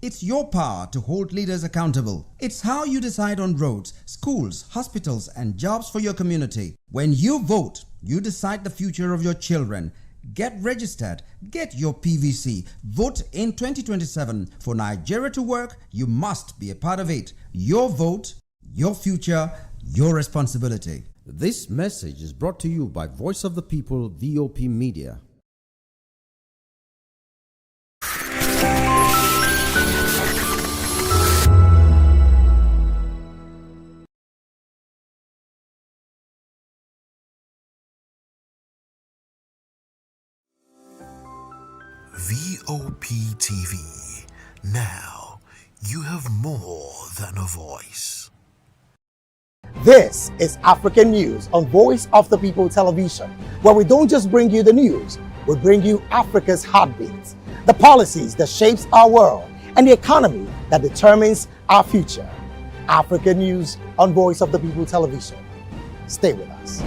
It's your power to hold leaders accountable. It's how you decide on roads, schools, hospitals, and jobs for your community. When you vote, you decide the future of your children. Get registered. Get your PVC. Vote in 2027. For Nigeria to work, you must be a part of it. Your vote, your future, your responsibility. This message is brought to you by Voice of the People, VOP Media. Vop TV. Now you have more than a voice. This is African News on Voice of the People Television, where we don't just bring you the news, we bring you Africa's heartbeat, the policies that shapes our world, and the economy that determines our future. African News on Voice of the People Television. Stay with us.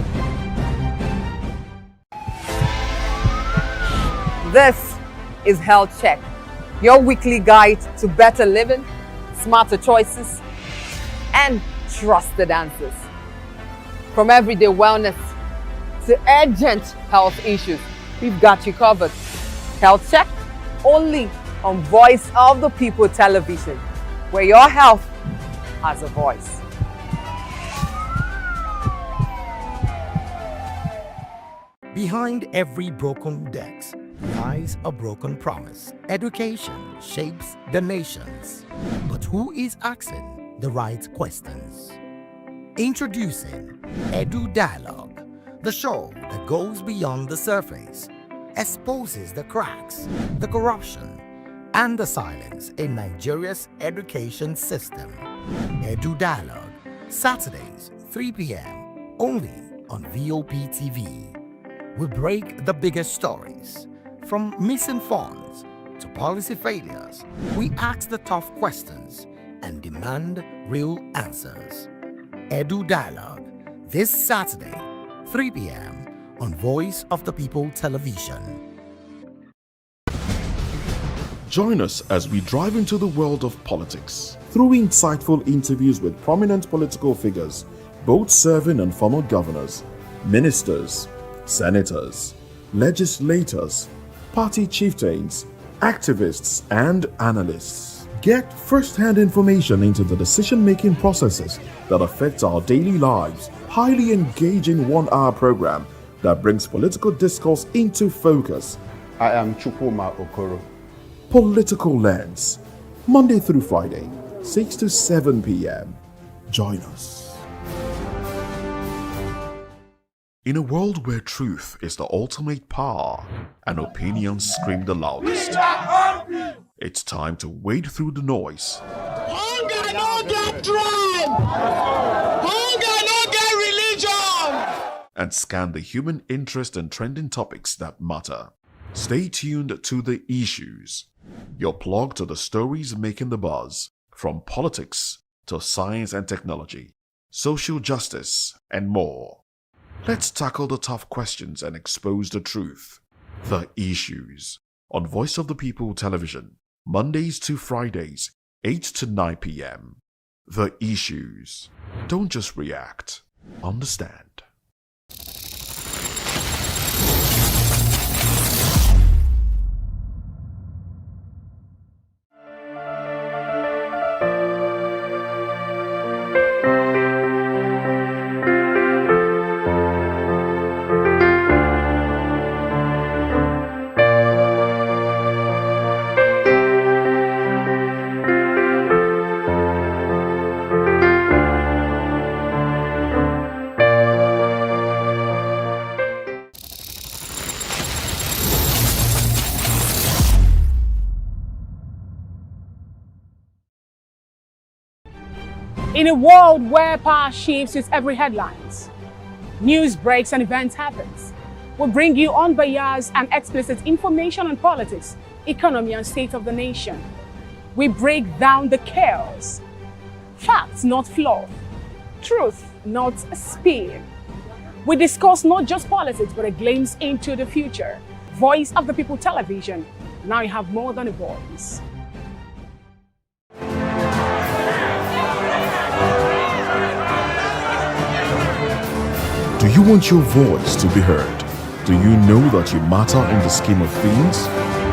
This is Health Check, your weekly guide to better living, smarter choices, and trusted answers. From everyday wellness to urgent health issues, we've got you covered. Health Check, only on Voice of the People Television, where your health has a voice. Behind every broken desk lies a broken promise. Education shapes the nations. But who is asking the right questions? Introducing Edu Dialogue, the show that goes beyond the surface, exposes the cracks, the corruption, and the silence in Nigeria's education system. Edu Dialogue, Saturdays, 3 p.m., only on Vop TV. We break the biggest stories. From missing funds to policy failures, we ask the tough questions and demand real answers. Edu Dialogue, this Saturday, 3 p.m. on Voice of the People Television. Join us as we drive into the world of politics through insightful interviews with prominent political figures, both serving and former governors, ministers, senators, legislators, party chieftains, activists, and analysts. Get first-hand information into the decision-making processes that affect our daily lives. Highly engaging one-hour program that brings political discourse into focus. I am Chukwuma Okoro. Political Lens, Monday through Friday, 6 to 7 p.m. Join us. In a world where truth is the ultimate power and opinions scream the loudest, it's time to wade through the noise. Hunger no get tribe! Hunger no get religion! And scan the human interest and trending topics that matter. Stay tuned to The Issues, your plug to the stories making the buzz, from politics to science and technology, social justice, and more. Let's tackle the tough questions and expose the truth. The Issues on Voice of the People Television, Mondays to Fridays, 8 to 9 p.m. The Issues. Don't just react, understand. In a world where power shifts with every headlines, news breaks and events happens, we bring you unbiased and explicit information on politics, economy, and state of the nation. We break down the chaos. Facts, not fluff. Truth, not spin. We discuss not just politics, but a glimpse into the future. Voice of the People Television. Now you have more than a voice. you want your voice to be heard? Do you know that you matter in the scheme of things?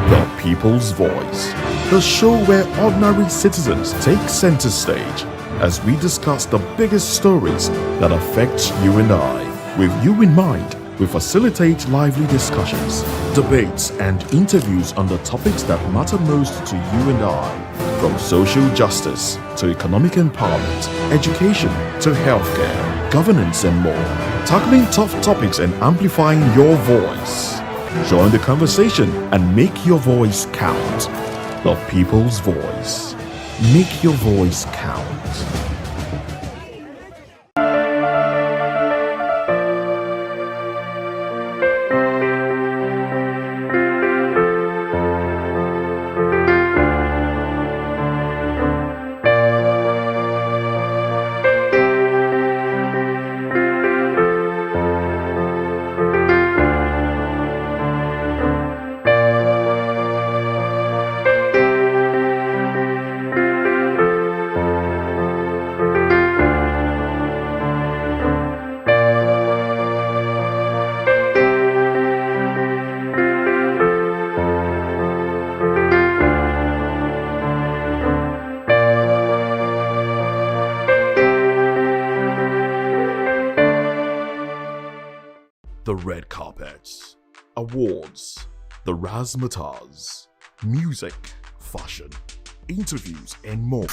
The People's Voice, the show where ordinary citizens take center stage as we discuss the biggest stories that affect you and I. With you in mind, we facilitate lively discussions, debates, and interviews on the topics that matter most to you and I, from social justice to economic empowerment, education to healthcare, governance, and more, tackling tough topics and amplifying your voice. Join the conversation and make your voice count. The People's Voice. Make your voice count. The red carpets, awards, the razzmatazz, music, fashion, interviews, and more.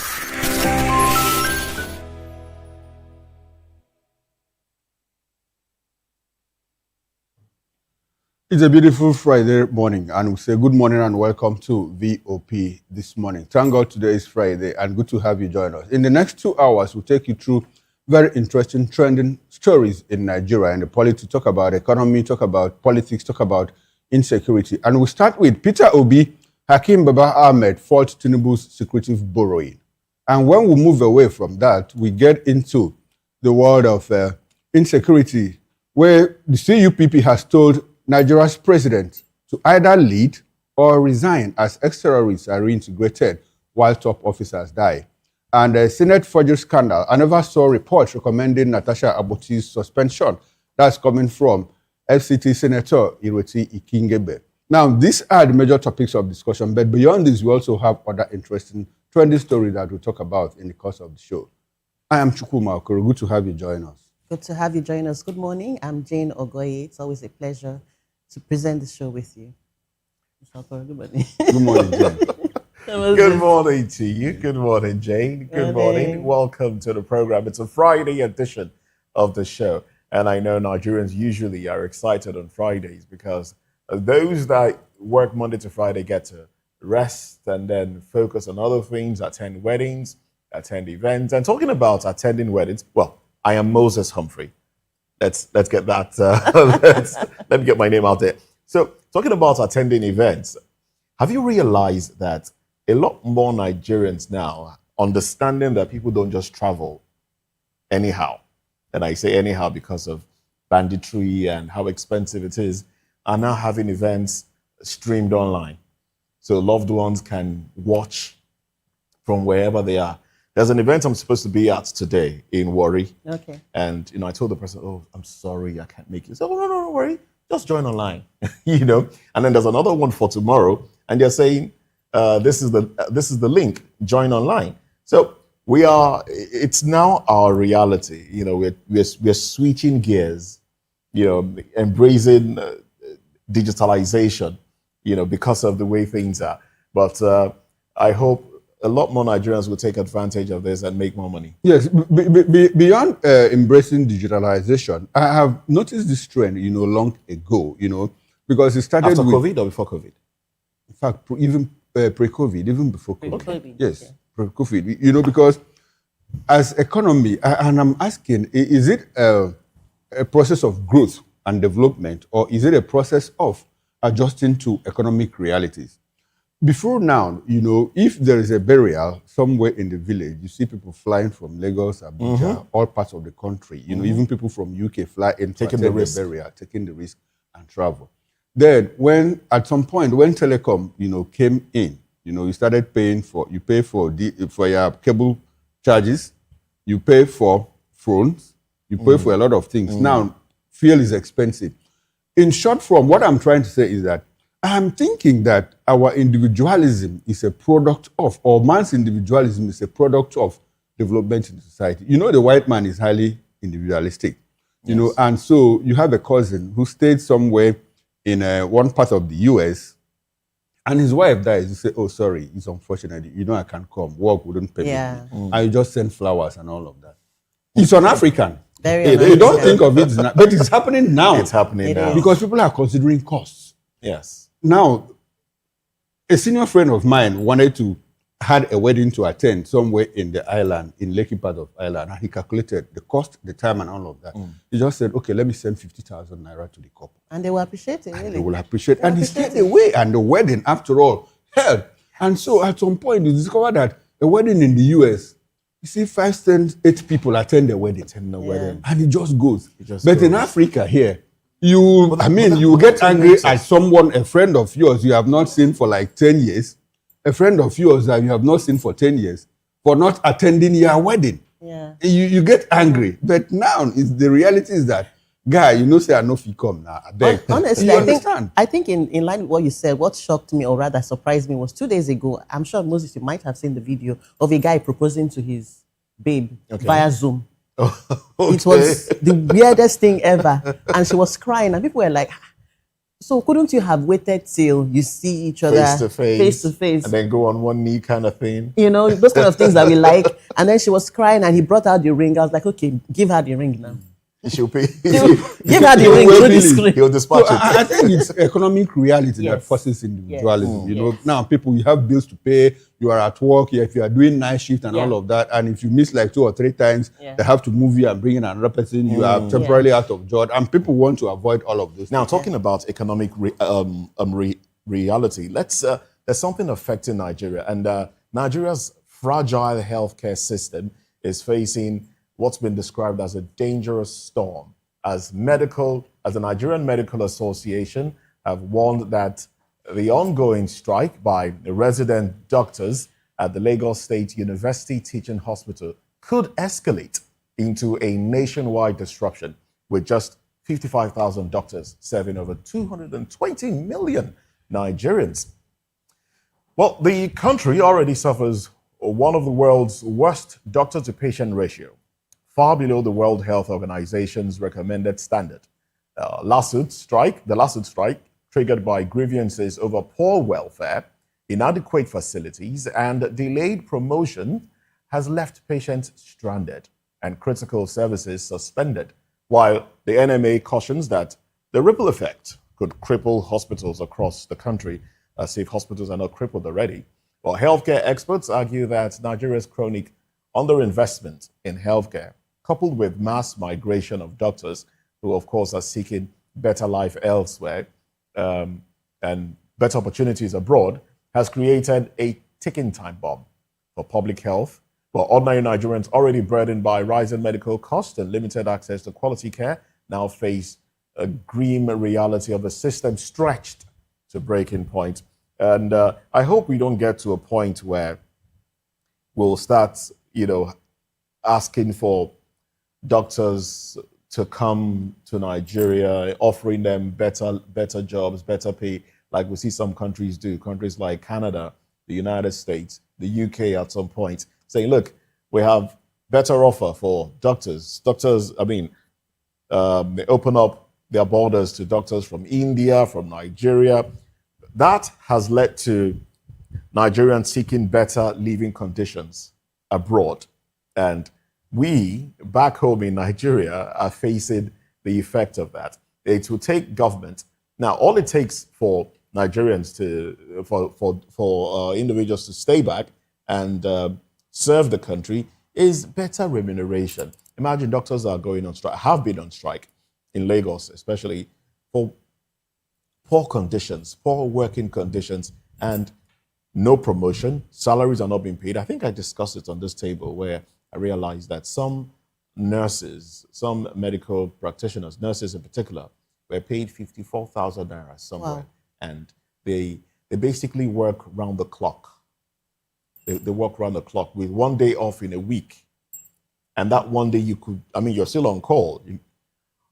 It's a beautiful Friday morning, and we say good morning and welcome to VOP this morning. Thank God today is Friday, and good to have you join us. In the next 2 hours, we'll take you through very interesting, trending stories in Nigeria and the politics. Talk about economy, talk about politics, talk about insecurity. And we'll start with Peter Obi, Hakim Baba Ahmed fault Tinubu's secretive borrowing. And when we move away from that, we get into the world of insecurity, where the CUPP has told Nigeria's president to either lead or resign as ex-terrorists are reintegrated while top officers die. And the Senate forgery scandal, I never saw reports recommending Natasha Aboti's suspension. That's coming from FCT Senator Ireti Ikingebe. Now, these are the major topics of discussion, but beyond this, we also have other interesting trending stories that we'll talk about in the course of the show. I am Chukwuma Okoro. Good to have you join us. Good to have you join us. Good morning. I'm Jane Ogoye. It's always a pleasure to present the show with you. Mr. Okoro, good morning. Good morning, Jane. Good morning to you. Good morning, Jane. Good morning. Welcome to the program. It's a Friday edition of the show. And I know Nigerians usually are excited on Fridays because those that work Monday to Friday get to rest and then focus on other things, attend weddings, attend events. And talking about attending weddings, well, I am Moses Humphrey. Let's get that. Let me get my name out there. So talking about attending events, have you realized that a lot more Nigerians now understanding that people don't just travel anyhow, and I say anyhow because of banditry and how expensive it is, are now having events streamed online. So loved ones can watch from wherever they are. There's an event I'm supposed to be at today in Warri. Okay. And, I told the person, oh, I'm sorry, I can't make it. So, no, don't worry, just join online, And then there's another one for tomorrow, and they're saying, this is the link, join online. So it's now our reality. We're switching gears, embracing digitalization, because of the way things are. But I hope a lot more Nigerians will take advantage of this and make more money. Yes, beyond embracing digitalization, I have noticed this trend, long ago, because it started after with COVID or before COVID? In fact, even pre-COVID, even before COVID. Okay. Yes, yeah. Pre-COVID. Because as economy, and I'm asking, is it a process of growth and development, or is it a process of adjusting to economic realities? Before now, if there is a burial somewhere in the village, you see people flying from Lagos, Abuja, all parts of the country. Even people from UK fly in, taking the risk, burial, taking the risk and travel. Then, at some point when telecom, came in, you started paying you pay for your cable charges, you pay for phones, you pay for a lot of things. Now, feel is expensive. In short form, what I'm trying to say is that I'm thinking that our individualism is a product of, or man's individualism is a product of development in society. You know, the white man is highly individualistic, you know, and so you have a cousin who stayed somewhere in one part of the US, and his wife dies. You say, oh, sorry, it's unfortunate. You know, I can't come. Work wouldn't permit me. I just send flowers and all of that. It's an African. They don't think of it, but it's happening now. It's happening now. Because people are considering costs. Yes. Now, a senior friend of mine had a wedding to attend somewhere in the island, in Lakey part of Ireland, and he calculated the cost, the time, and all of that. He just said, okay, let me send 50,000 naira to the couple. And they will appreciate it, really. They will appreciate it. And he stayed away, and the wedding, after all, held. And so at some point, you discover that a wedding in the US, you see 5, 10, 8 people attend the wedding. And it just goes. But in Africa here, you get angry at someone, a friend of yours you have not seen for like 10 years, a friend of yours that you have not seen for 10 years, for not attending your wedding. Yeah. You get angry. But now the reality is that, guy, you know, say I know if you come now. I beg. Honestly, I think in line with what you said, what shocked me or rather surprised me was 2 days ago, I'm sure Moses, you might have seen the video of a guy proposing to his babe via Zoom. It was the weirdest thing ever. And she was crying and people were like, so couldn't you have waited till you see each other face to face and then go on one knee kind of thing? You know, those kind of things that we like. And then she was crying and he brought out the ring. I was like, okay, give her the ring now. She'll pay. Give her the ring through the screen. He'll dispatch it. I think it's economic reality that forces individualism. You know, now people, you have bills to pay, you are at work, if you are doing night shift and all of that, and if you miss like 2 or 3 times, they have to move you and bring in another person, you are temporarily out of job, and people want to avoid all of this. Now, talking about economic reality, there's something affecting Nigeria, and Nigeria's fragile healthcare system is facing what's been described as a dangerous storm, as the Nigerian Medical Association have warned that the ongoing strike by the resident doctors at the Lagos State University Teaching Hospital could escalate into a nationwide disruption, with just 55,000 doctors serving over 220 million Nigerians. Well, the country already suffers one of the world's worst doctor-to-patient ratio, far below the World Health Organization's recommended standard. The lawsuit strike, triggered by grievances over poor welfare, inadequate facilities, and delayed promotion, has left patients stranded and critical services suspended, while the NMA cautions that the ripple effect could cripple hospitals across the country, as if hospitals are not crippled already. Well, healthcare experts argue that Nigeria's chronic underinvestment in healthcare, coupled with mass migration of doctors who, of course, are seeking better life elsewhere and better opportunities abroad, has created a ticking time bomb for public health, while ordinary Nigerians already burdened by rising medical costs and limited access to quality care now face a grim reality of a system stretched to breaking point. And I hope we don't get to a point where we'll start, asking for doctors to come to Nigeria, offering them better jobs, better pay, like we see some countries do. Countries like Canada, the United States, the UK at some point, saying, look, we have better offer for doctors. They open up their borders to doctors from India, from Nigeria. That has led to Nigerians seeking better living conditions abroad. And we, back home in Nigeria, are facing the effect of that. It will take government. Now, all it takes for Nigerians for individuals to stay back and serve the country is better remuneration. Imagine doctors are going on strike, have been on strike in Lagos, especially for poor conditions, poor working conditions, and no promotion. Salaries are not being paid. I think I discussed it on this table where I realized that some nurses, some medical practitioners, nurses in particular, were paid 54,000 naira somewhere. Wow. And they basically work round the clock. They work round the clock with 1 day off in a week. And that 1 day you're still on call.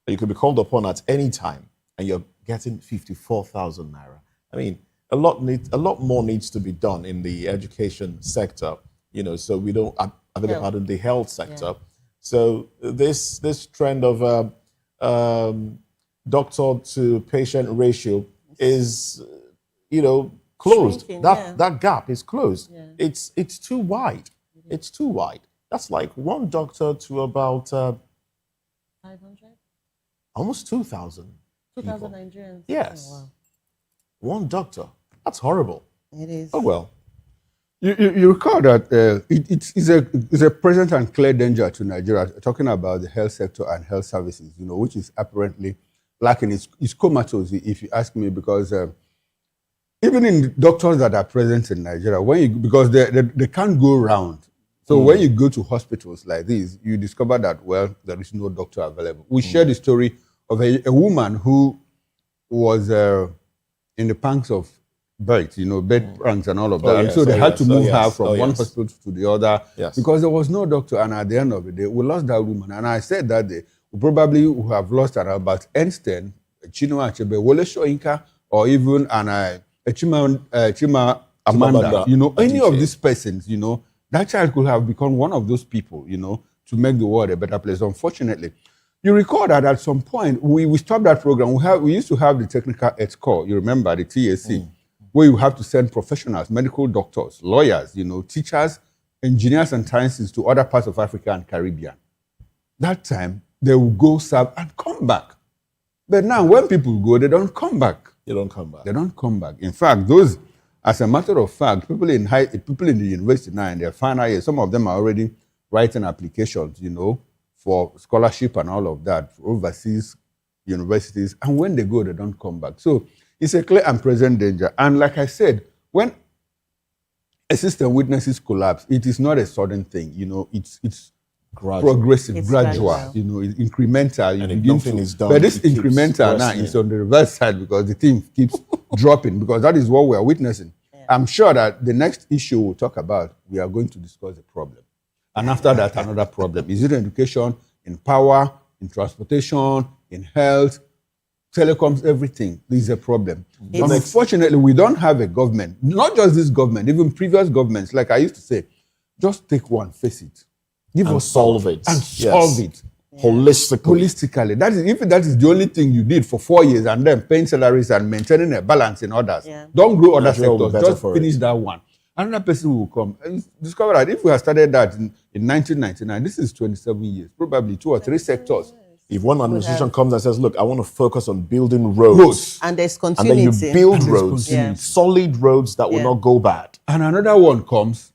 You could be called upon at any time, and you're getting 54,000 naira. I mean, a lot more needs to be done in the education sector. So we don't. I beg your pardon, the health sector. Yeah. So this trend of doctor to patient ratio is, closed. Shrinking, that gap is closed. Yeah. It's too wide. It's too wide. That's like one doctor to about 500, almost 2,000. 2,000 Nigerians. Yes. Oh, wow. One doctor. That's horrible. It is. Oh well. You recall that it's a present and clear danger to Nigeria, talking about the health sector and health services, which is apparently lacking. It's comatose, if you ask me, because even in doctors that are present in Nigeria, because they can't go around. So when you go to hospitals like this, you discover that, well, there is no doctor available. We shared the story of a woman who was in the pangs of birth, bed pranks and all of that. And so they had to move her from one hospital to the other because there was no doctor. And at the end of the day, we lost that woman. And I said that day, we probably would have lost her about Einstein, Chinua Achebe, Wole Soyinka, or even Chima Amanda. Any of these persons, that child could have become one of those people, to make the world a better place. Unfortunately, you recall that at some point, we stopped that program. We used to have the technical health corps, you remember, the TSC, where you have to send professionals, medical doctors, lawyers, teachers, engineers and scientists to other parts of Africa and Caribbean. That time, they will go serve and come back. But now, when people go, they don't come back. They don't come back. They don't come back. In fact, as a matter of fact, people in the university now in their final year, some of them are already writing applications, for scholarship and all of that for overseas universities. And when they go, they don't come back. So it's a clear and present danger. And like I said, when a system witnesses collapse, it is not a sudden thing. It's progressive, it's gradual. It's incremental. And nothing is done. But this incremental now is on the reverse side because the thing keeps dropping, because that is what we are witnessing. Yeah. I'm sure that the next issue we'll talk about, we are going to discuss the problem. And after that, another problem. Is it in education, in power, in transportation, in health, telecoms, everything? This is a problem. Unfortunately, we don't have a government, not just this government, even previous governments, like I used to say, just take one, face it. Solve it. And solve it. Yeah. Holistically. If that is the only thing you did for 4 years and then paying salaries and maintaining a balance in others. Yeah. Don't grow other sectors. Just finish that one. Another person will come and discover that if we had started that in 1999, this is 27 years, probably 2 or 3 sectors. If one administration comes and says, look, I want to focus on building roads. And there's continuity. And then you build roads, solid roads that will not go bad. And another one comes,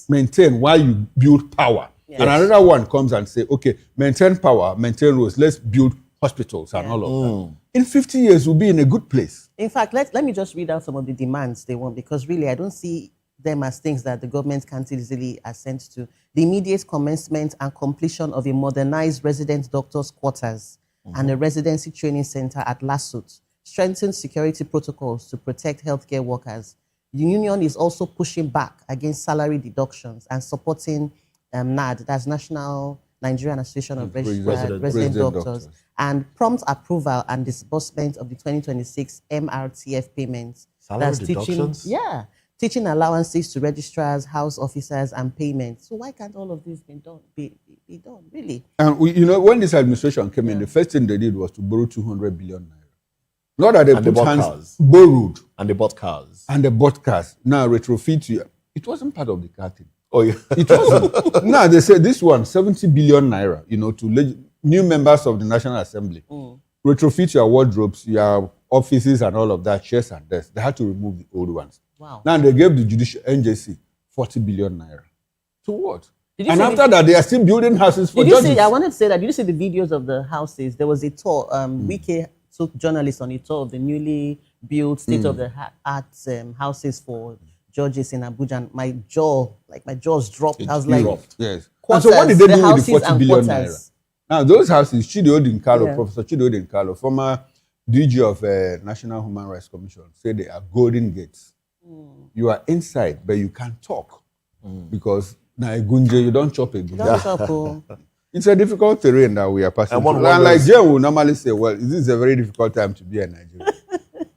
maintain while you build power. Yes. And another one comes and say, okay, maintain power, maintain roads, let's build hospitals and all of that. In 50 years, we'll be in a good place. In fact, let me just read out some of the demands they want, because really I don't see them as things that the government can't easily assent to. The immediate commencement and completion of a modernized resident doctors' quarters and a residency training center at Lasut, strengthen security protocols to protect healthcare workers. The union is also pushing back against salary deductions and supporting NAD, that's National Nigerian Association of Resident Doctors, and prompt approval and disbursement of the 2026 MRTF payments. Salary deductions? Teaching allowances to registrars, house officers, and payments. So why can't all of this be done, really? And when this administration came in, the first thing they did was to borrow 200 billion naira. Not that they put hands, borrowed. And they bought cars. And they bought cars. Now retrofit you. It wasn't part of the car thing. Oh, yeah. It wasn't. Now they said this one, 70 billion naira, to new members of the National Assembly. Retrofit your wardrobes, your offices and all of that, chairs and desks. They had to remove the old ones. Wow. Now they gave the judicial NJC 40 billion naira. To what? And after that, they are still building houses for judges. I wanted to say that, did you see the videos of the houses? There was a tour, Wike took journalists on a tour of the newly built state-of-the-art houses for judges in Abuja, and my jaws dropped. I was like, yes. And so what did they do with the 40 billion naira? Now those houses, Chidi Odin Professor Chidi Odin Carlo, former DG of National Human Rights Commission, said they are golden gates. You are inside, but you can't talk because now a gunje, you don't chop a gunje. It's a difficult terrain that we are passing through. And like Jay will normally say, well, this is a very difficult time to be a Nigerian.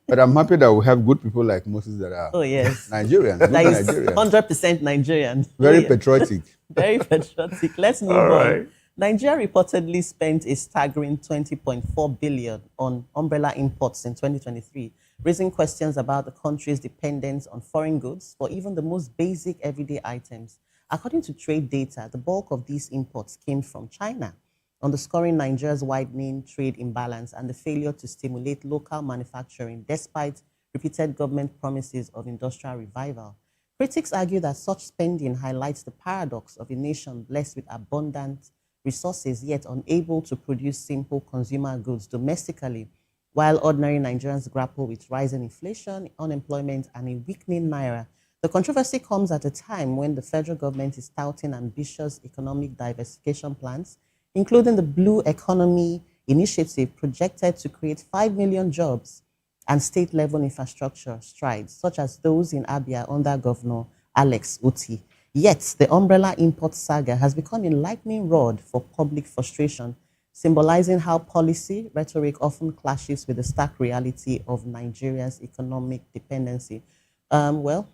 But I'm happy that we have good people like Moses that are Nigerians. That is 100% Nigerian. Very patriotic. Very patriotic. Let's move on. Nigeria reportedly spent a staggering 20.4 billion on umbrella imports in 2023, raising questions about the country's dependence on foreign goods for even the most basic everyday items. According to trade data, the bulk of these imports came from China, underscoring Nigeria's widening trade imbalance and the failure to stimulate local manufacturing despite repeated government promises of industrial revival. Critics argue that such spending highlights the paradox of a nation blessed with abundant resources yet unable to produce simple consumer goods domestically, while ordinary Nigerians grapple with rising inflation, unemployment, and a weakening naira. The controversy comes at a time when the federal government is touting ambitious economic diversification plans, including the Blue Economy Initiative projected to create 5 million jobs, and state-level infrastructure strides, such as those in Abia under Governor Alex Uti. Yet, the umbrella import saga has become a lightning rod for public frustration, symbolizing how policy rhetoric often clashes with the stark reality of Nigeria's economic dependency. Well,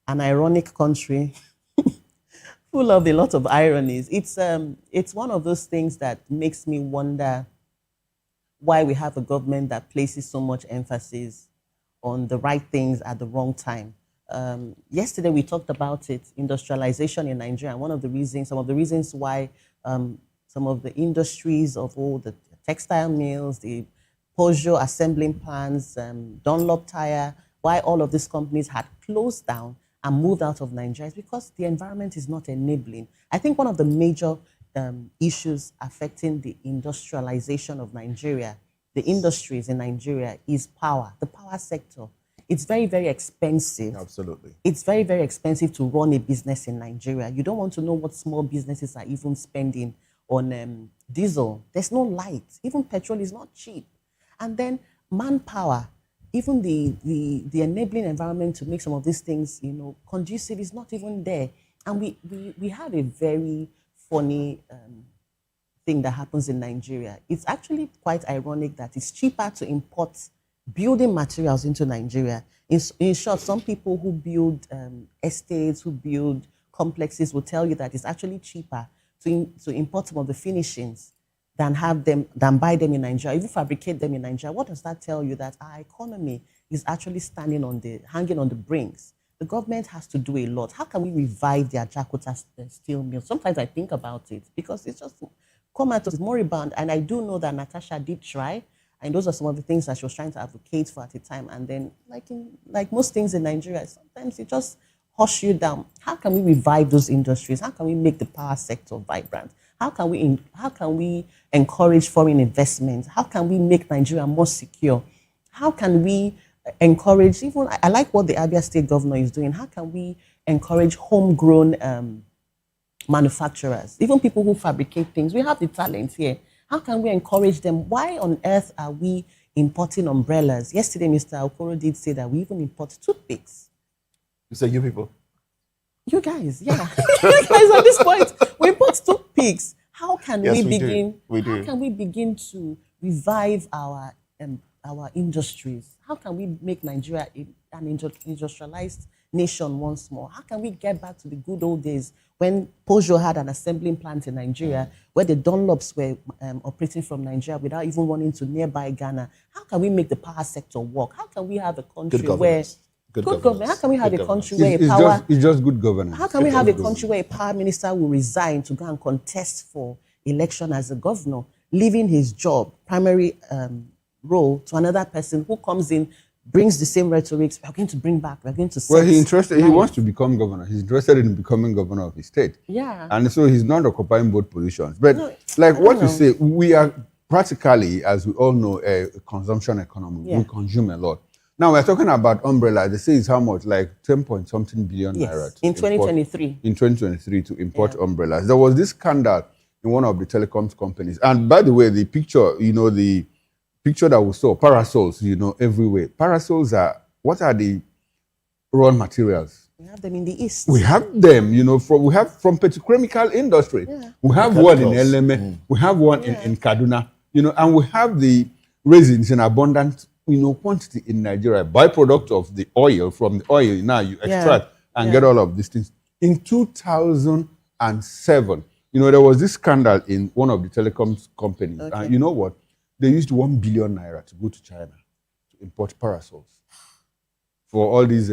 an ironic country full of a lot of ironies. It's one of those things that makes me wonder why we have a government that places so much emphasis on the right things at the wrong time. Yesterday we talked about it, industrialization in Nigeria. Some of the reasons why some of the industries of all the textile mills, the Peugeot assembling plants, Dunlop tire, why all of these companies had closed down and moved out of Nigeria is because the environment is not enabling. I think one of the major issues affecting the industrialization of Nigeria, the industries in Nigeria, is power, the power sector. It's very, very expensive. Absolutely. It's very, very expensive to run a business in Nigeria. You don't want to know what small businesses are even spending on diesel. There's no light. Even petrol is not cheap. And then manpower, even the enabling environment to make some of these things, conducive is not even there. And we have a very funny thing that happens in Nigeria. It's actually quite ironic that it's cheaper to import building materials into Nigeria. In short, some people who build estates, who build complexes will tell you that it's actually cheaper to import some of the finishings than buy them in Nigeria, even fabricate them in Nigeria. What does that tell you? That our economy is actually hanging on the brinks. The government has to do a lot. How can we revive the Ajakuta steel mill? Sometimes I think about it because it's just come out of moribund. And I do know that Natasha did try, and those are some of the things that she was trying to advocate for at the time. And then, like most things in Nigeria, sometimes it just hush you down. How can we revive those industries? How can we make the power sector vibrant? How can we encourage foreign investment? How can we make Nigeria more secure? How can we encourage, even I like what the Abia State governor is doing. How can we encourage homegrown manufacturers, even people who fabricate things? We have the talent here. How can we encourage them? Why on earth are we importing umbrellas? Yesterday, Mr. Okoro did say that we even import toothpicks. You say you people? You guys, yeah. You guys at this point, we import toothpicks. How can we begin? How can we begin to revive our industries? How can we make Nigeria an industrialized nation once more? How can we get back to the good old days when Peugeot had an assembling plant in Nigeria, where the Dunlops were operating from Nigeria without even running to nearby Ghana? How can we make the power sector work? How can we have a country where good government? How can we have a country where it's just good governance? How can we have a country where a power minister will resign to go and contest for election as a governor, leaving his job, primary role, to another person who comes in, brings the same rhetoric? We're going to bring back, we're going to set. Well, he wants to become governor. He's interested in becoming governor of his state. Yeah. And so he's not occupying both positions. But you say, we are practically, as we all know, a consumption economy. Yeah. We consume a lot. Now we're talking about umbrella. They say it's how much? Like 10-point-something billion naira. In 2023. In 2023 to import umbrellas. There was this scandal in one of the telecoms companies. And by the way, the picture, the picture that we saw, parasols, everywhere. Parasols what are the raw materials We have them in the east. We have them, we have from petrochemical industry. Yeah. We have one in Eleme. We have one in Kaduna, and we have the raisins in abundant, quantity in Nigeria. Byproduct of the oil, from the oil now you extract and get all of these things. In 2007, there was this scandal in one of the telecoms companies. And you know what? They used 1 billion naira to go to China to import parasols for all these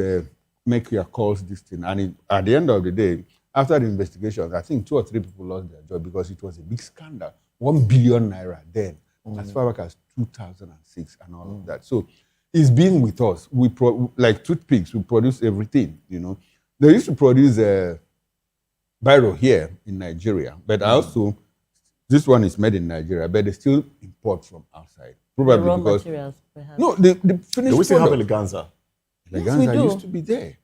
make your calls, this thing. And at the end of the day, after the investigation, I think 2 or 3 people lost their job because it was a big scandal. 1 billion naira then, as far back as 2006 and all of that. So it's been with us. We like toothpicks, we produce everything, They used to produce biro here in Nigeria, but also this one is made in Nigeria, but they still import from outside. Probably the raw because materials, perhaps. no, the finished. Do we still have product. Eleganza? Eleganza we do. used to be there.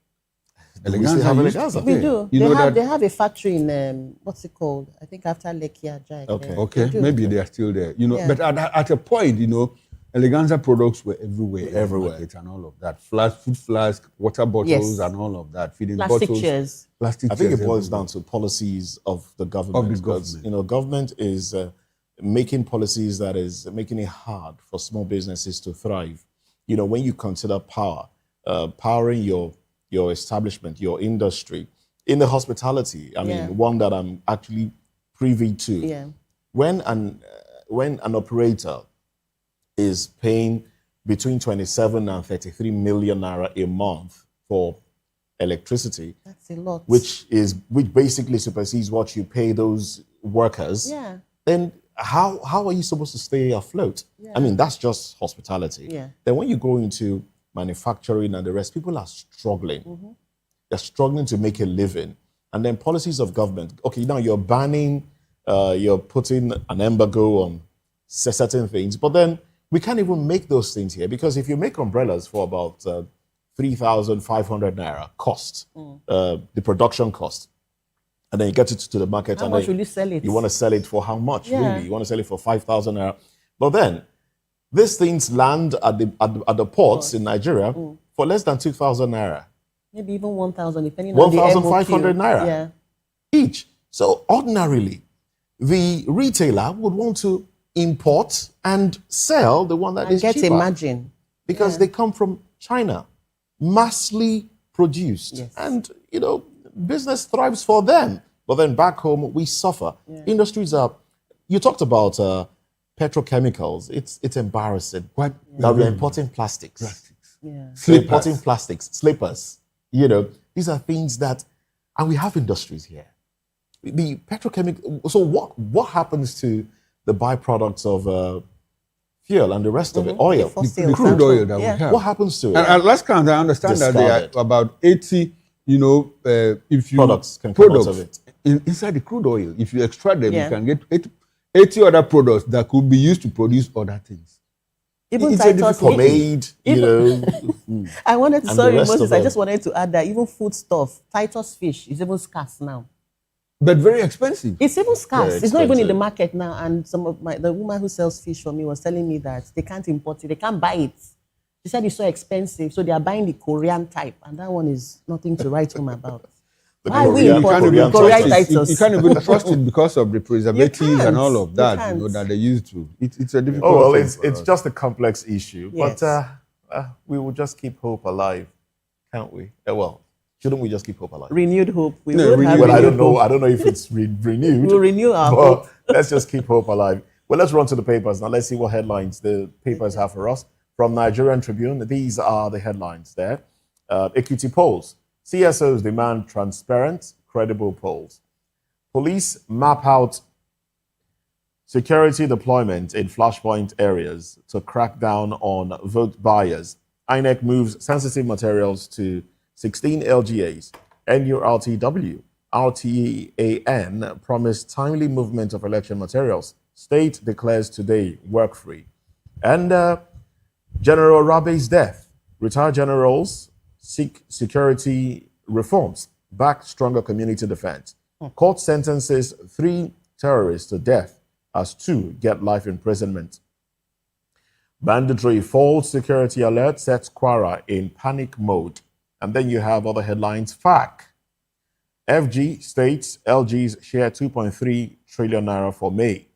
Do we still have Eleganza? We do. You know They have a factory in what's it called? I think after Lekki Ajay. Okay, maybe they are still there. But at a point, Eleganza products were everywhere. And all of that. Food flask, water bottles, and all of that. Feeding Plastic bottles. chairs. Plastic I think chairs it boils everywhere. down to policies of the government. Because, government is making policies that is making it hard for small businesses to thrive. When you consider powering your establishment, your industry, in the hospitality, I mean, one that I'm actually privy to. Yeah. When an operator is paying between 27 and 33 million naira a month for electricity, that's a lot. which basically supersedes what you pay those workers. Yeah. Then how are you supposed to stay afloat? Yeah. I mean, that's just hospitality. Yeah. Then when you go into manufacturing and the rest, people are struggling. They're struggling to make a living. And then policies of government. Okay, now you're banning, you're putting an embargo on certain things, but then we can't even make those things here, because if you make umbrellas for about 3,500 naira cost, the production cost, and then you get it to the market, How and much then will you sell it? you want to sell it for how much? Yeah. Really, you want to sell it for 5,000 naira. But then these things land at the ports in Nigeria for less than 2,000 naira. Maybe even 1,000, depending on the 1,500 MOQ. naira Yeah. each. So ordinarily, the retailer would want to import and sell the one that And is get cheaper, a margin. because they come from China, massively produced, Yes. and business thrives for them. But then back home we suffer. Industries are. You talked about petrochemicals. It's embarrassing that we're importing plastics. Yeah. We're importing plastics, slippers. These are things that, and we have industries here. The petrochemical. So what happens to the byproducts of fuel and the rest of it, oil, The crude oil that we have. what happens to it? And last count, I understand that there Discarded. are about 80, if you Products can come out of it. Inside the crude oil. If you extract them, Yeah. you can get 80 other products that could be used to produce other things. Even It's a Titus difficult- Pomade, I wanted to, and sorry, the rest Moses, of I them. just wanted to add that even food stuff, Titus fish is even scarce now. But very expensive. It's even scarce. Very It's not even in the expensive. market now. And the woman who sells fish for me was telling me that they can't import it, they can't buy it. She said it's so expensive, so they are buying the Korean type, and that one is nothing to write home about. Why are we Korean- You can't importing even Korean trust it. Titus? You can't even trust it because of the preservatives can't. and all of You that can't. that they use to. It's a difficult Oh well, thing it's for us. just a complex issue, Yes. but we will just keep hope alive, can't we? Well, shouldn't we just keep hope alive? Renewed hope. We No, will have renewed Well, I renewed don't know. hope. I don't know if it's renewed. We'll renew our but hope. let's just keep hope alive. Well, let's run to the papers now. Let's see what headlines the papers have for us. From Nigerian Tribune, these are the headlines there. Equity polls. CSOs demand transparent, credible polls. Police map out security deployment in flashpoint areas to crack down on vote buyers. INEC moves sensitive materials to 16 LGAs. NURTW, RTAN promised timely movement of election materials. State declares today work-free. And General Rabe's death. Retired generals seek security reforms, back stronger community defense. Court sentences 3 terrorists to death as 2 get life imprisonment. Banditry false security alert sets Kwara in panic mode. And then you have other headlines. FAC. FG states LG's share 2.3 trillion naira for May.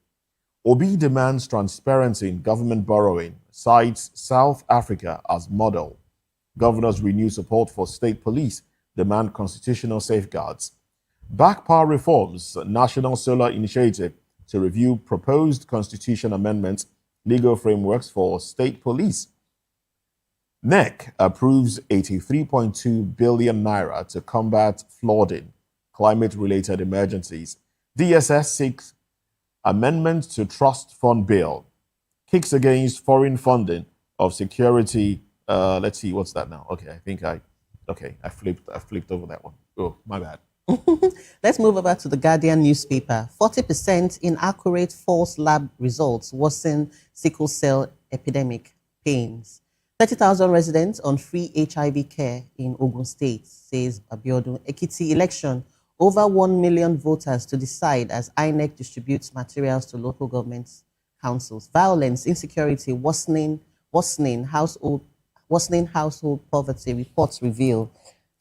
Obi demands transparency in government borrowing, cites South Africa as model. Governors renew support for state police, demand constitutional safeguards. Back power reforms, National Solar Initiative to review proposed constitution amendments, legal frameworks for state police. NEC approves 83.2 billion naira to combat flooding, climate-related emergencies. DSS seeks amendment to trust fund bill. Kicks against foreign funding of security. Let's see, what's that now? Okay, I flipped over that one. Oh, my bad. Let's move over to the Guardian newspaper. 40% inaccurate false lab results worsen sickle cell epidemic pains. 30,000 residents on free HIV care in Ogun State, says Abiodun. Ekiti election, over 1 million voters to decide as INEC distributes materials to local government councils. Violence, insecurity, worsening household poverty, reports reveal.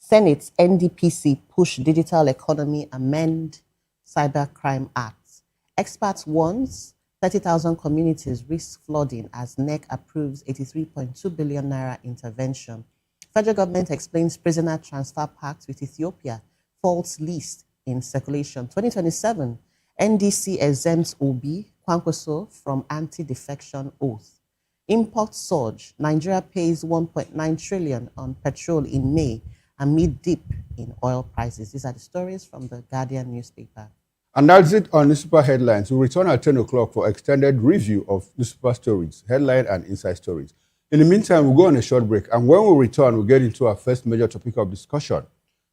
Senate, NDPC push digital economy, amend Cybercrime Act. Experts warns 30,000 communities risk flooding as NEC approves 83.2 billion naira intervention. Federal government explains prisoner transfer pact with Ethiopia, false list in circulation. 2027, NDC exempts Obi Kwankwaso from anti-defection oath. Import surge, Nigeria pays 1.9 trillion on petrol in May amid dip in oil prices. These are the stories from the Guardian newspaper. And that's it on newspaper headlines. We'll return at 10 o'clock for extended review of newspaper stories, headline and inside stories. In the meantime, we'll go on a short break. And when we return, we'll get into our first major topic of discussion.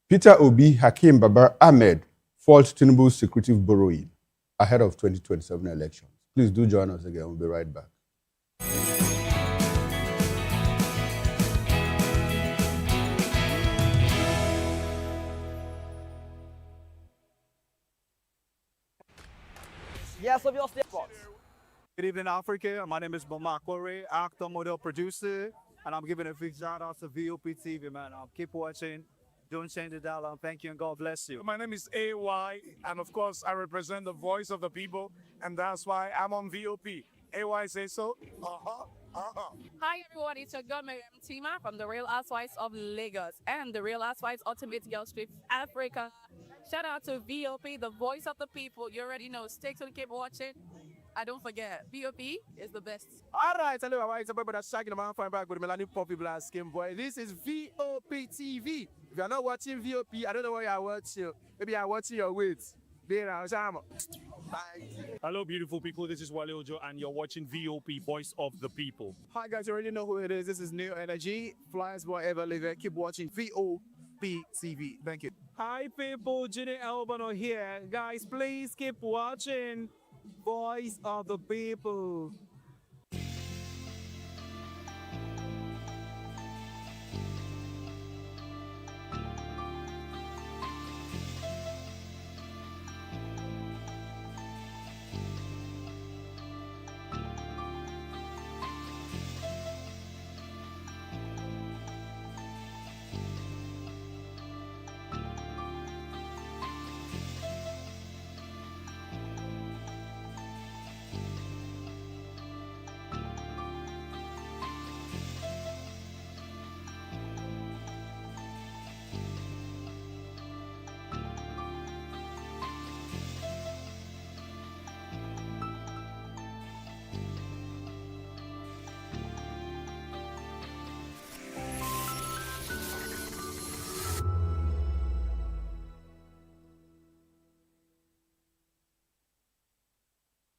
Peter Obi, Hakeem Babar Ahmed fault Tinubu's secretive borrowing ahead of 2027 elections. Please do join us again. We'll be right back. Yes, of your sports. Good evening, Africa. My name is Bamakore, actor, model, producer, and I'm giving a big shout out to Vop Tv, man. Keep watching. Don't change the dial. Thank you and God bless you. My name is AY, and of course, I represent the voice of the people, and that's why I'm on VOP. AY say so. Hi everyone, it's your girl Miriam Tima from the Real Housewives of Lagos and the Real Housewives Ultimate Girls Trip Africa. Shout out to VOP, the voice of the people. You already know. Stay tuned, keep watching. And don't forget, VOP is the best. All right, hello, it's a boy that's shaking the man fine back with Melanie Poppy Black Skin Boy. This is VOP TV. If you're not watching VOP, I don't know why you're watching. Maybe you're watching your weights. Bye. Hello, beautiful people. This is Wale Ojo, and you're watching VOP, Voice of the People. Hi, guys. You already know who it is. This is New Energy. Flyers Boy Ever Live. Keep watching VOP TV. Thank you. Hi, people. Ginny Albano here. Guys, please keep watching Voice of the People.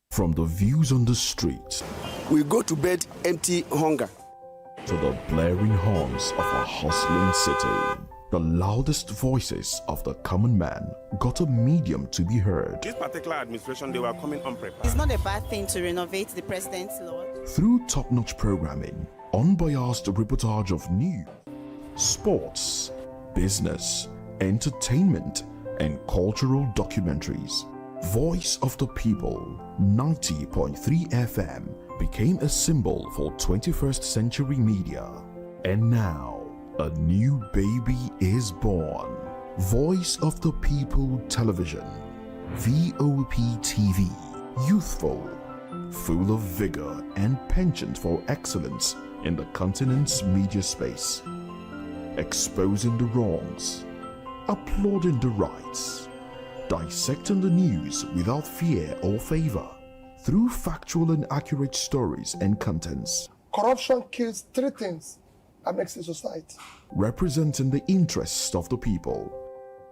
From the views on the street, we go to bed empty hunger, to the blaring horns of a hustling city, the loudest voices of the common man got a medium to be heard. This particular administration, they were coming unprepared. It's not a bad thing to renovate the president's law. Through top-notch programming, unbiased reportage of news, sports, business, entertainment, and cultural documentaries, Voice of the People, 90.3 FM became a symbol for 21st century media. And now, A new baby is born. Voice of the People Television. VOP TV. Youthful, full of vigor and penchant for excellence in the continent's media space. Exposing the wrongs, applauding the rights, dissecting the news without fear or favor, through factual and accurate stories and contents. Corruption kills three things that makes a society. Representing the interests of the people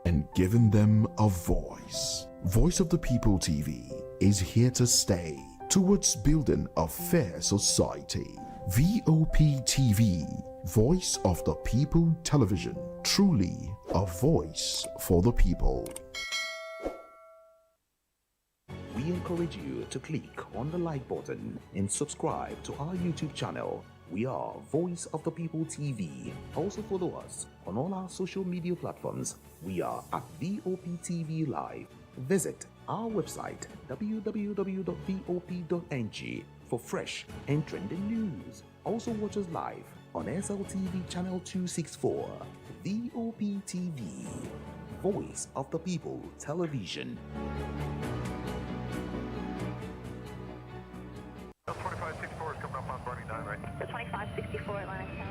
and giving them a voice. Voice of the People TV is here to stay towards building a fair society. VOP TV, Voice of the People Television, truly a voice for the people. We encourage you to click on the like button and subscribe to our YouTube channel. We are Voice of the People TV. Also follow us on all our social media platforms. We are at VOP TV Live. Visit our website www.vop.ng for fresh and trending news. Also watch us live on SLTV channel 264. VOP TV, Voice of the People Television. The 2564 is coming up on Barney 9, right? The 2564 Atlantic Tower.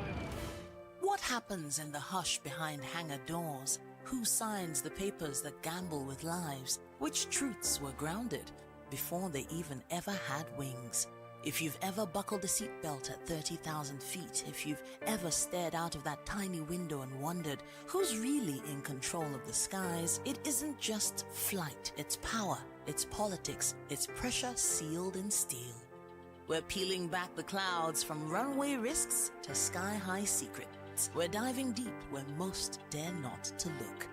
What happens in the hush behind hangar doors? Who signs the papers that gamble with lives? Which truths were grounded before they even ever had wings? If you've ever buckled a seatbelt at 30,000 feet, if you've ever stared out of that tiny window and wondered who's really in control of the skies, it isn't just flight, it's power, it's politics, it's pressure sealed in steel. We're peeling back the clouds from runway risks to sky-high secrets. We're diving deep where most dare not to look.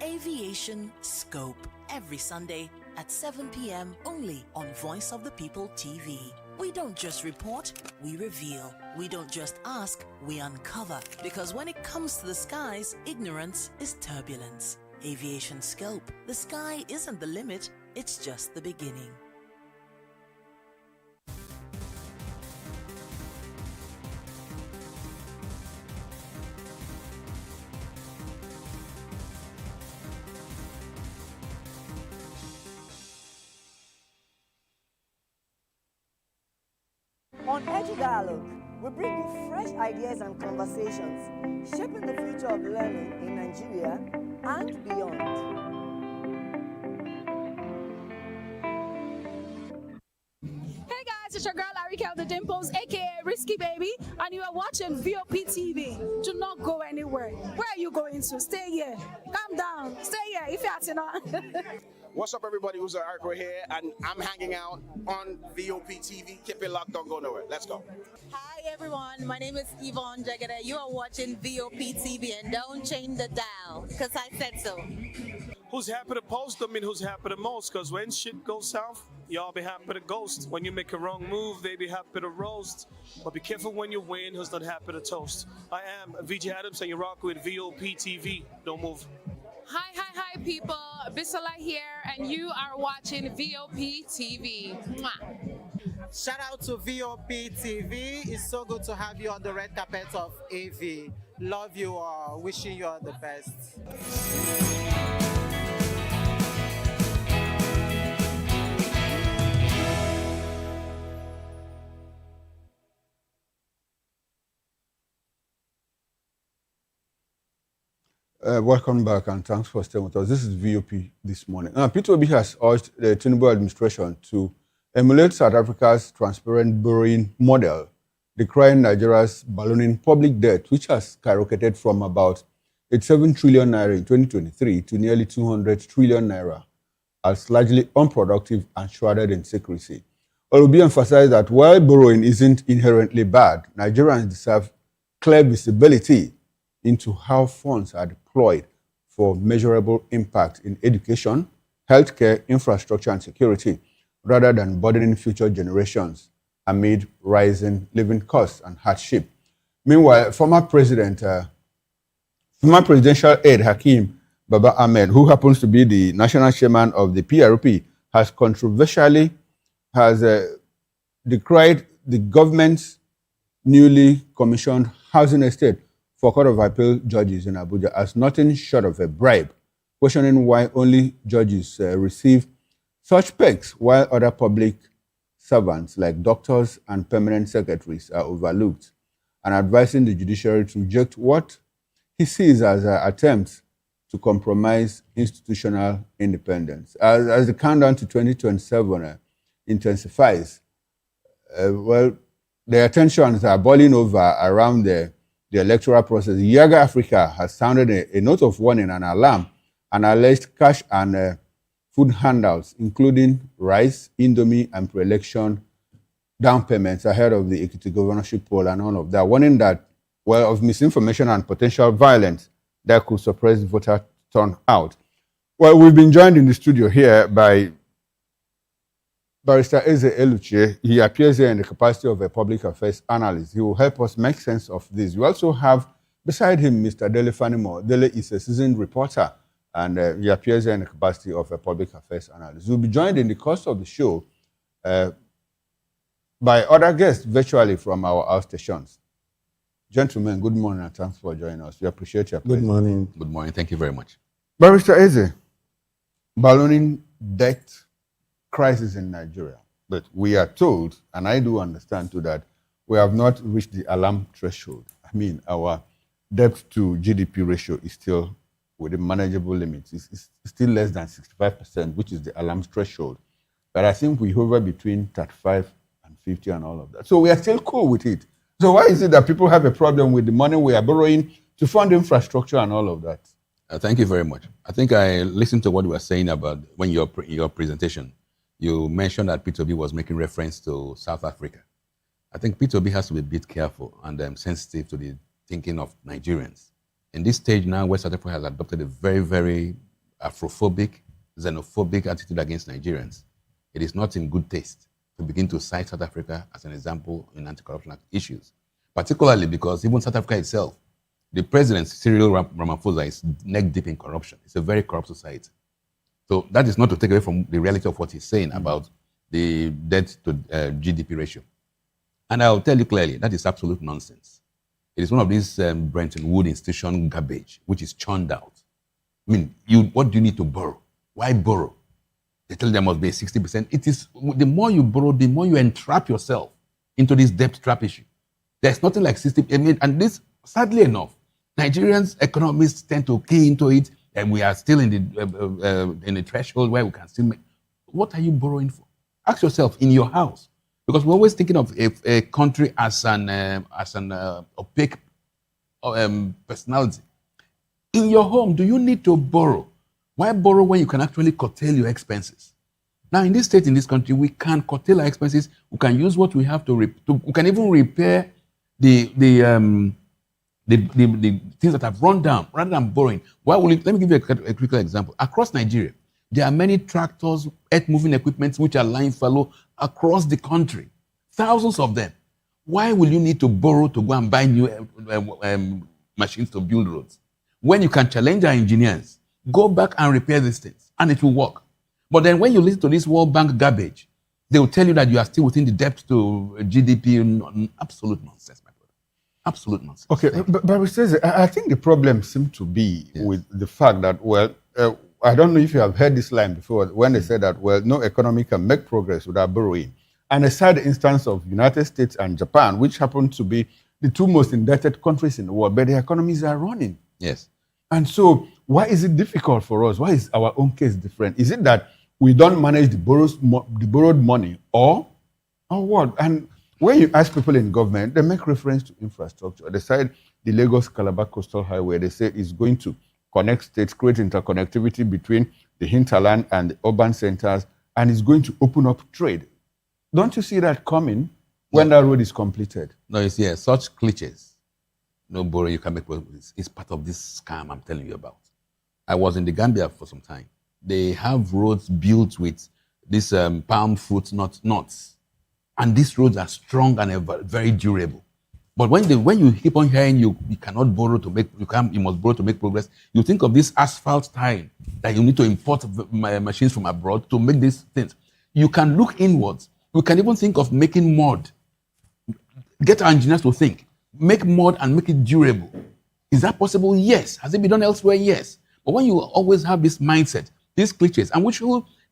Aviation Scope, every Sunday at 7 p.m. only on Voice of the People TV. We don't just report, we reveal. We don't just ask, we uncover. Because when it comes to the skies, ignorance is turbulence. Aviation Scope, the sky isn't the limit, it's just the beginning. On Edge Dialogue, we bring you fresh ideas and conversations shaping the future of learning in Nigeria and beyond. Hey guys, it's your girl Arika of the Dimples, aka Risky Baby, and you are watching VOP TV. Do not go anywhere. Where are you going to? Stay here. Calm down. Stay here if you're not. What's up, everybody? Who's Arco here, and I'm hanging out on VOP TV. Keep it locked, don't go nowhere. Let's go. Hi everyone, my name is Yvonne Jagada. You are watching VOP TV, and don't change the dial, because I said so. Who's happy to post them and who's happy the most? Because when shit goes south, y'all be happy to ghost. When you make a wrong move, they be happy to roast. But be careful when you win, who's not happy to toast. I am VJ Adams, and you rock with VOP TV. Don't move. Hi people, Bisola here, and you are watching VOP TV. Mwah. Shout out to VOP TV. It's so good to have you on the red carpet of AV. Love you all. Wishing you all the best. Welcome back and thanks for staying with us. This is VOP this morning. Peter Obi has urged the Tinubu administration to emulate South Africa's transparent borrowing model, decrying Nigeria's ballooning public debt, which has skyrocketed from about 87 trillion naira in 2023 to nearly 200 trillion naira, as largely unproductive and shrouded in secrecy. Obi emphasized that while borrowing isn't inherently bad, Nigerians deserve clear visibility into how funds are deployed for measurable impact in education, healthcare, infrastructure, and security, rather than burdening future generations amid rising living costs and hardship. Meanwhile, former presidential aide Hakeem Baba Ahmed, who happens to be the national chairman of the PRP, has controversially decried the government's newly commissioned housing estate for Court of Appeal judges in Abuja as nothing short of a bribe, questioning why only judges receive such perks while other public servants like doctors and permanent secretaries are overlooked, and advising the judiciary to reject what he sees as attempts to compromise institutional independence. As the countdown to 2027 intensifies, well, the tensions are boiling over around the electoral process. Yaga Africa has sounded a note of warning and alarm and alleged cash and food handouts, including rice, indomie, and pre-election down payments ahead of the Ekiti governorship poll and all of that, warning that, well, of misinformation and potential violence that could suppress voter turnout. Well, we've been joined in the studio here by Barrister Eze Eluchie. He appears here in the capacity of a public affairs analyst. He will help us make sense of this. We also have beside him Mr. Dele Fanimo. Dele is a seasoned reporter, and he appears here in the capacity of a public affairs analyst. We'll be joined in the course of the show by other guests virtually from our outstations. Gentlemen, good morning and thanks for joining us. We appreciate your presence. Good morning. Good morning. Thank you very much. Barrister Eze, ballooning debt crisis in Nigeria. But we are told, and I do understand too, that we have not reached the alarm threshold. I mean, our debt to GDP ratio is still within manageable limits. It's still less than 65%, which is the alarm threshold. But I think we hover between 35 and 50 and all of that. So we are still cool with it. So why is it that people have a problem with the money we are borrowing to fund infrastructure and all of that? Thank you very much. I think I listened to what you were saying about when your presentation. You mentioned that P2B was making reference to South Africa. I think P2B has to be a bit careful and sensitive to the thinking of Nigerians. In this stage now, where South Africa has adopted a very, very Afrophobic, xenophobic attitude against Nigerians, it is not in good taste to begin to cite South Africa as an example in anti-corruption issues, particularly because even South Africa itself, the president, Cyril Ramaphosa, is neck deep in corruption. It's a very corrupt society. So that is not to take away from the reality of what he's saying about the debt to GDP ratio. And I'll tell you clearly, that is absolute nonsense. It is one of these Bretton Woods institution garbage, which is churned out. I mean, what do you need to borrow? Why borrow? They tell you there must be a 60%. It is, the more you borrow, the more you entrap yourself into this debt trap issue. There's nothing like 60%. I mean, and this, sadly enough, Nigerians economists tend to key into it, and we are still in the threshold where we can still make. What are you borrowing for? Ask yourself in your house, because we're always thinking of a country as an opaque personality. In your home, do you need to borrow? Why borrow when you can actually curtail your expenses? Now, in this state, in this country, we can curtail our expenses. We can use what we have we can even repair the things that have run down rather than borrowing. Let me give you a critical example. Across Nigeria, there are many tractors, earth-moving equipment which are lying fallow across the country. Thousands of them. Why will you need to borrow to go and buy new machines to build roads? When you can challenge our engineers, go back and repair these things, and it will work. But then when you listen to this World Bank garbage, they will tell you that you are still within the debt to GDP. Absolute nonsense, my brother. Absolute nonsense. Okay, but I think the problem seems to be with the fact that, well, I don't know if you have heard this line before, when they said that, well, no economy can make progress without borrowing. And a sad instance of United States and Japan, which happen to be the two most indebted countries in the world, but their economies are running. Yes. And so why is it difficult for us? Why is our own case different? Is it that we don't manage the borrowed money or what? And when you ask people in government, they make reference to infrastructure. They said the Lagos-Calabar Coastal Highway, they say is going to connect states, create interconnectivity between the hinterland and the urban centers, and it's going to open up trade. Don't you see that coming when that road is completed? No, you see, such cliches, no borrow, you can make progress. It's part of this scam I'm telling you about. I was in the Gambia for some time. They have roads built with these palm fruit nuts. And these roads are strong and very durable. But when you keep on hearing you cannot borrow to make, you must borrow to make progress, you think of this asphalt tile that you need to import machines from abroad to make these things. You can look inwards. You can even think of making mud. Get our engineers to think. Make mud and make it durable. Is that possible? Yes. Has it been done elsewhere? Yes. But when you always have this mindset, these cliches, and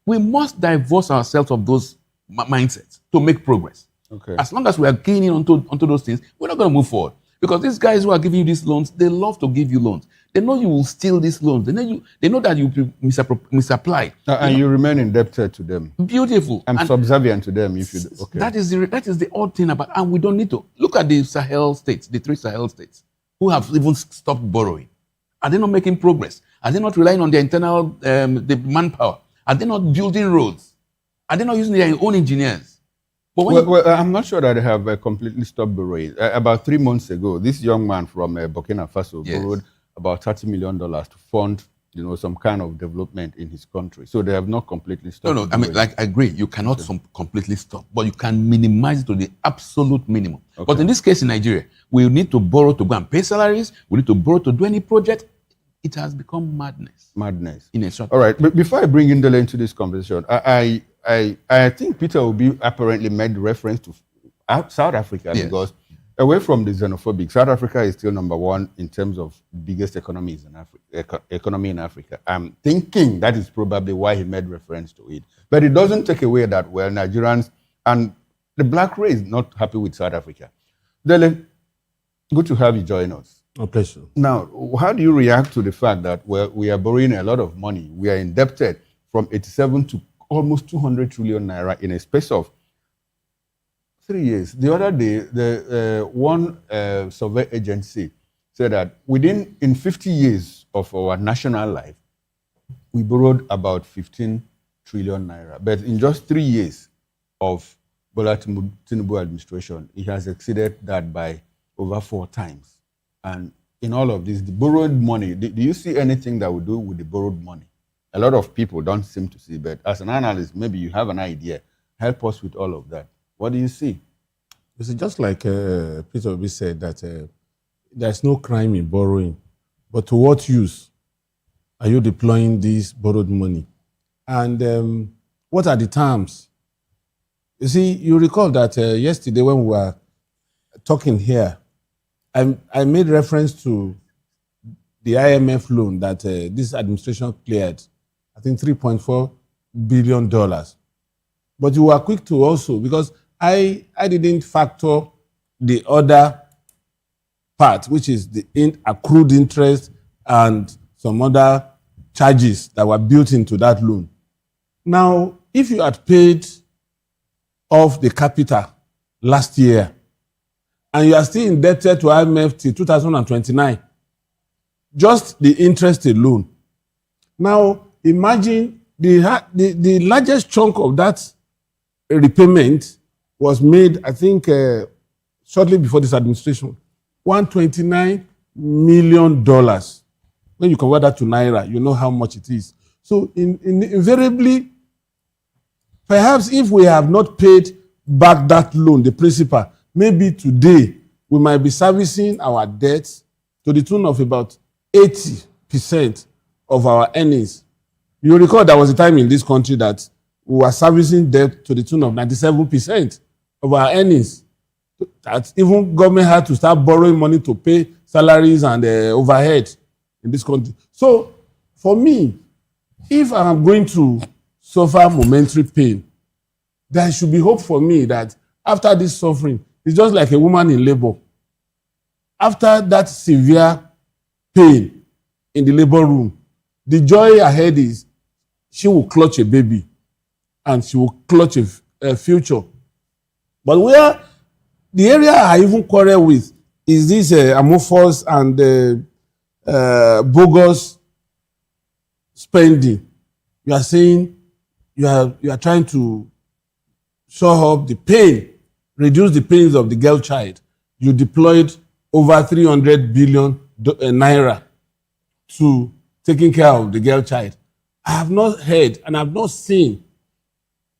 we must divorce ourselves of those mindsets to make progress. Okay. As long as we are keying onto those things, we're not going to move forward. Because these guys who are giving you these loans, they love to give you loans. They know you will steal these loans. They know that you misapply. And you remain indebted to them. Beautiful. And subservient to them if you do. Okay. That is the odd thing about, and we don't need to. Look at the Sahel states, the 3 Sahel states, who have even stopped borrowing. Are they not making progress? Are they not relying on their internal the manpower? Are they not building roads? Are they not using their own engineers? Well, I'm not sure that they have completely stopped borrowing. About 3 months ago, this young man from Burkina Faso borrowed about $30 million to fund, some kind of development in his country. So they have not completely stopped. No. I mean, I agree. You cannot completely stop, but you can minimize it to the absolute minimum. Okay. But in this case, in Nigeria, we need to borrow to go and pay salaries. We need to borrow to do any project. It has become madness. Madness. In a short. All right. But before I bring Indele into this conversation, I think Peter Obi apparently made reference to South Africa because away from the xenophobic, South Africa is still number 1 in terms of biggest economies in economy in Africa. I'm thinking that is probably why he made reference to it. But it doesn't take away that, Nigerians and the black race not happy with South Africa. Dele, good to have you join us. A pleasure. Now, how do you react to the fact that we are borrowing a lot of money? We are indebted from 87 to almost 200 trillion naira in a space of 3 years. The other day, the one survey agency said that in 50 years of our national life, we borrowed about 15 trillion naira. But in just 3 years of Bola Tinubu administration, it has exceeded that by over 4 times. And in all of this, the borrowed money, do you see anything that we do with the borrowed money? A lot of people don't seem to see, but as an analyst, maybe you have an idea. Help us with all of that. What do you see? It's just like Peter Obi said, that there's no crime in borrowing. But to what use are you deploying this borrowed money? And what are the terms? You see, you recall that yesterday when we were talking here, I made reference to the IMF loan that this administration cleared, I think $3.4 billion. But you were quick to also, because I didn't factor the other part, which is the accrued interest and some other charges that were built into that loan. Now, if you had paid off the capital last year, and you are still indebted to IMF till 2029, just the interest alone. Now, imagine the largest chunk of that repayment was made, I think, shortly before this administration, $129 million. When you convert that to Naira, you know how much it is. So, invariably, perhaps if we have not paid back that loan, the principal, maybe today we might be servicing our debts to the tune of about 80% of our earnings. You recall there was a time in this country that we were servicing debt to the tune of 97% of our earnings. That even government had to start borrowing money to pay salaries and overhead in this country. So, for me, if I am going to suffer momentary pain, there should be hope for me that after this suffering, it's just like a woman in labor. After that severe pain in the labor room, the joy ahead is she will clutch a baby and she will clutch a future. But where the area I even quarrel with is this amorphous and bogus spending. You are saying you are trying to show up the pain, reduce the pains of the girl child. You deployed over 300 billion naira to taking care of the girl child. I have not heard and I have not seen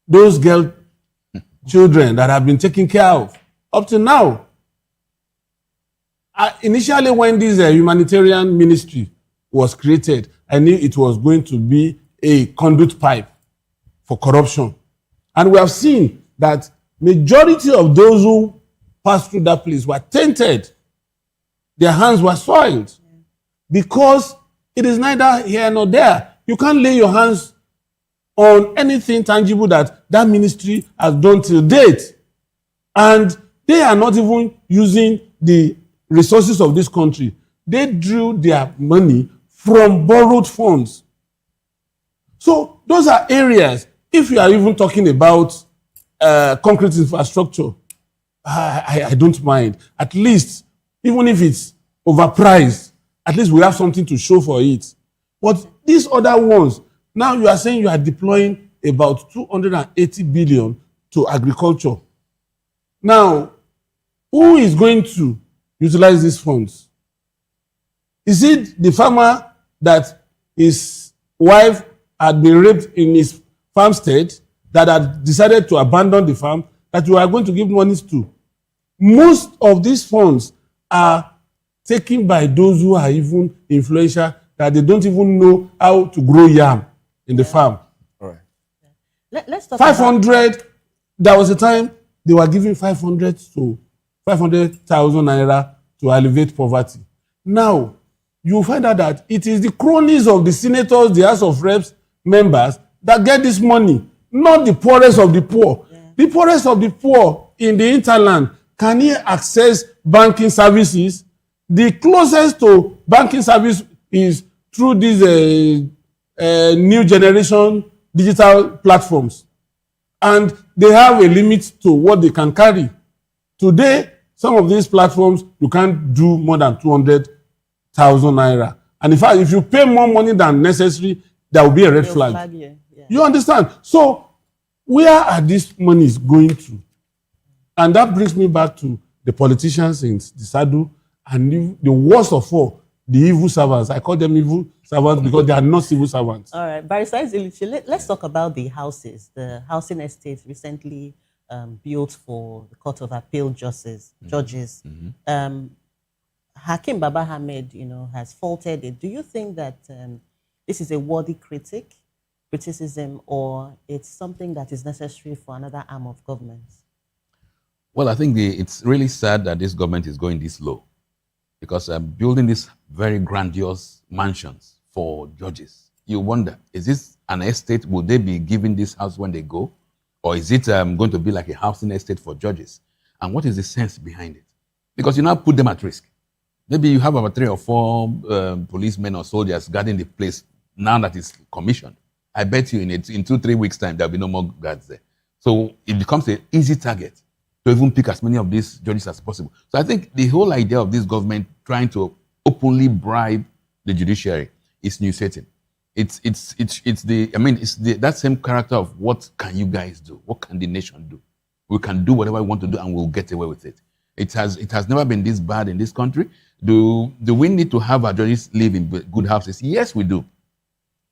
those girl children that have been taken care of up to now. Initially, when this humanitarian ministry was created, I knew it was going to be a conduit pipe for corruption. And we have seen that majority of those who passed through that place were tainted. Their hands were soiled. because it is neither here nor there. You can't lay your hands on anything tangible that that ministry has done till date. And they are not even using the resources of this country. They drew their money from borrowed funds. So those are areas, if you are even talking about concrete infrastructure, I don't mind. At least, even if it's overpriced, at least we have something to show for it. But these other ones, now you are saying you are deploying about 280 billion to agriculture. Now, who is going to utilize these funds? Is it the farmer that his wife had been raped in his farmstead that had decided to abandon the farm that you are going to give monies to? Most of these funds are taken by those who are even influential, that they don't even know how to grow yam in the farm. All right. Let's talk 500, there was a time they were giving 500,000 naira to alleviate poverty. Now, you find out that it is the cronies of the senators, the House of Reps members that get this money, not the poorest of the poor. Yeah. The poorest of the poor in the hinterland, can he access banking services? The closest to banking service is through these new generation digital platforms. And they have a limit to what they can carry. Today, some of these platforms, you can't do more than 200,000 naira. And in fact, if you pay more money than necessary, there will be a red flag. Yeah. You understand? So, where are these monies going to? And that brings me back to the politicians in the saddle, and the worst of all, the evil servants. I call them evil servants because they are not civil servants. All right, Barrister Izilichi, let's talk about the houses, the housing estates recently built for the Court of Appeal judges. Hakim Baba Ahmed, has faulted it. Do you think that this is a worthy criticism, or it's something that is necessary for another arm of government? Well, I think it's really sad that this government is going this low, because building these very grandiose mansions for judges, you wonder, is this an estate? Will they be given this house when they go? Or is it going to be like a housing estate for judges? And what is the sense behind it? Because you now put them at risk. Maybe you have about 3 or 4 policemen or soldiers guarding the place now that it's commissioned. I bet you in 2-3 weeks' time, there'll be no more guards there. So it becomes an easy target to even pick as many of these judges as possible. So I think the whole idea of this government trying to openly bribe the judiciary is new setting. It's that same character of what can you guys do? What can the nation do? We can do whatever we want to do and we'll get away with it. It has never been this bad in this country. Do we need to have our judges live in good houses? Yes, we do.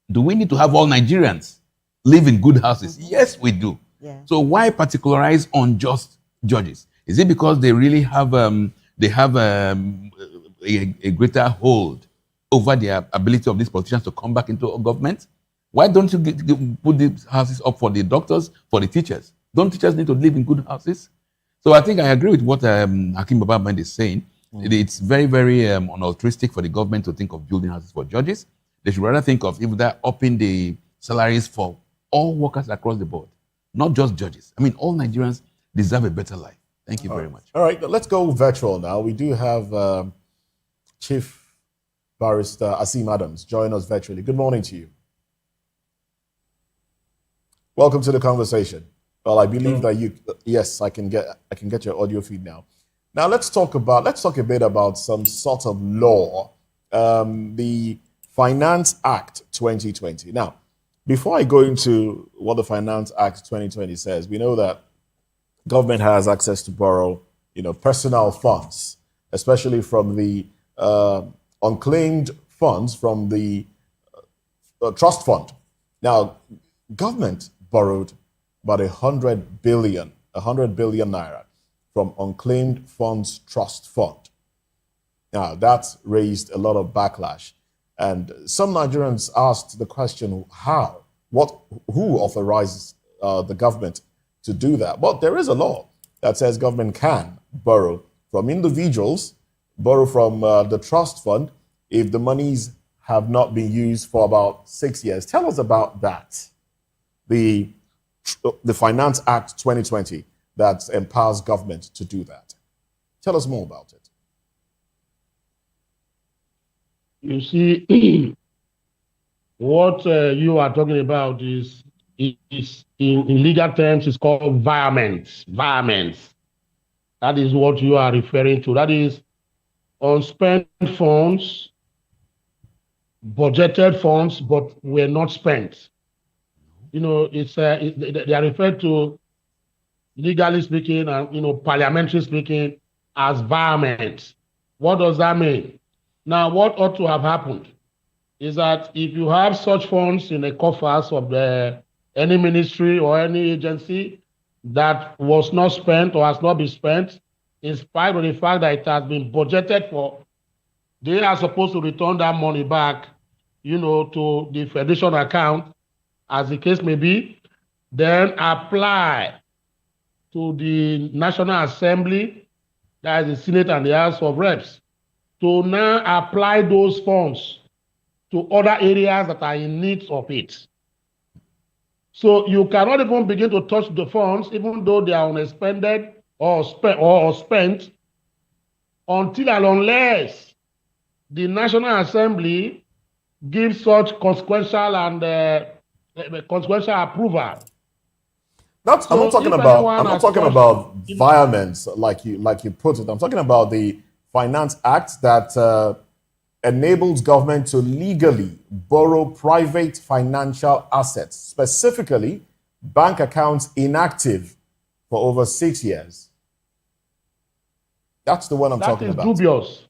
Do we need to have all Nigerians live in good houses? Yes, we do. Yeah. So why particularize on just judges? Is it because they really have a greater hold over the ability of these politicians to come back into government? Why don't you put these houses up for the doctors, for the teachers? Don't teachers need to live in good houses? So I think I agree with what Hakim Baba Ahmed is saying. It's very, very unaltruistic for the government to think of building houses for judges. They should rather think of either upping the salaries for all workers across the board, not just judges. I mean, all Nigerians deserve a better life. Thank you very much. All right, let's go virtual now. We do have Chief Barrister Asim Adams join us virtually. Good morning to you. Welcome to the conversation. Well, I believe that yes, I can get your audio feed now. Now let's talk a bit about some sort of law, the Finance Act 2020. Now, before I go into what the Finance Act 2020 says, we know that government has access to borrow, personal funds, especially from the unclaimed funds from the trust fund. Now, government borrowed about 100 billion naira from unclaimed funds trust fund. Now, that's raised a lot of backlash. And some Nigerians asked the question, who authorizes the government to do that? Well, there is a law that says government can borrow from individuals, borrow from the trust fund, if the monies have not been used for about 6 years. Tell us about that. The Finance Act 2020 that empowers government to do that. Tell us more about it. You see, what you are talking about is in legal terms, it's called environments. That is what you are referring to. That is unspent funds, budgeted funds, but were not spent. You know, they are referred to, legally speaking, and parliamentary speaking, as environments. What does that mean? Now, what ought to have happened is that if you have such funds in the coffers of any ministry or any agency that was not spent or has not been spent, in spite of the fact that it has been budgeted for, they are supposed to return that money back, to the federation account, as the case may be, then apply to the National Assembly, that is the Senate and the House of Reps, to now apply those funds to other areas that are in need of it. So you cannot even begin to touch the funds, even though they are unexpended or spent, until and unless the National Assembly gives such consequential approval. I'm not talking about violence like you put it. I'm talking about the Finance Act that enables government to legally borrow private financial assets, specifically bank accounts inactive for over 6 years. That's the one I'm talking about. That is dubious.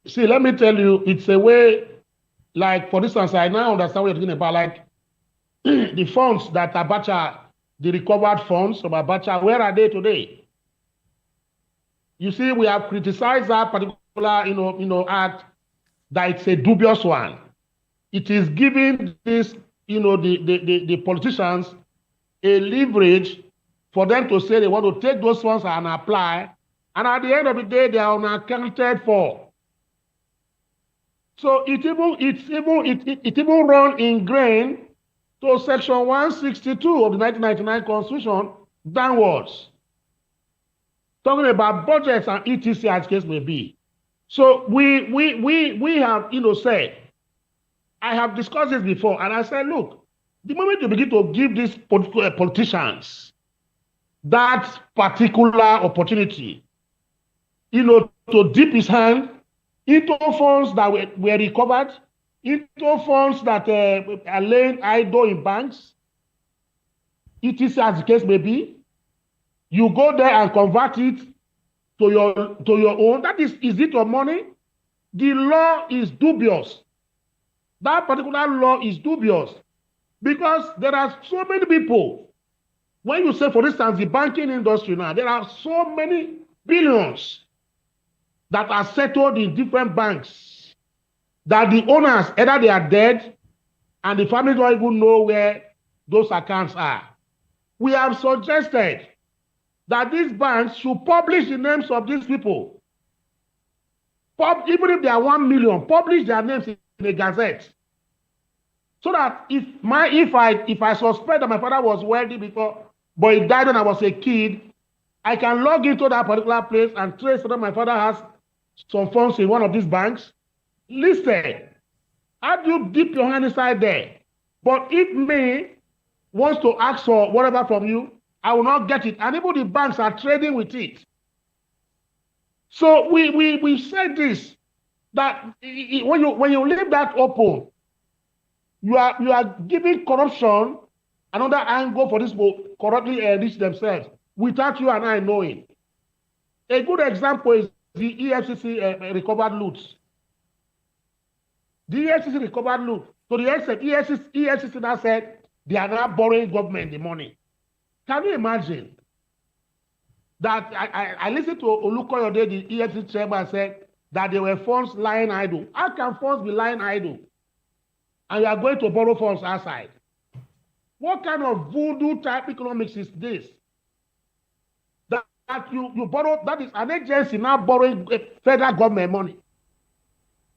See, let me tell you, it's a way, like, for instance, I now understand what you're talking about, like, the funds that Abacha, the recovered funds from Abacha, where are they today? You see, we have criticized that particular, act, that it's a dubious one. It is giving this, the politicians a leverage for them to say they want to take those funds and apply, and at the end of the day, they are unaccounted for. So it even run in grain to Section 162 of the 1999 Constitution downwards, talking about budgets and etc. as case may be. So we have said, I have discussed this before, and I said, look, the moment you begin to give these politicians that particular opportunity, to dip his hand into funds that were recovered, into funds that are laying idle in banks, etc. as the case may be, you go there and convert it to your own. That is it your money? The law is dubious. That particular law is dubious because there are so many people. When you say, for instance, the banking industry now, there are so many billions that are settled in different banks that the owners, either they are dead and the family don't even know where those accounts are. We have suggested that these banks should publish the names of these people. Even if they are 1 million, publish their names in the Gazette. So that if I suspect that my father was wealthy before, but he died when I was a kid, I can log into that particular place and trace whether my father has some funds in one of these banks. Listen, how do you dip your hand inside there? But if me wants to ask for whatever from you, I will not get it. And even the banks are trading with it. So we said this, that when you leave that open, you are giving corruption another angle for this people corruptly enrich themselves without you and I knowing. A good example is the EFCC recovered loot. The EFCC recovered loot. So the EFCC now said they are now borrowing government the money. Can you imagine that I listened to Olukoyode, the EFCC chairman, said that there were funds lying idle. How can funds be lying idle? And you are going to borrow funds outside. What kind of voodoo type economics is this? That you borrow, that is an agency now borrowing federal government money.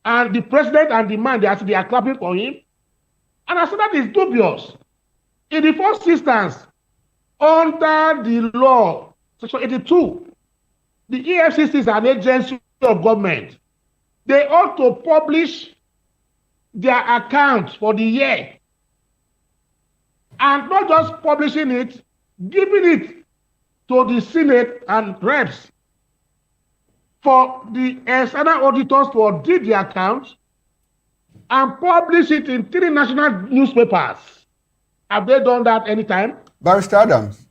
And the president and the man, they are clapping for him. And I said that is dubious. In the first instance, under the law, Section 82, the EFCC is an agency of government. They ought to publish their account for the year. And not just publishing it, giving it to the Senate and reps for the external auditors to audit the account and publish it in 3 national newspapers. Have they done that anytime? Barrister Adams.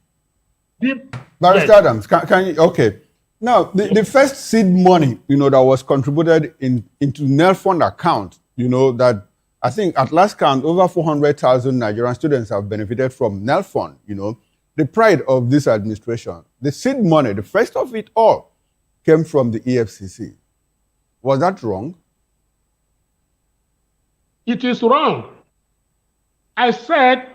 Barrister Adams, can you, okay. Now, the first seed money, that was contributed into Nelfund account, that I think at last count, over 400,000 Nigerian students have benefited from Nelfund, the pride of this administration. The seed money, the first of it all, came from the EFCC. Was that wrong? It is wrong. I said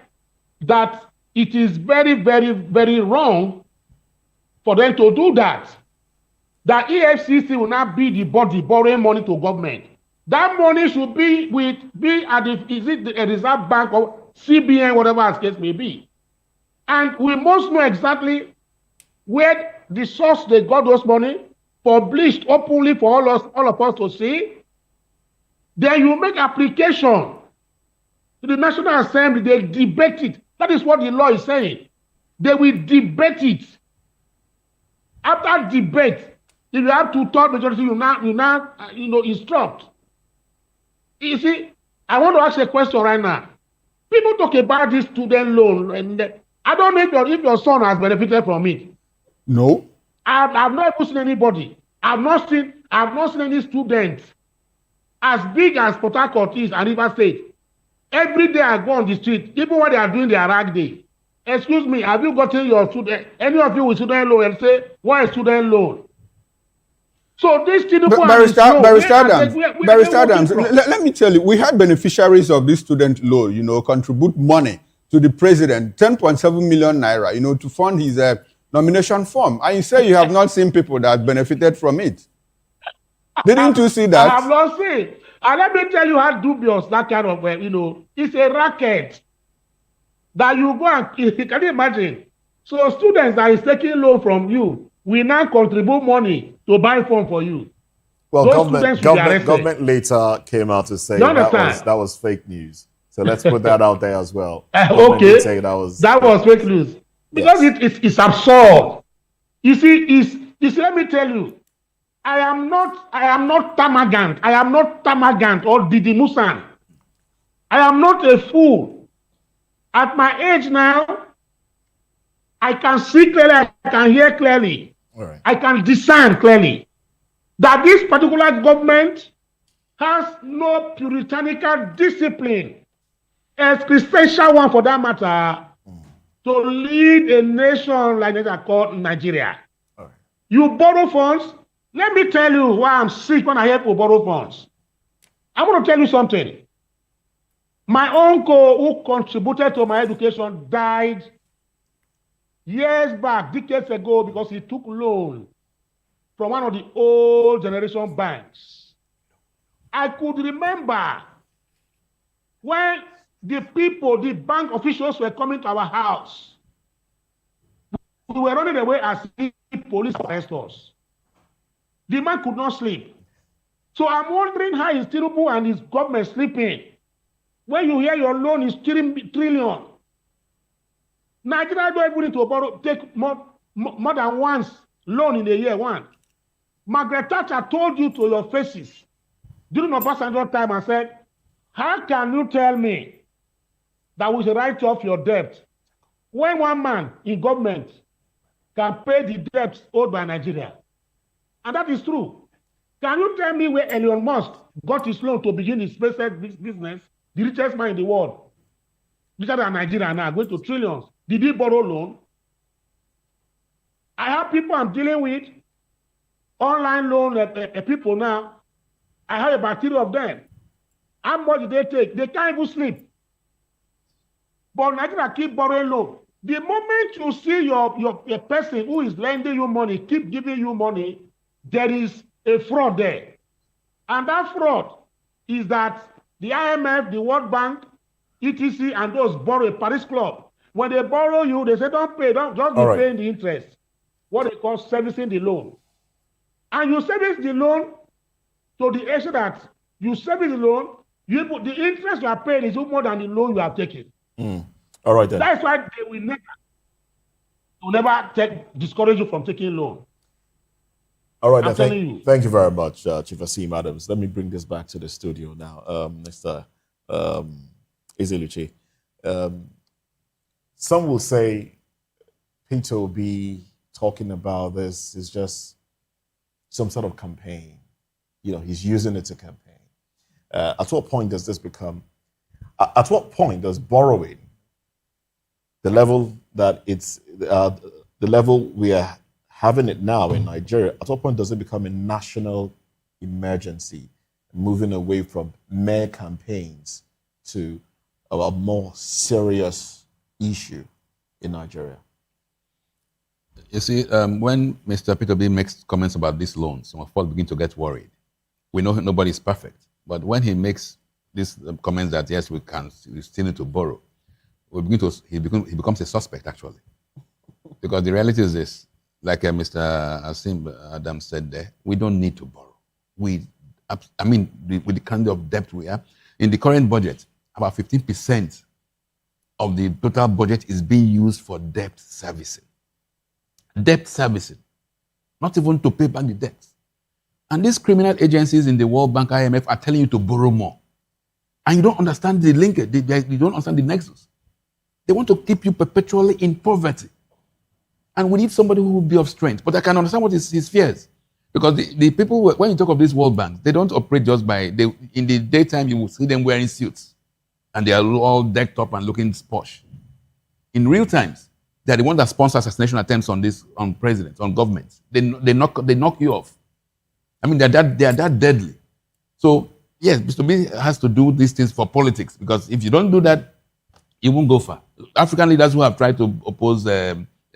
that it is very, very, very wrong for them to do that. The EFCC will not be the body borrowing money to government. That money should be at the Reserve Bank or CBN, whatever as case may be. And we must know exactly where the source they got those money, published openly for all of us to see. Then you make application to the National Assembly, they debate it. That is what the law is saying. They will debate it. After debate, if you have 2/3 majority, you now instruct. You see, I want to ask a question right now. People talk about this student loan, and I don't know if your son has benefited from it. No. I've not seen anybody. I've not seen any student as big as Port Harcourt is and River State. Every day I go on the street, even when they are doing their rag day. Excuse me, have you gotten your student, any of you with student loan, and say, why is student loan? So this Barrister Adams, let me tell you, we had beneficiaries of this student loan, contribute money to the president, 10.7 million naira, to fund his nomination form. And you say you have not seen people that benefited from it. Didn't you see that? I have not seen. And let me tell you how dubious that kind of, it's a racket that you go and, can you imagine? So students that is taking loan from you will now contribute money to buy form for you. Well, government later came out to say that was fake news. So let's put that out there as well. Okay, that was fake news. Because it's absurd. You see, let me tell you, I am not Tamagant. I am not Tamagant or Didi Musan. I am not a fool. At my age now, I can see clearly, I can hear clearly. Right. I can discern clearly that this particular government has no puritanical discipline, existential one for that matter, to lead a nation like that called Nigeria. Right. You borrow funds. Let me tell you why I'm sick when I hear people borrow funds. I want to tell you something. My uncle who contributed to my education died years back, decades ago, because he took loan from one of the old generation banks. I could remember when the bank officials were coming to our house. We were running away as if police arrest us. The man could not sleep. So I'm wondering how is Tinubu and his government sleeping when you hear your loan is 3 trillion. Nigeria don't even need to take more than once loan in a year. One. Margaret Thatcher told you to your faces during Obasanjo time and said, how can you tell me that we should write off your debt when one man in government can pay the debts owed by Nigeria? And that is true. Can you tell me where Elon Musk got his loan to begin his SpaceX business, the richest man in the world, richer than Nigeria now, going to trillions? Did he borrow loan? I have people I'm dealing with, online loan people now. I have about 3 of them. How much did they take? They can't even sleep. But Nigeria keep borrowing loan. The moment you see a person who is lending you money, keep giving you money, there is a fraud there. And that fraud is that the IMF, the World Bank, ETC, and those borrow a Paris Club. When they borrow you, they say don't pay, don't just be paying the interest. What they call servicing the loan. And you service the loan to the extent that you service the loan, the interest you are paying is more than the loan you are taking. All right then. That's why they will never discourage you from taking loan. All right, I'm telling you. Thank you very much, Chief Asim Adams. Let me bring this back to the studio now, Mr. Iziluchi. Some will say Peter will be talking about this is just some sort of campaign. You know, he's using it to campaign. At what point does this become? At what point does borrowing, the level that it's the level we are having it now in Nigeria, at what point does it become a national emergency, moving away from mere campaigns to a more serious issue in Nigeria? You see, when Mr. Peter B makes comments about these loans, some of us begin to get worried. We know nobody's perfect, but when he makes these comments that yes, we still need to borrow, he becomes a suspect actually, because the reality is this: like Mr. Asim Adams said there, we don't need to borrow. With the kind of debt we have in the current budget, about 15% of the total budget is being used for debt servicing. Debt servicing, not even to pay back the debt. And these criminal agencies in the World Bank, IMF are telling you to borrow more. And you don't understand the linkage, you don't understand the nexus. They want to keep you perpetually in poverty. And we need somebody who will be of strength. But I can understand what his fears. Because the people, when you talk of these World Banks, they don't operate just by, in the daytime you will see them wearing suits. And they are all decked up and looking posh. In real times, they're the ones that sponsor assassination attempts on presidents, on governments. They knock you off. I mean, they are that deadly. So, yes, Mr. B has to do these things for politics, because if you don't do that, you won't go far. African leaders who have tried to oppose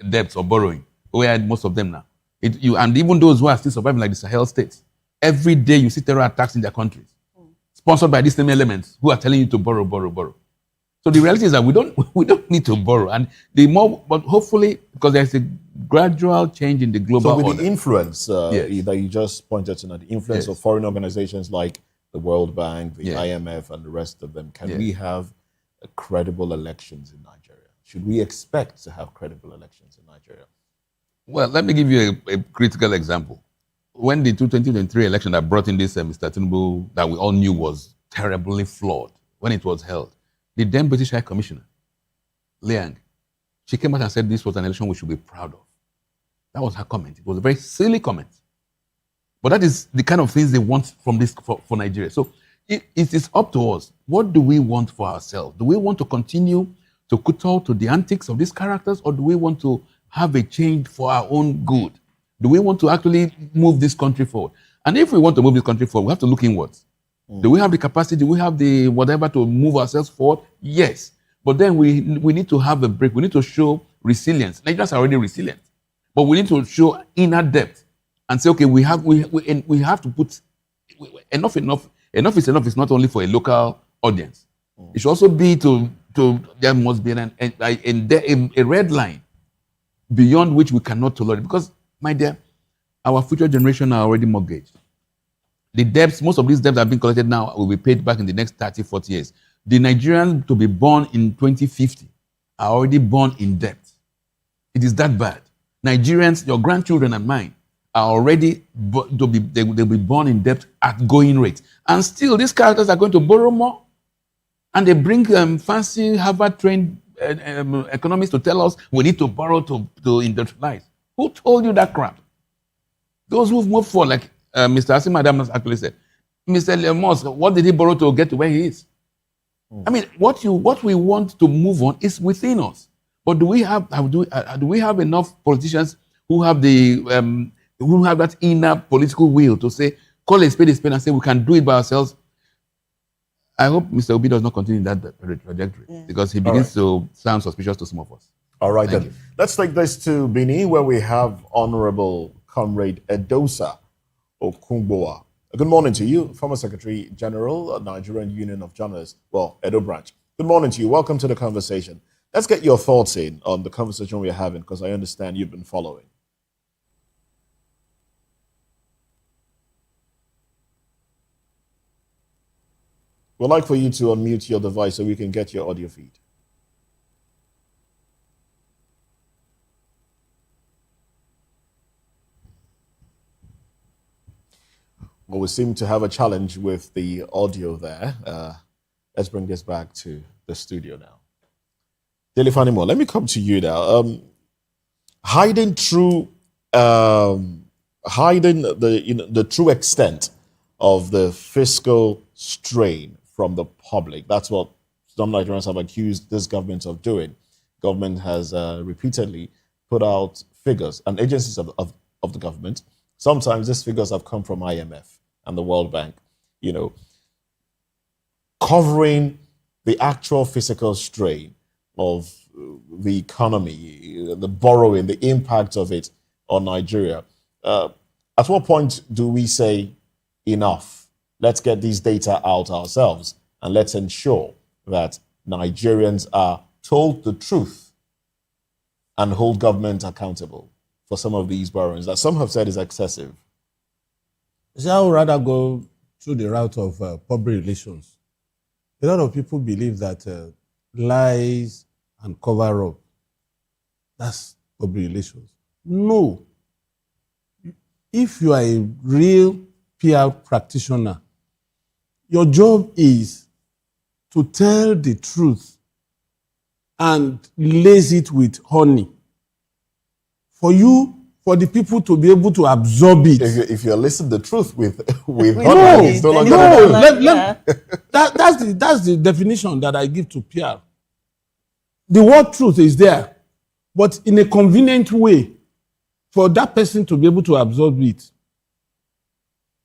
debts or borrowing, we had most of them now. And even those who are still surviving, like the Sahel states, every day you see terror attacks in their countries, sponsored by these same elements who are telling you to borrow, borrow, borrow. So the reality is that we don't need to borrow, and but hopefully, because there's a gradual change in the global order. So with the influence that you just pointed to, the influence of foreign organizations like the World Bank, the IMF, and the rest of them, can we have credible elections in Nigeria? Should we expect to have credible elections in Nigeria? Well, let me give you a critical example. When the 2023 election that brought in this Mr. Tinubu that we all knew was terribly flawed, when it was held, the then British High Commissioner, Liang, she came out and said this was an election we should be proud of. That was her comment. It was a very silly comment. But that is the kind of things they want from this for Nigeria. So it is up to us. What do we want for ourselves? Do we want to continue to kowtow to the antics of these characters, or do we want to have a change for our own good? Do we want to actually move this country forward? And if we want to move this country forward, we have to look inwards. Do we have the capacity? Do we have the whatever to move ourselves forward? Yes. But then we need to have a break. We need to show resilience. Nigerians are already resilient. But we need to show inner depth and say, okay, we have to put enough is enough. It's not only for a local audience. It should also be there must be a red line beyond which we cannot tolerate. Because, my dear, our future generation are already mortgaged. The debts, most of these debts have been collected now, will be paid back in the next 30, 40 years. The Nigerians to be born in 2050 are already born in debt. It is that bad. Nigerians, your grandchildren and mine, are already, they'll be born in debt at going rate. And still, these characters are going to borrow more. And they bring fancy Harvard-trained economists to tell us we need to borrow to industrialize. Who told you that crap? Those who've moved forward, like Mr. Asim Adams actually said, Mr. Musk, what did he borrow to get to where he is? I mean, what we want to move on is within us. But do we have enough politicians who have that inner political will to say, call a spade, and say we can do it by ourselves? I hope Mr. Obi does not continue that trajectory, because he begins to sound suspicious to some of us. All right, then. Let's take this to Benin, where we have Honorable Comrade Edosa Okungboa. Good morning to you, former Secretary General, Nigerian Union of Journalists, well, Edo Branch. Good morning to you. Welcome to the conversation. Let's get your thoughts in on the conversation we're having, because I understand you've been following. We'd like for you to unmute your device so we can get your audio feed. Well, we seem to have a challenge with the audio there. Let's bring this back to the studio now. Daily Fanimo, let me come to you now. Hiding the true extent of the fiscal strain from the public. That's what some Nigerians have accused this government of doing. Government has repeatedly put out figures, and agencies of the government. Sometimes these figures have come from IMF and the World Bank, covering the actual physical strain of the economy, the borrowing, the impact of it on Nigeria. At what point do we say enough? Let's get these data out ourselves and let's ensure that Nigerians are told the truth and hold government accountable for some of these borrowings that some have said is excessive. So I would rather go through the route of public relations. A lot of people believe that lies and cover up, that's public relations. No. If you are a real PR practitioner, your job is to tell the truth and lace it with honey. For the people to be able to absorb it. If you're listening the truth with honey, it's no longer that's the definition that I give to PR. The word truth is there, but in a convenient way for that person to be able to absorb it.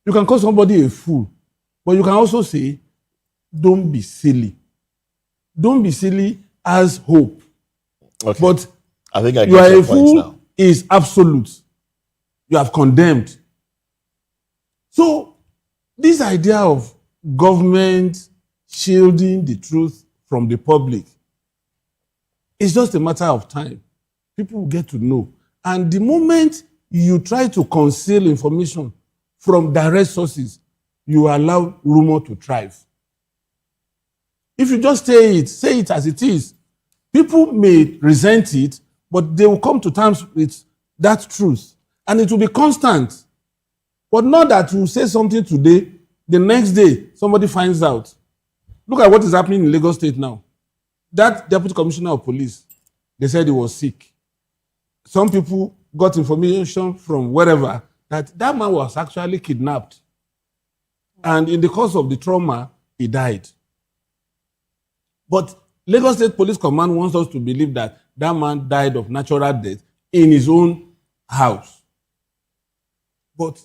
You can call somebody a fool, but you can also say, don't be silly. Don't be silly as hope. Okay. But I think I you get are your a points fool now. is absolute. You have condemned. So this idea of government shielding the truth from the public is just a matter of time. People will get to know. And the moment you try to conceal information from direct sources, you allow rumor to thrive. If you just say it as it is, people may resent it, but they will come to terms with that truth. And it will be constant. But not that you say something today, the next day somebody finds out. Look at what is happening in Lagos State now. That deputy commissioner of police, they said he was sick. Some people got information from wherever that man was actually kidnapped. And in the course of the trauma, he died. But Lagos State Police Command wants us to believe that man died of natural death in his own house. But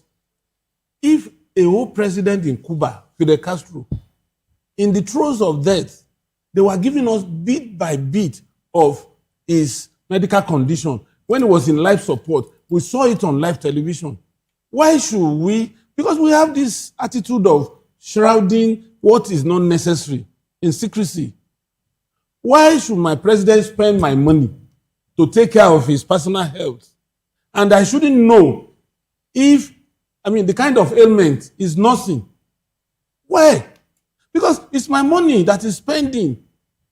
if a whole president in Cuba, Fidel Castro, in the throes of death, they were giving us bit by bit of his medical condition. When he was in life support, we saw it on live television. Why should we? Because we have this attitude of shrouding what is not necessary in secrecy. Why should my president spend my money to take care of his personal health? And I shouldn't know if, the kind of ailment is nothing. Why? Because it's my money that is spending.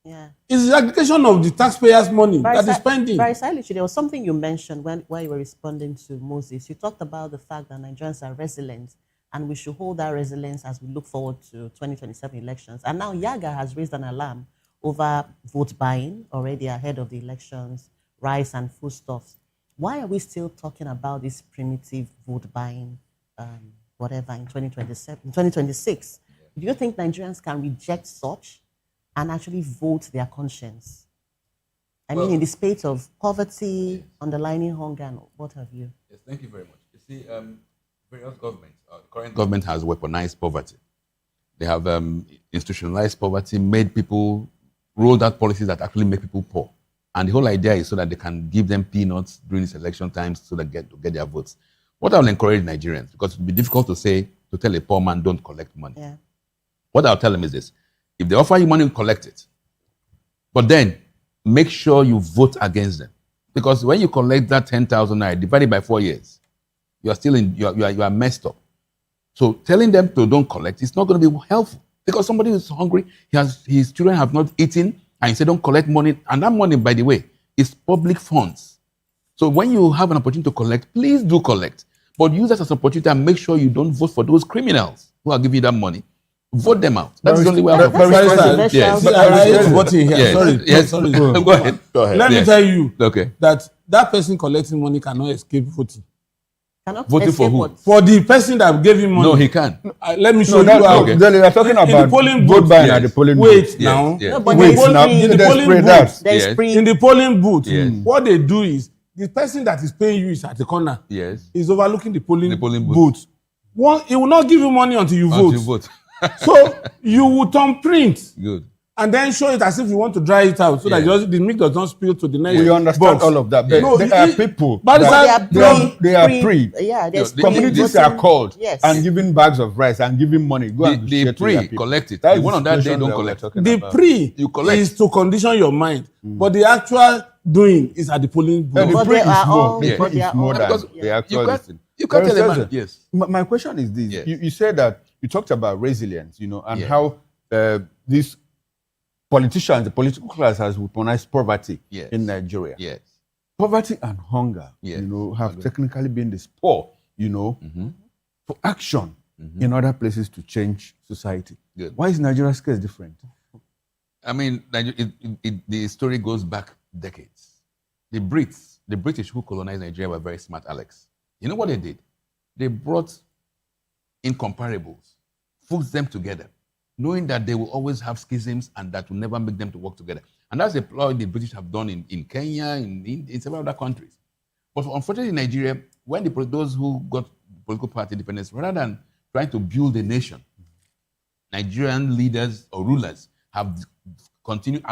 Yeah. It's the aggregation of the taxpayers' money that is spending. Very silently, there was something you mentioned while you were responding to Moses. You talked about the fact that Nigerians are resilient and we should hold that resilience as we look forward to 2027 elections. And now Yaga has raised an alarm over vote buying already ahead of the elections, rice and foodstuffs. Why are we still talking about this primitive vote buying, in 2026? Do you think Nigerians can reject such and actually vote their conscience? In the spate of poverty, underlying hunger, and what have you? Yes, thank you very much. You see, various governments, the current government has weaponized poverty. They have institutionalized poverty, made people rolled out policies that actually make people poor. And the whole idea is so that they can give them peanuts during this election times so that get their votes. What I will encourage Nigerians, because it will be difficult to say to tell a poor man, don't collect money. Yeah. What I'll tell them is this. If they offer you money, collect it. But then, make sure you vote against them. Because when you collect that 10,000 naira divided by 4 years, you are still you are messed up. So telling them to don't collect is not going to be helpful. Because somebody is hungry, his children have not eaten, and you say don't collect money. And that money, by the way, is public funds. So when you have an opportunity to collect, please do collect. But use that as an opportunity and make sure you don't vote for those criminals who are giving you that money. Vote them out. That's the only way out. Yes. Sorry. Go ahead. Let me tell you that that person collecting money cannot escape voting. Voting for who? For the person that gave him money. No, he can. Let me show you how. They are talking about the polling vote booth. buying at the polling booth. Wait now. No, but Wait there's now. free. In the polling booth. There's free. In the polling booth, what they do is the person that is paying you is at the corner. Yes. Is overlooking the polling booth. One, he will not give you money until you vote. So you will turn print. Good. And then show it as if you want to dry it out so that the milk does not spill to the next. We understand all of that. But No, there are people. But they are pre. Yeah, there's communities are called yes. and giving bags of rice and giving money. Go and the share to their pre people. collect it. That The is one on that day situation don't that we're collect. talking The about. pre You collect. is to condition your mind, but the actual doing is at the polling booth. And the But pre they is are more. all- The but pre they is are more all- than Because the actual thing. you can't tell a man. President, Yes. My question is this: Yes. you said that you talked about resilience, and Yes. how these politicians, the political class, has weaponized poverty Yes. in Nigeria. Yes. Poverty and hunger, Yes. have technically been the spur, for action in other places to change society. Good. Why is Nigeria's case different? I mean, the story goes back decades. The British who colonized Nigeria were very smart, Alex. You know what they did? They brought incomparables, fused them together, knowing that they will always have schisms and that will never make them to work together. And that's a ploy the British have done in Kenya, in several other countries. But unfortunately in Nigeria, when those who got political party independence, rather than trying to build a nation, Nigerian leaders or rulers have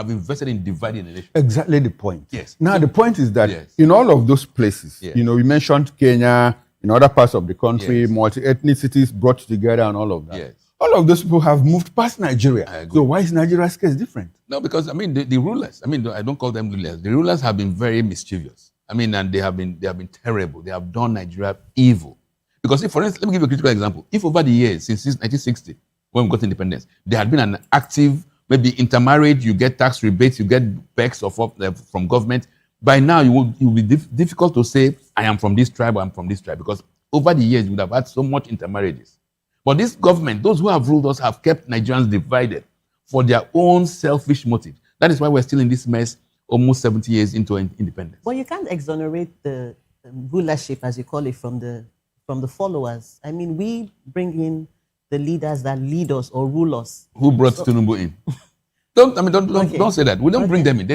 invested in dividing the nation. Exactly the point. Yes. Now, the point is that Yes. in all of those places, Yes. we mentioned Kenya, in other parts of the country, Yes. multi-ethnicities brought together and all of that. Yes. All of those people have moved past Nigeria. I agree. So why is Nigeria's case different? No, because I mean the rulers. I mean I don't call them rulers. The rulers have been very mischievous. I mean, and they have been terrible. They have done Nigeria evil. Because if, for instance, let me give you a critical example. If over the years since 1960, when we got independence, there had been an active, maybe intermarriage, you get tax rebates, you get perks from government. By now, it will be difficult to say I am from this tribe or I'm from this tribe, because over the years you would have had so much intermarriages. But this government, those who have ruled us, have kept Nigerians divided for their own selfish motive. That is why we're still in this mess almost 70 years into independence. Well, you can't exonerate the rulership, as you call it, from the followers. I mean, we bring in the leaders that lead us or rule us. Who brought Tinubu in? Don't say that. We don't bring them in.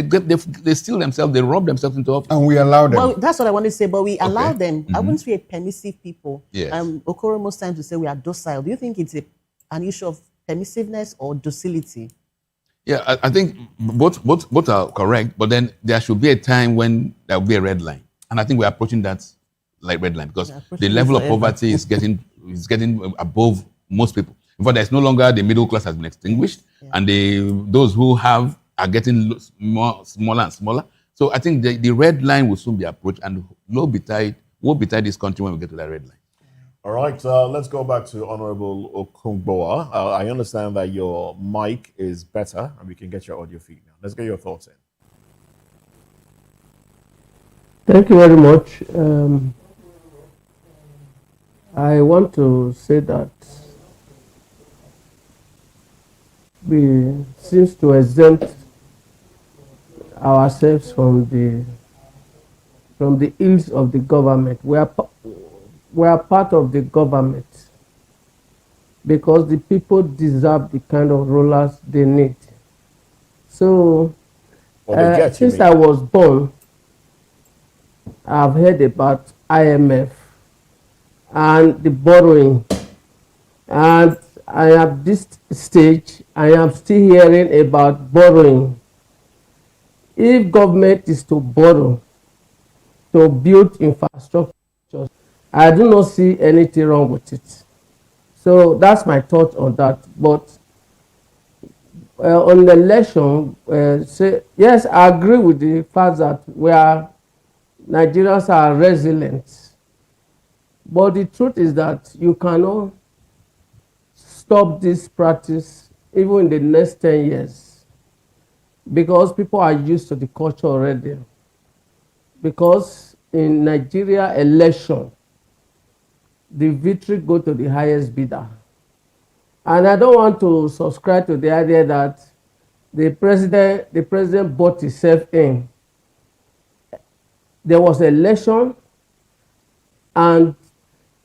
They steal themselves. They rob themselves into office. And we allow them. Well, that's what I want to say. But we allow them. I wouldn't say a permissive people. Yes. Okoro most times will say we are docile. Do you think it's an issue of permissiveness or docility? Yeah, I think both are correct. But then there should be a time when there will be a red line, and I think we're approaching that like red line, because the level of poverty is getting above most people. In fact, there's no longer the middle class has been extinguished, and those who have are getting smaller and smaller. So I think the red line will soon be approached, and woe betide this country when we get to that red line. All right, let's go back to Honorable Okungboa. I understand that your mic is better and we can get your audio feed now. Let's get your thoughts in. Thank you very much. I want to say that we seem to exempt ourselves from the ills of the government. We are part of the government because the people deserve the kind of rulers they need. So, since I was born, I've heard about IMF and the borrowing, and at this stage, I am still hearing about borrowing. If government is to borrow to build infrastructure, I do not see anything wrong with it. So that's my thought on that. But on the election, yes, I agree with the fact that Nigerians are resilient. But the truth is that you cannot stop this practice even in the next 10 years because people are used to the culture already. Because in Nigeria election, the victory go to the highest bidder. And I don't want to subscribe to the idea that the president bought himself in. There was an election and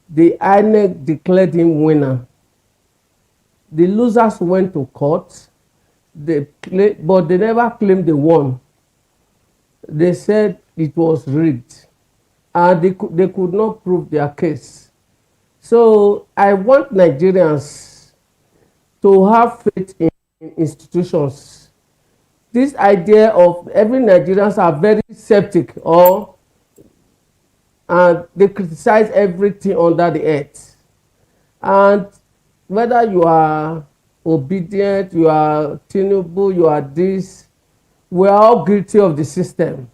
the INEC declared him winner. The losers went to court, but they never claimed they won. They said it was rigged and they could not prove their case. So I want Nigerians to have faith in institutions. This idea of every Nigerians are very skeptic and they criticize everything under the earth. And whether you are obedient, you are Tinubu, you are this, we are all guilty of the system.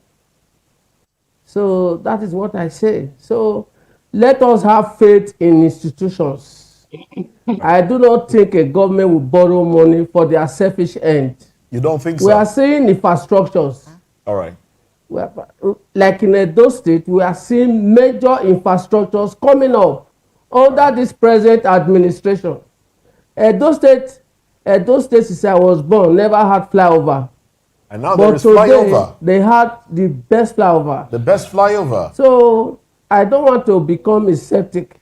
So that is what I say. So let us have faith in institutions. I do not think a government will borrow money for their selfish end. You don't think so? We are seeing infrastructures. All right. Like in Edo State, we are seeing major infrastructures coming up under this present administration. Edo State, since I was born, never had flyover. And now there is flyover. They had the best flyover. The best flyover. So I don't want to become a skeptic.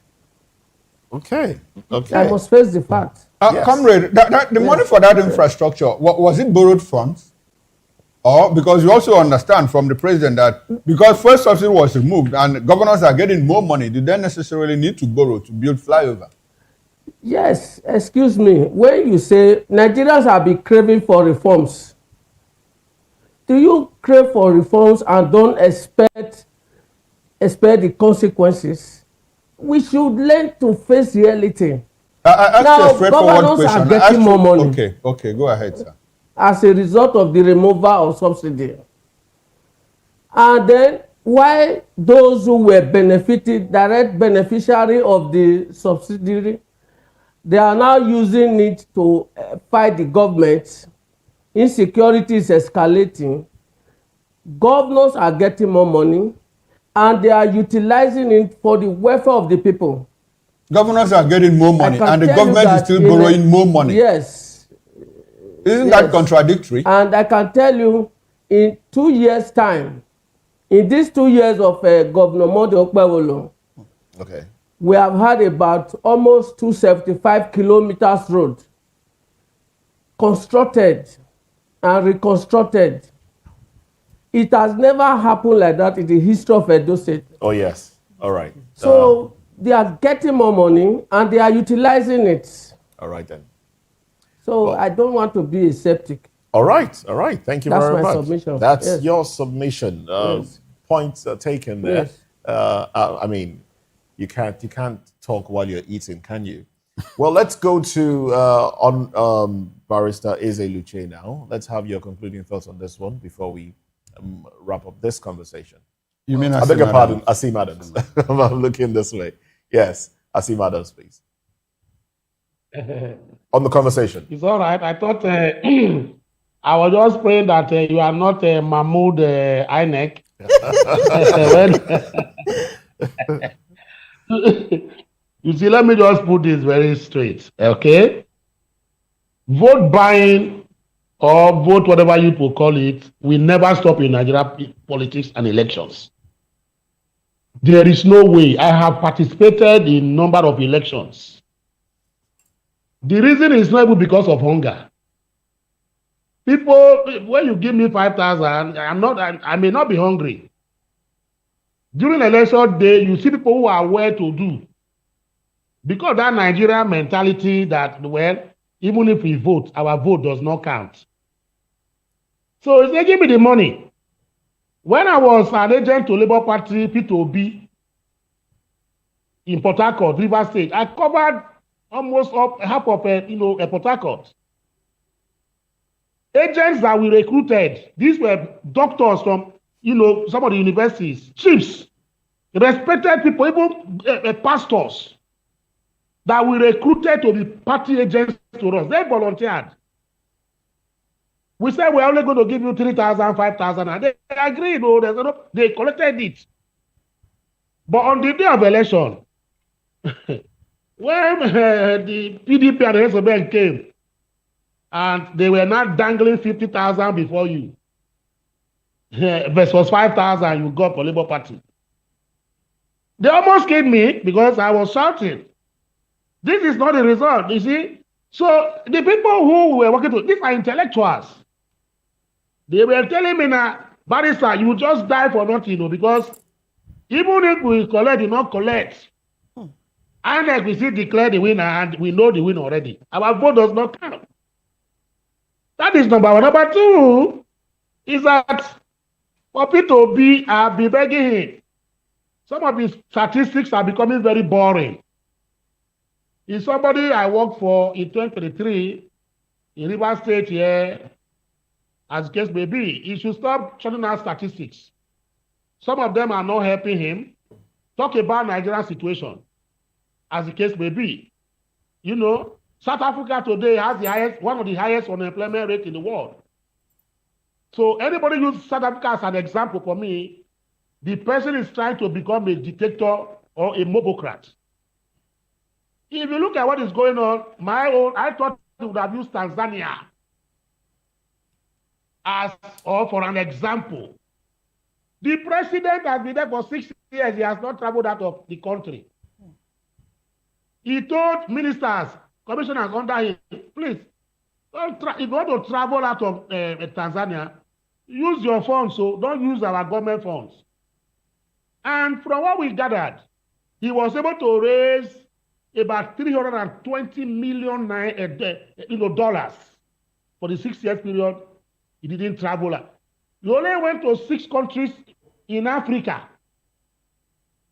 Okay. I must face the fact. Yes. Comrade, the money for that infrastructure, was it borrowed funds? Or because you also understand from the president that because first subsidy was removed and governors are getting more money, do they necessarily need to borrow to build flyover? Yes, excuse me. When you say Nigerians have been craving for reforms, do you crave for reforms and don't expect the consequences? We should learn to face reality. I asked you a straightforward question. Are getting more money. Okay, go ahead, sir. As a result of the removal of subsidy. And then why those who were direct beneficiary of the subsidy, they are now using it to fight the government. Insecurity is escalating. Governors are getting more money and they are utilizing it for the welfare of the people. Governors are getting more money and the government is still borrowing more money. Yes. Isn't that contradictory? And I can tell you, in 2 years' time, in these 2 years of Governor Monday Okpebholo, we have had about almost 275 kilometers road constructed and reconstructed. It has never happened like that in the history of Edo State. Oh, yes. All right. So they are getting more money and they are utilizing it. All right, then. So I don't want to be a skeptic. All right. All right. Thank you very much. That's my submission. That's your submission. Points taken there. Yes. I mean, you can't talk while you're eating, can you? Well, let's go to Barrister Eze Luche now. Let's have your concluding thoughts on this one before we wrap up this conversation. You mean I beg your pardon, Asim Adams. I'm looking this way. Yes, Asim Adams, please. On the conversation. It's all right. I thought I was just praying that you are not Mahmoud INEC. You see, let me just put this very straight, okay? Vote buying or vote whatever you will call it will never stop in Nigeria politics and elections. There is no way. I have participated in a number of elections. The reason is not even because of hunger. People, when you give me 5,000, I may not be hungry. During election day, you see people who are well to do. Because that Nigerian mentality that, well, even if we vote, our vote does not count. So they give me the money. When I was an agent to Labour Party, P2B, in Port Harcourt, River State, I covered almost up half of a Port Harcourt. Agents that we recruited, these were doctors from some of the universities, chiefs, respected people, even pastors that we recruited to be party agents to us. They volunteered. We said we're only going to give you 3,000, 5,000, and they agreed. They collected it. But on the day of election, when the PDP and the SOBN came, and they were not dangling 50,000 before you, versus 5,000 you got for Labour Party. They almost killed me because I was shouting. This is not the result, you see. So the people who were working with, these are intellectuals. They were telling me now, Barrister, you just die for nothing, because even if we collect, you not collect. And like we still declare the winner, and we know the winner already. Our vote does not count. That is number one. Number two is that for Peter B, I'll be begging him. Some of his statistics are becoming very boring. He's somebody I worked for in 2023 in Rivers State here, as the case may be. He should stop churning out statistics. Some of them are not helping him. Talk about Nigerian situation, as the case may be. South Africa today has one of the highest unemployment rates in the world. So anybody use South Africa as an example for me, the person is trying to become a dictator or a mobocrat. If you look at what is going on, I thought you would have used Tanzania for an example. The president has been there for 6 years. He has not traveled out of the country. He told ministers, commissioners under him, please, if you want to travel out of Tanzania, use your funds, so don't use our government funds. And from what we gathered, he was able to raise about $320 million dollars for the 6 years period. He didn't travel. He only went to 6 countries in Africa.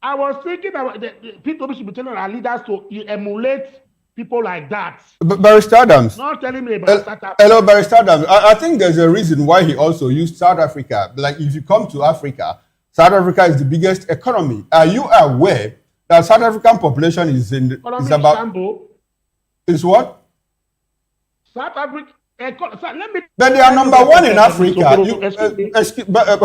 I was thinking about people should be telling our leaders to emulate people like that. Barrister Adams. Not telling me about South Africa. Hello, Barrister Adams. I think there's a reason why he also used South Africa. Like, if you come to Africa, South Africa is the biggest economy. Are you aware that South African population is about... Is what? South Africa... But they are number one in Africa.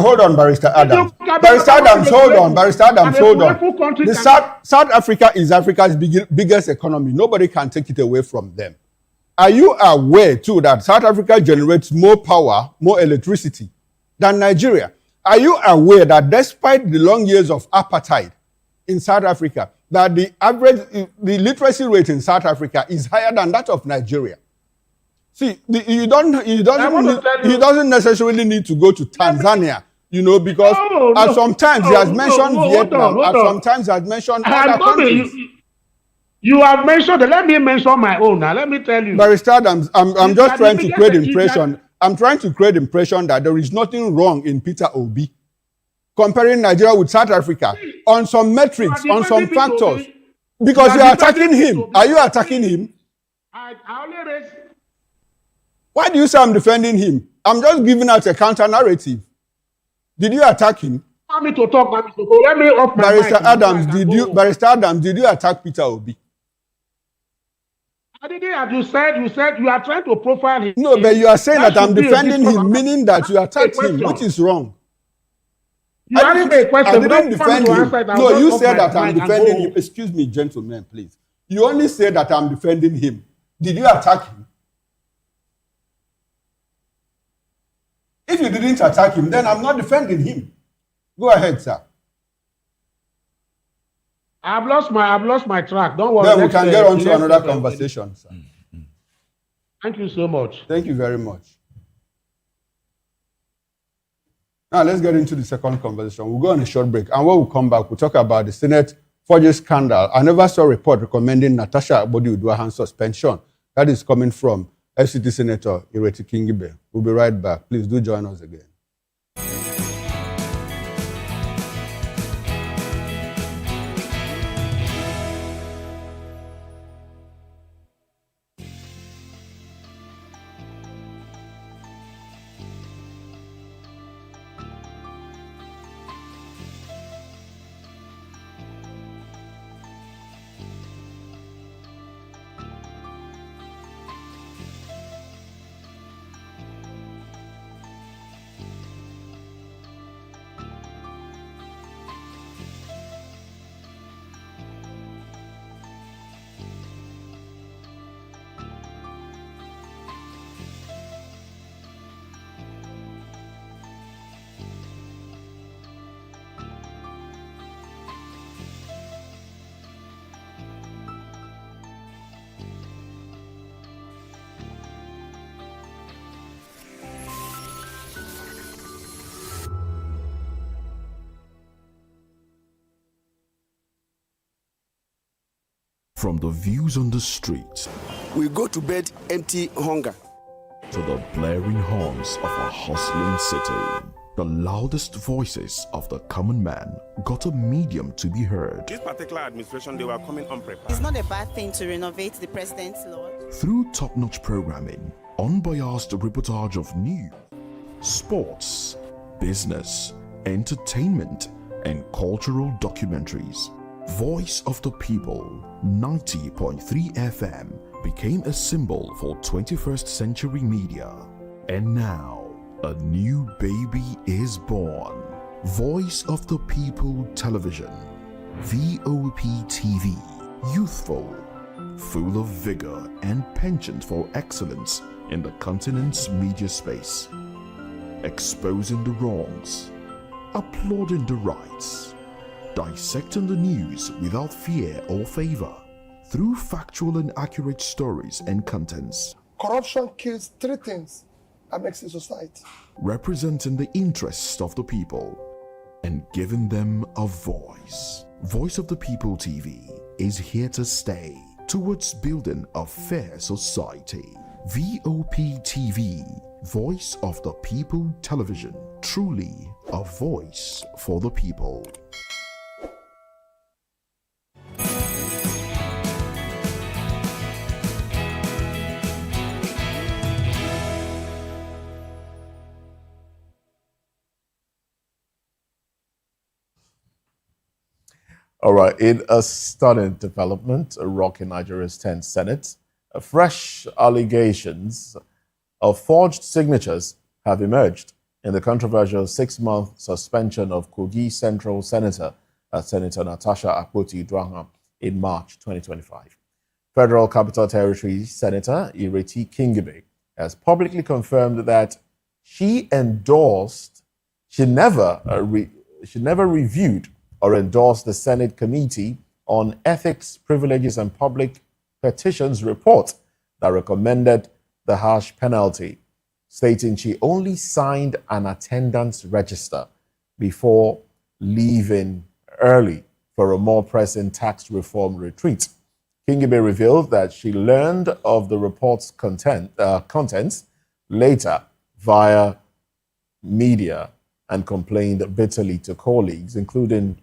Hold on, Barrister Adams. Barrister Adams, hold on. Barrister Adams, hold on. South Africa is Africa's biggest economy. Nobody can take it away from them. Are you aware, too, that South Africa generates more power, more electricity than Nigeria? Are you aware that despite the long years of apartheid in South Africa, that the literacy rate in South Africa is higher than that of Nigeria? See, he doesn't necessarily need to go to Tanzania, because at some times he has mentioned Vietnam, at some times he has mentioned other countries. You have mentioned, let me mention my own now. Let me tell you. Barrister Adams, I'm just trying to create impression. I'm trying to create impression that there is nothing wrong in Peter Obi comparing Nigeria with South Africa on some metrics, on some factors. Because you are attacking him. Are you attacking him? I only raise... Why do you say I'm defending him? I'm just giving out a counter narrative. Did you attack him? Allow me to talk. Let me off my Barrister mic. Barrister Adams, did you attack Peter Obi? I didn't. As you said you are trying to profile him. No, but you are saying that I'm defending him, meaning that you attacked him, which is wrong. I didn't defend him. No, you said that I'm defending him. Excuse me, gentlemen, please. You only said that I'm defending him. Did you attack him? If you didn't attack him, then I'm not defending him. Go ahead, sir. I've lost my track. Don't worry. Then we can get on to another conversation, sir. Thank you so much. Thank you very much. Now let's get into the second conversation. We'll go on a short break, and when we come back, we'll talk about the Senate forgery scandal. I never saw a report recommending Natasha Abodi-Uduahan's suspension. That is coming from FCT Senator Ireti Kingibe. We'll be right back. Please do join us again. From the views on the street We go to bed empty hunger. to the blaring horns of a hustling city, the loudest voices of the common man got a medium to be heard. This particular administration, they were coming unprepared. It's not a bad thing to renovate the president's lawn. Through top-notch programming, unbiased reportage of news, sports, business, entertainment, and cultural documentaries, Voice of the People 90.3 FM became a symbol for 21st century media. And now, a new baby is born. Voice of the People Television, VOP TV, youthful, full of vigor and penchant for excellence in the continent's media space, exposing the wrongs, applauding the rights, dissecting the news without fear or favor, through factual and accurate stories and contents, Corruption kills three things that makes a society. representing the interests of the people and giving them a voice. Voice of the People TV is here to stay towards building a fair society. VOP TV, Voice of the People Television, truly a voice for the people. All right, in a stunning development, rocking Nigeria's 10th Senate, fresh allegations of forged signatures have emerged in the controversial 6-month suspension of Kogi Central Senator, Senator Natasha Akpoti-Uduaghan in March 2025. Federal Capital Territory Senator Ireti Kingibe has publicly confirmed that she never reviewed or endorsed the Senate Committee on Ethics, Privileges and Public Petitions report that recommended the harsh penalty, stating she only signed an attendance register before leaving early for a more pressing tax reform retreat. Kingibe revealed that she learned of the report's contents later via media and complained bitterly to colleagues, including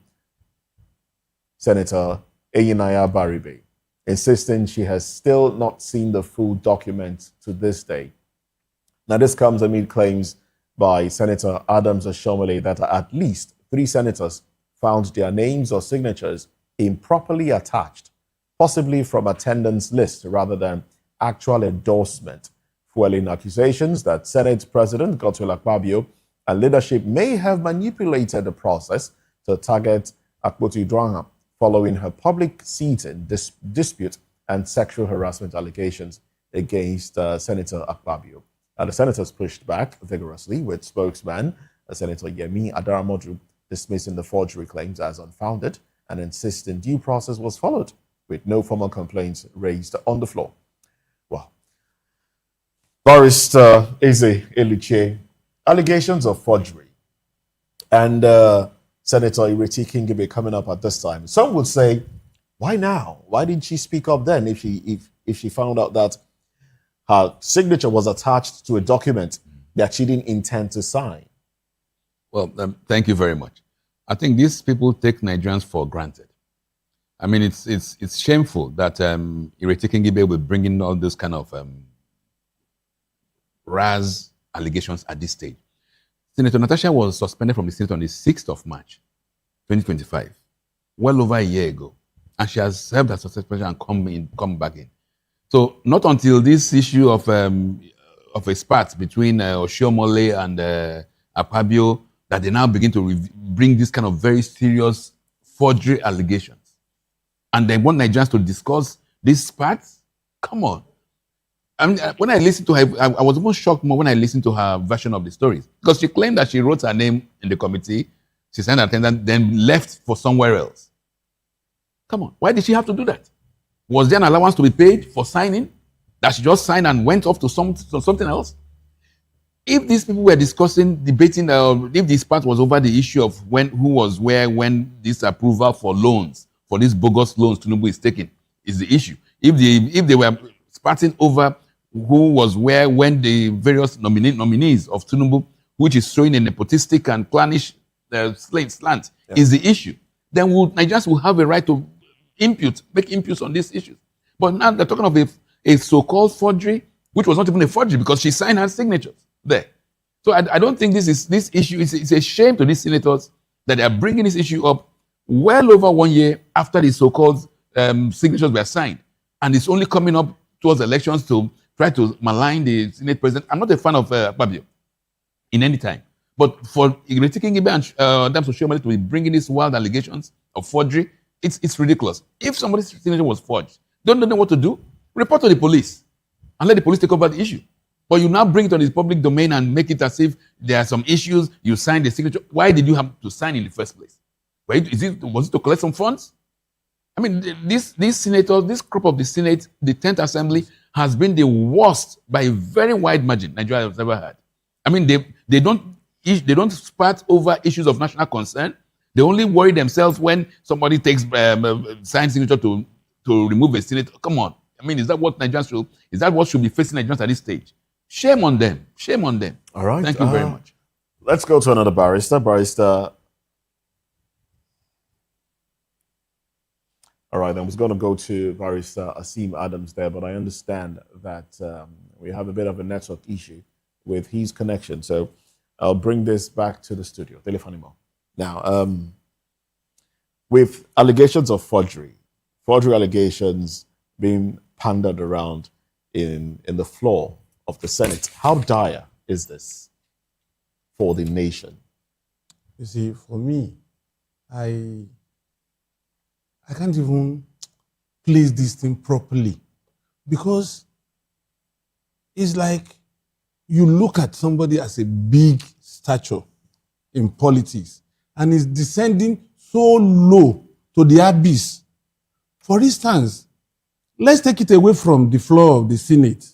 Senator Eyinaya Baribe, insisting she has still not seen the full document to this day. Now, this comes amid claims by Senator Adams Oshomole that at least 3 senators found their names or signatures improperly attached, possibly from attendance list rather than actual endorsement, fueling accusations that Senate President Godswill Akpabio and leadership may have manipulated the process to target Akpoti-Uduaghan following her public seating dispute and sexual harassment allegations against Senator Akpabio. The senators pushed back vigorously, with spokesman Senator Yemi Adaramodu dismissing the forgery claims as unfounded and insisting due process was followed, with no formal complaints raised on the floor. Well, Barrister Eze Eluche, allegations of forgery, and Senator Ireti Kingibe coming up at this time. Some would say, why now? Why didn't she speak up then if she found out that her signature was attached to a document that she didn't intend to sign? Well, thank you very much. I think these people take Nigerians for granted. I mean, it's shameful that Ireti Kingibe will bring in all those kind of RAS allegations at this stage. Senator Natasha was suspended from the Senate on the 6th of March, 2025, well over a year ago. And she has served her suspension and come back in. So not until this issue of a spat between Oshiomhole and Akpabio that they now begin to bring this kind of very serious forgery allegations. And they want Nigerians to discuss this spat? Come on. I mean, when I listened to her, I was almost shocked more when I listened to her version of the stories. Because she claimed that she wrote her name in the committee, she signed attendance, then left for somewhere else. Come on, why did she have to do that? Was there an allowance to be paid for signing? That she just signed and went off to something else? If these people were debating, if this part was over the issue of who was where, when this approval for loans, for these bogus loans Tinubu is taking, is the issue. If they were sparting over who was where when the various nominees of Tinubu, which is showing a nepotistic and clannish slant, is the issue, then Nigerians will have a right to make imputes on these issues. But now they're talking of a so-called forgery, which was not even a forgery because she signed her signatures there. So I don't think this issue is a shame to these senators that they are bringing this issue up well over 1 year after the so-called signatures were signed. And it's only coming up towards elections to try to malign the Senate president. I'm not a fan of Fabio in any time. But for Igretiki Ngibe and Adams Oshiomhole to be bringing these wild allegations of forgery, it's ridiculous. If somebody's signature was forged, don't know what to do, report to the police and let the police take over the issue. But you now bring it on the public domain and make it as if there are some issues, you signed the signature. Why did you have to sign in the first place? Was it to collect some funds? I mean, these senators, this group of the Senate, the 10th Assembly, has been the worst by a very wide margin Nigeria has ever had. I mean, they don't spat over issues of national concern. They only worry themselves when somebody takes signed signature to remove a senator. Come on. I mean, is that what should be facing Nigerians at this stage? Shame on them. Shame on them. All right. Thank you very much. Let's go to another barrister. All right, then we're going to go to Barrister Asim Adams there, but I understand that we have a bit of a network issue with his connection. So I'll bring this back to the studio. Telefonimo. Now, with allegations of forgery allegations being pandered around in the floor of the Senate, how dire is this for the nation? You see, for me, I can't even place this thing properly because it's like you look at somebody as a big stature in politics and is descending so low to the abyss. For instance, let's take it away from the floor of the Senate.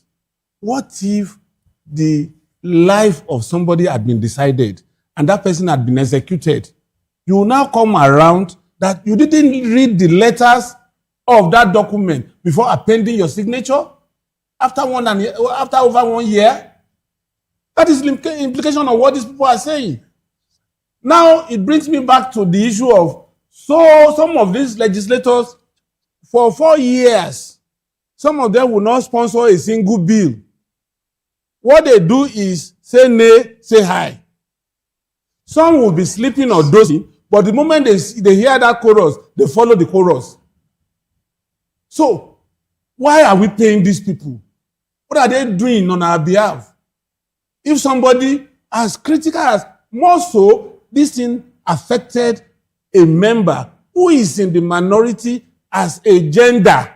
What if the life of somebody had been decided and that person had been executed? You will now come around that you didn't read the letters of that document before appending your signature after over 1 year. That is the implication of what these people are saying. Now it brings me back to the issue of some of these legislators for 4 years, some of them will not sponsor a single bill. What they do is say nay, say hi. Some will be sleeping or dozing, but the moment they hear that chorus, they follow the chorus. So, why are we paying these people? What are they doing on our behalf? If somebody as critical as, more so, this thing affected a member who is in the minority as a gender.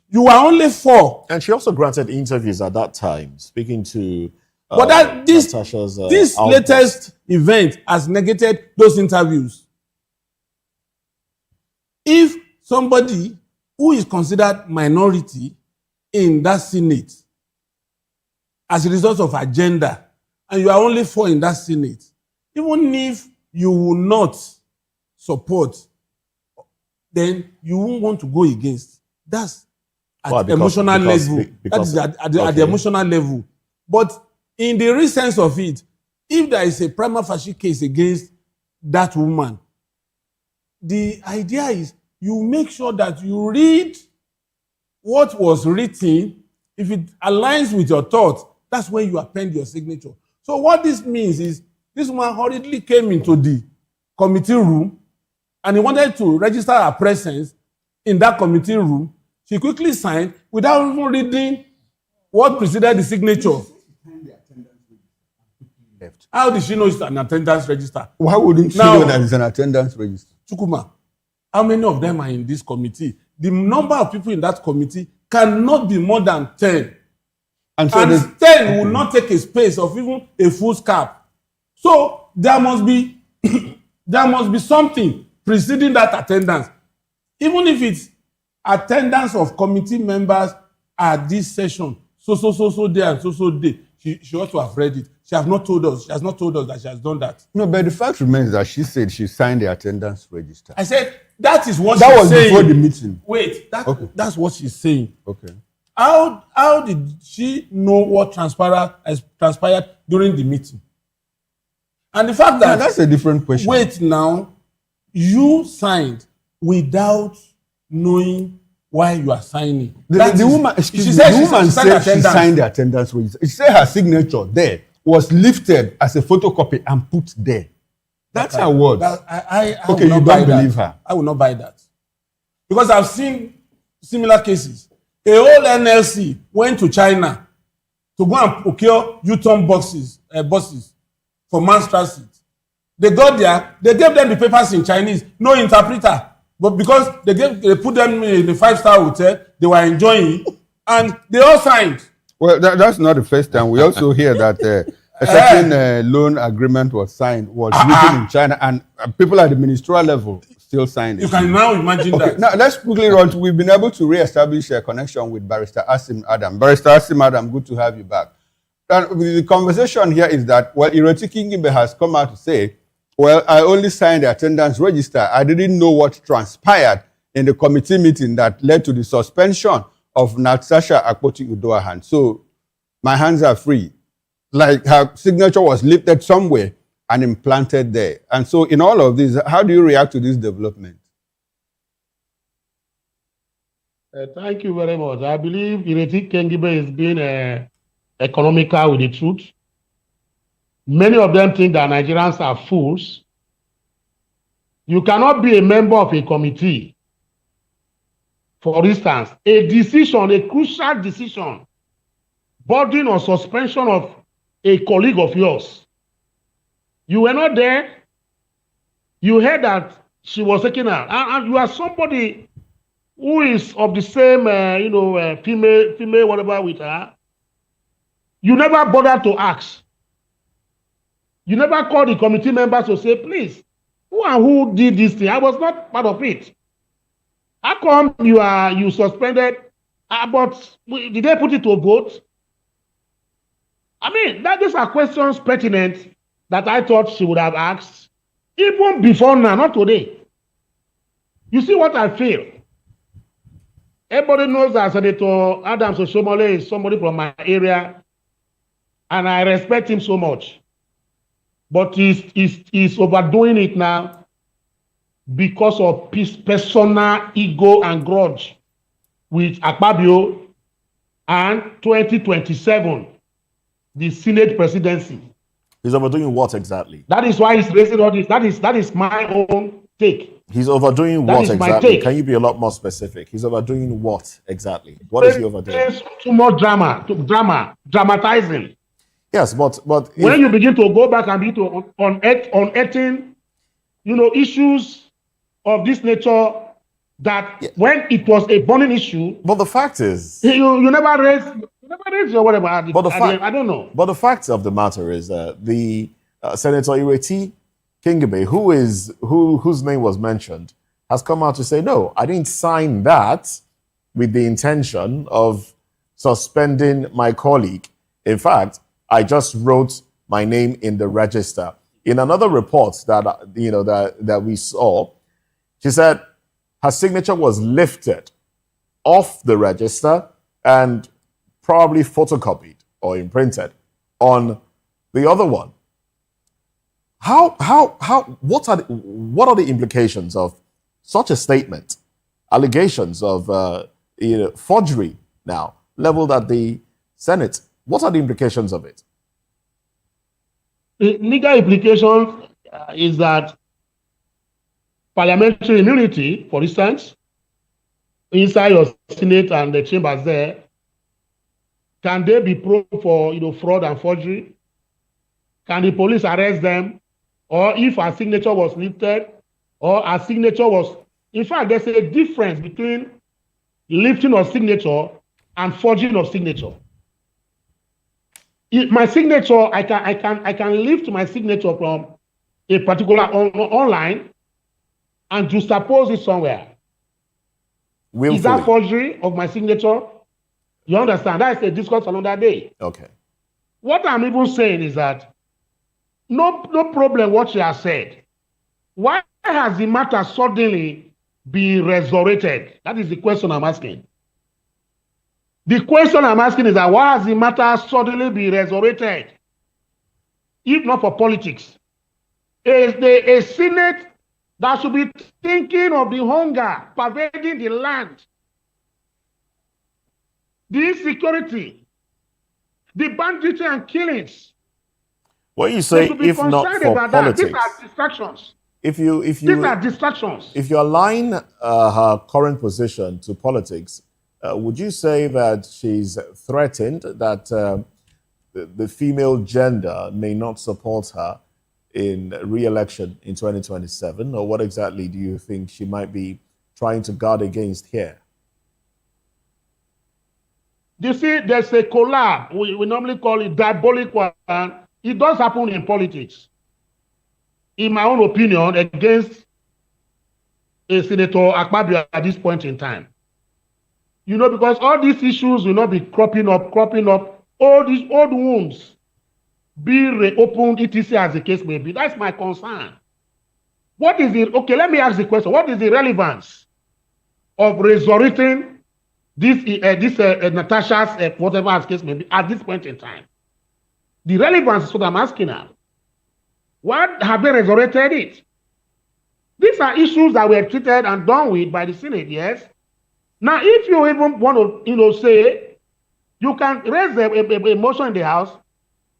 You are only 4. And she also granted interviews at that time, speaking to but this latest event has negated those interviews. If somebody who is considered minority in that Senate as a result of agenda, and you are only 4 in that Senate, even if you will not support, then you won't want to go against. That's at the emotional level. That is at the emotional level. But in the real sense of it, if there is a prima facie case against that woman, the idea is you make sure that you read what was written. If it aligns with your thoughts, that's when you append your signature. So what this means is this woman hurriedly came into the committee room and he wanted to register her presence in that committee room. She quickly signed without even reading what preceded the signature. How did she know it's an attendance register? Why wouldn't she know that it's an attendance register? Chukuma, how many of them are in this committee? The number of people in that committee cannot be more than 10. And 10 will not take a space of even a full cap. So there must be something preceding that attendance. Even if it's attendance of committee members at this session, so day and so day, she ought to have read it. She has not told us. She has not told us that she has done that. No, but the fact remains that she said she signed the attendance register. I said that is what that she's was saying. before the meeting. Wait, that's what she's saying. Okay. How did she know what transpired during the meeting? And the fact that that's a different question. Wait now, you signed without knowing why you are signing. The woman, excuse me, the woman said she signed the attendance register. She said her signature there was lifted as a photocopy and put there. That's her words. Okay, you don't believe her. I will not buy that. Because I've seen similar cases. A whole NLC went to China to go and procure U-turn buses for mass transit. They got there, they gave them the papers in Chinese, no interpreter. But because they put them in a 5-star hotel, they were enjoying, and they all signed. Well, that's not the first time. We also hear that a certain loan agreement was signed, was written in China, and people at the ministerial level still signed it. You can now imagine that. Now, let's quickly run to, we've been able to re-establish a connection with Barrister Asim Adam. Barrister Asim Adam, good to have you back. And the conversation here is that, well, Ireti Kingibe has come out to say, well, I only signed the attendance register. I didn't know what transpired in the committee meeting that led to the suspension of Natasha Akpoti-Uduaghan. So my hands are free. Like her signature was lifted somewhere and implanted there. And so in all of this, how do you react to this development? Thank you very much. I believe Ireti Kingibe is being economical with the truth. Many of them think that Nigerians are fools. You cannot be a member of a committee. For instance, a decision, a crucial decision, boarding or suspension of a colleague of yours. You were not there. You heard that she was taken out. And you are somebody who is of the same, female, whatever with her. You never bothered to ask. You never called the committee members to say, please, who and who did this thing? I was not part of it. How come you suspended? But did they put it to a vote? I mean, these are questions pertinent that I thought she would have asked even before now, not today. You see what I feel? Everybody knows that Senator Adams Oshomole is somebody from my area, and I respect him so much. But he's overdoing it now because of his personal ego and grudge with Akpabio and 2027, the Senate presidency. He's overdoing what exactly? That is why he's raising all this. That is my own take. He's overdoing That what is my exactly? take. Can you be a lot more specific? He's overdoing what exactly? What is he overdoing? There's too much dramatizing. Yes, but when you begin to go back and begin to unearthing, issues of this nature, that when it was a burning issue, but the fact is, you never raised your whatever. I don't know. But the fact of the matter is that the Senator Ireti Kingibe, whose name was mentioned, has come out to say, no, I didn't sign that with the intention of suspending my colleague. In fact, I just wrote my name in the register. In another report that we saw, she said her signature was lifted off the register and probably photocopied or imprinted on the other one. What are the implications of such a statement? Allegations of forgery now leveled at the Senate. What are the implications of it? The legal implication is that parliamentary immunity, for instance, inside your Senate and the chambers there, can they be probed for fraud and forgery? Can the police arrest them? Or if our signature was lifted, or our signature was... In fact, there's a difference between lifting of signature and forging of signature. My signature, I can lift my signature from a particular online and juxtapose it somewhere. Willfully. Is that forgery of my signature? You understand? That is a discourse for another day. Okay. what I'm even saying is that no problem what she has said. Why has the matter suddenly been resurrected? That is the question I'm asking. The question I'm asking is that why has the matter suddenly been resurrected? If not for politics. Is there a Senate that should be thinking of the hunger pervading the land, the insecurity, the banditry and killings? What you say, if not for politics, these are distractions. These are distractions. If you align her current position to politics, would you say that she's threatened that the female gender may not support her in re-election in 2027, or what exactly do you think she might be trying to guard against here? You see, there's a collab. We normally call it diabolic one. It does happen in politics. In my own opinion, against a Senator Akpabio at this point in time. You know, because all these issues will not be cropping up. All these old wounds be reopened, etc. as the case may be. That's my concern. What is it? Okay, let me ask the question. What is the relevance of resurrecting this Natasha's whatever as case may be at this point in time? The relevance is what I'm asking now. Why have they resurrected it? These are issues that were treated and done with by the Senate, yes? Now, if you even want to, say, you can raise a motion in the House,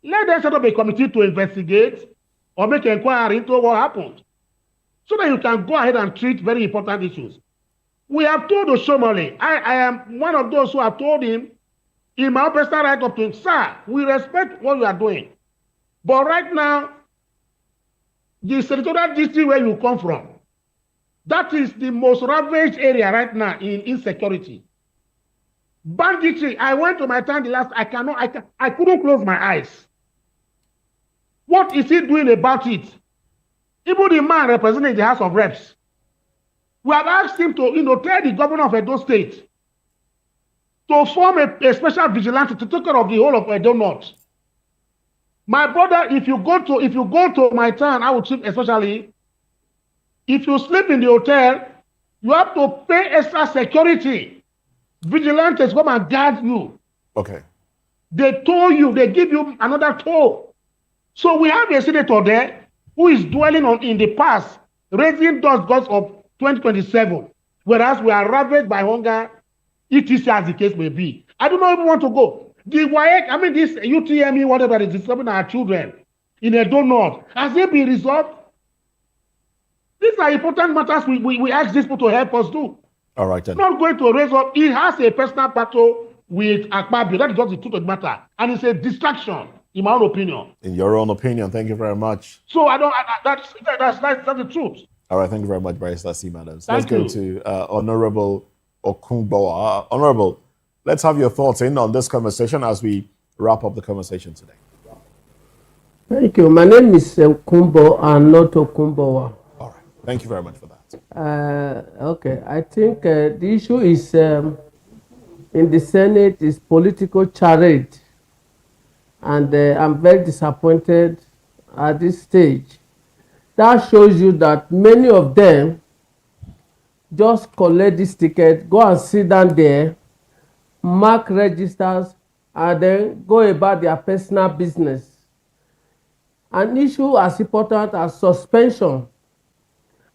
let them set up a committee to investigate or make an inquiry into what happened, so that you can go ahead and treat very important issues. We have told Oshomole, I am one of those who have told him, in my personal right up to him, sir, we respect what you are doing. But right now, the senatorial district where you come from, that is the most ravaged area right now in insecurity. Banditry, I went to my town the last, I couldn't close my eyes. What is he doing about it? Even the man representing the House of Reps, we have asked him to, tell the governor of Edo State to form a special vigilante to take care of the whole of Edo North. My brother, if you go to my town, I would sleep, especially if you sleep in the hotel, you have to pay extra security. Vigilantes come and guard you. Okay. They tow you, they give you another tow. So we have a senator there who is dwelling in the past, raising those gods of 2027, whereas we are ravaged by hunger, etc. as the case may be. I do not even want to go. The WAEC, this UTME, whatever is disturbing our children in Edo North, has it been resolved? These are important matters we ask these people to help us do. All right, then. Not going to raise up. He has a personal battle with Akpabio. That is just the truth of the matter. And it's a distraction, in my own opinion. In your own opinion, thank you very much. So that's the truth. All right, thank you very much, Barrister C. Madams. Thank Let's go to Honorable Okunbowa. Honorable, let's have your thoughts on this conversation as we wrap up the conversation today. Thank you. My name is Okumbo and not Okumbowa. All right. Thank you very much for that. Okay. I think the issue is in the Senate is political charade. And I'm very disappointed at this stage. That shows you that many of them just collect this ticket, go and sit down there, mark registers, and then go about their personal business. An issue as important as suspension.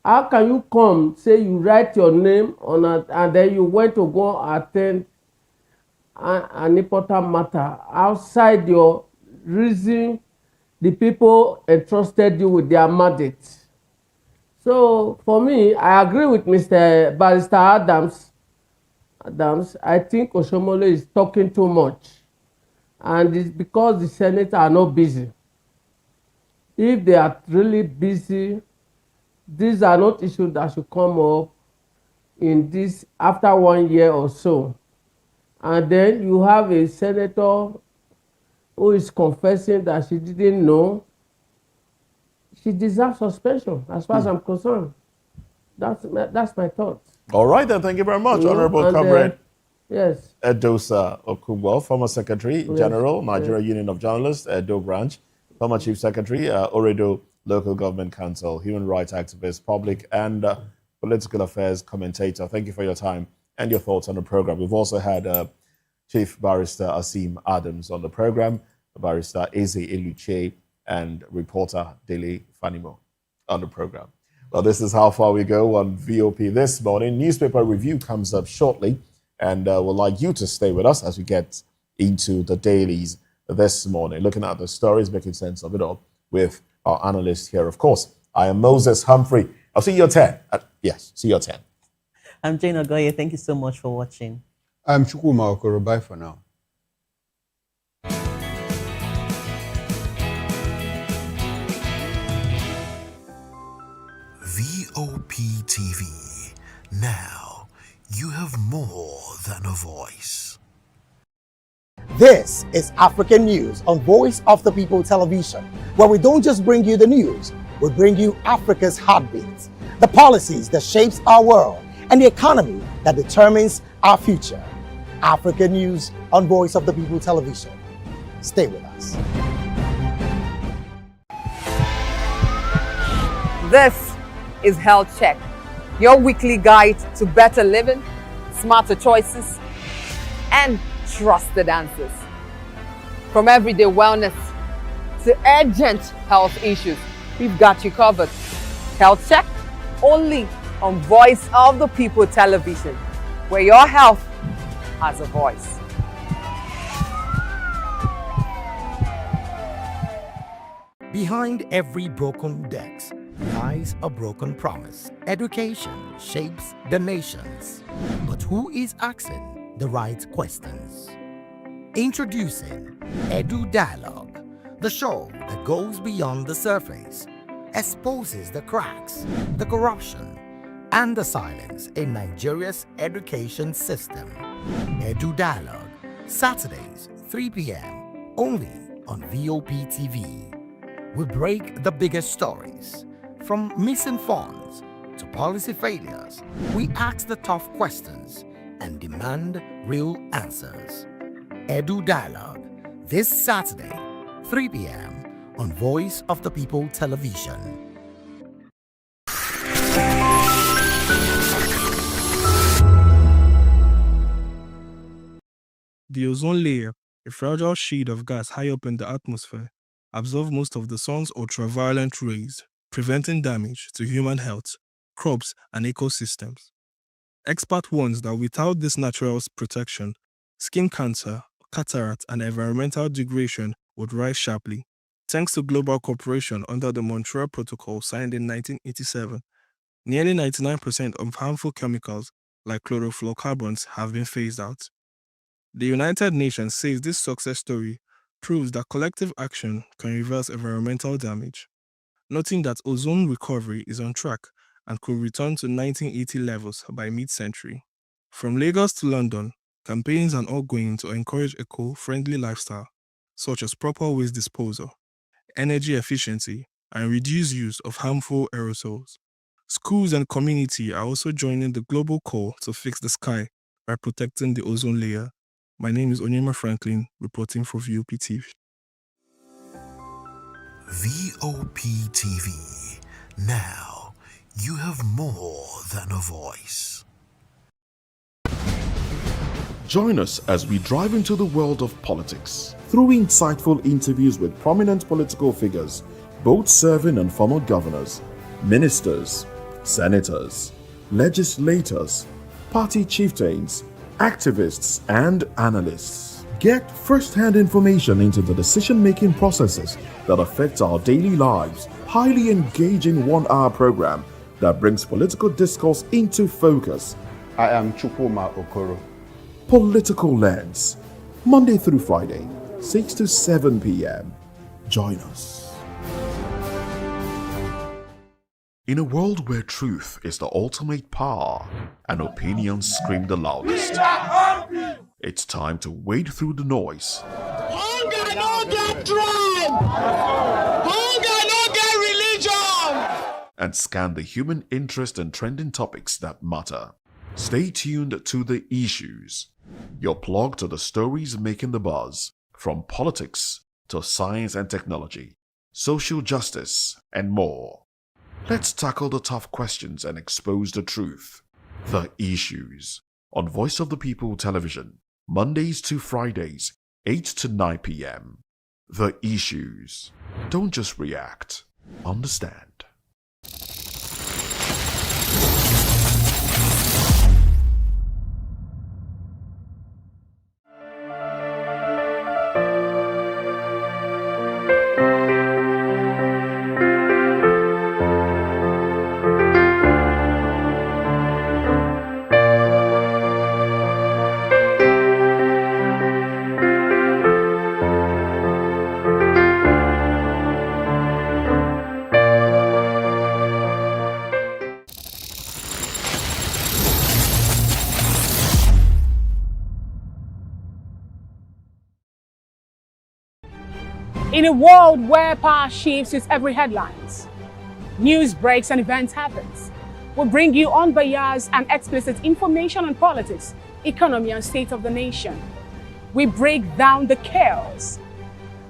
How can you come, say you write your name on it, and then you went to go attend an important matter outside your reason the people entrusted you with their mandate? So for me, I agree with Mr. Barrister Adams. I think Oshomole is talking too much. And it's because the Senate are not busy. If they are really busy, these are not issues that should come up in this after 1 year or so. And then you have a senator who is confessing that she didn't know. She deserves suspension, as far as I'm concerned. That's my thought. All right, then. Thank you very much, Honorable Comrade Yes. Edosa Okumbo, former Secretary Yes, General, Nigeria yes. Union of Journalists, Edo Branch, former Chief Secretary, Oredo Local Government Council, human rights activist, public and political affairs commentator. Thank you for your time and your thoughts on the program. We've also had Chief Barrister Asim Adams on the program, Barrister Eze Eluche, and reporter Dele Fanimo on the program. Well, this is how far we go on VOP this morning. Newspaper review comes up shortly, and we'd like you to stay with us as we get into the dailies this morning, looking at the stories, making sense of it all with our analyst here. Of course, I am Moses Humphrey. I'll see you at 10. Yes, see you at 10. I'm Jane Ogoye. Thank you so much for watching. I'm Chukwuma Okoro. Bye for now. VOP TV. Now, you have more than a voice. This is African News on Voice of the People Television, where we don't just bring you the news, we bring you Africa's heartbeat, the policies that shapes our world, and the economy that determines our future. African News on Voice of the People Television. Stay with us. This is Health Check, your weekly guide to better living, smarter choices, and trusted answers. From everyday wellness to urgent health issues, we've got you covered. Health Check, only on Voice of the People Television, where your health has a voice. Behind every broken desk lies a broken promise. Education shapes the nations. But who is asking the right questions? Introducing Edu Dialogue, the show that goes beyond the surface, exposes the cracks, the corruption, and the silence in Nigeria's education system. Edu Dialogue, Saturdays, 3 p.m., only on VOP TV. We break the biggest stories, from missing funds to policy failures. We ask the tough questions and demand real answers. Edu Dialogue, this Saturday, 3 p.m. on Voice of the People Television. The ozone layer, a fragile sheet of gas high up in the atmosphere, absorbs most of the sun's ultraviolet rays, preventing damage to human health, crops, and ecosystems. Expert warns that without this natural protection, skin cancer, cataract, and environmental degradation would rise sharply. Thanks to global cooperation under the Montreal Protocol signed in 1987, nearly 99% of harmful chemicals like chlorofluorocarbons have been phased out. The United Nations says this success story proves that collective action can reverse environmental damage, noting that ozone recovery is on track and could return to 1980 levels by mid-century. From Lagos to London, campaigns are ongoing to encourage eco-friendly lifestyle, such as proper waste disposal, energy efficiency, and reduced use of harmful aerosols. Schools and community are also joining the global call to fix the sky by protecting the ozone layer. My name is Onyema Franklin, reporting for VOP TV. VOP TV. Now, you have more than a voice. Join us as we drive into the world of politics through insightful interviews with prominent political figures, both serving and former governors, ministers, senators, legislators, party chieftains, activists, and analysts. Get first-hand information into the decision-making processes that affect our daily lives. Highly engaging one-hour program that brings political discourse into focus. I am Chukwuma Okoro. Political Lens, Monday through Friday, 6 to 7 p.m. Join us. In a world where truth is the ultimate power and opinions scream the loudest, it's time to wade through the noise. Hunger no get tribe! Hunger no get religion! And scan the human interest and trending topics that matter. Stay tuned to The Issues, your plug to the stories making the buzz, from politics to science and technology, social justice, and more. Let's tackle the tough questions and expose the truth. The Issues on Voice of the People Television, Mondays to Fridays, 8 to 9 p.m. The Issues. Don't just react, understand. In a world where power shifts with every headlines, news breaks and events happens, we bring you unbiased and explicit information on politics, economy and state of the nation. We break down the chaos.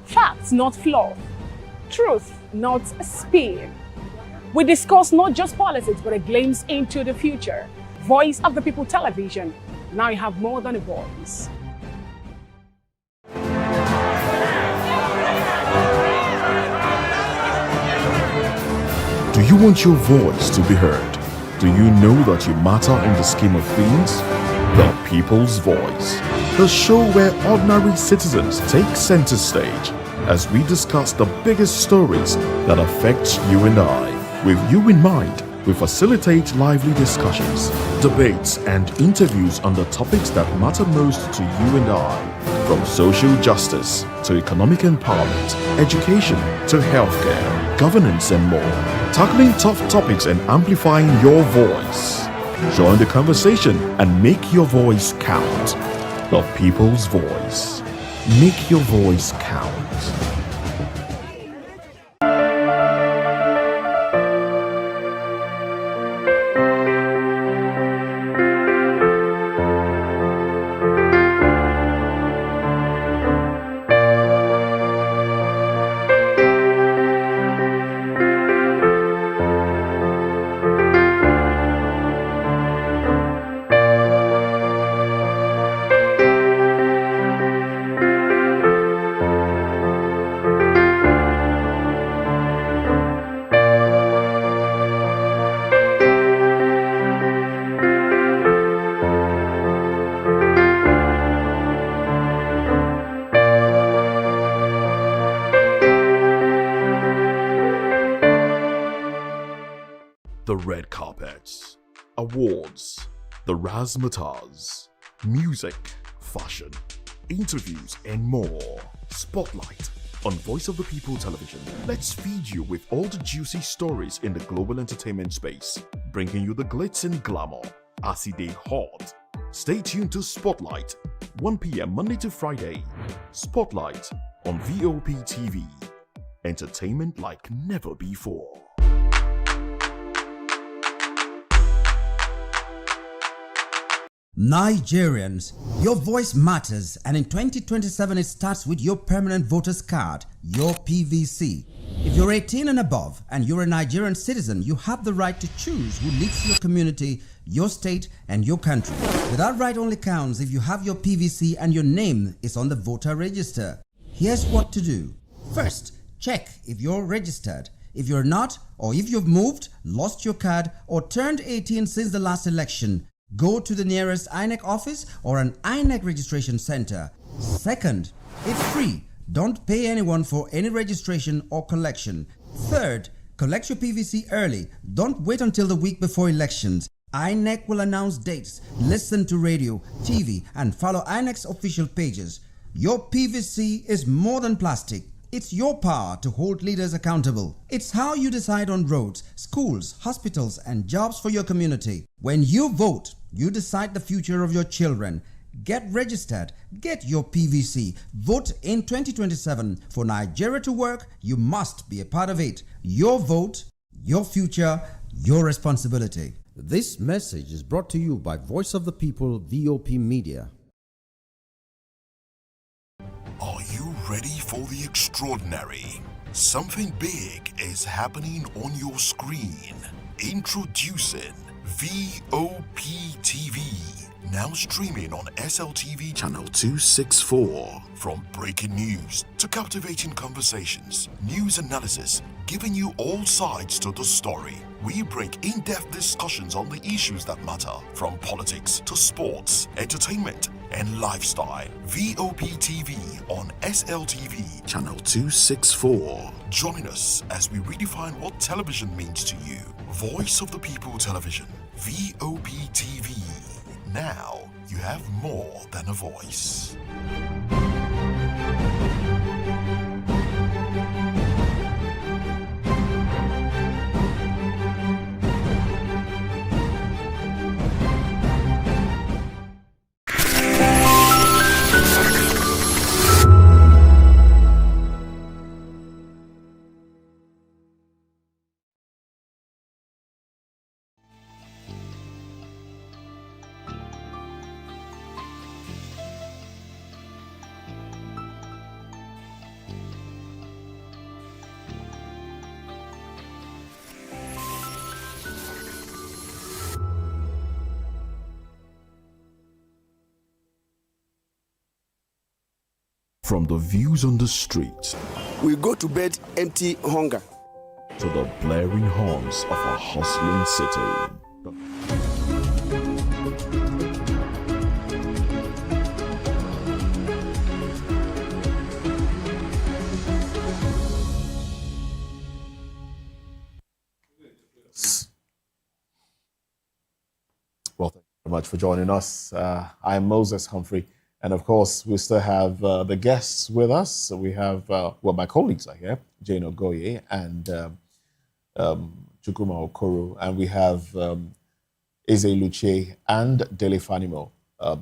Facts, not fluff. Truth, not a spin. We discuss not just politics, but a glimpse into the future. Voice of the People Television. Now you have more than a voice. Do you want your voice to be heard? Do you know that you matter in the scheme of things? The People's Voice, the show where ordinary citizens take center stage as we discuss the biggest stories that affect you and I. With you in mind, we facilitate lively discussions, debates, and interviews on the topics that matter most to you and I, from social justice to economic empowerment, education to healthcare, governance, and more. Tackling tough topics and amplifying your voice. Join the conversation and make your voice count. The People's Voice. Make your voice count. The red carpets, awards, the razzmatazz, music, fashion, interviews, and more. Spotlight on Voice of the People Television. Let's feed you with all the juicy stories in the global entertainment space, bringing you the glitz and glamour as it is hot. Stay tuned to Spotlight, 1 p.m. Monday to Friday. Spotlight on Vop TV. Entertainment like never before. Nigerians, your voice matters, and in 2027 it starts with your permanent voters card, your PVC. If you're 18 and above and you're a Nigerian citizen, you have the right to choose who leads your community, your state, and your country. But that right only counts if you have your PVC and your name is on the voter register. Here's what to do. First, check if you're registered. If you're not, or if you've moved, lost your card, or turned 18 since the last election, go to the nearest INEC office or an INEC registration center. Second, it's free. Don't pay anyone for any registration or collection. Third, collect your PVC early. Don't wait until the week before elections. INEC will announce dates. Listen to radio, TV, and follow INEC's official pages. Your PVC is more than plastic. It's your power to hold leaders accountable. It's how you decide on roads, schools, hospitals, and jobs for your community. When you vote, you decide the future of your children. Get registered. Get your PVC. Vote in 2027. For Nigeria to work, you must be a part of it. Your vote, your future, your responsibility. This message is brought to you by Voice of the People, VOP Media. Are you ready for the extraordinary? Something big is happening on your screen. Introducing VOP TV. Now streaming on SLTV channel 264. From breaking news to captivating conversations, news analysis, giving you all sides to the story. We bring in-depth discussions on the issues that matter, from politics to sports, entertainment, and lifestyle. VOP TV on SLTV channel 264. Join us as we redefine what television means to you. Voice of the People Television, VOP TV. Now you have more than a voice. From the views on the street, We go to bed empty hunger. to the blaring horns of a hustling city. Well, thank you very much for joining us. I'm Moses Humphrey. And of course, we still have the guests with us. So we have, my colleagues are here, Jane Ogoye and Chukuma Okoro. And we have Eze Luche and Dele Fanimo,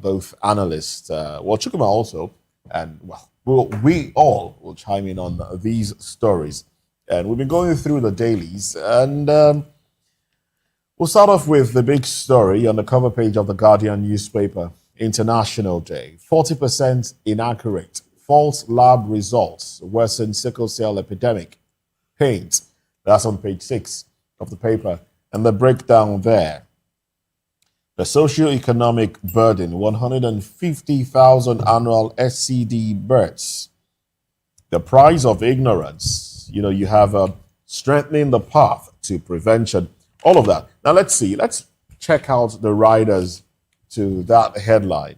both analysts. Chukuma also. And we all will chime in on these stories. And we've been going through the dailies. And we'll start off with the big story on the cover page of the Guardian newspaper. International Day. 40% inaccurate. False lab results worsen sickle cell epidemic. Paint. That's on page 6 of the paper. And the breakdown there. The socio-economic burden, 150,000 annual SCD births. The price of ignorance. You have strengthening the path to prevention. All of that. Now let's see. Let's check out the riders to that headline.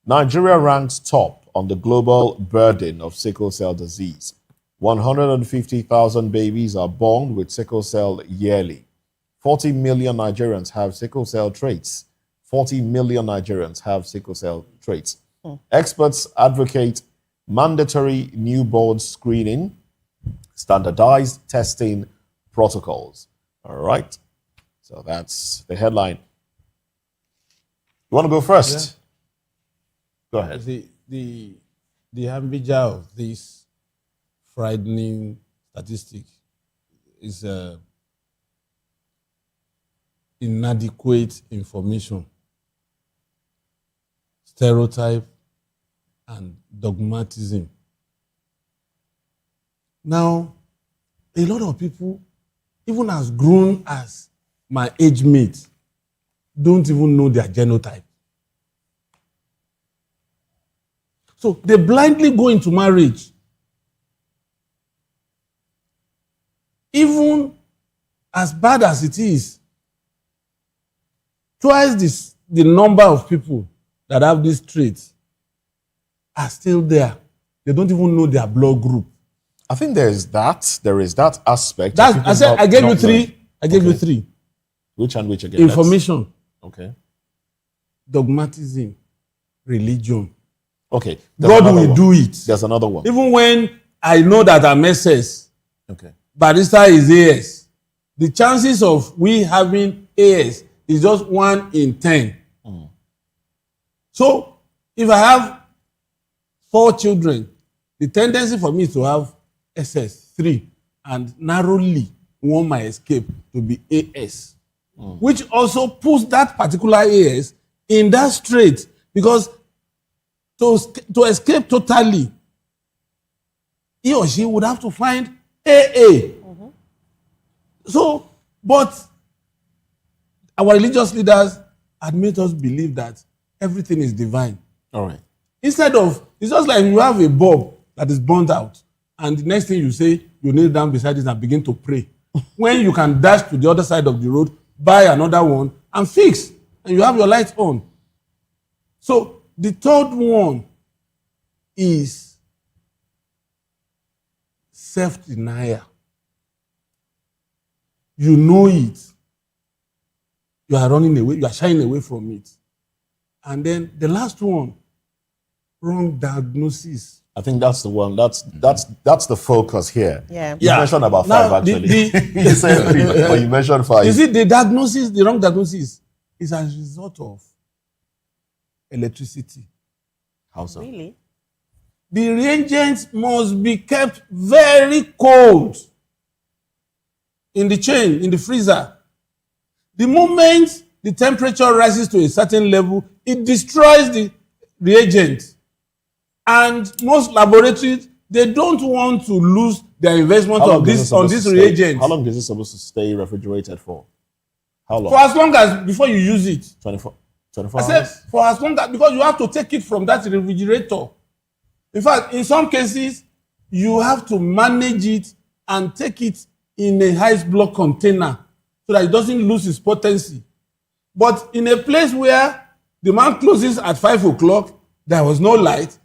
Nigeria ranks top on the global burden of sickle cell disease. 150,000 babies are born with sickle cell yearly. 40 million Nigerians have sickle cell traits. 40 million Nigerians have sickle cell traits. Experts advocate mandatory newborn screening, standardized testing protocols. All right. So that's the headline. You want to go first? Yeah. Go ahead. The ambiguity of this frightening statistic is inadequate information, stereotype, and dogmatism. Now, a lot of people, even as grown as my age mates, don't even know their genotype. So they blindly go into marriage. Even as bad as it is, twice the number of people that have these traits are still there. They don't even know their blood group. I think there is that aspect. I gave you three. I gave you three. Which and which again? Information. Okay. Dogmatism. Religion. Okay. God will do it. There's another one. Even when I know that I'm SS, okay, Barrister is AS, the chances of we having AS is just 1 in 10. So if I have 4 children, the tendency for me is to have SS 3 and narrowly one might escape to be AS. which also puts that particular AS in that strait, because to escape totally, he or she would have to find AA. So, but our religious leaders had made us believe that everything is divine. All right. Instead of, it's just like you have a bulb that is burnt out, and the next thing you say, you kneel down beside it and begin to pray. When you can dash to the other side of the road, buy another one, and fix, and you have your lights on. So the third one is self-denial. You know it. You are running away, you are shying away from it. And then the last one, wrong diagnosis. I think that's the one. That's the focus here. Yeah. You mentioned about five actually. You said three, but you mentioned five. You see, the diagnosis, the wrong diagnosis, is as a result of electricity. How so? Really? The reagents must be kept very cold in the chain, in the freezer. The moment the temperature rises to a certain level, it destroys the reagent. And most laboratories, they don't want to lose their investment on this reagent. How long is it supposed to stay refrigerated for? How long? For as long as before you use it. 24 I said hours? for as long as, because you have to take it from that refrigerator. In fact, in some cases, you have to manage it and take it in a ice block container so that it doesn't lose its potency. But in a place where the man closes at 5 o'clock, there was no light,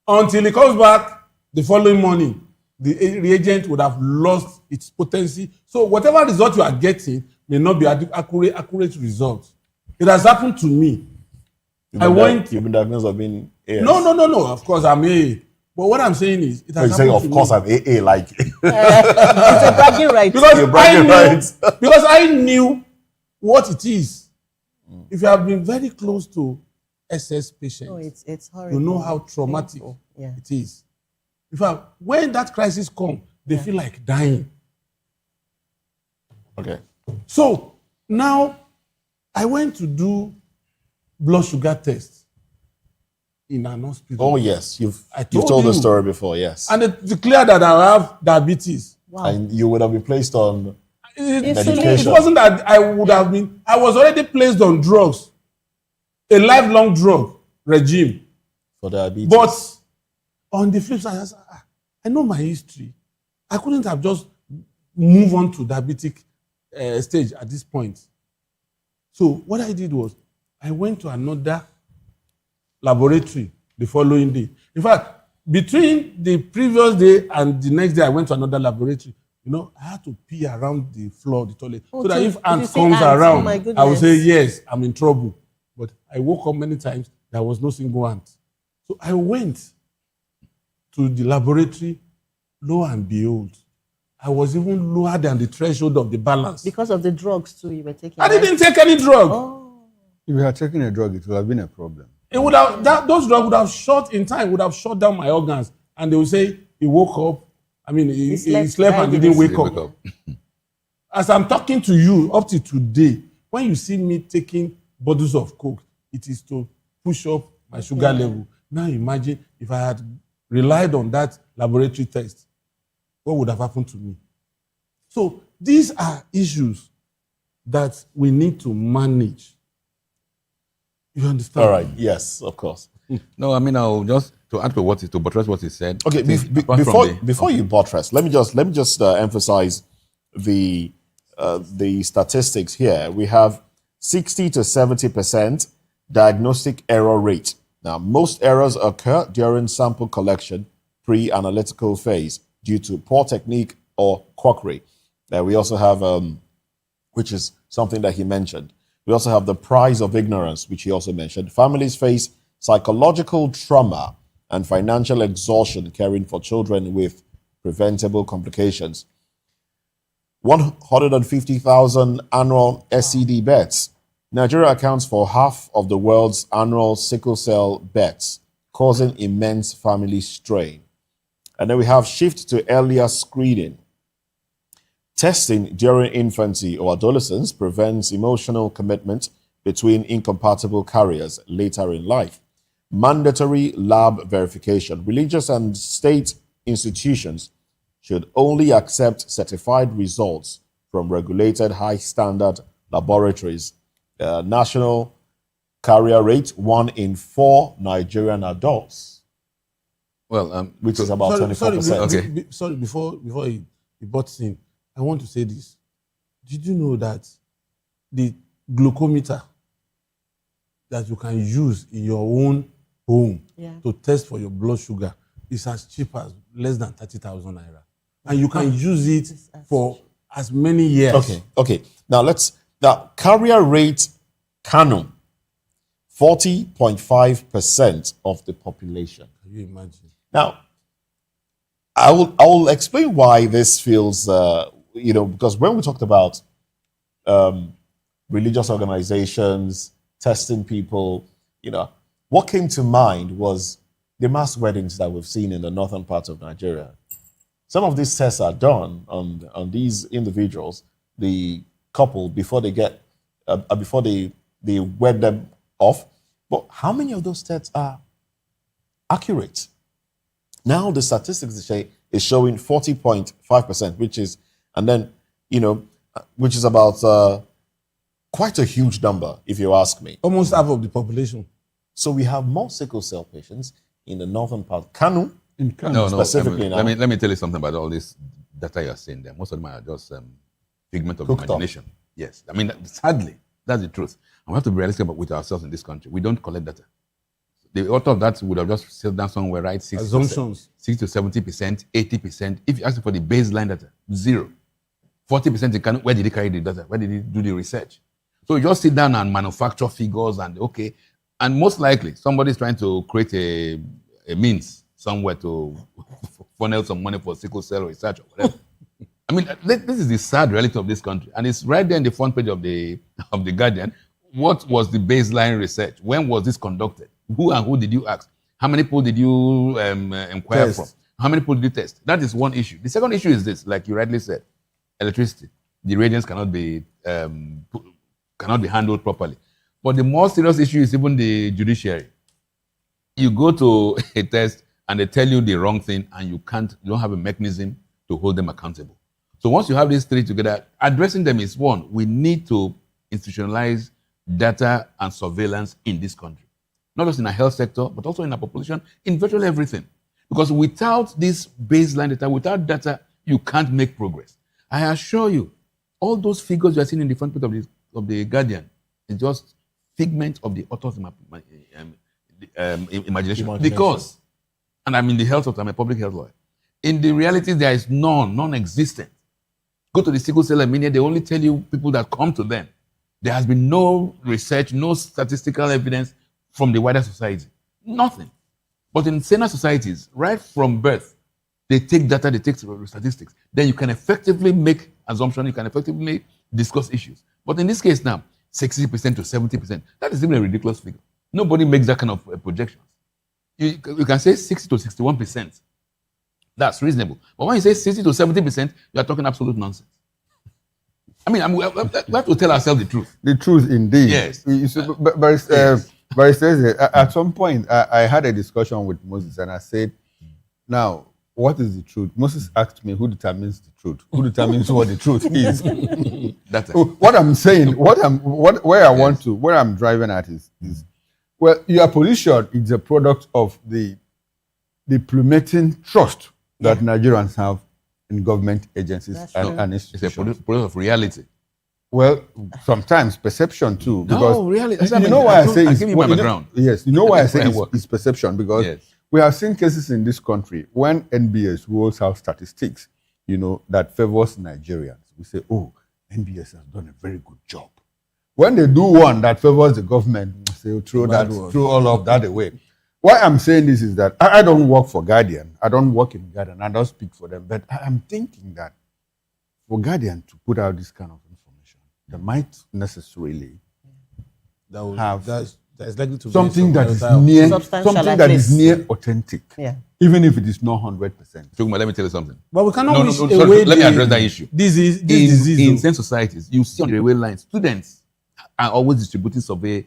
until he comes back the following morning, the reagent would have lost its potency. So whatever result you are getting may not be accurate result. It has happened to me. You've been diagnosed as being AS? No. Of course, I'm AA. But what I'm saying is, it has happened to me. Of course, I'm AA. Like it's a bragging right. Because I knew what it is. If you have been very close to SS patients, it's horrible. You know how traumatic it is. In fact, when that crisis comes, they feel like dying. Okay. So now I went to do blood sugar tests in an hospital. Oh yes, you've told the story before. Yes, and it declared that I have diabetes. Wow. And you would have been placed on medication. It wasn't that I would have been. I was already placed on drugs, a lifelong drug regime for diabetes. But on the flip side, I know my history. I couldn't have just moved on to diabetic stage at this point. So what I did was I went to another laboratory the following day. In fact, between the previous day and the next day, I went to another laboratory. You know, I had to pee around the floor of the toilet so that if ants comes around, I will say, yes, I'm in trouble. But I woke up many times, there was no single ant. So I went to the laboratory, lo and behold, I was even lower than the threshold of the balance. Because of the drugs too you were taking. I didn't take any drug. Oh. If you had taken a drug, it would have been a problem. It would have those drugs would have shut in time, would have shut down my organs, and they would say he woke up. I mean, he slept and didn't wake up. As I'm talking to you up to today, when you see me taking bottles of Coke, it is to push up my sugar level. Now imagine if I had relied on that laboratory test, what would have happened to me? So these are issues that we need to manage. You understand? All right. Yes, of course. No, I mean, I'll just to add to buttress what he said. Okay, before you buttress, let me just emphasize the statistics here. We have 60 to 70% diagnostic error rate. Now, most errors occur during sample collection, pre-analytical phase, due to poor technique or quackery. We also have, which is something that he mentioned. We also have the price of ignorance, which he also mentioned. Families face psychological trauma and financial exhaustion caring for children with preventable complications. 150,000 annual SCD beds. Nigeria accounts for half of the world's annual sickle cell beds, causing immense family strain. And then we have shift to earlier screening. Testing during infancy or adolescence prevents emotional commitment between incompatible carriers later in life. Mandatory lab verification. Religious and state institutions should only accept certified results from regulated high-standard laboratories. National carrier rate, 1 in 4 Nigerian adults. Well, which is about 24%. Sorry, before he butts in, I want to say this. Did you know that the glucometer that you can use in your own home to test for your blood sugar is as cheap as less than 30,000 naira, and you can use it for as many years. Okay. Now carrier rate, Kano, 40.5% of the population. Can you imagine? Now, I will explain why this feels, because when we talked about religious organizations testing people, what came to mind was the mass weddings that we've seen in the northern parts of Nigeria. Some of these tests are done on these individuals, the couple, before they get before they wed them off. But how many of those tests are accurate? Now the statistics is showing 40.5%, which is about quite a huge number, if you ask me. Almost half of the population. So we have more sickle cell patients in the northern part. Kanu, specifically now. Let me tell you something about all this data you're seeing there. Most of them are just figment of the imagination. Yes. I mean, sadly, that's the truth. And we have to be realistic with ourselves in this country. We don't collect data. The author of that would have just sat down somewhere, right? 60 assumptions. 60 to 70%, 80%. If you ask for the baseline data, 0. 40% in Kanu, where did he carry the data? Where did he do the research? So you just sit down and manufacture figures and most likely somebody's trying to create a means somewhere to funnel some money for sickle cell research or whatever. I mean, this is the sad reality of this country, and it's right there in the front page of the Guardian. What was the baseline research? When was this conducted? Who did you ask? How many people did you inquire from? How many people did you test? That is one issue. The second issue is this, like you rightly said, electricity. The radiance cannot be handled properly. But the more serious issue is even the judiciary. You go to a test and they tell you the wrong thing, and you don't have a mechanism to hold them accountable. So once you have these three together, addressing them is one. We need to institutionalize data and surveillance in this country. Not just in the health sector, but also in our population, in virtually everything. Because without this baseline data, without data, you can't make progress. I assure you, all those figures you are seeing in the front page of the Guardian is just figment of the author's imagination. Because, and I'm in the health sector, I'm a public health lawyer. In the reality, there is non-existent. Go to the sickle cell anemia, they only tell you people that come to them. There has been no research, no statistical evidence from the wider society. Nothing. But in senior societies, right from birth, they take data, they take statistics. Then you can effectively make assumptions, you can effectively discuss issues. But in this case now, 60% to 70%, that is even a ridiculous figure. Nobody makes that kind of projections. You can say 60 to 61%. That's reasonable. But when you say 60 to 70%, you are talking absolute nonsense. I mean, we have to tell ourselves the truth. The truth, indeed. Yes. But at some point, I had a discussion with Moses, and I said, now, what is the truth? Moses asked me, who determines the truth? Who determines what the truth is? What I'm saying, where I'm driving at is, well, your position is a product of the plummeting trust that Nigerians have in government agencies and institutions. It's a product of reality. Well, sometimes perception too. Because no, really. You know why I say it's background. Yes, you know why I say it's perception, because we have seen cases in this country when NBS rolls out statistics, that favors Nigerians. We say, oh, NBS has done a very good job. When they do one that favors the government, we say, throw all of that away. Why I'm saying this is that I don't work for Guardian. I don't work in Guardian. I don't speak for them. But I'm thinking that for Guardian to put out this kind of information, they might necessarily that's that is likely to be something that is volatile. near, Substantial, something at that is least. near authentic, Yeah. even if it is not 100%. Chukuma, let me tell you something. But we cannot wish sorry, away let me the address that issue. disease. In same societies, you see on the railway line, students are always distributing survey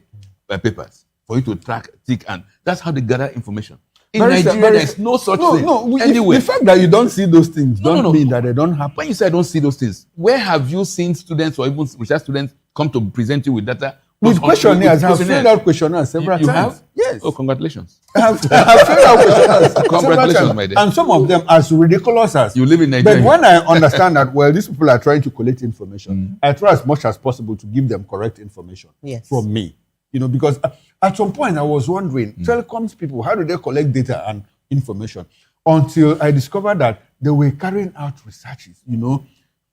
papers for you to track, tick, and that's how they gather information. In Nigeria, there's no such thing anywhere. The fact that you don't see those things don't mean that they don't happen. When you say I don't see those things, where have you seen students or even research students come to present you with data? With questionnaires. I have filled out questionnaires several you times. Have? Yes. Oh, congratulations. I have filled out questionnaires. Congratulations, my dear. And some of them as ridiculous as you live in Nigeria. But when I understand that, well, these people are trying to collect information, I try as much as possible to give them correct information from me. You know, because at some point I was wondering, telecoms people, how do they collect data and information? Until I discovered that they were carrying out researches, you know.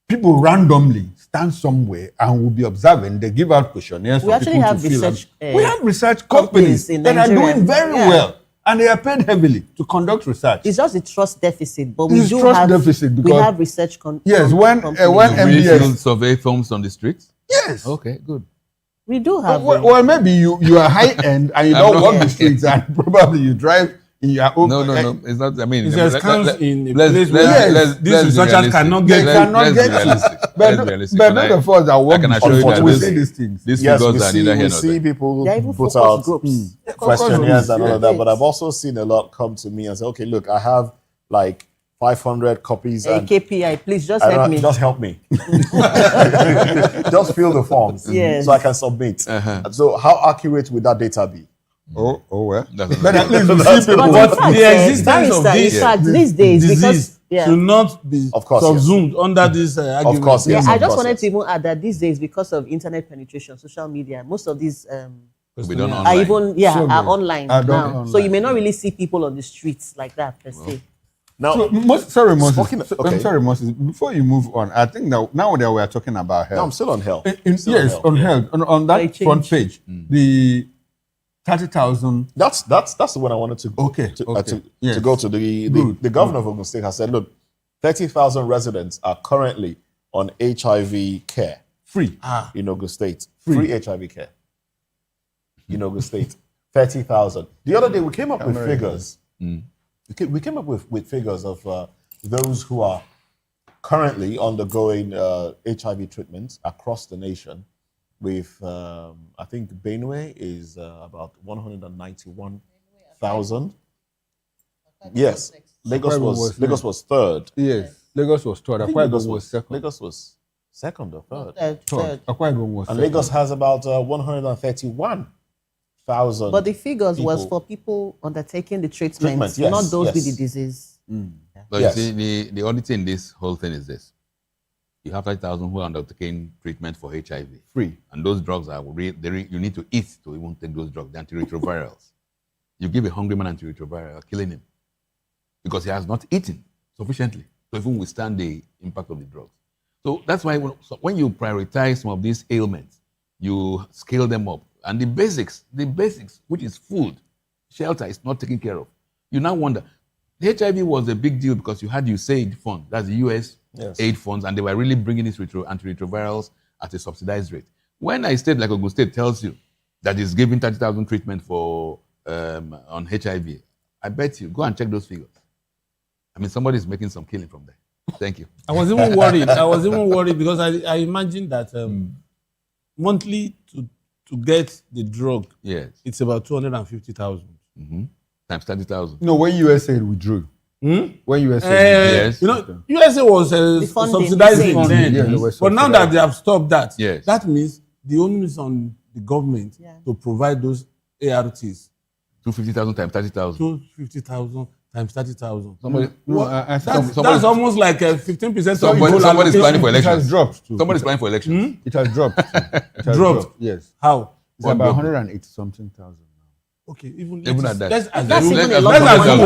People randomly stand somewhere and will be observing. They give out questionnaires for people to fill out. We have research companies that are doing very well, and they are paid heavily to conduct research. It's just a trust deficit, but we have research companies. Yes, when MBS survey firms on the streets. Yes. Okay, good. We do have. Well, maybe you are high end and you don't walk the streets, and probably you drive in your own. No. It's not. I mean, it just comes in a place where these researchers cannot get. But none of us are working on we see these things. These yes, figures are neither here we nor see there. people put out questionnaires and all of that, but I've also seen a lot come to me and say, okay, look, I have like 500 copies. And KPI, please just help me. Just help me. Just fill the forms so I can submit. So how accurate would that data be? Oh well. But at least we see people. But the existence of these days, disease should not be subsumed under this argument. Of course, yes. I just wanted to even add that these days, because of internet penetration, social media, most of these are even are online now. So you may not really see people on the streets like that per se. Now, Moses. I'm sorry, Moses. Before you move on, I think that now that we are talking about health. No, I'm still on health. On health. On that front page, the 30,000. That's the one I wanted to go to. The governor of Ogun State has said, look, 30,000 residents are currently on HIV care. Free. In Ogun State. Free HIV care. In Ogun State. 30,000. The other day we came up with figures. We came up with figures of those who are currently undergoing HIV treatments across the nation. With, I think Benue is about 191,000. Yes, Lagos was third. Yes, Lagos was third. Lagos was second. Lagos was second or third. Third. And Lagos has about 131,000. But the figures was for people undertaking the treatment, not those with the disease. But you see, the oddity in this whole thing is this. You have 5,000 who are undertaking treatment for HIV. Free. And those drugs are you need to eat to even take those drugs, the antiretrovirals. You give a hungry man antiretroviral, you're killing him. Because he has not eaten sufficiently to even withstand the impact of the drugs. So that's why when you prioritize some of these ailments, you scale them up. And the basics, which is food, shelter, is not taken care of. You now wonder, the HIV was a big deal because you had USAID fund, that's the US aid funds, and they were really bringing these antiretrovirals at a subsidized rate. When a state like Ogun State tells you that it's giving 30,000 treatment for on HIV, I bet you, go and check those figures. I mean, somebody's making some killing from there. Thank you. I was even worried. Because I imagined that monthly to get the drug, it's about 250,000. Times 30,000. No, when USAID withdrew. When USAID yes. You know, USA was subsidizing then. But now that they have stopped that, that means the onus on the government to provide those ARTs. 250,000 times 30,000. 250,000 times 30,000. That's almost like 15% of somebody's planning for elections. It has dropped. Somebody's planning for elections. It has dropped. Dropped. Yes. How? It's about 180-something thousand. Okay, even at that. Let's assume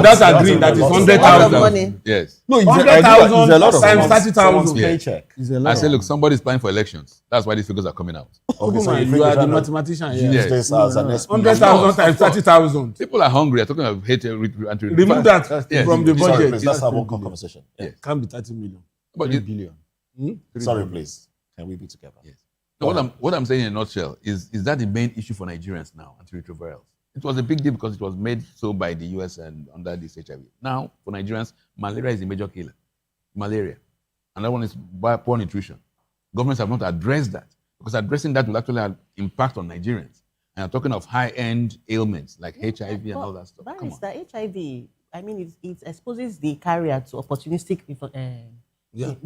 that's agreeing that it's 100,000. Yes. No, 100,000 times 30,000 paycheck. I say, look, somebody's planning for elections. That's why these figures are coming out. Okay, so you are the mathematician here. Yes. 100,000 times 30,000. People are hungry. I'm talking about hate. Remove that from the budget. Let's have one conversation. It can't be 30 million. But 3 billion. Sorry, please. Can we be together? Yes. So what I'm saying in a nutshell is that the main issue for Nigerians now, antiretrovirals? It was a big deal because it was made so by the US and under this HIV. Now, for Nigerians, malaria is a major killer. Malaria. Another one is poor nutrition. Governments have not addressed that because addressing that will actually have impact on Nigerians. And I'm talking of high-end ailments like HIV and all that stuff. Come on. HIV, I mean, it exposes the carrier to opportunistic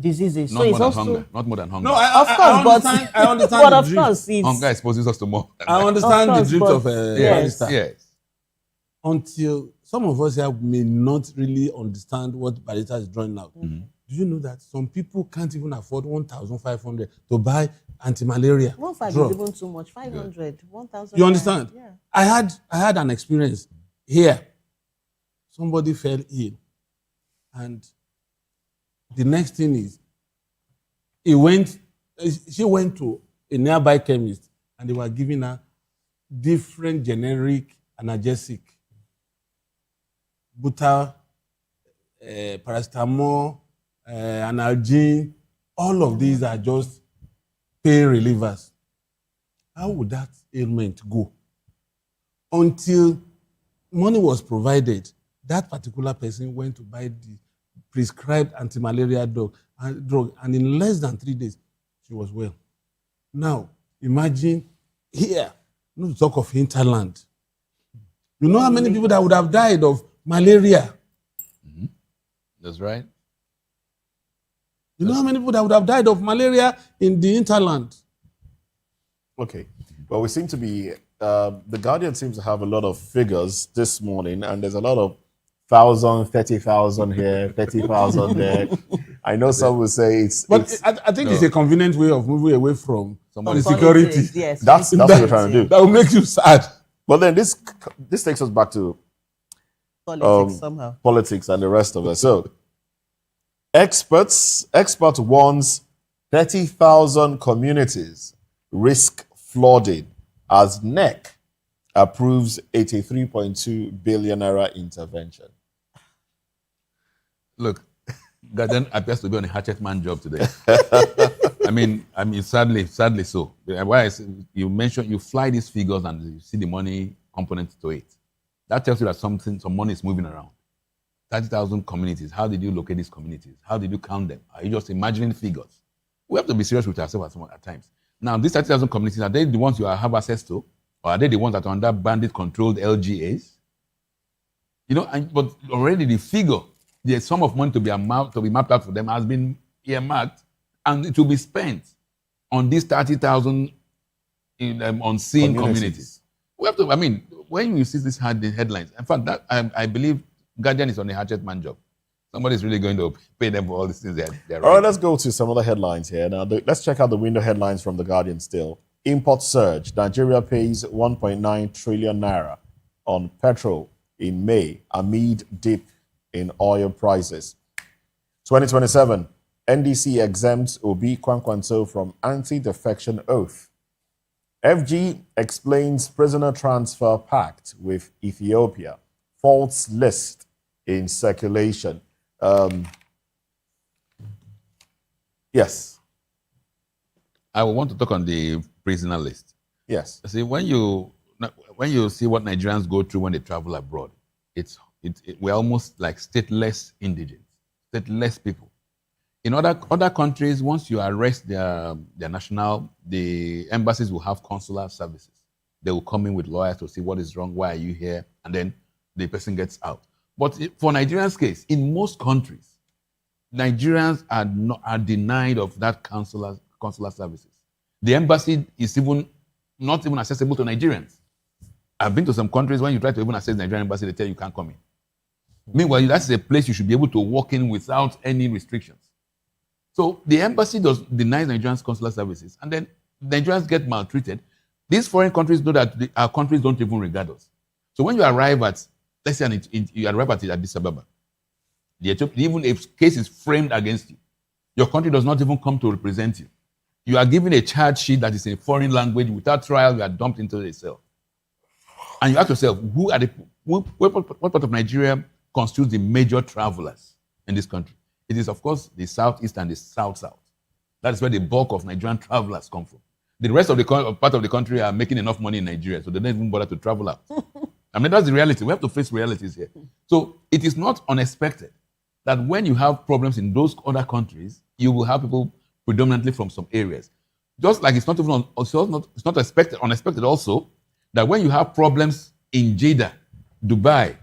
diseases. Not so more it's than also hunger. Not more than hunger. No, of course, I understand but the of drift. course, it's Hunger exposes us to more. I understand the drift of yes. barrister. Yes. Until some of us here may not really understand what barrister is drawing out. Mm-hmm. Do you know that some people can't even afford 1,500 to buy anti-malaria 1,500 drug? is even too much. 500, 1,000. You understand? Yeah. I had an experience here. Somebody fell ill, and the next thing is, she went to a nearby chemist, and they were giving her different generic analgesic, buta, paracetamol, analgin. All of these are just pain relievers. How would that ailment go? Until money was provided, that particular person went to buy the prescribed anti-malaria drug, and in less than 3 days, she was well. Now, imagine here, not to talk of hinterland. You know how many people that would have died of malaria? Mm-hmm. That's right. You know how many people that would have died of malaria in the hinterland? Okay. Well, we seem to be, the Guardian seems to have a lot of figures this morning, and there's a lot of 1,000, 30,000 here, 30,000 there. I know some will say it's... But I think it's a convenient way of moving away from insecurity. Yes. That's what we're trying to do. That will make you sad. But then this takes us back to politics somehow. Politics and the rest of it. So, expert warns 30,000 communities risk flooding as NEC approves 83.2 billion naira intervention. Look, Guardian appears to be on a hatchet man job today. I mean, sadly so. Why you mentioned you fly these figures and you see the money component to it. That tells you that some money is moving around. 30,000 communities. How did you locate these communities? How did you count them? Are you just imagining figures? We have to be serious with ourselves at times. Now, these 30,000 communities, are they the ones you have access to? Or are they the ones that are under bandit-controlled LGAs? You know, but already the figure, the sum of money to be mapped out for them has been earmarked, and it will be spent on these 30,000 unseen communities. We have to. I mean, when you see these headlines, in fact, that I believe Guardian is on a hatchet man job. Somebody's really going to pay them for all these things they're All right, let's go to some other headlines here. Now, let's check out the window headlines from The Guardian still. Import surge. Nigeria pays 1.9 trillion naira on petrol in May amid dip in oil prices. 2027, NDC exempts Obi Kwankwanso from anti-defection oath. FG explains prisoner transfer pact with Ethiopia. False list in circulation. Yes. I want to talk on the prisoner list. Yes. See, when you see what Nigerians go through when they travel abroad, we're almost like stateless indigents, stateless people. In other countries, once you arrest their national, the embassies will have consular services. They will come in with lawyers to see what is wrong, why are you here, and then the person gets out. But for Nigerians' case, in most countries, Nigerians are denied of that consular services. The embassy is not even accessible to Nigerians. I've been to some countries when you try to even access the Nigerian embassy, they tell you can't come in. Meanwhile, that's a place you should be able to walk in without any restrictions. So the embassy denies Nigerians consular services, and then Nigerians get maltreated. These foreign countries know that our countries don't even regard us. So when you arrive at, let's say you arrive at Addis Ababa, even if a case is framed against you, your country does not even come to represent you. You are given a charge sheet that is in a foreign language. Without trial, you are dumped into a cell. And you ask yourself, what part of Nigeria constitutes the major travelers in this country? It is, of course, the southeast and the south-south. That is where the bulk of Nigerian travelers come from. The rest of the part of the country are making enough money in Nigeria, so they don't even bother to travel out. I mean, that's the reality. We have to face realities here. So it is not unexpected that when you have problems in those other countries, you will have people predominantly from some areas. Just like it's not unexpected also that when you have problems in Jeddah, Dubai,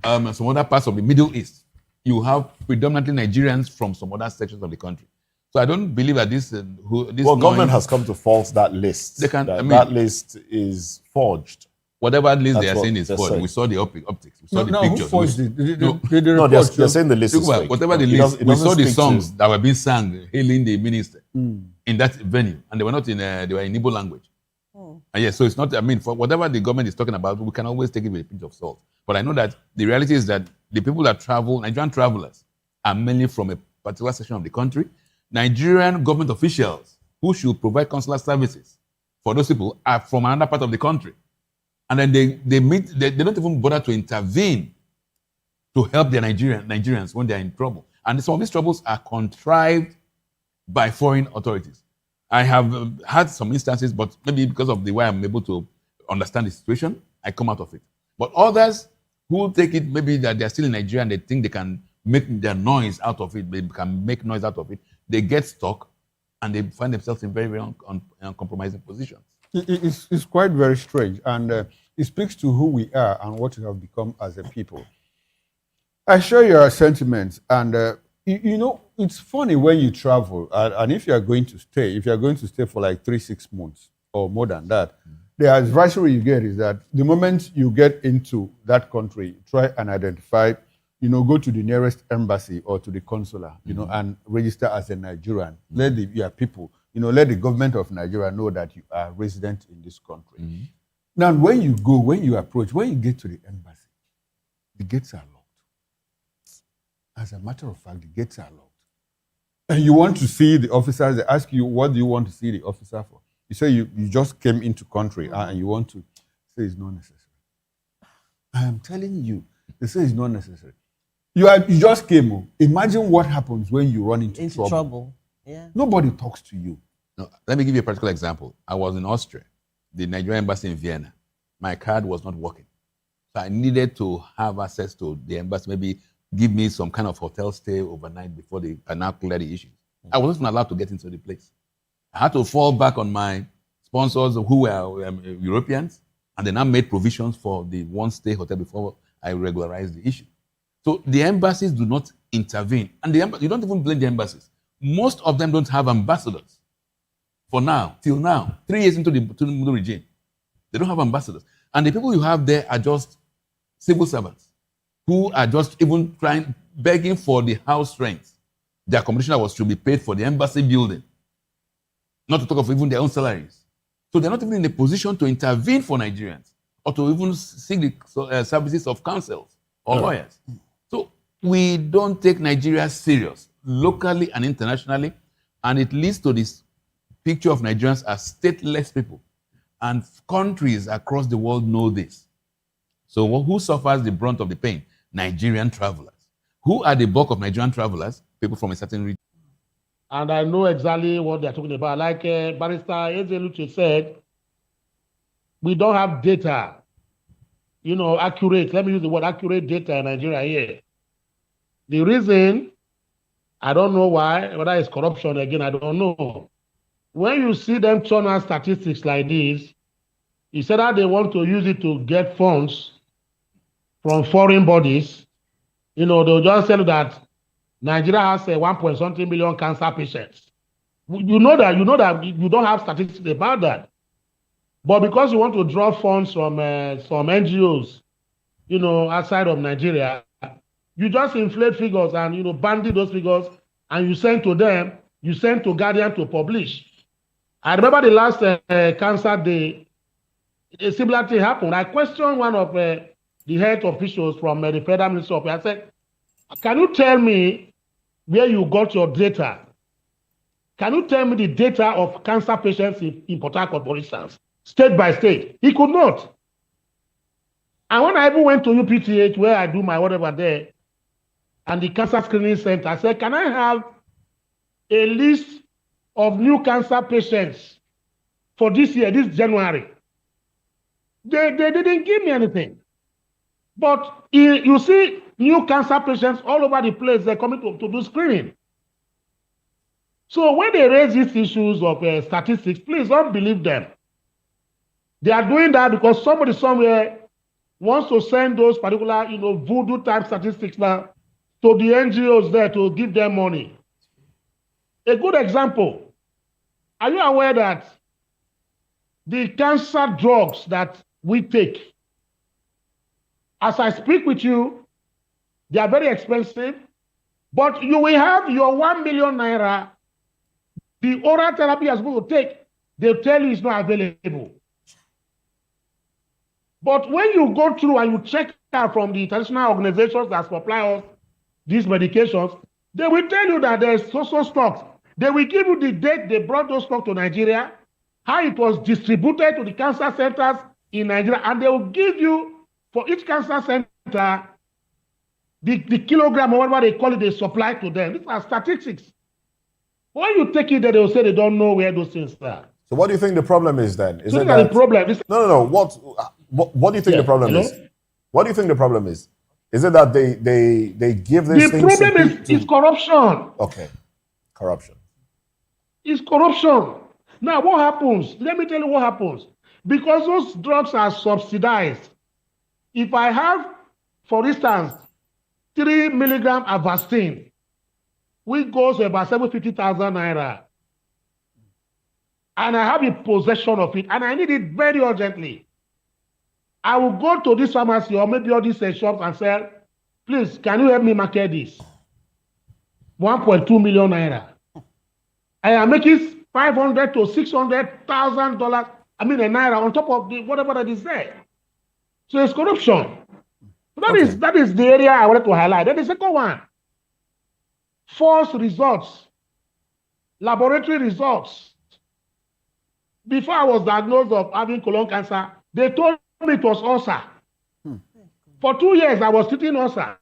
and some other parts of the Middle East, you have predominantly Nigerians from some other sections of the country. So I don't believe that this government has come to false that list. That list is forged. Whatever list they are saying is forged. We saw the optics. We saw the pictures. Who forged it? They're saying the list is fake. Whatever the list, we saw the songs that were being sung hailing the minister in that venue, and they were not in they were in Igbo language. And yes, so it's not. I mean, for whatever the government is talking about, we can always take it with a pinch of salt. But I know that the reality is that the people that travel, Nigerian travelers, are mainly from a particular section of the country. Nigerian government officials who should provide consular services for those people are from another part of the country. And then they don't even bother to intervene to help their Nigerians when they're in trouble. And some of these troubles are contrived by foreign authorities. I have had some instances, but maybe because of the way I'm able to understand the situation, I come out of it. But others who take it maybe that they're still in Nigeria and they think they can make their noise out of it, they can make noise out of it, they get stuck and they find themselves in very, very uncompromising positions. It's quite very strange, and it speaks to who we are and what we have become as a people. I share your sentiments, and you know, it's funny when you travel, and if you are going to stay for like 3-6 months or more than that, the advisory you get is that the moment you get into that country, try and identify, you know, go to the nearest embassy or to the consular, you know, and register as a Nigerian. Let your people, you know, let the government of Nigeria know that you are resident in this country. Now, when you go, when you approach, when you get to the embassy, the gates are locked. As a matter of fact, the gates are locked. And you want to see the officers, they ask you, what do you want to see the officer for? You say you just came into country and you want to say it's not necessary. I am telling you, they say it's not necessary. You just came. Imagine what happens when you run into trouble. Yeah. Nobody talks to you. No, let me give you a practical example. I was in Austria, the Nigerian embassy in Vienna. My card was not working. So I needed to have access to the embassy, maybe give me some kind of hotel stay overnight before they can now clear the issues. I wasn't allowed to get into the place. I had to fall back on my sponsors who were Europeans, and they now made provisions for the one-stay hotel before I regularized the issue. So the embassies do not intervene. And you don't even blame the embassies. Most of them don't have ambassadors. For now, till now, 3 years into the new regime, they don't have ambassadors. And the people you have there are just civil servants who are just even begging for the house rent. The accommodation that was to be paid for the embassy building. Not to talk of even their own salaries. So they're not even in a position to intervene for Nigerians or to even seek the services of counsels or lawyers. So we don't take Nigeria serious, locally and internationally, and it leads to this picture of Nigerians as stateless people. And countries across the world know this. So who suffers the brunt of the pain? Nigerian travelers. Who are the bulk of Nigerian travelers? People from a certain region. And I know exactly what they're talking about. Like Barrister Ezeluche said, we don't have data, accurate. Let me use the word accurate data in Nigeria here. The reason, I don't know why, whether it's corruption again, I don't know. When you see them turn out statistics like this, it's either they want to use it to get funds from foreign bodies. They'll just tell you that Nigeria has 1.something million cancer patients. You know that you don't have statistics about that. But because you want to draw funds from some NGOs, outside of Nigeria, you just inflate figures and, bandy those figures and you send to them, you send to Guardian to publish. I remember the last cancer day, a similar thing happened. I questioned one of the health officials from the Federal Ministry of Health. I said, can you tell me where you got your data? Can you tell me the data of cancer patients in Port Harcourt, for instance, state by state? He could not. And when I even went to UPTH, where I do my whatever there, and the cancer screening center, I said, can I have a list of new cancer patients for this year, this January. They didn't give me anything. But you see new cancer patients all over the place, they're coming to do screening. So when they raise these issues of statistics, please don't believe them. They are doing that because somebody somewhere wants to send those particular, voodoo type statistics now to the NGOs there to give them money. A good example, are you aware that the cancer drugs that we take, as I speak with you, they are very expensive, but you will have your 1 million naira, the oral therapy you're supposed to take, they'll tell you it's not available. But when you go through and you check out from the international organizations that supply us these medications, they will tell you that there's so stocks. They will give you the date they brought those stocks to Nigeria, how it was distributed to the cancer centers in Nigeria, and they will give you, for each cancer center, the kilogram or whatever they call it, they supply to them. These are statistics. When you take it there, they will say they don't know where those things are. So what do you think the problem is then? Is So it these are that the problem. No. What do you think the problem is? What do you think the problem is? Is it that they give these things? The problem is corruption. Okay, corruption. It's corruption. Now, what happens? Let me tell you what happens. Because those drugs are subsidized. If I have, for instance, 3 milligram Avastin, which goes to about 750,000 naira, and I have a possession of it, and I need it very urgently, I will go to this pharmacy or maybe all these shops and say, please, can you help me market this? 1.2 million naira. I am making 500 to 600,000 dollars. I mean, a naira on top of whatever that is there. So it's corruption. That is the area I wanted to highlight. Then the second one, false results, laboratory results. Before I was diagnosed of having colon cancer, they told me it was ulcer. For 2 years, I was treating ulcer.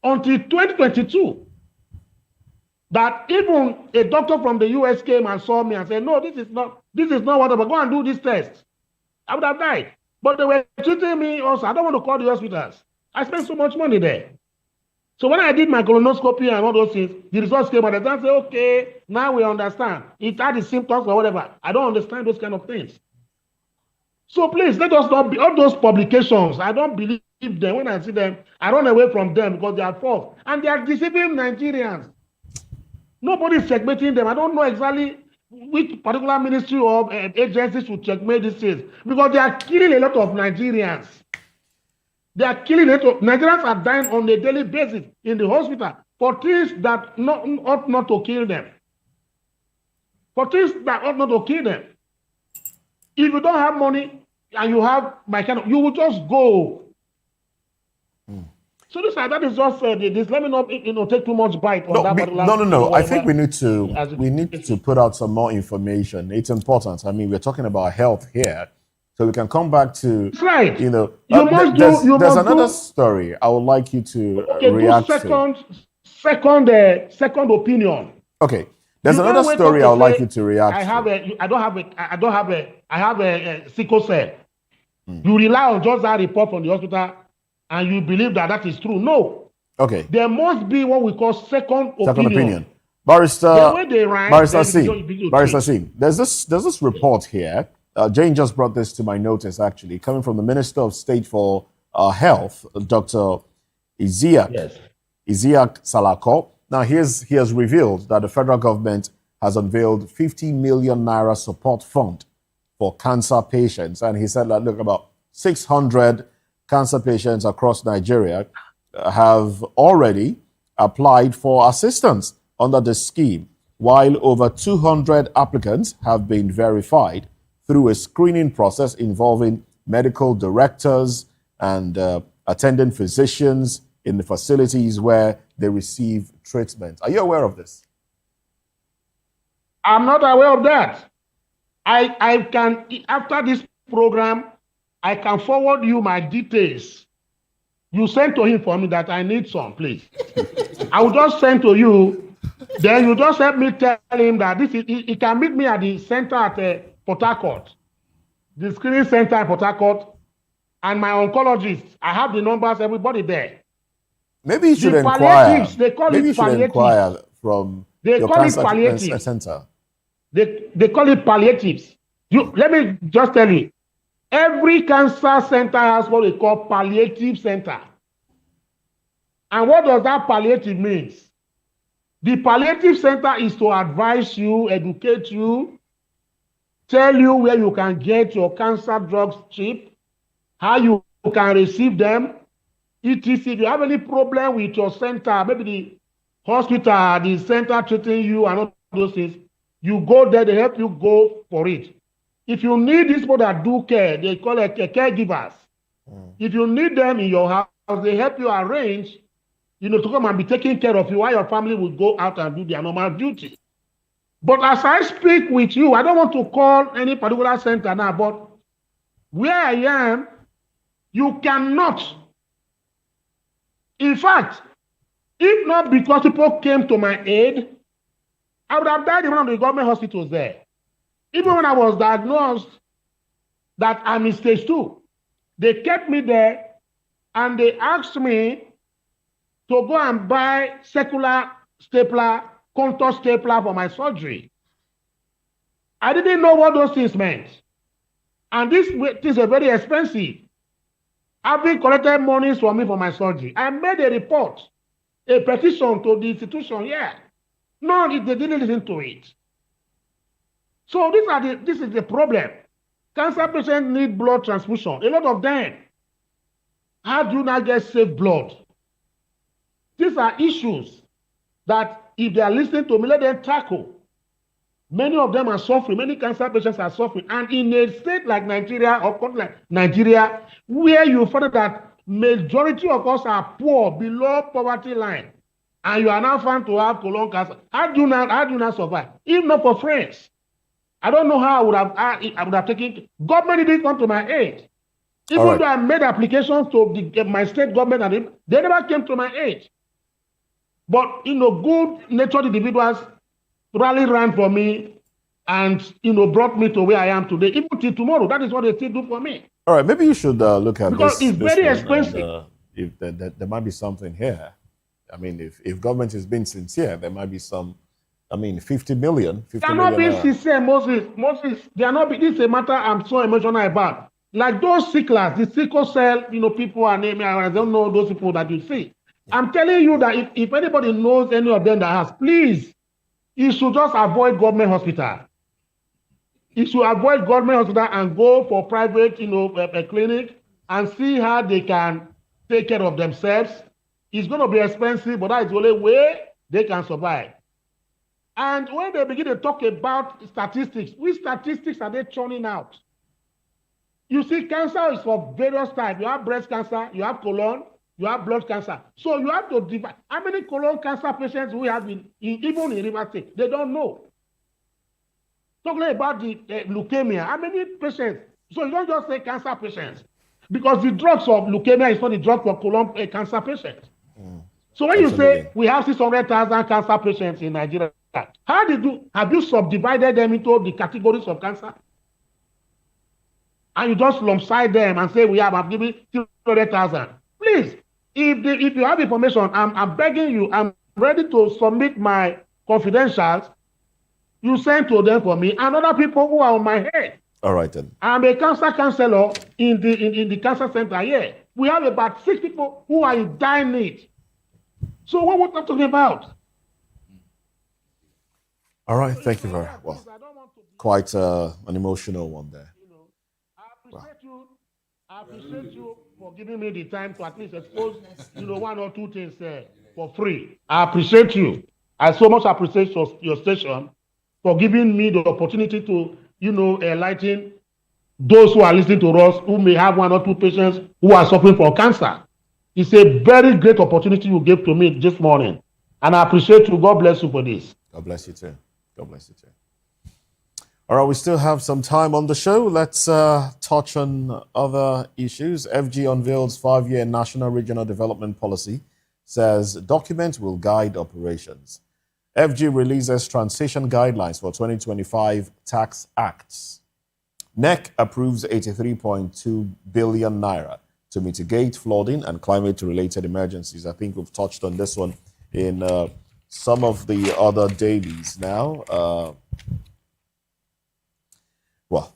Until 2022, that even a doctor from the US came and saw me and said, no, this is not whatever. Go and do this test. I would have died. But they were treating me also. I don't want to call the hospitals. I spent so much money there. So when I did my colonoscopy and all those things, the results came out. I said, okay, now we understand. It had the symptoms or whatever. I don't understand those kind of things. So please, let us not be, all those publications, I don't believe them. When I see them, I run away from them because they are false. And they are deceiving Nigerians. Nobody is checkmating them. I don't know exactly which particular ministry or agency should checkmate these things because they are killing a lot of Nigerians. They are killing a lot of Nigerians are dying on a daily basis in the hospital for things that ought not to kill them. For things that ought not to kill them. If you don't have money and you have my kind of, you will just go. So that is just this. Let me not take too much bite on that particular. No. I think we need to put out some more information. It's important. I mean, we're talking about health here, so we can come back to. That's right. There's another story I would like you to react to. Second opinion. Okay. There's another story I would like you to react to. I have a sickle cell. You rely on just that report from the hospital and you believe that is true. No. Okay. There must be what we call second opinion. Barrister C. There's this report here. Jane just brought this to my notice, actually, coming from the Minister of State for Health, Dr. Isiaq Salako. Now, he has revealed that the federal government has unveiled 50 million naira support fund for cancer patients. And he said that, look, about 600 cancer patients across Nigeria have already applied for assistance under the scheme, while over 200 applicants have been verified through a screening process involving medical directors and attending physicians in the facilities where they receive treatment. Are you aware of this? I'm not aware of that. I can, after this program, I can forward you my details. You send to him for me that I need some, please. I will just send to you Then you just help me tell him that this is he can meet me at the center at Port Harcourt, the screening center at Port Harcourt, and my oncologist. I have the numbers, everybody there. Maybe you should the inquire. Palliatives, they call Maybe you it should palliatives. inquire from They your call it cancer palliatives. center. They call it palliatives. Let me just tell you, every cancer center has what they call palliative center. And what does that palliative mean? The palliative center is to advise you, educate you, tell you where you can get your cancer drugs cheap, how you can receive them, etc. If you have any problem with your center, maybe the hospital, the center treating you and all those things, you go there, they help you go for it. If you need these people that do care, they call it caregivers. If you need them in your house, they help you arrange, to come and be taking care of you while your family will go out and do their normal duty. But as I speak with you, I don't want to call any particular center now, but where I am, you cannot. In fact, if not because people came to my aid, I would have died in one of the government hospitals there. Even when I was diagnosed that I'm in stage 2, they kept me there and they asked me to go and buy circular stapler, contour stapler for my surgery. I didn't know what those things meant. And these things are very expensive. Having collected monies from me for my surgery, I made a report, a petition to the institution. Yeah. No, they didn't listen to it. So this is the problem. Cancer patients need blood transfusion. A lot of them. How do you not get safe blood? These are issues that if they are listening to me, let them tackle. Many of them are suffering. Many cancer patients are suffering. And in a state like Nigeria or country like Nigeria, where you find that majority of us are poor, below poverty line, and you are now found to have colon cancer, how do you not survive? If not for friends, I don't know how I would have taken. Government didn't come to my aid. Even though I made applications to my state government, and they never came to my aid. But good-natured individuals rally ran for me and brought me to where I am today. Even till tomorrow, that is what they still do for me. All right, maybe you should look at because this. Because it's very expensive. If there might be something here. I mean, if government is being sincere, there might be some. 50 million. They are not being sincere, Moses. They are not. This is a matter I'm so emotional about. Like those sicklers, the sickle cell, people are naming. I don't know those people that you see. I'm telling you that if anybody knows any of them that has, please, you should just avoid government hospital. You should avoid government hospital and go for private, a clinic and see how they can take care of themselves. It's going to be expensive, but that is the only way they can survive. And when they begin to talk about statistics, which statistics are they churning out? You see, cancer is of various types. You have breast cancer, you have colon, you have blood cancer. So you have to divide. How many colon cancer patients we have even in River State? They don't know. Talking about the leukemia, how many patients? So you don't just say cancer patients. Because the drugs of leukemia is not the drug for colon cancer patients. So when you say we have 600,000 cancer patients in Nigeria, have you subdivided them into the categories of cancer? And you just lump side them and say I'm giving 600,000. Please, if you have information, I'm begging you, I'm ready to submit my confidentials. You send to them for me and other people who are on my head. All right then. I'm a cancer counselor in the cancer center here. We have about 6 people who are in dire need. So what we're talking about? All right, thank you very well. Quite an emotional one there. I appreciate you for giving me the time to at least expose, one or two things for free. I appreciate you. I so much appreciate your station for giving me the opportunity to, enlighten those who are listening to us who may have 1 or 2 patients who are suffering from cancer. It's a very great opportunity you gave to me this morning. And I appreciate you. God bless you for this. God bless you too. God bless you too. All right, we still have some time on the show. Let's touch on other issues. FG unveils 5-year National Regional Development Policy, says document will guide operations. FG releases transition guidelines for 2025 tax acts. NEC approves 83.2 billion naira to mitigate flooding and climate-related emergencies. I think we've touched on this one in some of the other dailies now. Well,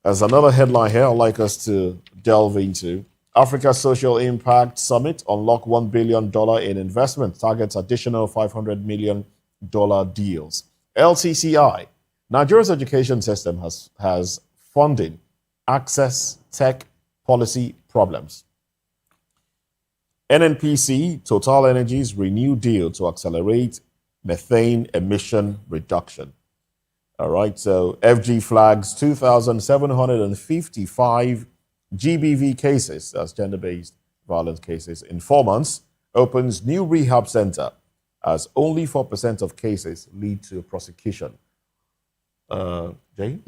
as another headline here I'd like us to delve into, Africa Social Impact Summit unlock $1 billion in investment, targets additional $500 million deals. LTCI, Nigeria's education system has funding, access, tech, policy problems. NNPC, Total Energies renewed deal to accelerate methane emission reduction. All right, so FG flags 2,755 GBV cases, that's gender-based violence cases, in 4 months, opens new rehab center as only 4% of cases lead to prosecution. Jay?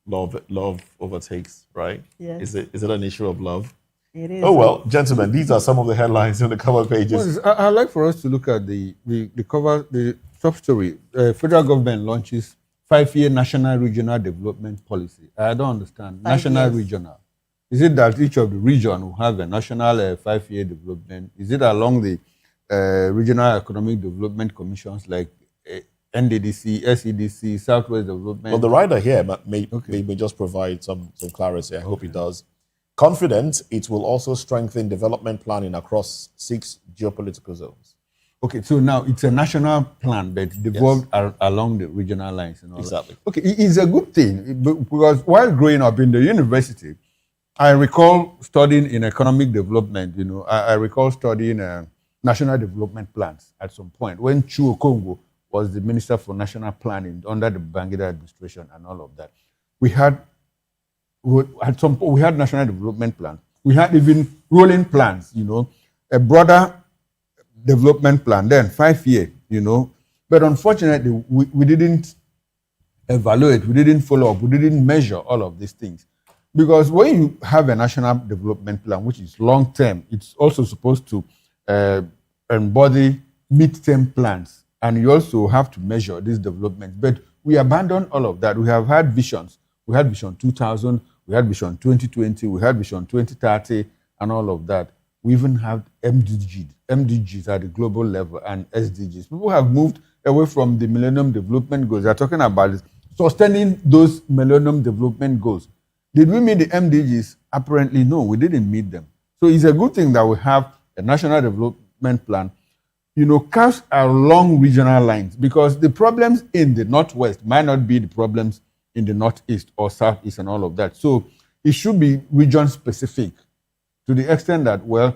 Love overtakes, right? Yes. Is it an issue of love? It is. Oh, well, gentlemen, these are some of the headlines on the cover pages. Well, I'd like for us to look at the cover, the sub-story. Federal government launches 5-year national regional development policy. I don't understand. 5 National years. regional. Is it that each of the region will have a national 5-year development? Is it along the regional economic development commissions like NDDC, SEDC, Southwest Development? Well, the writer here may just provide some clarity. I hope he does. Confident it will also strengthen development planning across 6 geopolitical zones. Okay, so now it's a national plan, but developed along the regional lines and all Exactly. that. Okay, it's a good thing because while growing up in the university, I recall studying in economic development. You know, I recall studying national development plans at some point when Chu Okongo was the Minister for National Planning under the Bangida administration and all of that. We had national development plans. We had even rolling plans. You know, a broader development plan, then 5-year, you know. But unfortunately, we didn't evaluate, we didn't follow up, we didn't measure all of these things. Because when you have a national development plan, which is long-term, it's also supposed to embody mid-term plans. And you also have to measure these developments. But we abandoned all of that. We have had visions. We had Vision 2000, we had Vision 2020, we had Vision 2030, and all of that. We even have MDGs at the global level and SDGs. People have moved away from the Millennium Development Goals. They're talking about sustaining those Millennium Development Goals. Did we meet the MDGs? Apparently, no, we didn't meet them. So it's a good thing that we have a national development plan, you know, cast along regional lines, because the problems in the Northwest might not be the problems in the Northeast or Southeast and all of that. So it should be region specific, to the extent that, well,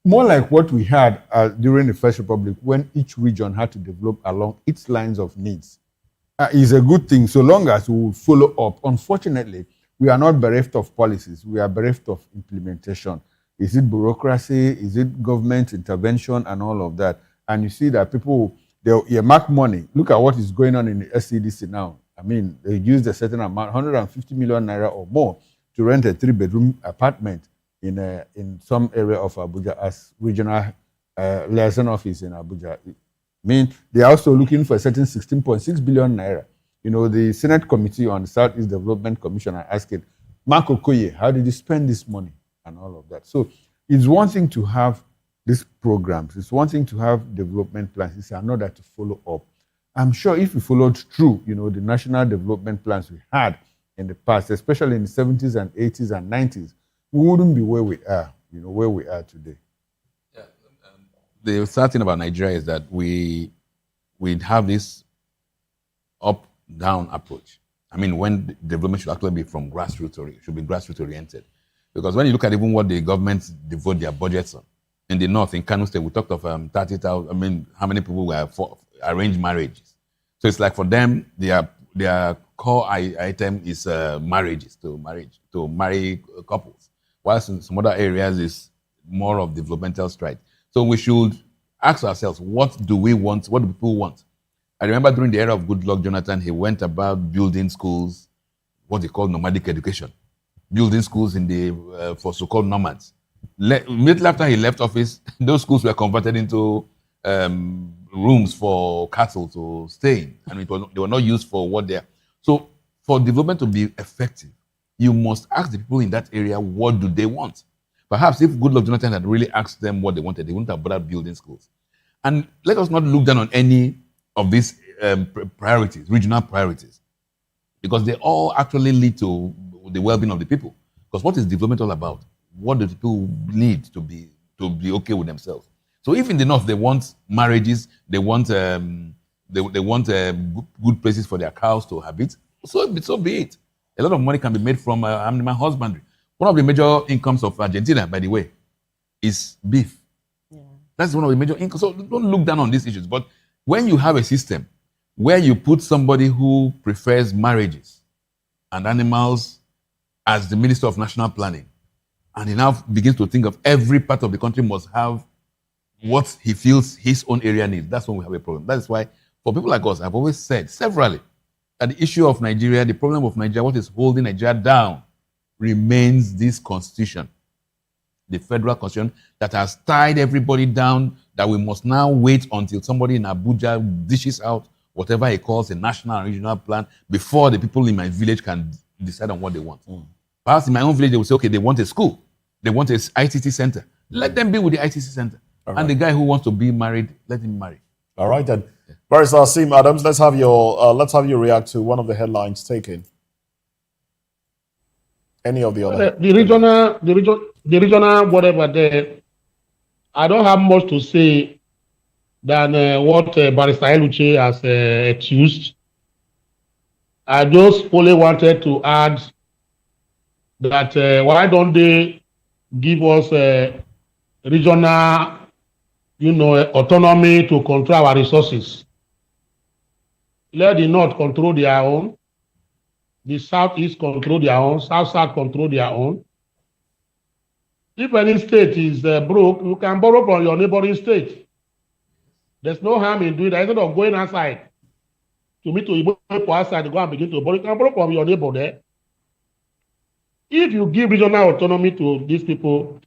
more like what we had during the First Republic, when each region had to develop along its lines of needs. Is a good thing so long as we will follow up. Unfortunately, we are not bereft of policies. We are bereft of implementation. Is it bureaucracy? Is it government intervention and all of that? And you see that people, they'll earmark money. Look at what is going on in the SCDC now. I mean, they used a certain amount, 150 million naira or more, to rent a 3-bedroom apartment in some area of Abuja as regional liaison office in Abuja. I mean, they are also looking for a certain 16.6 billion naira. You know, the Senate Committee on the Southeast Development Commission are asking, Mark Okoye, how did you spend this money? And all of that. So it's one thing to have these programs. It's one thing to have development plans. It's another to follow up. I'm sure if we followed through, you know, the national development plans we had in the past, especially in the 70s and 80s and 90s, we wouldn't be where we are, you know, where we are today. Yeah. The sad thing about Nigeria is that we have this up-down approach. I mean, when development should actually be from grassroots, should be grassroots oriented. Because when you look at even what the governments devote their budgets on, in the north, in Kano State, we talked of 30,000. I mean, how many people were for arranged marriages? So it's like for them, their core item is marriages, to marry couples. Whilst in some other areas is more of developmental strides. So we should ask ourselves, what do we want? What do people want? I remember during the era of Goodluck Jonathan, he went about building schools, what they call nomadic education, building schools in the for so-called nomads. Immediately after he left office, those schools were converted into rooms for cattle to stay in, and they were not used for what they are. So for development to be effective, you must ask the people in that area what do they want. Perhaps if Goodluck Jonathan had really asked them what they wanted, they wouldn't have bothered building schools. And let us not look down on any of these priorities, regional priorities, because they all actually lead to the well-being of the people. Because what is development all about? What do people need to be okay with themselves? So if in the north they want marriages, they want good places for their cows to habit, so be it. A lot of money can be made from animal husbandry. One of the major incomes of Argentina, by the way, is beef. Yeah. That's one of the major incomes. So don't look down on these issues. But when you have a system where you put somebody who prefers marriages and animals as the Minister of National Planning, and he now begins to think of every part of the country must have what he feels his own area needs, that's when we have a problem. That is why, for people like us, I've always said severally that the issue of Nigeria, the problem of Nigeria, what is holding Nigeria down, remains this constitution, the federal constitution that has tied everybody down, that we must now wait until somebody in Abuja dishes out whatever he calls a national and regional plan before the people in my village can decide on what they want. Perhaps in my own village, they will say, okay, they want a school, they want an ITC center. Let them be with the ITC center. Right. And the guy who wants to be married, let him marry. All right then. Barrister Sim Adams, let's have you react to one of the headlines taken. Any of the other? The regional, whatever there. I don't have much to say than what Barrister Eluche has accused. I just only wanted to add that why don't they give us regional, autonomy to control our resources? Let the North control their own. The Southeast control their own, South control their own. If any state is broke, you can borrow from your neighboring state. There's no harm in doing that. Instead of going outside to meet people outside to go and begin to borrow, you can borrow from your neighbor there. If you give regional autonomy to these people,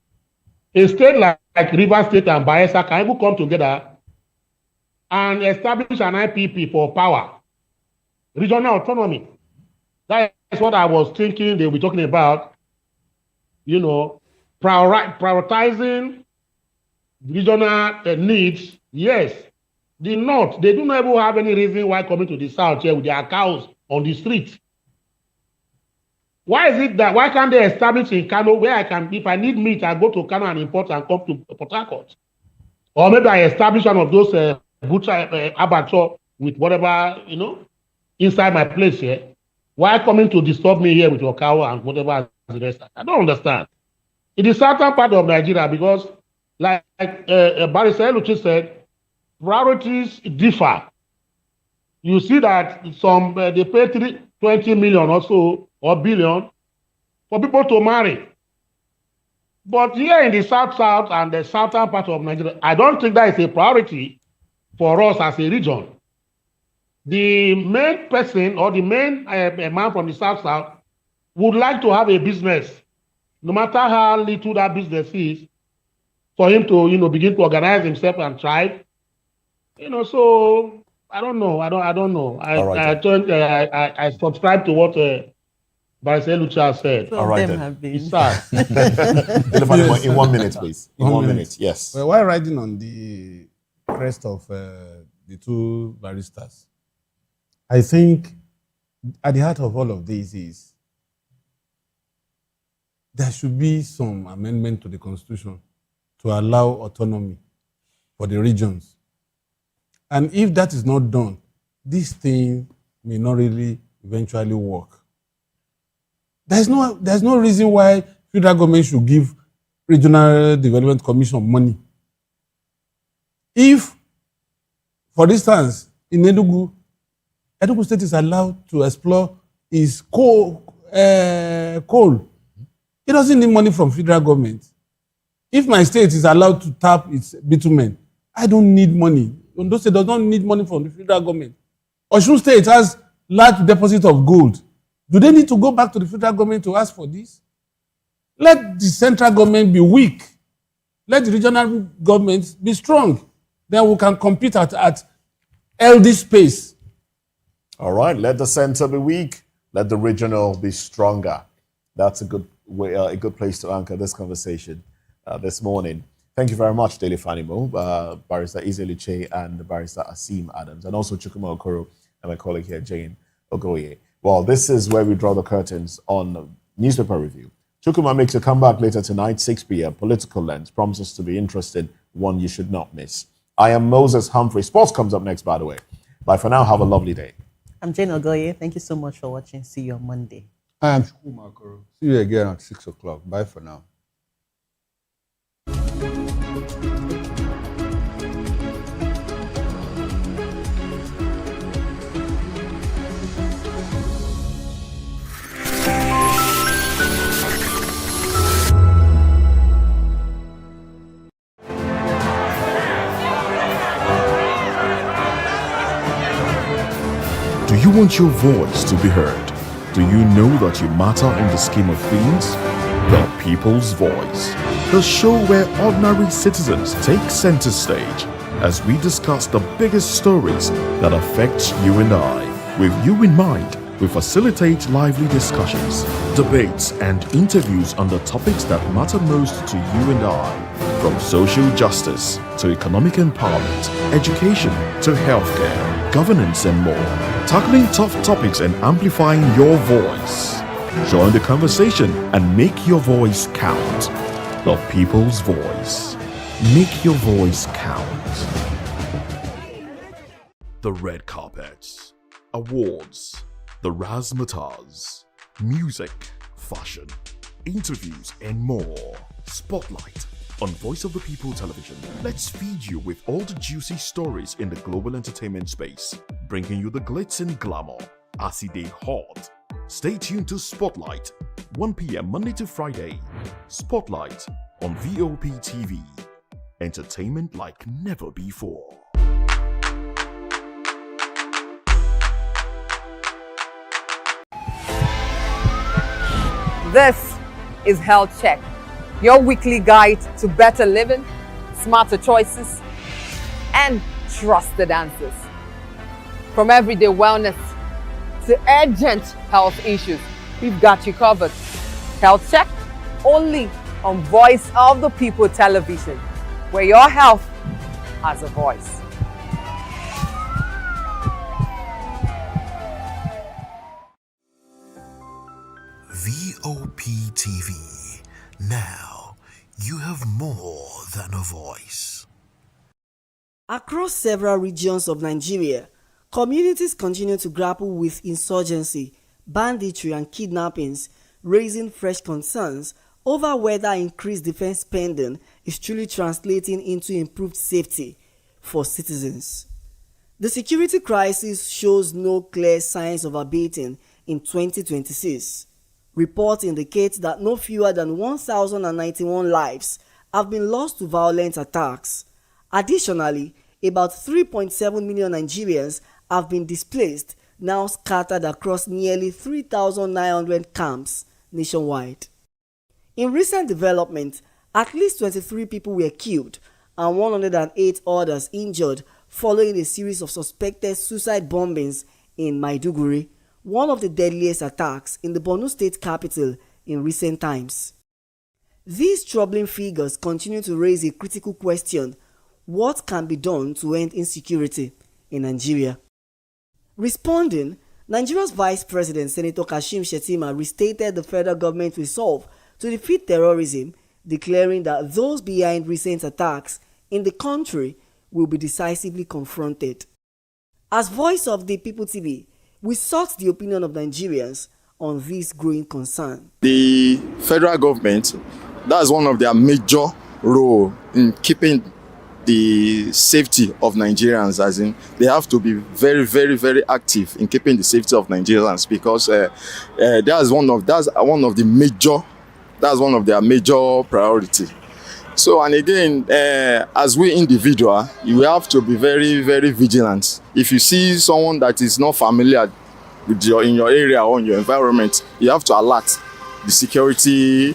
a state like Rivers State and Bayelsa can even come together and establish an IPP for power. Regional autonomy. That is what I was thinking they were talking about, prioritizing regional needs. Yes, the North, they do not even have any reason why coming to the South here with their cows on the street. Why is it that, why can't they establish in Kano where I can, if I need meat, I go to Kano and import and come to Port Harcourt? Or maybe I establish one of those butcher abattoir with whatever, inside my place here. Why coming to disturb me here with your cow and whatever the rest? I don't understand. In the southern part of Nigeria, because like Barrister Eluche said, priorities differ. You see that some they pay 20 million or so, or billion, for people to marry. But here in the South and the southern part of Nigeria, I don't think that is a priority for us as a region. The main person or the main man from the South would like to have a business, no matter how little that business is, for him to, begin to organize himself and thrive. So I don't know. I don't know. I subscribe to what Barrister Eluche said. All right, then. It's sad. In 1 minute, please. In 1 minute, yes. Well, while riding on the crest of the two barristers, I think at the heart of all of this is there should be some amendment to the Constitution to allow autonomy for the regions. And if that is not done, this thing may not really eventually work. There's no reason why federal government should give Regional Development Commission money. If, for instance, in Enugu State is allowed to explore its coal. It doesn't need money from federal government. If my state is allowed to tap its bitumen, I don't need money. Ondo State does not need money from the federal government. Osun State has large deposit of gold. Do they need to go back to the federal government to ask for this? Let the central government be weak. Let the regional governments be strong. then we can compete at LD space. All right, let the center be weak, let the regional be stronger. That's a good way, a good place to anchor this conversation this morning. Thank you very much, Dele Fanimo, Barrister Izeliche and Barrister Asim Adams, and also Chukwuma Okoro and my colleague here, Jane Ogoye. Well, this is where we draw the curtains on newspaper review. Chukwuma makes a comeback later tonight, 6 p.m. Political Lens promises to be interesting, one you should not miss. I am Moses Humphrey. Sports comes up next, by the way. Bye for now. Have a lovely day. I'm Jane Ogoye. Thank you so much for watching. See you on Monday. I am Chukwuma Okoro. See you again at 6 o'clock. Bye for now. Do you want your voice to be heard? Do you know that you matter in the scheme of things? The People's Voice, the show where ordinary citizens take center stage as we discuss the biggest stories that affect you and I. With you in mind, we facilitate lively discussions, debates, and interviews on the topics that matter most to you and I. From social justice to economic empowerment, education to healthcare, governance, and more. Tackling tough topics and amplifying your voice. Join the conversation and make your voice count. The People's Voice. Make your voice count. The red carpets, awards, the razzmatazz, music, fashion, interviews, and more. Spotlight on Voice of the People Television. Let's feed you with all the juicy stories in the global entertainment space, bringing you the glitz and glamour as they hot. Stay tuned to Spotlight, 1 p.m. Monday to Friday. Spotlight on Vop TV. Entertainment like never before. This is Health Check, your weekly guide to better living, smarter choices, and trusted answers. From everyday wellness to urgent health issues, we've got you covered. Health Check, only on Voice of the People Television, where your health has a voice. Vop TV. Now, you have more than a voice. Across several regions of Nigeria, communities continue to grapple with insurgency, banditry, and kidnappings, raising fresh concerns over whether increased defense spending is truly translating into improved safety for citizens. The security crisis shows no clear signs of abating in 2026. Reports indicate that no fewer than 1,091 lives have been lost to violent attacks. Additionally, about 3.7 million Nigerians have been displaced, now scattered across nearly 3,900 camps nationwide. In recent development, at least 23 people were killed and 108 others injured following a series of suspected suicide bombings in Maiduguri, one of the deadliest attacks in the Borno state capital in recent times. These troubling figures continue to raise a critical question: what can be done to end insecurity in Nigeria? Responding, Nigeria's Vice President Senator Kashim Shettima restated the federal government's resolve to defeat terrorism, declaring that those behind recent attacks in the country will be decisively confronted. As Voice of the People TV, we sought the opinion of Nigerians on this growing concern. The federal government, that's one of their major role in keeping the safety of Nigerians, as in they have to be very, very, very active in keeping the safety of Nigerians, because that's one of their major priority. So, and again, as we individual, you have to be very, very vigilant. If you see someone that is not familiar with in your area or in your environment, you have to alert the security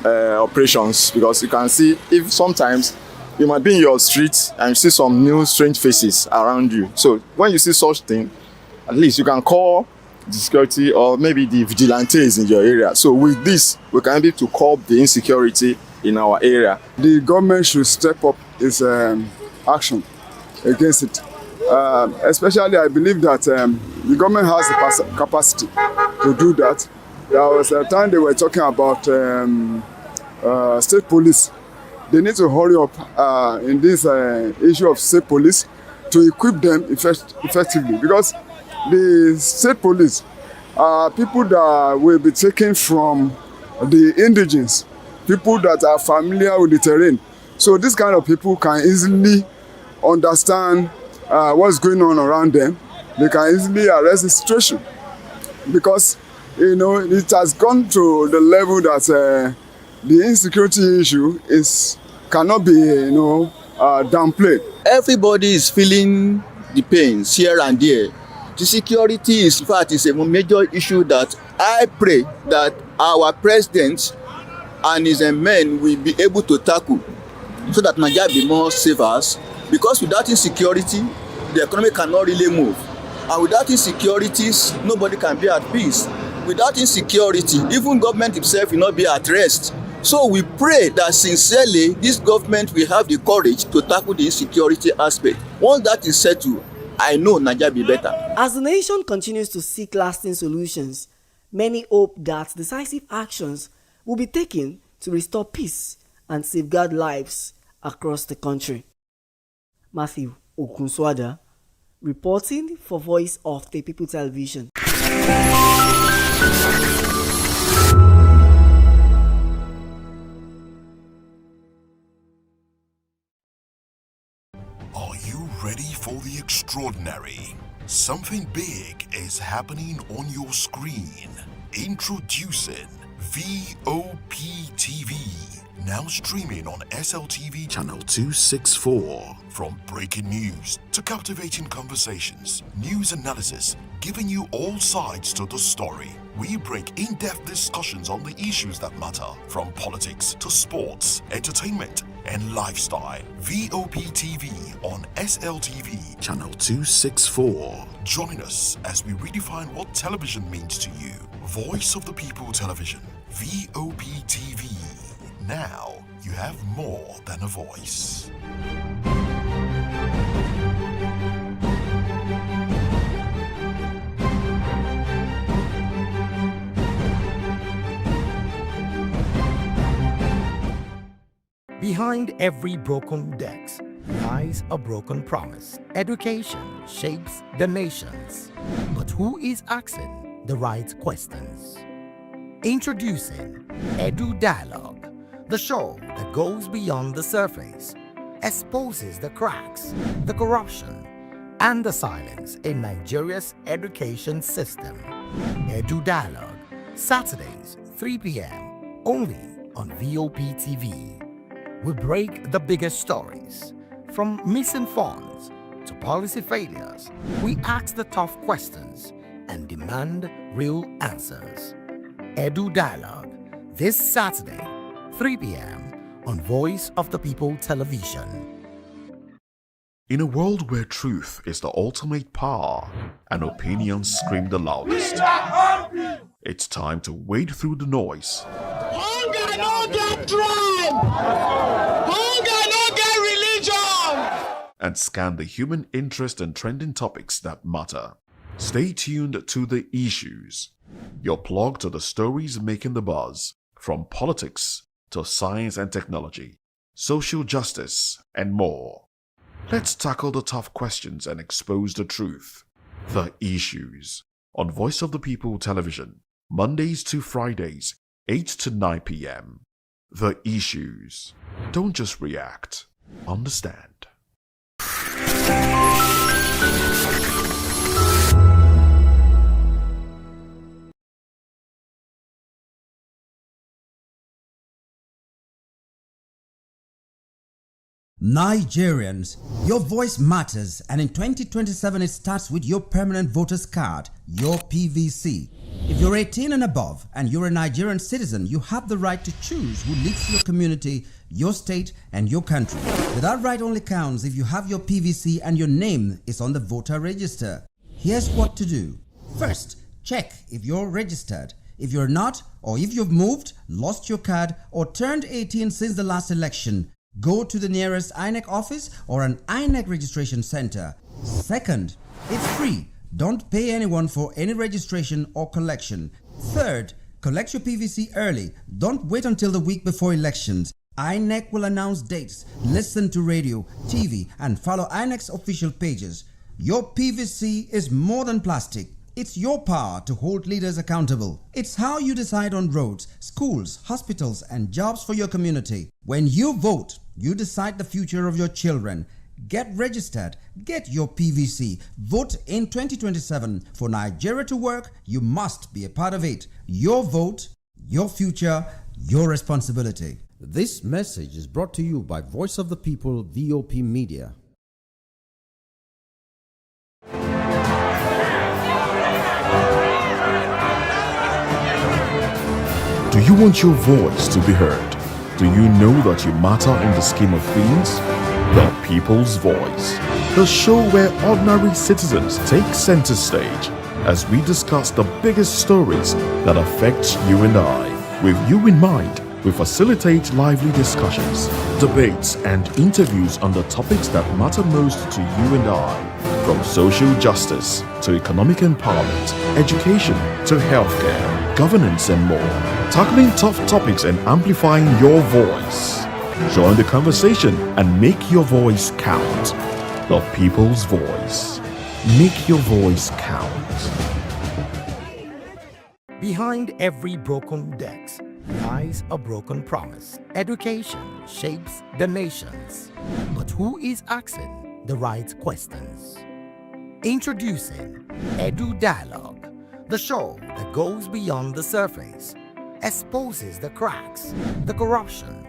operations, because you can see if sometimes you might be in your street and you see some new strange faces around you. So when you see such thing, at least you can call the security or maybe the vigilantes in your area. So with this, we can be able to curb the insecurity in our area. The government should step up its action against it. Especially, I believe that the government has the capacity to do that. There was a time they were talking about state police. They need to hurry up in this issue of state police to equip them effectively, because the state police are people that will be taken from the indigenes, people that are familiar with the terrain. So this kind of people can easily understand what's going on around them. They can easily arrest the situation, because it has gone to the level that the insecurity issue cannot be downplayed. Everybody is feeling the pains here and there. The security is, in fact, is a major issue that I pray that our president and his men will be able to tackle, so that Nigeria be more safer. Because without insecurity, the economy cannot really move. And without insecurities, nobody can be at peace. Without insecurity, even government itself will not be at rest. So we pray that sincerely, this government will have the courage to tackle the insecurity aspect. Once that is settled, I know Nigeria will be better. As the nation continues to seek lasting solutions, many hope that decisive actions will be taken to restore peace and safeguard lives across the country. Matthew Okunswada, reporting for Voice of the People Television. Are you ready for the extraordinary? Something big is happening on your screen. Introducing Vop TV. Now streaming on SLTV channel 264. From breaking news to captivating conversations, news analysis, giving you all sides to the story. We break in-depth discussions on the issues that matter, from politics to sports, entertainment, and lifestyle. Vop TV on SLTV channel 264. Join us as we redefine what television means to you. Voice of the People Television, Vop TV. Now you have more than a voice. Behind every broken desk lies a broken promise. Education shapes the nations. But who is asking the right questions? Introducing Edu Dialogue, the show that goes beyond the surface, exposes the cracks, the corruption, and the silence in Nigeria's education system. Edu Dialogue, Saturdays, 3 p.m., only on Vop TV. We break the biggest stories, from missing funds to policy failures. We ask the tough questions and demand real answers. Edu Dialogue, this Saturday, 3 p.m. on Voice of the People Television. In a world where truth is the ultimate power and opinions scream the loudest, it's time to wade through the noise. Hunger no get tribe. Hunger no get religion. And scan the human interest and trending topics that matter. Stay tuned to The Issues, your plug to the stories making the buzz, from politics to science and technology, social justice, and more. Let's tackle the tough questions and expose the truth. The Issues on Voice of the People Television, Mondays to Fridays, 8 to 9 p.m. The Issues. Don't just react, understand. Nigerians, your voice matters, and in 2027 it starts with your permanent voters card, your PVC. If If you're 18 and above and you're a Nigerian citizen, you have the right to choose who leads your community, your state, and your country. But that right only counts if you have your PVC and your name is on the voter register. Here's what to do. First, check if you're registered. If you're not, or if you've moved, lost your card, or turned 18 since the last election, go to the nearest INEC office or an INEC registration center. Second, it's free. Don't pay anyone for any registration or collection. Third, collect your PVC early. Don't wait until the week before elections. INEC will announce dates. Listen to radio, TV, and follow INEC's official pages. Your PVC is more than plastic. It's your power to hold leaders accountable. It's how you decide on roads, schools, hospitals, and jobs for your community. When you vote, you decide the future of your children. Get registered. Get your PVC. Vote in 2027. For Nigeria to work, you must be a part of it. Your vote, your future, your responsibility. This message is brought to you by Voice of the People, VOP Media. Do you want your voice to be heard? Do you know that you matter in the scheme of things? The People's Voice, the show where ordinary citizens take center stage as we discuss the biggest stories that affect you and I. With you in mind, we facilitate lively discussions, debates, and interviews on the topics that matter most to you and I. From social justice to economic empowerment, education to healthcare, governance, and more. Tackling tough topics and amplifying your voice. Join the conversation and make your voice count. The People's Voice. Make your voice count. Behind every broken desk lies a broken promise. Education shapes the nations. But who is asking the right questions? Introducing Edu Dialogue, the show that goes beyond the surface, exposes the cracks, the corruption,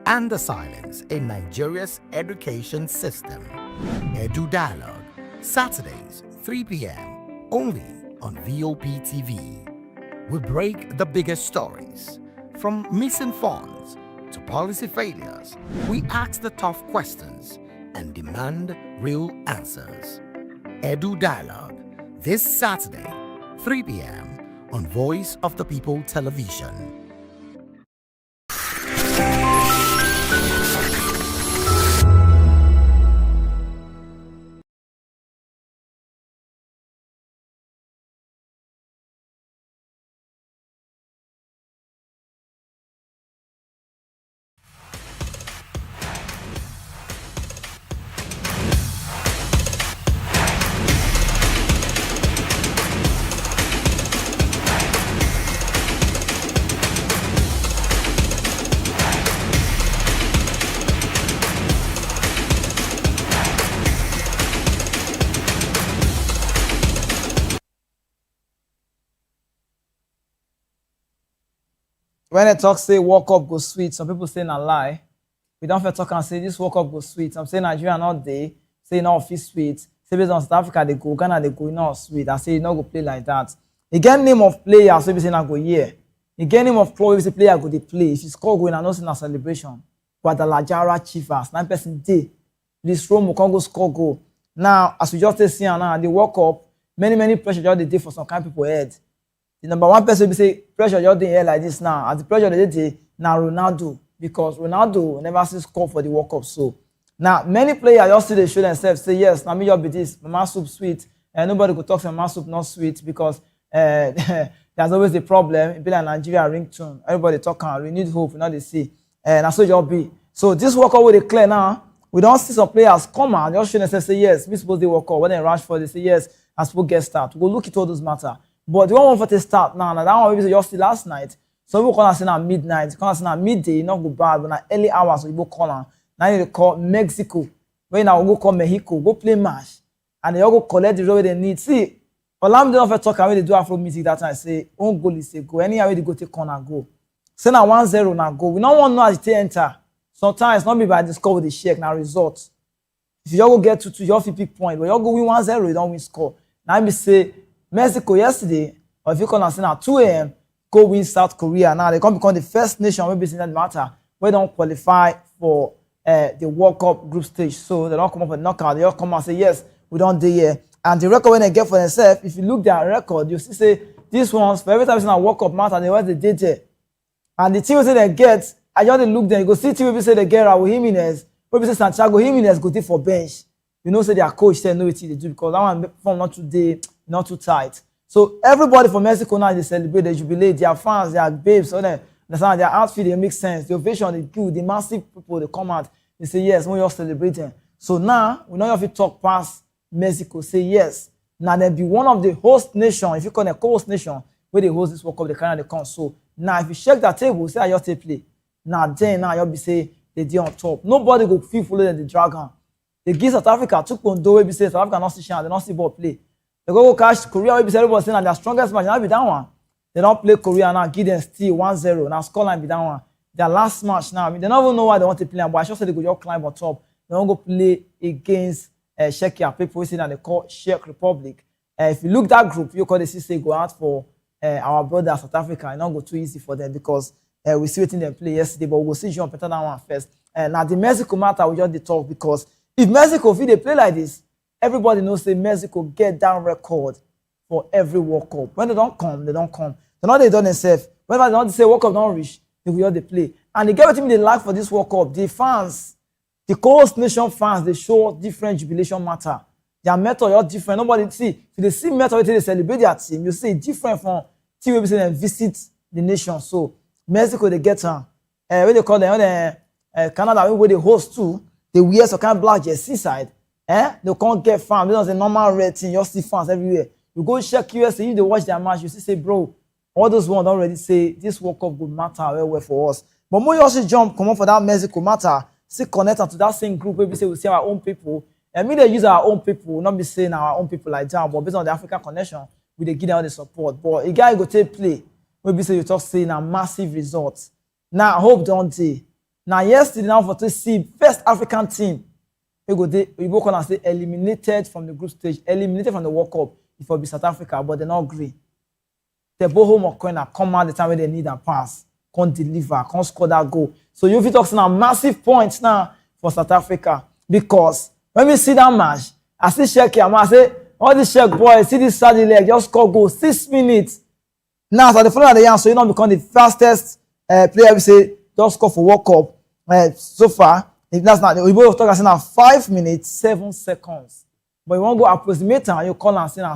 and the silence in Nigeria's education system. Edu Dialogue, Saturdays, 3 p.m., only on Vop TV. We break the biggest stories, from missing funds to policy failures. We ask the tough questions and demand real answers. Edu Dialogue, this Saturday, 3 p.m. on Voice of the People Television. When I talk say World Cup go sweet, some people say na lie. We don't feel talk and say this World Cup go sweet. I'm saying Nigeria not there, say no fit sweet. Say based on South Africa they go, Ghana they go, not sweet. I say you not go play like that. You get name of player, so we say na go here. You get name of club, we say player go they play. If you score go in and not say na celebration. Guadalajara Chivas, 9% day. This Rome can go score goal. Now, as we just see now, the World Cup, many pressure just the day for some kind of people head. The number one person will say pressure just the here like this now. As the pressure they did now Ronaldo, because Ronaldo never see score for the World Cup. So now many players just see they show themselves say yes, now me just be this mama soup sweet, and nobody could talk say mama soup not sweet because there's always the problem. It be like Nigeria ringtone. Everybody talk and we need hope, we not they see, and that's what just be. So this World Cup will declare now. We don't see some players come out just show themselves say yes, we suppose they World Cup. When they rush for they say yes, and suppose get start. We go look at all those matter. But the one for the start now, that one we just see last night. Some people call us at midnight, call us at midday, not go bad, but at early hours, we go call now. Now they call Mexico. When now we go call Mexico, go play match, and they all go collect the role they need. See, Olamide don't talk when they do Afro music that time. Say, own goal is a go. Anyhow they go take corner go. Say now 1-0 now go. We don't want to know as they enter. Sometimes not be by the score with the shake now result. If you all go get to your 50 point, but you all go win 1-0, you don't win score. Now me say. Mexico yesterday, Or if you come and say at 2 a.m., go win South Korea. Now they come become the first nation wey be say that matter. We don't qualify for the World Cup group stage. So they don't come up with knockout. They all come and say, yes, we don't do here. And the record when they get for themselves, if you look their record, you see say these ones, for every time it's a World Cup matter, they always they did there. And the team we say they get, I just look there, you go see team we say they get Raul Jimenez, we say Santiago Jimenez go there for bench. You know, say their coach say know what they do because that one form not too tight. So everybody from Mexico now they celebrate, they jubilate, their fans, their babes, so then their outfit they make sense, the ovation they give, the massive people they come out, they say yes, when you're celebrating. So now we know you have to talk past Mexico, say yes. Now they be one of the host nation, if you call a co-host nation, where they host this World Cup, they carry the come. So now if you check that table, say I just take play. Now then now you'll be say they do on top. Nobody go feel follow them the dragon. They give South Africa 2 Kondo, we be say South Africa not see chance, they not see ball play. They go catch Korea, we be say everybody saying that their strongest match, now be that one. They don't play Korea now, give them still 1-0. Now scoreline be that one. Their last match now, I mean, they don't even know why they want to play, but I should say they go just climb on top. They don't go play against Czechia, people say that they call Czech Republic. If you look that group, you call the CC go out for our brother South Africa. It not go too easy for them because we see what them play yesterday, but we'll see John better than one first. Now the Mexico matter we just talk because if Mexico if they play like this, everybody knows say Mexico get down record for every World Cup. When they don't come, they don't come. So now they done themselves. When they don't say World Cup don't reach, they will they play. And they get what they like for this World Cup. The fans, the co-host nation fans, they show different jubilation matter. Their method are different. Nobody see. If they see method they celebrate their team, you see it different from team we say they visit the nation. So Mexico they get what they call them Canada where they host too. They wear some kind of black jersey side. They can't get fans. They don't say normal red team. You see fans everywhere. You go check USA, if they watch their match, you see say bro, all those ones already say this World Cup would matter well for us. But more you also jump come on for that Mexico matter. See connect to that same group where we say we see our own people. And me, they use our own people, not be saying our own people like that, but based on the African connection, we they give them all the support. But a guy go take play, maybe say you talk saying a massive results. Now I hope don't they. Now yesterday now for to see first African team, we go come and say eliminated from the group stage, eliminated from the World Cup. It will be South Africa, but they not agree. They both home or corner come out the time when they need a pass, can't deliver, can't score that goal. So you fit talk saying a massive points now for South Africa because. When we see that match, I see check here, I say, all these check boys, see this Saturday leg, just score goal, 6 minutes. Now, so the following the year, so you don't become the fastest player, we say, just score for World Cup. So far, if that's not, we both talk as now 5 minutes, 7 seconds. But you want to go approximate and you call and say now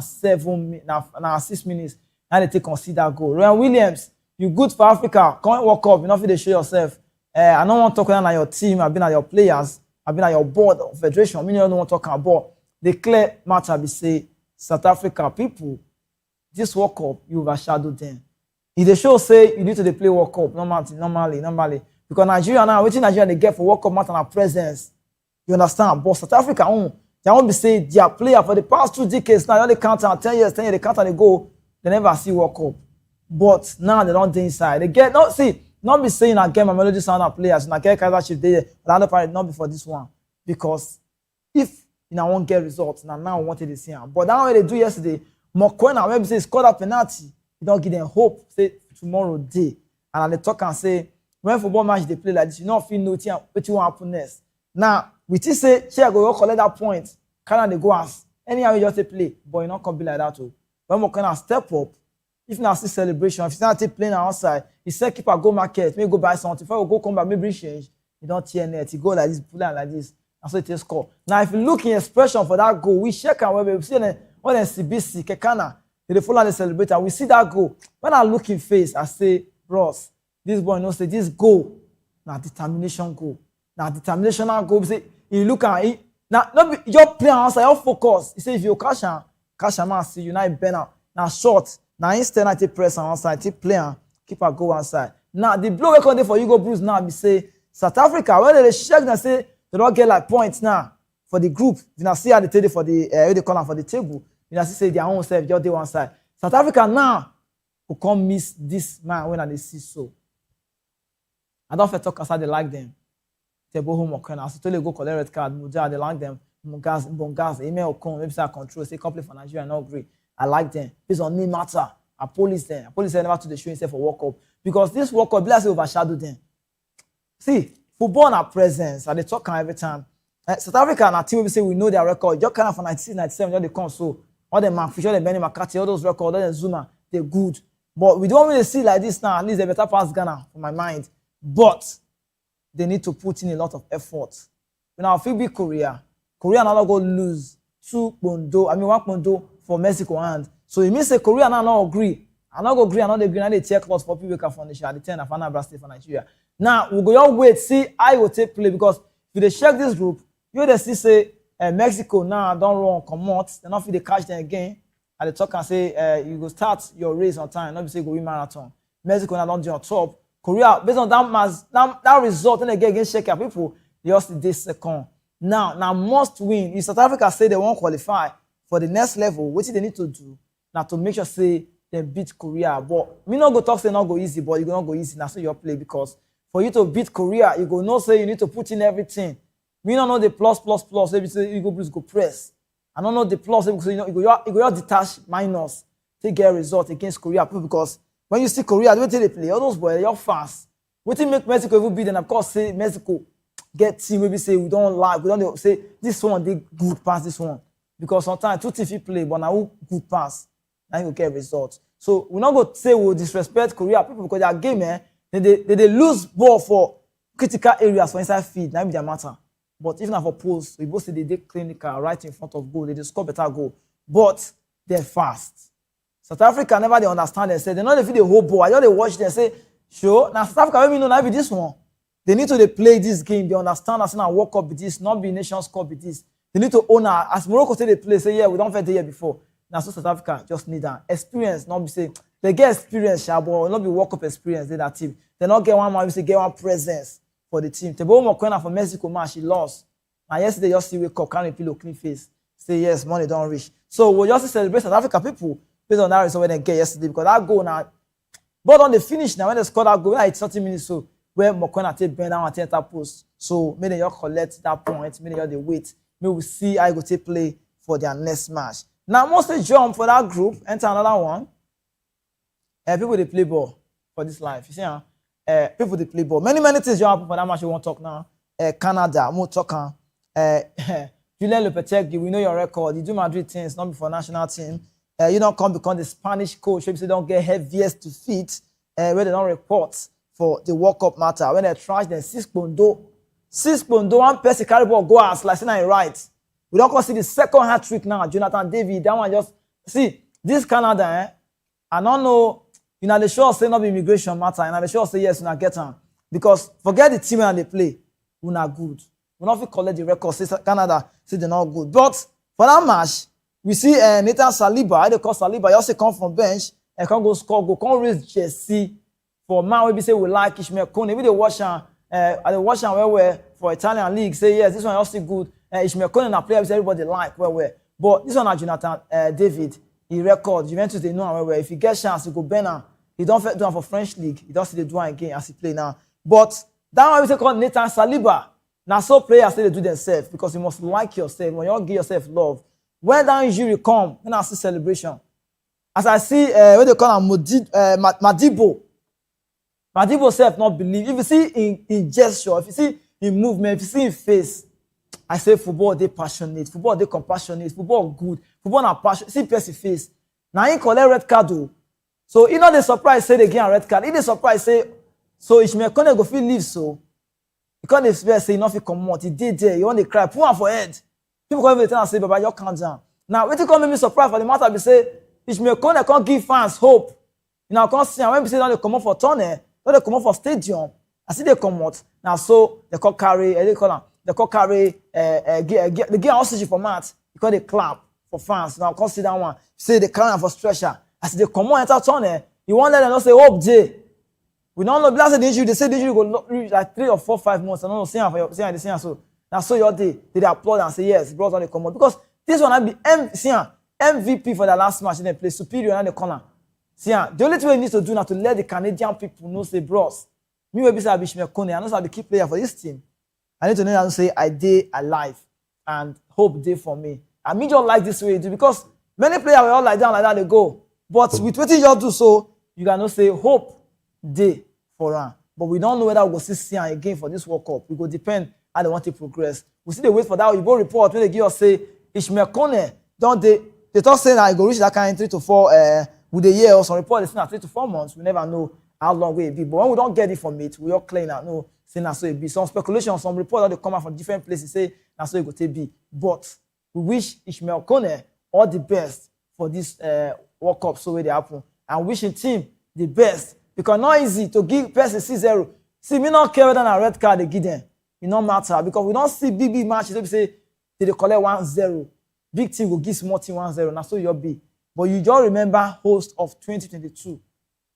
6 minutes, and they take consider goal. Ryan Williams, you good for Africa, come World Cup, you know if they show yourself. I don't want to talk about your team, I've been at your players. I've been at your board of federation. I mean, you don't want to talk about the clear matter. We say South Africa people, this World Cup you overshadowed them. If they show say you need to play World Cup normally, because Nigeria now, which Nigeria they get for World Cup matter and presence, you understand? But South Africa, they won't be say their player for the past 2 decades now. They count 10 years, they count and they go, they never see World Cup. But now they don't dey inside. They get not see. Not be saying I get my melody sound and players, and I get Kaiser Chiefs there, but I don't not before this one. Because if you know, won't get results, now I wanted to see them. But that way they do yesterday, Mokwena, when they say score that penalty, you don't give them hope, say tomorrow day. And they talk and say, when football match they play like this, you don't feel nothing what you want to happen next. Now, we just say, check go collect that point, can they go as anyhow you just play, but you not come be like that too. When Mokwena step up, if not see celebration, if you not playing outside, he said keep a go market, maybe go buy something. If I go come back, maybe change. You don't tear net. He go like this, pull out like this, and so it is score. Now, if you look in expression for that goal, we check and we see when CBC Kekana, they follow the celebrator. We see that goal. When I look in face, I say, bros, this boy knows say this goal, now determination goal, now determination goal. We say you look at it now. Not your play outside, your focus. He say if you cash a man see you now burn out. Now short. Now instead I take press on one side, take play keep a go one side. Now the blow record for Hugo Bruce now be say South Africa when they check and say they don't get like points now for the group. You now see how they tell for the they call for the table. You now see say their own self just dey one side. South Africa now who come miss this man when they see so. I don't feel talk aside they like them. Table home or I totally go collect red card. Muja they like them. Bongas, email come maybe say I control say complete for Nigeria not great. I like them. Based on me matter. and police never to the show himself for World Cup because this World Cup let's say overshadow them. See, football na presence and they talk every time. South Africa na team we say we know their record. Just kind of for 96, 97, just they come so all the McFisher, the Benny McCarthy, all those records, all the Zuma, they're good. But we don't really see like this now. At least they better pass Ghana for my mind. But they need to put in a lot of effort. Now, if it be Korea now go lose 2 pondo, 1 pondo for Mexico hand. So it means that Korea now not agree. I not go agree, I not agree, and they check lots for people from the 10 of Anambra State for Nigeria. Now, we go all wait, see I will take play because if they check this group, you they see say Mexico now don't run come out, they not feel they catch them again. And they talk and say you go start your race on time, not be say go win marathon. Mexico now don't do on top. Korea, based on that result, and they get against Czechia people, they also did second. Now must win. If South Africa say they won't qualify for the next level, what they need to do now to make sure say they beat Korea. But me not go talk say not go easy, but you go not go easy. Now so your play because for you to beat Korea, you go not say you need to put in everything. Me don't know the plus. Maybe say you go press. I don't know the plus because you go detach minus to get a result against Korea because when you see Korea, the way they play, all those boys you're fast. What you make Mexico even beat, and of course say Mexico get team maybe say we don't say this one they good pass this one because sometimes 2 teams play but now good pass now you get results. So we not go say we disrespect Korea people because their game they lose ball for critical areas for inside field now be their matter. But even for post, we both say they clinical right in front of goal, they score better goal, but they're fast. South Africa never they understand and say they not the whole ball. I just they watch them say sure now South Africa maybe know now be this one. They need to play this game. They understand as a World Cup be this, not be Nations Cup be this. They need to own her. As Morocco say they play, say yeah, we don't fit the year before. Now so South Africa just need that experience. Not be say they get experience, but not be World Cup experience. They that team. They not get one man. We say get one presence for the team. Tebo Mokoena for Mexico man, she lost. And yesterday just see wake up, carry pillow, clean face. Say yes, money don't reach. So we'll just celebrate South Africa people based on that result when they get yesterday because that goal now. But on the finish now when they score that goal, it's 30 minutes so. Where Mokoena take bend down and take that post. So maybe you collect that point, maybe you wait. Maybe we see how you go take play for their next match. Now mostly jump for that group, enter another one. People they play ball for this life. You see, people they play ball. Many things you happen for that match we won't talk now. Canada, more talking. Julien Lopetegui, we know your record. You do Madrid things, not before national team. You don't come become the Spanish coach. Maybe you don't get heaviest to feet where they don't report for the World Cup matter. When they trash them 6 pondo, 1 person carry ball go out like saying right. We don't see the second hat trick now. Jonathan David, that one just see this Canada. I don't know. You know, they sure say not be immigration matter. And they sure say yes, you not get on because forget the team and they play. We not good. We not fit collect the record. Say Canada say they're not good. But for that match, we see Nathan Saliba. They call Saliba. He also come from bench and can go score. Go come raise Jesse. For man, we say we like Ishmael Kone. Maybe they watch where for Italian league. Say yes, this one also good. Ishmael Kone na player everybody like where. But this one na Jonathan David. He record Juventus they know where. If he get chance, he go better. He don't do it for French league. He don't see the do it again as he play now. But that one we say called Nathan Saliba. Now so players say they do themselves because you must like yourself. When you give yourself love, when that injury come, then I see celebration. As I see what they call him Madibo. Madibo self not believe. If you see in gesture, if you see in movement, if you see in face, I say football they passionate, football they compassionate, football good, football not passionate. See person face. Now he collect red card though. So you know the surprise say they get a red card. If the surprise say so Ishmael Kone go feel leave so. Because the expert say nothing come out. He did there. You want to cry, put on for head. People come even tell and say, Baba, you calm down. Now, what you come make me surprised for the matter be say Ishmael Kone can't give fans hope. You know, can't see when we say they come out for tunnel. When they come out for stadium, I see they come out. Now, so they call carry, they get oxygen for mat because they clap for fans. Now, can't see that one. Say they carry for stretcher. I see they come out enter tunnel. You want let them not say hope day. We don't know. Blast the injury. They say the injury go reach like 3 or 4, 5 months. I don't know. Saying so. Now, so your day they applaud and say yes, bros on the come out because this one I be MVP for the last match in the play superior in the corner. See, the only thing we need to do now to let the Canadian people know, say, bros, me will be say Ishmael Kone, I know I'm the key player for this team. I need to know how to say I day alive and hope day for me. And me just like this way too because many players will all like that they go. But with what you just do so, you cannot say hope day for am. But we don't know whether we go see am again for this World Cup. It go depend how they want to progress. We still dey wait for that Oyibo report when they give us say Ishmael Kone don't they talk say that it go reach that kind 3 to 4 with a year or some report they say na 3 to 4 months. We never know how long will it be. But when we don't get it from it, we all clear now. No, say na so it be. Some speculation, some report that they come out from different places say na so it go take be. But we wish Ishmael Kone all the best for this World Cup so where they happen. And wishing team the best. Because not easy to give person 6-0. See, me not care whether a red card they give them. It don't matter. Because we don't see big matches. They say they collect 1-0. Big team will give small team 1-0. Now so you'll be. But you just remember host of 2022.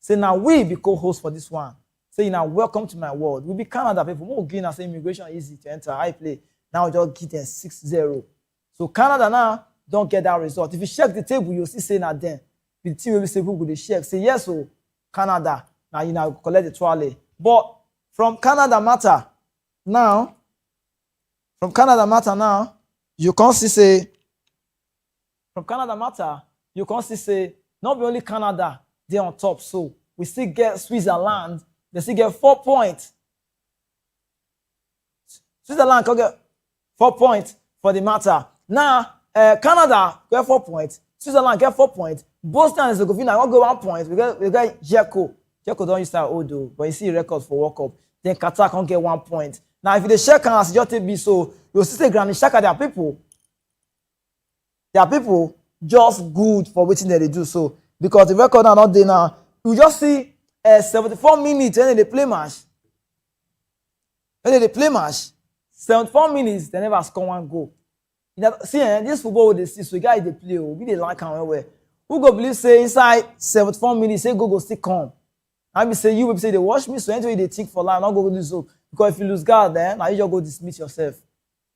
Say now we be co-host for this one. Say now welcome to my world. We be Canada people. More again and say immigration easy to enter. I play. Now we just give them 6-0. So Canada now don't get that result. If you check the table, you'll see say now then. The team will say who will they check. Say yes, so Canada. Now you now collect the twirly. But from Canada matter now, you can't see say from Canada matter, you can't see say not only Canada, they're on top. So we still get Switzerland, they still get 4 points. Switzerland can get 4 points for the matter. Now, Canada get 4 points, Switzerland get 4 points, Bosnia and Herzegovina won't go 1 point. We got Jeko. Jeko don't use that old though, but you see records for World Cup. Then Qatar can't get 1 point. Now, if they check as just be so, you'll see say Granny Shaka, their people just good for waiting that they do so. Because the record are not there now. You just see 74 minutes when they play match. 74 minutes, they never score 1 goal. See, this football they see, so guys they play, we they like and well. Who go believe say inside 74 minutes, say go still come. I be say you will say they watch me, so anyway they think for life, not go lose hope. Because if you lose guard, then now you just go dismiss yourself.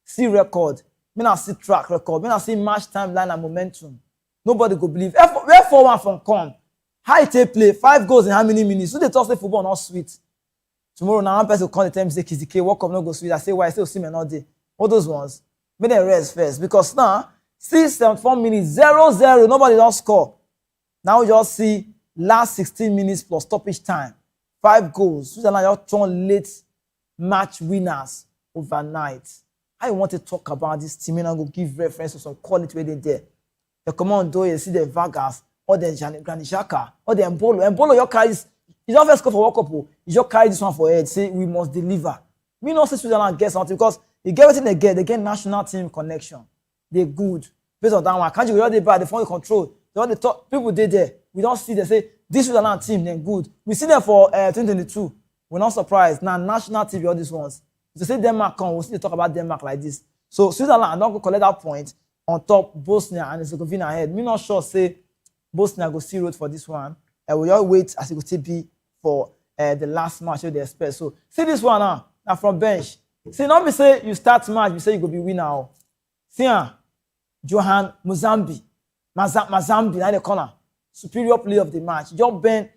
See record, me not see track record, me not see match timeline and momentum. Nobody go believe. Where 4-1 from come? How it take play? 5 goals in how many minutes? Who they talk say football not sweet? Tomorrow now one person will call the time say Kizike, World Cup not go sweet. I say why? I say Osimhen not day. All those ones. Make them rest first. Because now, see 74 minutes, 0-0, nobody don't score. Now we just see last 16 minutes plus stoppage time. 5 goals. Switzerland just turn late match winners overnight. I want to talk about this team and I go give reference to some quality where they there. The command do you see the Vargas or the Granit Xhaka or the Embolo. Embolo your carries. You don't first score for World Cup. You just carry this one for head. Say we must deliver. We not say Switzerland get something because you get everything they get national team connection. They're good. Based on that one, can't you really bad? They find the control. They all the top people they there. We don't see they say this Switzerland team they're good. We see them for 2022. We're not surprised. Now national TV all these ones. To say Denmark come, we'll see they talk about Denmark like this. So Switzerland don't go collect that point on top Bosnia and Herzegovina ahead. Me not sure say Bosnia go see road for this one. We all wait as it will be for the last match they expect. So see this one now from bench. See not be say you start match, you say you go be winner. See Johan Mazambi now in the corner. Superior player of the match. Just bend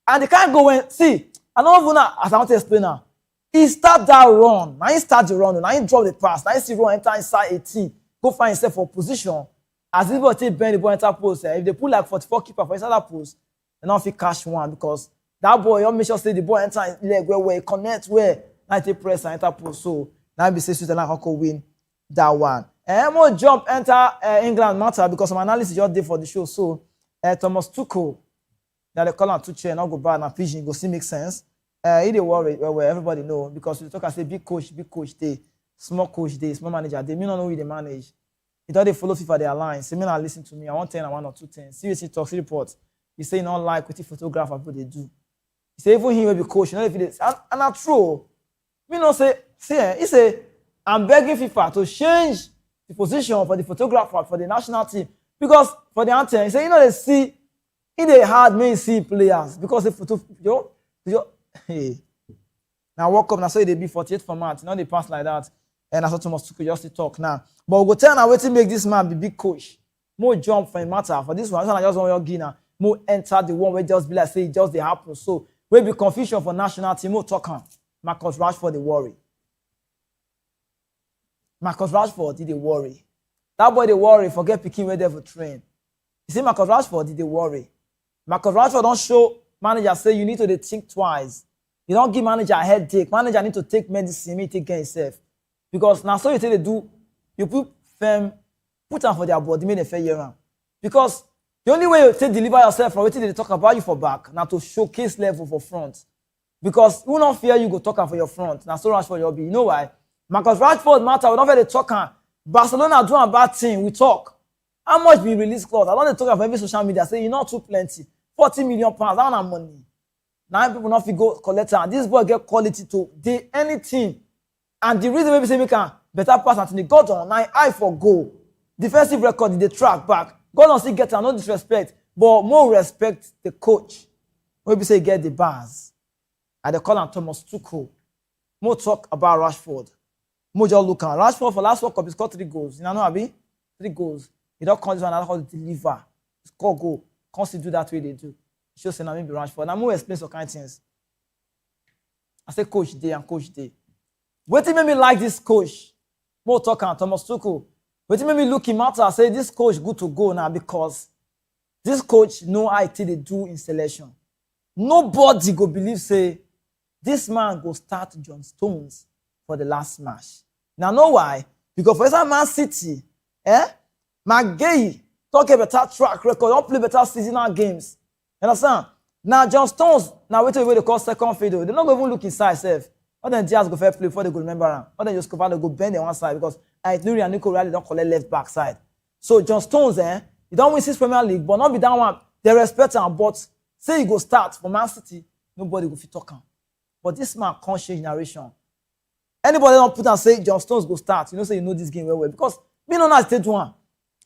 and they can't go in. See, I don't even know as I want to explain now. He start that run. Now he start the run. Now he drop the pass. Now he see run enter inside 18. Go find himself for position. As if people take bend the ball enter post. If they put like 44 keeper for inside that post, they don't fit catch one because that boy, you make sure say the ball enter his leg where he connect where now he press and enter post. So now be say Switzerland can win that one. And more jump enter England matter because some analysis just did for the show. So Thomas Tuchel, that they call him Tuchel, not go bad and pigeon go see make sense. He dey worry where everybody know because we talk and say big coach dey, small coach dey, small manager dey. Me not know who they manage. He thought they follow FIFA their lines. Say me not listen to me. I want 10 and 1 or 2 10. Seriously talk, see report. He say he not like what the photographer people they do. He say even he will be coach. You know if he and that's true. Me not say he say I'm begging FIFA to change the position for the photographer for the national team because for the anthem he say you know they see in the hard main see players because the photo hey. Now World Cup, now so they be 48 format, you know they pass like that. And that's what Thomas Tuchel just to talk now. But we'll go tell now waiting make this man be big coach. More jump for a matter. For this one I just want your Guinea. More enter the one where just be like say it just they happen. So will be confusion for national team. More talk on. Marcus Rashford the worry. Marcus Rashford did they worry. That boy they worry, forget picking where they for train. You see Marcus Rashford did they worry. Marcus Rashford don't show manager say you need to think twice. You don't give manager a headache. Manager need to take medicine, me take care himself. Because now so you say they do, you put them, put them for their body, make them fair year round. Because the only way you take deliver yourself from waiting they talk about you for back, now to showcase level for front. Because who not fear you go talk for your front. Now so Rashford you'll be. You know why? Marcus Rashford matter, we don't fear the talk. Barcelona do a bad thing, we talk. How much we release clause? I don't talk for every social media, say you not too plenty. 40 million pounds, that one money. Now people not go collect and this boy get quality to do anything. And the reason maybe say we can better pass Anthony Gordon, now eye for goal. Defensive record, they track back. Gordon still get no disrespect, but more respect the coach. Maybe say get the bars. And they call him Thomas Tuchel. More talk about Rashford. More just look at Rashford for last World Cup, he scored 3 goals. You know, Abi? 3 goals. He don't come this one, how to deliver. Score goal. Can't still do that way they do. Show say now maybe Rashford. Now more explain some kind of things. I say coach day and coach day. What made me like this coach? More talk on Thomas Tuchel. What made me look him out and say this coach good to go now because this coach know how they do in selection. Nobody go believe say this man go start John Stones for the last match. Now know why? Because for example, Man City, McGay talk about better track record, don't play better seasonal games. You understand? Now John Stones, now wait till they call second fiddle. They not go even look inside self. Or then Diaz go fair play before they go remember him. Or then just cover they go bend on one side because Nuri and Nico Riley don't collect left back side. So John Stones, he don't win 6 Premier League, but not be that one. They respect him, but say he go start for Man City, nobody go fit talk him. But this man can't change narration. Anybody don't put and say John Stones go start, say you know this game well because me no know stage one.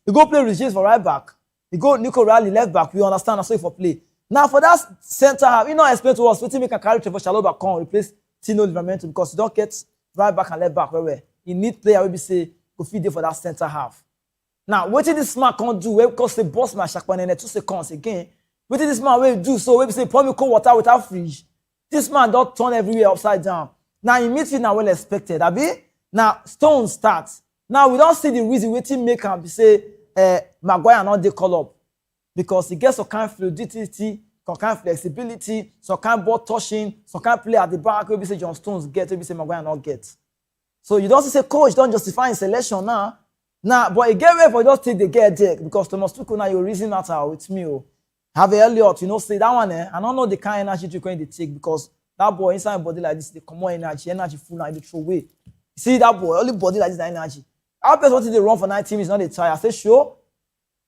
You go play Regis for right back. You go Nico Riley left back. We understand that's why for play. Now for that center half, you know explain to us what make a carry Trevor Chalobah come replace Tino Livramento because you don't get right back and left back where you need player will be say go feed there for that center half. Now what did this man can't do? Where because the boss man Shakpan in 2 seconds again. What did this man will do? So we say pour me cold water without fridge. This man don't turn everywhere upside down. Now in midfield now well expected. Abi now Stone starts. Now we don't see the reason waiting make him say Maguire not they call up because he gets some kind of fluidity, some kind of flexibility, some kind of ball touching, some kind of play at the back. We say John Stones get, we say Maguire not get. So you don't say coach don't justify in selection now. Now, but you get where for just take the get there because Thomas Tuchel now you reason matter with me. Have a Elliot, say that one I don't know the kind of energy you're going to take because that boy inside body like this, they come on energy full and they throw away. See that boy, only body like this energy. Our person wanted to run for 19 minutes, not they tire. I say, sure.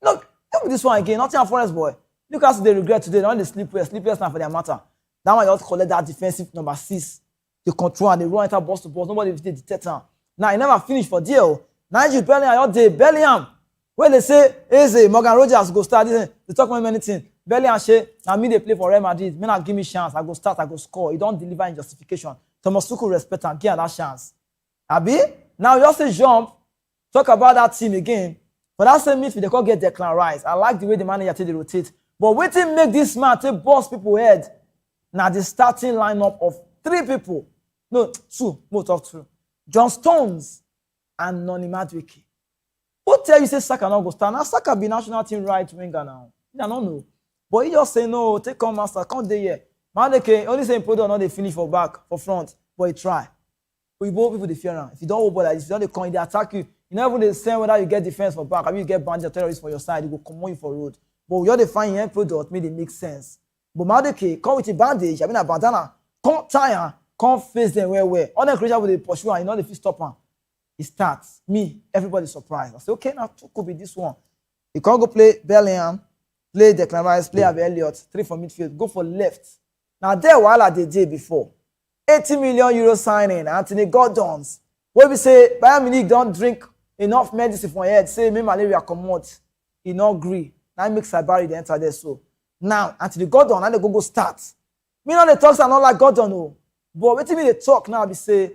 Look, tell me this one again. Nothing on Forest boy. Look as they regret today. They want to sleepless now for their matter. That one you have to collect that defensive number 6. They control and they run enter boss to boss. Nobody will detect them. Now he never finished for deal. Now you Bellingham out there. Bellingham. When they say, Eze, Morgan Rogers go start. They talk about many things. Bellingham say, now me they play for Real Madrid. Me not give me chance. I go start. I go score. He don't deliver in justification. Thomas Tuchel respect and give that chance. Abi now you just say jump. Talk about that team again. But that same midfield, they can't get Declan Rice. I like the way the manager take the rotate. But waiting make this man take boss people head. Now the starting lineup of 3 people. No, 2. Most of 2. John Stones and Noni Madueke. Who tell you say Saka not go start? Now Saka be national team right winger now. I don't know. But he just say no, take on master, come there here. Madueke only say Podo not they finish for back, for front, but he try. But both people they fear him. If you don't hold ball like this, if you don't come, they attack you. You never the same whether you get defense for back, or you get bandit terrorists for your side, you go come on you for road. But you're the fine end product, made it make sense. But Madueke, come with a bandage, I mean a bandana, come tire, come face them where. All the creature with the pursue and you know the fist stop him. He starts. Me, everybody surprised. I say, okay, now 2 could be this one. You can't go play Bellingham, play Declan Rice, play Harvey Elliott, 3 for midfield, go for left. Now there while I the day before. 80 million euro signing, Anthony Gordon's. When we say Bayern Munich don't drink enough medicine for head, say me malaria come out, he not agree. Now make Sabari the enter there so. Now Anthony Gordon, now they go start. Me know the talks are not like Gordon no. But wait till me they talk now, we say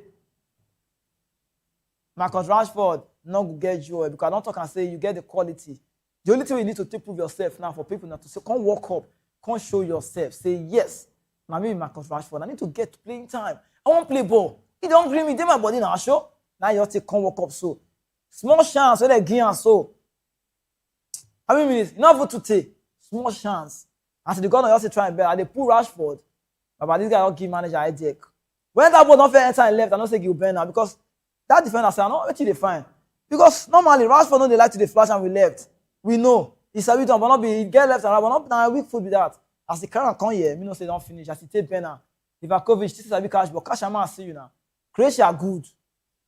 Marcus Rashford not go get joy because I don't talk and say you get the quality. The only thing you need to prove yourself now for people not to say come walk up, come show yourself, say yes. Now me Marcus Rashford, I need to get playing time. I want play ball. He don't agree me, they my body now show. Now you have to come walk up so. Small chance where they give so. How many minutes? Enough to take. Small chance. And so the governor also try and bet. And they pull Rashford. But this guy don't give manager a headache. When that ball don't fair enter and left, I don't say he'll bend now because that defender say, I know what they find. Because normally Rashford know they like to the flash and we left. We know. It's a bit on, but not be get left and right, but not now weak foot with that. As the current come here, me no say don't finish. As he take Benner. Livakovic, this is a big cash, but cash I see you now. Croatia good.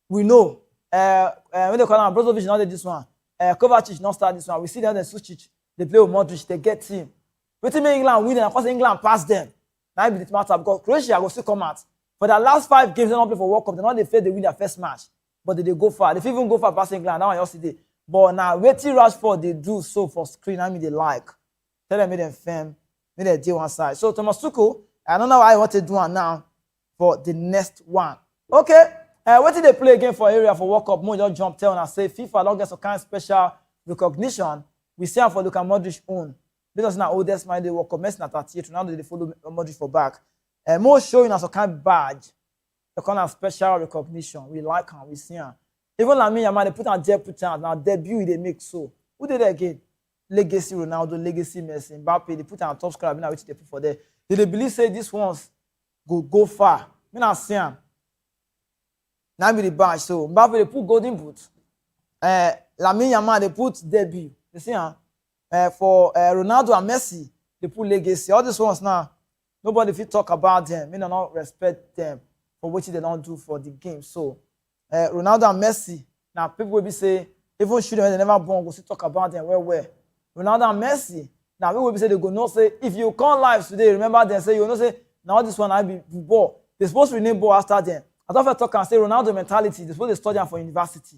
We know. When they call him Brozovic, not this one. Kovacic not start this one. We see them then Sucic. They play with Modric, they get team. Wait till England win, and of course England pass them. Now it matter because Croatia will still come out. For the last 5 games, they don't play for World Cup. They not they fail, they win their first match. But they go far. They even go far past England. Now yesterday. But now wait till Rashford they do so for screen. I mean they like. Tell them make them firm. Make them deal one side. So Thomas Tuchel, I don't know how I want to do it now for the next one. Okay. What did they play again for area for World Cup? More just jump tell and say FIFA don't get some kind of special recognition. We see them for Luka Modric own. Because now oldest man they World Cup. Messi na 38. Now they follow Modric for back. More showing us some kind of badge. The kind of special recognition. We like him. We see him. Even like me, they put on now debut they make so. Who did that again? Legacy Ronaldo, legacy Messi, Mbappe. They put on top scorer. Now which they put for there. They believe say this ones go far. Me not see him. Now be the badge. So Mbappe they put golden boot. Lamine Yamal they put debut. You see him? For Ronaldo and Messi they put legacy. All these ones now nobody fit talk about them. Me not respect them for what they don't do for the game. So Ronaldo and Messi now people will be say even children they never born go still talk about them well. Ronaldo and Messi now people will be say they go no say if you come live today remember them say you know say now this one I be ball. They supposed to rename ball after them. I don't talk and say Ronaldo mentality. They supposed to study for university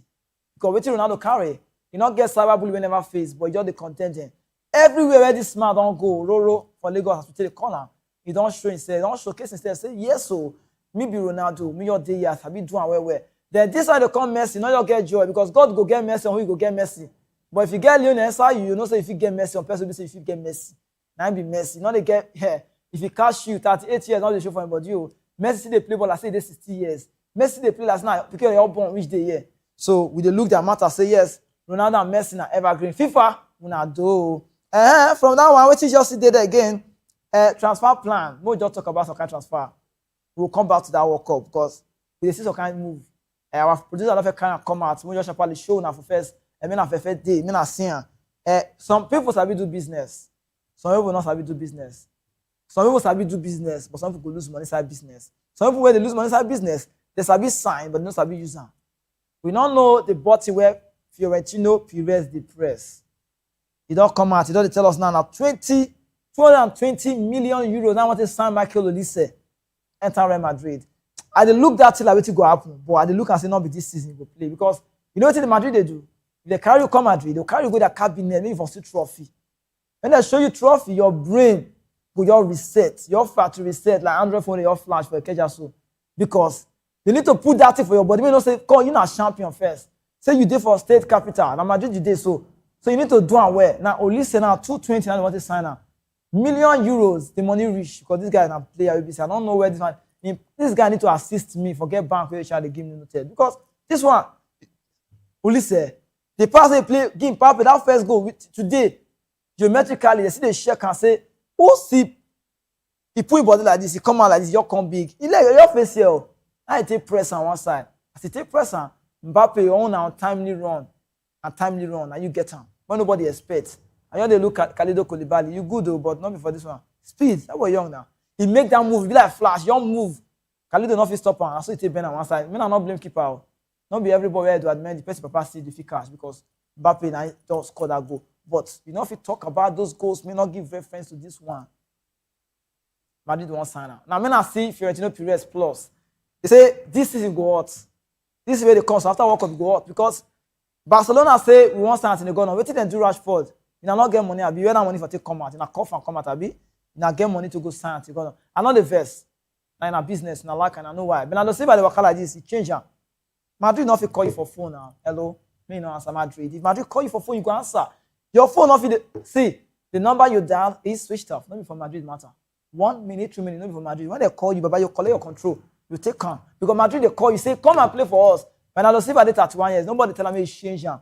because what Ronaldo carry, you not get cyberbullying whenever face, but you're the content them. Everywhere where this man don't go, Roro for Lagos has to take the corner. He don't show himself, don't showcase himself. Say yes, so me be Ronaldo, me your day yes, I be doing well. Then this side they come Messi, not you get joy because God go get Messi on who you go get Messi. But if you get Lionel inside you, know say if you get Messi on person, say if you get Messi, now be Messi. Not they get if you catch you 38 years, not they show for him, but you Messi they play ball. I say they 60 years. Messi they play last night because they all born which day here. So we they look that matter say yes, Ronaldo and Messi na evergreen. FIFA una do. From that one, what you just did again. Transfer plan. We'll just talk about some kind of transfer. We'll come back to that World Cup because we see some kind of move. Our producer of kind of come out. We just probably show now for first. I mean, for first day. I mean, I see. Some people sabi do business. Some people not sabi do business. Some people sabi do business, but some people lose money inside business. Some people when they lose money inside business, they sabi sign, but they don't sabi use them. We don't know the bottom where Fiorentino Perez the press. He don't come out. He don't tell us now 220 million euros. Now want to sign Michael Olise, enter Real Madrid. I look that till I wait to go happen, but I look and say not be this season he will play because you know what the Madrid they do. If they carry you come Madrid, they'll carry you go their cabinet, maybe for still trophy. When they show you trophy, your brain go your reset, your fat to reset like Android phone your flash for a cage so because you need to put that thing for your body. You don't say, "Call you not champion first." Say you did for state capital. Now Madrid you did so you need to do it well. Now Olise now 220 now they want to sign now. Million euros, the money reach because this guy is a player. I don't know where this one. This guy need to assist me. Forget bank where they give me noted because this one, Olise, the pass they play game Mbappe that first goal today geometrically they see the check and say, "Who see?" He put his body like this. He come out like this. You come big. He like your face here. Now he take press on one side. As he take press on Mbappe own and timely run and you get him when nobody expects. And you they look at Khalido Koulibaly. You good though, but not before this one. Speed. That was young now. He make that move. Be like flash. Young move. Khalido not fit stop him. So he take Ben on one side. Me not blame keeper. Not be everybody where to admit the person papa see the fit cash because Mbappe now don't score that goal. But you know if you talk about those goals, may not give reference to this one. Madrid won't sign out. Now, when I see Fiorentino Perez plus, they say this season go out. This is where they come. So after World Cup go out because Barcelona say we want sign out in the go on. Wait till they do Rashford. You not get money. Abi, where that money for take come out? You not cough and come out. Abi, you not get money to go sign out. I know the verse. Now in a business, in a like, and I know why. But I don't see by the work like this. It change. Madrid not fit call you for phone now. Hello, me no answer Madrid. If Madrid call you for phone, you go answer. Your phone not fit. See the number you dial is switched off. Not be for Madrid matter. 1 minute, 2 minutes, not be for Madrid. When they call you, Baba, you collect your control. You take calm because Madrid they call you say come and play for us. When I don't see by the 31 years, nobody tell me it's change. You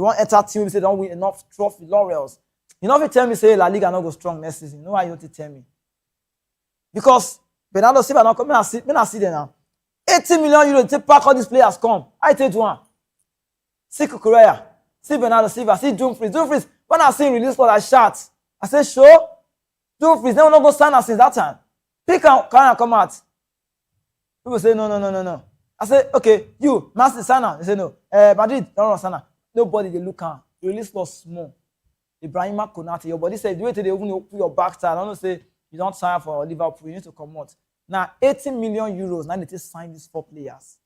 want enter team, we say don't win enough trophy laurels. You know if you tell me say La Liga not go strong next season, you know why you want to tell me? Because Bernardo Silva not come, me not see them now. 80 million euros to pack all these players come. I take one. See Kukureya, see Bernardo Silva, see Dumfries. Dumfries, when I see him release for that shot, I say, sure. Dumfries, they will not go sign us since that time. Pick and come out. People say, no. I say, okay, you, Master Sana. They say, no. Madrid, don't run Sana. Nobody, they look at. You release for small. Ibrahima Konate, your body said, the way they even put your backside. I don't say, you don't sign for Liverpool, you need to come out. Now, 80 million euros, now they just sign these 4 players.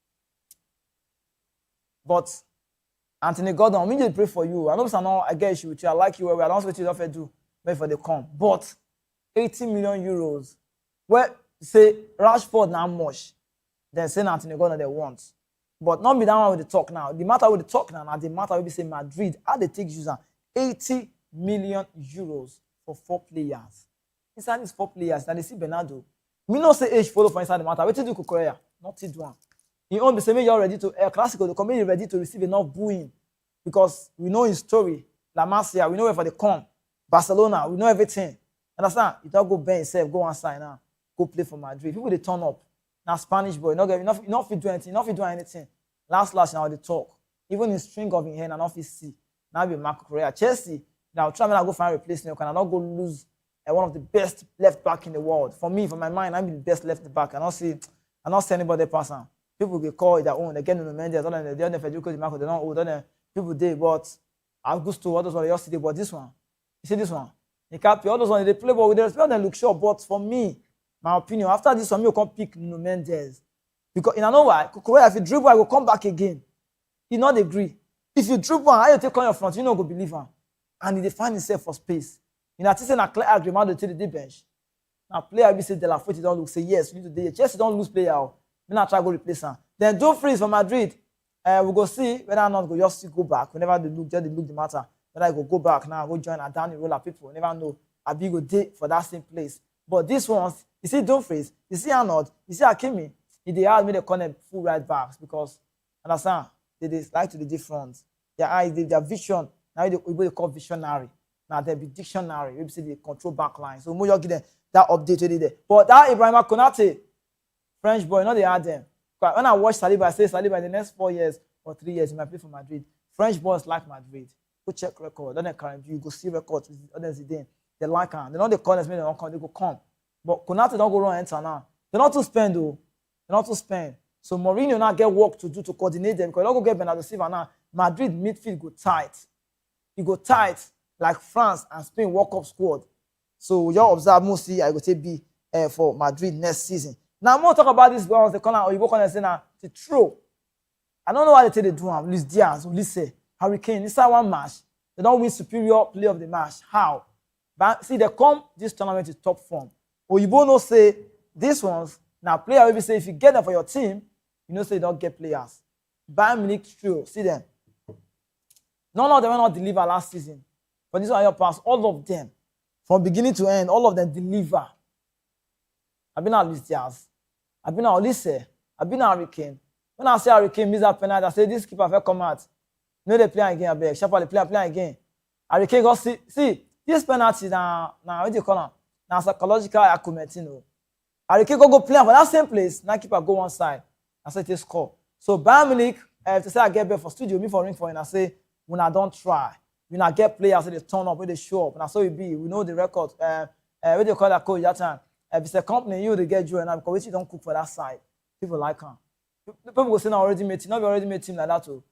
But, Anthony Gordon, I mean, pray for you. I know I get issue with you. I like you. I don't know what you offer do. Wait for the come. But, 80 million euros. Well, say, Rashford now much. Then say Anthony Gordon they want. But not be that one with the talk now. The matter with the talk now, the matter will be say Madrid, how they take user 80 million euros for 4 players. Inside these 4 players, now they see Bernardo. Me not say age follow for inside the matter. What you do Kukureya? Not it one. You only say me you're ready to Classical, the committee ready to receive enough booing. Because we know his story. La Masia, we know where for the come. Barcelona, we know everything. Understand? You don't go bend yourself, go on side now. Go play for Madrid. People they turn up. Now Spanish boy, not fit do anything, not fit do anything. Last now they talk. Even in string of in hand and not fit see. Now be Marco Correa. Chelsea, now try me to go find a replacement. Can I not go lose one of the best left back in the world? For me, for my mind, I'm the best left back. I not see anybody pass on. People will call it their own. They get Nuno Mendes, they don't Federico Di Marco, they don't old, people they but Augusto, others were yesterday, but this one. You see this one? They can't play all those ones, they play ball with the respect, they look sure. But for me, my opinion, after this one, me will come pick Nuno Mendes. Because you know why? Kukureya, if you dribble, I will come back again. He not agree. If you dribble, how you take on your front, you know go believe him. And he find himself for space. You know, I think a clear agreement to take the bench. Now player will say De La Fuente don't look, say yes, we need to do it. Chelsea don't lose player. Me not try to go replace him. Then Dumfries for Madrid. We go see whether or not go just go back. Whenever they look, just they look the matter. Whether I go back now, go join a down the roller people. Never know. I be go date for that same place. But this ones, you see Dumfries, you see Arnold, you see Hakimi. If they had me the corner full right backs because understand they like to the different. Their eyes, their vision. Now they call visionary. Now they be dictionary. We see the control back line. So more give them that update there. But that Ibrahima Konate, French boy, not they had them. When I watch Saliba, I say Saliba in the next 4 years or 3 years, he might play for Madrid. French boys like Madrid. Go check record. Don't they current view? Go see records with others. They like him. They know the corners, they don't come. They go come. But Konate don't go run enter now. They're not to spend though. They're not to spend. So Mourinho now get work to do to coordinate them because they don't go get Bernardo Silva now. Madrid midfield go tight. He go tight like France and Spain World Cup squad. So you observe mostly I go take B for Madrid next season. Now I'm going to talk about this ones. The corner or you go corner say now to throw. I don't know why they take the do him. Luis Diaz, Ulisse, Hurricane. Inside one match, they don't win superior play of the match. How? But see, they come this tournament is top form. Oyibo no say these ones now player will be say if you get them for your team, you know say you don't get players. Bayern Munich trio, see them. None of them will not deliver last season. But this one your pass, all of them, from beginning to end, all of them deliver. I've been at Luis Diaz, I've been at Ulisse, I've been at Hurricane. When I say Hurricane miss that penalty, I say this keeper will come out. No, they play again, I beg. Sharply play again. Hurricane go see this penalty now what do you call it? Now psychological accumulate, you know. Hurricane go play for that same place. Now keeper go one side. I say it score. So Bayern Munich, to say I get back for studio, me for ring for and I say when I don't try, when I get players, they turn up, when they show up, and I saw it be. We know the record. What do you call that coach that time? If it's a company, you they get you and I because you don't cook for that side. People like him. People go say now already made team, not already made team like that too.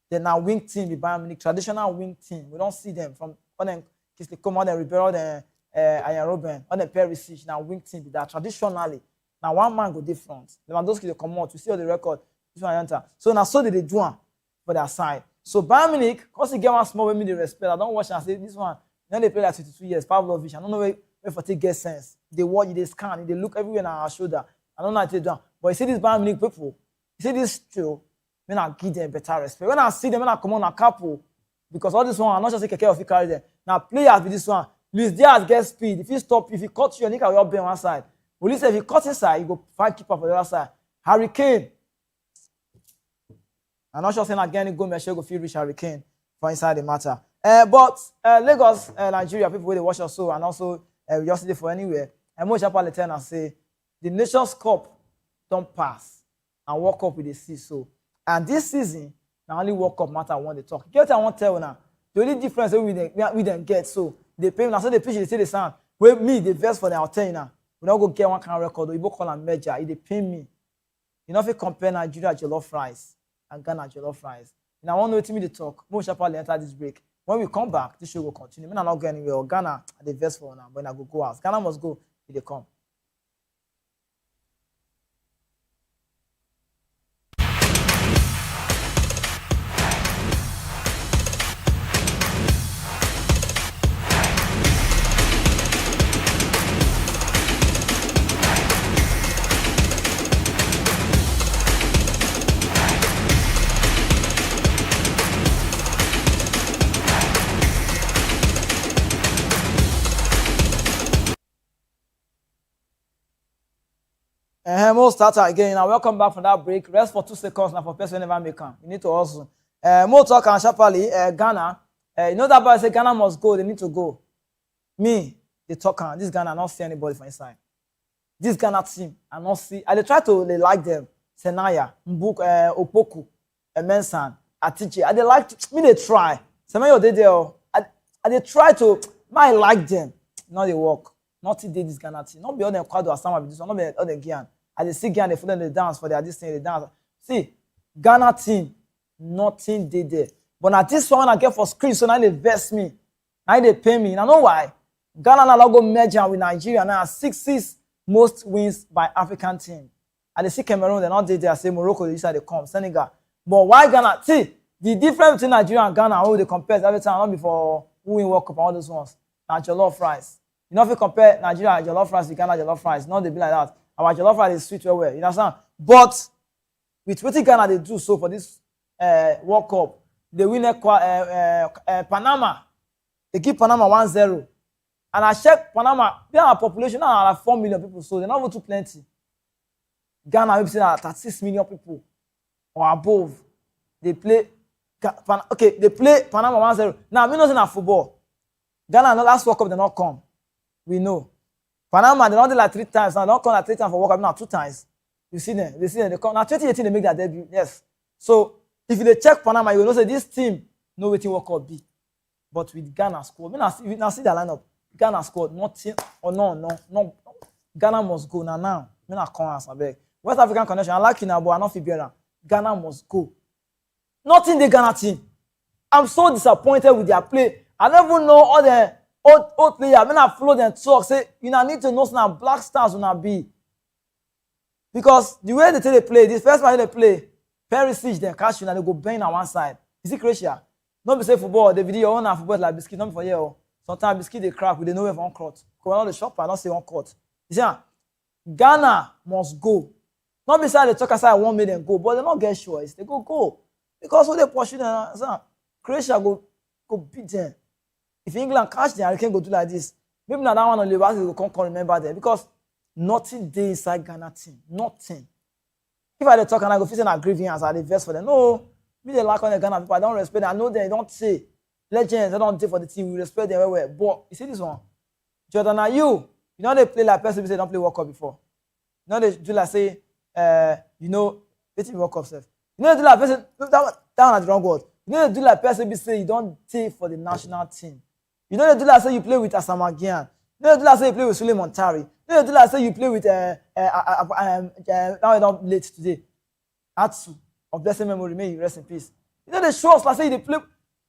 They're now wing team with Bayern Munich, traditional wing team. We don't see them from when they come on, they Ribeiro, then Ian Robben, on the Perisic, now wing team with that traditionally. Now one man go different. Lewandowski they come out. You see all the record. This one enter. So now so they do one for their side. So Bayern Munich, because he get one small, me the respect. I don't watch and I say this one. Then they play like 22 years. Pavlovich. I don't know where for take get sense. They watch, they scan, they look everywhere on our shoulder. I don't know how to do. But you see these Bayern Munich people. You see this trio. When I give them better respect. When I see them, when I come on a couple, because all this one, I'm not just take care of you carry them. Now players with this one, Luis Diaz gets speed. If you stop, if he cut you, and he can be on one side. But listen, if he cut inside, you go find keeper for the other side. Hurricane. I'm not sure saying again, go make sure go feel reach Hurricane for inside the matter. But Lagos, Nigeria, people wey dey watch us so, and also we just dey for anywhere. And most Chapal tell us say the Nations Cup don't pass and World Cup we dey see so. And this season, na only World Cup matter I want to talk. Get what I want to tell you now. The only difference we then get so they pay now so they pitch they say the sound. Wey me the vex for the hotel now. We don't go get one kind of record. You call am major. It dey pay me. You know if you compare Nigeria jollof rice and Ghana jollof rice. Now I want to know wetin me dey talk. Most Chapal enter this break. When we come back, this show will continue. Me not go anywhere. Or Ghana, the best for now, but I go out. Ghana must go if they come. We'll start again. Now, welcome back from that break. Rest for 2 seconds now for person never make them. You need to also. More talk and sharply. Ghana. You know that boy say Ghana must go. They need to go. Me, they talk and this Ghana not see anybody from inside. This Ghana team, I not see. I they try to they like them. Senaya, Mbuk, Opoku, Mensan, Atiche. I they like me. They try. Semenyo they there. I they try to. I like them. Now they work. Not today this Ghana team. Not be all them quad or some of this one. Not be all them Ghan. I they see Ghan, they follow the dance for their this thing, they dance. See, Ghana team, nothing they there. But now this one I get for screen, so now they vest me. Now they pay me. And I know why. Ghana now go merge with Nigeria now 6 most wins by African team. And they see Cameroon, they're not there. I say Morocco, they decide they come. Senegal. But why Ghana? See, the difference between Nigeria and Ghana, how they compare every time, not before who win World Cup and all those ones. Now jollof rice. You know if you compare Nigeria jollof rice with Ghana jollof rice, not they be like that. Our jollof rice is sweet well. You understand? But with what Ghana they do so for this World Cup, they win Panama. They give Panama 1-0. And I check Panama, they have a population now like 4 million people, so they're not even too plenty. Ghana, we say that 36 million people or above. They play they play Panama 1-0. Now, we know it's not football. Ghana, no last World Cup, they not come. We know. Panama, they don't do like 3 times. Now, they don't come like 3 times for World Cup, now 2 times. You see them. They come. Now, 2018, they make their debut. Yes. So, if you check Panama, you will know say this team know what World Cup be. But with Ghana squad, if you now see the lineup, Ghana squad, nothing, or no. Ghana must go now. Me not come as I beg. West African connection, I like you now, but I not feel better. Ghana must go. Nothing the Ghana team. I'm so disappointed with their play. I never know all the old players. I mean, I follow them talk. Say, you know, need to know some Black Stars will not be. Because the way they play, this first match they play, Perisic, then catch you, and they go bang on one side. You see Croatia? Don't be say football, the video on football like biscuit, not for you. Sometimes biscuit they crack, we they know where one court. Because all the shop, I don't say one court. You see, Ghana must go. Not beside the talk aside 1 million go, but they don't get choice. They go. Because when they pursue them, Croatia go beat them. If England catch them, they can go do like this. Maybe now that one on the back, they will come remember them. Because nothing dey inside Ghana team. Nothing. If I dey talk and I go feel say na grievance, I dey vex for them. No, me dey like on the Ghana people. I don't respect them. I know them. Don't say legends. I don't take for the team. We respect them well. But you see this one, Jordan, are you know they play like person who say don't play World Cup before. You know they do like say, you know, wetin be World Cup sef. You know they do like person that one at the wrong word. You know they do like person be say you don't take for the national team. You know they do like say you play with Asamoah Gyan. You know they do like say you play with Suleiman Tari. You know they do like say you play with now you don't late today. Atsu of blessed memory, may you rest in peace. You know they show us like say they play.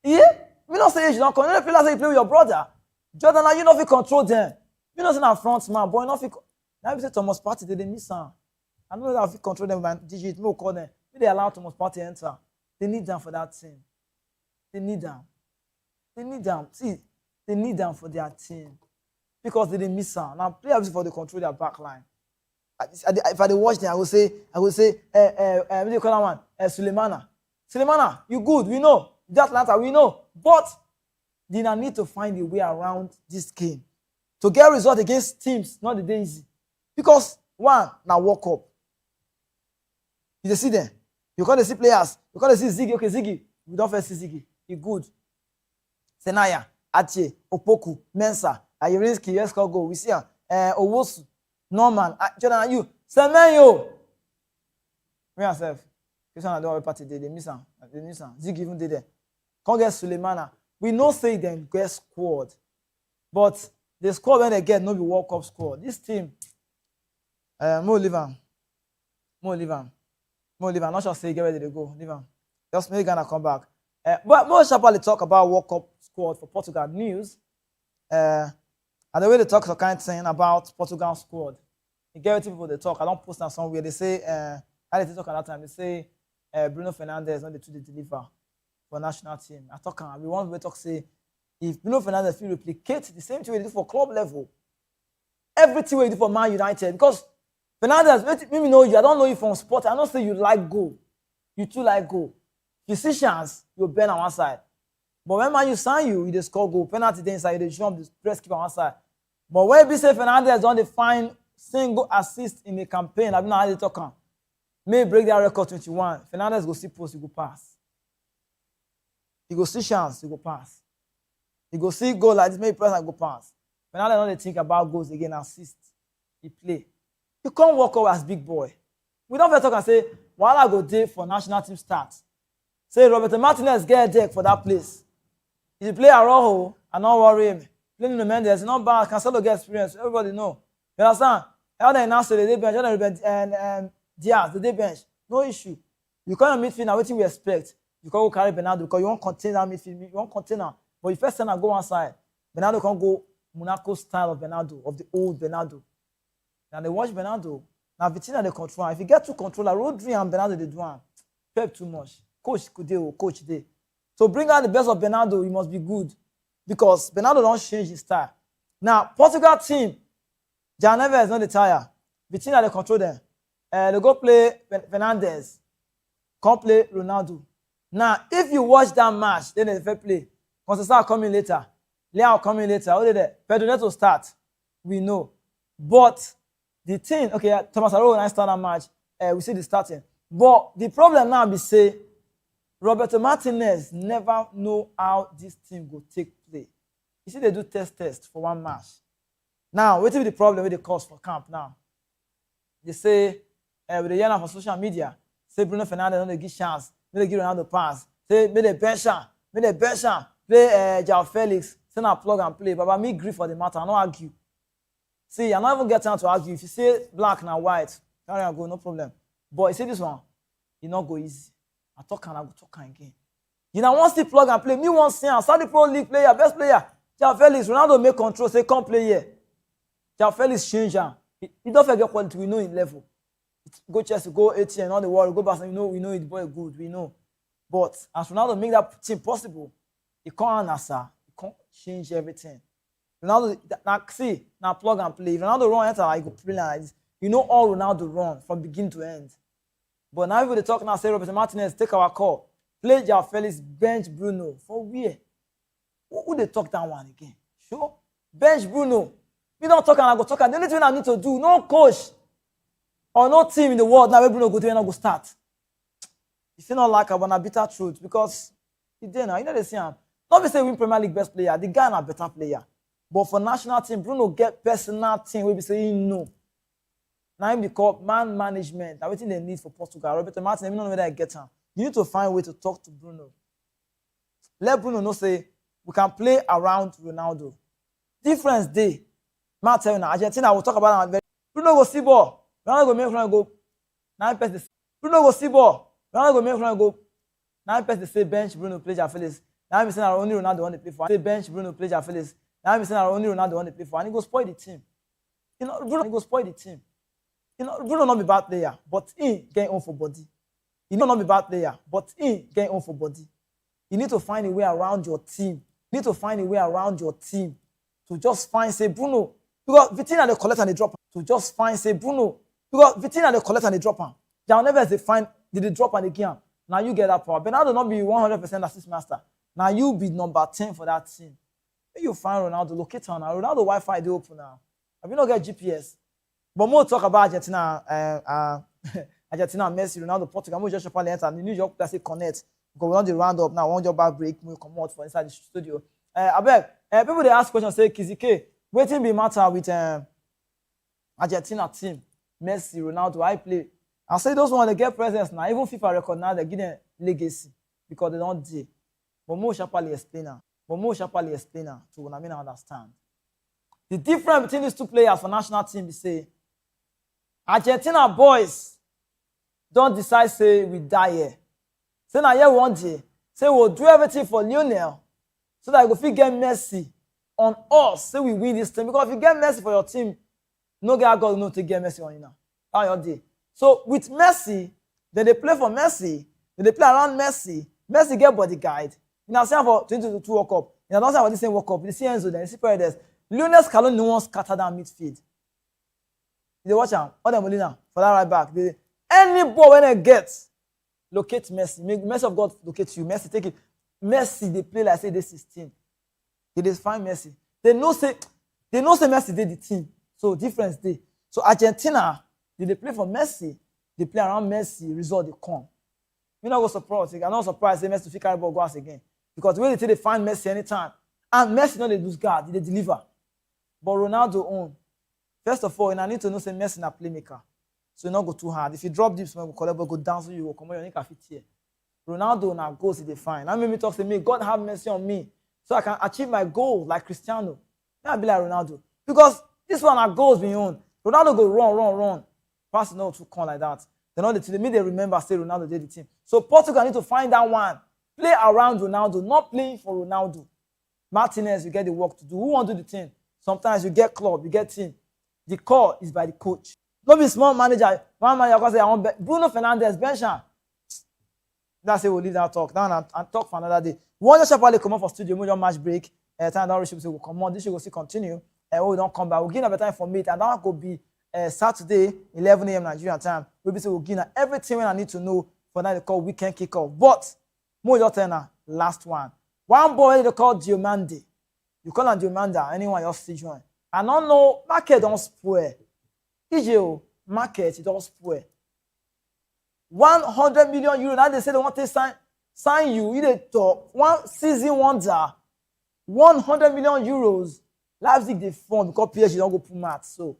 Yeah, we don't say age don't come. You know they play like say you play with your brother. Jordan, now you know if you control them. You know say na front man, boy, not if now we say Thomas Partey they miss am. I know that if you control them by digit, no call them. If they allow Thomas Partey enter, they need them for that team. They need them. See, they need them for their team. Because they didn't miss out. Now players for the control their back line. If I watch them, I will say, what do you call that one? Sulemana, you good, we know. That Atlanta, we know. But they now need to find a way around this game. To get a result against teams, not the day easy. Because one, now World Cup. You see them. You can't see players. You can't see Ziggy. Okay, Ziggy. We don't first see Ziggy. He good. Senaya, Ache, Opoku, Mensah, Ayerinski, yes, go. We see Owosu, Norman, Jordan, you, Semenyo. Me myself, Christian I don't have a party, they miss him. They miss him. Zig even did there. Can't get Suleimana. We know say them get squad. But the squad when they get no be World Cup squad. This team, Mo leave am. Not sure say get ready to go. Leave am. Just make Ghana come back. But more sharply talk about World Cup squad for Portugal news. And the way they talk some kind of thing about Portugal squad. You get people they talk. I don't post that somewhere. They say how they talk at that time. They say Bruno Fernandes not the two they deliver for national team. I talk we want to talk say if Bruno Fernandes will replicate the same thing we do for club level, everything we do for Man United, because Fernandes, let me know you. I don't know you from sport. I don't say you like goal. You too like goal. You see chance, you bend on one side. But when Man you sign you just score goal. Penalty then inside, you jump the press keep on one side. But when we say Fernandes don't define single assist in the campaign, I don't know how they talk on. May break that record 21. Fernandes go see post, you go pass. You go see chance, you go pass. You go see goal like this, maybe press and go pass. Fernandes don't think about goals again, assist. He play. You can't walk out as big boy. We don't first talk and say, while I go there for national team start. Say Roberto Martinez get a deck for that place. If you play Araujo, and not worry him. Playing the Mendes, not bad. Cancelo get experience. Everybody know. You understand? How they announce the day bench, and Diaz, the day bench. No issue. You come in midfield now, waiting we expect. You can't go carry Bernardo because you won't contain that midfield. You won't contain that. But you first send go one side. Bernardo can't go Monaco style of Bernardo, of the old Bernardo. Now they watch Bernardo. Now Vitinha they control. If you get to controller, Rodri and Bernardo they do one. Pep too much. Coach could do, coach day. So bring out the best of Bernardo, you must be good. Because Bernardo don't change his style. Now, Portugal team, Jan Neves is not the tire. Vitinha they control them. They go play Fernandes. Can't play Ronaldo. Now, if you watch that match, then they fair play. Conceição coming later. Leao coming later. What did they? Pedro Neto start. We know. But the thing, okay, Thomas Arroyo and I start that match. We see the starting. But the problem now be say, Roberto Martinez never know how this team go take play. You see, they do test for one match. Now, what is the problem with the cause for camp now? They say, with the yarn for social media, say Bruno Fernandes don't give chance, they give Ronaldo pass. Say, may they bench him, play João Felix, send a plug and play. But me agree for the matter, I don't argue. See, I don't even get time to argue. If you say black and white, carry on go, no problem. But you see this one, it not go easy. I go talk again. You know, once the plug and play, me want see him, Saudi Pro League player, best player. João Felix, Ronaldo make control, say come play here. João Felix change him. He don't forget quality, we know in level. Go Chelsea, go ATN, all the world, go Barcelona, we know it boy good, we know. But as Ronaldo make that team possible, he can't answer, he can't change everything. Ronaldo, now plug and play. If Ronaldo run, enter, I go play like this. You know all Ronaldo run from beginning to end. But now if they talk now, say Roberto Martinez, take our call. Play João Felix, bench Bruno. For where? Who they talk that one again? Sure? Bench Bruno. We don't talk and I go talk. And the only thing I need to do, no coach or no team in the world now where Bruno go to and I go start. If you not like a bitter truth, because he did now, you know they see him. Not be say win Premier League best player, the guy na better player. But for national team, Bruno get personal team where be saying no. Now him be called man management. Everything they need for Portugal. Roberto Martinez, I don't know whether I get him. You need to find a way to talk to Bruno. Let Bruno know say we can play around Ronaldo. Difference day. Man tell you now, Argentina will talk about that. Bruno go see ball. Ronaldo go make Ronaldo go. Now pass Bruno go see ball. Ronaldo go make Ronaldo go. Now pass the say bench Bruno play João Felix. Now I'm saying only Ronaldo want to play for. Say bench Bruno play João Felix. Now I'm saying only Ronaldo want to play for. And he go spoil the team. You know, Bruno he go spoil the team. You know, Bruno not be bad player, but he get on for body. He not be bad player, but he get on for body. You need to find a way around your team. You need to find a way around your team to just find say Bruno. Because Vitinha they collect and they drop. To just find say Bruno. Because Vitinha they collect and they drop him. João Neves they find did they drop and they give him. Now you get that power. Bernardo not be 100% assist master. Now you be number 10 for that team. When you find Ronaldo, locate him now. Ronaldo Wi-Fi they open now. Have you not get GPS? But more talk about Argentina, Argentina, Messi, Ronaldo, Portugal. More just enter the New York Classic connect. Because we want the round up now. One job back break. We come out for inside the studio. People they ask questions say Kizike, wetin be matter with Argentina team, Messi, Ronaldo, I play. I say those ones they get presence now. Even FIFA recognize they give them legacy because they don't do. But more sharply explainer. To what I mean I understand. The difference between these two players for national team is say Argentina boys don't decide say we die here. Say now here one day, say we'll do everything for Lionel so that we go get Messi on us. Say we win this team because if you get Messi for your team, no guy got no to get Messi on you now. How your day? So with Messi, then they play for Messi, then they play around Messi. Messi get body guide. You know, saying for 2022 World Cup. You know, don't say about this same World Cup. You see Enzo, then you see Paredes. Lionel Scaloni no one scatter down midfield. They watch him. All them Molina for that right back. Any ball when they get, locate Messi. Make Messi of God locate you. Messi take it. Messi they play like say they 16. They just find Messi. They know say Messi did the team. So difference day. So Argentina, they play for Messi. They play around Messi. Result they come. Me not go surprise. I'm not surprised say Messi fit carry ball go out again because the way they find Messi anytime and Messi no dey lose guard. They deliver. But Ronaldo own. First of all, I need to know say Messi na playmaker. So you not go too hard. If you drop deep, small go collect, but go down so you go come on your neck fit here. Ronaldo na goals he dey find. That make me talk say me, God have mercy on me so I can achieve my goal like Cristiano. May I be like Ronaldo. Because this one na goals be own. Ronaldo go run. Pass no too con like that. Then all the team, they remember say Ronaldo did the team. So Portugal need to find that one. Play around Ronaldo, not playing for Ronaldo. Martinez, you get the work to do. Who want to do the thing? Sometimes you get club, you get team. The call is by the coach. Not be small manager. One manager can say, I want Bruno Fernandes, bench him. That's it, we'll leave that talk. Down and talk for another day. One just probably come up for studio, we match break. Time don't reach, we'll come on. This should go see continue. And we don't come back. We'll give a better time for me. And that will be Saturday, 11 a.m. Nigerian time. We'll give everything when I need to know for that they call weekend kickoff. But more just tell last one. One boy they call Diomande. You call him Diomanda, anyone else see join. I don't know, market don't spoil. EJO, market, it don't spoil. 100 million euro. Now they say they want to sign you. You dey talk. One season wonder. 100 million euros. Leipzig they form because PSG don't go put mat. So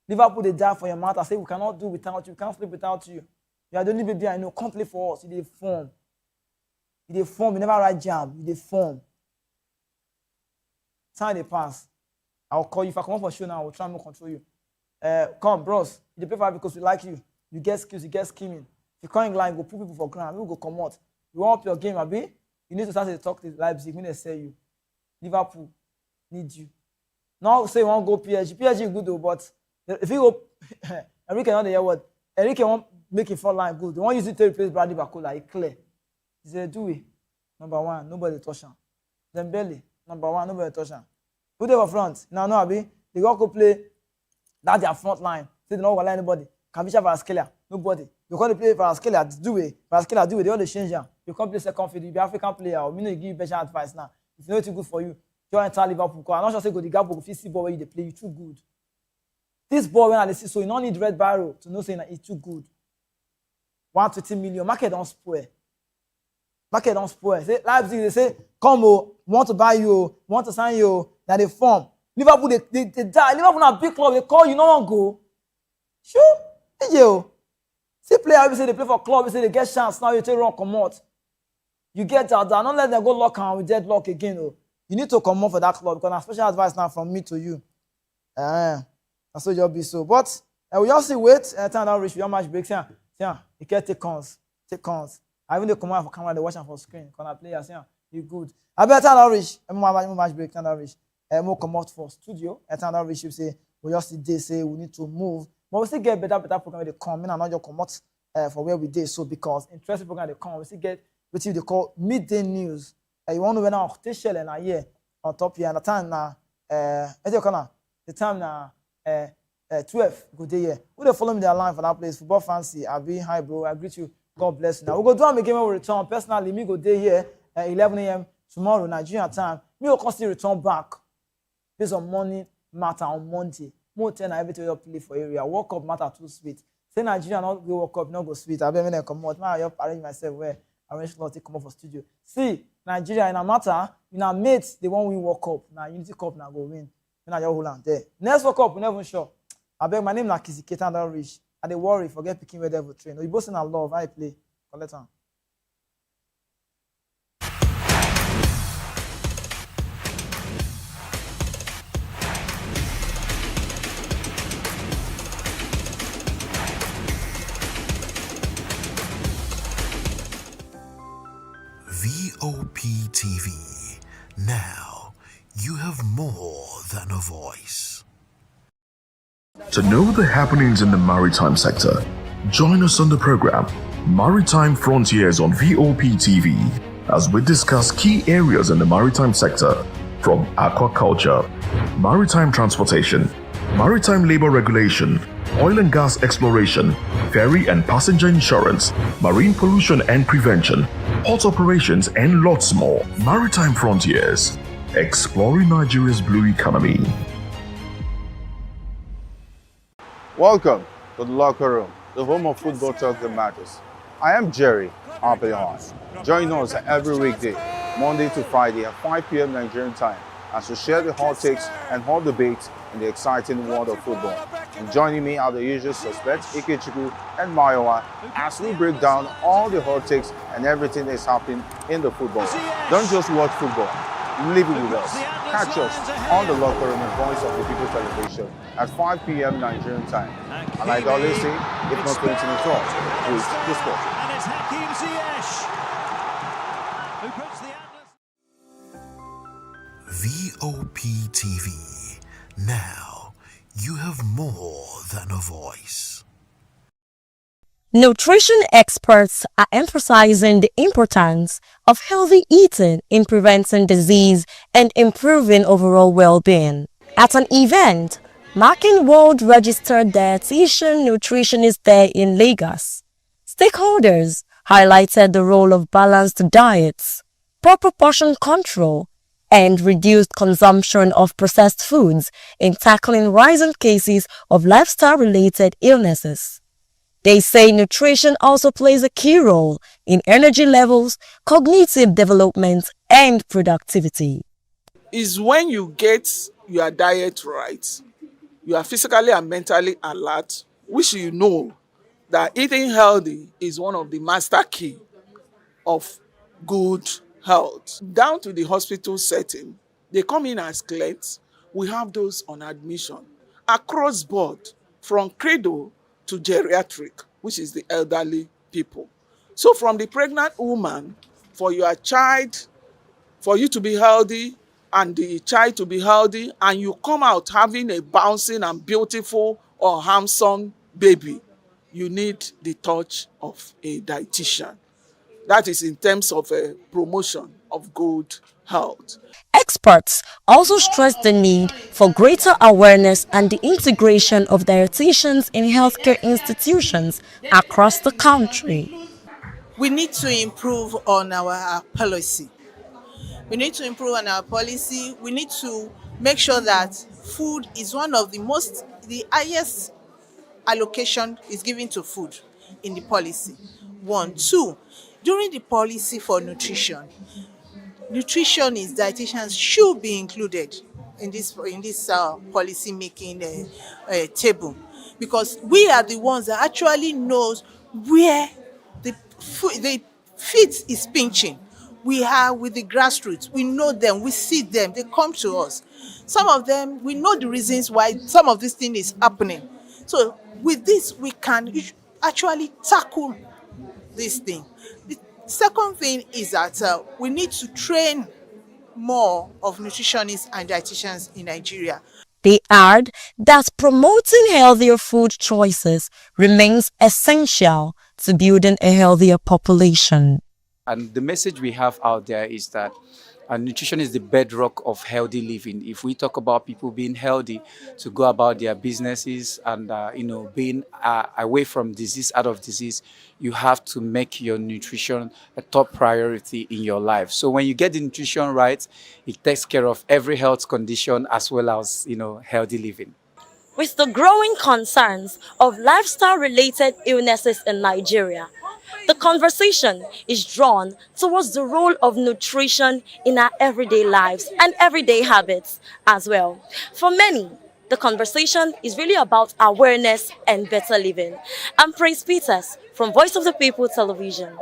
Liverpool they die for your mat. I say we cannot do without you. We can't sleep without you. You are the only baby I know. Come play for us. You dey form. You never write jam. You dey form. Time they pass. I'll call you. If I come up for show now, I will try and control you. Come, bros. You play for because we like you. You get skills, you get scheming. If you come in line, go put people for ground. We will go come out. You want up your game, abi? You need to start to talk to Leipzig when they sell you. Liverpool need you. Now say you want to go PSG. PSG is good though, but if you go, Enrique not the hear what. Enrique want make it front line good. They want you to replace Bradley Barcola. It's clear. He said, do it. Number one, nobody touch him. Dembele, number one, nobody touch him. Who they were front? Now, no, abi. They go play that their front line. Say they don't want anybody. Kavisha Varaskelia, nobody. You can't play Varaskelia, do it. Varaskelia, do it. They all change them. You can't play second field. You be African player. Or me no give you better advice now. If you know it's good for you, you enter Liverpool. I'm not sure say go the gap. If you see ball where you play, you too good. This ball when I see, so you don't need red barrel to know saying that it's too good. 120 million. Market don't spoil. Market don't spoil. Say Leipzig, they say, come want to buy you, want to sign you. That they form. Liverpool, they die. Liverpool are a big club. They call you, no one go. Sure. Yo. See player, we say they play for club, we say they get chance. Now you take run, come out. You get out there. Don't let them go lock and with deadlock again. Oh. You need to come out for that club because special advice now from me to you. That's what you'll be so. But we all see wait. Time don't reach. We don't match breaks. Yeah. You can take cons. Take cons. I even they come out for camera, they watch them for screen. Can I play? Yeah. You good. I bet time don't reach. Match break. Time don't reach. We'll come out for studio. Time don't reach. You say we just see they say we need to move. But we still get better program when they come. I not just come out for where we did. So because interesting program they come, we still get what they call midday news. You want to know when I'm official and I hear on top here. And the time now, the time now 12 good day here. Who they follow me their line for that place? Football fancy. I'll be hi bro. I greet you. God bless you. Now we go do them again when we return. Personally, me go day here at 11 a.m. tomorrow Nigerian time. Me will constantly return back based on morning matter on Monday. More than everything you play for area. World Cup matter too sweet. Say Nigeria not go World Cup, not go sweet. I better come out. I arrange myself where I arrange to come up for studio. See, Nigeria in a matter, in our mates, they won't win World Cup. Now Unity Cup now go win. Then I just hold on there. Next World Cup, we never sure. I beg my name na Kiziketa don't reach. I dey worry, forget picking where they will train. You both in a love, I play. Collect on. VOP TV. Now, you have more than a voice. To know the happenings in the maritime sector, join us on the program Maritime Frontiers on VOP TV as we discuss key areas in the maritime sector from aquaculture, maritime transportation, maritime labor regulation, oil and gas exploration, ferry and passenger insurance, marine pollution and prevention, port operations, and lots more. Maritime Frontiers, exploring Nigeria's blue economy. Welcome to the locker room, the home of football talk that matters. I am Jerry Ampelon. Join us every weekday, Monday to Friday at 5 p.m. Nigerian time, as we share the hot takes and hot debates in the exciting world of football. And joining me are the usual suspects, Ikechukwu and Mayowa, as we break down all the hot takes and everything that's happening in the football. Don't just watch football, live it with us. Catch us on the locker room and Voice of the People television at 5 p.m. Nigerian time. And like I always say, if not 20 minutes off, please discuss. And it's Hakim Ziyech who puts the VOP TV. Now, you have more than a voice. Nutrition experts are emphasizing the importance of healthy eating in preventing disease and improving overall well-being. At an event marking World Registered Dietitian Nutritionist Day in Lagos, stakeholders highlighted the role of balanced diets, proper portion control, and reduced consumption of processed foods in tackling rising cases of lifestyle-related illnesses. They say nutrition also plays a key role in energy levels, cognitive development, and productivity. Is when you get your diet right, you are physically and mentally alert, which you know that eating healthy is one of the master key of good health. Down to the hospital setting, they come in as clients. We have those on admission across board, from cradle to geriatric, which is the elderly people. So from the pregnant woman, for your child, for you to be healthy and the child to be healthy, and you come out having a bouncing and beautiful or handsome baby, you need the touch of a dietitian. That is in terms of a promotion of good health. Experts also stress the need for greater awareness and the integration of dietitians in healthcare institutions across the country. We need to improve on our policy. We need to improve on our policy. We need to make sure that food is one of the highest allocation is given to food in the policy. 1, 2, during the policy for nutrition, nutritionists, dietitians should be included in this policy making table, because we are the ones that actually knows where the feet is pinching. We are with the grassroots. We know them. We see them. They come to us. Some of them, we know the reasons why some of this thing is happening. So with this, we can actually tackle this thing. The second thing is that we need to train more of nutritionists and dietitians in Nigeria. They add that promoting healthier food choices remains essential to building a healthier population. And the message we have out there is that nutrition is the bedrock of healthy living. If we talk about people being healthy to go about their businesses and being away from disease, out of disease, you have to make your nutrition a top priority in your life. So when you get the nutrition right, it takes care of every health condition as well as healthy living. With the growing concerns of lifestyle-related illnesses in Nigeria, The conversation is drawn towards the role of nutrition in our everyday lives and everyday habits as well. For many, the conversation is really about awareness and better living. I'm Praise Peters from Voice of the People Television.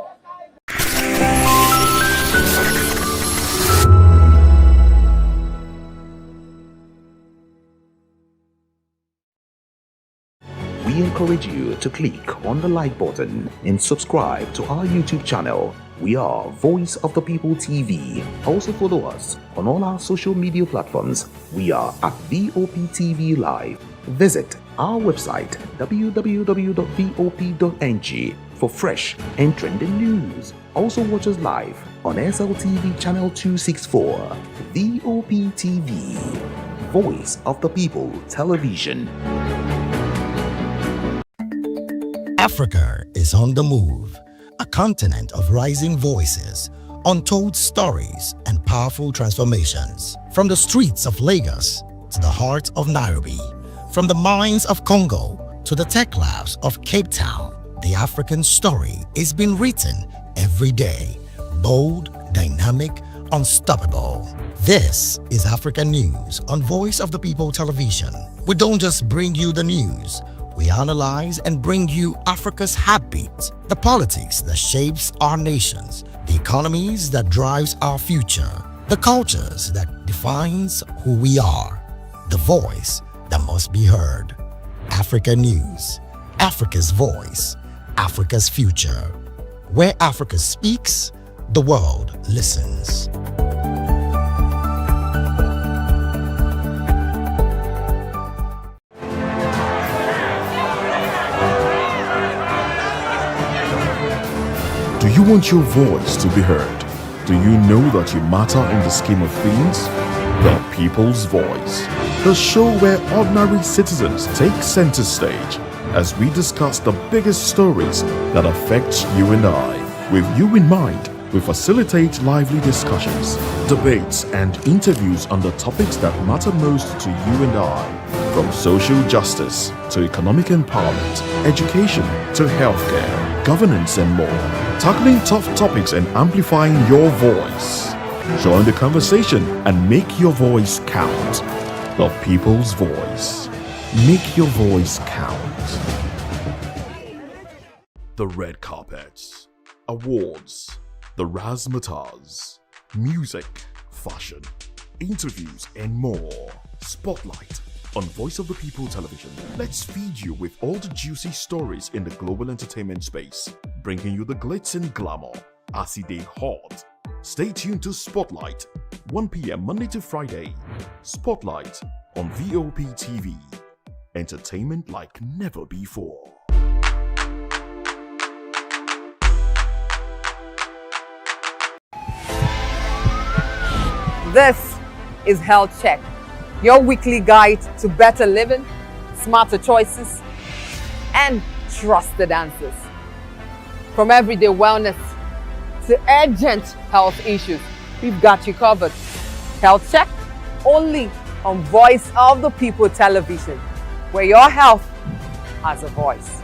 We encourage you to click on the like button and subscribe to our YouTube channel. We are Voice of the People TV. Also follow us on all our social media platforms. We are at Vop Tv Live. Visit our website www.vop.ng for fresh and trending news. Also watch us live on SLTV channel 264. Vop TV, Voice of the People Television. Africa is on the move, a continent of rising voices, untold stories, and powerful transformations. From the streets of Lagos to the heart of Nairobi, from the mines of Congo to the tech labs of Cape Town, the African story is being written every day. Bold, dynamic, unstoppable. This is African News on Voice of the People Television. We don't just bring you the news. We analyze and bring you Africa's heartbeat, the politics that shapes our nations, the economies that drives our future, the cultures that defines who we are, the voice that must be heard. Africa News, Africa's voice, Africa's future. Where Africa speaks, the world listens. Do you want your voice to be heard? Do you know that you matter in the scheme of things? The People's Voice, the show where ordinary citizens take center stage as we discuss the biggest stories that affect you and I. With you in mind, we facilitate lively discussions, debates, and interviews on the topics that matter most to you and I. From social justice to economic empowerment, education to healthcare, governance, and more. Tackling tough topics and amplifying your voice. Join the conversation and make your voice count. The People's Voice. Make your voice count. The red carpets, awards, the razzmatazz, music, fashion, interviews, and more. Spotlight on Voice of the People Television. Let's feed you with all the juicy stories in the global entertainment space, bringing you the glitz and glamour as they hot. Stay tuned to Spotlight, 1 p.m. Monday to Friday. Spotlight on VOP TV. Entertainment like never before. This is Health Check, your weekly guide to better living, smarter choices, and trusted answers. From everyday wellness to urgent health issues, we've got you covered. Health Check, only on Voice of the People Television, where your health has a voice.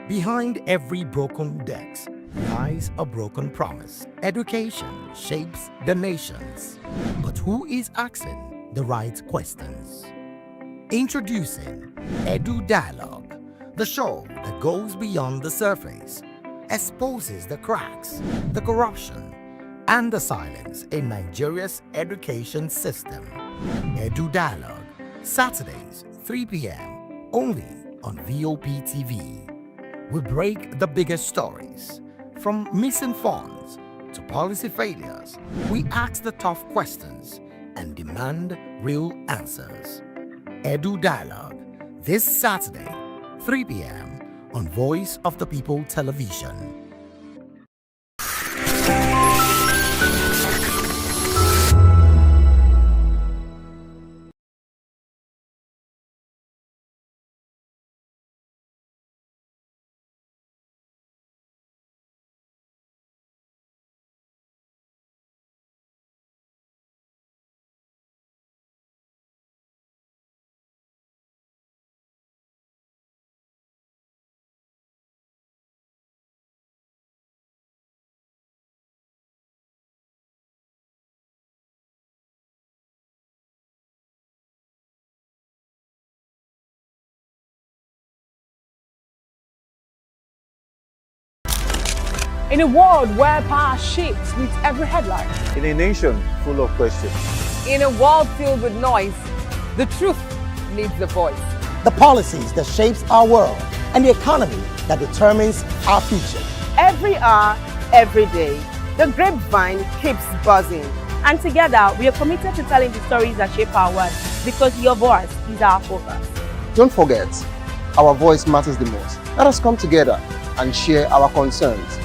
Behind every broken desk lies a broken promise. Education shapes the nations. But who is asking the right questions? Introducing Edu Dialogue, the show that goes beyond the surface, exposes the cracks, the corruption, and the silence in Nigeria's education system. Edu Dialogue, Saturdays, 3 p.m., only on VOP TV. We break the biggest stories. From missing funds to policy failures, we ask the tough questions and demand real answers. Edu Dialogue, this Saturday, 3 p.m. on Voice of the People Television. In a world where power shifts with every headline. In a nation full of questions. In a world filled with noise, the truth needs a voice. The policies that shapes our world and the economy that determines our future. Every hour, every day, the grapevine keeps buzzing. And together, we are committed to telling the stories that shape our world, because your voice is our focus. Don't forget, our voice matters the most. Let us come together and share our concerns.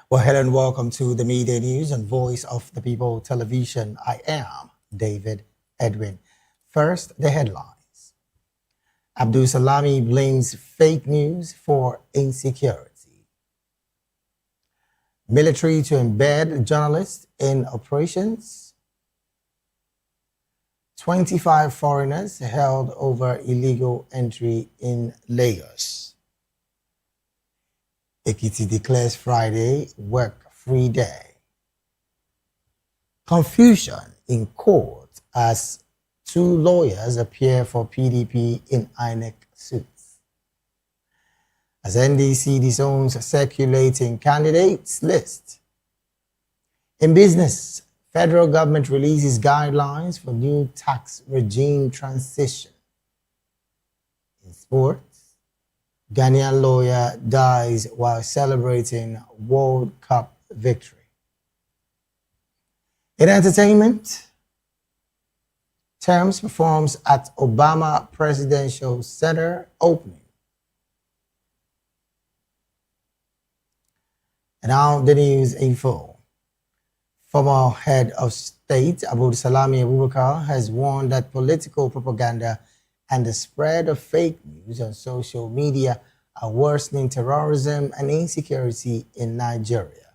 Well, hello and welcome to the Media News and Voice of the People Television. I am David Edwin. First, the headlines. Abdul Salami blames fake news for insecurity. Military to embed journalists in operations. 25 foreigners held over illegal entry in Lagos. Ekiti declares Friday work-free day. Confusion in court as two lawyers appear for PDP in INEC suits. As NDC disowns circulating candidates list. In business, federal government releases guidelines for new tax regime transition. In sports, Ghanaian lawyer dies while celebrating World Cup victory. In entertainment, Terms performs at Obama Presidential Center opening. And now the news in full. Former head of state Abdul Salami Abubakar has warned that political propaganda and the spread of fake news on social media are worsening terrorism and insecurity in Nigeria.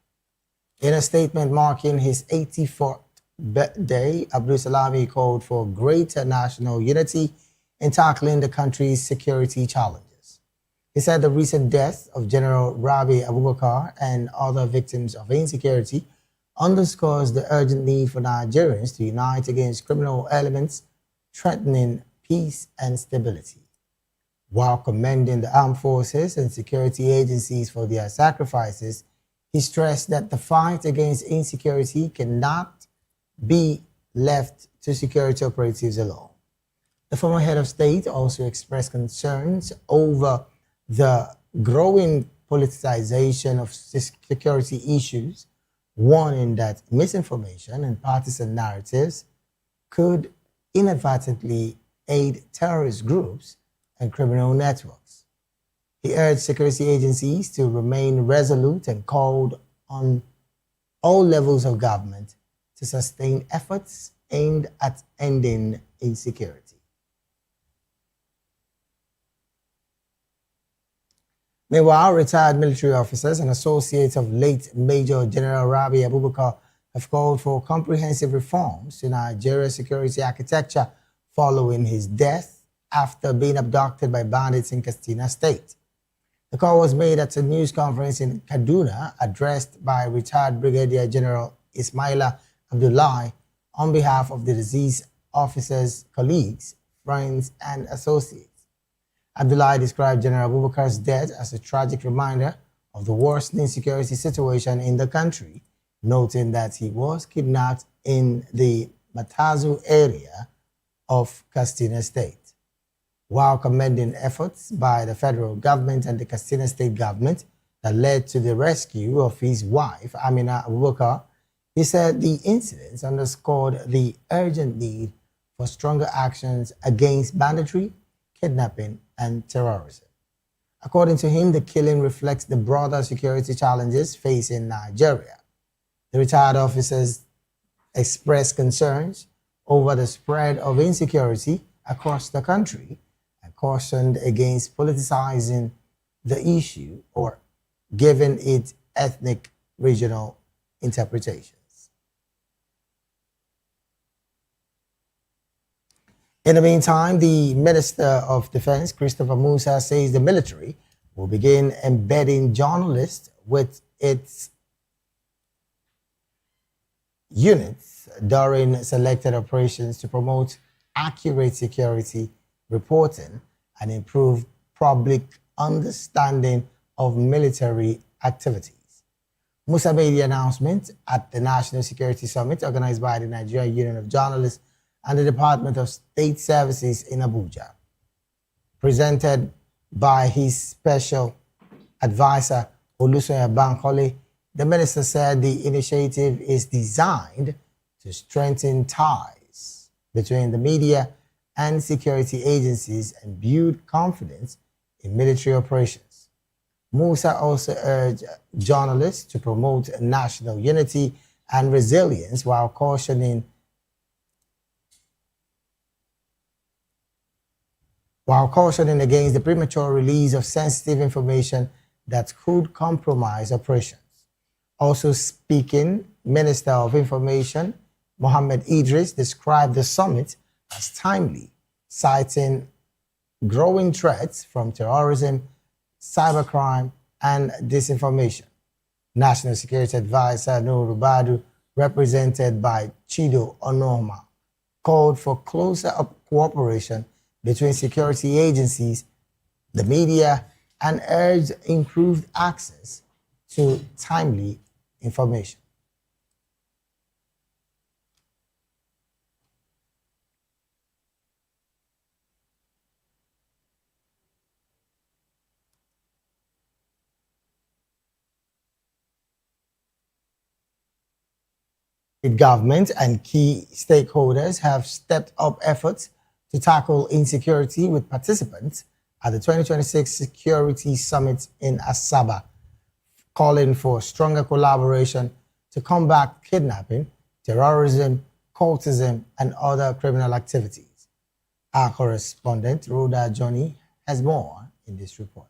In a statement marking his 84th birthday, Abdul Salami called for greater national unity in tackling the country's security challenges. He said the recent death of General Rabi Abubakar and other victims of insecurity underscores the urgent need for Nigerians to unite against criminal elements threatening peace and stability. While commending the armed forces and security agencies for their sacrifices, he stressed that the fight against insecurity cannot be left to security operatives alone. The former head of state also expressed concerns over the growing politicization of security issues, warning that misinformation and partisan narratives could inadvertently aid terrorist groups and criminal networks. He urged security agencies to remain resolute and called on all levels of government to sustain efforts aimed at ending insecurity. Meanwhile, retired military officers and associates of late Major General Rabi Abubakar have called for comprehensive reforms to Nigeria's security architecture following his death after being abducted by bandits in Katsina State. The call was made at a news conference in Kaduna addressed by retired Brigadier General Ismaila Abdullahi on behalf of the deceased officers, colleagues, friends, and associates. Abdullahi described General Abubakar's death as a tragic reminder of the worsening security situation in the country, noting that he was kidnapped in the Matazu area of Katsina State. While commending efforts by the federal government and the Katsina State government that led to the rescue of his wife, Amina Abubakar, he said the incidents underscored the urgent need for stronger actions against banditry, kidnapping, and terrorism. According to him, the killing reflects the broader security challenges facing Nigeria. The retired officers expressed concerns over the spread of insecurity across the country and cautioned against politicizing the issue or giving it ethnic regional interpretations. In the meantime, the Minister of Defense, Christopher Musa, says the military will begin embedding journalists with its units during selected operations to promote accurate security reporting and improve public understanding of military activities. Musa made the announcement at the National Security Summit organized by the Nigerian Union of Journalists and the Department of State Services in Abuja. Presented by his special advisor, Olusoya Bankole, the minister said the initiative is designed to strengthen ties between the media and security agencies and build confidence in military operations. Musa also urged journalists to promote national unity and resilience while cautioning against the premature release of sensitive information that could compromise operations. Also speaking, Minister of Information Mohammed Idris described the summit as timely, citing growing threats from terrorism, cybercrime, and disinformation. National Security Advisor Noor Rubadu, represented by Chido Onoma, called for closer cooperation between security agencies, the media, and urged improved access to timely information. The government and key stakeholders have stepped up efforts to tackle insecurity with participants at the 2026 Security Summit in Asaba, calling for stronger collaboration to combat kidnapping, terrorism, cultism, and other criminal activities. Our correspondent, Rhoda Johnny, has more in this report.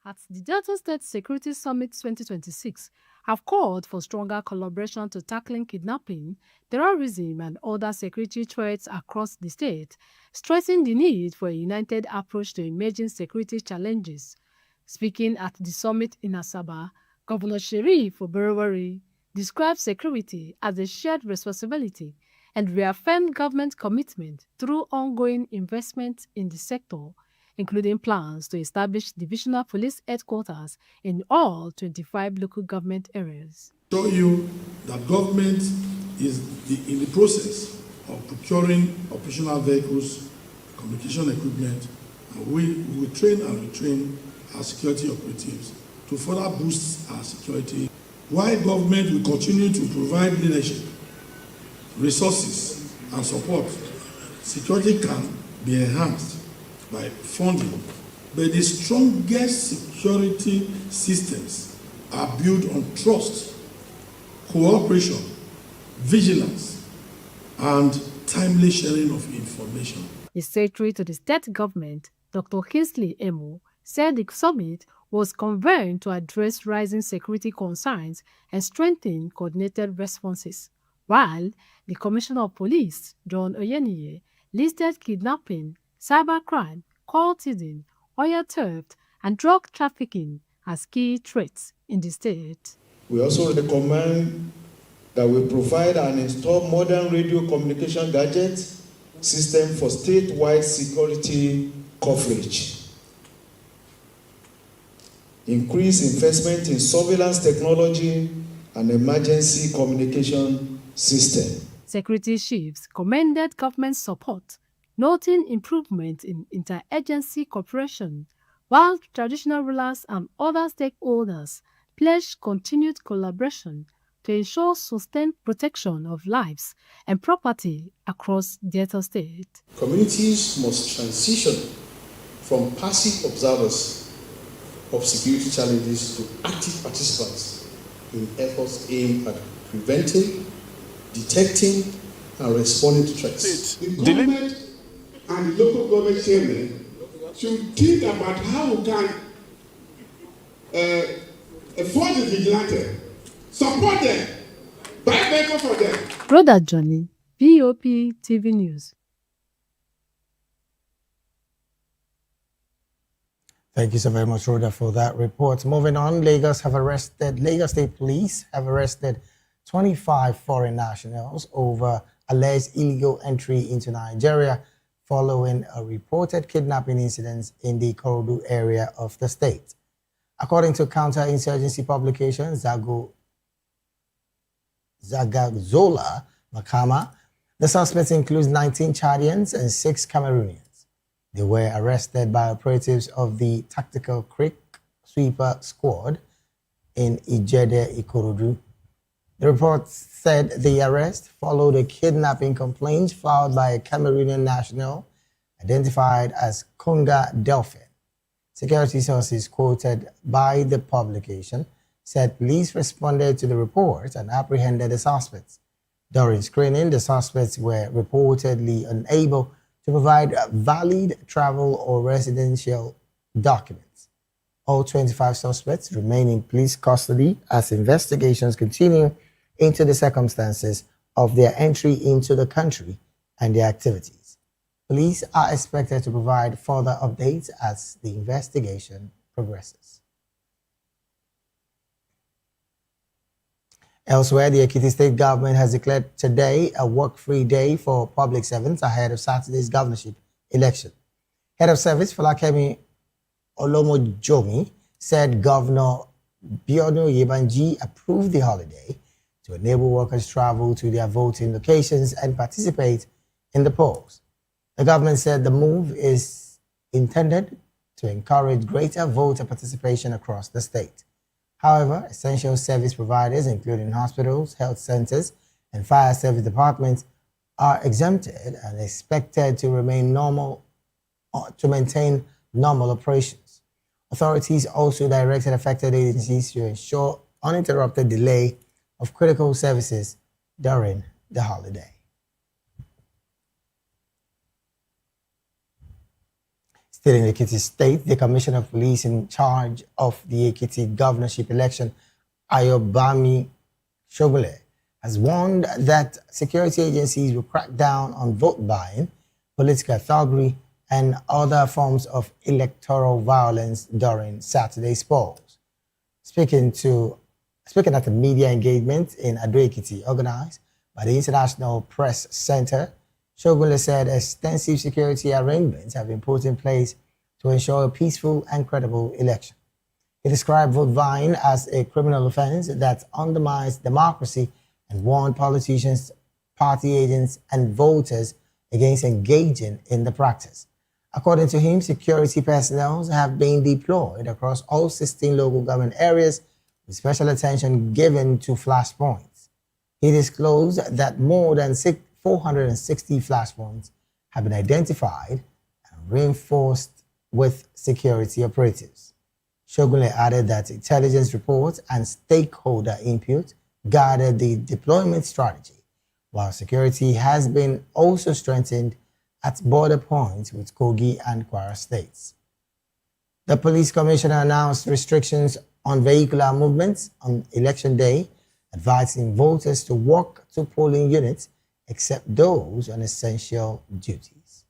At the Delta State Security Summit 2026 have called for stronger collaboration to tackling kidnapping, terrorism, and other security threats across the state, stressing the need for a united approach to emerging security challenges. Speaking at the summit in Asaba, Governor Sheriff Oberewari described security as a shared responsibility and reaffirmed government commitment through ongoing investment in the sector, including plans to establish divisional police headquarters in all 25 local government areas. Show you that government is in the process of procuring operational vehicles, communication equipment, and we will train and retrain our security operatives to further boost our security, while government will continue to provide leadership resources and support, security can be enhanced by funding, but the strongest security systems are built on trust, cooperation, vigilance, and timely sharing of information. The Secretary to the State Government, Dr. Kingsley Emo, said the summit was convened to address rising security concerns and strengthen coordinated responses, while the Commissioner of Police, John Oyeniye, listed kidnapping, cybercrime, cultism, oil theft, and drug trafficking as key threats in the state. We also recommend that we provide and install modern radio communication gadget system for statewide security coverage. Increase investment in surveillance technology and emergency communication system. Security chiefs commended government support, noting improvement in interagency cooperation, while traditional rulers and other stakeholders pledged continued collaboration to ensure sustained protection of lives and property across Delta State. Communities must transition from passive observers of security challenges to active participants in efforts aimed at preventing, detecting, and responding to threats. The government and the local government chairman should think about how we can force the vigilante, support them, buy vehicles for them. Brother Johnny, Vop TV News. Thank you so very much, Rhoda, for that report. Moving on, Lagos State Police have arrested 25 foreign nationals over alleged illegal entry into Nigeria following a reported kidnapping incident in the Ikorodu area of the state. According to counterinsurgency publication Zagazola Makama, the suspects include 19 Chadians and 6 Cameroonians. They were arrested by operatives of the Tactical Creek Sweeper Squad in Ijede, Ikorodu. The report said the arrest followed a kidnapping complaint filed by a Cameroonian national identified as Kunga Delphin. Security sources quoted by the publication said police responded to the report and apprehended the suspects. During screening, the suspects were reportedly unable to provide valid travel or residential documents. All 25 suspects remain in police custody as investigations continue into the circumstances of their entry into the country and their activities. Police are expected to provide further updates as the investigation progresses. Elsewhere, the Ekiti State government has declared today a work-free day for public servants ahead of Saturday's governorship election. Head of Service Falakemi Olomojomi said Governor Biodun Yebanji approved the holiday to enable workers travel to their voting locations and participate in the polls. The government said the move is intended to encourage greater voter participation across the state. However, essential service providers, including hospitals, health centers, and fire service departments, are exempted and expected to maintain normal operations. Authorities also directed affected agencies to ensure uninterrupted delay of critical services during the holiday. Still in Ekiti State, the Commissioner of Police in charge of the Ekiti governorship election, Ayobami Shogule, has warned that security agencies will crack down on vote buying, political thuggery, and other forms of electoral violence during Saturday's polls. Speaking at a media engagement in Ado-Ekiti organized by the International Press Center, Shogule said extensive security arrangements have been put in place to ensure a peaceful and credible election. He described vote buying as a criminal offense that undermines democracy and warned politicians, party agents, and voters against engaging in the practice. According to him, security personnel have been deployed across all 16 local government areas with special attention given to flashpoints. He disclosed that more than 460 flashpoints have been identified and reinforced with security operatives. Shogunle added that intelligence reports and stakeholder input guided the deployment strategy, while security has been also strengthened at border points with Kogi and Kwara states. The police commissioner announced restrictions on vehicular movements on election day, advising voters to walk to polling units except those on essential duties.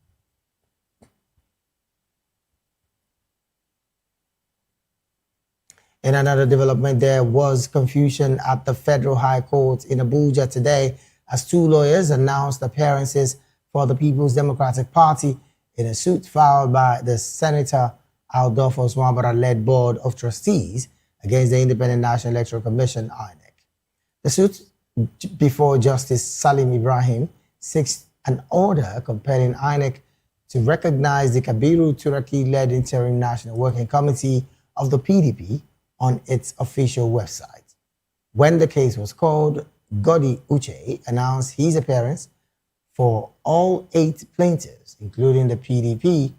In another development, there was confusion at the Federal High Court in Abuja today as two lawyers announced appearances for the People's Democratic Party in a suit filed by the Senator Adolphus Wabara-led Board of Trustees against the Independent National Electoral Commission, INEC. The suit before Justice Salim Ibrahim seeks an order compelling INEC to recognize the Kabiru Turaki-led Interim National Working Committee of the PDP on its official website. When the case was called, Godi Uche announced his appearance for all 8 plaintiffs, including the PDP,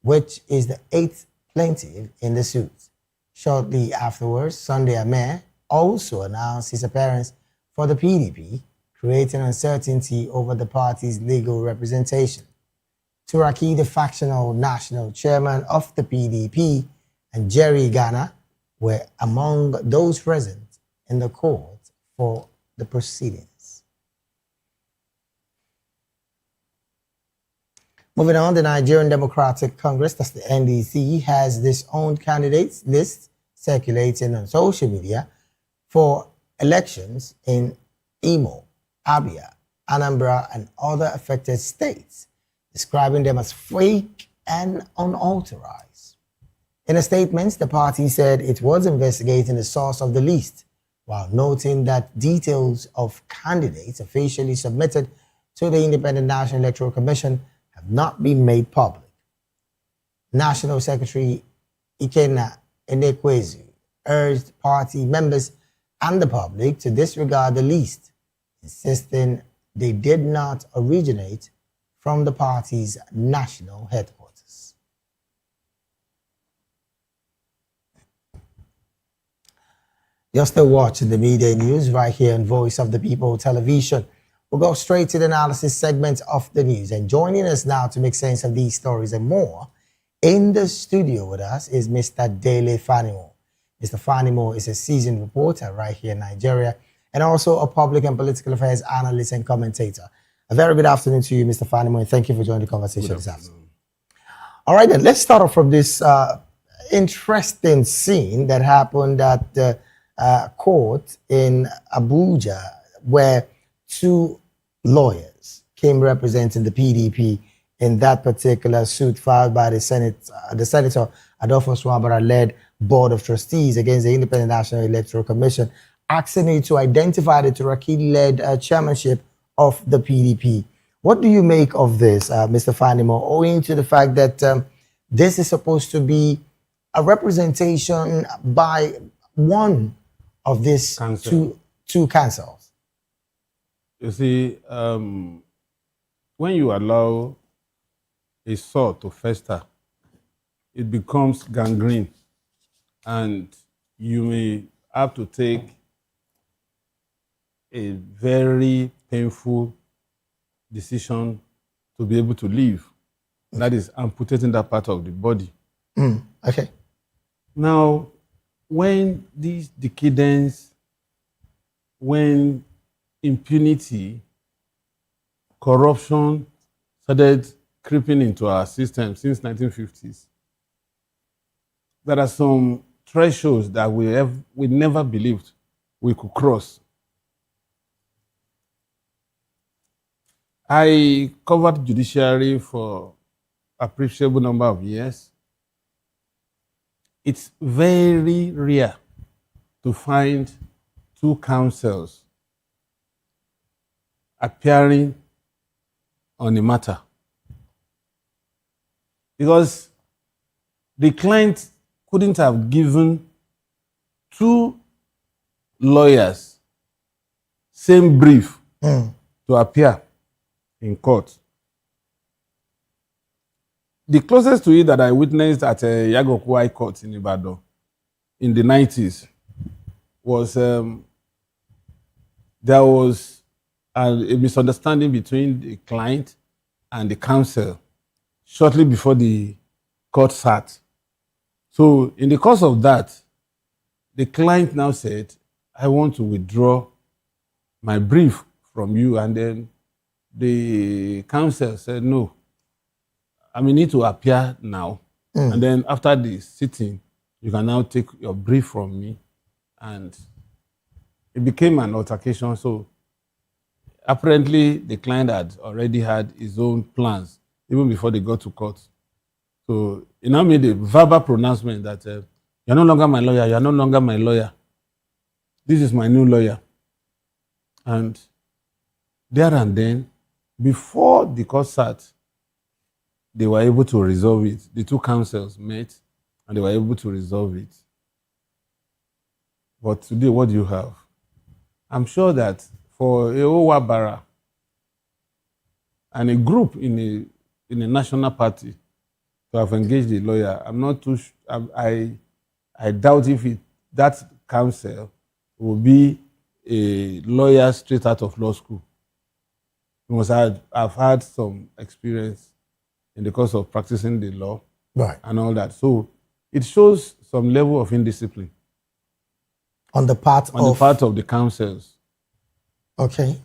which is the 8th plaintiff in the suit. Shortly afterwards, Sunday Amir also announced his appearance for the PDP, creating uncertainty over the party's legal representation. Turaki, the factional national chairman of the PDP, and Jerry Ghana were among those present in the court for the proceedings. Moving on, the Nigerian Democratic Congress, that's the NDC, has its own candidates list circulating on social media for elections in Imo, Abia, Anambra, and other affected states, describing them as fake and unauthorized. In a statement, the party said it was investigating the source of the list, while noting that details of candidates officially submitted to the Independent National Electoral Commission have not been made public. National Secretary Ikenna Enekwezu urged party members and the public to disregard the list, insisting they did not originate from the party's national headquarters. You're still watching the midday news right here on Voice of the People television. We'll go straight to the analysis segment of the news. And joining us now to make sense of these stories and more, in the studio with us is Mr. Dele Fanimo. Mr. Fanimo is a seasoned reporter right here in Nigeria and also a public and political affairs analyst and commentator. A very good afternoon to you, Mr. Fanimo, and thank you for joining the conversation this afternoon. All right, then, let's start off from this interesting scene that happened at the court in Abuja, where 2 lawyers came representing the PDP in that particular suit filed by the Senator Adolphus Wabara-led Board of Trustees against the Independent National Electoral Commission, asking it to identify the Turaki-led chairmanship of the PDP. What do you make of this, Mr. Fanimo, owing to the fact that this is supposed to be a representation by one of these two councils? You see, when you allow a sore to fester, it becomes gangrene, and you may have to take a very painful decision to be able to live. That is amputating that part of the body. Okay. Now, when these decadence, when impunity, corruption started creeping into our system since 1950s, there are some thresholds that we never believed we could cross. I covered judiciary for an appreciable number of years. It's very rare to find 2 counsels appearing on a matter, because the client couldn't have given 2 lawyers same brief to appear in court. The closest to it that I witnessed at Yagoku High Court in Ibadan in the 90s was there was a misunderstanding between the client and the counsel shortly before the court sat. So in the course of that, the client now said, I want to withdraw my brief from you. And then the counsel said, no, I may need to appear now. And then after the sitting, you can now take your brief from me. And it became an altercation. So apparently the client had already had his own plans even before they got to court. So he now made a verbal pronouncement that you're no longer my lawyer, you're no longer my lawyer. This is my new lawyer. And there and then, before the court sat, they were able to resolve it. The two counsels met and they were able to resolve it. But today, what do you have? I'm sure that for a Bara and a group in a national party to have engaged a lawyer, I'm not too I doubt if that counsel will be a lawyer straight out of law school. Because I've had some experience in the course of practicing the law and all that. So it shows some level of indiscipline on the part of the counsels. Okay.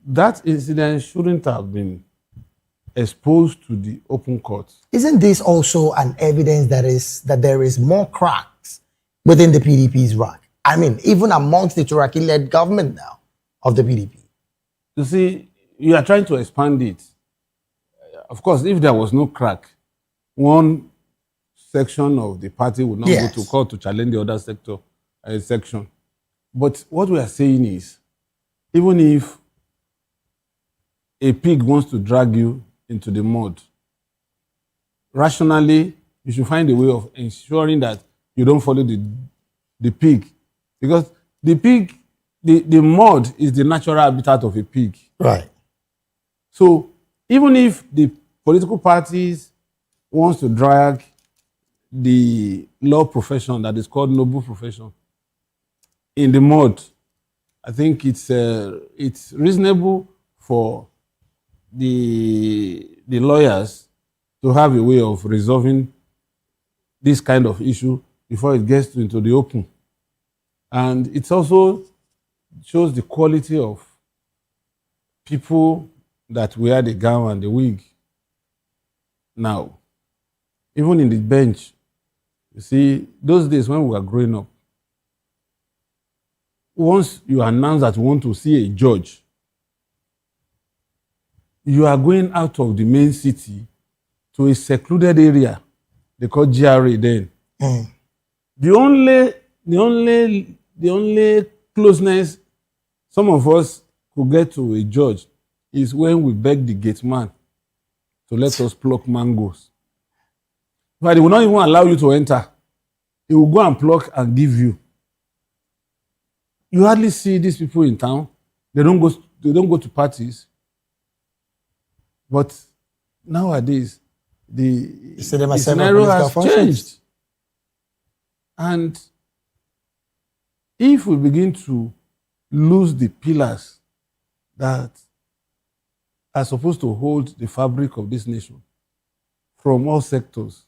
That incident shouldn't have been exposed to the open court. Isn't this also an evidence that there is more cracks within the PDP's rank? I mean, even amongst the Turaki-led government now of the PDP. You see, you are trying to expand it. Of course, if there was no crack, one section of the party would not go to court to challenge the other section. But what we are saying is, even if a pig wants to drag you into the mud, rationally, you should find a way of ensuring that you don't follow the pig. Because the pig, the mud is the natural habitat of a pig. Right. So even if the political parties wants to drag the law profession that is called noble profession in the mud, I think it's reasonable for the lawyers to have a way of resolving this kind of issue before it gets into the open. And it also shows the quality of people that wear the gown and the wig. Now, even in the bench, you see, those days when we were growing up, once you announce that you want to see a judge, you are going out of the main city to a secluded area they call GRA then. The only closeness some of us could get to a judge is when we beg the gate man to let us pluck mangoes. But he will not even allow you to enter. He will go and pluck and give you. You hardly see these people in town. They don't go to parties. But nowadays, the scenario has changed. And if we begin to lose the pillars that are supposed to hold the fabric of this nation from all sectors,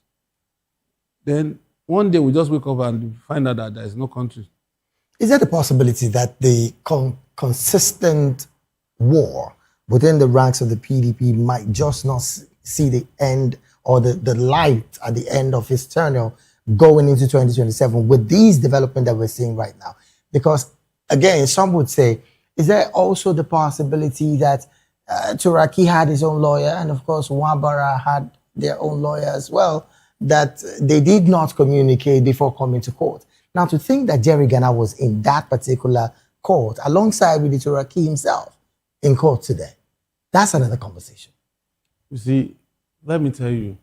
then one day we just wake up and find out that there is no country. Is there the possibility that the consistent war within the ranks of the PDP might just not see the end or the light at the end of his tenure going into 2027 with these developments that we're seeing right now? Because, again, some would say, is there also the possibility that Turaki had his own lawyer and, of course, Wabara had their own lawyer as well, that they did not communicate before coming to court? Now, to think that Jerry Ghana was in that particular court alongside with the Turaki himself in court today, that's another conversation. You see, let me tell you,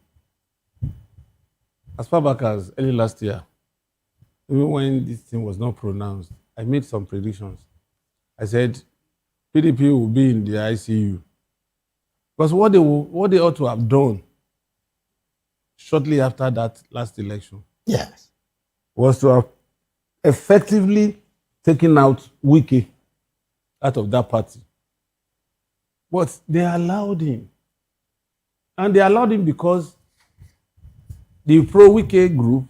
as far back as early last year, even when this thing was not pronounced, I made some predictions. I said PDP will be in the ICU. Because what they ought to have done shortly after that last election, yes, was to have effectively taken out Wike out of that party. But they allowed him. And they allowed him because the pro-Wike group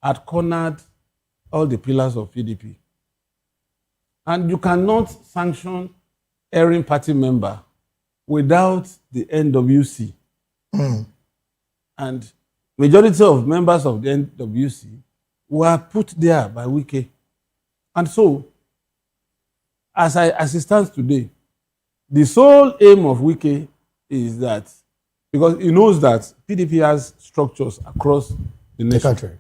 had cornered all the pillars of PDP. And you cannot sanction erring party member without the NWC. And majority of members of the NWC were put there by Wike. And so, as it stands today, the sole aim of Wike is that, because he knows that PDP has structures across the nation. The country.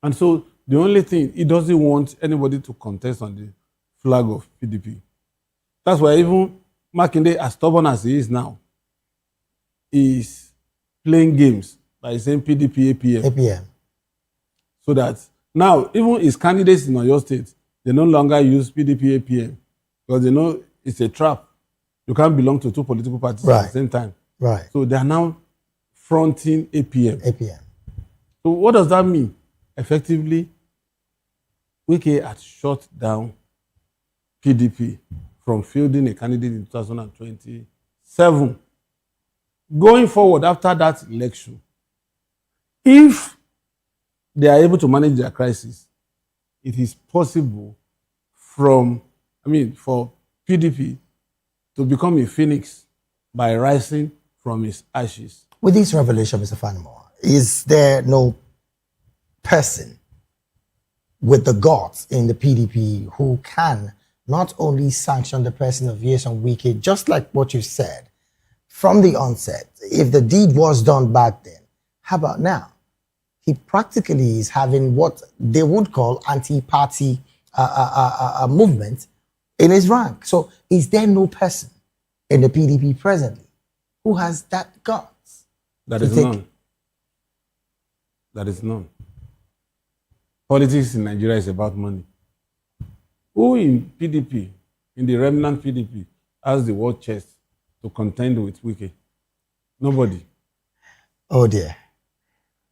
And so, the only thing, he doesn't want anybody to contest on the flag of PDP. That's why even Makinde, as stubborn as he is now, is playing games by saying PDP APM. APM. So that now, even his candidates in Oyo State, they no longer use PDP APM because they know it's a trap. You can't belong to two political parties at the same time. Right. So they are now fronting APM. APM. So what does that mean? Effectively, Wike had shut down PDP from fielding a candidate in 2027. Going forward after that election, if they are able to manage their crisis, it is possible for PDP to become a phoenix by rising from its ashes. With this revelation, Mr. Fanimo, is there no person with the guts in the PDP who can not only sanction the person of Nyesom Wike, just like what you said, from the onset, if the deed was done back then, how about now? He practically is having what they would call anti-party movement in his rank. So is there no person in the PDP presently who has that guts? That is none. That is none. Politics in Nigeria is about money. Who in PDP, in the remnant PDP, has the war chest to contend with Wike? Nobody. Oh dear.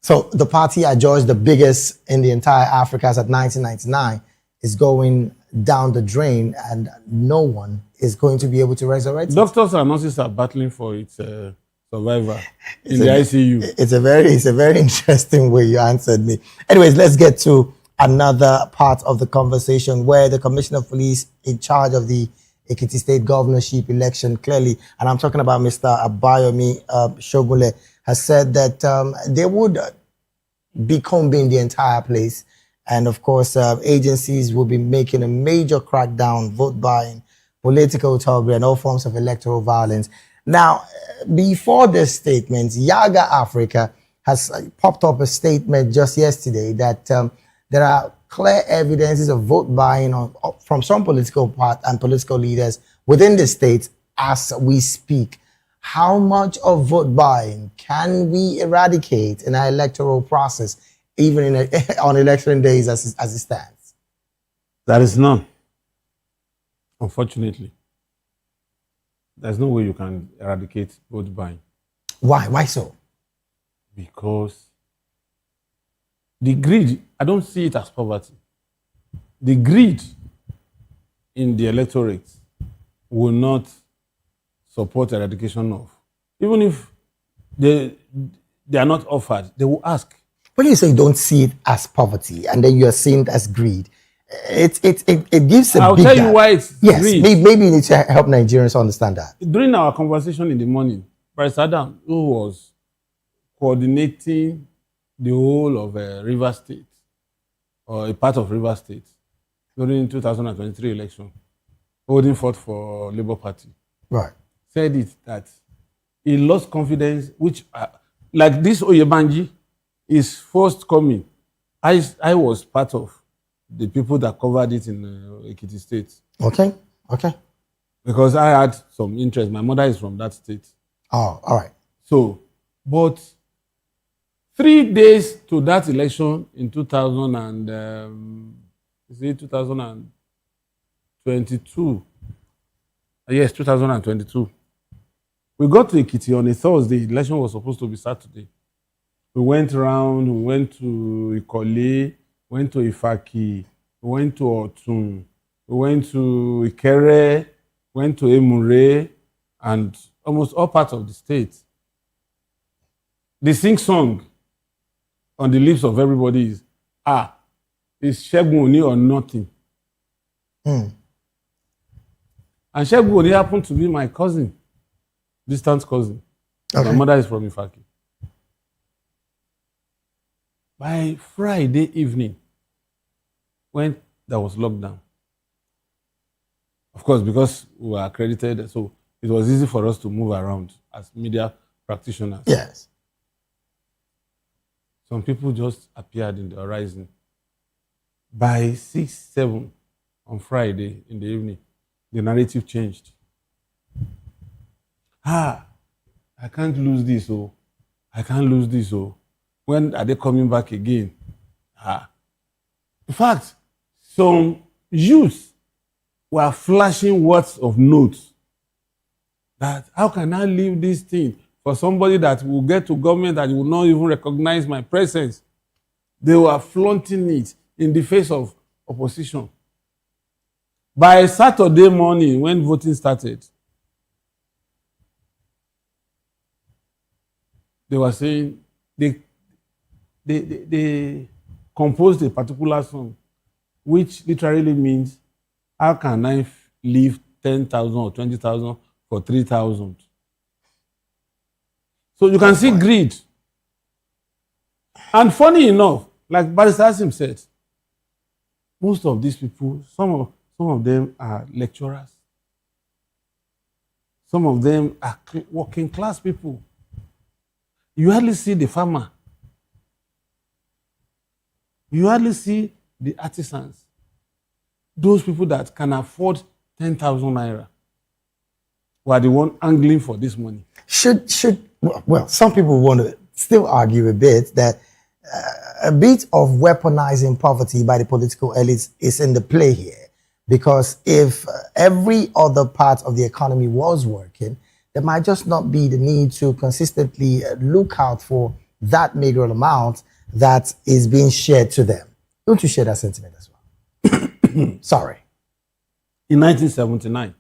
So the party adjudged the biggest in the entire Africa at 1999 is going down the drain, and no one is going to be able to resurrect it. Doctors and nurses are battling for its survivor in the ICU. It's a very interesting way you answered me. Anyways, let's get to another part of the conversation where the Commissioner of Police in charge of the Ekiti State governorship election, clearly, and I'm talking about Mr. Abayomi Shogule, has said that they would be combing the entire place. And of course, agencies will be making a major crackdown, vote buying, political thuggery, and all forms of electoral violence. Now, before this statement, Yaga Africa has popped up a statement just yesterday that there are clear evidences of vote buying from some political parties and political leaders within the state as we speak. How much of vote buying can we eradicate in our electoral process, even on election days as it stands? There is none. Unfortunately, there's no way you can eradicate vote buying. Why? Why so? Because the greed, I don't see it as poverty. The greed in the electorate will not support eradication of. Even if they are not offered, they will ask. When you say you don't see it as poverty and then you are seeing it as greed, it gives a I'll big tell gap. you why it's greed. Maybe you need to help Nigerians understand that. During our conversation in the morning, Bryce Adam, who was coordinating the whole of River State, or a part of River State, during 2023 election, holding forth for Labour Party, right, said it that he lost confidence, which, like this Oyebanji, is first coming. I was part of the people that covered it in Ekiti State. Okay. Because I had some interest. My mother is from that state. Oh, all right. So, but 3 days to that election in 2022, Yes, 2022. We got to Ekiti on a Thursday. The election was supposed to be Saturday. We went around, we went to Ikole, went to Ifaki, we went to Otun, we went to Ikere, went to Emure, and almost all parts of the state. The sing song on the lips of everybody is, is Segun Oni or nothing. Hmm. And Segun Oni happened to be my cousin, distant cousin. Okay. My mother is from Ifaki. By Friday evening, when there was lockdown, of course, because we were accredited, so it was easy for us to move around as media practitioners. Yes. Some people just appeared in the horizon. By 6, 7 on Friday in the evening, the narrative changed. I can't lose this, oh. I can't lose this, oh. When are they coming back again? In fact, some youths were flashing words of notes that how can I leave this thing for somebody that will get to government that will not even recognize my presence? They were flaunting it in the face of opposition. By Saturday morning, when voting started, they were saying they composed a particular song, which literally means, how can I leave 10,000 or 20,000 for 3,000? So you can see greed. And funny enough, like Barrister Asim said, most of these people, some of them are lecturers. Some of them are working class people. You hardly see the farmer. You hardly see the artisans. Those people that can afford 10,000 naira were the one angling for this money. Well, some people want to still argue a bit that a bit of weaponizing poverty by the political elites is in the play here. Because if every other part of the economy was working, there might just not be the need to consistently look out for that meager amount that is being shared to them. Don't you share that sentiment as well? Sorry. In 1979,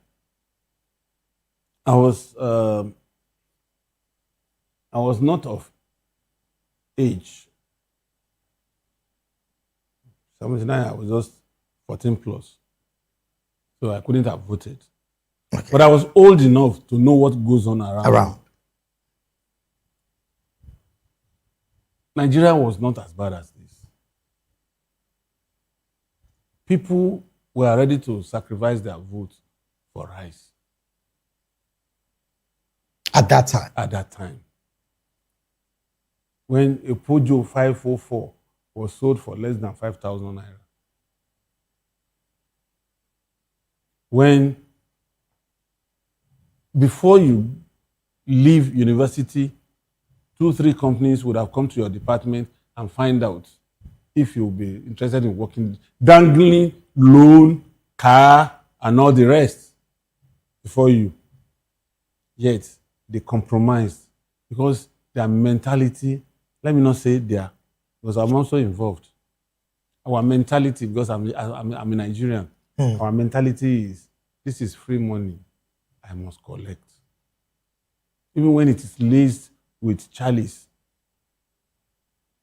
I was not of age. 79, I was just 14 plus. So I couldn't have voted. Okay. But I was old enough to know what goes on around. Nigeria was not as bad as this. People were ready to sacrifice their vote for rice. At that time? At that time. When a Pojo 544 was sold for less than 5,000 naira. When, before you leave university, 2-3 companies would have come to your department and find out if you'll be interested in working, dangling, loan, car, and all the rest before you. Yet, they compromised because their mentality, let me not say their, because I'm also involved. Our mentality, because I'm a Nigerian, our mentality is, this is free money, I must collect. Even when it is laced with chalice.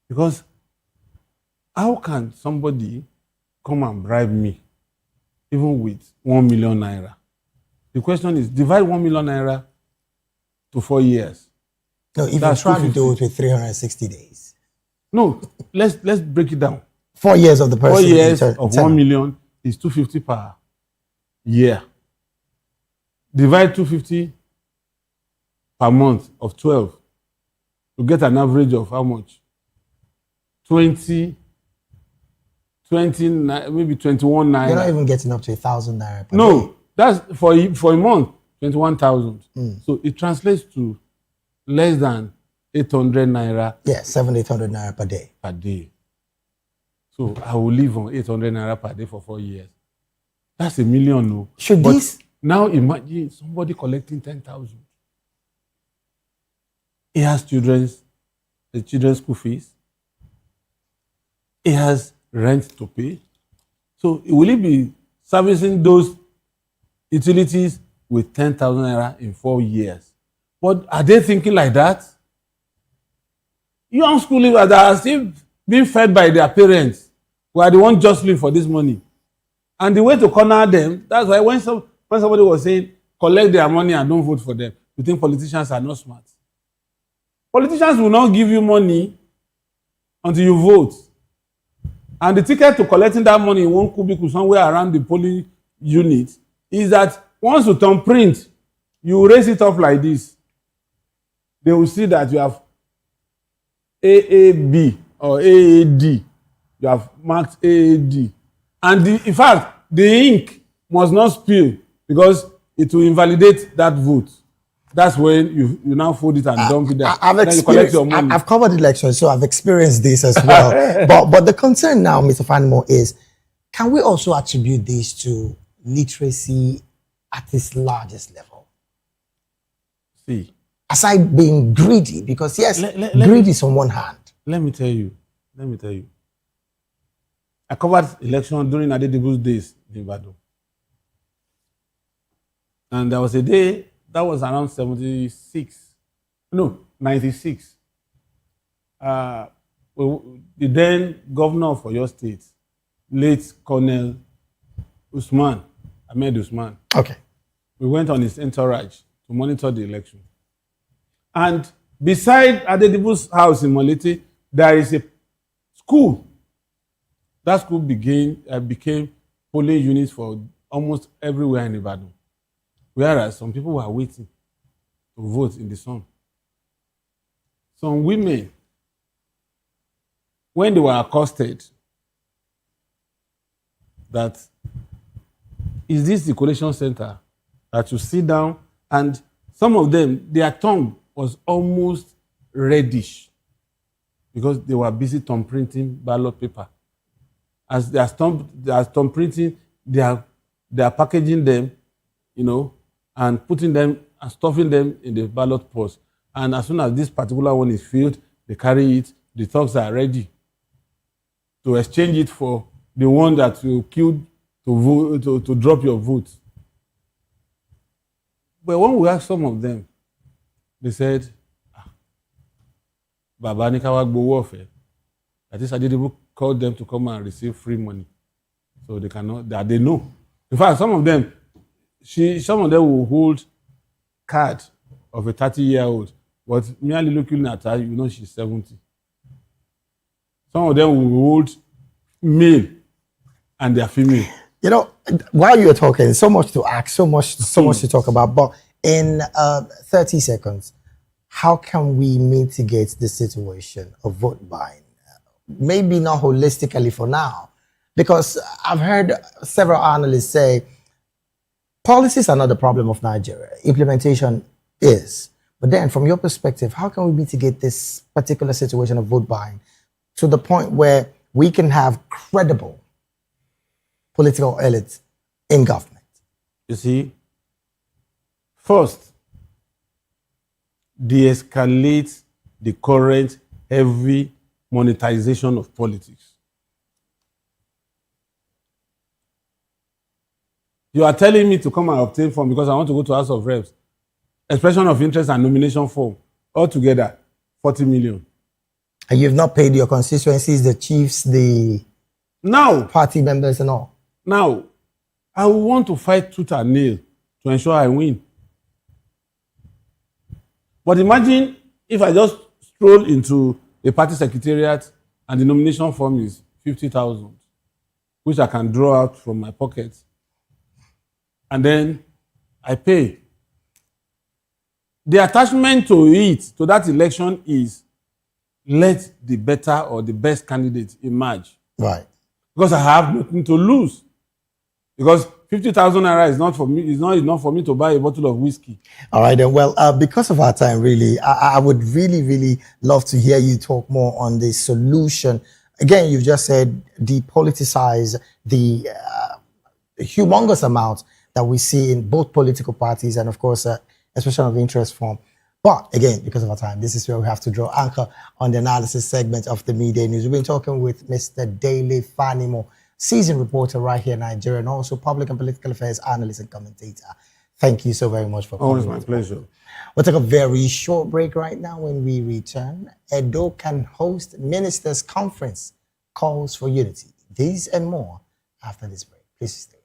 Because how can somebody come and bribe me, even with 1 million naira? The question is, divide 1 million naira to 4 years. No, if you try to do it with 360 days. No, let's break it down. 4 years of the person. 4 years of 1 million is 250 per year. Divide 250 per month of 12. You get an average of how much? 20, maybe 21 naira. You're not even getting up to 1,000 naira per day. No, that's for a month, 21,000. So it translates to less than 800 naira. Yeah, 700-800 naira per day. Per day. So I will live on 800 naira per day for 4 years. That's $1 million, no. Now imagine somebody collecting 10,000. He has the children's school fees. He has rent to pay. So will he be servicing those utilities with 10,000 naira in 4 years? But are they thinking like that? Young school leavers that are still being fed by their parents, who are the ones jostling for this money. And the way to corner them, that's why when somebody was saying, collect their money and don't vote for them, you think politicians are not smart. Politicians will not give you money until you vote. And the ticket to collecting that money in one cubicle somewhere around the polling unit is that once you turn print, you raise it up like this. They will see that you have AAB or AAD. You have marked AAD. And in fact, the ink must not spill because it will invalidate that vote. That's when you now fold it and dump it there. Then you collect your money. I've covered elections, so I've experienced this as well. but the concern now, Mr. Fanimo, is can we also attribute this to literacy at its largest level? See. Aside being greedy, because yes, greed is on one hand. Let me tell you. I covered election during Adedibu's days in Ibadan. And there was a day that was around 96. The then governor of Oyo State, late Colonel Ahmed Usman. Okay. We went on his entourage to monitor the election. And beside Adedibu's house in Molete, there is a school. That school became polling units for almost everywhere in Ibadan. Whereas some people were waiting to vote in the sun. Some women, when they were accosted, that is this the collation center, that you sit down, and some of them, their tongue was almost reddish because they were busy thumb printing ballot paper. As they are thumb printing, they are packaging them, and putting them and stuffing them in the ballot post. And as soon as this particular one is filled, they carry it. The thugs are ready to exchange it for the one that you killed to drop your vote. But when we asked some of them, they said, Baba Nikawa Gbowofe. That is, Adedibu called them to come and receive free money. So they cannot, that they know. In fact, some of them will hold card of a 30-year-old, but merely looking at her, she's 70. Some of them will hold male and they are female. While you're talking, so much to ask, so much to talk about, but in 30 seconds, how can we mitigate the situation of vote buying? Maybe not holistically for now, because I've heard several analysts say policies are not the problem of Nigeria. Implementation is. But then from your perspective, how can we mitigate this particular situation of vote buying to the point where we can have credible political elites in government? You see, first, de-escalate the current heavy monetization of politics. You are telling me to come and obtain form because I want to go to House of Reps. Expression of interest and nomination form. Altogether, 40 million. And you've not paid your constituencies, the chiefs, the party members and all. Now, I will want to fight tooth and nail to ensure I win. But imagine if I just stroll into a party secretariat and the nomination form is 50,000, which I can draw out from my pocket. And then I pay. The attachment to it, to that election, is let the better or the best candidate emerge. Right. Because I have nothing to lose. Because 50,000 naira is not for me, is not enough for me to buy a bottle of whiskey. All right, then. Well, because of our time, really, I would really love to hear you talk more on the solution. Again, you've just said depoliticize the humongous amount that we see in both political parties and, of course, expression of interest from. But again, because of our time, this is where we have to draw anchor on the analysis segment of the Midday News. We've been talking with Mr. Dele Fanimo, seasoned reporter right here in Nigeria, and also public and political affairs analyst and commentator. Thank you so very much for coming. Always my pleasure. We'll take a very short break right now. When we return, Edo can host Ministers' Conference, calls for unity. These and more after this break. Please stay.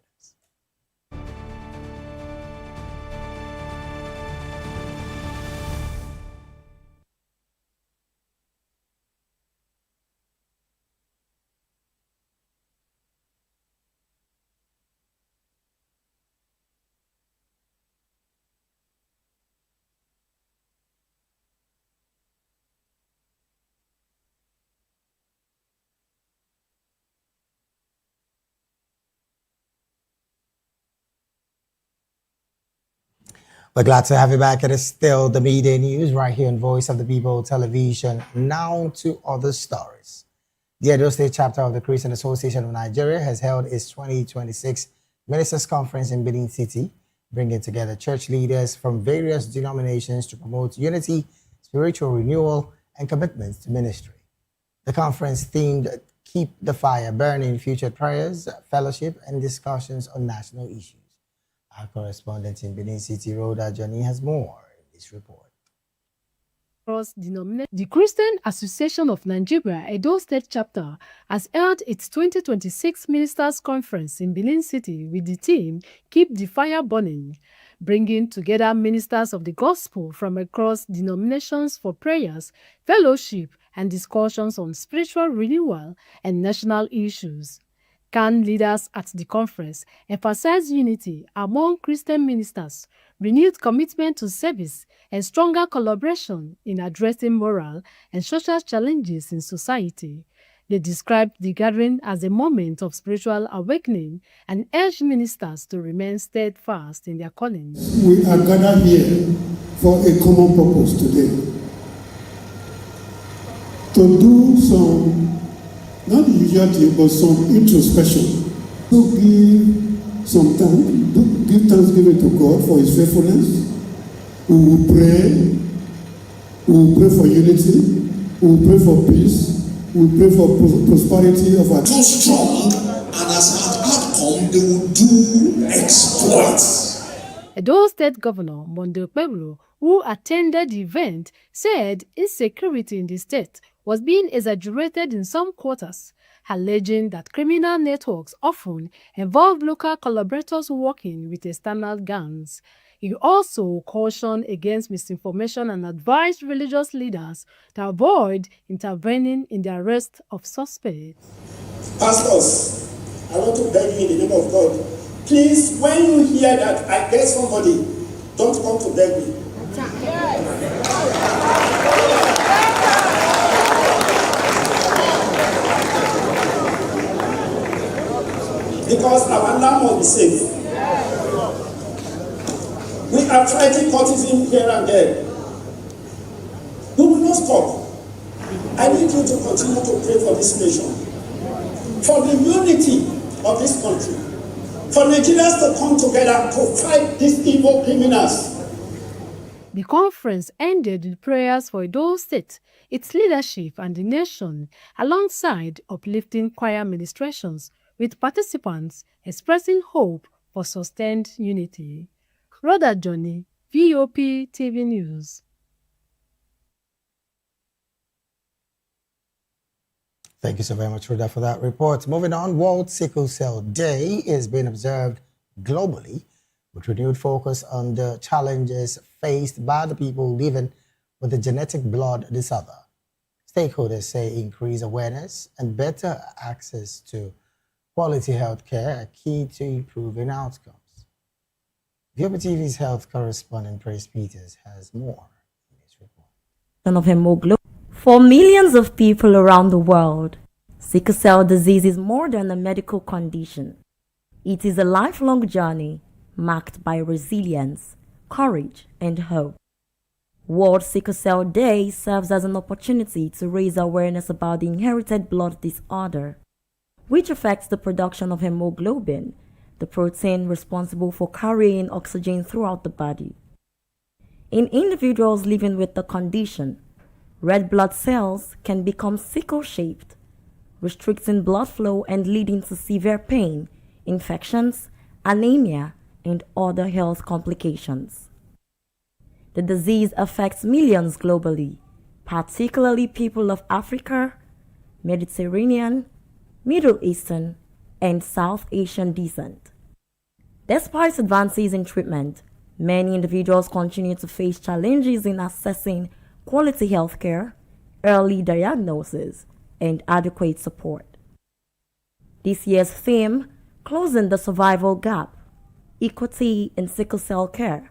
We're glad to have you back. It is still the Midday News right here on Voice of the People Television. Now to other stories. The Edo State chapter of the Christian Association of Nigeria has held its 2026 Ministers' Conference in Benin City, bringing together church leaders from various denominations to promote unity, spiritual renewal, and commitments to ministry. The conference themed Keep the Fire Burning, Future Prayers, Fellowship, and Discussions on National Issues. Our correspondent in Benin City, Rhoda Johnny, has more in this report. The Christian Association of Nigeria Edo State Chapter has held its 2026 Ministers' Conference in Benin City with the theme Keep the Fire Burning, bringing together ministers of the gospel from across denominations for prayers, fellowship, and discussions on spiritual renewal and national issues. CAN leaders at the conference emphasized unity among Christian ministers, renewed commitment to service, and stronger collaboration in addressing moral and social challenges in society. They described the gathering as a moment of spiritual awakening and urged ministers to remain steadfast in their callings. We are gathered here for a common purpose today. To do some, not the usual thing, but some introspection. To give some time, give thanksgiving to God for His faithfulness. We will pray. We will pray for unity. We will pray for peace. We will pray for prosperity of our. Too strong, and as an outcome, they will do exploits. Edo State Governor Monde Okpebholo, who attended the event, said insecurity in the state was being exaggerated in some quarters, alleging that criminal networks often involve local collaborators working with external gangs. He also cautioned against misinformation and advised religious leaders to avoid intervening in the arrest of suspects. Pastors, I want to beg you in the name of God, please, when you hear that I get somebody, don't come to beg me. Because our land must be safe. We are fighting cultism here and there. We will not stop. I need you to continue to pray for this nation, for the unity of this country, for Nigerians to come together to fight these evil criminals. The conference ended with prayers for Edo State, its leadership, and the nation, alongside uplifting choir ministrations, with participants expressing hope for sustained unity. Rhoda Johnny, Vop TV News. Thank you so very much, Rhoda, for that report. Moving on, World Sickle Cell Day is being observed globally with renewed focus on the challenges faced by the people living with the genetic blood disorder. Stakeholders say increased awareness and better access to quality health care are key to improving outcomes. Vop TV's health correspondent, Praise Peters, has more in this report. Of hemoglobin. For millions of people around the world, sickle cell disease is more than a medical condition. It is a lifelong journey marked by resilience, courage, and hope. World Sickle Cell Day serves as an opportunity to raise awareness about the inherited blood disorder, which affects the production of hemoglobin, the protein responsible for carrying oxygen throughout the body. In individuals living with the condition, red blood cells can become sickle-shaped, restricting blood flow and leading to severe pain, infections, anemia, and other health complications. The disease affects millions globally, particularly people of Africa, Mediterranean, Middle Eastern, and South Asian descent. Despite advances in treatment, many individuals continue to face challenges in accessing quality health care, early diagnosis, and adequate support. This year's theme, Closing the Survival Gap, Equity in Sickle Cell Care,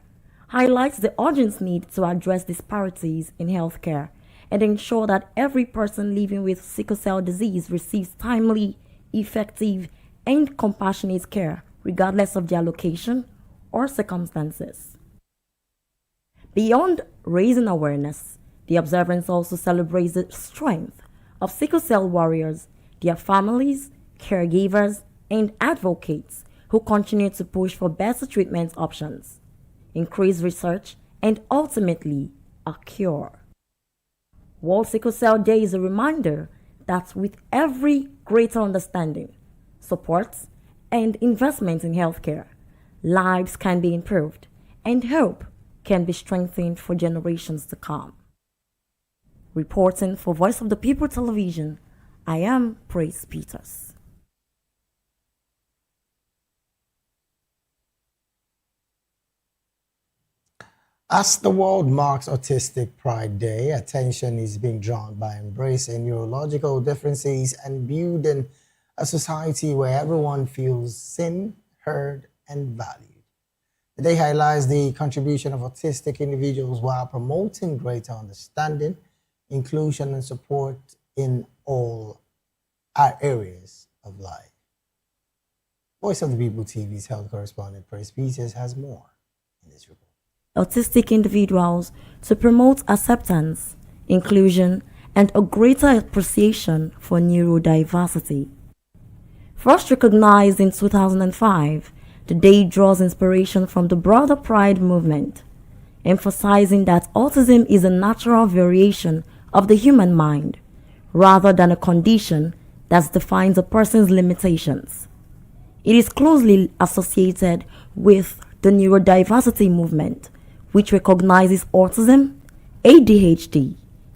highlights the urgent need to address disparities in healthcare and ensure that every person living with sickle cell disease receives timely, effective, and compassionate care, regardless of their location or circumstances. Beyond raising awareness, the observance also celebrates the strength of sickle cell warriors, their families, caregivers, and advocates who continue to push for better treatment options, increased research, and ultimately a cure. World Sickle Cell Day is a reminder that with every greater understanding, support, and investment in healthcare, lives can be improved and hope can be strengthened for generations to come. Reporting for Voice of the People Television, I am Praise Peters. As the world marks Autistic Pride Day, attention is being drawn by embracing neurological differences and building a society where everyone feels seen, heard, and valued. The day highlights the contribution of autistic individuals while promoting greater understanding, inclusion, and support in all our areas of life. Voice of the People TV's health correspondent Praise Peters has more in this report. Autistic individuals to promote acceptance, inclusion, and a greater appreciation for neurodiversity. First recognized in 2005, the day draws inspiration from the broader Pride movement, emphasizing that autism is a natural variation of the human mind, rather than a condition that defines a person's limitations. It is closely associated with the neurodiversity movement, which recognizes autism, ADHD,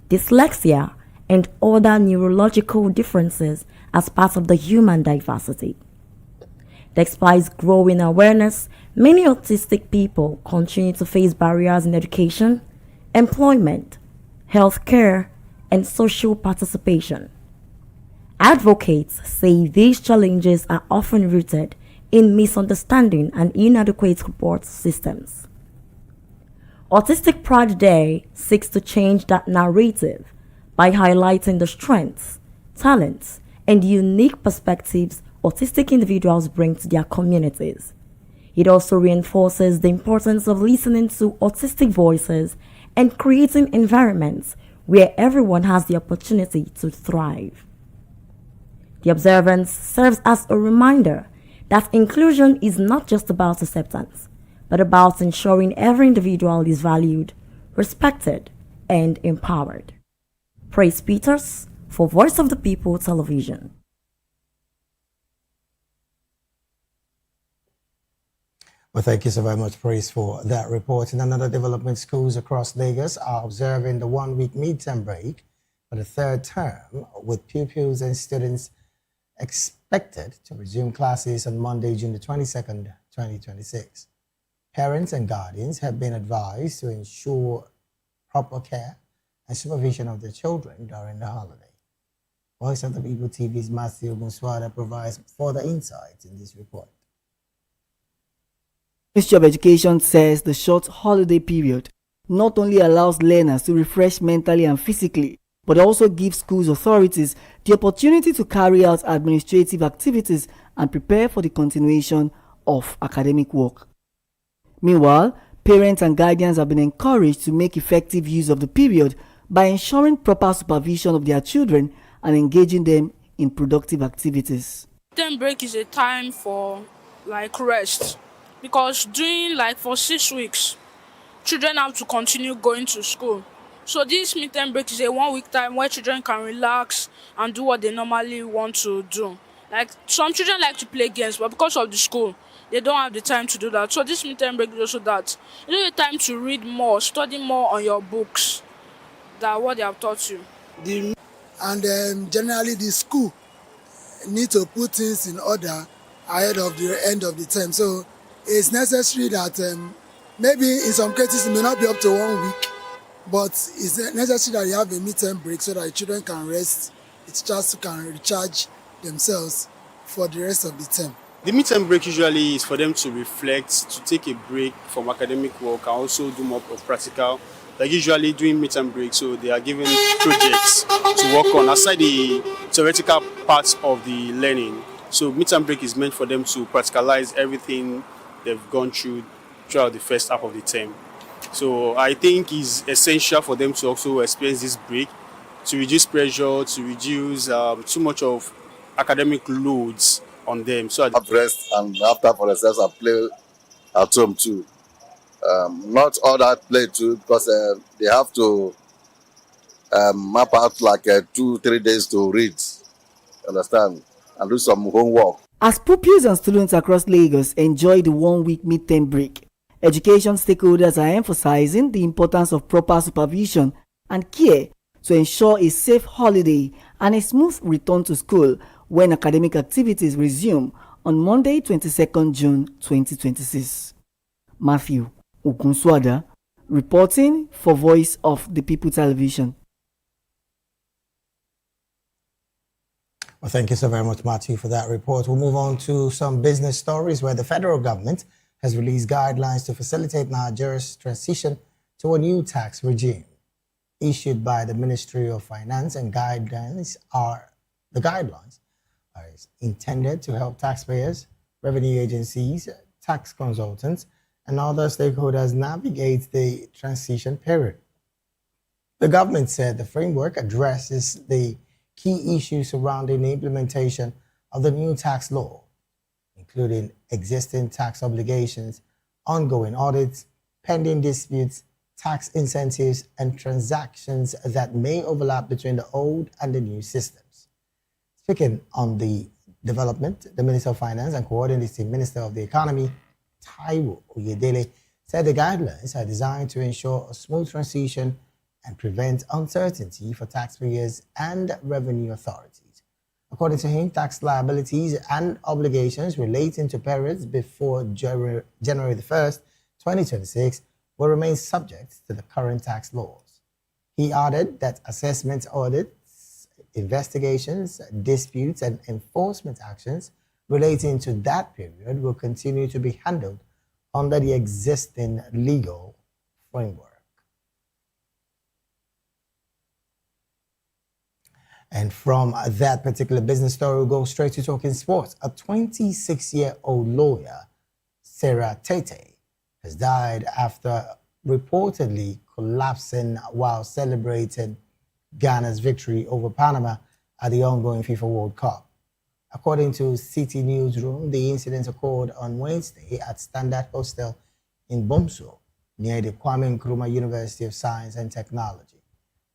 dyslexia, and other neurological differences as part of the human diversity. Despite growing awareness, many autistic people continue to face barriers in education, employment, healthcare, and social participation. Advocates say these challenges are often rooted in misunderstanding and inadequate support systems. Autistic Pride Day seeks to change that narrative by highlighting the strengths, talents, and unique perspectives autistic individuals bring to their communities. It also reinforces the importance of listening to autistic voices and creating environments where everyone has the opportunity to thrive. The observance serves as a reminder that inclusion is not just about acceptance, but about ensuring every individual is valued, respected, and empowered. Praise Peters for Voice of the People Television. Well, thank you so very much, Praise, for that report. In another development, schools across Lagos are observing the one-week midterm break for the third term, with pupils and students expected to resume classes on Monday, June the 22nd, 2026. Parents and guardians have been advised to ensure proper care and supervision of their children during the holiday. Voice of the People TV's Matthew Muswada provides further insights in this report. The Ministry of Education says the short holiday period not only allows learners to refresh mentally and physically, but also gives schools authorities the opportunity to carry out administrative activities and prepare for the continuation of academic work. Meanwhile, parents and guardians have been encouraged to make effective use of the period by ensuring proper supervision of their children and engaging them in productive activities. Term break is a time for like rest, because during like for 6 weeks children have to continue going to school. So this midterm break is a 1 week time where children can relax and do what they normally want to do. Like some children like to play games, but because of the school, they don't have the time to do that. So this midterm break is also that. You need the time to read more, study more on your books than what they have taught you. Generally the school need to put things in order ahead of the end of the term. So it's necessary that maybe in some cases it may not be up to 1 week, but it's necessary that you have a midterm break so that the children can rest, the teachers can recharge themselves for the rest of the term. The midterm break usually is for them to reflect, to take a break from academic work and also do more of practical. They're usually doing midterm break, so they are given projects to work on aside the theoretical parts of the learning. So midterm break is meant for them to practicalize everything they've gone through throughout the first half of the term. So I think it's essential for them to also experience this break to reduce pressure, to reduce too much of academic loads on them. So have rest, and after for themselves and play at home too. Not all that play too, because they have to map out like 2-3 days to read, understand, and do some homework. As pupils and students across Lagos enjoy the 1 week midterm break, education stakeholders are emphasizing the importance of proper supervision and care to ensure a safe holiday and a smooth return to school when academic activities resume on Monday, 22nd June 2026. Matthew Okunswada, reporting for Voice of the People Television. Well, thank you so very much, Matthew, for that report. We'll move on to some business stories where the federal government has released guidelines to facilitate Nigeria's transition to a new tax regime. Issued by the Ministry of Finance, and guidelines are intended to help taxpayers, revenue agencies, tax consultants, and other stakeholders navigate the transition period. The government said the framework addresses the key issues surrounding the implementation of the new tax law, including existing tax obligations, ongoing audits, pending disputes, tax incentives, and transactions that may overlap between the old and the new systems. Speaking on the development, the Minister of Finance and Coordinating Minister of the Economy, Taiwo Oyedele, said the guidelines are designed to ensure a smooth transition and prevent uncertainty for taxpayers and revenue authorities. According to him, tax liabilities and obligations relating to periods before January the 1st, 2026 will remain subject to the current tax laws. He added that assessment audits, investigations, disputes, and enforcement actions relating to that period will continue to be handled under the existing legal framework. And from that particular business story, we'll go straight to talking sports. A 26-year-old lawyer, Sarah Tete, has died after reportedly collapsing while celebrating Ghana's victory over Panama at the ongoing FIFA World Cup. According to City Newsroom, the incident occurred on Wednesday at Standard Hostel in Bomso, near the Kwame Nkrumah University of Science and Technology.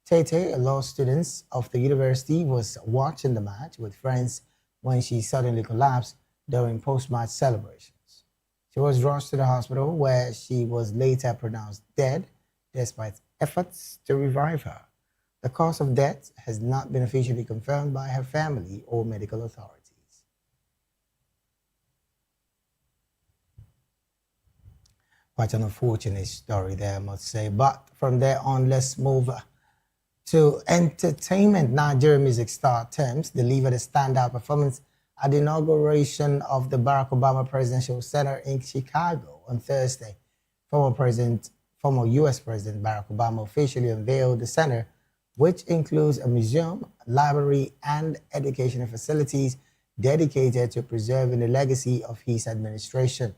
Tete, a law student of the university, was watching the match with friends when she suddenly collapsed during post-match celebrations. She was rushed to the hospital where she was later pronounced dead despite efforts to revive her. The cause of death has not been officially confirmed by her family or medical authorities. Quite an unfortunate story there, I must say. But from there on, let's move to entertainment. Nigerian music star Tems delivered a standout performance at the inauguration of the Barack Obama Presidential Center in Chicago on Thursday. Former U.S. President Barack Obama officially unveiled the center, which includes a museum, library, and educational facilities dedicated to preserving the legacy of his administration.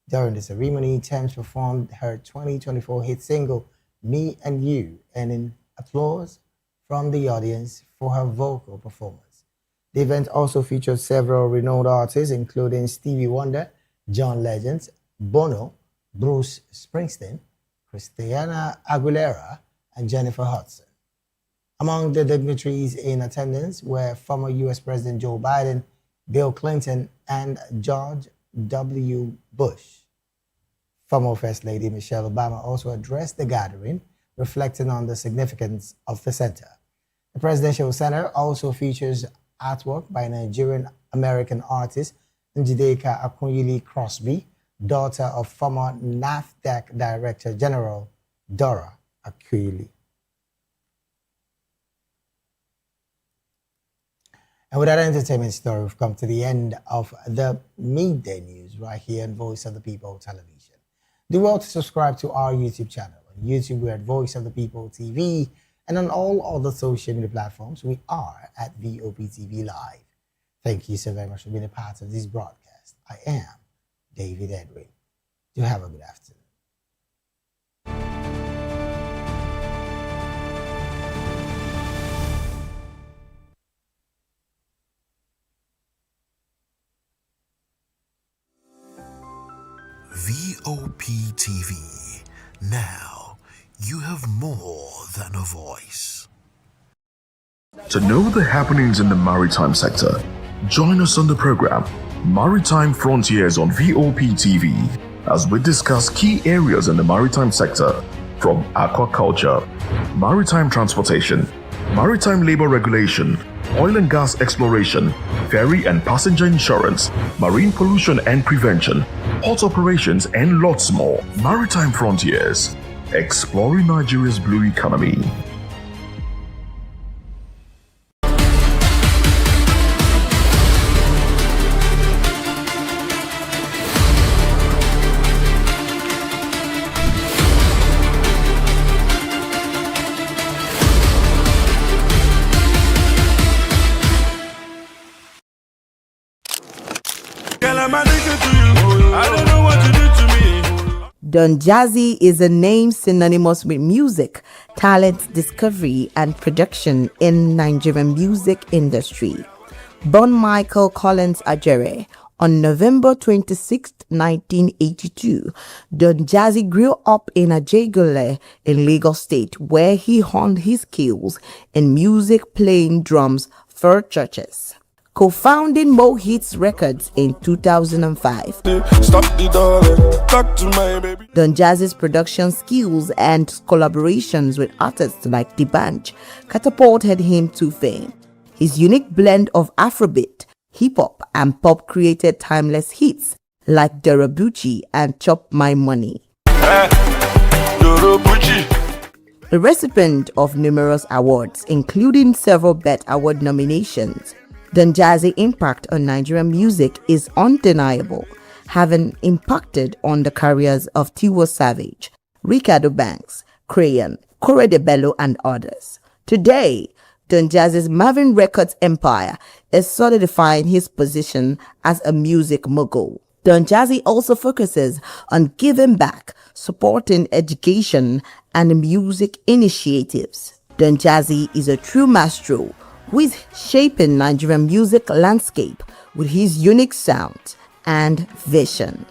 During the ceremony, Tems performed her 2024 hit single, Me and You, earning applause from the audience for her vocal performance. The event also featured several renowned artists, including Stevie Wonder, John Legends, Bono, Bruce Springsteen, Christina Aguilera, and Jennifer Hudson. Among the dignitaries in attendance were former U.S. President Joe Biden, Bill Clinton, and George W. Bush. Former First Lady Michelle Obama also addressed the gathering, reflecting on the significance of the center. The Presidential Center also features artwork by Nigerian-American artist Njideka Akunyili Crosby, daughter of former NAFDAC Director General Dora Akunyili. And with that entertainment story, we've come to the end of the midday news right here on Voice of the People Television. Do well to subscribe to our YouTube channel. On YouTube, we're at Voice of the People TV, and on all other social media platforms, we are at Vop TV Live. Thank you so very much for being a part of this broadcast. I am David Edwin. Do have a good afternoon. VOP TV. Now, you have more than a voice. To know the happenings in the maritime sector, join us on the program Maritime Frontiers on VOP TV as we discuss key areas in the maritime sector from aquaculture, maritime transportation, maritime labor regulation, oil and gas exploration, ferry and passenger insurance, marine pollution and prevention, port operations, and lots more. Maritime Frontiers, exploring Nigeria's blue economy. Don Jazzy is a name synonymous with music, talent discovery, and production in Nigerian music industry. Born Michael Collins Ajere on November 26, 1982, Don Jazzy grew up in Ajegule in Lagos State, where he honed his skills in music, playing drums for churches. Co-founding Mo Hits Records in 2005. Don Jazzy's production skills and collaborations with artists like D'banj catapulted him to fame. His unique blend of Afrobeat, hip-hop, and pop created timeless hits like Dorobuchi and Chop My Money. A recipient of numerous awards, including several BET Award nominations, Don Jazzy's impact on Nigerian music is undeniable, having impacted on the careers of Tiwa Savage, Ricardo Banks, Crayon, Korede Bello, and others. Today, Don Jazzy's Marvin Records empire is solidifying his position as a music mogul. Don Jazzy also focuses on giving back, supporting education and music initiatives. Don Jazzy is a true maestro who is shaping Nigerian music landscape with his unique sound and vision.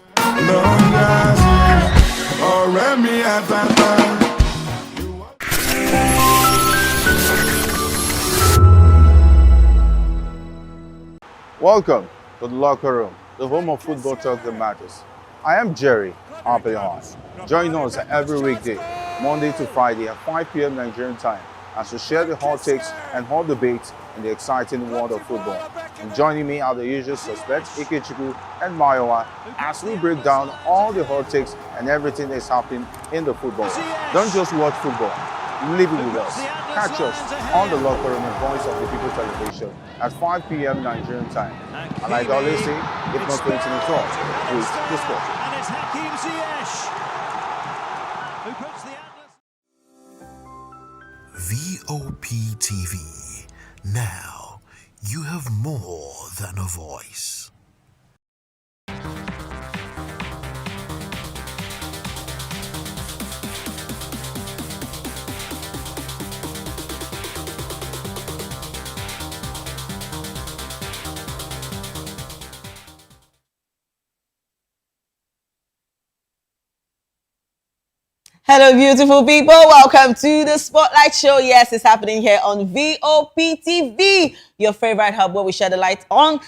Welcome to the locker room, the home of football talk that matters. I am Jerry Apelon. Join us every weekday, Monday to Friday at 5 p.m. Nigerian time, as we share the hot takes and hot debates in the exciting world of football. And joining me are the usual suspects, Ikechukwu and Mayowa, as we break down all the hot takes and everything that's happening in the football. Don't just watch football, live it with us. Catch us on the locker room and Voice of the People Television at 5 p.m. Nigerian time. And like I always say, if not 20 minutes off, please discuss. And it's Hakim Ziyech, who puts the VOP TV. Now, you have more than a voice. Hello, beautiful people. Welcome to the Spotlight Show. Yes, it's happening here on Vop TV, your favorite hub where we shed the light on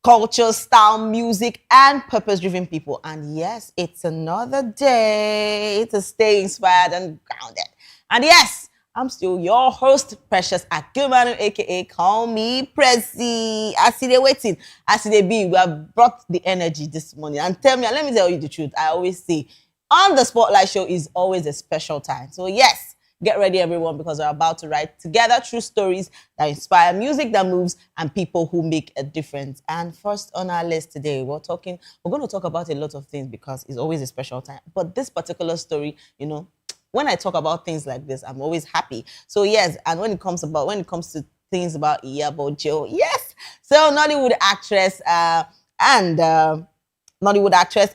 culture, style, music, and purpose-driven people. And yes, it's another day to stay inspired and grounded. And yes, I'm still your host, Precious Akumanu, aka Call Me Prezi. I see they waiting. I see they be. We have brought the energy this morning. And let me tell you the truth. I always say, on the Spotlight Show is always a special time. So yes, get ready everyone, because we're about to write together true stories that inspire, music that moves, and people who make a difference. And first on our list today, we're going to talk about a lot of things because it's always a special time. But this particular story, when I talk about things like this, I'm always happy. So yes, and when it comes to things about Iyabo Joe, yes. So Nollywood actress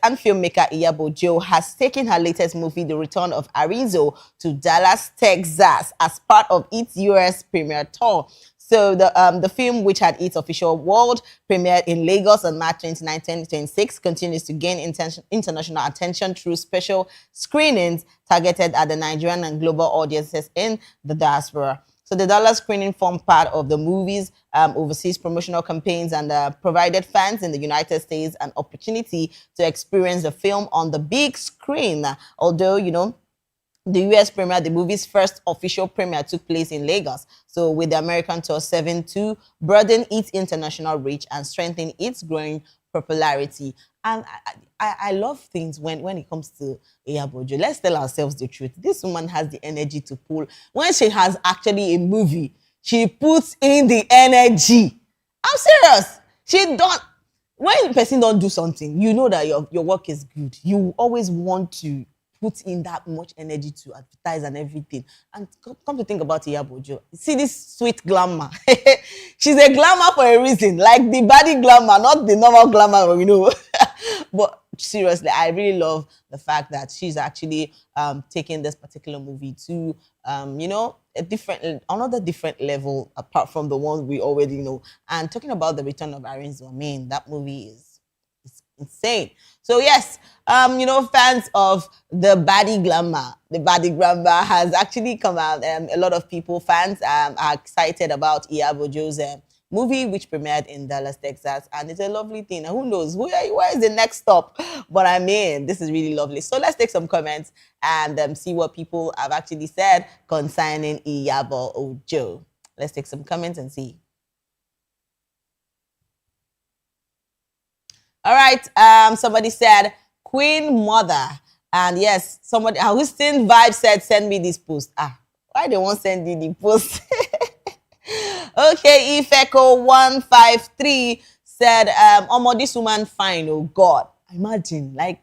and filmmaker Iyabo Joe has taken her latest movie, The Return of Arinzo, to Dallas, Texas, as part of its US premiere tour. So the film, which had its official world premiere in Lagos on March 29, 2026, continues to gain international attention through special screenings targeted at the Nigerian and global audiences in the diaspora. So the Dallas screening formed part of the movie's overseas promotional campaigns and provided fans in the United States an opportunity to experience the film on the big screen. Although, the US premiere, the movie's first official premiere, took place in Lagos. So with the American tour serving to broaden its international reach and strengthen its growing popularity. And I love things when it comes to Iyabo Joe. Let's tell ourselves the truth. This woman has the energy to pull. When she has actually a movie, she puts in the energy. I'm serious. When a person don't do something, you know that your work is good. You always want to put in that much energy to advertise and everything. And come to think about Iyabo Joe, see this sweet glamour. She's a glamour for a reason, like the body glamour, not the normal glamour, But seriously, I really love the fact that she's actually taking this particular movie to, another different level apart from the ones we already know. And talking about The Return of Arinzo, that movie is insane. So yes, fans of the body glamour has actually come out. A lot of fans are excited about Iyabo Joe's movie, which premiered in Dallas, Texas, and it's a lovely thing. And who knows where is the next stop? But this is really lovely. So let's take some comments and see what people have actually said concerning Iyabo Joe. Let's take some comments and see. All right, somebody said Queen Mother, and yes, somebody Houston Vibe said send me this post. Why they won't send you the post? Okay, Ifeco153 said, this woman fine, oh God. Imagine, when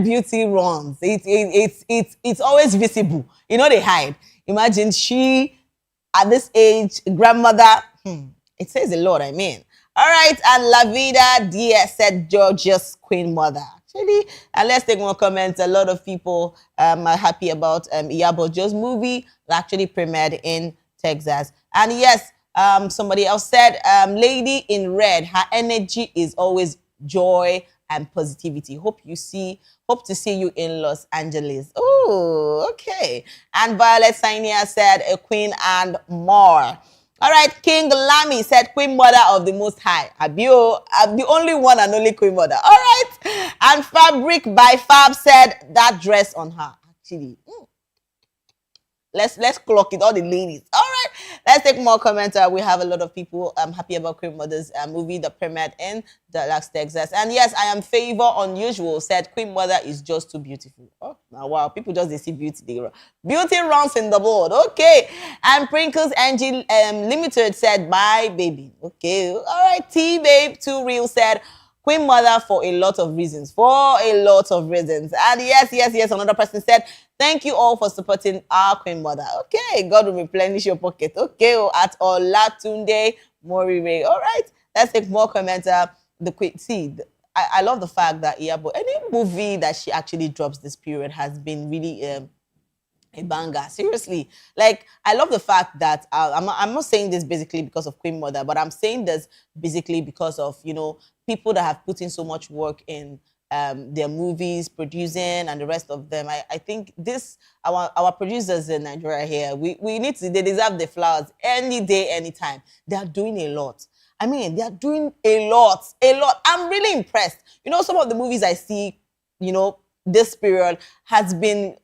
beauty runs, it's always visible. They hide. Imagine she, at this age, grandmother, it says a lot, All right, and La Vida DS said Georgia's Queen Mother. Actually, and let's take more comments. A lot of people are happy about Iyabo Joe's movie that actually premiered in Texas. And yes, somebody else said, Lady in Red, her energy is always joy and positivity. Hope to see you in Los Angeles. Oh, okay. And Violet Sainia said, a queen and more. All right, King Lamy said, Queen Mother of the Most High. I'm the only one and only Queen Mother. All right. And Fabric by Fab said, that dress on her. Actually, let's clock it, all the ladies. All right, let's take more comments. We have a lot of people happy about Queen Mother's movie that premiered in Dallas, Texas. And yes, I am Favor Unusual said Queen Mother is just too beautiful. Oh, now wow, people just they see beauty. Beauty runs in the blood. Okay. And Prinkles Angie Limited said bye baby. Okay. All right. T Babe 2 Real said Queen Mother for a lot of reasons. And yes, another person said, thank you all for supporting our Queen Mother. Okay, God will replenish your pocket. Okay, at Olatunde Morire. All right, let's take more comments. The Queen, I love the fact that Iyabo, any movie that she actually drops this period has been really a banger. Seriously, I love the fact that I'm not saying this basically because of Queen Mother, but I'm saying this basically because of people that have put in so much work in their movies, producing, and the rest of them. I think our producers in Nigeria here, we need to, they deserve the flowers any day, anytime. They are doing a lot. I mean, they are doing a lot, a lot. I'm really impressed. You know, some of the movies I see, you know, this period has been,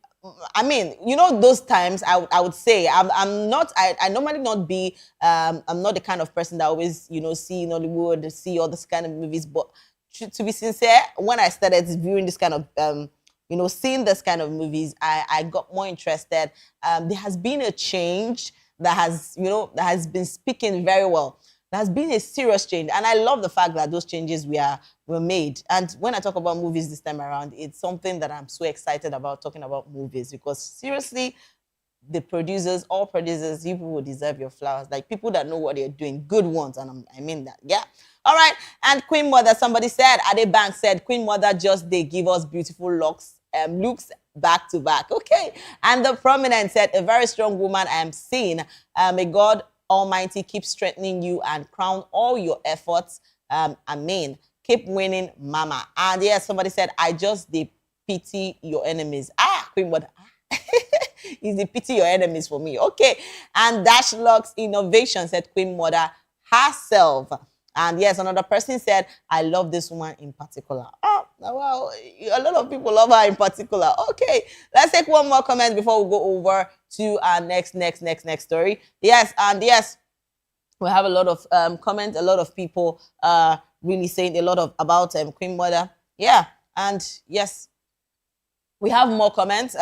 I mean, you know, those times I would say I'm not, I normally not be, I'm not the kind of person that always, you know, see Nollywood, see all this kind of movies. But to be sincere, when I started viewing this kind of, you know, seeing this kind of movies, I got more interested. There has been a change that has, you know, that has been speaking very well. There has been a serious change, and I love the fact that those changes were made. And when I talk about movies this time around, it's something that I'm so excited about talking about movies, because seriously, the producers, all producers, you people deserve your flowers. Like people that know what they're doing, good ones, and I mean that. Yeah. All right. And Queen Mother, somebody said, Ade Bank said, Queen Mother just they give us beautiful looks back to back. Okay. And the Prominent said, a very strong woman I am seeing. May God Almighty keep strengthening you and crown all your efforts. Amen. Keep winning, mama. And yes, somebody said, I just they pity your enemies. Queen Mother. Is the pity your enemies for me. Okay. And Dashlocks Innovation said Queen Mother herself. And yes, another person said, I love this woman in particular. Oh, well, a lot of people love her in particular. Okay, let's take one more comment before we go over to our next story. Yes, and yes, we have a lot of comments, a lot of people really saying a lot of about Queen Mother. Yeah, and yes, we have more comments.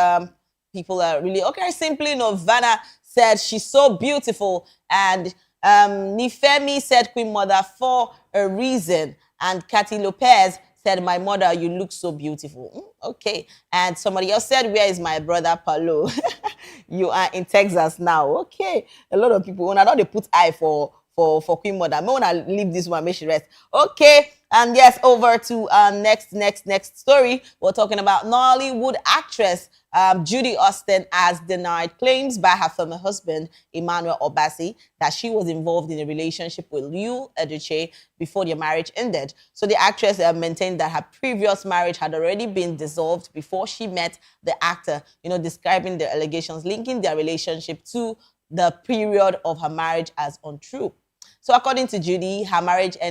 People are really okay. Simply Novana said she's so beautiful, and Nifemi said Queen Mother for a reason, and Kathy Lopez said my mother, you look so beautiful. Okay, and somebody else said, where is my brother Paulo? You are in Texas now. Okay, a lot of people when I know they put eye for Queen Mother. I want to leave this one, make she rest. Okay, and yes, over to next story. We're talking about Nollywood actress Judy Austin has denied claims by her former husband Emmanuel Obasi that she was involved in a relationship with Yul Edochie before their marriage ended. So the actress maintained that her previous marriage had already been dissolved before she met the actor. You know, describing the allegations linking their relationship to the period of her marriage as untrue. So according to Judy, her marriage to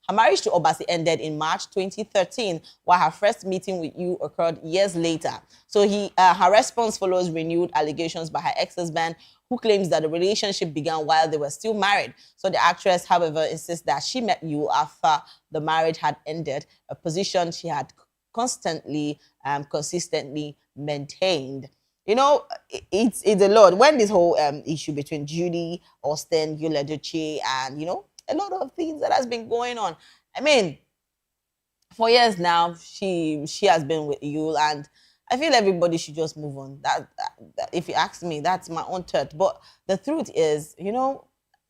Obasi ended in March 2013, while her first meeting with you occurred years later. So her response follows renewed allegations by her ex-husband, who claims that the relationship began while they were still married. So the actress, however, insists that she met you after the marriage had ended, a position she had consistently maintained. You know, it's a lot. When this whole issue between Judy Austin, Yul Edochie, and, you know, a lot of things that has been going on. I mean, for years now, she has been with Yul, and I feel everybody should just move on. That if you ask me, that's my own thought. But the truth is, you know,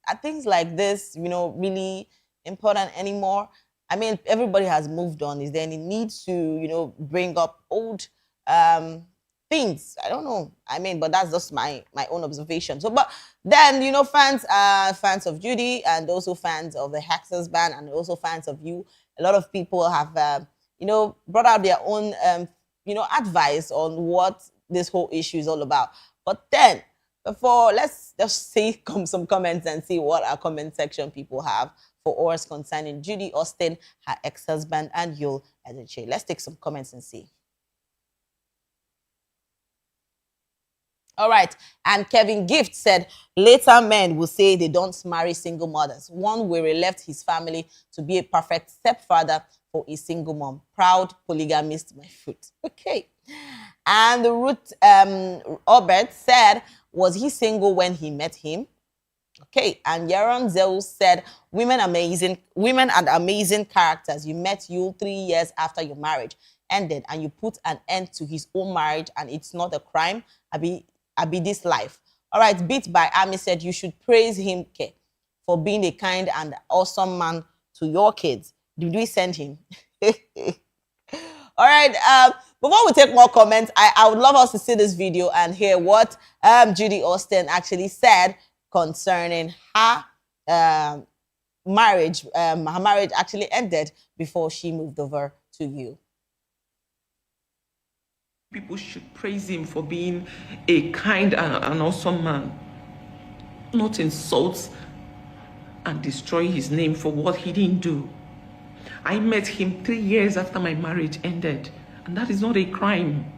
are things like this, you know, really important anymore? I mean, everybody has moved on. Is there any need to, you know, bring up old things? I don't know. I mean, but that's just my own observation. So, but then, you know, fans of Judy, and also fans of the ex-husband, and also fans of you. A lot of people have, you know, brought out their own, you know, advice on what this whole issue is all about. But then, before, let's just see some comments and see what our comment section people have for us concerning Judy Austin, her ex-husband, and Yul Edochie. Let's take some comments and see. All right. And Kevin Gift said, later men will say they don't marry single mothers. One will left his family to be a perfect stepfather for a single mom. Proud polygamist, my foot. Okay. And the Ruth Albert said, was he single when he met him? Okay. And Yaron Zeus said, women and amazing characters. You met you 3 years after your marriage ended, and you put an end to his own marriage, and it's not a crime. I be this life. All right, Beat by Ami said, you should praise him for being a kind and awesome man to your kids. Did we send him? All right, before we take more comments, I would love us to see this video and hear what Judy Austin actually said concerning her marriage. Her marriage actually ended before she moved over to you. People should praise him for being a kind and an awesome man, not insult and destroy his name for what he didn't do. I met him 3 years after my marriage ended, and that is not a crime.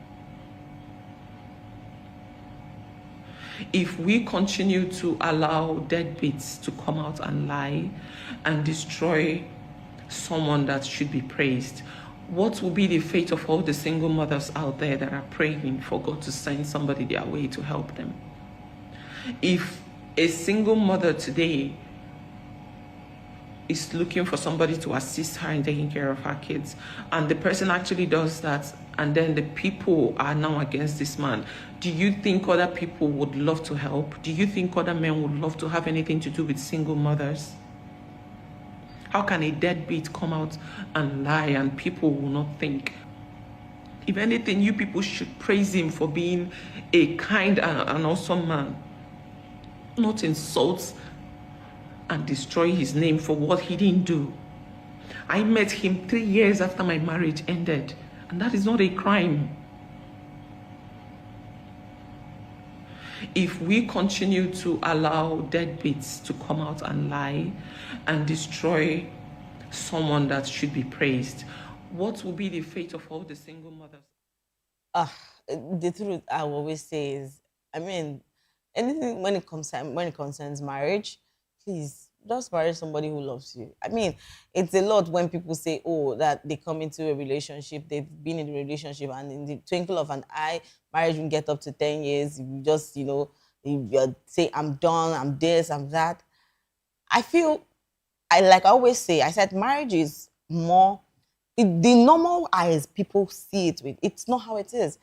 If we continue to allow deadbeats to come out and lie and destroy someone that should be praised, what will be the fate of all the single mothers out there that are praying for God to send somebody their way to help them? If a single mother today is looking for somebody to assist her in taking care of her kids, and the person actually does that, and then the people are now against this man, do you think other people would love to help? Do you think other men would love to have anything to do with single mothers? How can a deadbeat come out and lie and people will not think? If anything, you people should praise him for being a kind and an awesome man, not insult and destroy his name for what he didn't do. I met him 3 years after my marriage ended, and that is not a crime. If we continue to allow deadbeats to come out and lie and destroy someone that should be praised, what will be the fate of all the single mothers? The truth I will always say is, I mean, anything when it concerns marriage, please just marry somebody who loves you. I mean, it's a lot when people say, oh, that they come into a relationship, they've been in a relationship, and in the twinkle of an eye, marriage will get up to 10 years. You just, you say, I'm done, I'm this, I'm that. I feel, like I always say, I said marriage is more, the normal eyes people see it with, it's not how it is.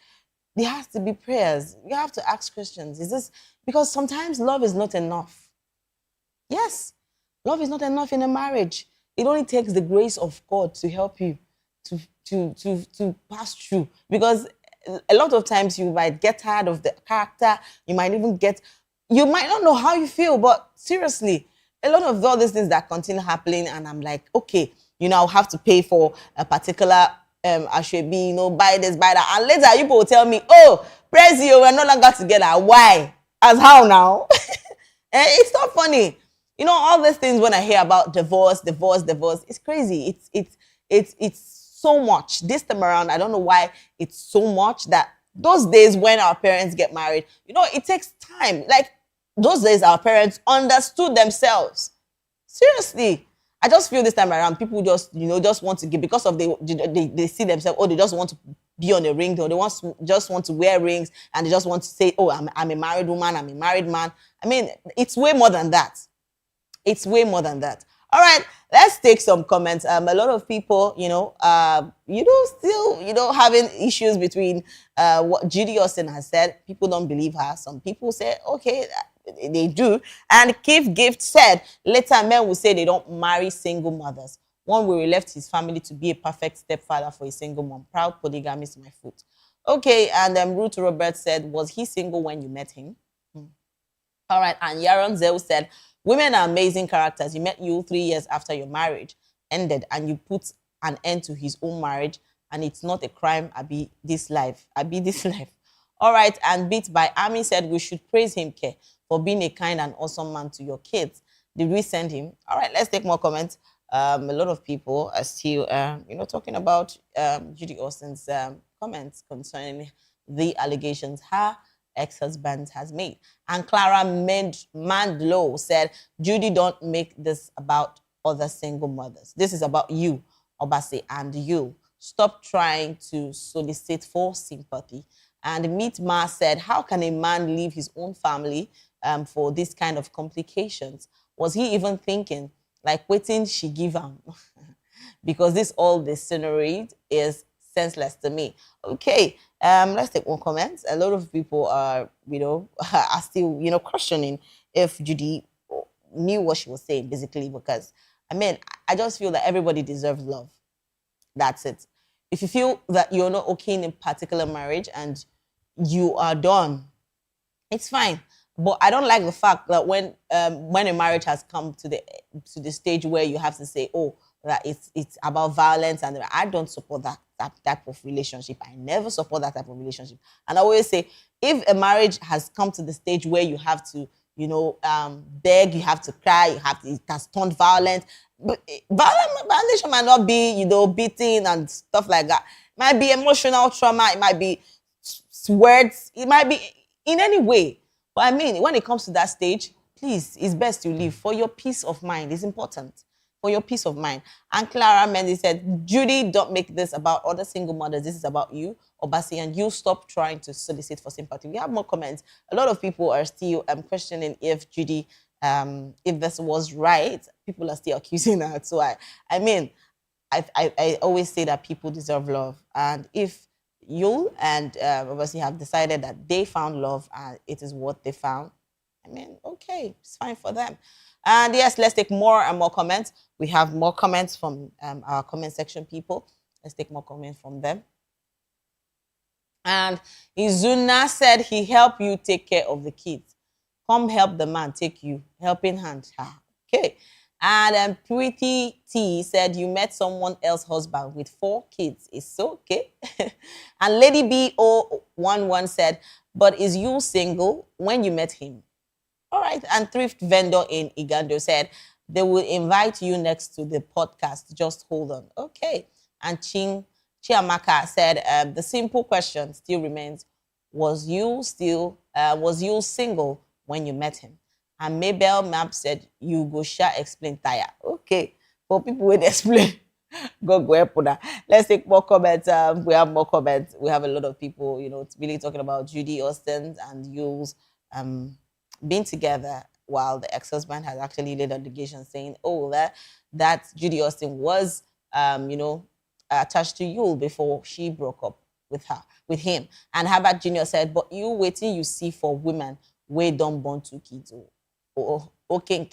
There has to be prayers. You have to ask questions. Is this, because sometimes love is not enough. Yes, love is not enough in a marriage. It only takes the grace of God to help you to pass through. Because a lot of times you might get tired of the character. You might not know how you feel. But seriously, a lot of all these things that continue happening, and I'm like, okay, I'll have to pay for a particular Ashwebi, buy this, buy that. And later you will tell me, oh, praise you, we're no longer together. Why? As how now? It's not funny. All these things when I hear about divorce, it's crazy. It's so much. This time around, I don't know why it's so much that those days when our parents get married, it takes time. Like those days our parents understood themselves. Seriously. I just feel this time around, people just want to give because of they see themselves, they just want to be on a ring, or they just want to wear rings, and they just want to say, oh, I'm a married woman, I'm a married man. I mean, it's way more than that. It's way more than that. All right, let's take some comments. A lot of people, still, having issues between what Judy Austin has said. People don't believe her. Some people say, okay, they do. And Keith Gift said, later men will say they don't marry single mothers. One will left his family to be a perfect stepfather for a single mom. Proud polygamy is my foot. Okay, and Ruth Roberts said, was he single when you met him? All right, and Yaron Zell said, women are amazing characters. He met you 3 years after your marriage ended, and you put an end to his own marriage, and it's not a crime. I be this life. All right, and Beat by Ami said, we should praise him, Ke, for being a kind and awesome man to your kids. Did we send him? All right, let's take more comments. A lot of people are still, talking about Judy Austin's comments concerning the allegations her ex-husband has made. And Clara Mandlow said, Judy, don't make this about other single mothers. This is about you, Obasi, and you. Stop trying to solicit for sympathy. And Meet Ma said, how can a man leave his own family for this kind of complications? Was he even thinking, like, waiting she give him? Because this all the scenery is senseless to me. Okay, let's take one comment. A lot of people are, are still, questioning if Judy knew what she was saying, basically, because, I just feel that everybody deserves love. That's it. If you feel that you're not okay in a particular marriage and you are done, it's fine. But I don't like the fact that when a marriage has come to the stage where you have to say, oh, that it's about violence, and I don't support that type of relationship. I never support that type of relationship. And I always say, if a marriage has come to the stage where you have to, beg, you have to cry, it has turned violent. But violation might not be, beating and stuff like that. It might be emotional trauma. It might be words. It might be in any way. But I mean, when it comes to that stage, please, it's best you leave for your peace of mind. It's important for your peace of mind. And Clara Mendy said, Judy, don't make this about other single mothers. This is about you, Obasi, and you stop trying to solicit for sympathy. We have more comments. A lot of people are still questioning if Judy, if this was right. People are still accusing her. So I mean, I always say that people deserve love. And if you and obviously have decided that they found love and it is what they found, I mean, okay, it's fine for them. And yes, let's take more and more comments. We have more comments from our comment section people. Let's take more comments from them. And Izuna said he helped you take care of the kids. Come help the man take you. Helping hand. Okay. And Pretty T said you met someone else's husband with 4 kids. It's okay. And Lady B011 said, but is you single when you met him? All right. And Thrift Vendor in Igando said, they will invite you next to the podcast. Just hold on. Okay. And Chiamaka said, the simple question still remains, was you single when you met him? And Mabel Map said, you go share explain tire. Okay. For people will explain. Go put that. Let's take more comments. We have more comments. We have a lot of people, really talking about Judy Austin and Yules being together, while the ex-husband has actually laid allegation saying, oh, that Judy Austin was, attached to Yule before she broke up with him. And Herbert Jr. said, but you waiting you see for women we don't born 2 kids. Okay,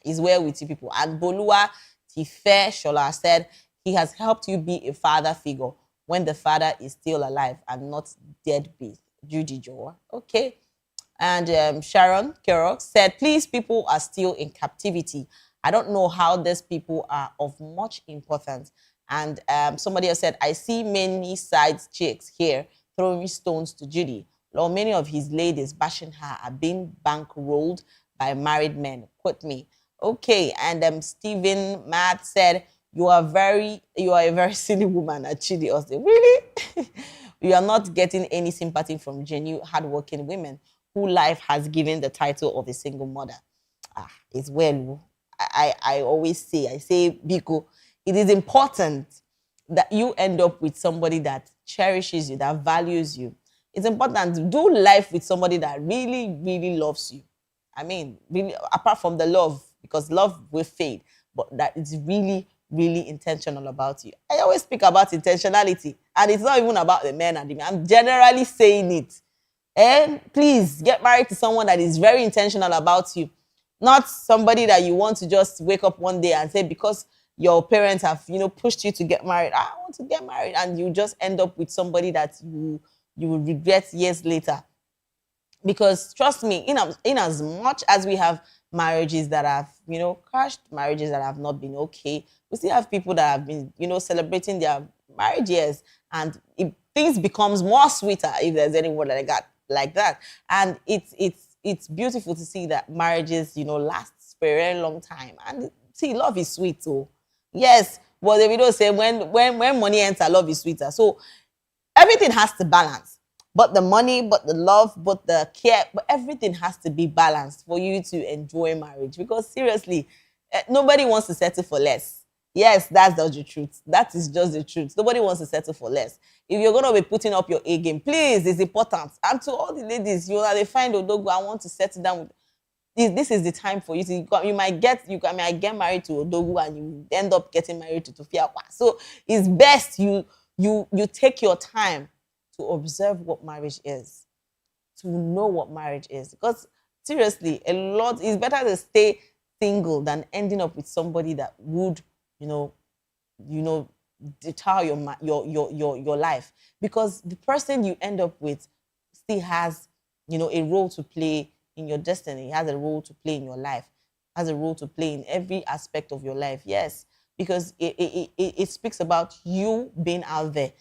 is where with you people. And Bolua Tife Shola said, he has helped you be a father figure when the father is still alive and not deadbeat. Judy Joa. Okay. And Sharon Kerouac said, please, people are still in captivity. I don't know how these people are of much importance. And somebody else said, I see many side chicks here throwing stones to Judy. Lord, many of his ladies bashing her are being bankrolled by married men. Quote me. Okay. And Stephen Matt said, you are a very silly woman at Chidi Austin. Really? You are not getting any sympathy from genuine, hardworking women who life has given the title of a single mother. It's well. I always say, Biko, it is important that you end up with somebody that cherishes you, that values you. It's important to do life with somebody that really, really loves you. I mean, really, apart from the love, because love will fade, but that it's really, really intentional about you. I always speak about intentionality, and it's not even about the men and the men. I'm generally saying it. And please get married to someone that is very intentional about you. Not somebody that you want to just wake up one day and say, because your parents have, pushed you to get married, I want to get married. And you just end up with somebody that you will regret years later. Because trust me, in as much as we have marriages that have, crashed, marriages that have not been okay, we still have people that have been, celebrating their marriage years. And things becomes more sweeter if there's anyone like that. And it's beautiful to see that marriages, lasts for a very long time. And see, love is sweet too. Yes, but the video say when money enters, love is sweeter. So everything has to balance. But the money, but the love, but the care, but everything has to be balanced for you to enjoy marriage. Because seriously, nobody wants to settle for less. Yes, that's the truth. That is just the truth. Nobody wants to settle for less. If you're going to be putting up your A game, please, it's important. And to all the ladies, they find Odogo, I want to settle down with. This is the time for you to. You might get married to Odogo and you end up getting married to Tofiakwa. So it's best you take your time to observe what marriage is, to know what marriage is. Because seriously, it's better to stay single than ending up with somebody that would, deter your life. Because the person you end up with still has, a role to play in your destiny. He has a role to play in your life. Has a role to play in every aspect of your life. Yes. because it speaks about you being out there. It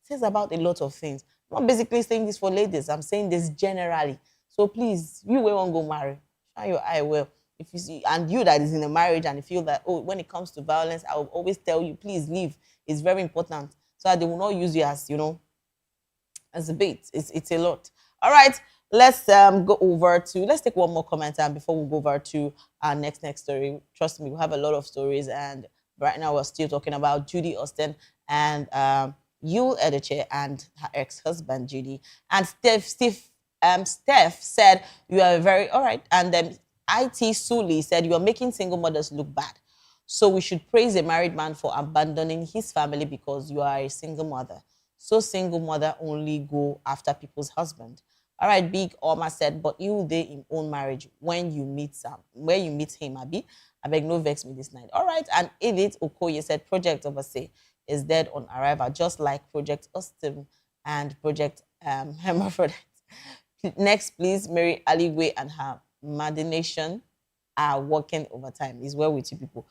says about a lot of things. I'm not basically saying this for ladies. I'm saying this generally. So please, you will won't go marry. Shine your eye well. If you see, and you that is in a marriage and you feel that, oh, when it comes to violence, I will always tell you, please leave. It's very important. So that they will not use you as, as a bait. It's a lot. All right. Let's take one more comment and before we go over to our next story. Trust me, we have a lot of stories, and right now we're still talking about Judy Austin and Yul Edochie and her ex-husband Judy. And Steph said you are very all right, and then IT Suli said you are making single mothers look bad. So we should praise a married man for abandoning his family because you are a single mother. So single mother only go after people's husband. All right, Big Oma said, but you they in own marriage when you meet him, Abi. I beg no vex me this night. All right, and Edith Okoye said Project Oversee is dead on arrival, just like Project Austin and Project Hermaphrodite. Next, please, Mary Aligwe and her Nation are working overtime. Is well with you people.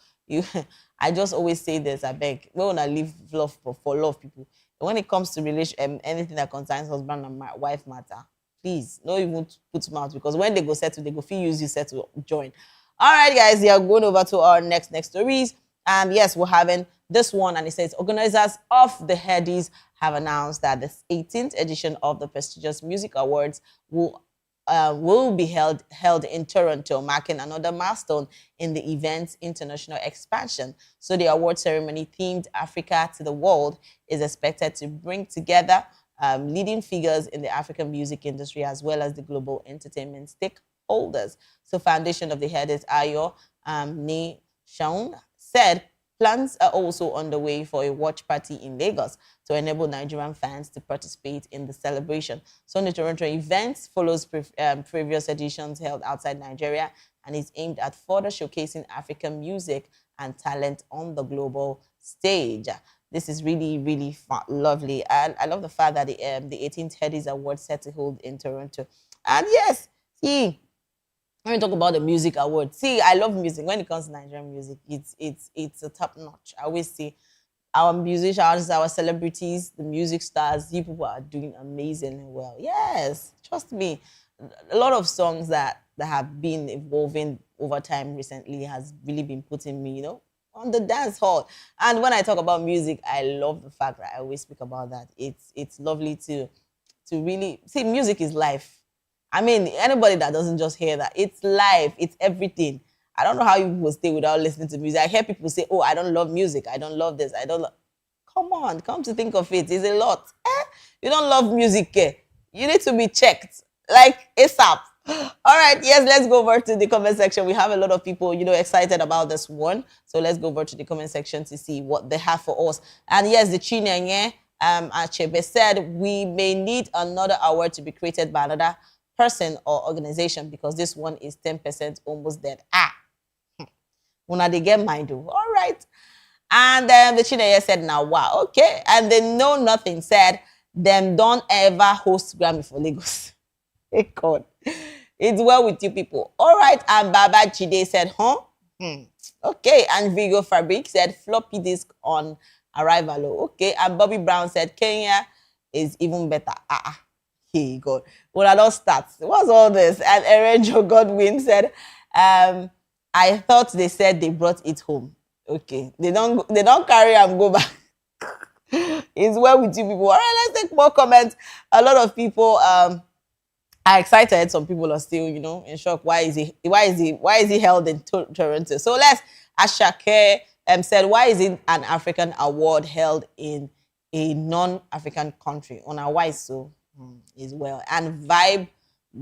I just always say this. I beg, we wanna live love for love people. When it comes to anything that concerns husband and wife matter, please, no even put mouth, because when they go settle, they go feel use you set to join. All right, guys, we are going over to our next stories. And yes, we're having this one, and it says organizers of the Headies have announced that the 18th edition of the prestigious music awards will be held in Toronto, marking another milestone in the event's international expansion. So the award ceremony themed Africa to the World is expected to bring together leading figures in the African music industry as well as the global entertainment stakeholders. So foundation of the Headies, Ayo Ne Shaun, said plans are also underway for a watch party in Lagos to enable Nigerian fans to participate in the celebration. So the Toronto event follows previous editions held outside Nigeria and is aimed at further showcasing African music and talent on the global stage. This is really, really fun, lovely. And I love the fact that the 18th Headies Award set to hold in Toronto. And yes, see, when we talk about the music award, see, I love music. When it comes to Nigerian music, it's a top notch. I always say our musicians, our celebrities, the music stars, you people are doing amazingly well. Yes, trust me. A lot of songs that have been evolving over time recently has really been putting me, on the dance hall. And when I talk about music, I love the fact that I always speak about that. It's lovely to really see music is life. I mean, anybody that doesn't just hear that, it's life, it's everything. I don't know how you will stay without listening to music. I hear people say, oh, I don't love music. I don't love this. Come on, come to think of it. It's a lot. You don't love music. You need to be checked, like ASAP. All right, yes, let's go over to the comment section. We have a lot of people, excited about this one. So let's go over to the comment section to see what they have for us. And yes, the Chinenye Achebe said, we may need another award to be created by another person or organization because this one is 10% almost dead. When they get mind, all right. And then the Chinenye said, now, wow, okay. And the Know Nothing said, them don't ever host Grammy for Lagos. Hey, God. It's well with you people. All right. And Baba Chide said, huh? Okay. And Vigo Fabric said, floppy disk on arrival. Okay. And Bobby Brown said, Kenya is even better. Hey, God. Well, I don't start. What's all this? And Erenjo Godwin said, I thought they said they brought it home. Okay. They don't carry and go back. It's well with you people. All right, let's take more comments. A lot of people are excited. Some people are still, in shock. Why is he held in Toronto? So let's Ashake said, why is it an African award held in a non-African country? On our why so is well. And Vibe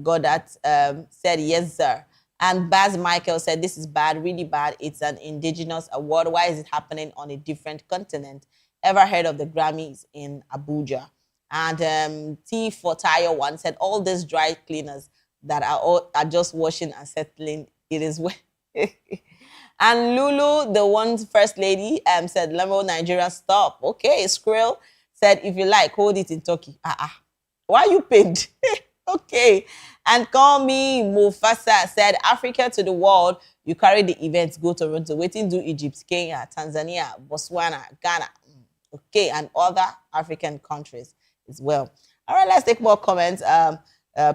Goddard said, yes, sir. And Baz Michael said, this is bad, really bad. It's an indigenous award. Why is it happening on a different continent? Ever heard of the Grammys in Abuja? And T for Tire One said, all these dry cleaners that are just washing and settling, it is well. And Lulu, the one first lady, said, Lemo Nigeria, stop. Okay, Skrill said, if you like, hold it in Turkey. Why you paid? Okay. And Call Me Mufasa said, Africa to the world, You carry the event, go Toronto, waiting do Egypt, Kenya, Tanzania, Botswana, Ghana, okay, and other African countries as well. All right, let's take more comments.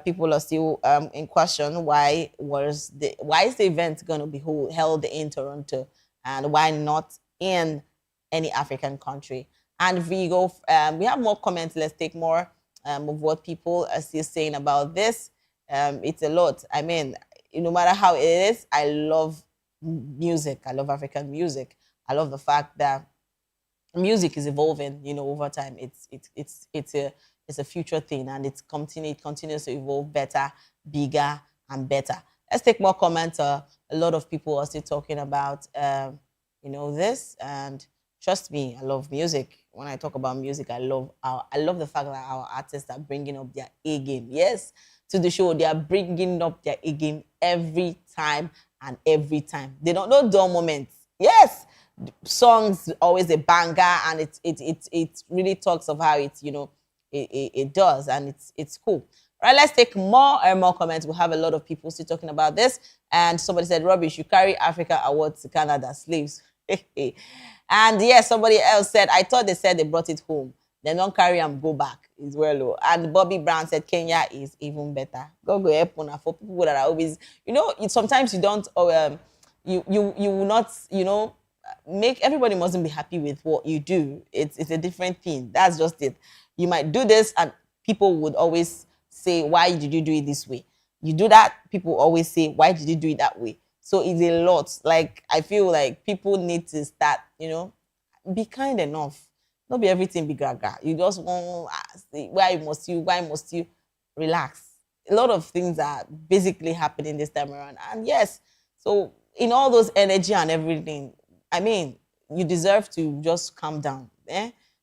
People are still in question why is the event going to be held in Toronto and why not in any African country? And Vigo, we have more comments. Let's take more of what people are still saying about this. It's a lot. I mean, no matter how it is, I love music. I love African music. I love the fact that music is evolving, over time. It's a future thing, and it continues to evolve better, bigger, and better. Let's take more comments. A lot of people are still talking about this, and trust me, I love music. When I talk about music, I love the fact that our artists are bringing up their A game. Yes, to the show, they are bringing up their A game every time and every time. They don't know dull moments. Yes, songs always a banger, and it really talks of how it does, and it's cool. All right, let's take more and more comments. We have a lot of people still talking about this, and somebody said, "Rubbish, you carry Africa awards to Canada, slaves." And yes, somebody else said, "I thought they said they brought it home. They don't carry and go back." Is well. And Bobby Brown said, "Kenya is even better." Go Epona for people that are always, sometimes you don't, you will not, make everybody mustn't be happy with what you do. It's a different thing. That's just it. You might do this, and people would always say, "Why did you do it this way?" You do that, people always say, "Why did you do it that way?" So it's a lot. Like, I feel like people need to start, be kind enough. Not be everything be gaga. You just want why must you relax? A lot of things are basically happening this time around. And yes, so in all those energy and everything, I mean, you deserve to just calm down.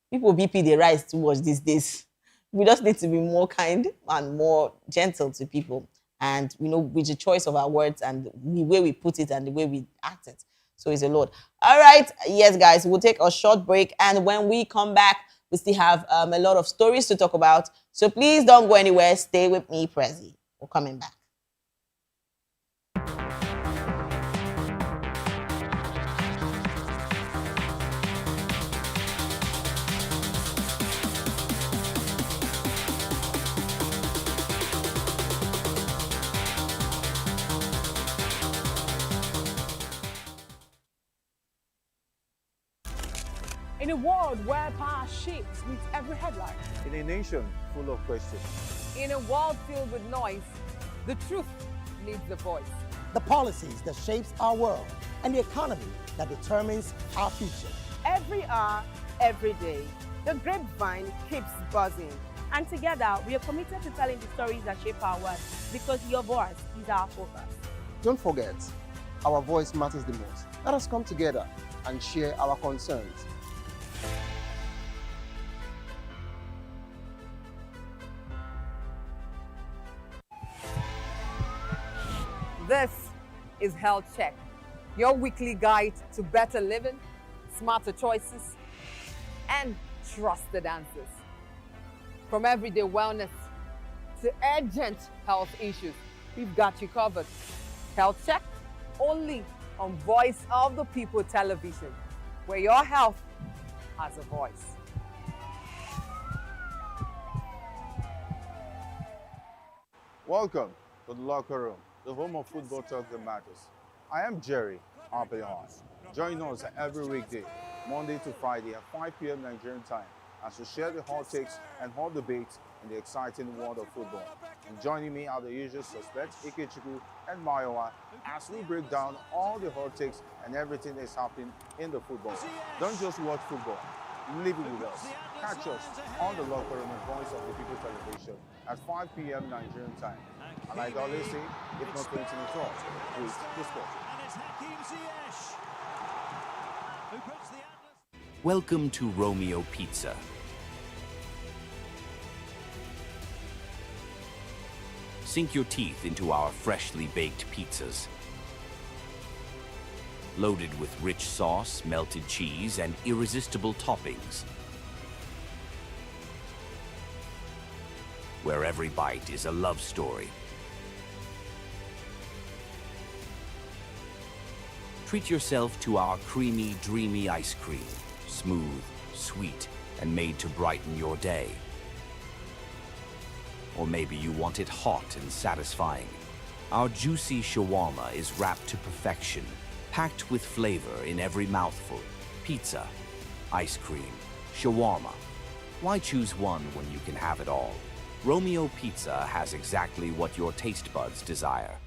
People BP they rise too much these days. We just need to be more kind and more gentle to people. And, with the choice of our words and the way we put it and the way we act it. So it's a lot. All right. Yes, guys, we'll take a short break. And when we come back, we still have a lot of stories to talk about. So please don't go anywhere. Stay with me, Prezi. We're coming back. In a world where power shifts with every headline. In a nation full of questions. In a world filled with noise, the truth needs the voice. The policies that shapes our world and the economy that determines our future. Every hour, every day, the grapevine keeps buzzing. And together, we are committed to telling the stories that shape our world, because your voice is our focus. Don't forget, our voice matters the most. Let us come together and share our concerns. This is Health Check, your weekly guide to better living, smarter choices, and trusted answers. From everyday wellness to urgent health issues, we've got you covered. Health Check, only on Voice of the People television, where your health has a voice. Welcome to the locker room, the home of football talk that matters. I am Jerry Ampelon. Join us every weekday, Monday to Friday at 5 p.m. Nigerian time, as we share the hot takes and hot debates in the exciting world of football. And joining me are the usual suspects, Ikechukwu and Mayowa, as we break down all the hot takes and everything that's happening in the football. Don't just watch football, live it with us. Catch us on the locker room and Voice of the People television at 5 p.m. Nigerian time. And like I always say, if not 20 minutes off, please Welcome to Romeo Pizza. Sink your teeth into our freshly baked pizzas. Loaded with rich sauce, melted cheese, and irresistible toppings. Where every bite is a love story. Treat yourself to our creamy, dreamy ice cream. Smooth, sweet, and made to brighten your day. Or maybe you want it hot and satisfying. Our juicy shawarma is wrapped to perfection, packed with flavor in every mouthful. Pizza, ice cream, shawarma. Why choose one when you can have it all? Romeo Pizza has exactly what your taste buds desire.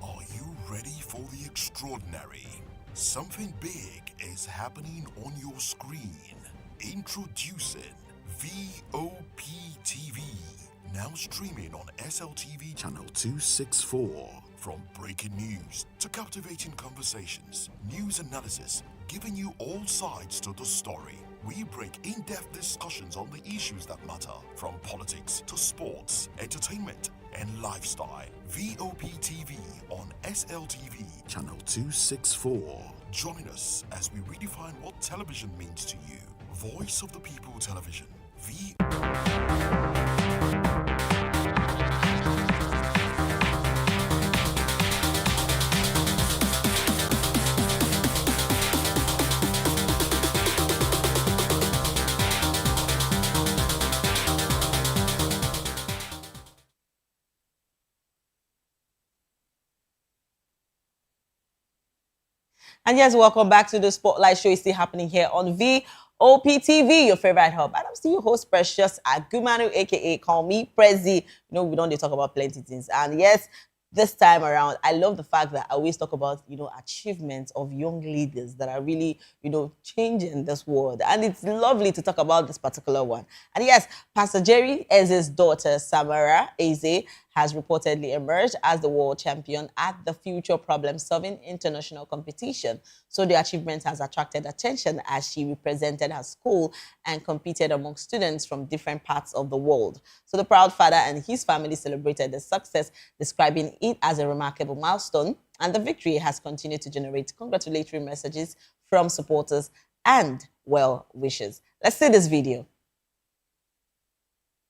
Are you ready for the extraordinary? Something big is happening on your screen. Introducing VOP TV. Now streaming on SLTV channel 264. From breaking news to captivating conversations, news analysis, giving you all sides to the story. We break in-depth discussions on the issues that matter, from politics to sports, entertainment, and lifestyle. VOP TV on SLTV channel 264. Join us as we redefine what television means to you. Voice of the People Television. And yes, welcome back to the Spotlight Show. It's still happening here on VOP TV, your favorite hub. And I'm still your host, Precious Agumanu, aka Call Me Prezi. You know, we don't talk about plenty things. And yes, this time around, I love the fact that I always talk about, achievements of young leaders that are really, changing this world. And it's lovely to talk about this particular one. And yes, Pastor Jerry Eze's daughter, Samara Eze, has reportedly emerged as the world champion at the Future Problem Solving International Competition. So the achievement has attracted attention as she represented her school and competed among students from different parts of the world. So the proud father and his family celebrated the success, describing it as a remarkable milestone, and the victory has continued to generate congratulatory messages from supporters and well-wishers. Let's see this video.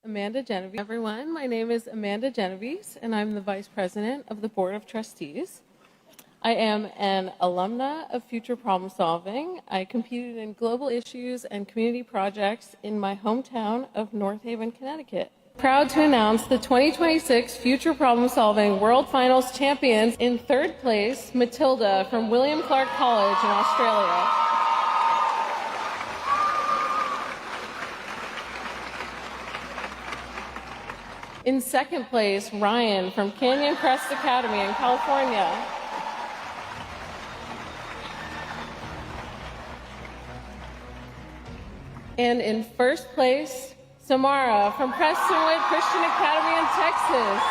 Amanda Genovese. Everyone, my name is Amanda Genovese, and I'm the Vice President of the Board of Trustees. I am an alumna of Future Problem Solving. I competed in global issues and community projects in my hometown of North Haven, Connecticut. Proud to announce the 2026 Future Problem Solving World Finals champions. In third place, Matilda from William Clark College in Australia. In second place, Ryan from Canyon Crest Academy in California. And in first place, Samara from Prestonwood Christian Academy in Texas.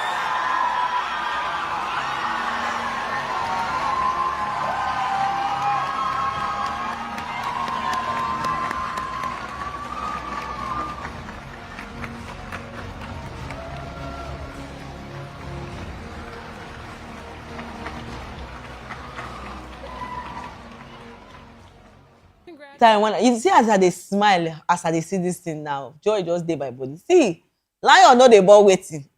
Time when you see as I dey smile as I dey see this thing now, joy just dey my body. See, lion no dey ball waiting.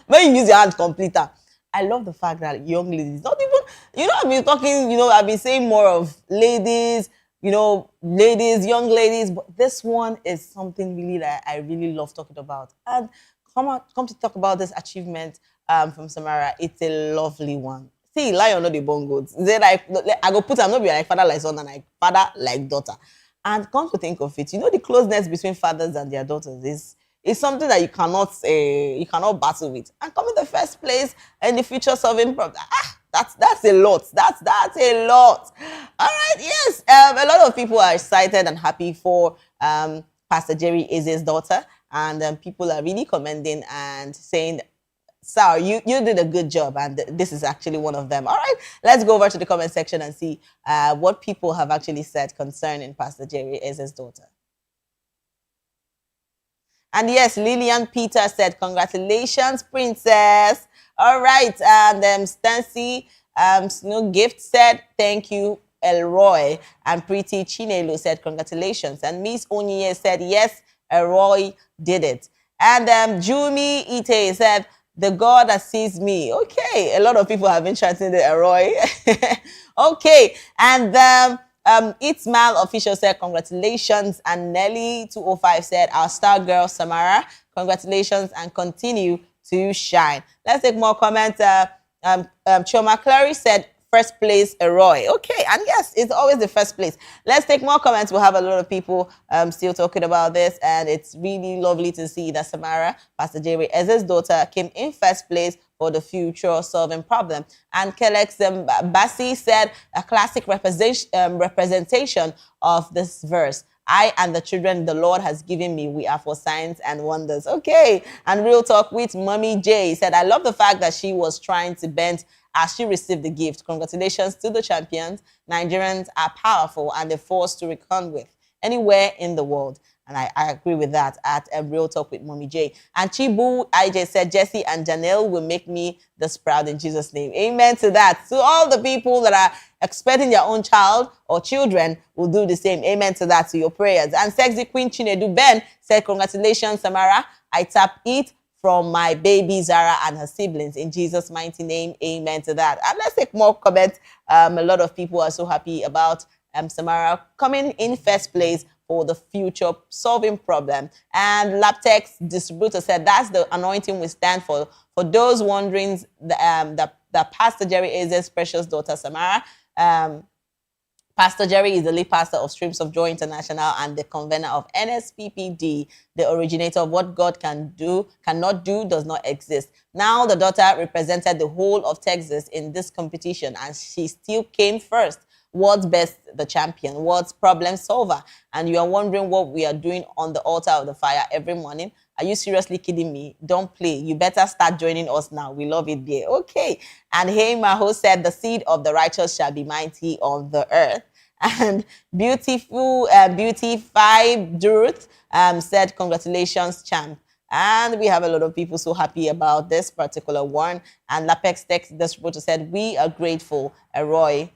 When you use your hand complete am. I love the fact that young ladies, not even, I've been talking, I've been saying more of ladies, ladies, young ladies, but this one is something really that I really love talking about. And come to talk about this achievement from Samara. It's a lovely one. See, lion no dey born goats. They like I go put am no be like father like son and like father like daughter. And come to think of it, the closeness between fathers and their daughters is something that you cannot battle with. And come in the first place in the future solving problem. That's a lot. That's a lot. All right, yes. A lot of people are excited and happy for Pastor Jerry Eze's daughter, and people are really commending and saying, "Sir, you did a good job," and this is actually one of them. All right, let's go over to the comment section and see what people have actually said concerning Pastor Jerry Eze's daughter. And yes, Lillian Peter said, "Congratulations, princess." All right, and Stancy Snow Gift said, "Thank you, Elroy." And Pretty Chinelo said, "Congratulations." And Miss Onye said, "Yes, Elroy did it." And Jumi Ite said, the God that sees me. Okay, a lot of people have been chanting the Roy. Okay, and Itzmal official said congratulations, and Nelly 205 said our star girl Samara, congratulations and continue to shine. Let's take more comments. Choma Clary said first place Roy. Okay, and yes, it's always the first place. Let's take more comments. We'll have a lot of people still talking about this, and it's really lovely to see that Samara, Pastor Jerry Eze's daughter, came in first place for the future solving problem. And Kelex Bassi said a classic representation of this verse. I and the children the Lord has given me, we are for signs and wonders. Okay. And real talk with Mommy J said, I love the fact that she was trying to bend as she received the gift. Congratulations to the champions. Nigerians are powerful and a force to reckon with anywhere in the world. And I agree with that at Real Talk with Mommy J. And Chibu IJ said, Jesse and Janelle will make me this proud in Jesus' name. Amen to that. To all the people that are expecting their own child or children will do the same. Amen to that, to your prayers. And Sexy Queen Chinedu Ben said, congratulations, Samara. I tap it from my baby Zara and her siblings in Jesus' mighty name. Amen to that. And let's take more comments. A lot of people are so happy about Samara coming in first place for the future solving problem. And Laptex distributor said that's the anointing we stand for. For those wondering, the Pastor Jerry Eze's precious daughter Samara, Pastor Jerry is the lead pastor of Streams of Joy International and the convener of NSPPD, the originator of what God can do, cannot do, does not exist. Now the daughter represented the whole of Texas in this competition, and she still came first. What's best? The champion. What's problem solver? And you are wondering what we are doing on the altar of the fire every morning. Are you seriously kidding me? Don't play. You better start joining us now. We love it there. Okay. And Hey Maho said, the seed of the righteous shall be mighty on the earth. And beautiful Beauty 5 Duruth said, congratulations, champ. And we have a lot of people so happy about this particular one. And Lapex Text Distributor said, we are grateful, Roy.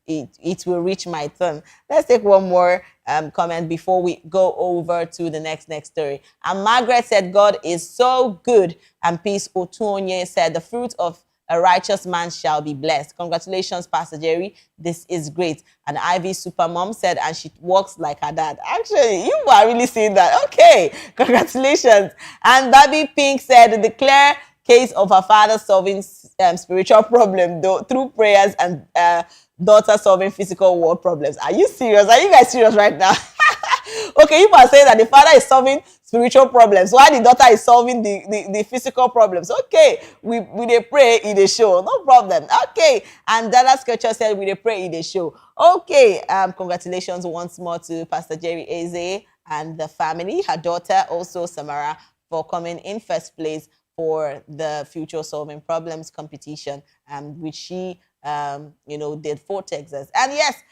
It will reach my turn. Let's take one more comment before we go over to the next story. And Margaret said, God is so good. And Peace Otunye said, the fruit of a righteous man shall be blessed. Congratulations, Pastor Jerry. This is great. And Ivy Supermom said, and she walks like her dad. Actually, you are really seeing that. Okay, congratulations. And Baby Pink said, the clear case of her father solving spiritual problem through prayers and daughter solving physical world problems. Are you serious? Are you guys serious right now? Okay, you are saying that the father is solving spiritual problems while the daughter is solving the physical problems. Okay, we they pray in the show, no problem. Okay, and Dallas Scripture said we they pray in the show. Okay, congratulations once more to Pastor Jerry Eze and the family, her daughter also Samara, for coming in first place for the future solving problems competition, which she did for Texas. And yes,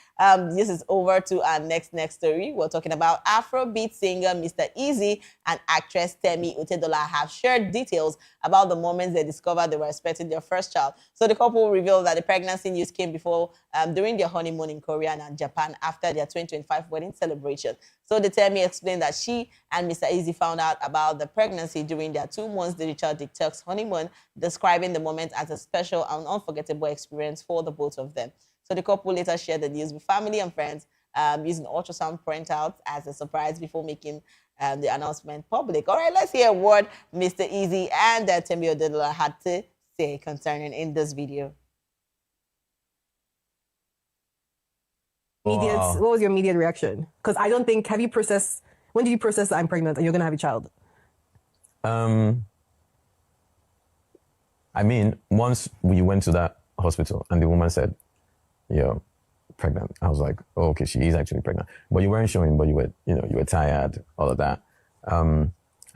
this is over to our next story. We're talking about Afrobeat singer Mr. Easy and actress Temi Utedola have shared details about the moments they discovered they were expecting their first child. So the couple revealed that the pregnancy news came before during their honeymoon in Korea and Japan after their 2025 wedding celebration. So the Temi explained that she and Mr. Easy found out about the pregnancy during their 2 months digital detox honeymoon, describing the moment as a special and unforgettable experience for the both of them. So the couple later shared the news with family and friends, using ultrasound printouts as a surprise before making the announcement public. All right, let's hear what Mr. Easy and Temi Utedola had to say concerning in this video. What was your immediate reaction? Because I don't think, when did you process that I'm pregnant and you're going to have a child? I mean, once we went to that hospital and the woman said, you're pregnant, I was like, oh, okay, she is actually pregnant. But you weren't showing, but you were tired, all of that. I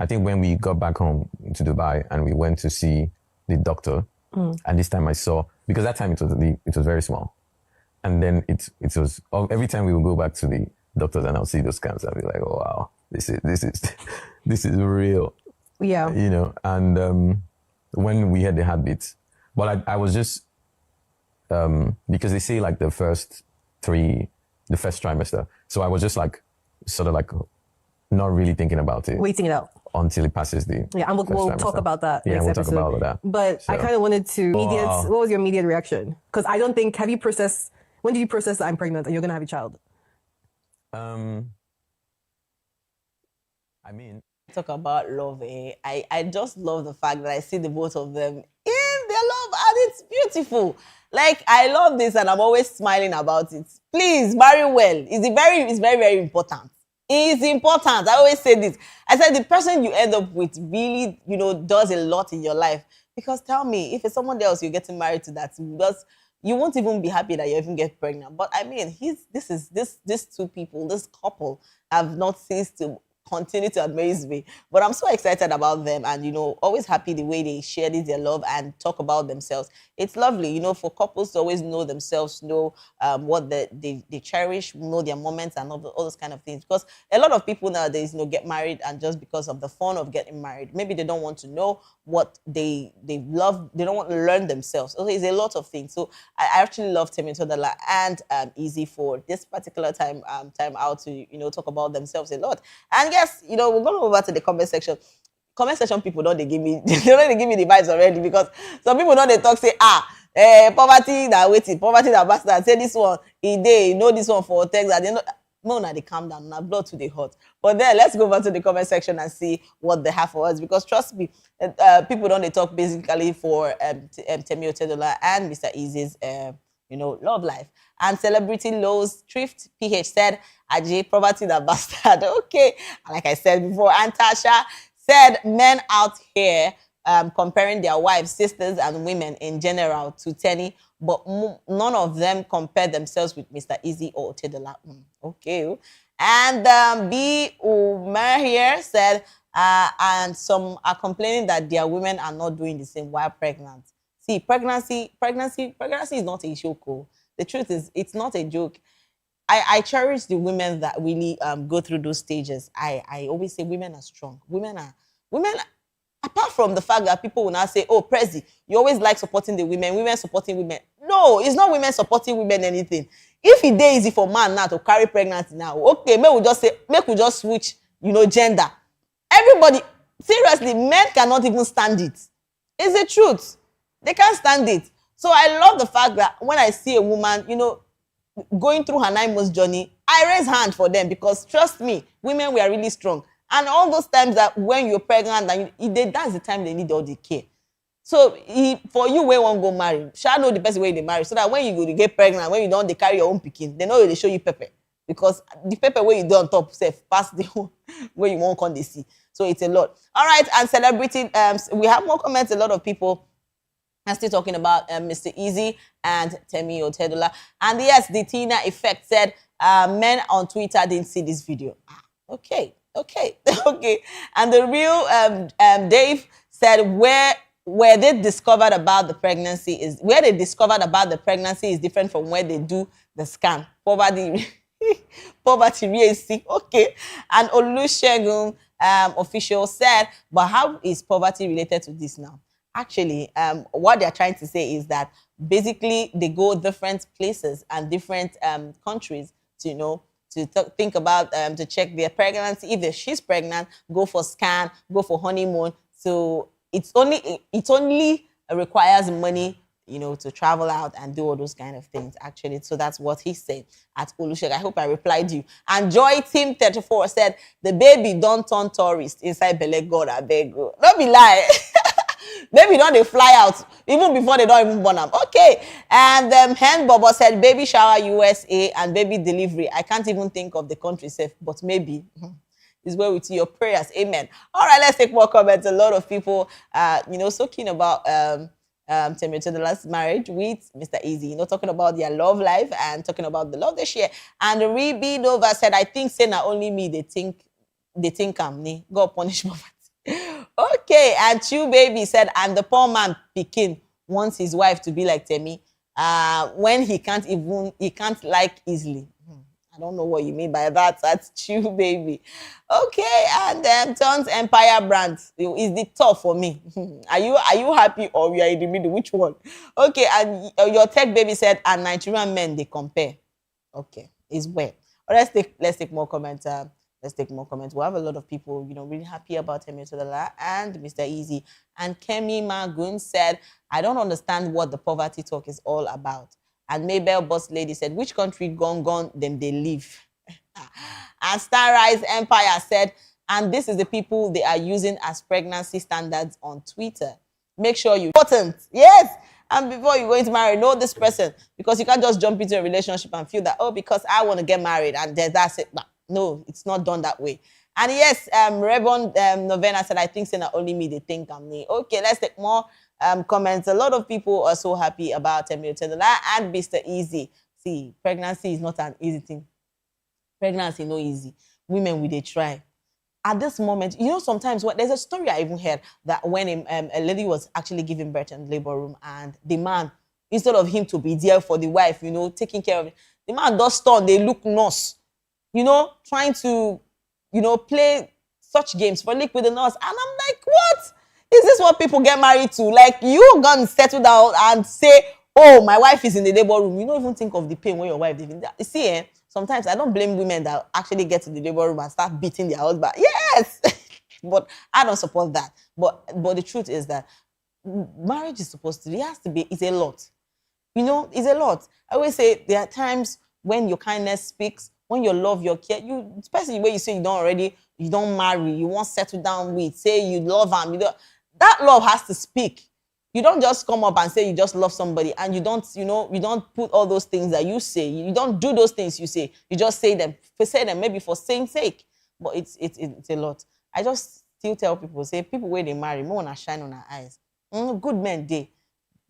think when we got back home to Dubai and we went to see the doctor, and this time I saw, because that time it was very small. And then it was, every time we would go back to the doctors and I'll see those scans, I'll be like, oh, wow, this is real. Yeah. And when we had the heartbeats, well, I was just, because they say like the first trimester. So I was just like, sort of like not really thinking about it. Waiting it out. until it passes the Yeah, and we'll first talk trimester. about that Yeah, next we'll episode. talk about all of that. But I So- kind of wanted to Wow. what was your immediate reaction? Because I don't think, have you processed, when did you process that I'm pregnant and you're going to have a child? I mean, talk about love, I just love the fact that I see the both of them in their love and it's beautiful. Like, I love this and I'm always smiling about it. Please marry well. It's very, very important. It's important. I always say this. I said the person you end up with really, does a lot in your life. Because tell me, if it's someone else you're getting married to that does, you won't even be happy that you even get pregnant. But I mean, these two people, this couple have not ceased to continue to amaze me. But I'm so excited about them and, always happy the way they share this, their love and talk about themselves. It's lovely, for couples to always know themselves, know what they cherish, know their moments and all those kind of things. Because a lot of people nowadays, get married and just because of the fun of getting married, maybe they don't want to know what they love. They don't want to learn themselves. So there's a lot of things. So I actually love Temi Todala and Easy for this particular time out to, talk about themselves a lot. And yes, we're going over to the comment section. Comment section people don't they give me the vibes already because some people don't they talk say poverty that waiting, poverty that bastard. Say this one, this one for text that they know. No, they calm down. Now blood to the hot. But then let's go over to the comment section and see what they have for us because trust me, people don't they talk basically for Temi Otedola and Mr. Easy's love life. And Celebrity Lowe's Thrift PH said, Ajay, poverty that bastard. Okay. Like I said before, and Tasha said, men out here comparing their wives, sisters, and women in general to Tenny, but none of them compare themselves with Mr. Easy or Otedola. Okay. And B. Umar here said, and some are complaining that their women are not doing the same while pregnant. See, pregnancy is not a joke. The truth is, it's not a joke. I cherish the women that really go through those stages. I always say women are strong. Women, apart from the fact that people will now say, oh, Prezi, you always like supporting the women supporting women. No, it's not women supporting women anything. If it is easy for man now to carry pregnancy now, okay, make we just switch, gender. Everybody, seriously, men cannot even stand it. It's the truth. They can't stand it. So I love the fact that when I see a woman, going through her 9 months journey, I raise hand for them because trust me, women were really strong. And all those times that when you're pregnant, that's the time they need all the care. So for you, where one go marry, shall know the person where they marry, so that when you go to get pregnant, when you don't, they carry your own pikin, they know they show you pepper because the pepper where you do on top, safe pass the one where you won't come they see. So it's a lot. All right, and Celebrity, we have more comments. A lot of people are still talking about Mr. Easy and Temi Otedola. And yes, the Tina Effect said, men on Twitter didn't see this video. Okay. Okay. And the real Dave said, where they discovered about the pregnancy is different from where they do the scan. Poverty really sick. Okay. And Olusegun official said, but how is poverty related to this now? Actually, what they're trying to say is that basically they go different places and different countries to think about to check their pregnancy. If she's pregnant, go for scan, go for honeymoon. So it only requires money, to travel out and do all those kind of things. Actually, so that's what he said at Olusegun. I hope I replied you. And Joy Team 34 said the baby don't turn tourist inside Bele God. I beg you. Don't be lie. Baby don't they fly out even before they don't even born them. Okay. And Hen Bobo said baby shower USA and baby delivery. I can't even think of the country safe, but maybe is where we see your prayers. Amen. All right, let's take more comments. A lot of people so keen about Temi Otedola's marriage with Mr. Easy, talking about their love life and talking about the love they share. And Rebe Nova said, I think say not only me they think I'm God punish poverty. Okay, and Chew Baby said, and the poor man Pikin wants his wife to be like Temi when he can't like easily. I don't know what you mean by that. That's Chew Baby. Okay, and Tons Empire Brand is the top for me. Are you happy or you are in the middle? Which one? Okay, and your Tech Baby said, and Nigerian men they compare. Okay, it's well. Let's take more comments. Let's take more comments. We have a lot of people, really happy about Temitola and Mr. Easy. And Kemi Magun said, I don't understand what the poverty talk is all about. And Mabel Boss Lady said, which country gone, them they live. And Starrise Empire said, and this is the people they are using as pregnancy standards on Twitter. Make sure you important. Yes. And before you go into marriage, know this person, because you can't just jump into a relationship and feel that, oh, because I want to get married and that's it. No, it's not done that way. And yes, Reverend Novena said, I think saying only me, they think I'm me. Okay, let's take more comments. A lot of people are so happy about Temitola and Mr. Easy. See, pregnancy is not an easy thing. Pregnancy no easy. Women, they try. At this moment, sometimes there's a story I even heard that when a lady was actually giving birth in the labor room, and the man, instead of him to be there for the wife, taking care of it, the man does turn, they look nurse, trying to, play such games for lick with the nurse. And I'm like, what? Is this what people get married to? Like, you gonna settle down and say, oh, my wife is in the labor room. You don't even think of the pain when your wife is in there. You see, sometimes I don't blame women that actually get to the labor room and start beating their husband. Yes, but I don't support that. But the truth is that marriage is supposed to be, it's a lot. It's a lot. I always say there are times when your kindness speaks, when you love, your care, especially when you say you don't marry, you won't settle down with, say you love him, that love has to speak. You don't just come up and say you just love somebody, and you don't put all those things that you say. You don't do those things you say. You just say them maybe for saying sake. But it's a lot. I just still tell people, say people where they marry, more wanna shine on our eyes. Good men day,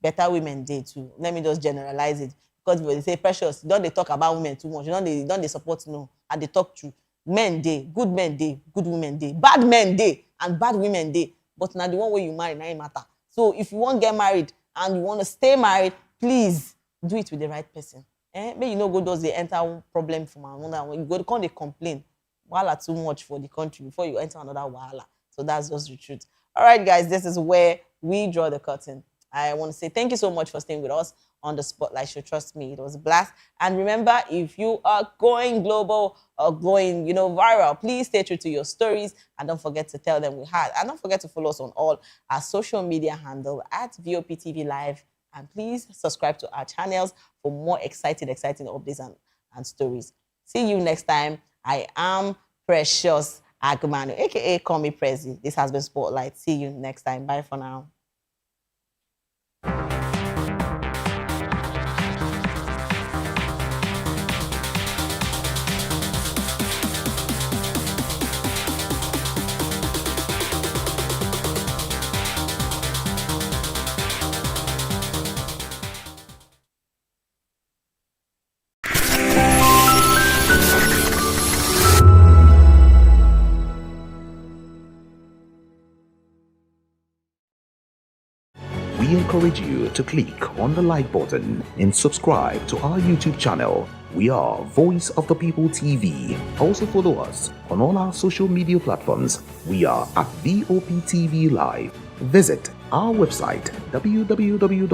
better women day too. Let me just generalize it. Because they say precious, don't they talk about women too much? Don't they support no? And they talk true. Men day, good women day, bad men day, and bad women day. But now the one way you marry, now it matter. So if you want to get married and you want to stay married, please do it with the right person. Maybe go does the enter problem from another one. You go to they complain. Wahala too much for the country before you enter another wahala. So that's just the truth. All right, guys, this is where we draw the curtain. I want to say thank you so much for staying with us on the Spotlight Show. Trust me, it was a blast. And remember, if you are going global or going, viral, please stay true to your stories and don't forget to tell them we had. And don't forget to follow us on all our social media handle at Vop Tv Live. And please subscribe to our channels for more exciting updates and stories. See you next time. I am Precious Agumanu, aka Call Me Prezi. This has been Spotlight. See you next time. Bye for now. We encourage you to click on the like button and subscribe to our YouTube channel. We are Voice of the People TV. Also follow us on all our social media platforms. We are at VOP TV Live. Visit our website www.vop.ng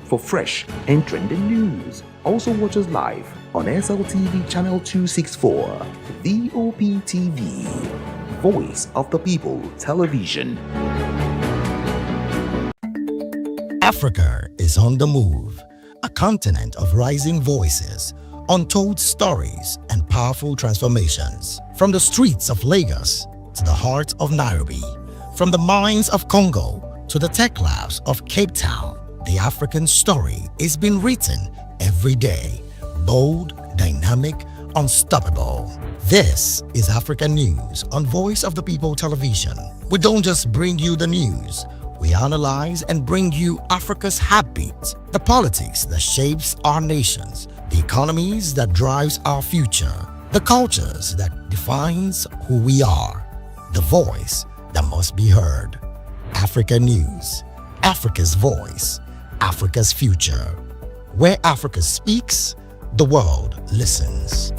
for fresh and trending news. Also watch us live on SLTV channel 264. VOP TV, Voice of the People Television. Africa is on the move, a continent of rising voices, untold stories, and powerful transformations. From the streets of Lagos to the heart of Nairobi, from the mines of Congo to the tech labs of Cape Town, the African story is being written every day. Bold, dynamic, unstoppable. This is Africa News on Voice of the People Television. We don't just bring you the news. We analyze and bring you Africa's heartbeat, the politics that shapes our nations, the economies that drives our future, the cultures that defines who we are, the voice that must be heard. Africa News, Africa's voice, Africa's future. Where Africa speaks, the world listens.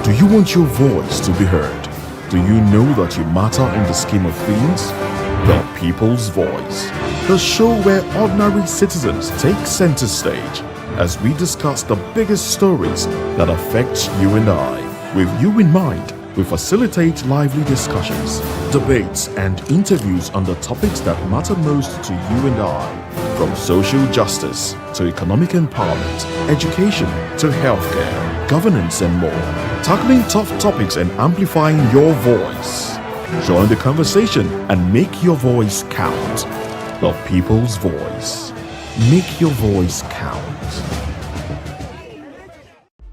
Do you want your voice to be heard? Do you know that you matter in the scheme of things? The People's Voice, the show where ordinary citizens take center stage as we discuss the biggest stories that affect you and I. With you in mind, we facilitate lively discussions, debates, and interviews on the topics that matter most to you and I, from social justice to economic empowerment, education to healthcare, governance, and more, tackling tough topics and amplifying your voice. Join the conversation and make your voice count. The People's Voice. Make your voice count.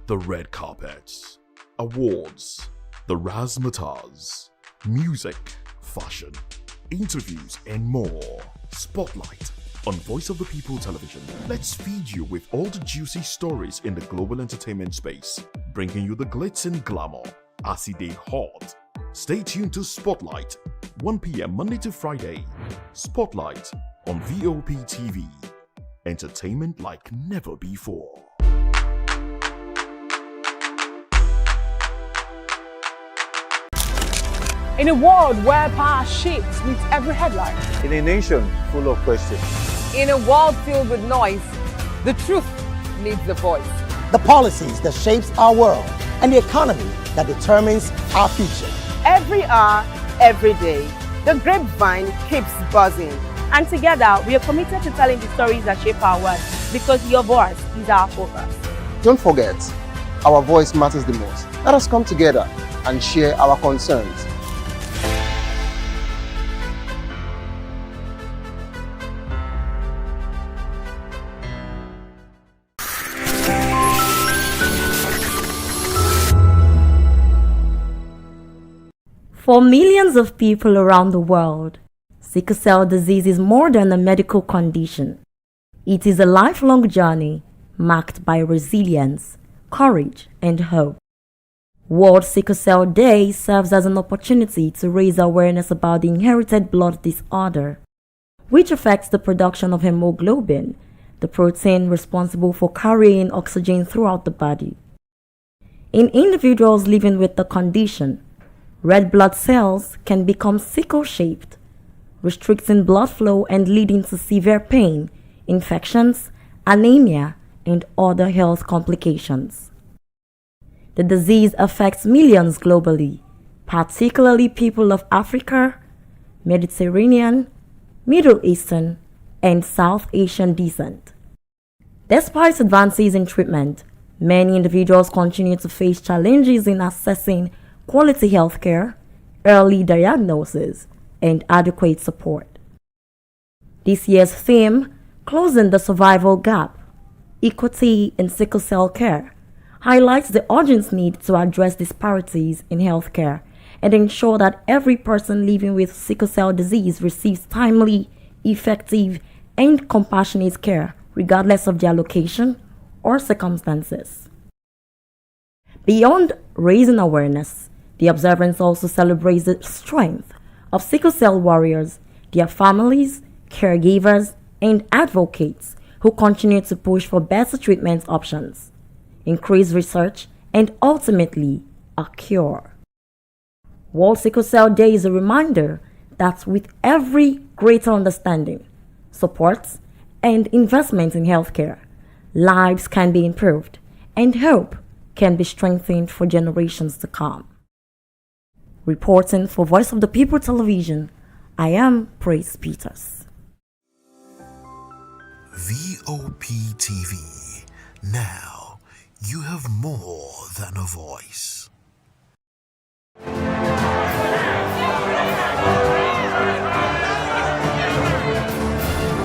The red carpets, awards, the razzmatazz, music, fashion, interviews, and more. Spotlight on Voice of the People Television. Let's feed you with all the juicy stories in the global entertainment space, bringing you the glitz and glamour as they hot. Stay tuned to Spotlight, 1 p.m. Monday to Friday. Spotlight on Vop TV. Entertainment like never before. In a world where power shapes with every headline. In a nation full of questions. In a world filled with noise, the truth needs a voice. The policies that shapes our world and the economy that determines our future. Every hour, every day, the grapevine keeps buzzing. And together, we are committed to telling the stories that shape our world because your voice is our focus. Don't forget, our voice matters the most. Let us come together and share our concerns. For millions of people around the world, sickle cell disease is more than a medical condition. It is a lifelong journey marked by resilience, courage, and hope. World Sickle Cell Day serves as an opportunity to raise awareness about the inherited blood disorder, which affects the production of hemoglobin, the protein responsible for carrying oxygen throughout the body. In individuals living with the condition, red blood cells can become sickle-shaped, restricting blood flow and leading to severe pain, infections, anemia, and other health complications. The disease affects millions globally, particularly people of Africa, Mediterranean, Middle Eastern, and South Asian descent. Despite advances in treatment, many individuals continue to face challenges in accessing quality healthcare, early diagnosis, and adequate support. This year's theme, Closing the Survival Gap, Equity in Sickle Cell Care, highlights the urgent need to address disparities in healthcare and ensure that every person living with sickle cell disease receives timely, effective, and compassionate care, regardless of their location or circumstances. Beyond raising awareness, the observance also celebrates the strength of sickle cell warriors, their families, caregivers, and advocates who continue to push for better treatment options, increased research, and ultimately a cure. World Sickle Cell Day is a reminder that with every greater understanding, support, and investment in healthcare, lives can be improved and hope can be strengthened for generations to come. Reporting for Voice of the People Television, I am Praise Peters. VOP TV. Now, you have more than a voice.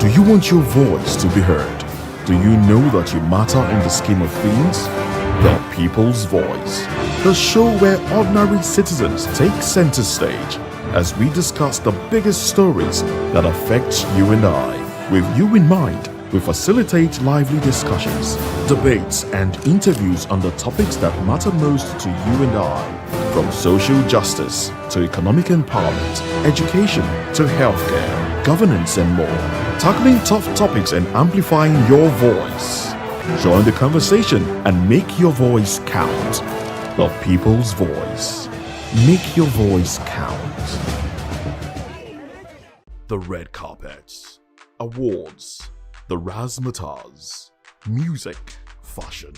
Do you want your voice to be heard? Do you know that you matter in the scheme of things? The People's Voice, the show where ordinary citizens take center stage as we discuss the biggest stories that affect you and I. With you in mind, we facilitate lively discussions, debates, and interviews on the topics that matter most to you and I, from social justice to economic empowerment, education to healthcare, governance, and more, tackling tough topics and amplifying your voice. Join the conversation and make your voice count. The People's Voice. Make your voice count. The red carpets, awards, the razzmatazz, music, fashion,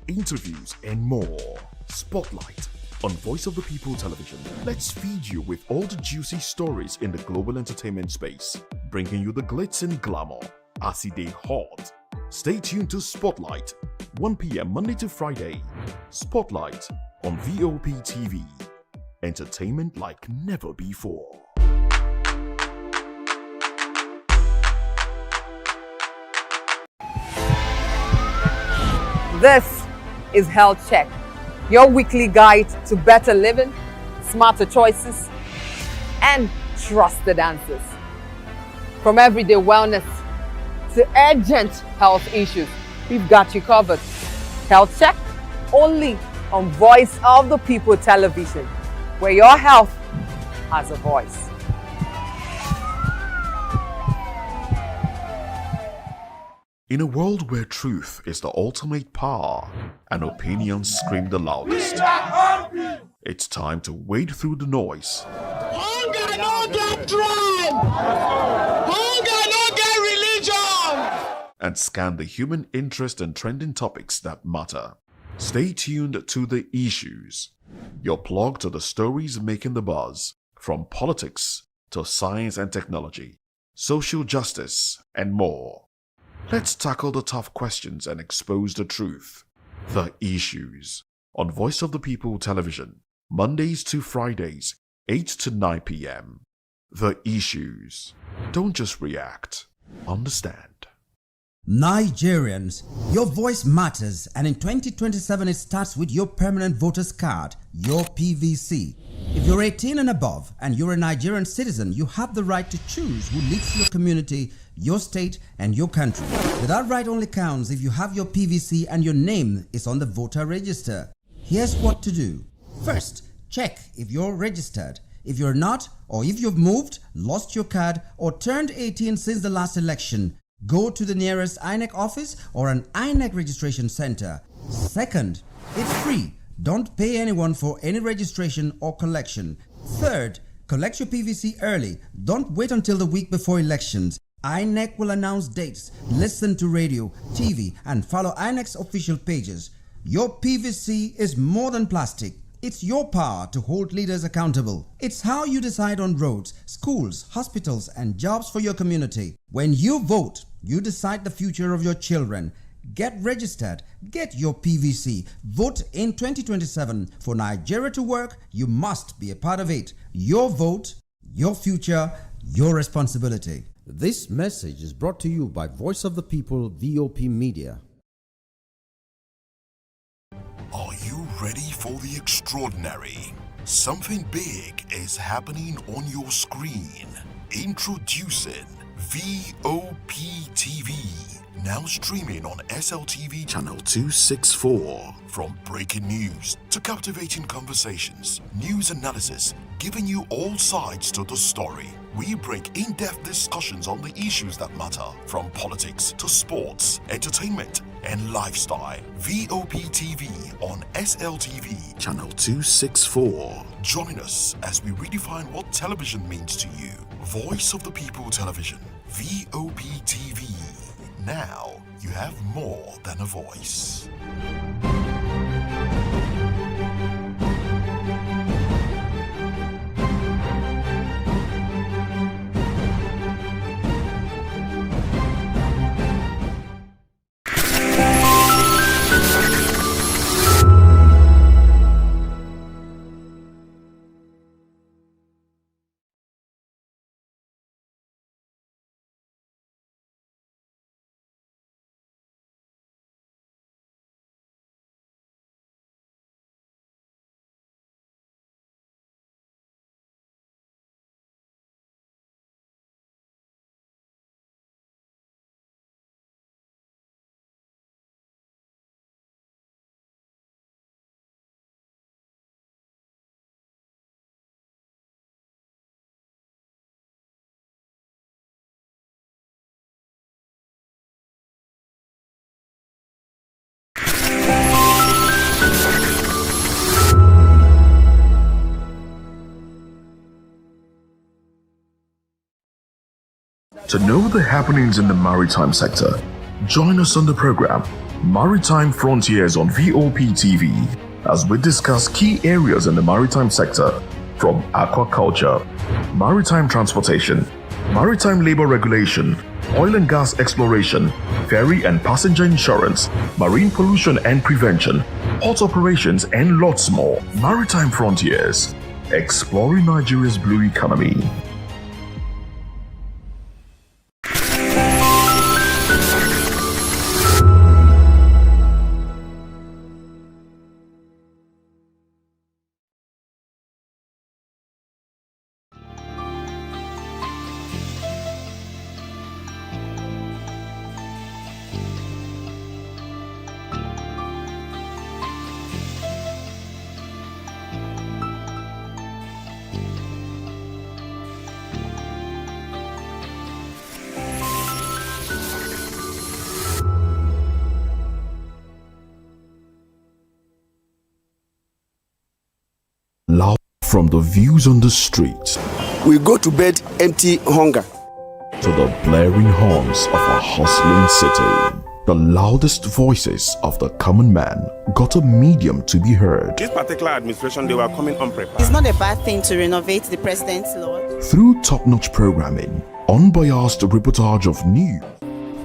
interviews, and more. Spotlight on Voice of the People Television. Let's feed you with all the juicy stories in the global entertainment space, bringing you the glitz and glamour as it is hot. Stay tuned to Spotlight, 1 p.m. Monday to Friday. Spotlight on VOP TV. Entertainment like never before. This is Health Check, your weekly guide to better living, smarter choices, and trusted answers. From everyday wellness to urgent health issues, we've got you covered. Health Check, only on Voice of the People Television, where your health has a voice. In a world where truth is the ultimate power and opinions scream the loudest, it's time to wade through the noise. Hunger no get tribe. Hunger no get religion. And scan the human interest and trending topics that matter. Stay tuned to The Issues, your plug to the stories making the buzz, from politics to science and technology, social justice, and more. Let's tackle the tough questions and expose the truth. The Issues on Voice of the People Television, Mondays to Fridays, 8 to 9 p.m. The Issues. Don't just react, understand. Nigerians, your voice matters, and in 2027 it starts with your permanent voters card, your PVC. If you're 18 and above and you're a Nigerian citizen, you have the right to choose who leads your community, your state, and your country. But that right only counts if you have your PVC and your name is on the voter register. Here's what to do. First, check if you're registered. If you're not, or if you've moved, lost your card, or turned 18 since the last election, go to the nearest INEC office or an INEC registration center. Second, it's free. Don't pay anyone for any registration or collection. Third, collect your PVC early. Don't wait until the week before elections. INEC will announce dates. Listen to radio, TV, and follow INEC's official pages. Your PVC is more than plastic. It's your power to hold leaders accountable. It's how you decide on roads, schools, hospitals, and jobs for your community. When you vote, you decide the future of your children. Get registered. Get your PVC. Vote in 2027. For Nigeria to work, you must be a part of it. Your vote, your future, your responsibility. This message is brought to you by Voice of the People, VOP Media. Are you ready for the extraordinary? Something big is happening on your screen. Introducing VOP TV. Now streaming on SLTV channel 264. From breaking news to captivating conversations, news analysis, giving you all sides to the story. We break in-depth discussions on the issues that matter, from politics to sports, entertainment, and lifestyle. VOP TV on SLTV channel 264. Join us as we redefine what television means to you. Voice of the People Television, VOP TV. Now you have more than a voice. To know the happenings in the maritime sector, join us on the program Maritime Frontiers on VOP TV as we discuss key areas in the maritime sector from aquaculture, maritime transportation, maritime labor regulation, oil and gas exploration, ferry and passenger insurance, marine pollution and prevention, port operations, and lots more. Maritime Frontiers, exploring Nigeria's blue economy. Loud from the views on the streets We go to bed empty hunger. to the blaring horns of a hustling city. The loudest voices of the common man got a medium to be heard. This particular administration, they were coming unprepared. It's not a bad thing to renovate the president's lawn. Through top-notch programming, unbiased reportage of news,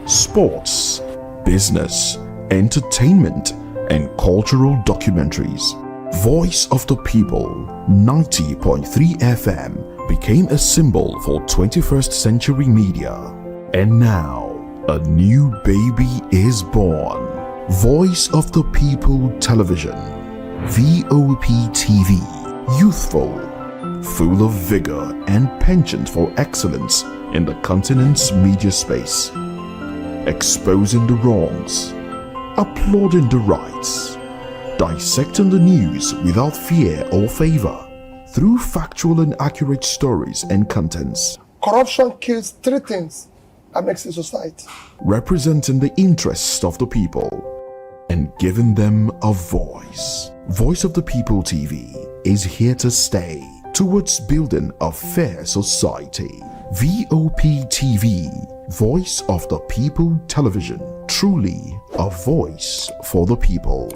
sports, business, entertainment, and cultural documentaries, Voice of the People 90.3 FM became a symbol for 21st century media. And now, a new baby is born. Voice of the People Television, VOP TV, youthful, full of vigor and penchant for excellence in the continent's media space, exposing the wrongs, applauding the rights, dissecting the news without fear or favor, through factual and accurate stories and contents, Corruption kills three things that makes a society. representing the interests of the people and giving them a voice. Voice of the People TV is here to stay towards building a fair society. VOP TV, Voice of the People Television, truly a voice for the people.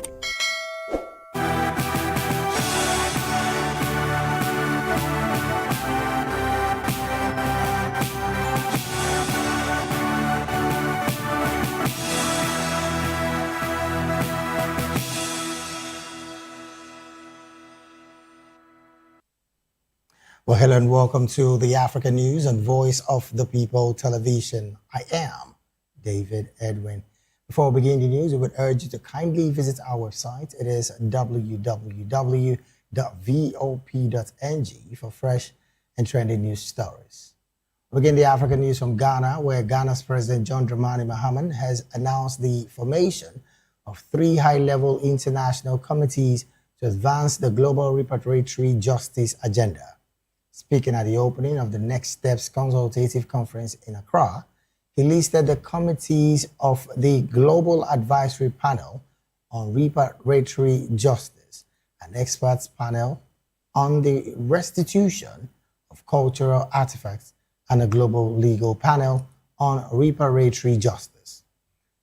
Well, hello and welcome to the African News on Voice of the People Television. I am David Edwin. Before we begin the news, we would urge you to kindly visit our website. It is www.vop.ng for fresh and trending news stories. We begin the African News from Ghana, where Ghana's President John Dramani Mahama has announced the formation of 3 high-level international committees to advance the global repatriatory justice agenda. Speaking at the opening of the Next Steps Consultative Conference in Accra, he listed the committees of the Global Advisory Panel on Repatriatory Justice, an experts panel on the restitution of cultural artifacts, and a global legal panel on repatriatory justice.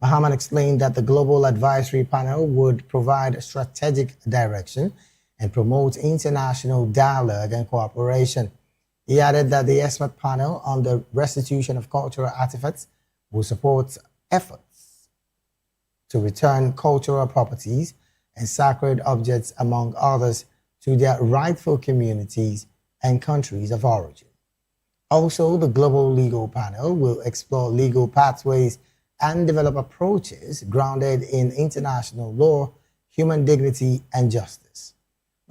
Mahama explained that the Global Advisory Panel would provide strategic direction and promote international dialogue and cooperation. He added that the expert panel on the restitution of cultural artifacts will support efforts to return cultural properties and sacred objects, among others, to their rightful communities and countries of origin. Also, the Global Legal Panel will explore legal pathways and develop approaches grounded in international law, human dignity, and justice.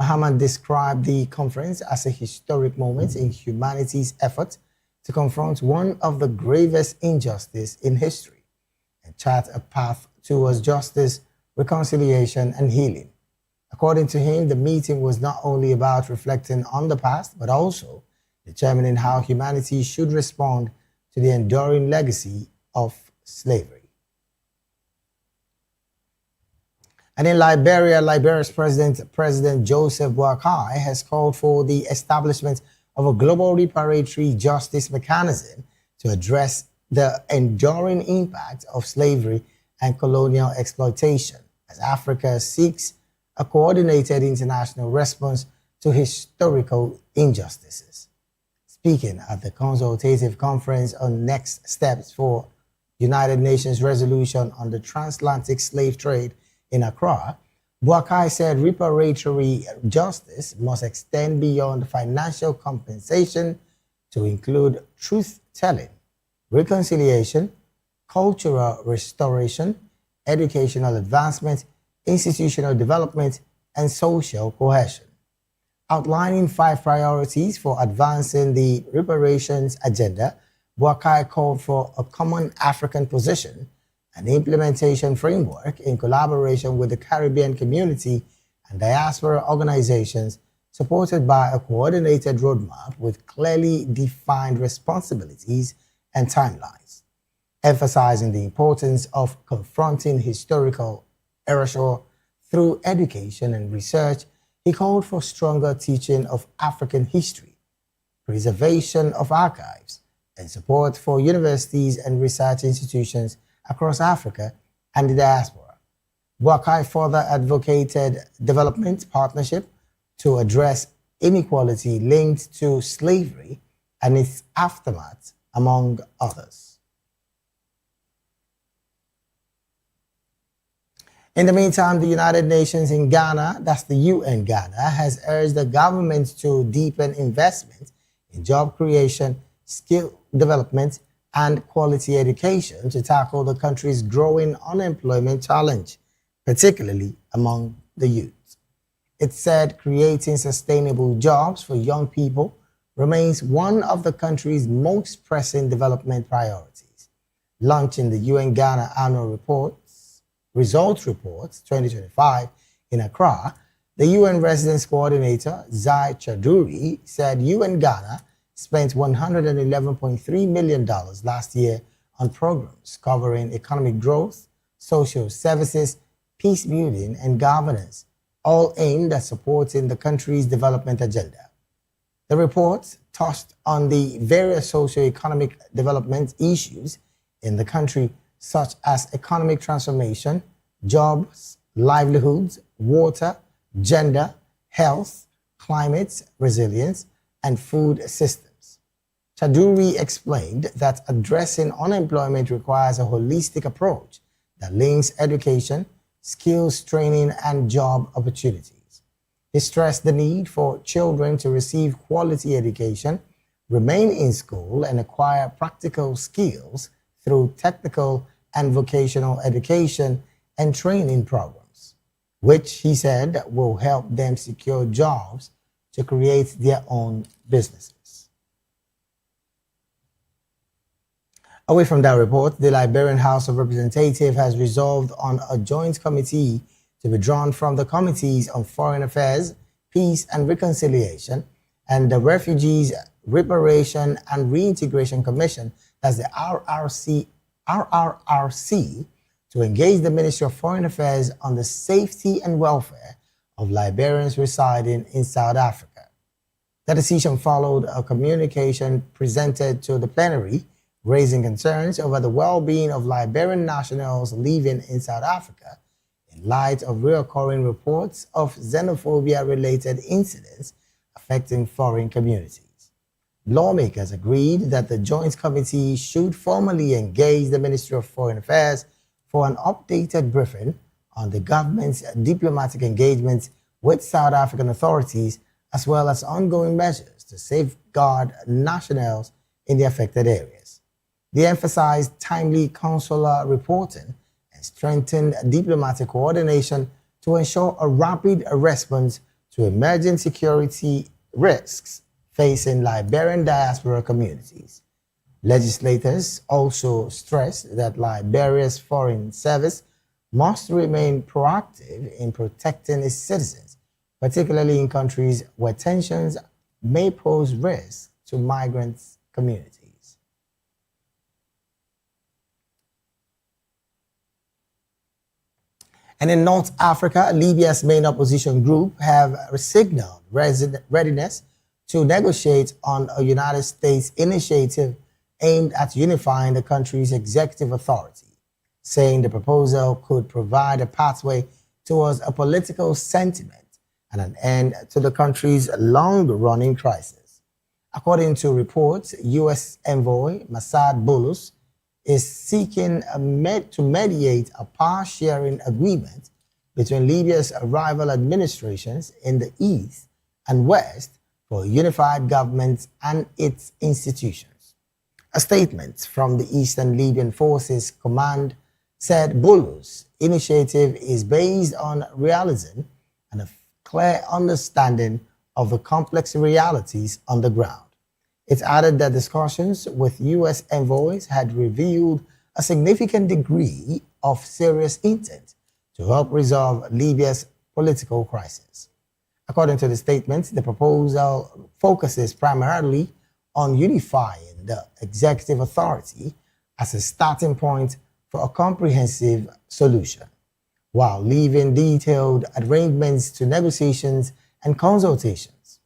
Mahama described the conference as a historic moment in humanity's effort to confront one of the gravest injustices in history and chart a path towards justice, reconciliation, and healing. According to him, the meeting was not only about reflecting on the past, but also determining how humanity should respond to the enduring legacy of slavery. And in Liberia, Liberia's President Joseph Boakai has called for the establishment of a global repatriatory justice mechanism to address the enduring impact of slavery and colonial exploitation as Africa seeks a coordinated international response to historical injustices. Speaking at the consultative conference on next steps for United Nations resolution on the transatlantic slave trade in Accra, Boakai said reparatory justice must extend beyond financial compensation to include truth-telling, reconciliation, cultural restoration, educational advancement, institutional development, and social cohesion. Outlining 5 priorities for advancing the reparations agenda, Boakai called for a common African position, an implementation framework in collaboration with the Caribbean community and diaspora organizations, supported by a coordinated roadmap with clearly defined responsibilities and timelines. Emphasizing the importance of confronting historical erasure through education and research, he called for stronger teaching of African history, preservation of archives, and support for universities and research institutions across Africa and the diaspora. Boakai further advocated development partnership to address inequality linked to slavery and its aftermath, among others. In the meantime, the United Nations in Ghana, that's the UN Ghana, has urged the government to deepen investment in job creation, skill development, and quality education to tackle the country's growing unemployment challenge, particularly among the youth. It said creating sustainable jobs for young people remains one of the country's most pressing development priorities. Launching the UN Ghana Annual Results Reports 2025 in Accra, the UN Residence Coordinator, Zai Chaduri, said UN Ghana spent $111.3 million last year on programs covering economic growth, social services, peace building, and governance, all aimed at supporting the country's development agenda. The report touched on the various socio-economic development issues in the country, such as economic transformation, jobs, livelihoods, water, gender, health, climate resilience, and food systems. Chaduri explained that addressing unemployment requires a holistic approach that links education, skills training, and job opportunities. He stressed the need for children to receive quality education, remain in school, and acquire practical skills through technical and vocational education and training programs, which he said will help them secure jobs to create their own businesses. Away from that report, the Liberian House of Representatives has resolved on a joint committee to be drawn from the Committees on Foreign Affairs, Peace and Reconciliation, and the Refugees Reparation and Reintegration Commission, that's the RRRC, to engage the Ministry of Foreign Affairs on the safety and welfare of Liberians residing in South Africa. The decision followed a communication presented to the plenary raising concerns over the well-being of Liberian nationals living in South Africa in light of recurring reports of xenophobia-related incidents affecting foreign communities. Lawmakers agreed that the Joint Committee should formally engage the Ministry of Foreign Affairs for an updated briefing on the government's diplomatic engagement with South African authorities, as well as ongoing measures to safeguard nationals in the affected areas. They emphasized timely consular reporting and strengthened diplomatic coordination to ensure a rapid response to emerging security risks facing Liberian diaspora communities. Legislators also stressed that Liberia's foreign service must remain proactive in protecting its citizens, particularly in countries where tensions may pose risks to migrant communities. And in North Africa, Libya's main opposition group have signaled readiness to negotiate on a United States initiative aimed at unifying the country's executive authority, saying the proposal could provide a pathway towards a political sentiment and an end to the country's long-running crisis. According to reports, U.S. envoy Masad Boulos is seeking to mediate a power-sharing agreement between Libya's rival administrations in the east and west for a unified government and its institutions. A statement from the Eastern Libyan Forces Command said Boulos' initiative is based on realism and a clear understanding of the complex realities on the ground. It added that discussions with U.S. envoys had revealed a significant degree of serious intent to help resolve Libya's political crisis. According to the statement, the proposal focuses primarily on unifying the executive authority as a starting point for a comprehensive solution, while leaving detailed arrangements to negotiations and consultations.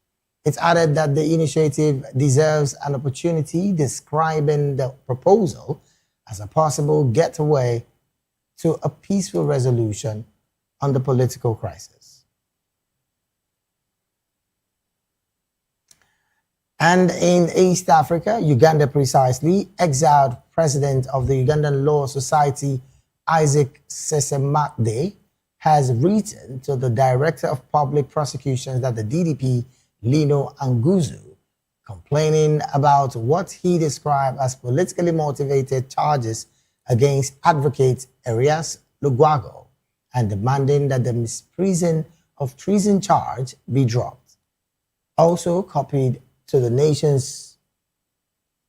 It added that the initiative deserves an opportunity, describing the proposal as a possible getaway to a peaceful resolution on the political crisis. And in East Africa, Uganda precisely, exiled president of the Ugandan Law Society, Isaac Sesemakde, has written to the Director of Public Prosecutions at the DDP, Lino Anguzu, complaining about what he described as politically motivated charges against advocate Erias Lugwago and demanding that the misprision of treason charge be dropped. Also copied to the nation's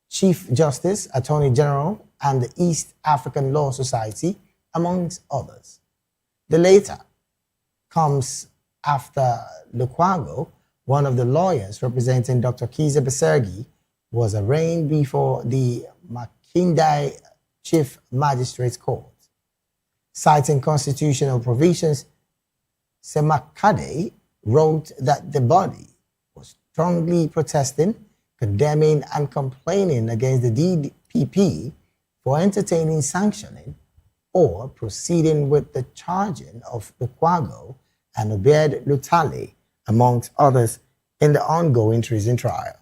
Chief Justice, Attorney General, and the East African Law Society, amongst others. The latter comes after Lukwago, one of the lawyers representing Dr. Kiza Besergi, was arraigned before the Makindye Chief Magistrates Court. Citing constitutional provisions, Semakade wrote that the body was strongly protesting, condemning, and complaining against the DPP for entertaining, sanctioning, or proceeding with the charging of Lukwago and Obed Lutale, amongst others, in the ongoing treason trial.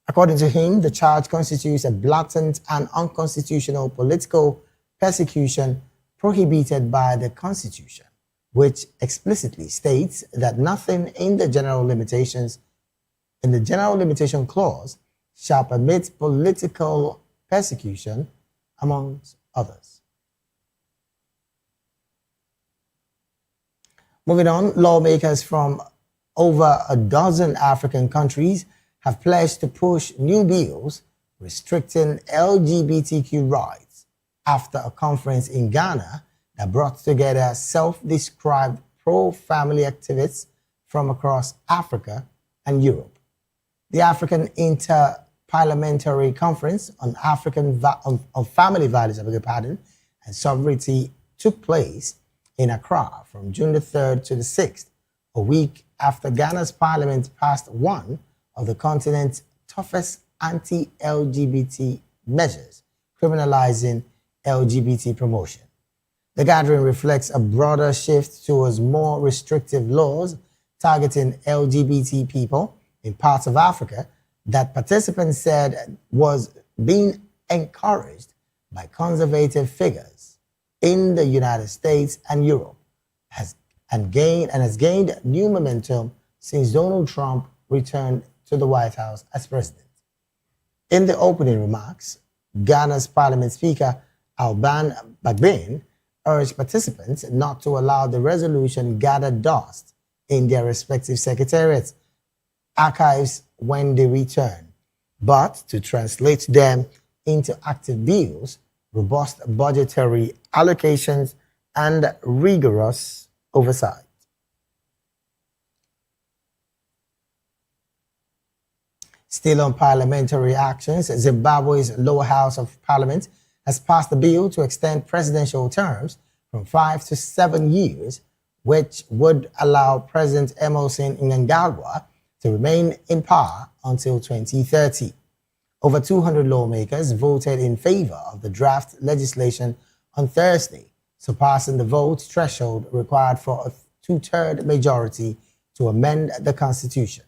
According to him, the charge constitutes a blatant and unconstitutional political persecution prohibited by the Constitution, which explicitly states that nothing in the general limitation clause shall permit political persecution, amongst others. Moving on, lawmakers from over a dozen African countries have pledged to push new bills restricting LGBTQ rights after a conference in Ghana that brought together self-described pro-family activists from across Africa and Europe. The African Inter-Parliamentary Conference on Family Values, and Sovereignty took place in Accra from June the 3rd to the 6th, a week after Ghana's parliament passed one of the continent's toughest anti-LGBT measures, criminalizing LGBT promotion. The gathering reflects a broader shift towards more restrictive laws targeting LGBT people in parts of Africa that participants said was being encouraged by conservative figures in the United States and Europe, has gained new momentum since Donald Trump returned to the White House as president. In the opening remarks, Ghana's Parliament Speaker Alban Bagbin urged participants not to allow the resolution gather dust in their respective secretariats, archives when they return, but to translate them into active bills, robust budgetary allocations, and rigorous oversight. Still on parliamentary actions, Zimbabwe's lower house of parliament has passed a bill to extend presidential terms from 5 to 7 years, which would allow President Emmerson Mnangagwa to remain in power until 2030. Over 200 lawmakers voted in favor of the draft legislation on Thursday, surpassing the vote threshold required for a two-thirds majority to amend the Constitution.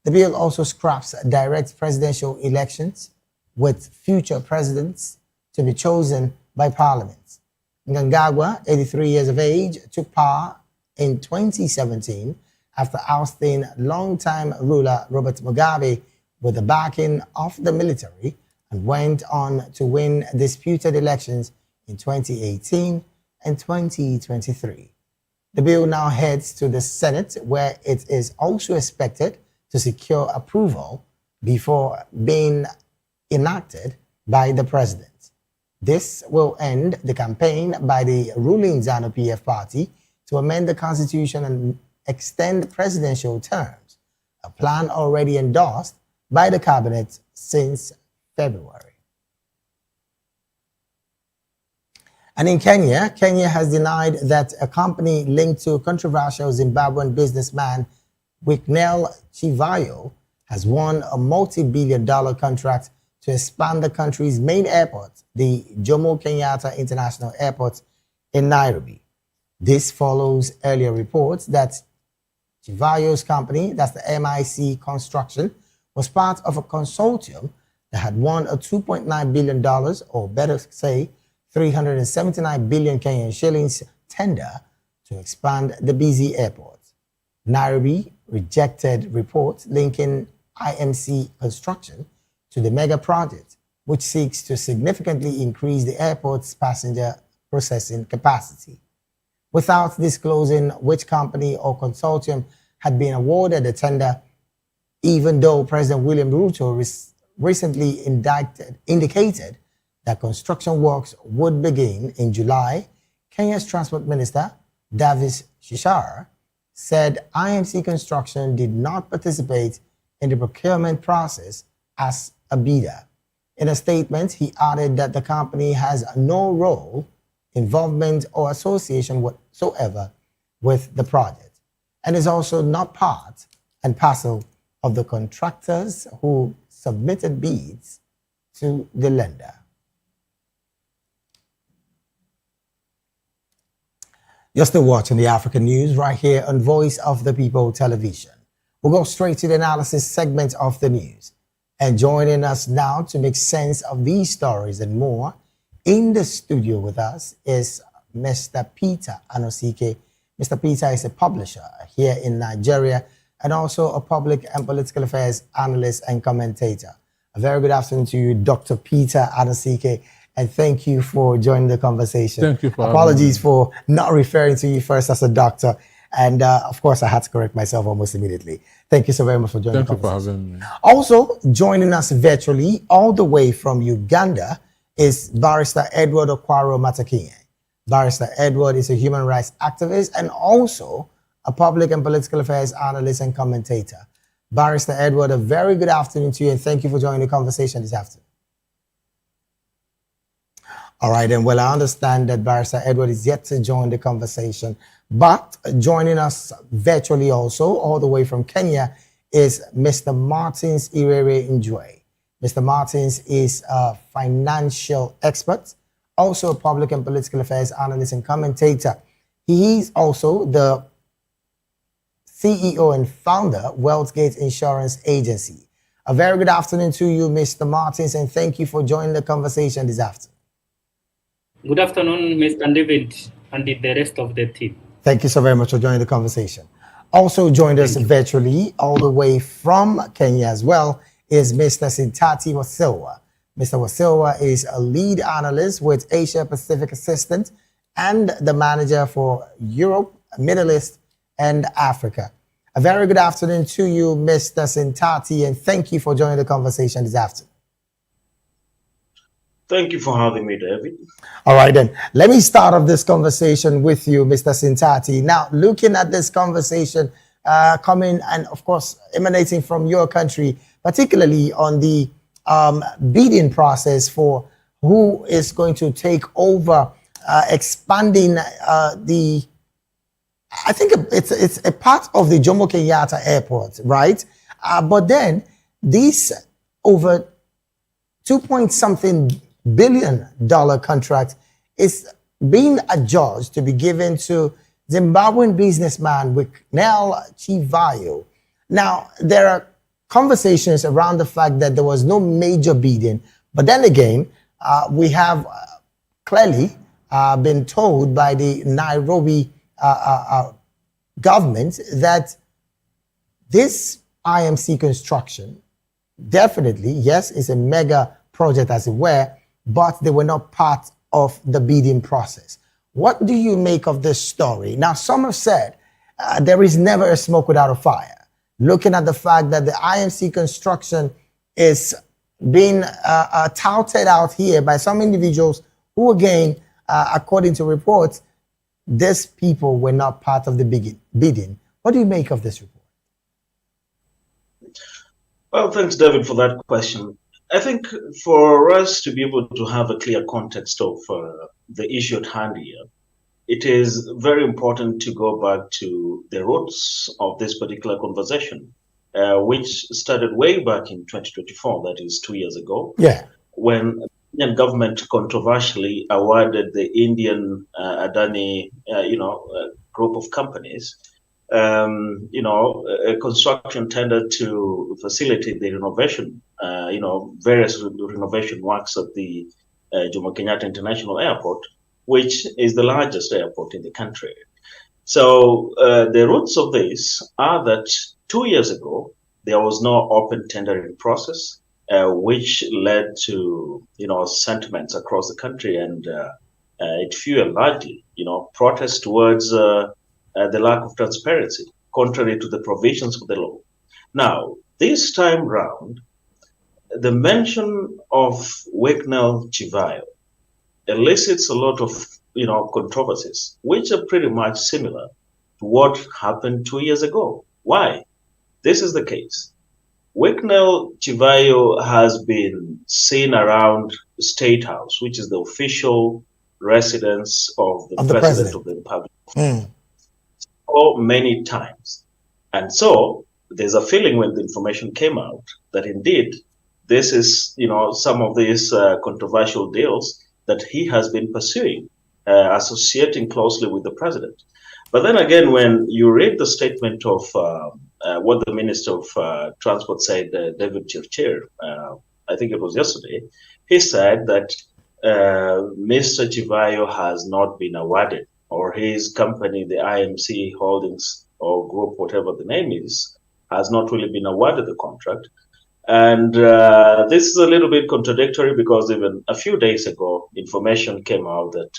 The bill also scraps direct presidential elections, with future presidents to be chosen by Parliament. Mnangagwa, 83 years of age, took power in 2017 after ousting longtime ruler Robert Mugabe with the backing of the military, and went on to win disputed elections in 2018 and 2023. The bill now heads to the Senate, where it is also expected to secure approval before being enacted by the president. This will end the campaign by the ruling ZANU-PF party to amend the constitution and extend presidential terms, a plan already endorsed by the cabinet since February. And in Kenya, Kenya has denied that a company linked to controversial Zimbabwean businessman Wicknell Chivayo has won a multi-billion-dollar contract to expand the country's main airport, the Jomo Kenyatta International Airport in Nairobi. This follows earlier reports that Chivayo's company, that's the MIC Construction, was part of a consortium that had won a $2.9 billion, or better say, 379 billion Kenyan shillings tender to expand the busy airport. Nairobi rejected reports linking IMC Construction to the mega project, which seeks to significantly increase the airport's passenger processing capacity. Without disclosing which company or consortium had been awarded the tender, even though President William Ruto recently indicated that construction works would begin in July, Kenya's Transport Minister, Davis Shishara, said IMC Construction did not participate in the procurement process as a bidder. In a statement, he added that the company has no role, involvement, or association whatsoever with the project, and is also not part and parcel of the contractors who submitted bids to the lender. You're still watching the African News right here on Voice of the People Television. We'll go straight to the analysis segment of the news. And joining us now to make sense of these stories and more, in the studio with us is Mr. Peter Anosike. Mr. Peter is a publisher here in Nigeria and also a public and political affairs analyst and commentator. A very good afternoon to you, Dr. Peter Anosike, and thank you for joining the conversation. Thank you for Apologies for not referring to you first as a doctor. And of course, I had to correct myself almost immediately. Thank you so very much for joining the conversation. Thank you for having me. Also, joining us virtually all the way from Uganda is Barrister Edward Okwaro Matakinye. Barrister Edward is a human rights activist and also a public and political affairs analyst and commentator. Barrister Edward, a very good afternoon to you, and thank you for joining the conversation this afternoon. All right, and well, I understand that Barrister Edward is yet to join the conversation, but joining us virtually also, all the way from Kenya, is Mr. Martins Irere Njue. Mr. Martins is a financial expert, also a public and political affairs analyst and commentator. He is also the CEO and founder, WealthGate Insurance Agency. A very good afternoon to you, Mr. Martins, and thank you for joining the conversation this afternoon. Good afternoon, Mr. David and the rest of the team. Thank you so very much for joining the conversation. Also joined us virtually all the way from Kenya as well is Mr. Sintati Wasilwa. Mr. Wasilwa is a lead analyst with Asia Pacific Assistant and the manager for Europe, Middle East, and Africa. A very good afternoon to you, Mr. Sintati, and thank you for joining the conversation this afternoon. Thank you for having me, David. All right, then. Let me start off this conversation with you, Mr. Sintati. Now, looking at this conversation coming and, of course, emanating from your country, particularly on the bidding process for who is going to take over expanding the, I think it's a part of the Jomo Kenyatta Airport, right? But then these over 2 point something billion contract is being adjudged to be given to Zimbabwean businessman Wicknell Chivayo. Now, there are conversations around the fact that there was no major bidding, but then again, we have clearly been told by the Nairobi government that this IMC construction definitely, yes, is a mega project as it were, but they were not part of the bidding process. What do you make of this story? Now, some have said there is never a smoke without a fire. Looking at the fact that the IMC construction is being touted out here by some individuals who, again, according to reports, these people were not part of the bidding. What do you make of this report? Well, thanks, David, for that question. I think for us to be able to have a clear context of the issue at hand here, it is very important to go back to the roots of this particular conversation, which started way back in 2024, that is 2 years ago, when the Indian government controversially awarded the Indian Adani, group of companies, a construction tender to facilitate the renovation, various renovation works at the Jomo Kenyatta International Airport, which is the largest airport in the country. So the roots of this are that 2 years ago, there was no open tendering process, which led to, sentiments across the country, and it fueled largely, protests towards the lack of transparency, contrary to the provisions of the law. Now, this time round, the mention of Wicknell Chivayo elicits a lot of, controversies, which are pretty much similar to what happened 2 years ago. Why? This is the case. Wicknell Chivayo has been seen around the State House, which is the official residence of the President of the Republic. So many times. And so there's a feeling when the information came out that indeed this is, some of these controversial deals that he has been pursuing, associating closely with the president. But then again, when you read the statement of what the Minister of Transport said, David Chirchir, I think it was yesterday, he said that Mr. Chivayo has not been awarded, or his company, the IMC Holdings or Group, whatever the name is, has not really been awarded the contract. And this is a little bit contradictory because even a few days ago, information came out that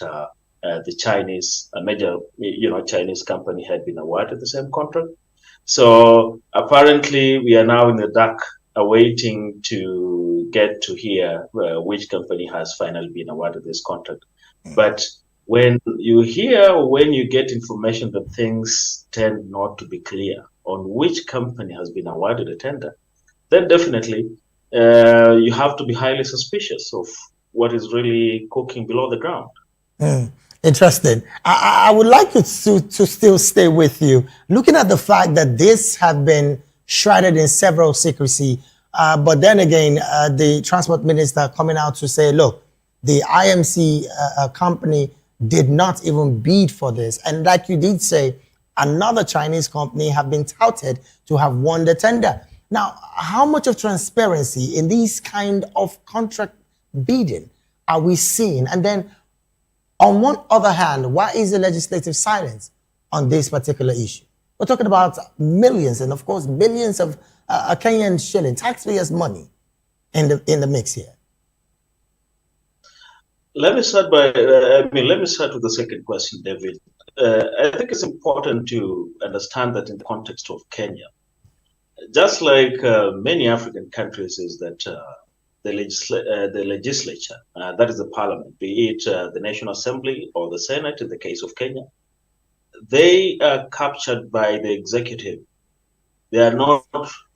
the Chinese, a major, Chinese company had been awarded the same contract. So apparently we are now in the dark, awaiting to get to hear which company has finally been awarded this contract. But when you hear or when you get information that things tend not to be clear on which company has been awarded a tender, then definitely you have to be highly suspicious of what is really cooking below the ground. Interesting. I would like you to still stay with you. Looking at the fact that this have been shrouded in several secrecy, but then again, the transport minister coming out to say, look, the IMC company did not even bid for this. And like you did say, another Chinese company have been touted to have won the tender. Now, how much of transparency in these kind of contract bidding are we seeing? And then on one other hand, why is the legislative silence on this particular issue? We're talking about millions and of course billions of Kenyan shilling, taxpayers' money in the mix here. Let me start with the second question, David. I think it's important to understand that in the context of Kenya, just like many African countries, is that the legislature, that is the parliament, be it the National Assembly or the Senate in the case of Kenya, they are captured by the executive. They are not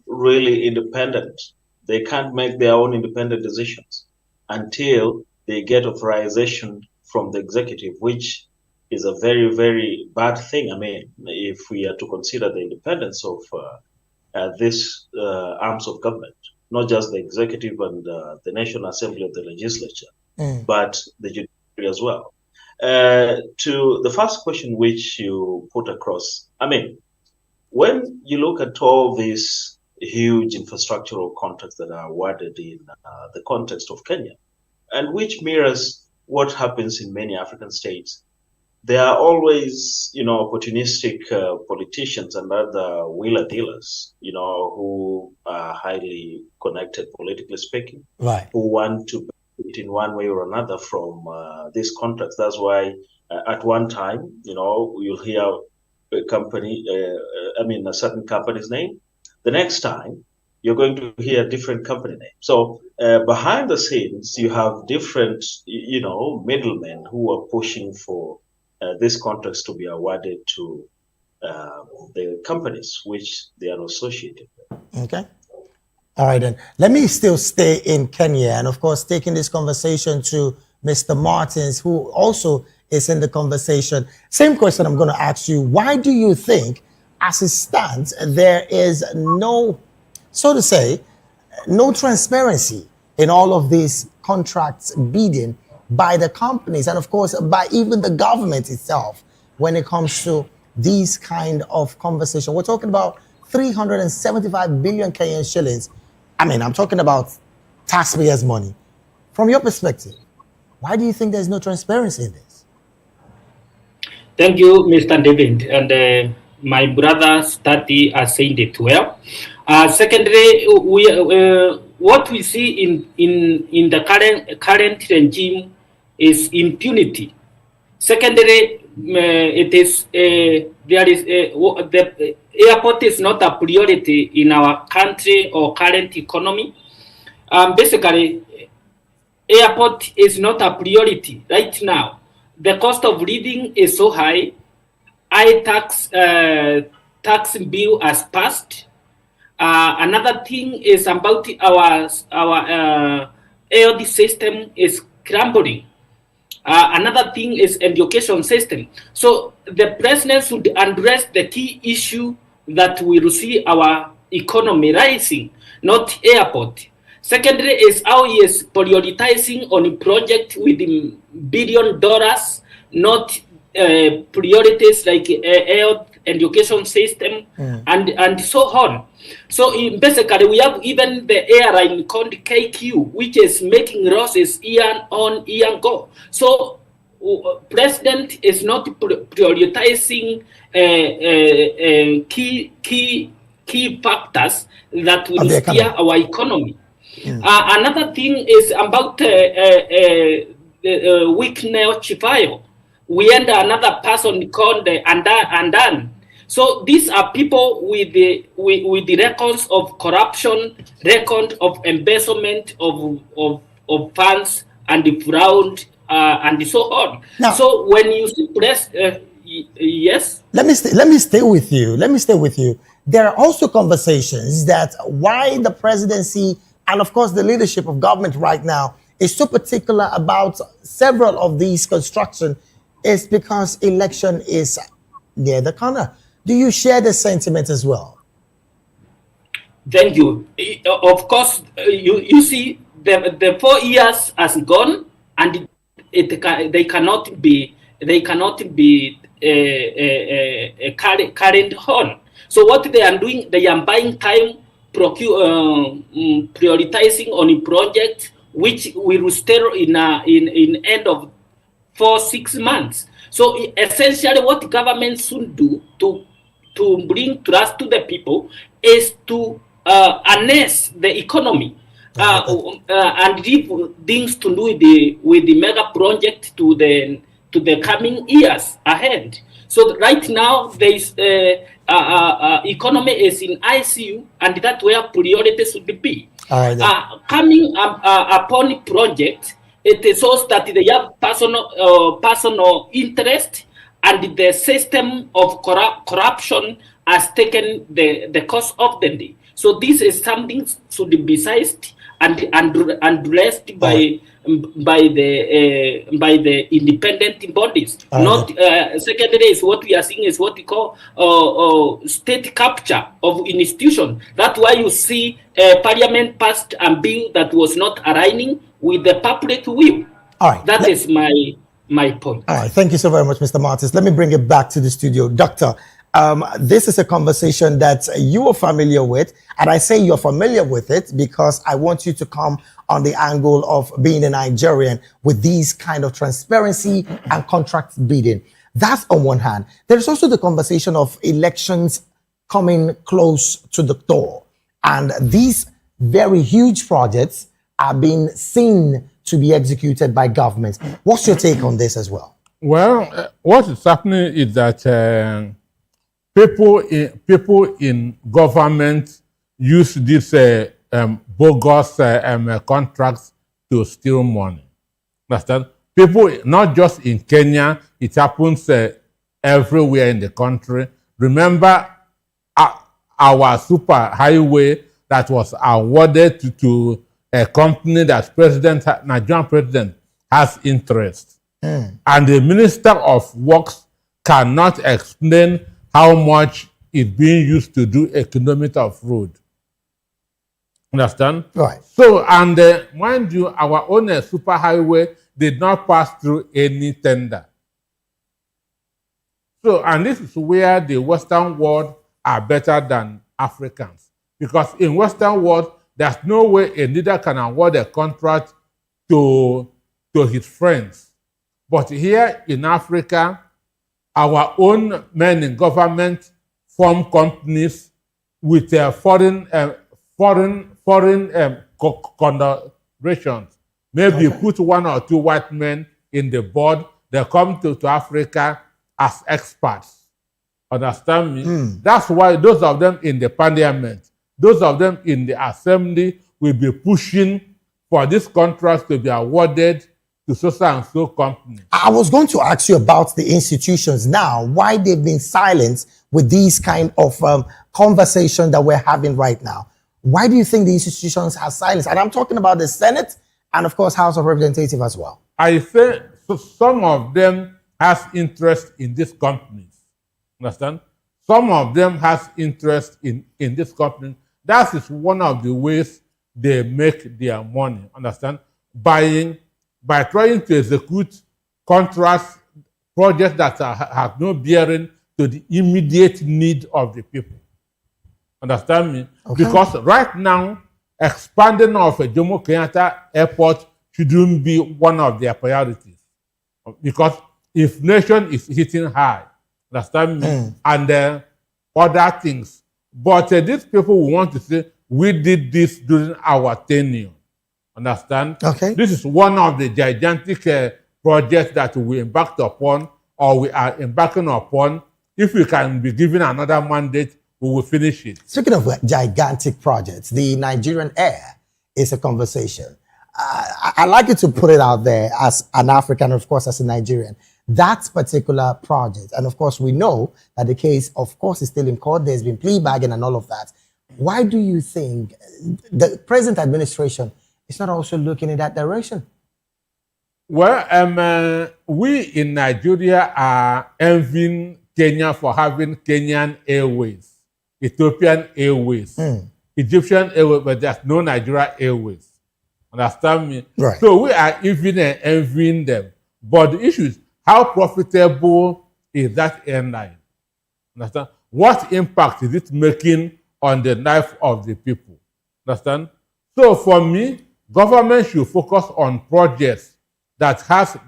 really independent. They can't make their own independent decisions until they get authorization from the executive, which is a very, very bad thing. I mean, if we are to consider the independence of this arms of government, not just the executive and the National Assembly of the legislature, but the judiciary as well. To the first question which you put across, I mean, when you look at all these huge infrastructural contracts that are awarded in the context of Kenya, and which mirrors what happens in many African states, there are always, opportunistic politicians and other wheeler dealers, who are highly connected, politically speaking, right, who want to benefit in one way or another from these contracts. That's why at one time, you'll hear a company, a certain company's name. The next time, you're going to hear a different company name. So behind the scenes, you have different, middlemen who are pushing for these contracts to be awarded to the companies which they are associated with. Okay. All right, then. Let me still stay in Kenya and, of course, taking this conversation to Mr. Martins, who also is in the conversation. Same question I'm going to ask you. Why do you think, as it stands, there is no, so to say, no transparency in all of these contracts bidding by the companies and, of course, by even the government itself when it comes to these kind of conversation? We're talking about 375 billion Kenyan shillings. I mean, I'm talking about taxpayers' money. From your perspective, why do you think there's no transparency in this? Thank you, Mr. David. And my brother Stati are saying it well. Secondly, what we see in the current regime is impunity. Secondly, it is the airport is not a priority in our country or current economy. Basically, airport is not a priority right now. The cost of living is so high. Tax bill has passed. Another thing is about our AOD system is crumbling. Another thing is education system. So the president should address the key issue that will see our economy rising, not airport. Secondly is how he is prioritizing on a project with $1 billion, not priorities like health, education system, and so on. So basically, we have even the airline called KQ, which is making losses year on year go. So president is not prioritizing key factors that will steer our economy. Another thing is about weak Chifayo. We had another person called Andan. So these are people with the records of corruption, record of embezzlement of funds and the fraud and so on. Now, so when you see yes. Let me stay with you. Let me stay with you. There are also conversations that why the presidency and of course the leadership of government right now is so particular about several of these construction is because election is near the corner. Do you share the sentiment as well? Thank you. Of course, you see the 4 years has gone, and they cannot be carried on. So what they are doing, they are buying time, prioritizing on a project which will stay in end of 4-6 months. So essentially, what government should do to bring trust to the people is to harness the economy and give things to do with the mega project to the coming years ahead. So right now, there is economy is in ICU, and that's where priorities should be. Coming upon project, it shows that they have personal interest, and the system of corruption has taken the course of the day. So this is something should be seized and rest by the independent bodies. Not secondary is what we are seeing is what we call state capture of institution. That's why you see Parliament passed a bill that was not aligning with the public will. All right. That is my point. All right. Thank you so very much, Mr. Martins. Let me bring it back to the studio. Doctor, this is a conversation that you are familiar with. And I say you're familiar with it because I want you to come on the angle of being a Nigerian with these kind of transparency and contract bidding. That's on one hand. There's also the conversation of elections coming close to the door. And these very huge projects are being seen to be executed by governments. What's your take on this as well? Well, what is happening is that people in government use these bogus contracts to steal money. Understand? People, not just in Kenya, it happens everywhere in the country. Remember our super highway that was awarded to a company that Nigerian president has interest. And the Minister of Works cannot explain how much is being used to do a kilometer of road. Understand? Right. So, and mind you, our own superhighway did not pass through any tender. So, and this is where the Western world are better than Africans. Because in Western world, there's no way a leader can award a contract to his friends. But here in Africa, our own men in government form companies with foreign considerations. Maybe put one or two white men in the board. They come to Africa as experts. Understand me? That's why those of them in the parliament, those of them in the assembly will be pushing for this contract to be awarded to so and so company. I was going to ask you about the institutions now, why they've been silent with these kind of conversation that we're having right now. Why do you think the institutions are silent? And I'm talking about the Senate and of course House of Representatives as well. I say so some of them has interest in these companies. Understand? Some of them has interest in this company. That is one of the ways they make their money. Understand? By trying to execute contracts, projects that have no bearing to the immediate need of the people. Understand me? Okay. Because right now, expanding of a Jomo Kenyatta airport shouldn't be one of their priorities. Because inflation is hitting high. Understand me? And other things. But these people will want to say, we did this during our tenure. Understand? Okay. This is one of the gigantic projects that we embarked upon or we are embarking upon. If we can be given another mandate, we will finish it. Speaking of gigantic projects, the Nigerian Air is a conversation. I like you to put it out there as an African, of course, as a Nigerian. That particular project, and of course, we know that the case, of course, is still in court. There's been plea bargain and all of that. Why do you think the present administration is not also looking in that direction? Well, we in Nigeria are envying Kenya for having Kenyan Airways, Ethiopian Airways, Egyptian Airways, but there's no Nigeria Airways. Understand me? Right. So we are even envying them. But the issue is, how profitable is that airline? Understand? What impact is it making on the life of the people? Understand? So for me, government should focus on projects that has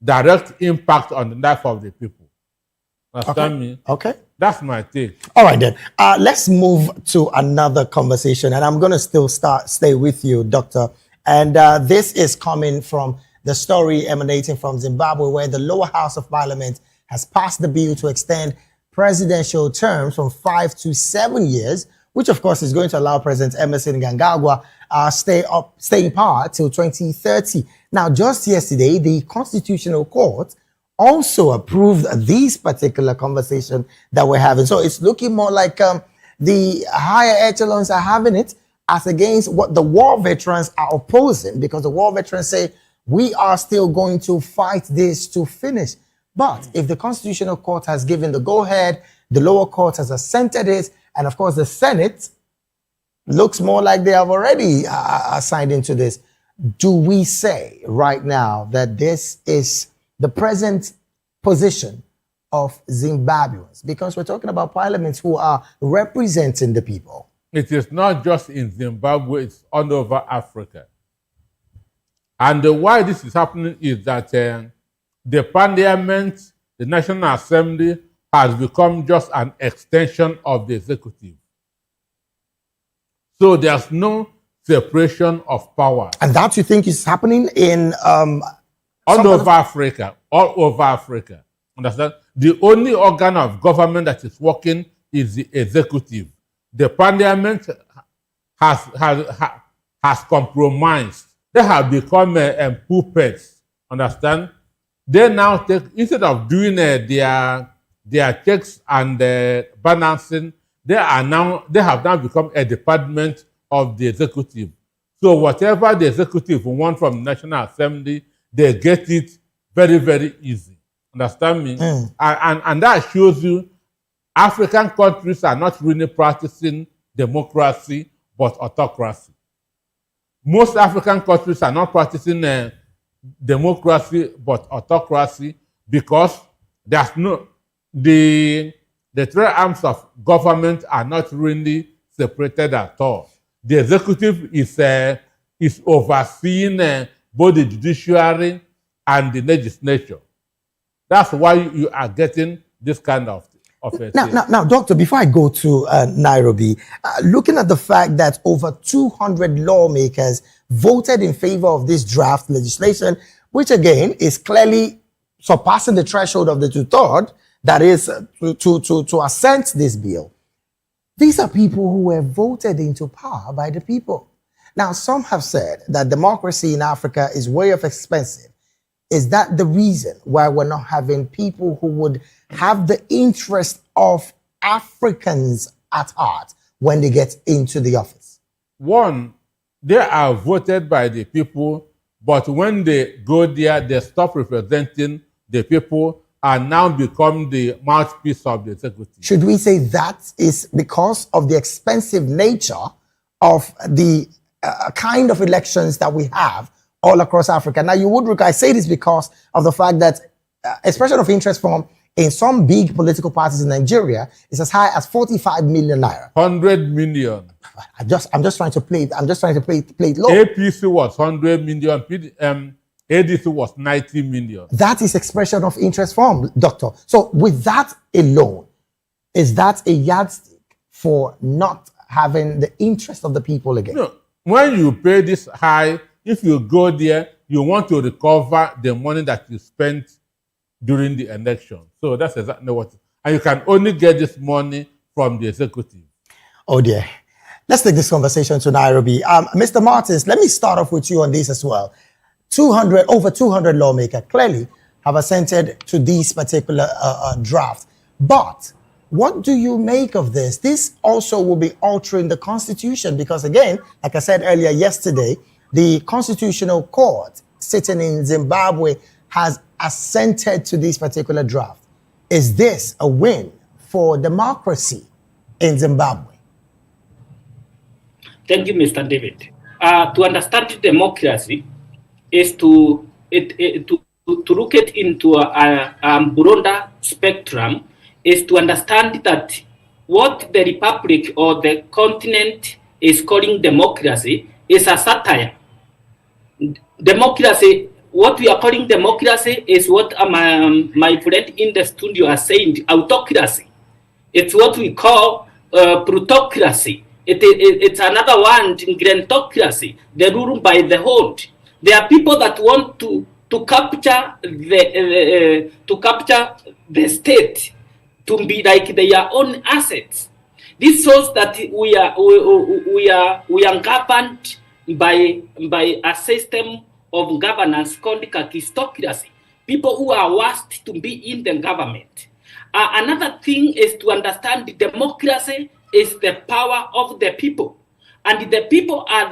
direct impact on the life of the people. Understand me? Okay. That's my take. All right then. Let's move to another conversation, and I'm going to still stay with you, Doctor. And this is coming from the story emanating from Zimbabwe, where the lower house of parliament has passed the bill to extend presidential terms from 5 to 7 years, which of course is going to allow President Emerson Mnangagwa stay in power till 2030. Now, just yesterday, the Constitutional Court also approved this particular conversation that we're having. So it's looking more like the higher echelons are having it. as against what the war veterans are opposing, because the war veterans say, we are still going to fight this to finish. But if the Constitutional Court has given the go-ahead, the lower court has assented it, and of course the Senate looks more like they have already signed into this, do we say right now that this is the present position of Zimbabweans? Because we're talking about parliaments who are representing the people. It is not just in Zimbabwe, it's all over Africa. And why this is happening is that the parliament, the National Assembly, has become just an extension of the executive. So there's no separation of power. And that you think is happening in all over Africa, all over Africa. Understand? The only organ of government that is working is the executive. The parliament has compromised. They have become puppets. Understand? They now take, instead of doing their checks and balancing, they have now become a department of the executive. So whatever the executive want from the National Assembly, they get it very, very easy. Understand me? And that shows you African countries are not really practicing democracy, but autocracy. Most African countries are not practicing democracy, but autocracy, because there's no, the three arms of government are not really separated at all. The executive is overseeing both the judiciary and the legislature. That's why you are getting this kind of thing. Now, Doctor, before I go to Nairobi, looking at the fact that over 200 lawmakers voted in favor of this draft legislation, which again is clearly surpassing the threshold of the 2/3, that is to assent this bill. These are people who were voted into power by the people. Now, some have said that democracy in Africa is way of expensive. Is that the reason why we're not having people who would have the interest of Africans at heart when they get into the office? One, they are voted by the people, but when they go there, they stop representing the people and now become the mouthpiece of the executive. Should we say that is because of the expensive nature of the kind of elections that we have all across Africa? Now, you would, I say this because of the fact that expression of interest from in some big political parties in Nigeria is as high as 45 million naira. 100 million. I'm just trying to play it low. APC was 100 million. ADC was 90 million. That is expression of interest from, Doctor. So with that alone, is that a yardstick for not having the interest of the people again? No. When you pay this high, if you go there, you want to recover the money that you spent during the election. So that's exactly what. And you can only get this money from the executive. Oh dear. Let's take this conversation to Nairobi. Mr. Martins, let me start off with you on this as well. Over 200 lawmakers clearly have assented to this particular draft. But what do you make of this? This also will be altering the Constitution because, again, like I said earlier yesterday, the Constitutional Court sitting in Zimbabwe has assented to this particular draft. Is this a win for democracy in Zimbabwe? Thank you, Mr. David. To understand democracy is to look it into a broader spectrum, is to understand that what the republic or the continent is calling democracy is a satire. Democracy, what we are calling democracy is what my friend in the studio are saying, autocracy. It's what we call plutocracy. It's another one, grantocracy, the rule by the hold. There are people that want to capture the state to be like their own assets. This shows that we are governed by a system of governance called kakistocracy. People who are asked to be in the government. Another thing is to understand democracy is the power of the people. and the people are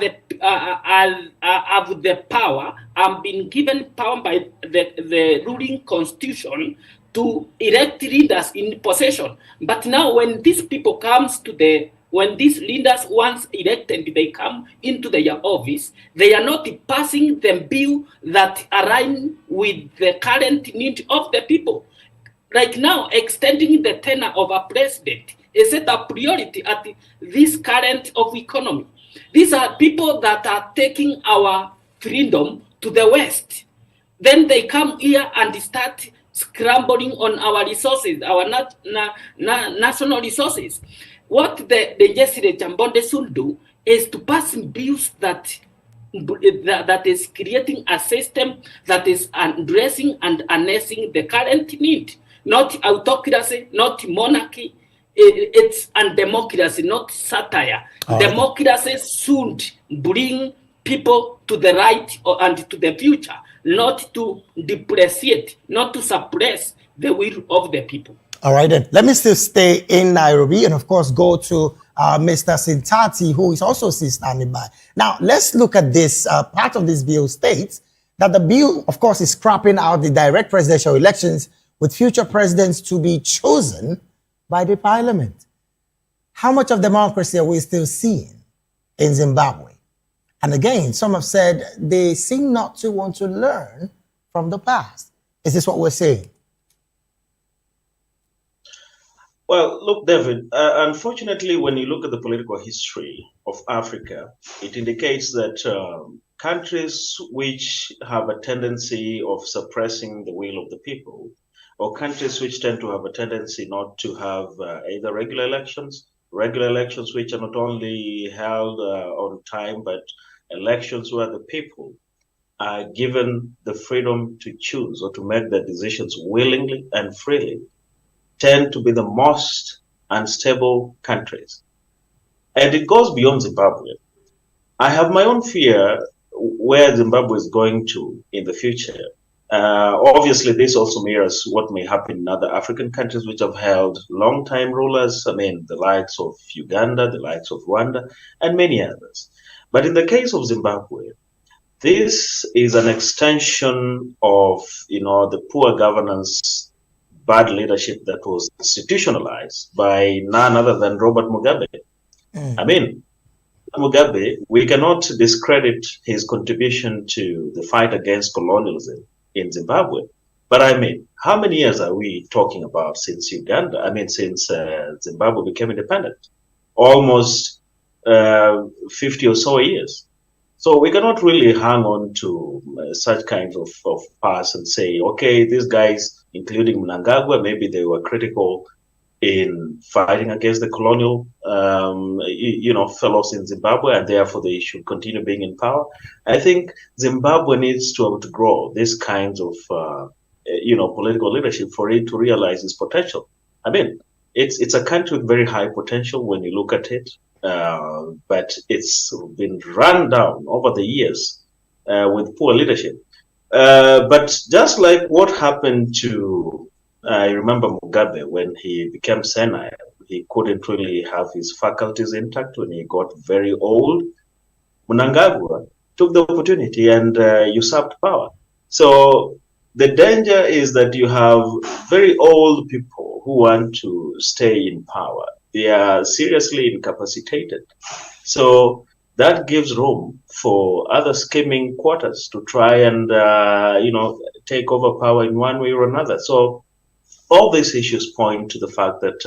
have the power and been given power by the ruling constitution to elect leaders in possession. But now when these people comes to when these leaders once elected, they come into their office, they are not passing the bill that align with the current need of the people. Like now, extending the tenure of a president is it a priority at this current of economy? These are people that are taking our freedom to the West. Then they come here and start scrambling on our resources, our national resources. What the legislature Mbonde should do is to pass bills that is creating a system that is addressing and harnessing the current need, not autocracy, not monarchy. It's democracy, not satire. Democracy should bring people to the right and to the future, not to depreciate, not to suppress the will of the people. All right, then. Let me still stay in Nairobi and, of course, go to Mr. Sintati, who is also still standing by. Now, let's look at this. Part of this bill states that the bill, of course, is scrapping out the direct presidential elections with future presidents to be chosen by the parliament. How much of democracy are we still seeing in Zimbabwe? And again, some have said they seem not to want to learn from the past. Is this what we're saying? Well, look, David, unfortunately, when you look at the political history of Africa, it indicates that countries which have a tendency of suppressing the will of the people, or countries which tend to have a tendency not to have either regular elections which are not only held on time, but elections where the people are given the freedom to choose or to make their decisions willingly and freely, tend to be the most unstable countries. And it goes beyond Zimbabwe. I have my own fear where Zimbabwe is going to in the future. Obviously, this also mirrors what may happen in other African countries which have held long-time rulers. I mean, the likes of Uganda, the likes of Rwanda, and many others. But in the case of Zimbabwe, this is an extension of, the poor governance, bad leadership that was institutionalized by none other than Robert Mugabe. I mean, Mugabe, we cannot discredit his contribution to the fight against colonialism in Zimbabwe. But I mean, how many years are we talking about since since Zimbabwe became independent? Almost 50 or so years. So we cannot really hang on to such kinds of past and say, okay, these guys, including Mnangagwa, maybe they were critical in fighting against the colonial, fellows in Zimbabwe, and therefore they should continue being in power. I think Zimbabwe needs to outgrow this kinds of, political leadership for it to realize its potential. I mean, it's a country with very high potential when you look at it, but it's been run down over the years with poor leadership. But just like what happened to, I remember Mugabe when he became senile, he couldn't really have his faculties intact when he got very old. Mnangagwa took the opportunity and usurped power. So the danger is that you have very old people who want to stay in power. They are seriously incapacitated. So that gives room for other scheming quarters to try and, take over power in one way or another. So all these issues point to the fact that,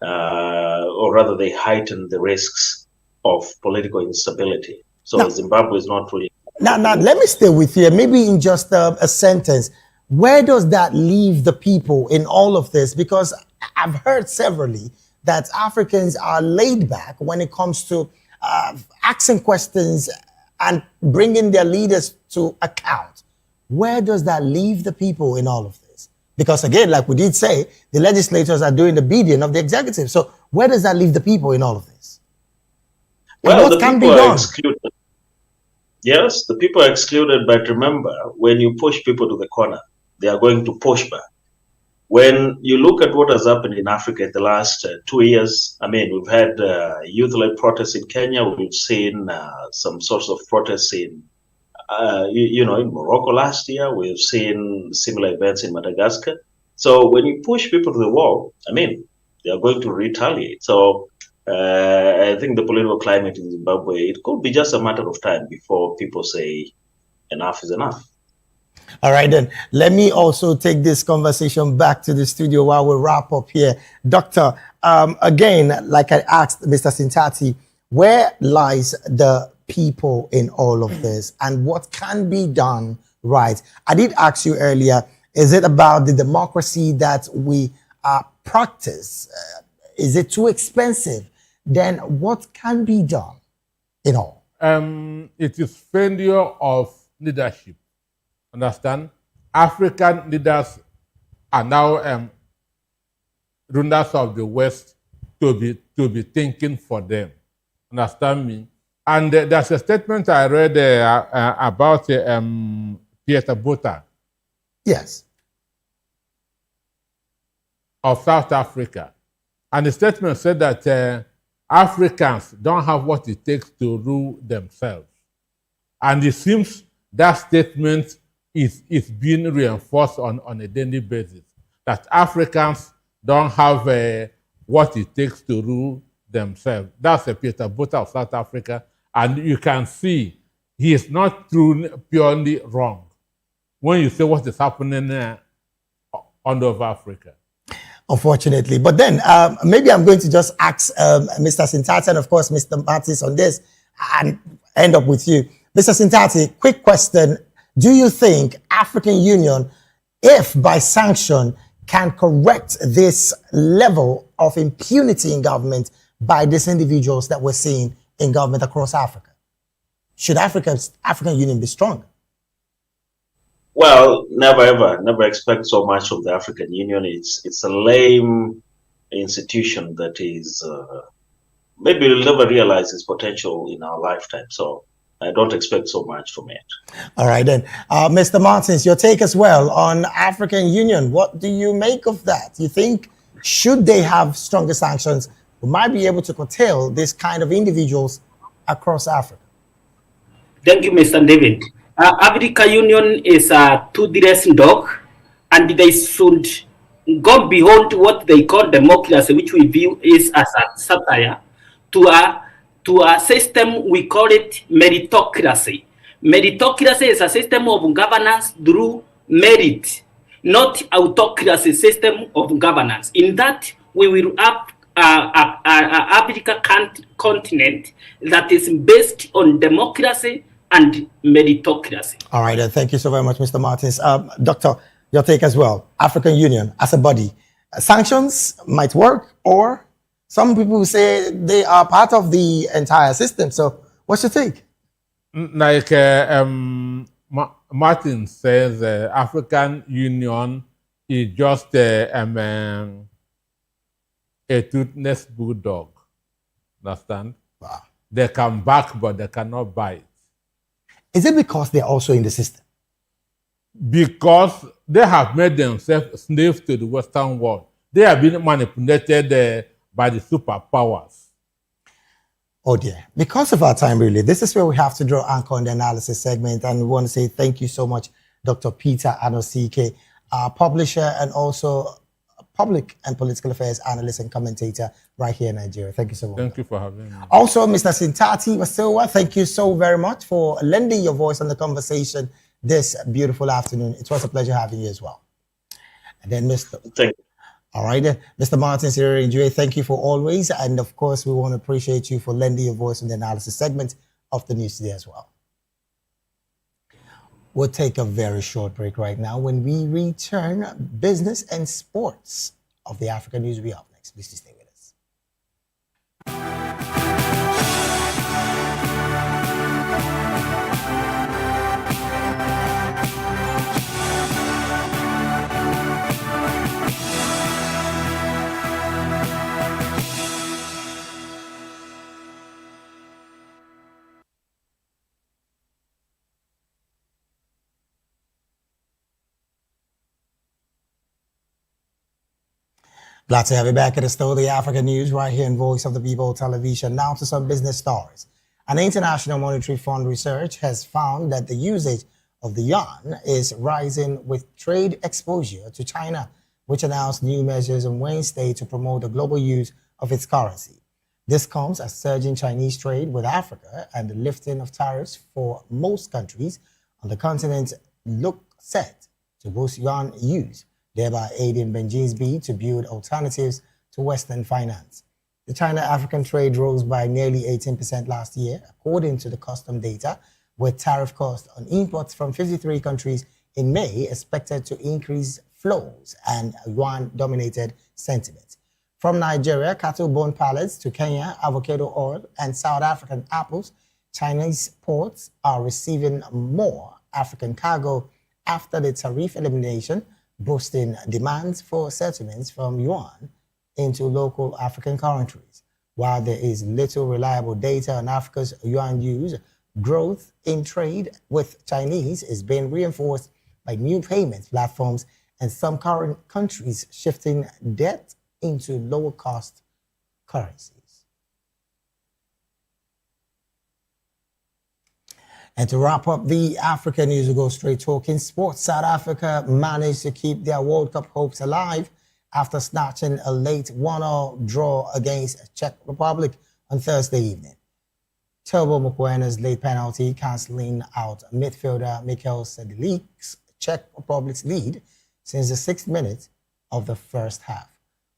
or rather they heighten the risks of political instability. So now, Zimbabwe is not really... Now, let me stay with you. Maybe in just a sentence, where does that leave the people in all of this? Because I've heard severally that Africans are laid back when it comes to asking questions and bringing their leaders to account. Where does that leave the people in all of this? Because again, like we did say, the legislators are doing the bidding of the executive. So where does that leave the people in all of this? Well, the people are excluded. Yes, the people are excluded, but remember, when you push people to the corner, they are going to push back. When you look at what has happened in Africa in the last 2 years, I mean, we've had youth-led protests in Kenya. We've seen some sorts of protests in, in Morocco last year. We've seen similar events in Madagascar. So when you push people to the wall, I mean, they are going to retaliate. So I think the political climate in Zimbabwe, it could be just a matter of time before people say enough is enough. All right, then. Let me also take this conversation back to the studio while we wrap up here. Doctor, again, like I asked Mr. Sintati, where lies the people in all of this and what can be done right? I did ask you earlier, is it about the democracy that we practice? Is it too expensive? Then what can be done in all? It is failure of leadership. Understand? African leaders are now rulers of the West to be thinking for them. Understand me? And there's a statement I read about Peter Botha. Yes. Of South Africa. And the statement said that Africans don't have what it takes to rule themselves. And it seems that statement is being reinforced on a daily basis, that Africans don't have what it takes to rule themselves. That's Peter Botha of South Africa, and you can see he is not purely wrong when you say what is happening all over Africa. Unfortunately. But then maybe I'm going to just ask Mr. Sintati and, of course, Mr. Martins on this and end up with you. Mr. Sintati, quick question. Do you think African Union, if by sanction, can correct this level of impunity in government by these individuals that we're seeing in government across Africa? Should African Union be stronger? Well, never expect so much from the African Union. It's a lame institution that is maybe we'll never realize its potential in our lifetime. So I don't expect so much from it. All right, then. Mr. Martins, your take as well on African Union. What do you make of that? You think, should they have stronger sanctions, we might be able to curtail this kind of individuals across Africa? Thank you, Mr. David. African Union is a toothless dog, and they should go beyond what they call democracy, which we view is as a satire, to a system we call it meritocracy. Meritocracy is a system of governance through merit, not autocracy system of governance. In that, we will have an Africa continent that is based on democracy and meritocracy. All right, thank you so very much, Mr. Martins. Doctor, your take as well. African Union as a body. Sanctions might work, or some people say they are part of the entire system. So what's your take? Like Martin says, African Union is just a toothless bulldog. Understand? Wow. They can bark, but they cannot bite. Is it because they're also in the system? Because they have made themselves slaves to the Western world. They have been manipulated by the superpowers. Oh dear. Because of our time, really, this is where we have to draw anchor on the analysis segment. And we want to say thank you so much, Dr. Peter Anosike, publisher and also public and political affairs analyst and commentator right here in Nigeria. Thank you so much. Thank you for having me. Also, Mr. Sintati Wasilwa, thank you so very much for lending your voice on the conversation this beautiful afternoon. It was a pleasure having you as well. And then Mr. Thank you. All right, Mr. Martin Sirere, thank you for always. And of course, we want to appreciate you for lending your voice in the analysis segment of the news today as well. We'll take a very short break right now. When we return, business and sports of the African News will be up next. Please stay with us. Glad to have you back at the Still the African News right here in Voice of the People television. Now to some business stories. An International Monetary Fund research has found that the usage of the yuan is rising with trade exposure to China, which announced new measures on Wednesday to promote the global use of its currency. This comes as surging Chinese trade with Africa and the lifting of tariffs for most countries on the continent look set to boost yuan use, thereby aiding Beijing's bid to build alternatives to Western finance. The China-African trade rose by nearly 18% last year, according to the custom data, with tariff costs on imports from 53 countries in May expected to increase flows and yuan-dominated sentiment. From Nigeria, cattle bone pallets to Kenya, avocado oil, and South African apples, Chinese ports are receiving more African cargo after the tariff elimination, boosting demands for settlements from yuan into local African currencies. While there is little reliable data on Africa's yuan use, growth in trade with Chinese is being reinforced by new payment platforms and some current countries shifting debt into lower cost currencies. And to wrap up the African news, we go straight talking sports. South Africa managed to keep their World Cup hopes alive after snatching a late 1-1 draw against Czech Republic on Thursday evening. Turbo Mokwena's late penalty cancelling out midfielder Mikel Sedelik's Czech Republic's lead since the 6th minute of the first half.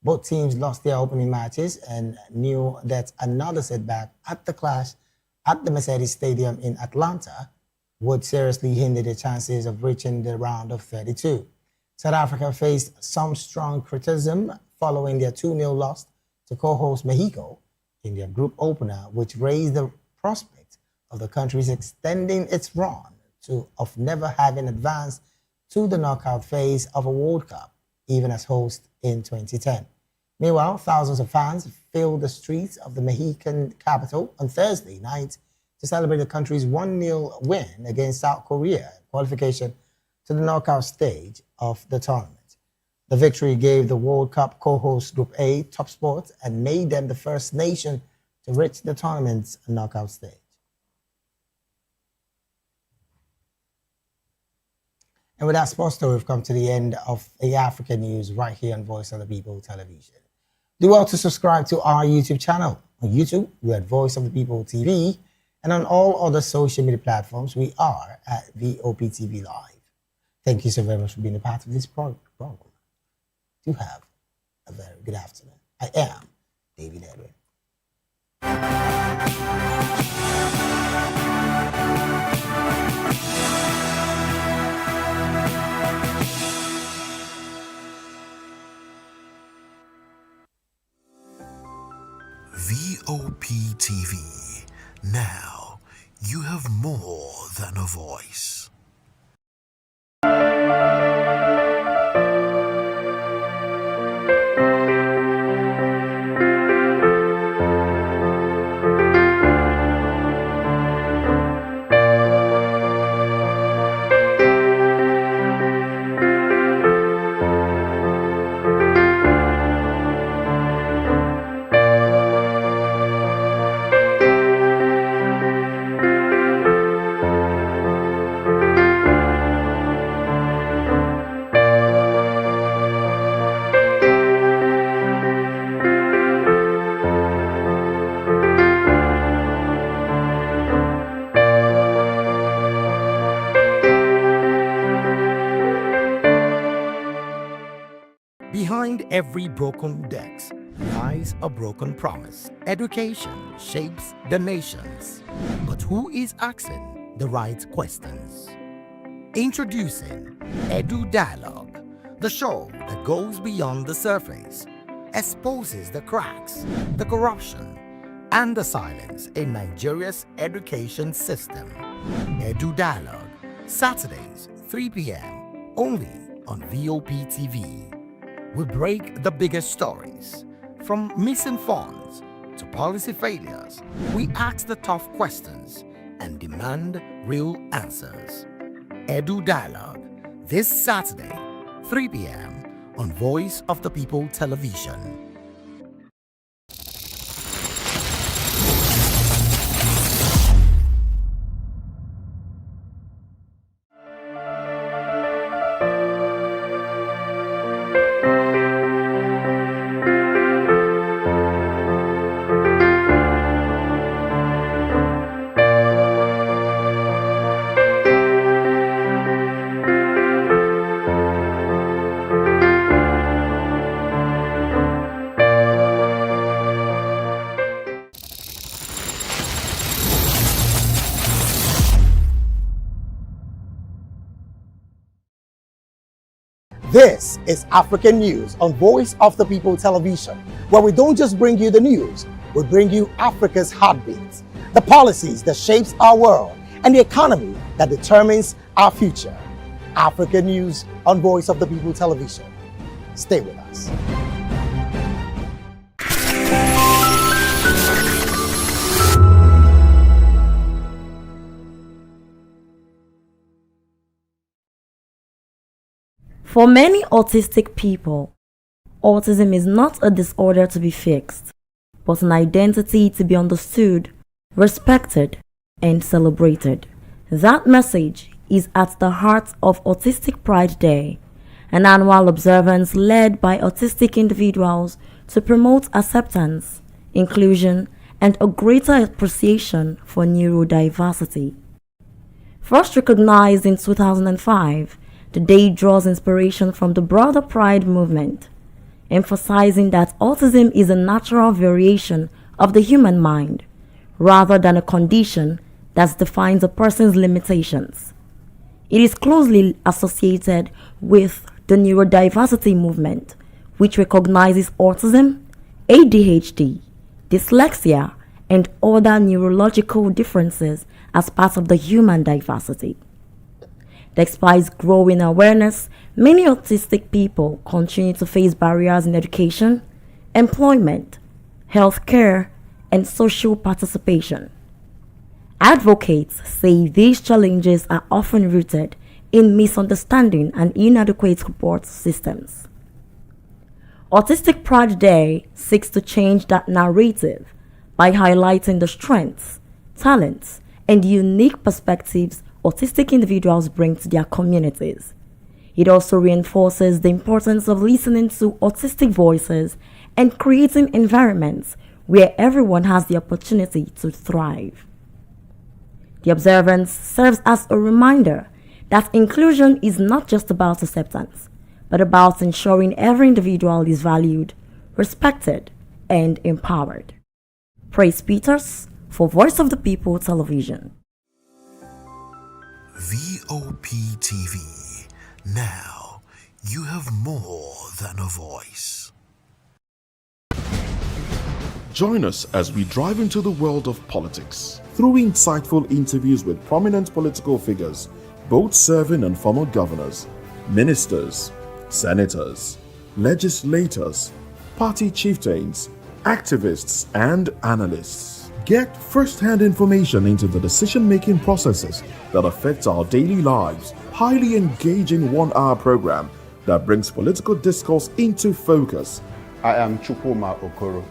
Both teams lost their opening matches and knew that another setback at the clash at the Mercedes Stadium in Atlanta would seriously hinder their chances of reaching the round of 32. South Africa faced some strong criticism following their 2-0 loss to co-host Mexico in their group opener, which raised the prospect of the country's extending its run of never having advanced to the knockout phase of a World Cup, even as host in 2010. Meanwhile, thousands of fans filled the streets of the Mexican capital on Thursday night to celebrate the country's 1-0 win against South Korea in qualification to the knockout stage of the tournament. The victory gave the World Cup co-host Group A top spot and made them the first nation to reach the tournament's knockout stage. And with that sports story, we've come to the end of the African news right here on Voice of the People television. Do well to subscribe to our YouTube channel. On YouTube, we're at Voice of the People TV, and on all other social media platforms, we are at Vop Tv Live. Thank you so very much for being a part of this program. Do have a very good afternoon. I am David Edwin. Vop TV. Now you have more than a voice. Behind every broken desk lies a broken promise. Education shapes the nations. But who is asking the right questions? Introducing Edu Dialogue, the show that goes beyond the surface, exposes the cracks, the corruption, and the silence in Nigeria's education system. Edu Dialogue, Saturdays, 3 p.m., only on Vop TV. We break the biggest stories, from missing funds to policy failures. We ask the tough questions and demand real answers. Edu Dialogue, this Saturday, 3 p.m. on Voice of the People Television. This is African News on Voice of the People Television, where we don't just bring you the news, we bring you Africa's heartbeats, the policies that shapes our world, and the economy that determines our future. African News on Voice of the People Television. Stay with us. For many autistic people, autism is not a disorder to be fixed, but an identity to be understood, respected, and celebrated. That message is at the heart of Autistic Pride Day, an annual observance led by autistic individuals to promote acceptance, inclusion, and a greater appreciation for neurodiversity. First recognized in 2005, the day draws inspiration from the broader Pride movement, emphasizing that autism is a natural variation of the human mind, rather than a condition that defines a person's limitations. It is closely associated with the neurodiversity movement, which recognizes autism, ADHD, dyslexia, and other neurological differences as part of the human diversity. Despite growing awareness, many autistic people continue to face barriers in education, employment, healthcare, and social participation. Advocates say these challenges are often rooted in misunderstanding and inadequate support systems. Autistic Pride Day seeks to change that narrative by highlighting the strengths, talents, and unique perspectives autistic individuals bring to their communities. It also reinforces the importance of listening to autistic voices and creating environments where everyone has the opportunity to thrive. The observance serves as a reminder that inclusion is not just about acceptance, but about ensuring every individual is valued, respected, and empowered. Praise Peters for Voice of the People Television. Vop TV. Now you have more than a voice. Join us as we drive into the world of politics through insightful interviews with prominent political figures, both serving and former governors, ministers, senators, legislators, party chieftains, activists, and analysts. Get first-hand information into the decision-making processes that affect our daily lives. Highly engaging one-hour program that brings political discourse into focus. I am Chukwuma Okoro.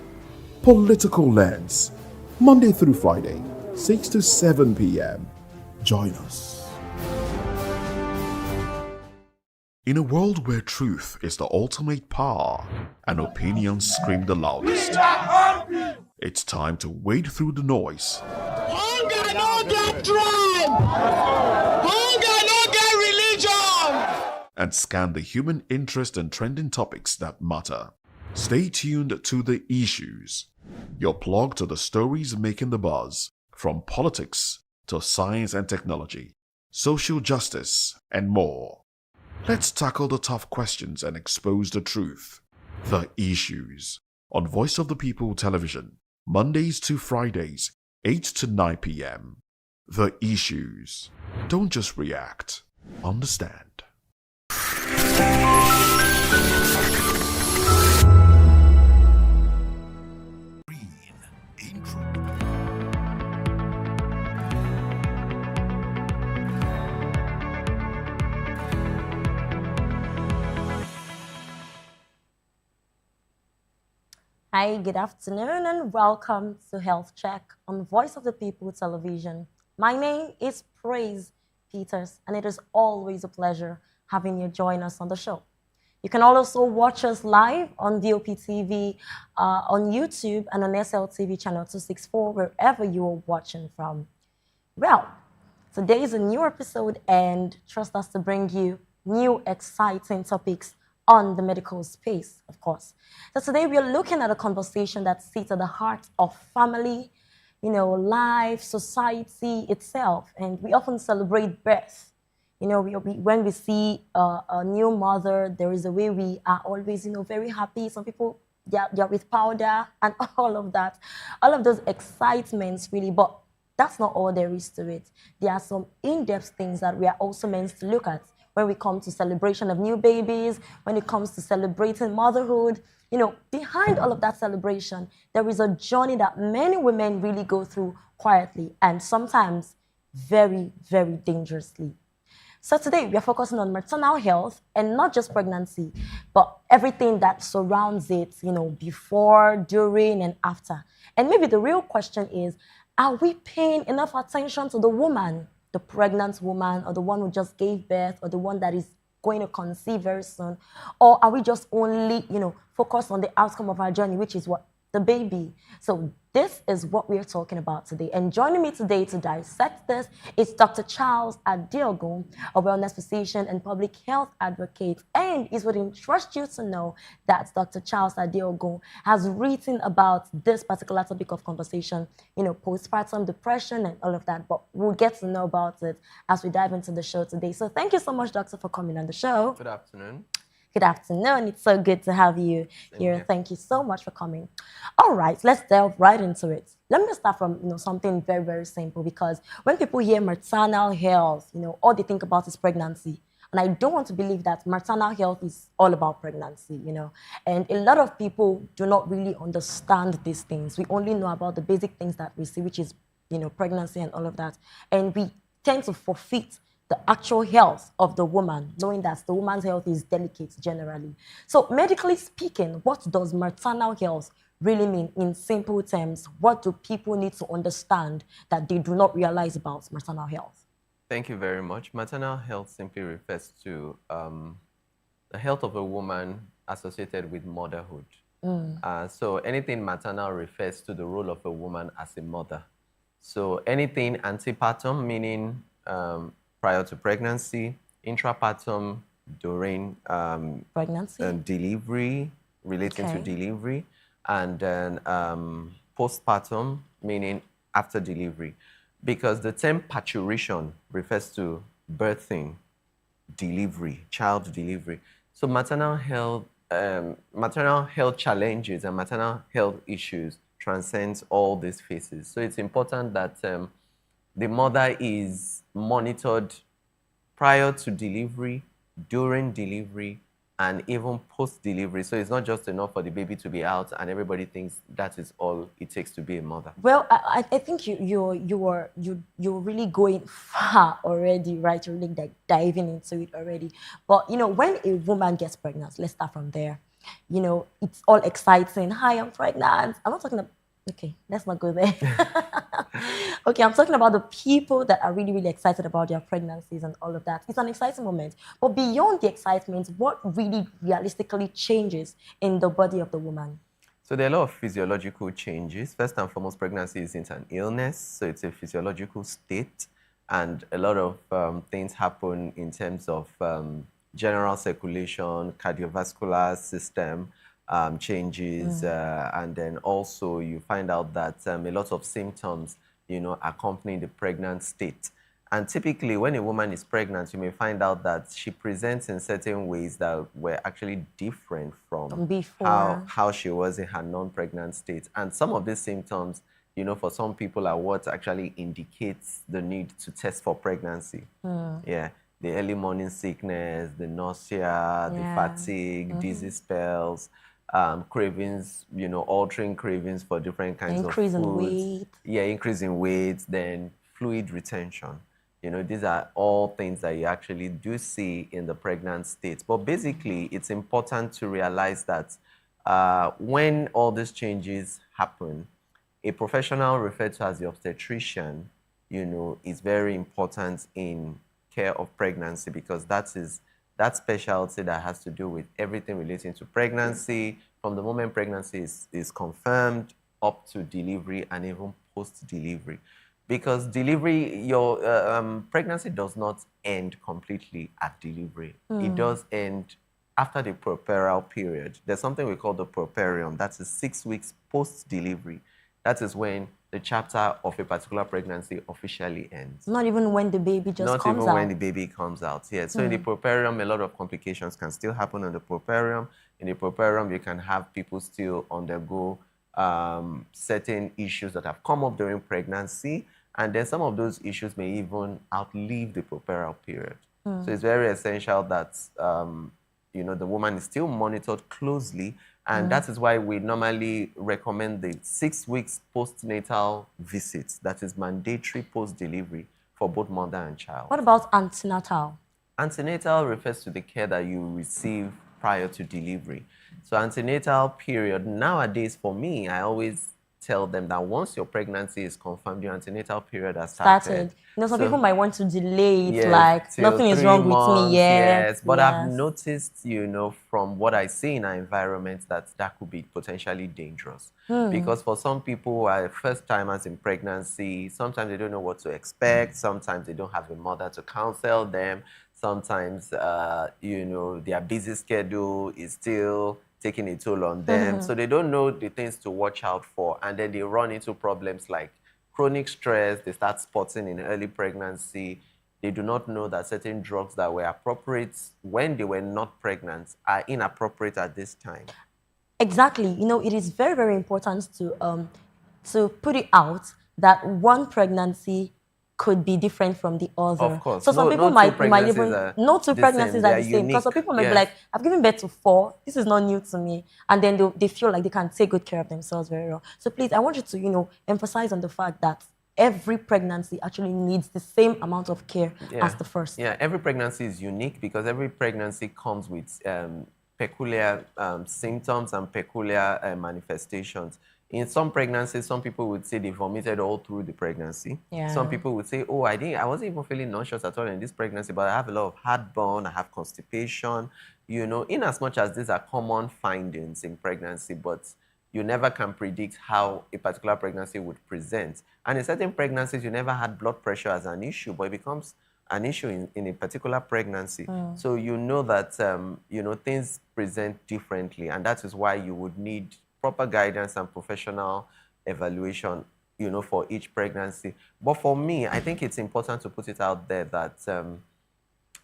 Political Lens, Monday through Friday, 6 to 7 p.m. Join us. In a world where truth is the ultimate power and opinions scream the loudest, it's time to wade through the noise. Hunger no get tribe! Hunger no get religion! And scan the human interest and trending topics that matter. Stay tuned to The Issues, your plug to the stories making the buzz, from politics to science and technology, social justice, and more. Let's tackle the tough questions and expose the truth. The Issues on Voice of the People Television, Mondays to Fridays, 8 to 9 p.m. The Issues. Don't just react, understand. Hi, good afternoon, and welcome to Health Check on Voice of the People Television. My name is Praise Peters, and it is always a pleasure having you join us on the show. You can also watch us live on Vop Tv, on YouTube, and on SLTV channel 264, wherever you are watching from. Well, today is a new episode, and trust us to bring you new exciting topics on the medical space, of course. So today we are looking at a conversation that sits at the heart of family, life, society itself, and we often celebrate birth. When we see a new mother, there is a way we are always, very happy. Some people, they're with powder and all of that. All of those excitements, really, but that's not all there is to it. There are some in-depth things that we are also meant to look at when we come to celebration of new babies, when it comes to celebrating motherhood. Behind all of that celebration, there is a journey that many women really go through quietly and sometimes very, very dangerously. So today we are focusing on maternal health and not just pregnancy, but everything that surrounds it, before, during, and after. And maybe the real question is, are we paying enough attention to the woman, the pregnant woman, or the one who just gave birth, or the one that is going to conceive very soon? Or are we just only, focused on the outcome of our journey, which is what? The baby. So this is what we're talking about today. And joining me today to dissect this is Dr. Charles Adiogun, a wellness physician and public health advocate. And it would interest you to know that Dr. Charles Adiogun has written about this particular topic of conversation, postpartum depression and all of that. But we'll get to know about it as we dive into the show today. So thank you so much, Doctor, for coming on the show. Good afternoon. Good afternoon. It's so good to have you here. Thank you so much for coming. All right, let's delve right into it. Let me start from something very, very simple, because when people hear maternal health, all they think about is pregnancy. And I don't want to believe that maternal health is all about pregnancy, And a lot of people do not really understand these things. We only know about the basic things that we see, which is, pregnancy and all of that. And we tend to forfeit the actual health of the woman, knowing that the woman's health is delicate generally. So medically speaking, what does maternal health really mean in simple terms? What do people need to understand that they do not realize about maternal health? Thank you very much. Maternal health simply refers to the health of a woman associated with motherhood. So anything maternal refers to the role of a woman as a mother. So anything antepartum, meaning prior to pregnancy, intrapartum during pregnancy, delivery, relating to delivery, and then postpartum, meaning after delivery. Because the term parturition refers to birthing, delivery, child delivery. So maternal health challenges and maternal health issues transcends all these phases. So it's important that the mother is monitored prior to delivery, during delivery, and even post-delivery. So it's not just enough for the baby to be out and everybody thinks that is all it takes to be a mother. Well, I think you're really going far already, right? You're really diving into it already. But when a woman gets pregnant, let's start from there. It's all exciting. Hi, I'm pregnant. I'm not talking about. Okay, let's not go there. Okay, I'm talking about the people that are really, really excited about their pregnancies and all of that. It's an exciting moment. But beyond the excitement, what really realistically changes in the body of the woman? So there are a lot of physiological changes. First and foremost, pregnancy isn't an illness, so it's a physiological state. And a lot of things happen in terms of general circulation, cardiovascular system, changes, and then also you find out that a lot of symptoms, accompany the pregnant state. And typically, when a woman is pregnant, you may find out that she presents in certain ways that were actually different from before how she was in her non-pregnant state. And some of these symptoms, for some people are what actually indicates the need to test for pregnancy. Yeah. The early morning sickness, the nausea, the fatigue, dizzy spells, cravings, altering cravings for different kinds of foods. Increase in weight. Yeah, increase in weight, then fluid retention. These are all things that you actually do see in the pregnant state. But basically, it's important to realize that When all these changes happen, a professional referred to as the obstetrician, is very important in care of pregnancy, because that specialty that has to do with everything relating to pregnancy, from the moment pregnancy is confirmed up to delivery and even post-delivery. Because your pregnancy does not end completely at delivery. It does end after the puerperal period. There's something we call the puerperium. That's 6 weeks post-delivery. That is when the chapter of a particular pregnancy officially ends. Not even when the baby just Not comes even out. when the baby comes out, yeah. So in the puerperium, a lot of complications can still happen in the puerperium. In the puerperium, you can have people still undergo certain issues that have come up during pregnancy, and then some of those issues may even outlive the puerperal period. So it's very essential that the woman is still monitored closely, and that is why we normally recommend the 6 weeks postnatal visits. That is mandatory post-delivery for both mother and child. What about antenatal? Antenatal refers to the care that you receive prior to delivery. So antenatal period, nowadays for me, I always tell them that once your pregnancy is confirmed, your antenatal period has started. Some people might want to delay it, yes, like nothing is wrong with me yet. Yes, but I've noticed, from what I see in our environment, that could be potentially dangerous. Because for some people who are first timers in pregnancy, sometimes they don't know what to expect. Sometimes they don't have a mother to counsel them. Sometimes, their busy schedule is still taking a toll on them. So they don't know the things to watch out for. And then they run into problems like chronic stress. They start spotting in early pregnancy. They do not know that certain drugs that were appropriate when they were not pregnant are inappropriate at this time. Exactly. It is very, very important to put it out that one pregnancy could be different from the other. Of course. So some people might even no two pregnancies are the same. Unique. Because some people might be like, I've given birth to 4. This is not new to me. And then they feel like they can take good care of themselves very well. So please, I want you to, emphasize on the fact that every pregnancy actually needs the same amount of care as the first. Yeah, every pregnancy is unique because every pregnancy comes with peculiar symptoms and peculiar manifestations. In some pregnancies, some people would say they vomited all through the pregnancy. Yeah. Some people would say, oh, I wasn't even feeling nauseous at all in this pregnancy, but I have a lot of heartburn, I have constipation, in as much as these are common findings in pregnancy, but you never can predict how a particular pregnancy would present. And in certain pregnancies, you never had blood pressure as an issue, but it becomes an issue in a particular pregnancy. So you know that, things present differently, and that is why you would need proper guidance and professional evaluation, for each pregnancy. But for me, I think it's important to put it out there that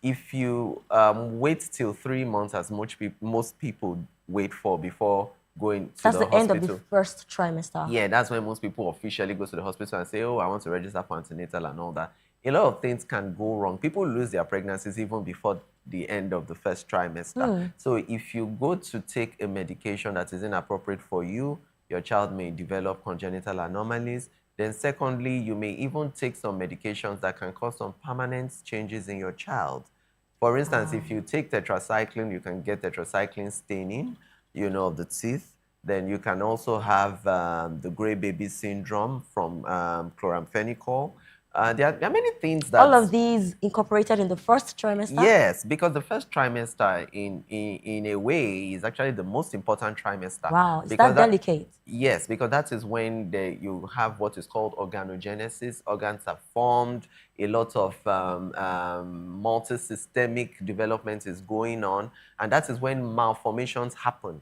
if you wait till 3 months, as most people wait for before going to the hospital. That's the end of the first trimester. Yeah, that's when most people officially go to the hospital and say, oh, I want to register for antenatal and all that. A lot of things can go wrong. People lose their pregnancies even before the end of the first trimester. So if you go to take a medication that is inappropriate for you, your child may develop congenital anomalies. Then secondly, you may even take some medications that can cause some permanent changes in your child. For instance, if you take tetracycline, you can get tetracycline staining, of the teeth. Then you can also have the gray baby syndrome from chloramphenicol. There are many things that... All of these incorporated in the first trimester? Yes, because the first trimester, in a way, is actually the most important trimester. Wow, is that delicate? Yes, because that is when you have what is called organogenesis. Organs are formed. A lot of multi-systemic development is going on. And that is when malformations happen.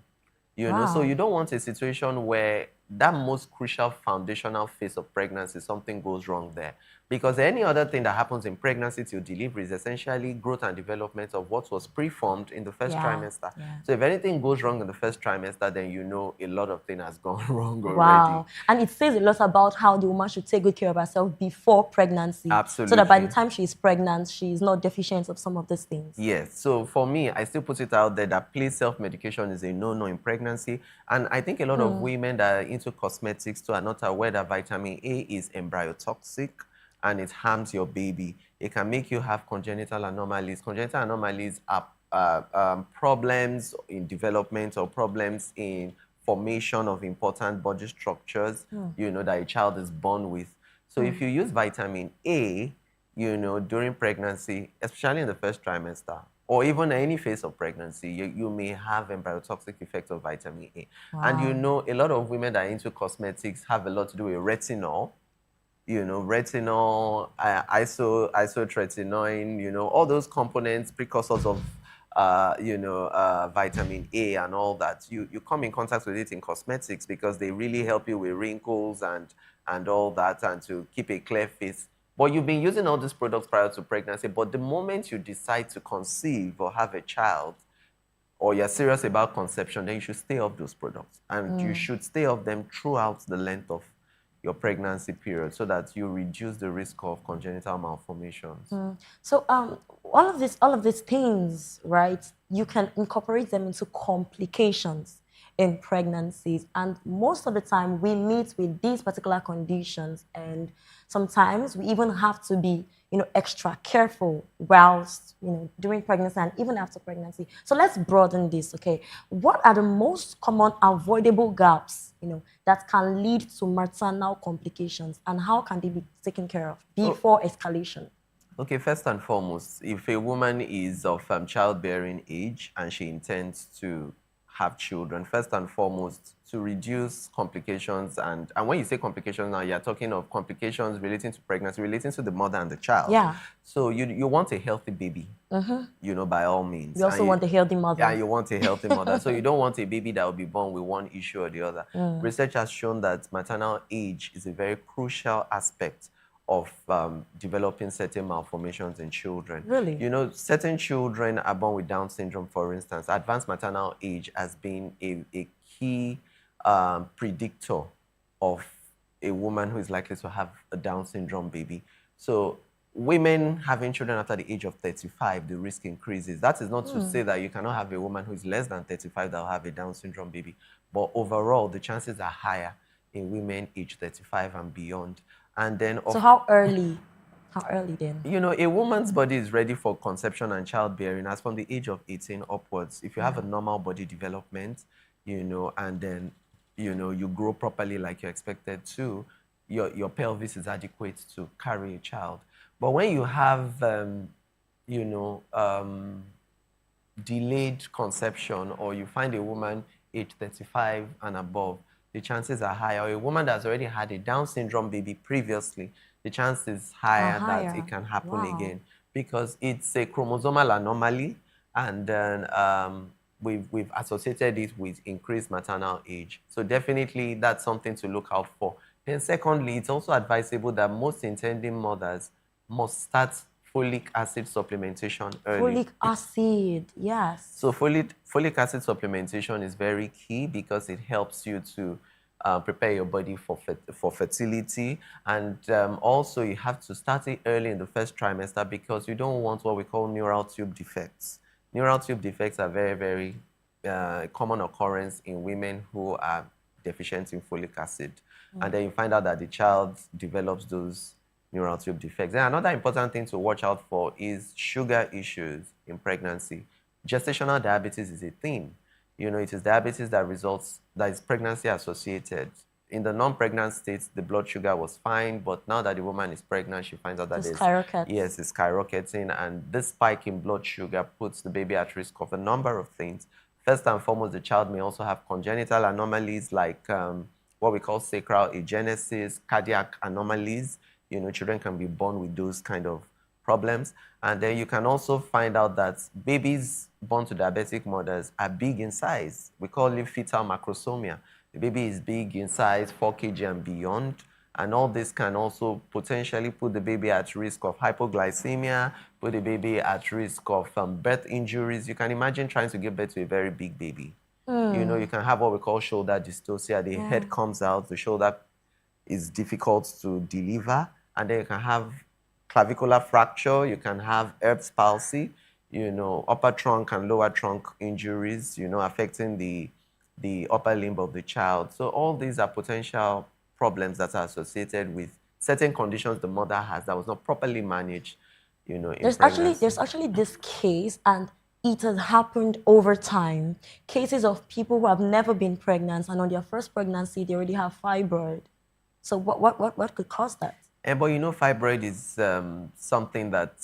So you don't want a situation where that most crucial foundational phase of pregnancy, something goes wrong there. Because any other thing that happens in pregnancy till delivery is essentially growth and development of what was preformed in the first trimester. So if anything goes wrong in the first trimester, then a lot of things has gone wrong already. Wow. And it says a lot about how the woman should take good care of herself before pregnancy. Absolutely. So that by the time she is pregnant, she is not deficient of some of these things. Yes. So for me, I still put it out there that please self-medication is a no-no in pregnancy. And I think a lot of women that are into cosmetics too are not aware that vitamin A is embryotoxic and it harms your baby. It can make you have congenital anomalies. Congenital anomalies are problems in development or problems in formation of important body structures, that a child is born with. So if you use vitamin A, during pregnancy, especially in the first trimester, or even any phase of pregnancy, you may have embryotoxic effects of vitamin A. Wow. And a lot of women that are into cosmetics have a lot to do with retinol. Retinol, isotretinoin, all those components, precursors of, vitamin A and all that. You come in contact with it in cosmetics because they really help you with wrinkles and all that, and to keep a clear face. But you've been using all these products prior to pregnancy, but the moment you decide to conceive or have a child, or you're serious about conception, then you should stay off those products. And you should stay off them throughout the length of your pregnancy period, so that you reduce the risk of congenital malformations. So all of these things, right, you can incorporate them into complications in pregnancies. And most of the time we meet with these particular conditions, and sometimes we even have to be, extra careful whilst, during pregnancy and even after pregnancy. So let's broaden this, okay? What are the most common avoidable gaps, that can lead to maternal complications, and how can they be taken care of before escalation? Okay, first and foremost, if a woman is of childbearing age and she intends to have children, first and foremost, to reduce complications, and when you say complications now, you're talking of complications relating to pregnancy, relating to the mother and the child. Yeah. So you want a healthy baby, by all means. You also want a healthy mother. Yeah, you want a healthy mother. So you don't want a baby that will be born with one issue or the other. Research has shown that maternal age is a very crucial aspect of developing certain malformations in children. Really? Certain children are born with Down syndrome, for instance. Advanced maternal age has been a key predictor of a woman who is likely to have a Down syndrome baby. So women having children after the age of 35, the risk increases. That is not to say that you cannot have a woman who is less than 35 that will have a Down syndrome baby. But overall, the chances are higher in women aged 35 and beyond. And then, so how early? How early then? A woman's body is ready for conception and childbearing as from the age of 18 upwards. If you have a normal body development, and then, you grow properly like you're expected to, your pelvis is adequate to carry a child. But when you have, delayed conception, or you find a woman age 35 and above, the chances are higher. Or a woman that's already had a Down syndrome baby previously, the chance is higher that it can happen again, because it's a chromosomal anomaly, and then we've associated it with increased maternal age. So definitely that's something to look out for. Then secondly, it's also advisable that most intending mothers must start folic acid supplementation early. Folic acid, yes. So folic acid supplementation is very key because it helps you to prepare your body for fertility. And also you have to start it early in the first trimester, because you don't want what we call neural tube defects. Neural tube defects are very, very common occurrence in women who are deficient in folic acid. And then you find out that the child develops those neural tube defects. And another important thing to watch out for is sugar issues in pregnancy. Gestational diabetes is a thing. It is diabetes that is pregnancy associated. In the non-pregnant state, the blood sugar was fine, but now that the woman is pregnant, she finds out that it's skyrocketing, and this spike in blood sugar puts the baby at risk of a number of things. First and foremost, the child may also have congenital anomalies like what we call sacral agenesis, cardiac anomalies. Children can be born with those kind of problems. And then you can also find out that babies born to diabetic mothers are big in size. We call it fetal macrosomia. The baby is big in size, 4 kg and beyond. And all this can also potentially put the baby at risk of hypoglycemia, put the baby at risk of birth injuries. You can imagine trying to give birth to a very big baby. You can have what we call shoulder dystocia. The head comes out, the shoulder is difficult to deliver. And then you can have clavicular fracture, you can have Erb's palsy, upper trunk and lower trunk injuries, affecting the upper limb of the child. So all these are potential problems that are associated with certain conditions the mother has that was not properly managed, in there's pregnancy. actually this case, and it has happened over time. Cases of people who have never been pregnant and on their first pregnancy, they already have fibroid. So what could cause that? But you know, fibroid is something that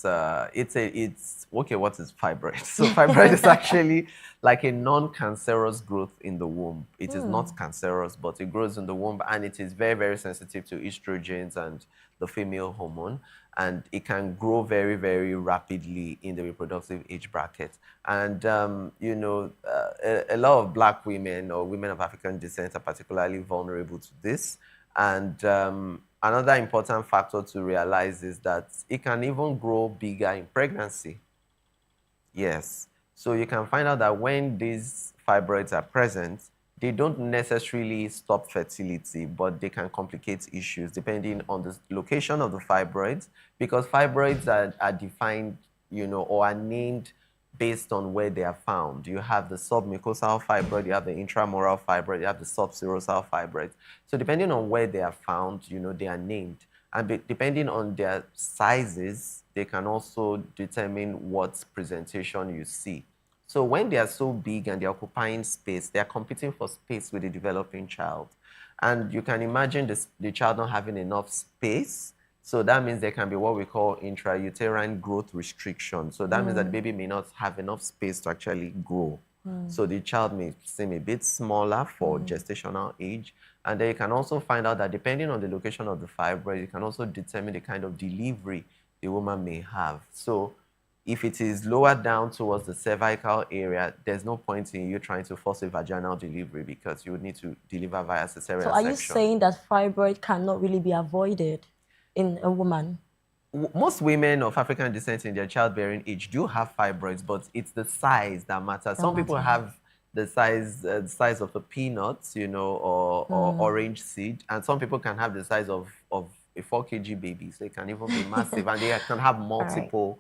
it's okay. What is fibroid? So fibroid is actually like a non-cancerous growth in the womb. It is not cancerous, but it grows in the womb, and it is very, very sensitive to estrogens and the female hormone, and it can grow very, very rapidly in the reproductive age bracket. And you know, a lot of Black women or women of African descent are particularly vulnerable to this. And another important factor to realize is that it can even grow bigger in pregnancy. Yes. So you can find out that when these fibroids are present, they don't necessarily stop fertility, but they can complicate issues depending on the location of the fibroids, because fibroids are defined, you know, or are named based on where they are found. You have the submucosal fibroid, you have the intramural fibroid, you have the subserosal fibroid. So depending on where they are found, you know, they are named. And depending on their sizes, they can also determine what presentation you see. So when they are so big and they're occupying space, they are competing for space with the developing child. And you can imagine the child not having enough space. So that means there can be what we call intrauterine growth restriction. So that means that the baby may not have enough space to actually grow. So the child may seem a bit smaller for gestational age. And then you can also find out that depending on the location of the fibroid, you can also determine the kind of delivery the woman may have. So if it is lower down towards the cervical area, there's no point in you trying to force a vaginal delivery because you would need to deliver via cesarean So are section. you saying that fibroid cannot really be avoided in a woman? Most women of African descent in their childbearing age do have fibroids, but it's the size that matters. Some people have the size of a peanut, you know, or orange seed, and some people can have the size of a 4 kg baby. So it can even be massive, and they can have multiple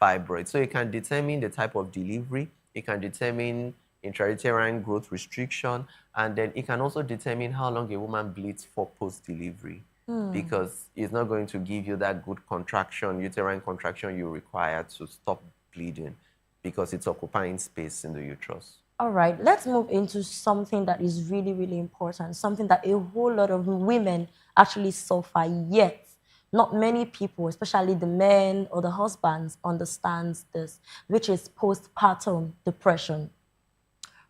fibroids. So it can determine the type of delivery. It can determine intrauterine growth restriction, and then it can also determine how long a woman bleeds for post-delivery. Because it's not going to give you that good contraction, uterine contraction you require to stop bleeding, because it's occupying space in the uterus. All right, let's move into something that is really, really important, something that a whole lot of women actually suffer, yet not many people, especially the men or the husbands, understands this, which is postpartum depression,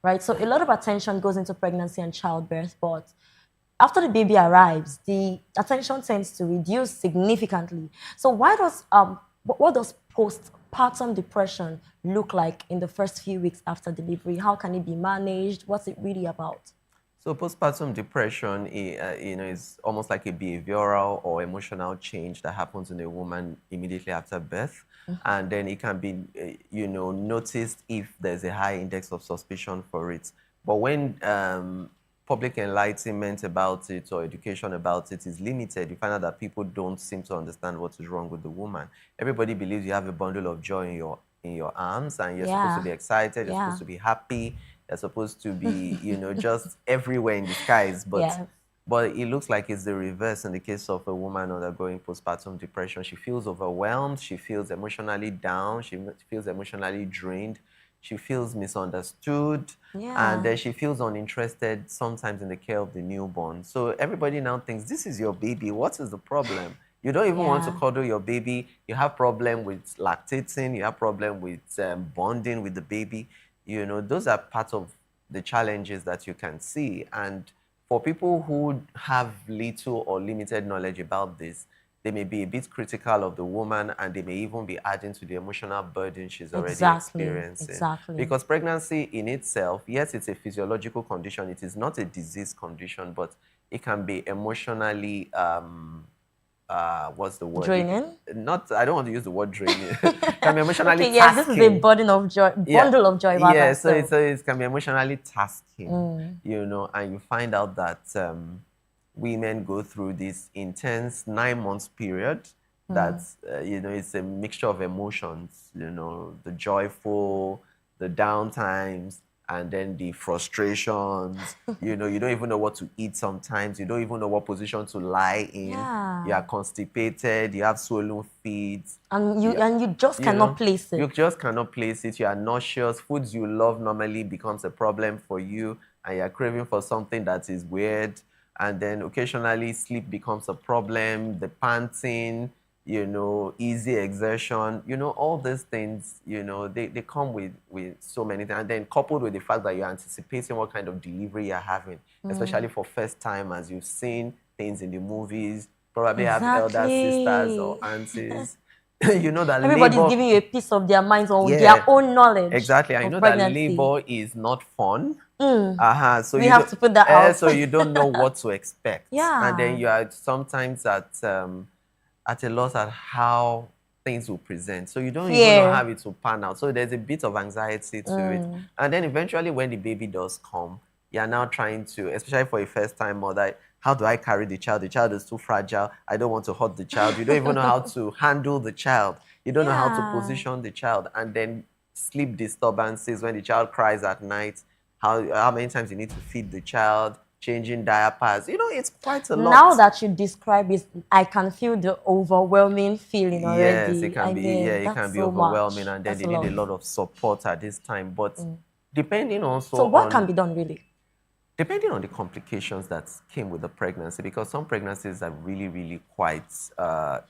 right? So a lot of attention goes into pregnancy and childbirth, but after the baby arrives, the attention tends to reduce significantly. So why does what does postpartum depression look like in the first few weeks after delivery? How can it be managed? What's it really about? So postpartum depression, you know, is almost like a behavioral or emotional change that happens in a woman immediately after birth. And then it can be, you know, noticed if there's a high index of suspicion for it. But when public enlightenment about it or education about it is limited, you find out that people don't seem to understand what is wrong with the woman. Everybody believes you have a bundle of joy in your arms, and you're supposed to be excited, you're supposed to be happy, you're supposed to be, you know, just everywhere in disguise. But but it looks like it's the reverse in the case of a woman undergoing postpartum depression. She feels overwhelmed, she feels emotionally down, she feels emotionally drained. She feels misunderstood, and then she feels uninterested sometimes in the care of the newborn. So everybody now thinks, this is your baby, what is the problem? You don't even want to cuddle your baby. You have problem with lactating, you have problem with bonding with the baby. You know, those are part of the challenges that you can see. And for people who have little or limited knowledge about this, they may be a bit critical of the woman, and they may even be adding to the emotional burden she's already experiencing. Because pregnancy in itself, yes, it's a physiological condition. It is not a disease condition, but it can be emotionally, what's the word? Draining? I don't want to use the word draining. It can be emotionally tasking. Yes, this is a bundle of joy, of joy. Yeah, so it can be emotionally tasking, you know, and you find out that women go through this intense 9 months period that, you know, it's a mixture of emotions, you know, the joyful, the down times, and then the frustrations. You know, you don't even know what to eat sometimes. You don't even know what position to lie in. Yeah. You are constipated. You have swollen feet. And you just cannot place it. You just cannot place it. You are nauseous. Foods you love normally becomes a problem for you, and you're craving for something that is weird. And then occasionally sleep becomes a problem, the panting, you know, easy exertion, you know, all these things, you know, they come with so many things. And then coupled with the fact that you're anticipating what kind of delivery you're having, especially for first time, as you've seen things in the movies, probably have elder sisters or aunties. You know that everybody's labor, giving you a piece of their minds on their own knowledge. Exactly. And you know pregnancy. that labor is not fun. So we have to put that out. So you don't know what to expect. Yeah. And then you are sometimes at a loss at how things will present. So you don't even know how it will pan out. So there's a bit of anxiety to it. And then eventually when the baby does come, you're now trying to, especially for a first-time mother, how do I carry the child? The child is too fragile. I don't want to hurt the child. You don't even know how to handle the child. You don't know how to position the child. And then sleep disturbances when the child cries at night. How many times you need to feed the child, changing diapers. You know, it's quite a lot. Now that you describe it, I can feel the overwhelming feeling already. Yes, it can be. Yeah, it can be overwhelming, and then they need a lot of support at this time. But depending also. So what can be done really? Depending on the complications that came with the pregnancy, because some pregnancies are really, really quite,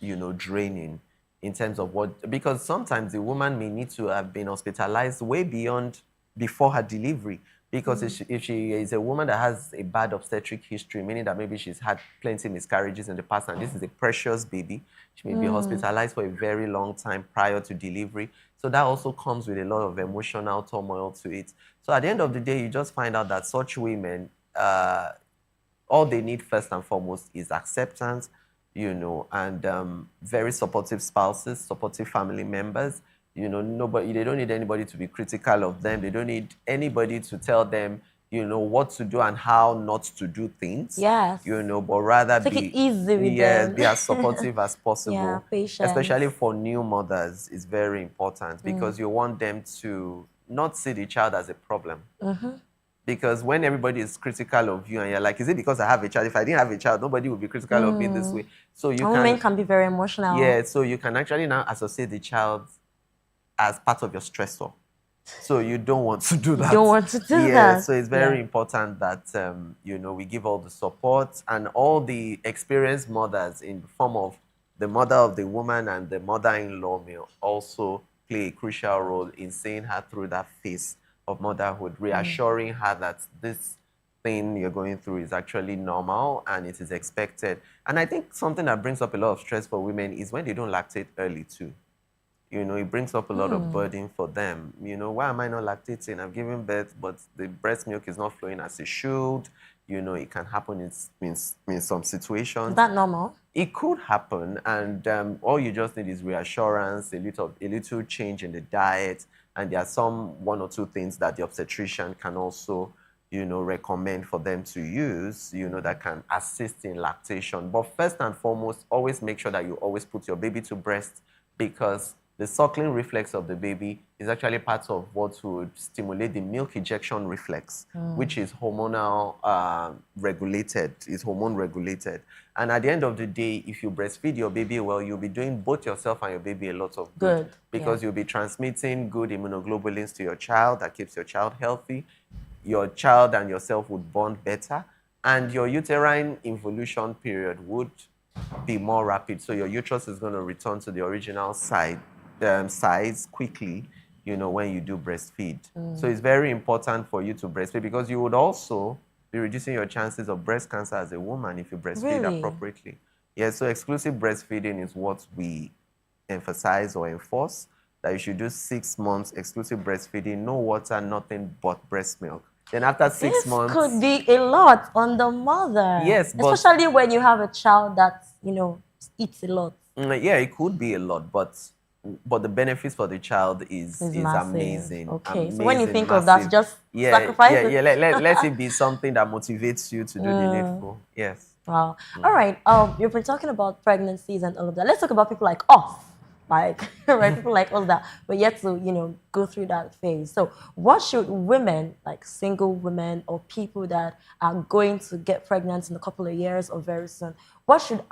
you know, draining in terms of because sometimes the woman may need to have been hospitalized way beyond before her delivery. Because if she is a woman that has a bad obstetric history, meaning that maybe she's had plenty miscarriages in the past and this is a precious baby, she may be hospitalized for a very long time prior to delivery. So that also comes with a lot of emotional turmoil to it. So at the end of the day, you just find out that such women, all they need first and foremost is acceptance, you know, and very supportive spouses, supportive family members. You know, they don't need anybody to be critical of them. They don't need anybody to tell them, you know, what to do and how not to do things. Yes. You know, but rather take it easy with them. Be as supportive as possible. Yeah, patience. Especially for new mothers, is very important because you want them to not see the child as a problem. Because when everybody is critical of you and you're like, is it because I have a child? If I didn't have a child, nobody would be critical of me this way. So women can be very emotional. Yeah, so you can actually now associate the child as part of your stressor. So you don't want to do that. You don't want to do that. Yeah, so it's very important that, you know, we give all the support and all the experienced mothers in the form of the mother of the woman and the mother-in-law may also play a crucial role in seeing her through that phase of motherhood, reassuring her that this thing you're going through is actually normal and it is expected. And I think something that brings up a lot of stress for women is when they don't lactate early too. You know, it brings up a lot of burden for them. You know, why am I not lactating? I've given birth, but the breast milk is not flowing as it should. You know, it can happen in some situations. Is that normal? It could happen, and all you just need is reassurance, a little change in the diet, and there are one or two things that the obstetrician can also, you know, recommend for them to use, you know, that can assist in lactation. But first and foremost, always make sure that you always put your baby to breast, because the suckling reflex of the baby is actually part of what would stimulate the milk ejection reflex, which is hormonal regulated, is hormone regulated. And at the end of the day, if you breastfeed your baby well, you'll be doing both yourself and your baby a lot of good. Because you'll be transmitting good immunoglobulins to your child that keeps your child healthy. Your child and yourself would bond better. And your uterine involution period would be more rapid. So your uterus is going to return to the original size quickly, you know, when you do breastfeed. So it's very important for you to breastfeed because you would also be reducing your chances of breast cancer as a woman if you breastfeed appropriately. Yeah, so exclusive breastfeeding is what we emphasize or enforce, that you should do 6 months exclusive breastfeeding, no water, nothing but breast milk. Then after 6 months... This could be a lot on the mother. Yes, but... especially when you have a child that, you know, eats a lot. Yeah, it could be a lot, but the benefits for the child is amazing. Okay, amazing, so when you think massive. of that, just sacrifice it. Yeah, let it be something that motivates you to do the needful. Yes. Wow. All right, you've been talking about pregnancies and all of that. Let's talk about people like us. Like, right, people like us that we're yet to, you know, go through that phase. So what should women, like single women or people that are going to get pregnant in a couple of years or very soon, what should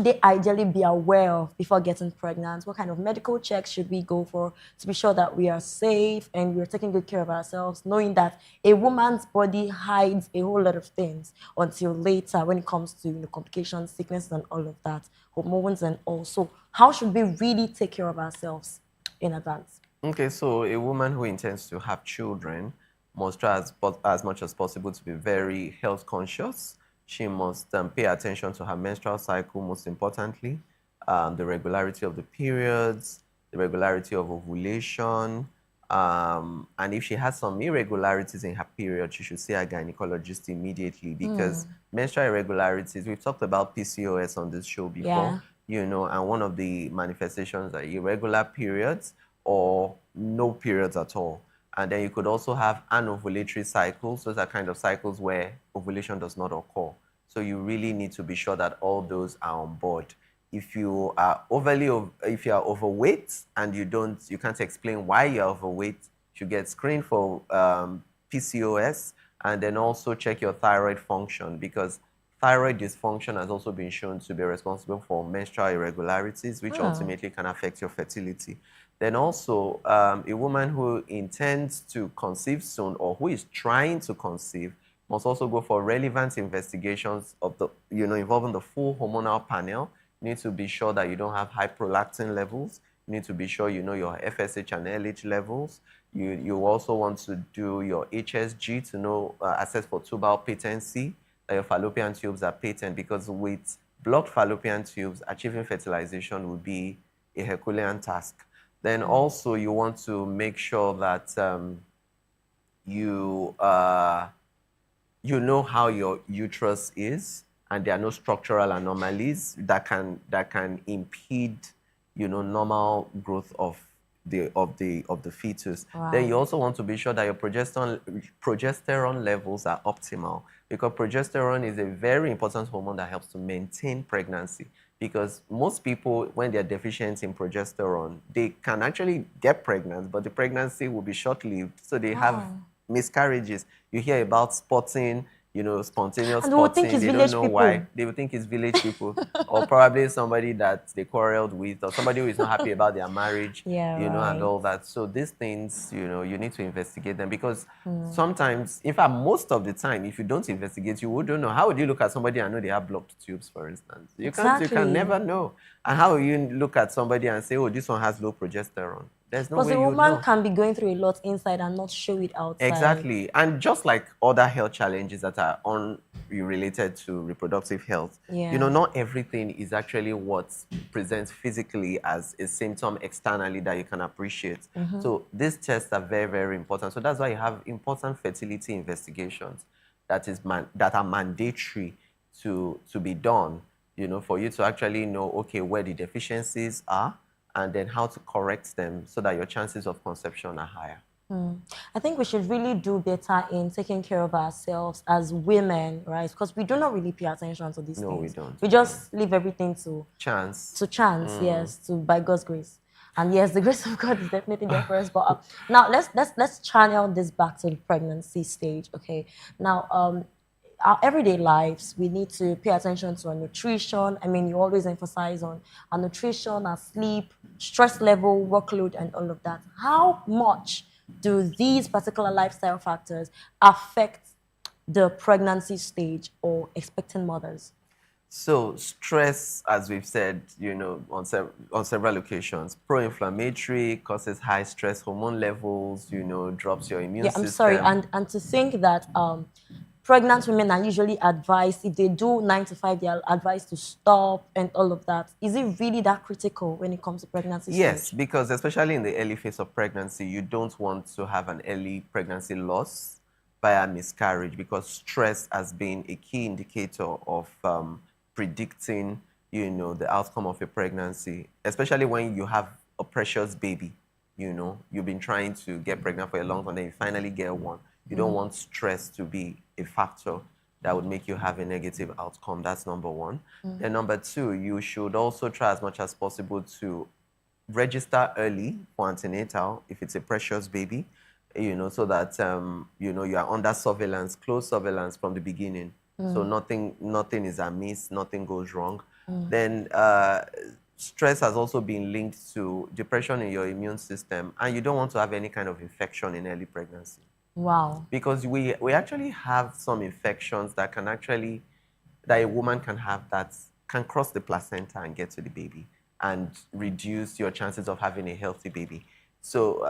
they ideally be aware of before getting pregnant? What kind of medical checks should we go for to be sure that we are safe and we're taking good care of ourselves, knowing that a woman's body hides a whole lot of things until later when it comes to complications, sickness and all of that, hormones and also how should we really take care of ourselves in advance? Okay, so a woman who intends to have children must try as much as possible to be very health conscious. She must pay attention to her menstrual cycle, most importantly, the regularity of the periods, the regularity of ovulation, and if she has some irregularities in her period, she should see a gynecologist immediately because menstrual irregularities, we've talked about PCOS on this show before, and one of the manifestations are irregular periods or no periods at all. And then you could also have anovulatory cycles. Those are kind of cycles where ovulation does not occur. So you really need to be sure that all those are on board. If you are overweight and you can't explain why you're overweight, you should get screened for PCOS and then also check your thyroid function because thyroid dysfunction has also been shown to be responsible for menstrual irregularities, which ultimately can affect your fertility. Then also, a woman who intends to conceive soon or who is trying to conceive must also go for relevant investigations of involving the full hormonal panel. You need to be sure that you don't have high prolactin levels. You need to be sure you know your FSH and LH levels. You also want to do your HSG to know assess for tubal patency, that your fallopian tubes are patent, because with blocked fallopian tubes, achieving fertilization would be a Herculean task. Then also you want to make sure that you know how your uterus is, and there are no structural anomalies that can impede, normal growth of the fetus. Wow. Then you also want to be sure that your progesterone levels are optimal, because progesterone is a very important hormone that helps to maintain pregnancy. Because most people, when they're deficient in progesterone, they can actually get pregnant, but the pregnancy will be short-lived, so they have miscarriages. You hear about spotting, spontaneous And they would spotting. think it's They don't village know people. why. They would think it's village people, or probably somebody that they quarreled with, or somebody who is not happy about their marriage, and all that. So these things, you need to investigate them, because sometimes, in fact, most of the time, if you don't investigate, you wouldn't know. How would you look at somebody and know they have blocked tubes, for instance? You can never know. And how will you look at somebody and say, oh, this one has low progesterone? There's no way Because a you woman know. can be going through a lot inside and not show it outside. Exactly. And just like other health challenges that are unrelated to reproductive health, not everything is actually what presents physically as a symptom externally that you can appreciate. So these tests are very, very important. So that's why you have important fertility investigations that are mandatory to be done, for you to actually know, okay, where the deficiencies are, and then how to correct them so that your chances of conception are higher. I think we should really do better in taking care of ourselves as women, right? Because we do not really pay attention to these things. No, we don't. We just leave everything to chance. Yes, by God's grace. And yes, the grace of God is definitely there for us. But now let's channel this back to the pregnancy stage. Okay. Now, our everyday lives, we need to pay attention to our nutrition. I mean, you always emphasize on our nutrition, our sleep, stress level, workload, and all of that. How much do these particular lifestyle factors affect the pregnancy stage or expecting mothers? So stress, as we've said, on several occasions, pro-inflammatory, causes high stress hormone levels, drops your immune system. I'm sorry, and to think that pregnant women are usually advised, if they do 9 to 5, they are advised to stop and all of that. Is it really that critical when it comes to pregnancy? Yes, because especially in the early phase of pregnancy, you don't want to have an early pregnancy loss via miscarriage, because stress has been a key indicator of predicting, the outcome of a pregnancy, especially when you have a precious baby. You've been trying to get pregnant for a long time, then you finally get one. You don't want stress to be a factor that would make you have a negative outcome. That's number one. Then number two, you should also try as much as possible to register early for antenatal if it's a precious baby, so that, you are under surveillance, close surveillance from the beginning. So nothing is amiss, nothing goes wrong. Then stress has also been linked to depression in your immune system, and you don't want to have any kind of infection in early pregnancy. Wow. Because we actually have some infections that a woman can have that can cross the placenta and get to the baby and reduce your chances of having a healthy baby. So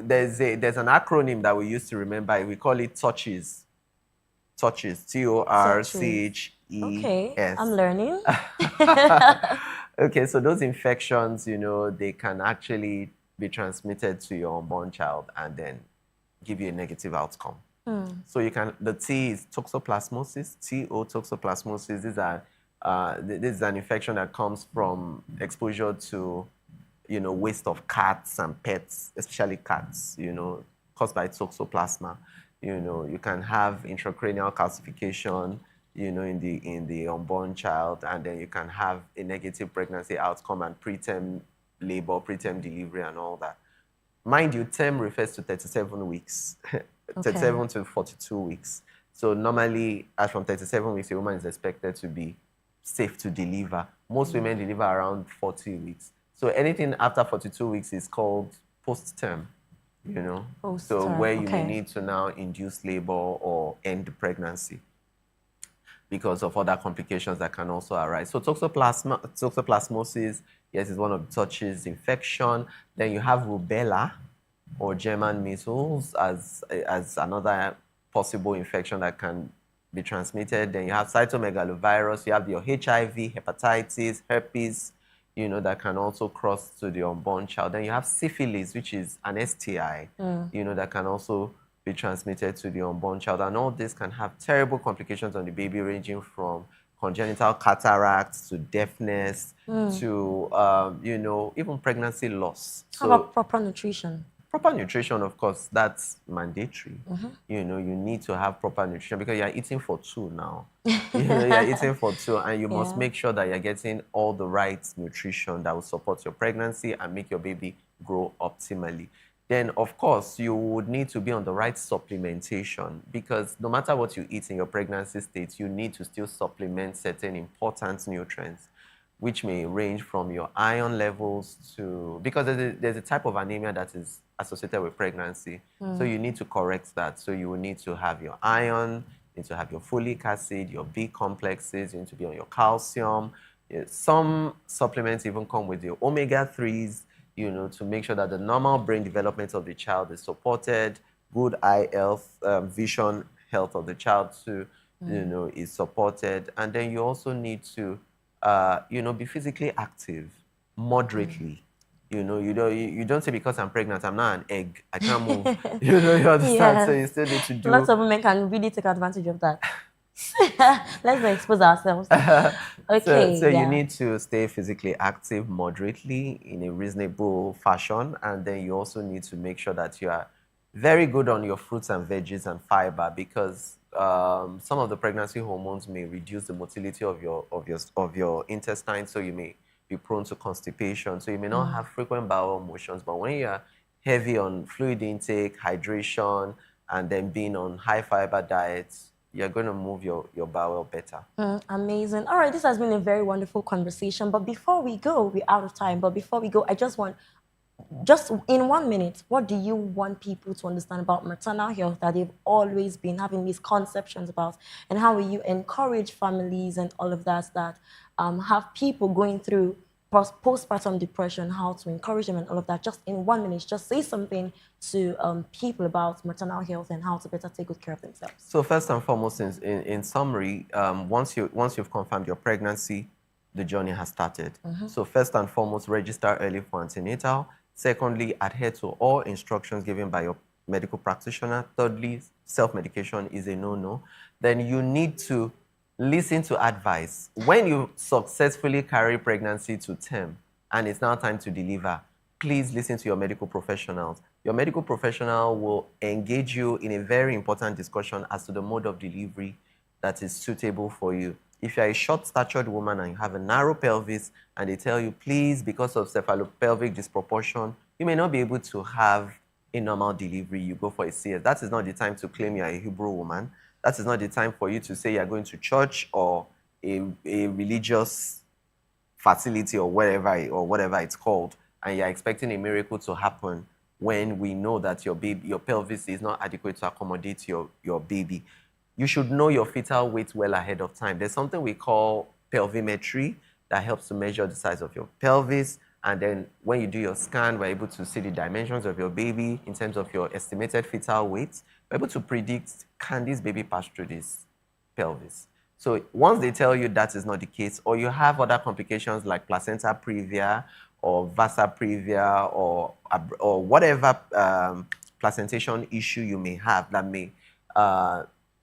there's an acronym that we used to remember. We call it TORCHES. TORCHES. TORCHES. Okay, I'm learning. Okay, so those infections, they can actually be transmitted to your unborn child and then give you a negative outcome. So the T is toxoplasmosis, toxoplasmosis. This is an infection that comes from exposure to, waste of cats and pets, especially cats, caused by toxoplasma. You can have intracranial calcification, in the unborn child, and then you can have a negative pregnancy outcome and preterm labor, preterm delivery, and all that. Mind you, term refers to 37 weeks, 37 to 42 weeks. So normally, as from 37 weeks, a woman is expected to be safe to deliver. Most women deliver around 40 weeks. So anything after 42 weeks is called post-term, So where you may need to now induce labor or end the pregnancy because of other complications that can also arise. So toxoplasmosis, yes, is one of the TORCHES infection. Then you have rubella or German measles as another possible infection that can be transmitted. Then you have cytomegalovirus, you have your HIV, hepatitis, herpes, that can also cross to the unborn child. Then you have syphilis, which is an STI, that can also be transmitted to the unborn child. And all this can have terrible complications on the baby, ranging from congenital cataracts to deafness to, even pregnancy loss. How about proper nutrition? Proper nutrition, of course, that's mandatory. You need to have proper nutrition because you're eating for two now. You're eating for two, and you must make sure that you're getting all the right nutrition that will support your pregnancy and make your baby grow optimally. Then, of course, you would need to be on the right supplementation because no matter what you eat in your pregnancy state, you need to still supplement certain important nutrients, which may range from your iron levels to, because there's a type of anemia that is associated with pregnancy. So you need to correct that. So you will need to have your iron, you need to have your folic acid, your B complexes, you need to be on your calcium. Some supplements even come with your omega-3s, to make sure that the normal brain development of the child is supported, good eye health, vision health of the child too, is supported. And then you also need to be physically active moderately. You don't say because I'm pregnant, I'm not an egg, I can't move. You understand? Yes. So you still need to do. Lots of women can really take advantage of that. Let's not expose ourselves. Okay. So you need to stay physically active moderately in a reasonable fashion, and then you also need to make sure that you are very good on your fruits and veggies and fiber because some of the pregnancy hormones may reduce the motility of your intestine, so you may be prone to constipation. So you may not have frequent bowel motions, but when you are heavy on fluid intake, hydration, and then being on high fiber diets, you're going to move your bowel better. Amazing. All right, this has been a very wonderful conversation. But before we go, we're out of time. But before we go, I just in 1 minute, what do you want people to understand about maternal health that they've always been having misconceptions about? And how will you encourage families and all of that have people going through postpartum depression, how to encourage them and all of that? Just in 1 minute, just say something to people about maternal health and how to better take good care of themselves. So first and foremost, in summary, once you've confirmed your pregnancy, the journey has started. So first and foremost, register early for antenatal. Secondly, adhere to all instructions given by your medical practitioner. Thirdly, self-medication is a no-no. Then you need to listen to advice. When you successfully carry pregnancy to term and it's now time to deliver, please listen to your medical professionals. Your medical professional will engage you in a very important discussion as to the mode of delivery that is suitable for you. If you're a short-statured woman and you have a narrow pelvis, and they tell you, please, because of cephalopelvic disproportion, you may not be able to have a normal delivery, you go for a CS. That is not the time to claim you're a Hebrew woman. That is not the time for you to say you're going to church or a religious facility or whatever it's called, and you're expecting a miracle to happen when we know that your pelvis is not adequate to accommodate your baby. You should know your fetal weight well ahead of time. There's something we call pelvimetry that helps to measure the size of your pelvis. And then when you do your scan, we're able to see the dimensions of your baby in terms of your estimated fetal weight. We're able to predict, can this baby pass through this pelvis? So once they tell you that is not the case, or you have other complications like placenta previa or vasa previa or whatever placentation issue you may have that may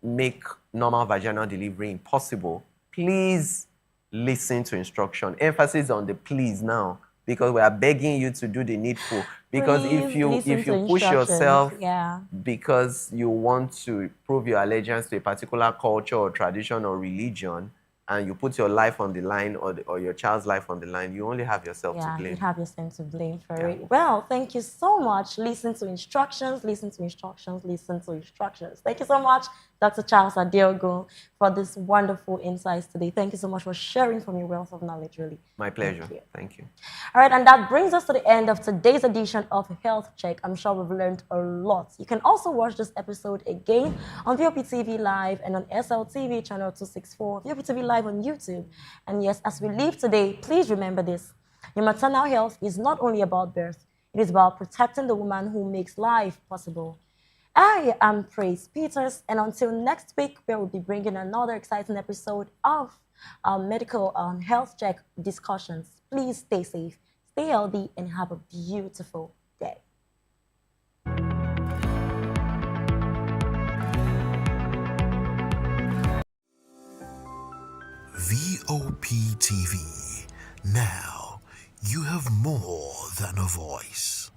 make normal vaginal delivery impossible, please listen to instruction. Emphasis on the please now, because we are begging you to do the needful. Because if you push yourself because you want to prove your allegiance to a particular culture or tradition or religion, and you put your life on the line or your child's life on the line, you only have yourself to blame. You have yourself to blame for it. Well, thank you so much. Listen to instructions, listen to instructions, listen to instructions. Thank you so much, Dr. Charles Adiogun, for this wonderful insights today. Thank you so much for sharing from your wealth of knowledge, really. My pleasure. Thank you. All right, and that brings us to the end of today's edition of Health Check. I'm sure we've learned a lot. You can also watch this episode again on Vop TV Live and on SLTV channel 264, Vop TV Live on YouTube. And yes, as we leave today, please remember this. Your maternal health is not only about birth, it is about protecting the woman who makes life possible. I am Praise Peters, and until next week, where we'll be bringing another exciting episode of our medical health check discussions. Please stay safe, stay healthy, and have a beautiful day. Vop TV. Now you have more than a voice.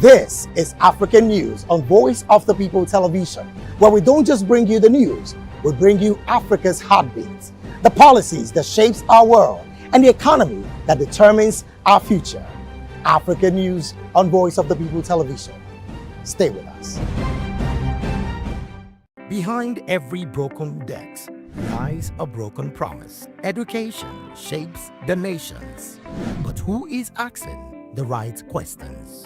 This is African News on Voice of the People Television, where we don't just bring you the news, we bring you Africa's heartbeats, the policies that shapes our world, and the economy that determines our future. African News on Voice of the People Television. Stay with us. Behind every broken desk lies a broken promise. Education shapes the nations. But who is asking the right questions?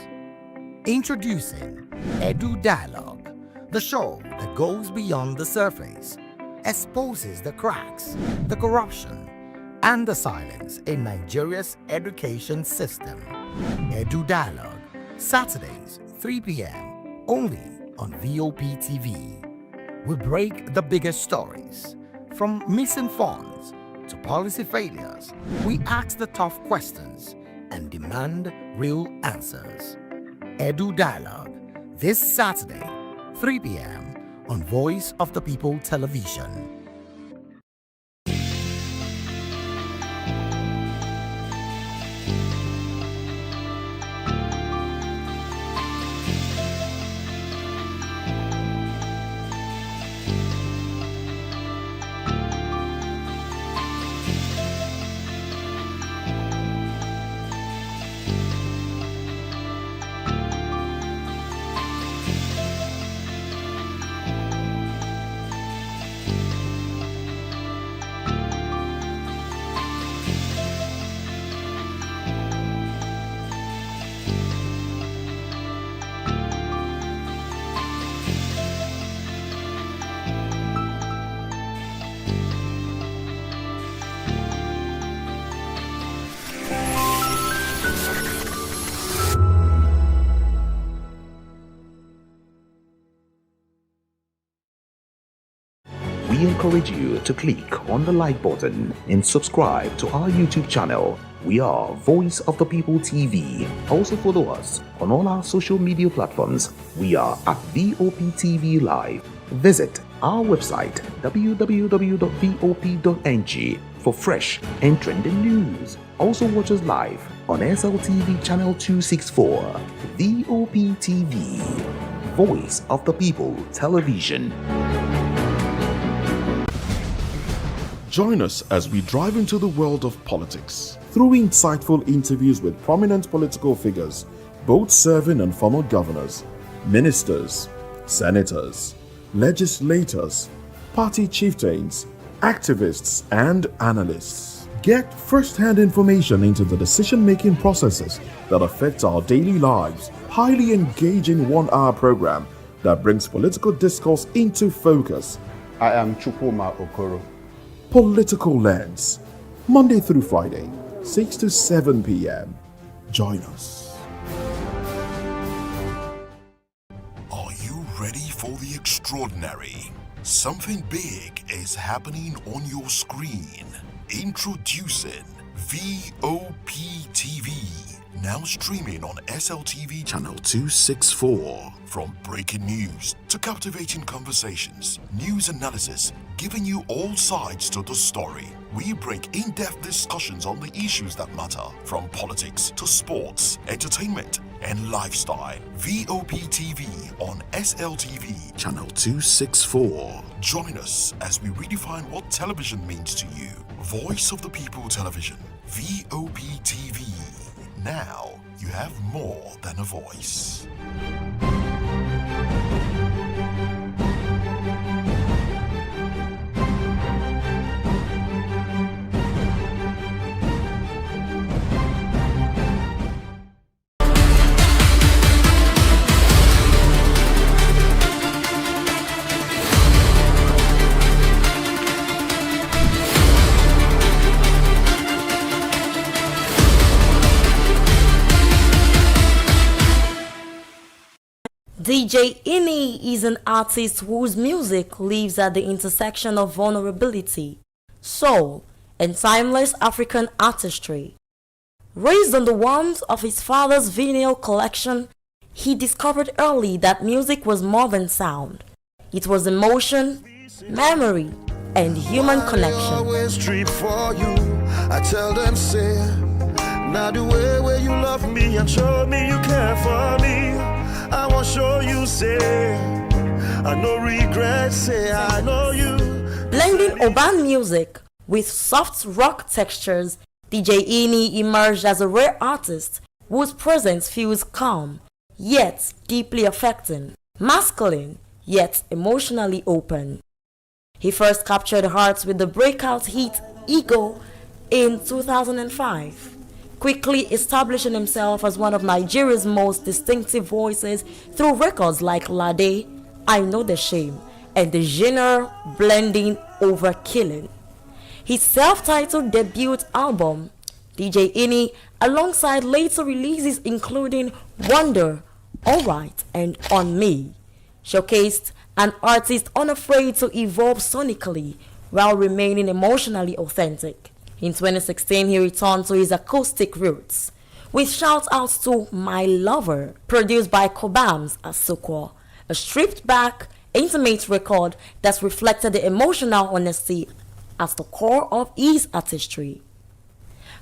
Introducing Edu Dialogue, the show that goes beyond the surface, exposes the cracks, the corruption, and the silence in Nigeria's education system. Edu Dialogue, Saturdays, 3 p.m., only on Vop TV. We break the biggest stories, from missing funds to policy failures. We ask the tough questions and demand real answers. Edu Dialogue, this Saturday, 3 p.m. on Voice of the People Television. We encourage you to click on the like button and subscribe to our YouTube channel. We are Voice of the People TV. Also follow us on all our social media platforms. We are at Vop TV Live. Visit our website www.vop.ng for fresh and trending news. Also watch us live on SLTV channel 264. Vop TV, Voice of the People Television. Join us as we drive into the world of politics through insightful interviews with prominent political figures, both serving and former governors, ministers, senators, legislators, party chieftains, activists, and analysts. Get first-hand information into the decision-making processes that affect our daily lives. Highly engaging one-hour program that brings political discourse into focus. I am Chukwuma Okoro. Political Lens, Monday through Friday, 6 to 7 p.m. Join us. Are you ready for the extraordinary? Something big is happening on your screen. Introducing Vop TV, now streaming on SLTV channel 264. From breaking news to captivating conversations, news analysis, giving you all sides to the story. We bring in-depth discussions on the issues that matter, from politics to sports, entertainment, and lifestyle. Vop TV on SLTV channel 264. Join us as we redefine what television means to you. Voice of the People Television, Vop TV. Now you have more than a voice. DJ Ini is an artist whose music lives at the intersection of vulnerability, soul, and timeless African artistry. Raised on the warmth of his father's vinyl collection, he discovered early that music was more than sound. It was emotion, memory, and human connection. I tell them, say, now the way where you love me and show me you care for me. I want to show you, say, I no regret, say, I know you. Blending urban music with soft rock textures, DJ Ini emerged as a rare artist whose presence feels calm, yet deeply affecting, masculine, yet emotionally open. He first captured hearts with the breakout hit Ego in 2005. Quickly establishing himself as one of Nigeria's most distinctive voices through records like Lade, I Know the Shame, and the genre blending Overkilling. His self-titled debut album, DJ Ini, alongside later releases including Wonder, Alright, and On Me, showcased an artist unafraid to evolve sonically while remaining emotionally authentic. In 2016, he returned to his acoustic roots, with shout-outs to My Lover, produced by Cobams Asokwo, a stripped-back, intimate record that reflected the emotional honesty at the core of his artistry.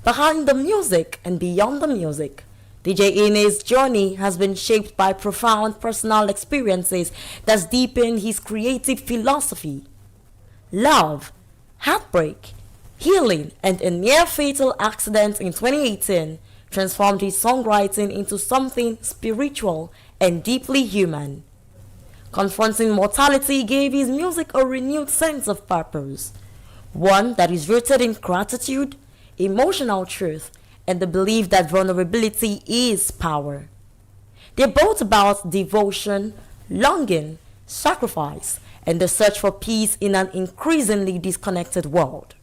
Behind the music and beyond the music, DJ Ini's journey has been shaped by profound personal experiences that's deepened his creative philosophy. Love, heartbreak, healing, and a near-fatal accident in 2018 transformed his songwriting into something spiritual and deeply human. Confronting mortality gave his music a renewed sense of purpose, one that is rooted in gratitude, emotional truth, and the belief that vulnerability is power. They're both about devotion, longing, sacrifice, and the search for peace in an increasingly disconnected world.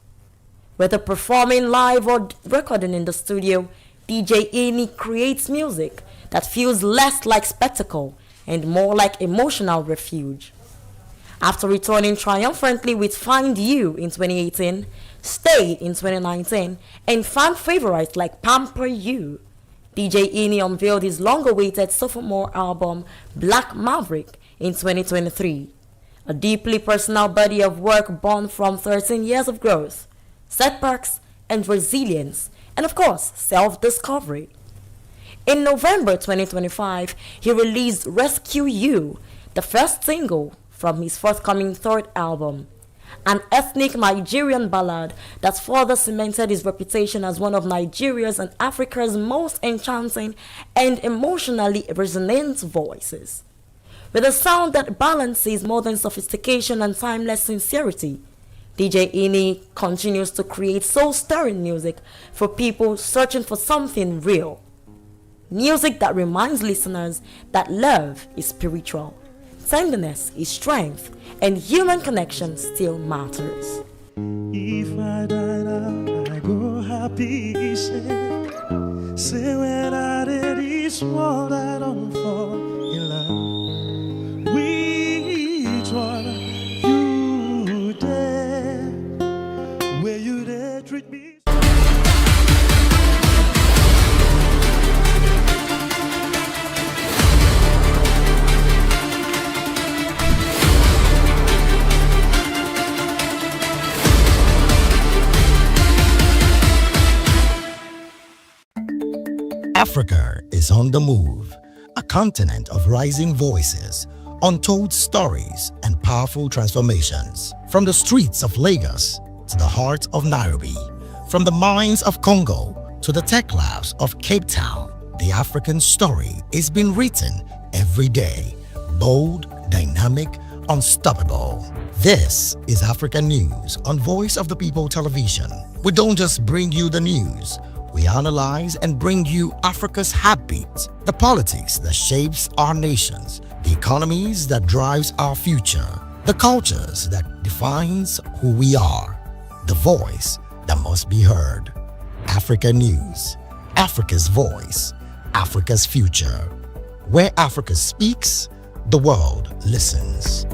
Whether performing live or recording in the studio, DJ Ini creates music that feels less like spectacle and more like emotional refuge. After returning triumphantly with Find You in 2018, Stay in 2019, and fan favorites like Pamper You, DJ Ini unveiled his long-awaited sophomore album Black Maverick in 2023, a deeply personal body of work born from 13 years of growth, setbacks, and resilience, and of course, self-discovery. In November 2025, he released Rescue You, the first single from his forthcoming third album, an ethnic Nigerian ballad that further cemented his reputation as one of Nigeria's and Africa's most enchanting and emotionally resonant voices. With a sound that balances modern sophistication and timeless sincerity, DJ Ini continues to create soul-stirring music for people searching for something real. Music that reminds listeners that love is spiritual, tenderness is strength, and human connection still matters. If I die now, I go happy, say when I did this world, I don't fall in love. Which one you there, where you there treat me. Africa is on the move, a continent of rising voices, untold stories, and powerful transformations. From the streets of Lagos to the heart of Nairobi, from the mines of Congo to the tech labs of Cape Town, the African story is being written every day. Bold, dynamic, unstoppable. This is Africa News on Voice of the People Television. We don't just bring you the news. We analyze and bring you Africa's heartbeat, the politics that shapes our nations, the economies that drives our future, the cultures that defines who we are, the voice that must be heard. Africa News, Africa's voice, Africa's future. Where Africa speaks, the world listens.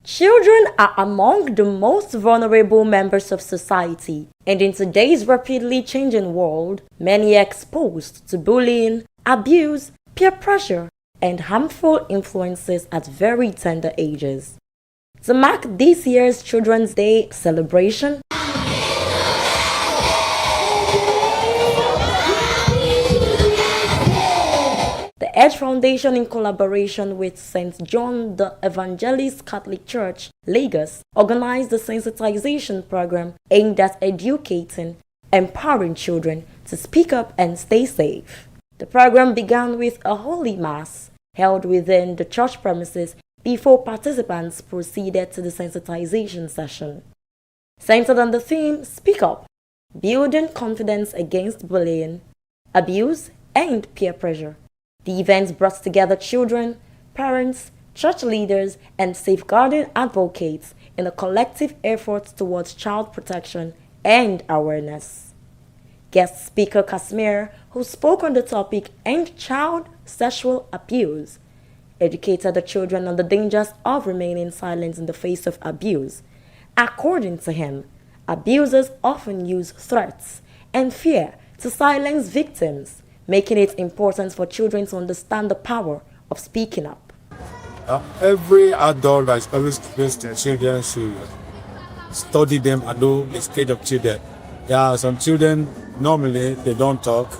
Children are among the most vulnerable members of society, and in today's rapidly changing world, many are exposed to bullying, abuse, peer pressure, and harmful influences at very tender ages. To mark this year's Children's Day celebration, the Edge Foundation, in collaboration with St. John the Evangelist Catholic Church, Lagos, organized a sensitization program aimed at educating, empowering children to speak up and stay safe. The program began with a Holy Mass held within the church premises before participants proceeded to the sensitization session. Centered on the theme Speak Up, building confidence against bullying, abuse, and peer pressure. The events brought together children, parents, church leaders, and safeguarding advocates in a collective effort towards child protection and awareness. Guest speaker Kasmir, who spoke on the topic End Child Sexual Abuse, educated the children on the dangers of remaining silent in the face of abuse. According to him, abusers often use threats and fear to silence victims, making it important for children to understand the power of speaking up. Every adult that is always exposed to children should study them and know the stage of children. There are some children, normally they don't talk,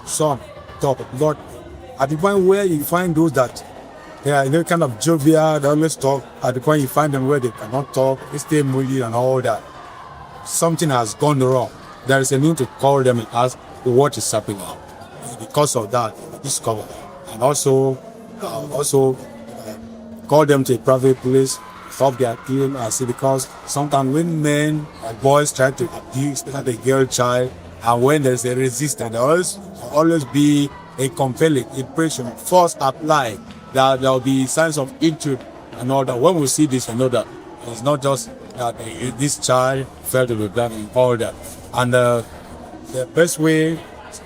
some talk, but at the point where you find those that they are kind of jovial, they always talk, at the point you find them where they cannot talk, they stay moody and all that, something has gone wrong. There is a need to call them and ask what is happening. Because of that, discover, and also call them to a private place, stop their killing, and see, because sometimes when men and boys try to abuse, especially the girl child, and when there's a resistance, there will always be a compelling impression, force applied, that there will be signs of injury and all that. When we see this, we know that it's not just that this child felt to be black and all that. And the best way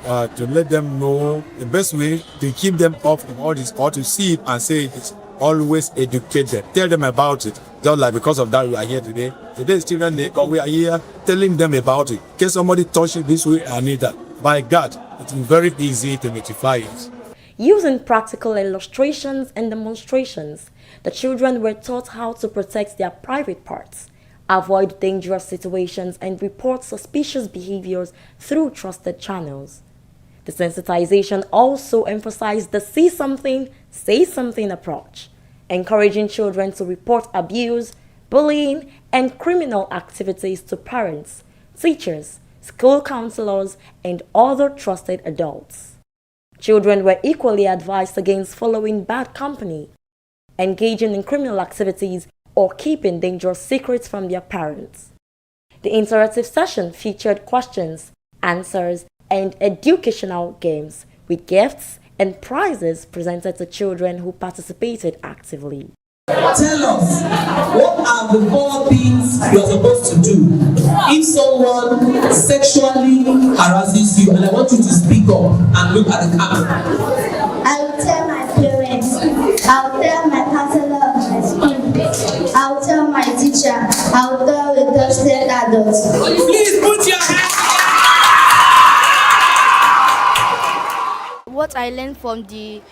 to let them know, the best way to keep them off from all this, or to see it and say it, is always educate them, tell them about it. Just like because of that we are here today. Today's Children's Day, we are here telling them about it. In case somebody touch it this way, I need that. By God, it's very easy to notify it. Using practical illustrations and demonstrations, the children were taught how to protect their private parts, avoid dangerous situations, and report suspicious behaviors through trusted channels. The sensitization also emphasized the see something, say something approach, encouraging children to report abuse, bullying, and criminal activities to parents, teachers, school counselors, and other trusted adults. Children were equally advised against following bad company, engaging in criminal activities, or keeping dangerous secrets from their parents. The interactive session featured questions, answers, and educational games with gifts and prizes presented to children who participated actively. Tell us, what are the 4 things you're supposed to do if someone sexually harasses you? And I want you to speak up and look at the camera. I will tell my parents. I will tell my counselor of my school. I will tell my teacher. I will tell the trusted adults. Please put your hands. What I learned from the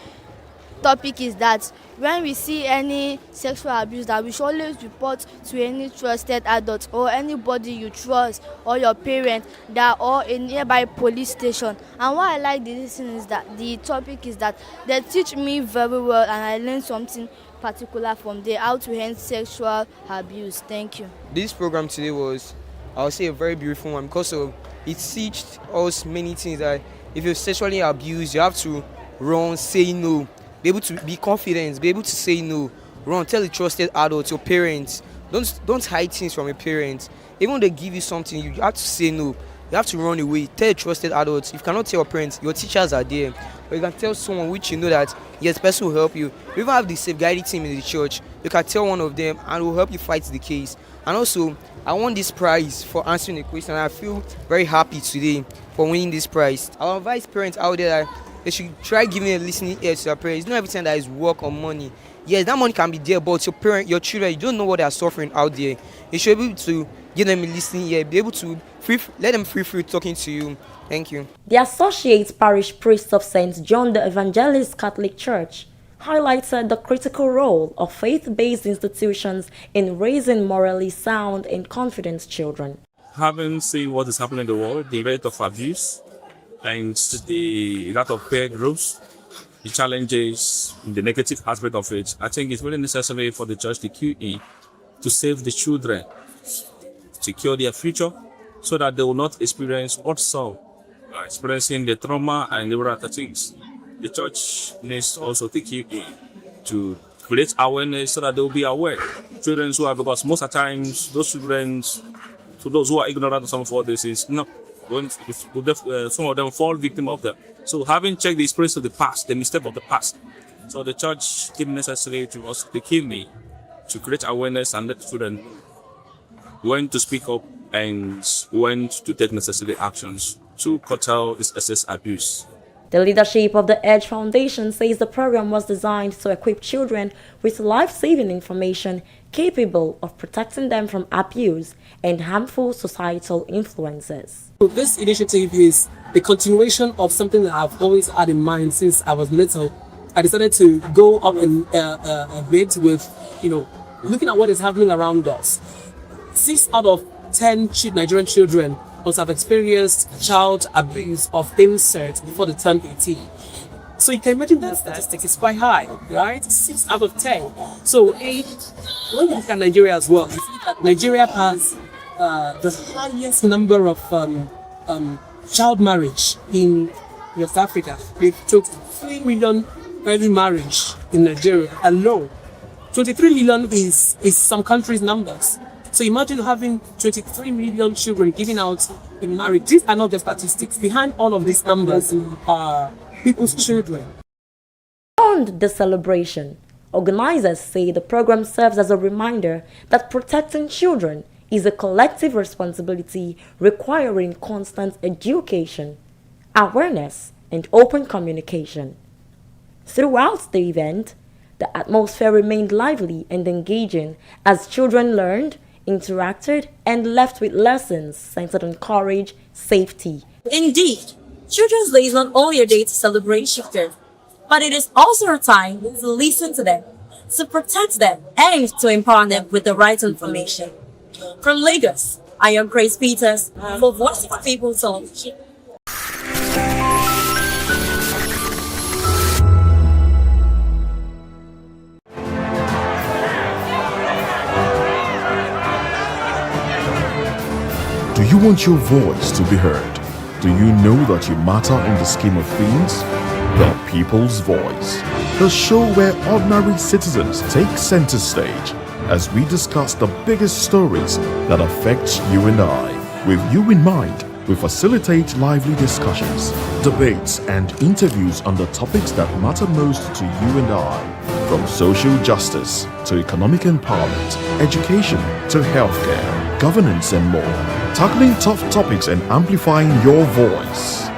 topic is that when we see any sexual abuse, that we should always report to any trusted adult or anybody you trust or your parent that or a nearby police station. And what I like this is that the topic is that they teach me very well, and I learned something particular from there, how to end sexual abuse. Thank you. This program today was, I would say, a very beautiful one because it teaches us many things. That if you're sexually abused, you have to run, say no. Be able to be confident, be able to say no, run, tell the trusted adults, your parents. Don't hide things from your parents. Even when they give you something, you have to say no. You have to run away. Tell the trusted adults. If you cannot tell your parents, your teachers are there. But you can tell someone which you know that yes, person will help you. We even have the safeguarding team in the church. You can tell one of them and will help you fight the case. And also, I won this prize for answering the question. I feel very happy today for winning this prize. I'll advise parents out there that they should try giving a listening ear to their parents. It's not everything that is work or money. Yes, that money can be there, but your children, you don't know what they are suffering out there. You should be able to give them a listening ear, be able to let them free talking to you. Thank you. The Associate Parish Priest of St. John the Evangelist Catholic Church highlighted the critical role of faith-based institutions in raising morally sound and confident children. Having seen what is happening in the world, the rate of abuse, and the lot of peer groups, the challenges, the negative aspect of it, I think it's really necessary for the church to cue in to save the children, secure their future, so that they will not experience what some are experiencing, the trauma and the other things. The church needs also to cue in to create awareness so that they will be aware. Children who are, because most of the times, those children, to those who are ignorant of some of what this is, no. Some of them fall victim of them. So having checked the experience of the past, the mistake of the past, so the church deemed necessary to us to give me to create awareness and let children when to speak up and when to take necessary actions to curtail this excess abuse. The leadership of the Edge Foundation says the program was designed to equip children with life-saving information capable of protecting them from abuse and harmful societal influences. So this initiative is the continuation of something that I've always had in mind since I was little. I decided to go up in a bit with, looking at what is happening around us. 6 out of 10 Nigerian children must have experienced child abuse of any sort before they turn 18. So you can imagine that statistic is quite high, right? 6 out of 10. So when you look at Nigeria as well, you see that Nigeria has the highest number of child marriage in West Africa. It took 3 million early marriage in Nigeria alone. 23 million is some countries' numbers. So imagine having 23 million children giving out in marriage. These are not the statistics. Behind all of these numbers are people's children. Beyond the celebration, organizers say the program serves as a reminder that protecting children is a collective responsibility requiring constant education, awareness, and open communication. Throughout the event, the atmosphere remained lively and engaging as children learned, interacted, and left with lessons centered on courage, safety. Indeed, Children's Day is not only a day to celebrate children, but it is also a time to listen to them, to protect them, and to empower them with the right information. From Lagos, I am Grace Peters for Voice of the People Television. Do you want your voice to be heard? Do you know that you matter in the scheme of things? The People's Voice, the show where ordinary citizens take center stage as we discuss the biggest stories that affect you and I. With you in mind, we facilitate lively discussions, debates, and interviews on the topics that matter most to you and I, from social justice to economic empowerment, education to healthcare, governance, and more, tackling tough topics and amplifying your voice.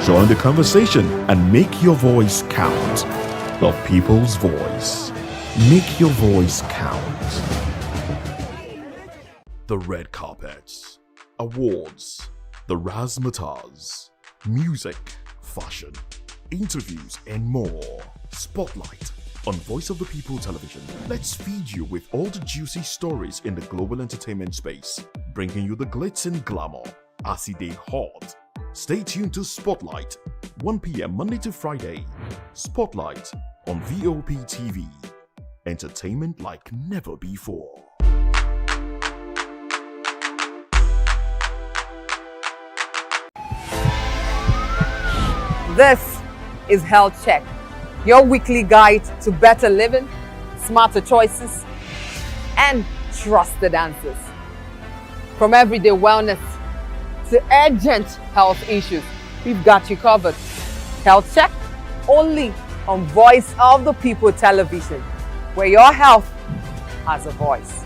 Join the conversation and make your voice count. The People's Voice. Make your voice count. The red carpets, awards, the razzmatazz, music, fashion, interviews, and more. Spotlight on Voice of the People Television. Let's feed you with all the juicy stories in the global entertainment space, bringing you the glitz and glamour as it is hot. Stay tuned to Spotlight, 1 p.m. Monday to Friday. Spotlight on Vop TV. Entertainment like never before. This is Health Check, your weekly guide to better living, smarter choices, and trusted answers. From everyday wellness to urgent health issues, we've got you covered. Health Check, only on Voice of the People Television, where your health has a voice.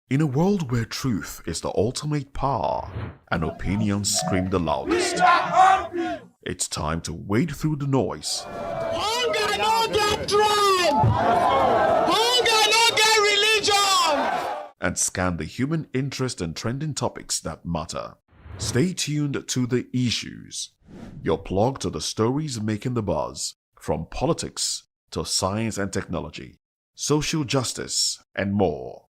In a world where truth is the ultimate power and opinions scream the loudest, it's time to wade through the noise. Hunger no get tribe. Hunger no get religion. And scan the human interest and trending topics that matter. Stay tuned to The Issues, your plug to the stories making the buzz, from politics to science and technology, social justice, and more.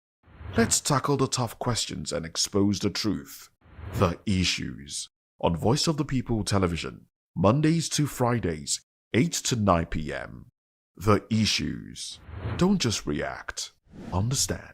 Let's tackle the tough questions and expose the truth. The Issues on Voice of the People Television, Mondays to Fridays, 8 to 9 p.m. The Issues. Don't just react, understand.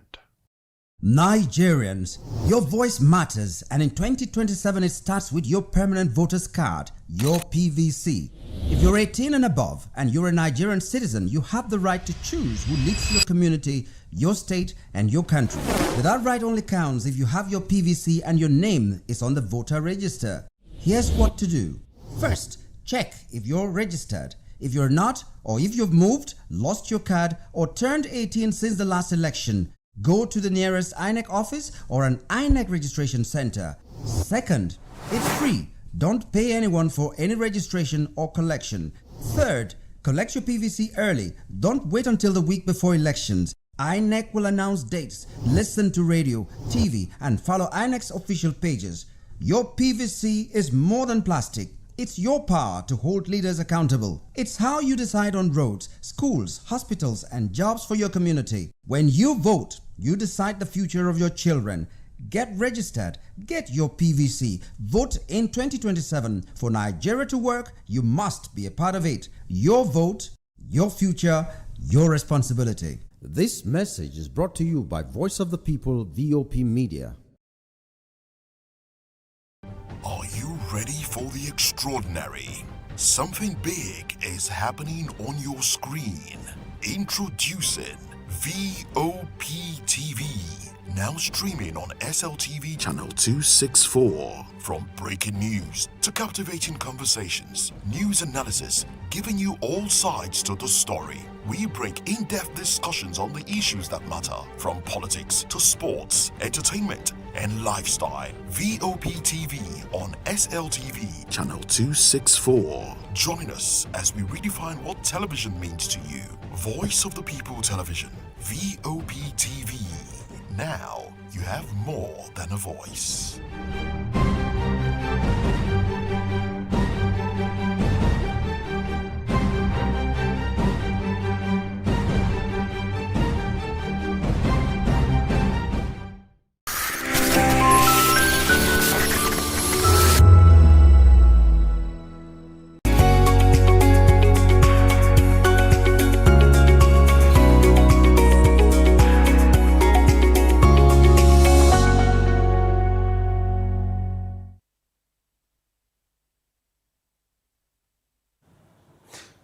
Nigerians, your voice matters, and in 2027 it starts with your permanent voter's card, your PVC. If you're 18 and above and you're a Nigerian citizen, you have the right to choose who leads your community, your state, and your country. But that right only counts if you have your PVC and your name is on the voter register. Here's what to do. First, check if you're registered. If you're not, or if you've moved, lost your card, or turned 18 since the last election, go to the nearest INEC office or an INEC registration center. Second, it's free. Don't pay anyone for any registration or collection. Third, collect your PVC early. Don't wait until the week before elections. INEC will announce dates. Listen to radio, TV, and follow INEC's official pages. Your PVC is more than plastic. It's your power to hold leaders accountable. It's how you decide on roads, schools, hospitals, and jobs for your community. When you vote, you decide the future of your children. Get registered. Get your PVC. Vote in 2027. For Nigeria to work, you must be a part of it. Your vote, your future, your responsibility. This message is brought to you by Voice of the People, VOP Media. Are you ready for the extraordinary? Something big is happening on your screen. Introducing Vop TV. Now streaming on SLTV channel 264. From breaking news to captivating conversations, news analysis, giving you all sides to the story. We bring in-depth discussions on the issues that matter, from politics to sports, entertainment, and lifestyle. Vop TV on SLTV channel 264. Join us as we redefine what television means to you. Voice of the People Television, Vop TV. Now you have more than a voice.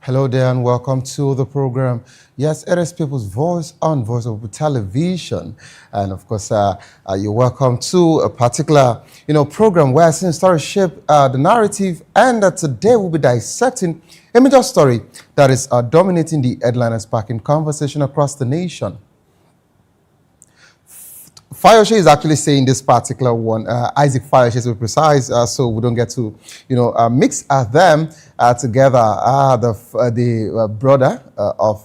Hello there and welcome to the program. Yes, it is People's Voice on Voice of Television. And of course, you're welcome to a particular, program where since stories shape the narrative. And today we'll be dissecting a major story that is dominating the headline and sparking conversation across the nation. Fayose is actually saying this particular one, Isaac Fayose to be precise, so we don't get to, mix them together. The brother of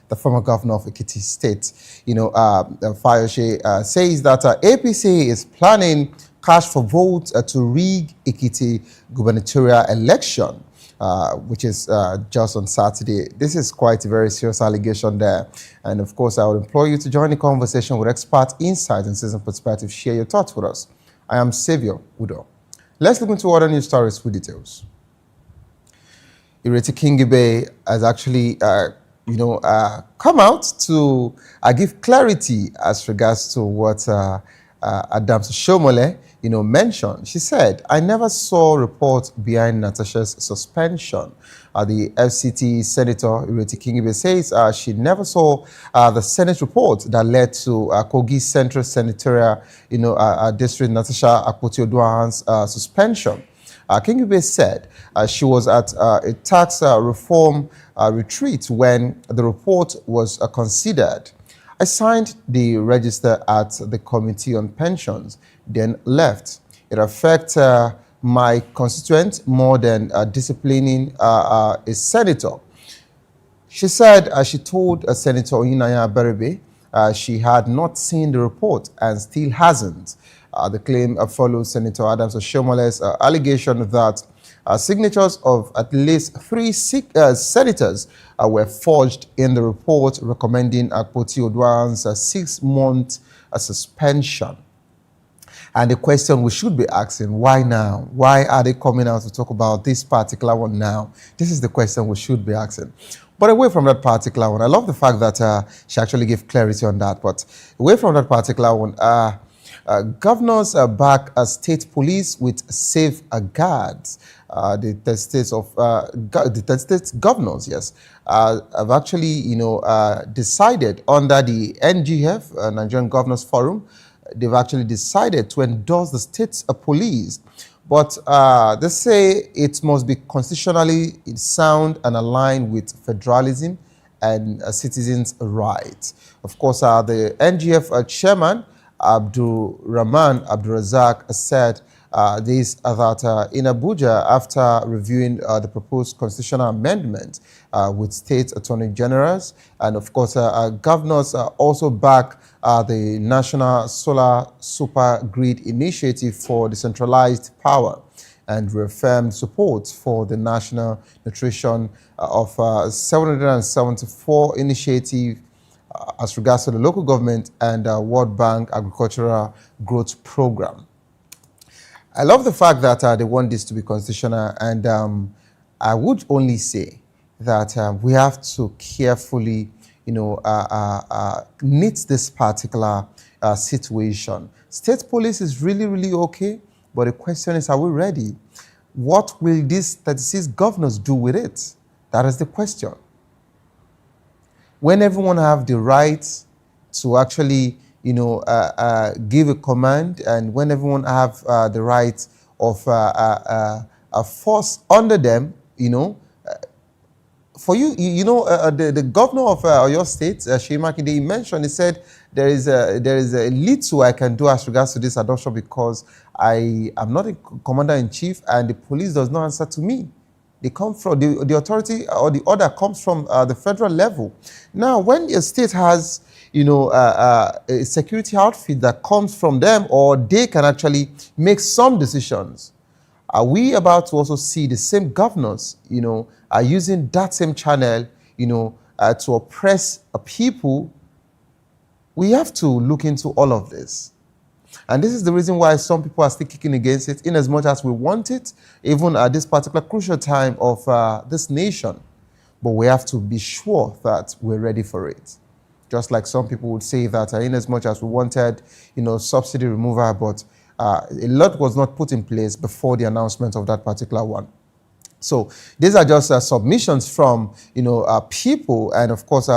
the former governor of Ekiti State, Fayose says that APC is planning cash for votes to rig Ekiti gubernatorial election. Which is just on Saturday. This is quite a very serious allegation there. And of course, I would implore you to join the conversation with expert insights and citizen perspective. Share your thoughts with us. I am Saviour Udo. Let's look into other news stories with details. Ireti Kingibe has actually, come out to give clarity as regards to what Adams Shomole, mentioned. She said, I never saw reports behind Natasha's suspension. The FCT Senator Ireti Kingibe says she never saw the Senate report that led to Kogi Central Senatorial, District Natasha Akpoti-Oduahan's suspension. Kingibe said she was at a tax reform retreat when the report was considered. I signed the register at the Committee on Pensions, then left. It affects my constituent more than disciplining a senator. She said she told Senator Oyinaya Berebe she had not seen the report and still hasn't. The claim follows Senator Adams Oshomole's allegation that signatures of at least 3 senators were forged in the report recommending Akpoti-Oduahan's 6-month suspension. And the question we should be asking, why now? Why are they coming out to talk about this particular one now? This is the question we should be asking. But away from that particular one, I love the fact that she actually gave clarity on that. But away from that particular one, governors back state police with safeguards. The 10 state governors, yes, have actually, decided under the NGF, Nigerian Governors Forum, they've actually decided to endorse the state's police. But they say it must be constitutionally sound and aligned with federalism and citizens' rights. Of course, the NGF chairman, Abdul Rahman Abdulrazak, said this that in Abuja, after reviewing the proposed constitutional amendment with state attorney generals, and of course, governors also back the National Solar Super Grid Initiative for Decentralized Power and reaffirmed support for the National Nutrition of 774 initiative as regards to the local government and World Bank Agricultural Growth Program. I love the fact that they want this to be constitutional, and I would only say that we have to carefully, knit this particular situation. State police is really, really okay, but the question is, are we ready? What will these 36 governors do with it? That is the question. When everyone have the right to actually, give a command, and when everyone have the right of a force under them, for you, the governor of your state, Seyi Makinde, mentioned, he said there is a little I can do as regards to this adoption because I am not a commander-in-chief and the police does not answer to me. They come from the authority, or the order comes from the federal level. Now, when a state has, a security outfit that comes from them, or they can actually make some decisions, are we about to also see the same governors, are using that same channel, to oppress people? We have to look into all of this. And this is the reason why some people are still kicking against it, in as much as we want it, even at this particular crucial time of this nation. But we have to be sure that we're ready for it. Just like some people would say that in as much as we wanted, subsidy removal, but a lot was not put in place before the announcement of that particular one. So these are just submissions from people and of course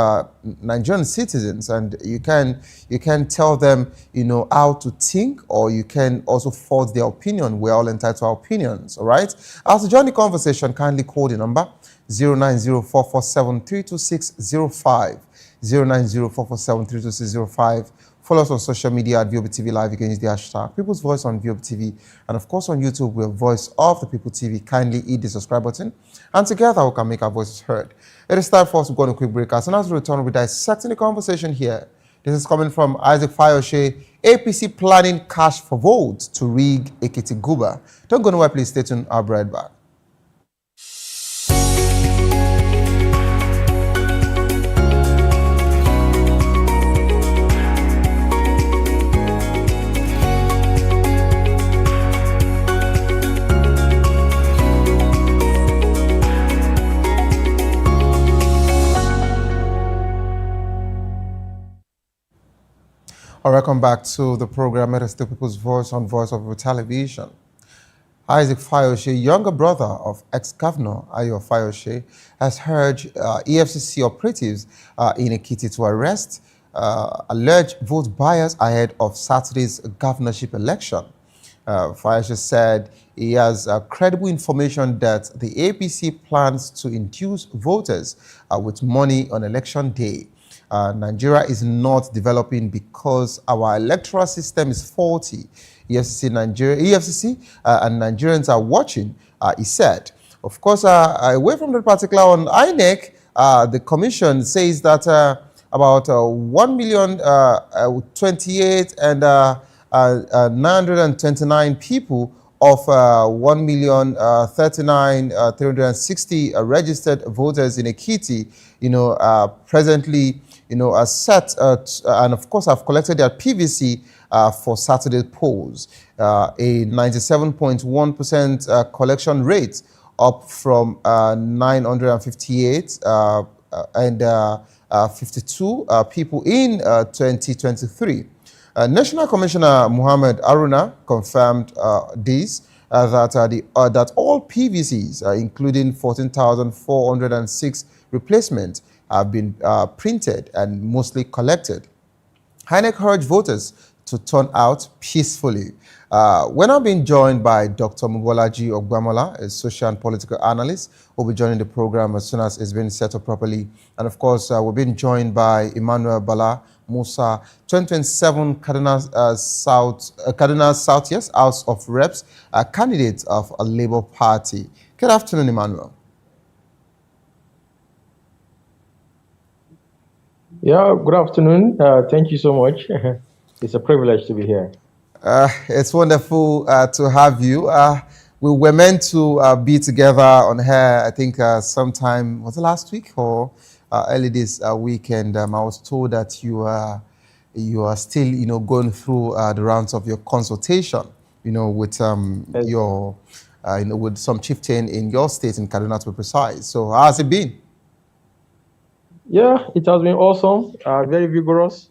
Nigerian citizens, and you can tell them how to think, or you can also force their opinion. We're all entitled to our opinions, all right? As to join the conversation, kindly call the number 09044732605, 09044732605. Follow us on social media at Vop TV Live. You can use the hashtag People's Voice on Vop TV. And of course on YouTube, we're Voice of the People TV. Kindly hit the subscribe button. And together we can make our voices heard. It is time for us to go on a quick break. As soon as we return, we'll be dissecting the conversation here. This is coming from Isaac Fayoshe. APC planning cash for votes to rig Ekiti Guba. Don't go nowhere, please stay tuned. I'll be right back. Welcome back to the program. It is the People's Voice on Voice of People Television. Isaac Fayoshe, younger brother of ex-governor Ayo Fayoshe, has urged EFCC operatives in Ekiti to arrest alleged vote buyers ahead of Saturday's governorship election. Fayoshe said he has credible information that the APC plans to induce voters with money on election day. Nigeria is not developing because our electoral system is faulty. EFCC and Nigerians are watching, he said. Of course, away from that particular on INEC, the commission says that about 1,028,929 and 929 people of 1,039,360 registered voters in Ekiti, presently are set and of course have collected their PVC for Saturday polls, a 97.1% collection rate, up from 958 and 52 people in 2023. National Commissioner Muhammad Aruna confirmed that all PVCs, including 14,406 replacements, have been printed and mostly collected. INEC urged voters to turn out peacefully. We're now being joined by Dr. Mubolaji Ogbamola, a social and political analyst, who will be joining the program as soon as it's been set up properly. And of course, we're being joined by Emmanuel Bala Musa, 2027 Cardinal South, yes, House of Reps, candidate of a Labour Party. Good afternoon, Emmanuel. Yeah, good afternoon. Thank you so much. It's a privilege to be here. It's wonderful to have you. We were meant to be together on here, I think sometime, was it last week or early this weekend? I was told that you are still, going through the rounds of your consultation, with your, with some chieftain in your state in Kaduna, to be precise. So how has it been? Yeah, it has been awesome, very vigorous,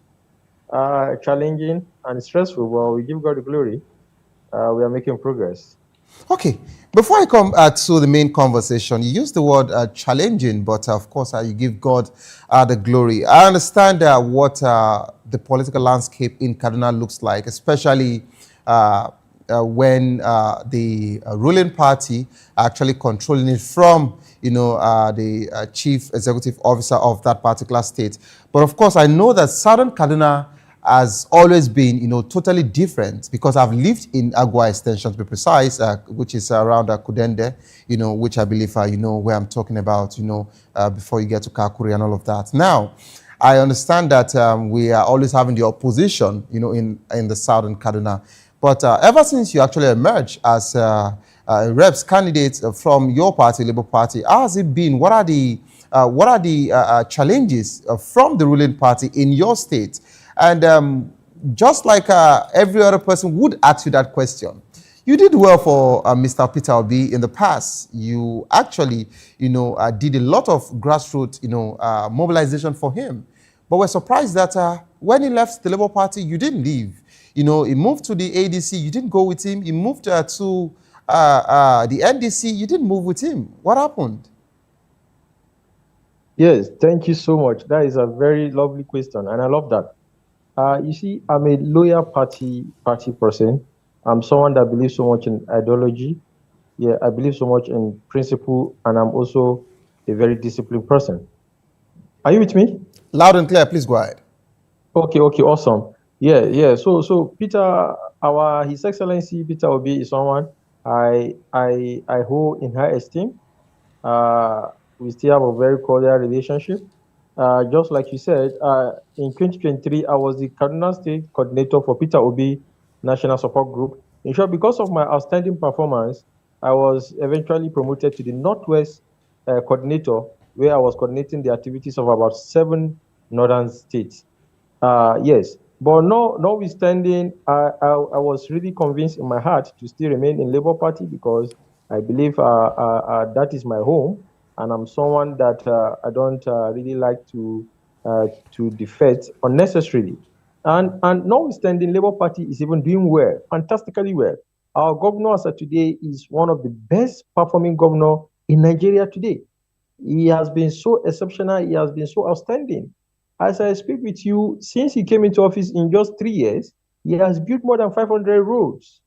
challenging, and stressful. But we give God the glory. We are making progress. Okay, before I come to the main conversation, you used the word challenging, but of course you give God the glory. I understand what the political landscape in Kaduna looks like, especially when the ruling party are actually controlling it from the chief executive officer of that particular state. But of course, I know that Southern Kaduna has always been, totally different, because I've lived in Agua Extension, to be precise, which is around Kudende, which I believe, where I'm talking about, before you get to Kakuri and all of that. Now, I understand that we are always having the opposition, in the Southern Kaduna. But ever since you actually emerged as reps candidate from your party, Labour Party, how has it been? What are the challenges from the ruling party in your state? And just like every other person would ask you that question, you did well for Mr. Peter Obi in the past. You actually, did a lot of grassroots, mobilization for him. But we're surprised that when he left the Labour Party, you didn't leave. He moved to the ADC. You didn't go with him. He moved to the NDC, you didn't move with him. What happened? Yes, thank you so much. That is a very lovely question, and I love that. You see, I'm a loyal party person. I'm someone that believes so much in ideology. Yeah, I believe so much in principle, and I'm also a very disciplined person. Are you with me? Loud and clear, please go ahead. Okay, okay, awesome. Yeah, yeah. So Peter, our His Excellency Peter Obi is someone I hold in high esteem. Uh, we still have a very cordial relationship. Just like you said, in 2023, I was the Kaduna State coordinator for Peter Obi National Support Group. In short, because of my outstanding performance, I was eventually promoted to the Northwest coordinator, where I was coordinating the activities of about 7 northern states. Yes, but no, notwithstanding, I was really convinced in my heart to still remain in Labour Party because I believe that is my home, and I'm someone that I don't really like to defect unnecessarily. And notwithstanding, Labour Party is even doing well, fantastically well. Our governor as of today is one of the best performing governor in Nigeria today. He has been so exceptional. He has been so outstanding. As I speak with you, since he came into office in just 3 years, he has built more than 500 roads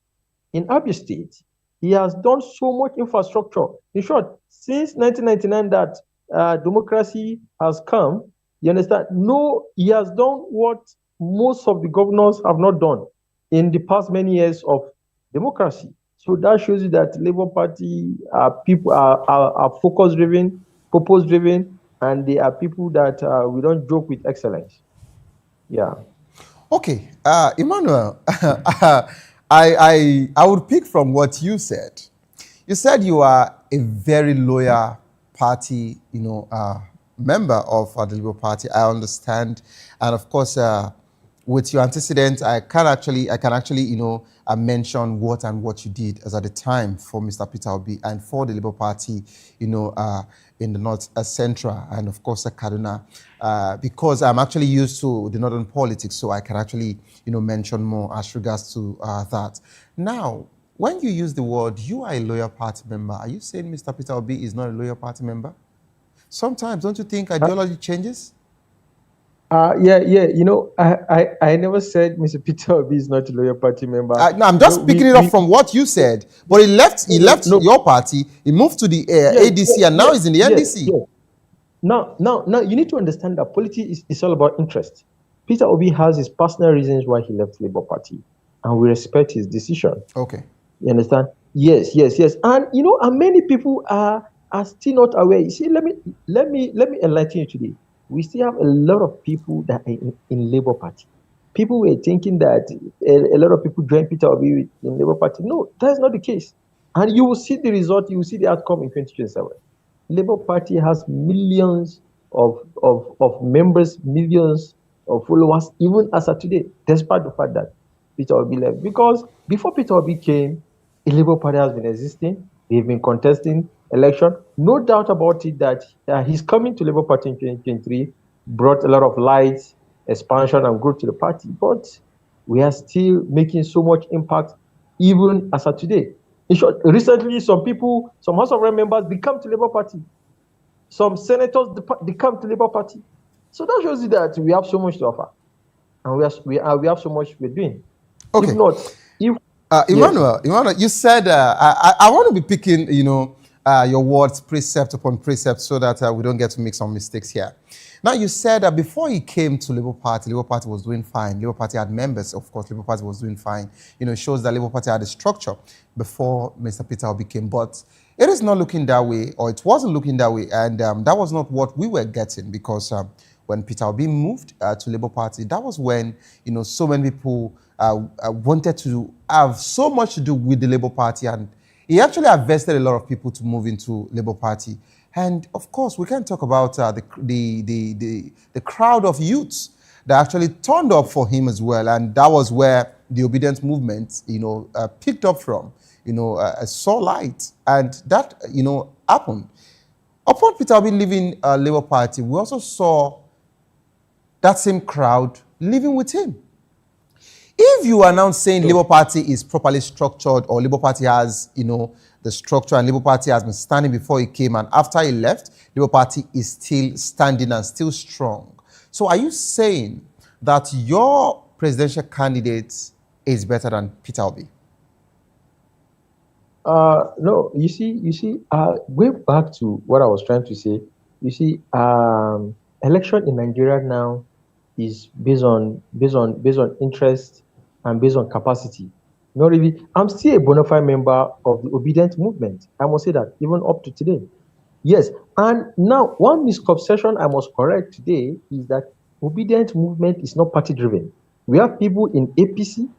in Abia State. He has done so much infrastructure. In short, since 1999 that democracy has come, you understand? No, he has done what most of the governors have not done in the past many years of democracy. So that shows you that Labour Party people are focus driven, purpose driven, and they are people that we don't joke with excellence. Yeah. Okay, Emmanuel, I would pick from what you said. You said you are a very loyal party, member of the Labour Party. I understand, and of course, with your antecedents, I can actually, mention what you did as at the time for Mr. Peter Obi and for the Labour Party, in the North Central and of course Kaduna, because I'm actually used to the northern politics, so I can actually, mention more as regards to that. Now, when you use the word, you are a loyal party member, are you saying Mr. Peter Obi is not a loyal party member? Sometimes, don't you think ideology changes? Yeah. I never said Mr. Peter Obi is not a loyal party member. No, I'm just picking it up from what you said. But he left your party, he moved to the ADC, and now he's in the NDC. Yes. Now, you need to understand that politics is all about interest. Peter Obi has his personal reasons why he left Labour Party, and we respect his decision. Okay. You understand? Yes. And and many people are still not aware. You see, let me enlighten you today. We still have a lot of people that are in Labour Party. People were thinking that a lot of people joined Peter Obi in Labour Party. No, that's not the case. And you will see the result, you will see the outcome in 2027. Labour Party has millions of members, millions of followers, even as of today, despite the fact that Peter Obi left. Because before Peter Obi came, the Labour Party has been existing. They've been contesting election. No doubt about it that his coming to Labour Party in 2023 brought a lot of light, expansion, and growth to the party. But we are still making so much impact, even as of today. In short, recently, some House of Rep members, they come to Labour Party. Some senators, they come to Labour Party. So that shows you that we have so much to offer, and we have so much we're doing. Okay. If not, Emmanuel, you said I want to be picking, your words precept upon precept so that we don't get to make some mistakes here. Now, you said that before he came to Labour Party was doing fine. Labour Party had members, of course. Labour Party was doing fine. It shows that Labour Party had a structure before Mr. Peter Obi came. But it is not looking that way, or it wasn't looking that way, and that was not what we were getting, because when Peter Obi moved to Labour Party, that was when so many people wanted to have so much to do with the Labour Party, and he actually invested a lot of people to move into Labour Party. And of course, we can talk about the crowd of youths that actually turned up for him as well, and that was where the obedience movement, picked up from. Saw light, and that happened. Upon Peter Obi leaving Labour Party, we also saw that same crowd living with him. If you are now saying Labour Party is properly structured, or Labour Party has, the structure, and Labour Party has been standing before he came, and after he left, Labour Party is still standing and still strong. So are you saying that your presidential candidate is better than Peter Obi? No, you see, going back to what I was trying to say, you see, election in Nigeria now is based on interest and based on capacity. Not really. I'm still a bona fide member of the obedient movement. I must say that even up to today. Yes. And now one misconception I must correct today is that obedient movement is not party driven. We have people in APC,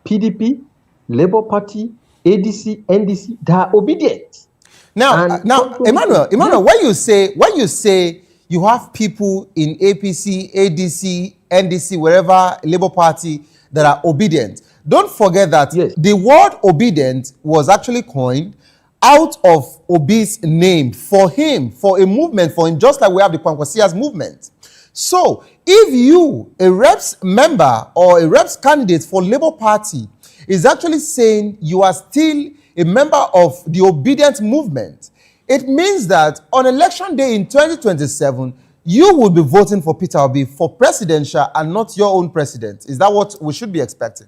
PDP, Labour Party, ADC, NDC that are obedient. Now, Emmanuel, Yes. when you say you have people in APC, ADC, NDC, wherever Labour Party that are obedient, don't forget that the word obedient was actually coined out of Obi's name for him, for a movement for him, just like we have the Kwankwasias movement. So, if you, a reps member or a reps candidate for Labour Party, is actually saying you are still a member of the obedient movement, it means that on election day in 2027, you will be voting for Peter Obi for presidential and not your own president. Is that what we should be expecting?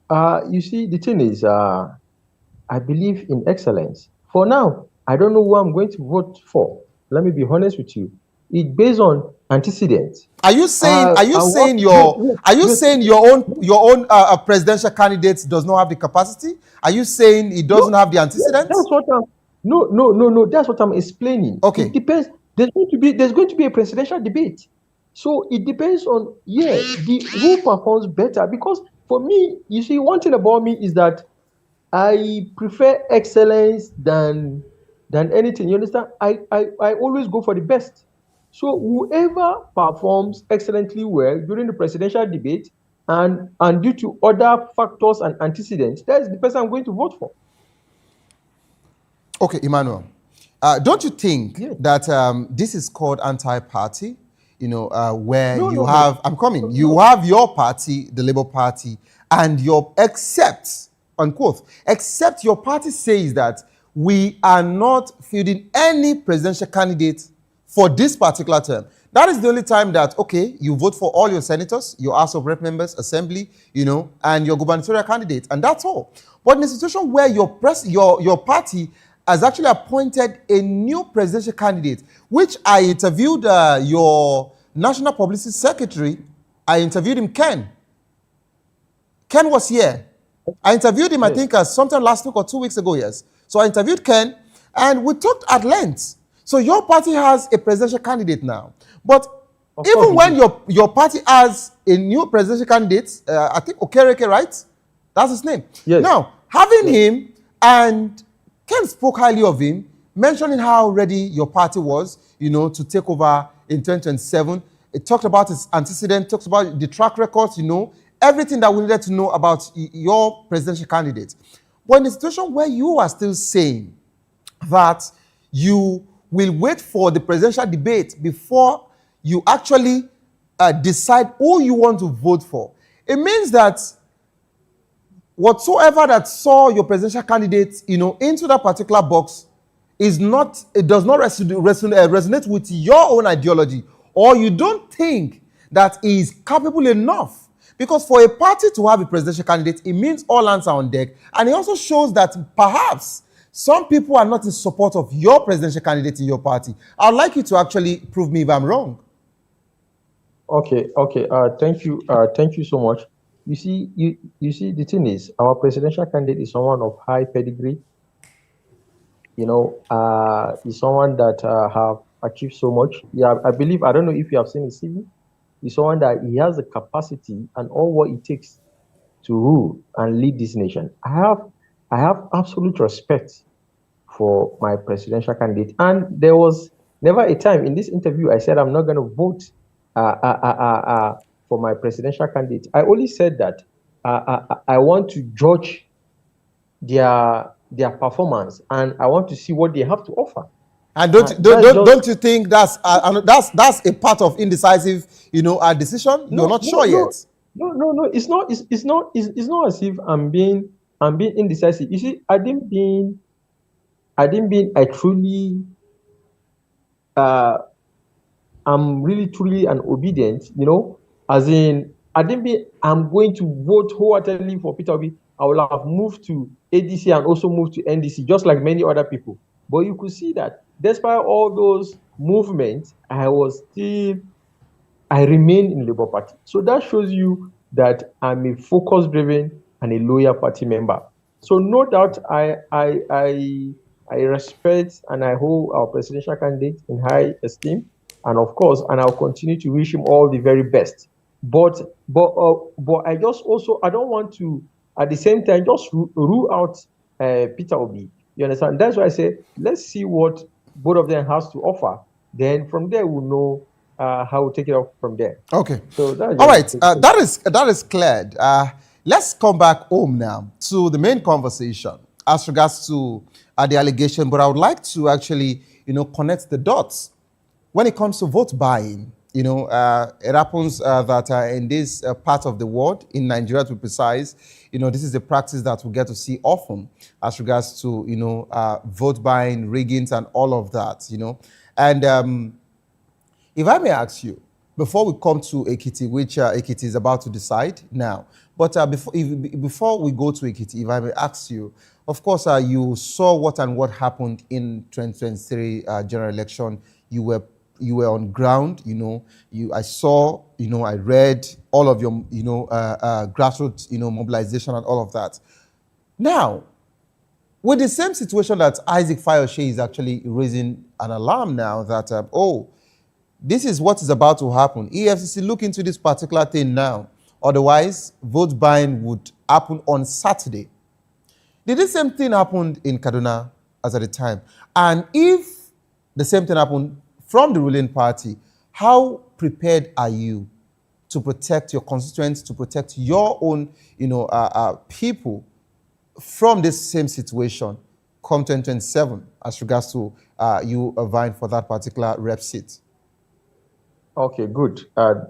You see, the thing is, I believe in excellence. For now, I don't know who I'm going to vote for. Let me be honest with you. It's based on antecedents. Are you saying your own presidential candidate does not have the capacity? Are you saying he doesn't have the antecedents? That's what I'm. No. That's what I'm explaining. Okay. It depends. There's going to be a presidential debate. So it depends on who performs better. Because for me, you see, one thing about me is that I prefer excellence than anything. You understand? I always go for the best. So whoever performs excellently well during the presidential debate and due to other factors and antecedents, that's the person I'm going to vote for. Okay, Emmanuel, don't you think that this is called anti-party? Where you have your party, the Labour Party, and except your party says that we are not fielding any presidential candidate for this particular term. That is the only time that, you vote for all your senators, your House of Rep members, Assembly, and your gubernatorial candidate, and that's all. But in a situation where your party has actually appointed a new presidential candidate, which I interviewed your National Publicity Secretary, I interviewed him, Ken. Ken was here. I interviewed him, I think, sometime last week or 2 weeks ago, yes. So I interviewed Ken, and we talked at length. So your party has a presidential candidate now. But even when your party has a new presidential candidate, I think Okereke, right? That's his name. Yes. Now, having him, and Ken spoke highly of him, mentioning how ready your party was, to take over in 2027. It talked about its antecedent, talks about the track records, everything that we needed to know about your presidential candidate. But in a situation where you are still saying that you will wait for the presidential debate before you actually decide who you want to vote for, it means that whatsoever that saw your presidential candidate, into that particular box does not resonate with your own ideology, or you don't think that he is capable enough. Because for a party to have a presidential candidate, it means all hands are on deck. And it also shows that perhaps some people are not in support of your presidential candidate in your party. I'd like you to actually prove me if I'm wrong. Okay. Thank you. Thank you so much. You see, the thing is, our presidential candidate is someone of high pedigree. He's someone that have achieved so much. Yeah, I believe. I don't know if you have seen his CV. He's someone that he has the capacity and all what it takes to rule and lead this nation. I have absolute respect for my presidential candidate, and there was never a time in this interview I said I'm not going to vote for my presidential candidate. I only said that I want to judge their performance, and I want to see what they have to offer. And don't you think that's a part of indecisive, decision? You're not sure yet. No. It's not as if I'm being indecisive. You see, I didn't being I truly uh I'm really truly an obedient, as in I didn't be I'm going to vote wholeheartedly for Peter Obi. I will have moved to ADC and also moved to NDC, just like many other people. But you could see that despite all those movements, I remain in Labour Party. So that shows you that I'm a focus-driven and a loyal party member. So no doubt, I respect and I hold our presidential candidate in high esteem, and of course, and I'll continue to wish him all the very best. But I just also I don't want to at the same time just rule out Peter Obi. You understand? That's why I say let's see what both of them has to offer. Then from there we'll know how we take it off from there. Okay. So that's All just right. That is cleared. Let's come back home now to the main conversation as regards to the allegation. But I would like to actually, connect the dots when it comes to vote buying. It happens that in this part of the world, in Nigeria to be precise, this is a practice that we get to see often as regards to, vote buying, riggings, and all of that. And if I may ask you, before we come to Ekiti, which Ekiti is about to decide now, but before we go to Ekiti, if I may ask you, of course, you saw what happened in 2023 general election. You were on ground. I saw. I read all of your grassroots mobilization and all of that. Now, with the same situation that Isaac Fayoshe is actually raising an alarm now that this is what is about to happen. EFCC look into this particular thing now. Otherwise, vote buying would happen on Saturday. Did the same thing happen in Kaduna as at the time? And if the same thing happened from the ruling party, how prepared are you to protect your constituents, to protect your own, people from this same situation come 2027 as regards to you vying for that particular rep seat? Okay, good.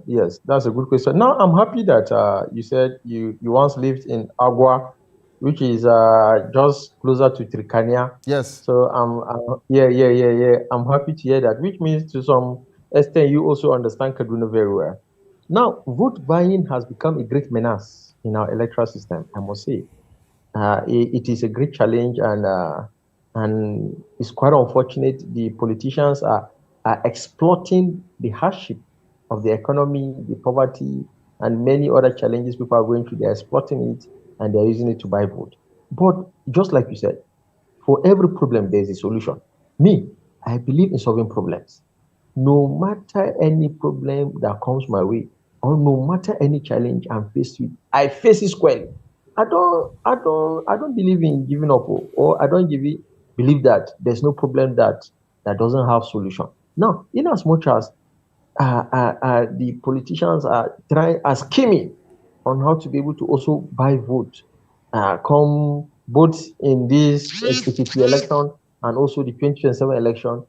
Yes, that's a good question. Now, I'm happy that you said you once lived in Agua, which is just closer to Tricania. Yes. So yeah. I'm happy to hear that, which means to some extent you also understand Kaduna very well. Now, vote buying has become a great menace in our electoral system, I must say. It is a great challenge, and it's quite unfortunate the politicians are exploiting the hardship of the economy, the poverty, and many other challenges people are going through. They're exploiting it and they're using it to buy vote. But just like you said, for every problem, there's a solution. Me, I believe in solving problems. No matter any problem that comes my way, or no matter any challenge I'm faced with, I face it squarely. I don't believe in giving up, or I don't believe that there's no problem that doesn't have solution. Now, in as much as the politicians are scheming on how to be able to also buy vote, come both in this specific election and also the 2027 election,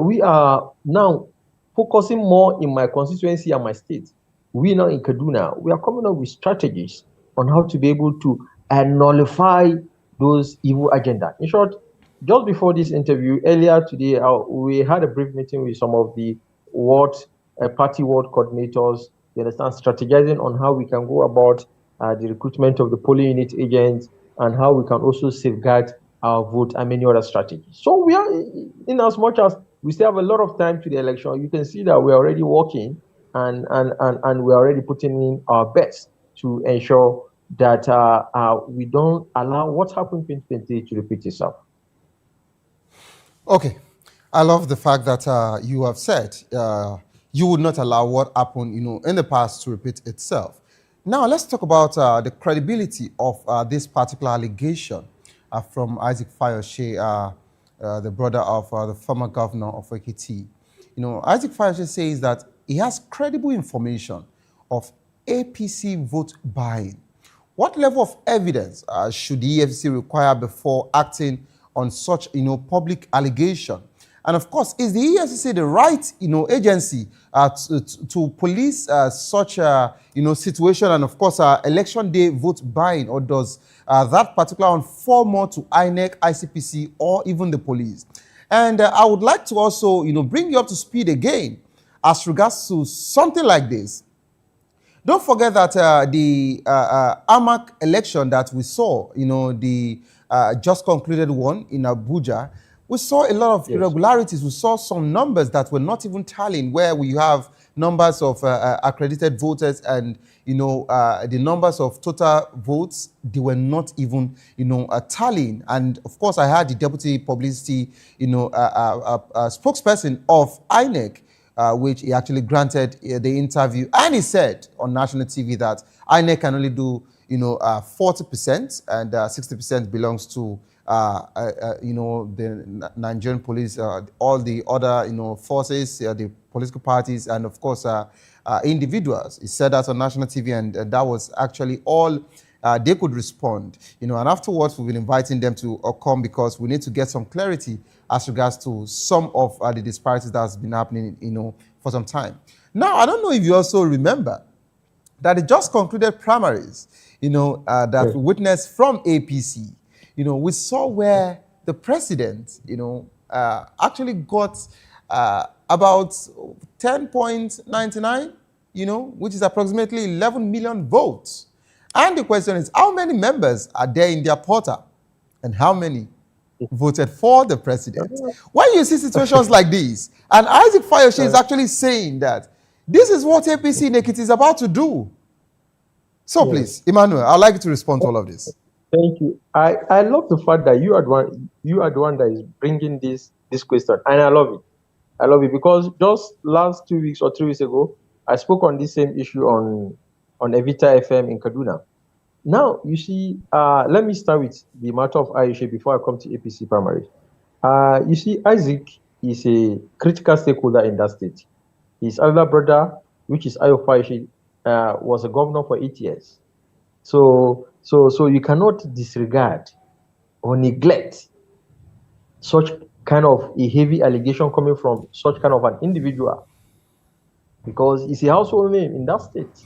we are now focusing more in my constituency and my state. We now in Kaduna, we are coming up with strategies on how to be able to nullify those evil agenda. In short, just before this interview, earlier today, we had a brief meeting with some of the party ward coordinators. You understand, strategizing on how we can go about the recruitment of the polling unit agents and how we can also safeguard our vote and many other strategies. So we are, in as much as we still have a lot of time to the election, you can see that we're already working and we're already putting in our best to ensure that we don't allow what happened in 2020 to repeat itself. Okay. I love the fact that you have said you would not allow what happened, in the past to repeat itself. Now, let's talk about the credibility of this particular allegation from Isaac Fayoshe, the brother of the former governor of Ekiti. Isaac Fayoshe says that he has credible information of APC vote buying. What level of evidence should the EFCC require before acting on such, public allegation? And of course, is the EFCC the right, agency to police such a, situation, and of course, election day vote buying, or does that particular one fall more to INEC, ICPC, or even the police? And I would like to also, bring you up to speed again as regards to something like this. Don't forget that the AMAC election that we saw, the just concluded one in Abuja, we saw a lot of irregularities. We saw some numbers that were not even tallying, where we have numbers of accredited voters and, the numbers of total votes, they were not even, tallying. And of course, I had the deputy publicity, spokesperson of INEC, which he actually granted the interview, and he said on national TV that INEC can only do 40%, and 60% belongs to the Nigerian police, all the other forces, the political parties, and of course individuals. He said that on national TV, and that was actually all they could respond. And afterwards we've been inviting them to come, because we need to get some clarity as regards to some of the disparities that has been happening, for some time. Now, I don't know if you also remember that the just concluded primaries, that we witnessed from APC. We saw where the president, actually got about 10.99, which is approximately 11 million votes. And the question is, how many members are there in their portal, and how many voted for the president? When you see situations like this, and Isaac Fayoshe is actually saying that this is what APC in Ekiti is about to do. So please, Emmanuel, I'd like you to respond to all of this. Thank you. I love the fact that you are the one that is bringing this question, and I love it. I love it, because just last 2 weeks or 3 weeks ago, I spoke on this same issue on Evita FM in Kaduna. Now, you see, let me start with the matter of Aisha before I come to APC primary. You see, Isaac is a critical stakeholder in that state. His elder brother, which is Ayo Fayoshe, was a governor for 8 years. So you cannot disregard or neglect such kind of a heavy allegation coming from such kind of an individual, because it's a household name in that state.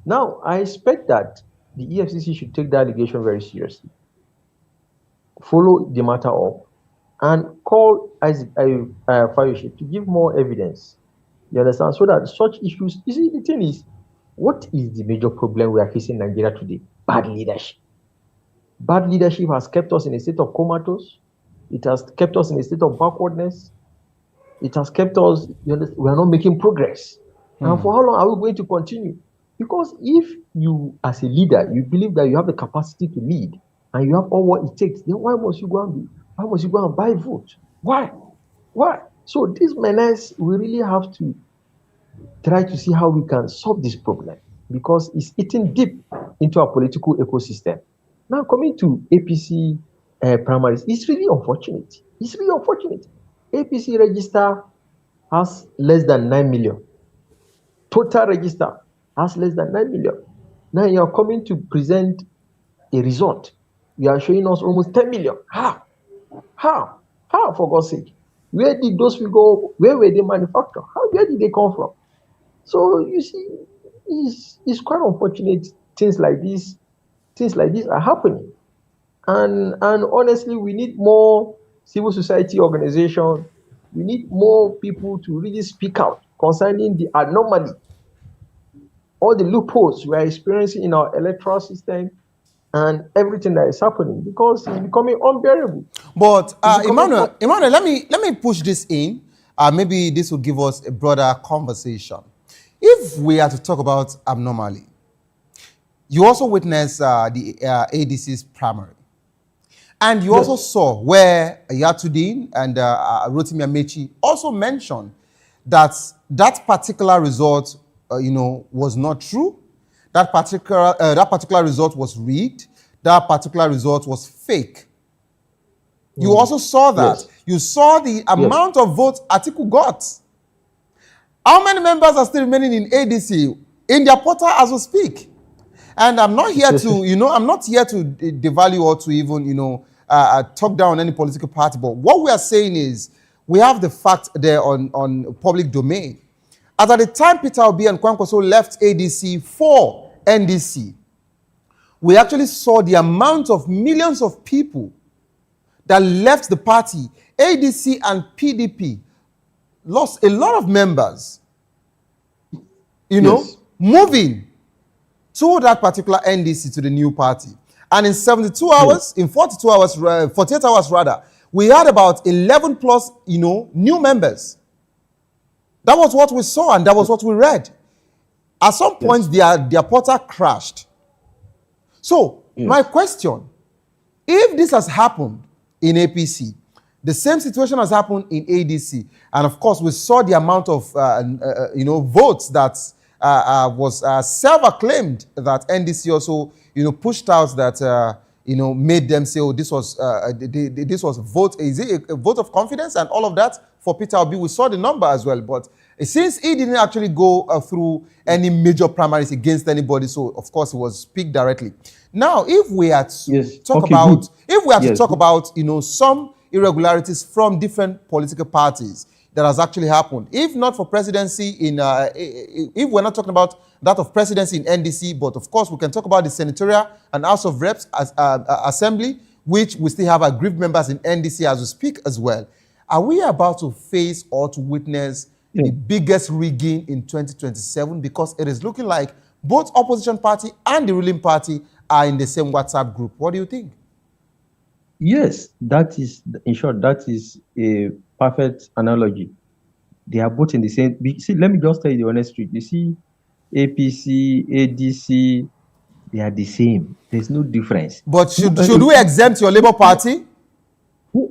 Now, I expect that the EFCC should take the allegation very seriously, follow the matter up, and call Isaac Fayoshe to give more evidence. You understand? So that such issues, you see, the thing is, what is the major problem we are facing in Nigeria today? Bad leadership. Bad leadership has kept us in a state of comatose. It has kept us in a state of backwardness. It has kept us, we are not making progress. And for how long are we going to continue? Because if you, as a leader, you believe that you have the capacity to lead, and you have all what it takes, then why must you go and buy vote? Why? So this menace, we really have to try to see how we can solve this problem, because it's eating deep into our political ecosystem. Now, coming to APC primaries, it's really unfortunate. APC register has less than 9 million. Total register has less than 9 million. Now you are coming to present a result. You are showing us almost 10 million. How, for God's sake? Where did those figures, where were they manufactured? Where did they come from? So you see, it's quite unfortunate things like this are happening. And honestly, we need more civil society organization. We need more people to really speak out concerning the anomaly, all the loopholes we are experiencing in our electoral system, and everything that is happening, because it's becoming unbearable. But Emmanuel, let me push this in. Maybe this will give us a broader conversation. If we are to talk about abnormally, you also witnessed the ADC's primary. And you also saw where Yatudin and Rotimi Amechi also mentioned that particular result, was not true. That particular result was rigged. That particular result was fake. You also saw that. You saw the amount of votes Atiku got. How many members are still remaining in ADC in their portal as we speak? And I'm not here to, I'm not here to devalue or to even, talk down any political party. But what we are saying is, We have the fact there on public domain. As at the time Peter Obi and Kwankwaso left ADC for NDC, we actually saw the amount of millions of people that left the party. ADC and PDP lost a lot of members, moving to that particular NDC, to the new party. And in 72 hours, in 42 hours, 48 hours rather, we had about 11 plus, new members. That was what we saw and that was what we read. At some point, their portal crashed. So, my question, if this has happened in APC, the same situation has happened in ADC, and of course, we saw the amount of, votes that was self-acclaimed that NDC also, pushed out that, made them say, oh, this was a vote. Is it a vote of confidence and all of that for Peter Obi? We saw the number as well, but since he didn't actually go through any major primaries against anybody, so of course he was picked directly. Now, if we are to talk about, some irregularities from different political parties that has actually happened, if not for presidency if we're not talking about that of presidency in NDC, but of course we can talk about the senatorial and House of Reps assembly, which we still have aggrieved members in NDC as we speak as well. Are we about to face or to witness the biggest rigging in 2027? Because it is looking like both opposition party and the ruling party are in the same WhatsApp group. What do you think? Yes, that is, in short, that is a perfect analogy. They are both in the same. See, let me just tell you the honest truth. You see, APC, ADC, they are the same. There's no difference. But should we exempt your Labour Party?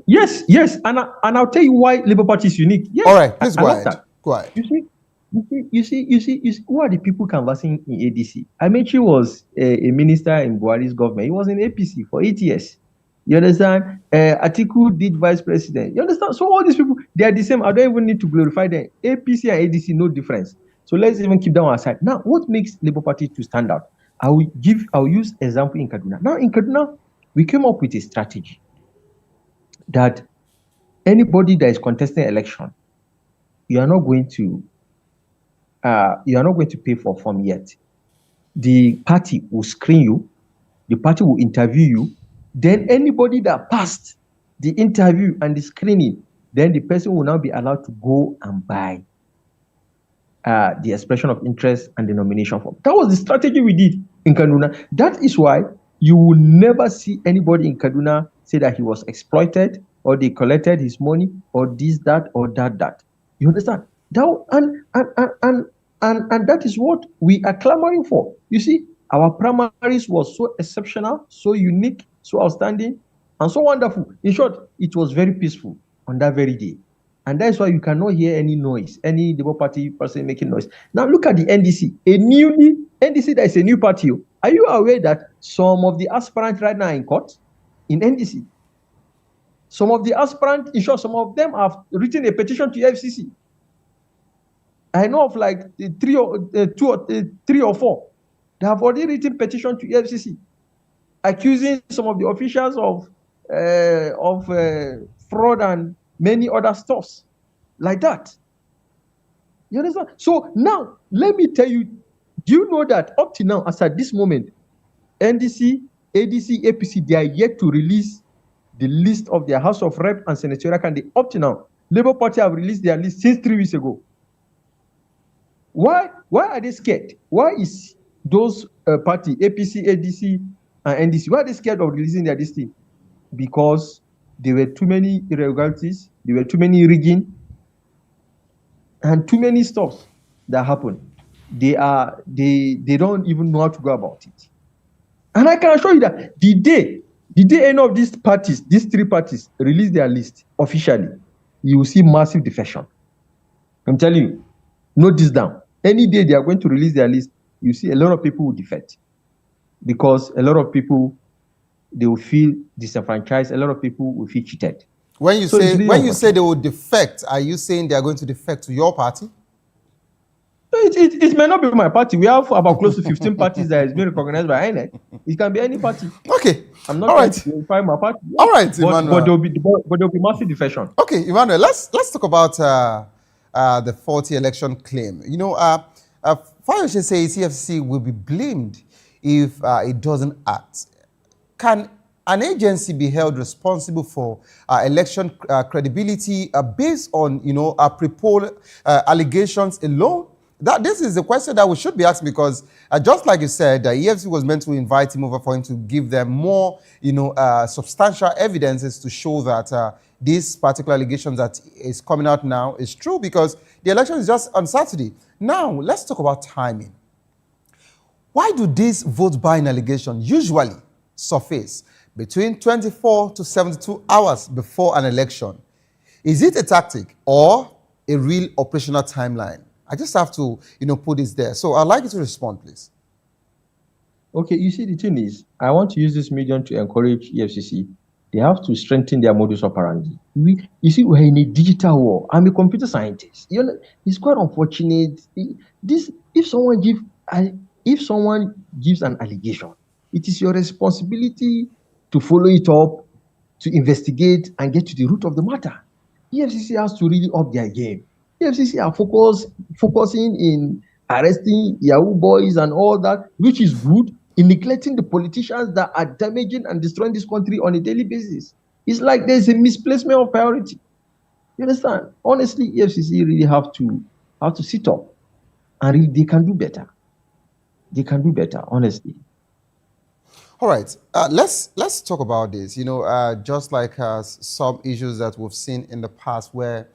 Yes, and I'll tell you why Labour Party is unique. Yes, all right, please go ahead. Go ahead. You see, who are the people canvassing in ADC? Amechi was a minister in Buhari's government. He was in APC for 8 years. You understand? Atiku did vice president. You understand? So all these people, they are the same. I don't even need to glorify them. APC and ADC, no difference. So let's even keep that one aside. Now, what makes Labour Party to stand out? I'll use example in Kaduna. Now, in Kaduna, we came up with a strategy that anybody that is contesting election, you are not going to pay for form yet. The party will screen you. The party will interview you. Then anybody that passed the interview and the screening, then the person will now be allowed to go and buy the expression of interest and the nomination form. That was the strategy we did in Kaduna. That is why you will never see anybody in Kaduna say that he was exploited or they collected his money or this, that, or that. You understand? And that is what we are clamoring for. You see, our primaries was so exceptional, so unique, so outstanding, and so wonderful. In short, it was very peaceful on that very day. And that's why you cannot hear any noise, any Labour Party person making noise. Now look at the NDC, NDC that is a new party. Are you aware that some of the aspirants right now are in court in NDC? Some of the aspirants, in short, some of them have written a petition to FCC. I know of like three or four. They have already written petition to FCC, accusing some of the officials of fraud and many other stuffs like that. You understand? So now, let me tell you, do you know that up to now, as at this moment, NDC, ADC, APC, they are yet to release the list of their House of Rep and Senatorial candidates. Up to now, Labour Party have released their list since 3 weeks ago. Why are they scared? Why is those party, APC, ADC, and NDC, why are they scared of releasing their listing? Because there were too many irregularities, there were too many rigging, and too many stuff that happened. They don't even know how to go about it. And I can assure you that the day any of these parties, these three parties, release their list officially, you will see massive defection. I'm telling you, note this down. Any day they are going to release their list, you see a lot of people will defect. Because a lot of people, they will feel disenfranchised, a lot of people will feel cheated. When you say they will defect, are you saying they are going to defect to your party? It may not be my party. We have about close to 15 parties that has been recognized by INEC. It can be any party. Okay. I'm not All trying right. to verify my party. All right, but Emmanuel. there'll be massive defection. Okay, Emmanuel, let's talk about the faulty election claim. You know, Fayose says EFCC will be blamed if it doesn't act. Can an agency be held responsible for election credibility based on, pre-poll allegations alone? This is the question that we should be asking, because just like you said, EFCC was meant to invite him over for him to give them more, substantial evidences to show that this particular allegations that is coming out now is true, because the election is just on Saturday. Now, let's talk about timing. Why do these vote buying allegations usually surface between 24 to 72 hours before an election? Is it a tactic or a real operational timeline? I just have to, put this there. So I'd like you to respond, please. Okay, you see, the thing is, I want to use this medium to encourage EFCC. They have to strengthen their modus operandi. You see, we're in a digital war. I'm a computer scientist. It's quite unfortunate. If someone gives an allegation, it is your responsibility to follow it up, to investigate and get to the root of the matter. EFCC has to really up their game. EFCC are focusing in arresting Yahoo boys and all that, which is good, in neglecting the politicians that are damaging and destroying this country on a daily basis. It's like there's a misplacement of priority. You understand? Honestly, EFCC really have to sit up and really, they can do better. They can do better, honestly. All right, let's talk about this. Just like some issues that we've seen in the past, where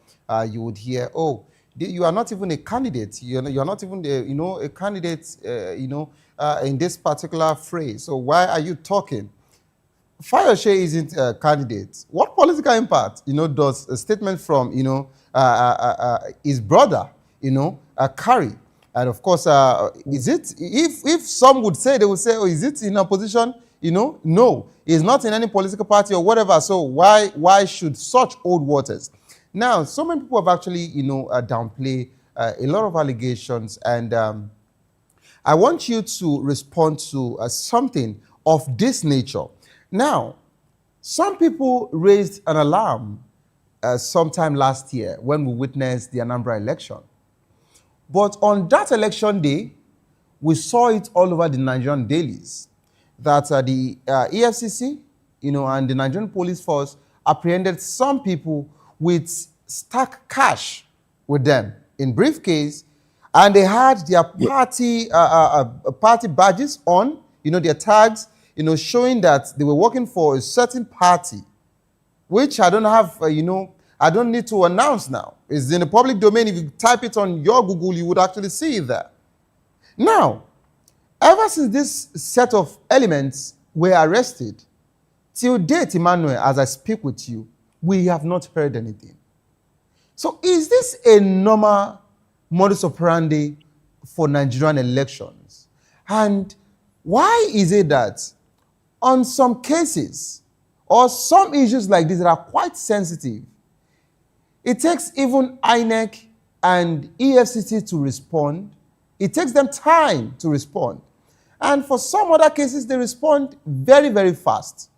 you would hear, "Oh, you are not even a candidate. You're not even a candidate. In this particular phrase. So why are you talking?" Fayose isn't a candidate. What political impact, does a statement from, his brother, carry? And of course, is it, if some would say, they would say, "Oh, is it in opposition?" No, he's not in any political party or whatever. So why should such old waters? Now, so many people have actually, downplay a lot of allegations, and I want you to respond to something of this nature. Now, some people raised an alarm sometime last year when we witnessed the Anambra election. But on that election day, we saw it all over the Nigerian dailies that the EFCC, and the Nigerian police force apprehended some people with stacked cash with them in briefcase, and they had their party party badges on, their tags, showing that they were working for a certain party, which I don't have, I don't need to announce now. It's in the public domain. If you type it on your Google, you would actually see it there. Now, ever since this set of elements were arrested, till date, Emmanuel, as I speak with you, we have not heard anything. So is this a normal modus operandi for Nigerian elections? And why is it that on some cases or some issues like this that are quite sensitive, it takes even INEC and EFCC to respond? It takes them time to respond. And for some other cases, they respond very, very fast.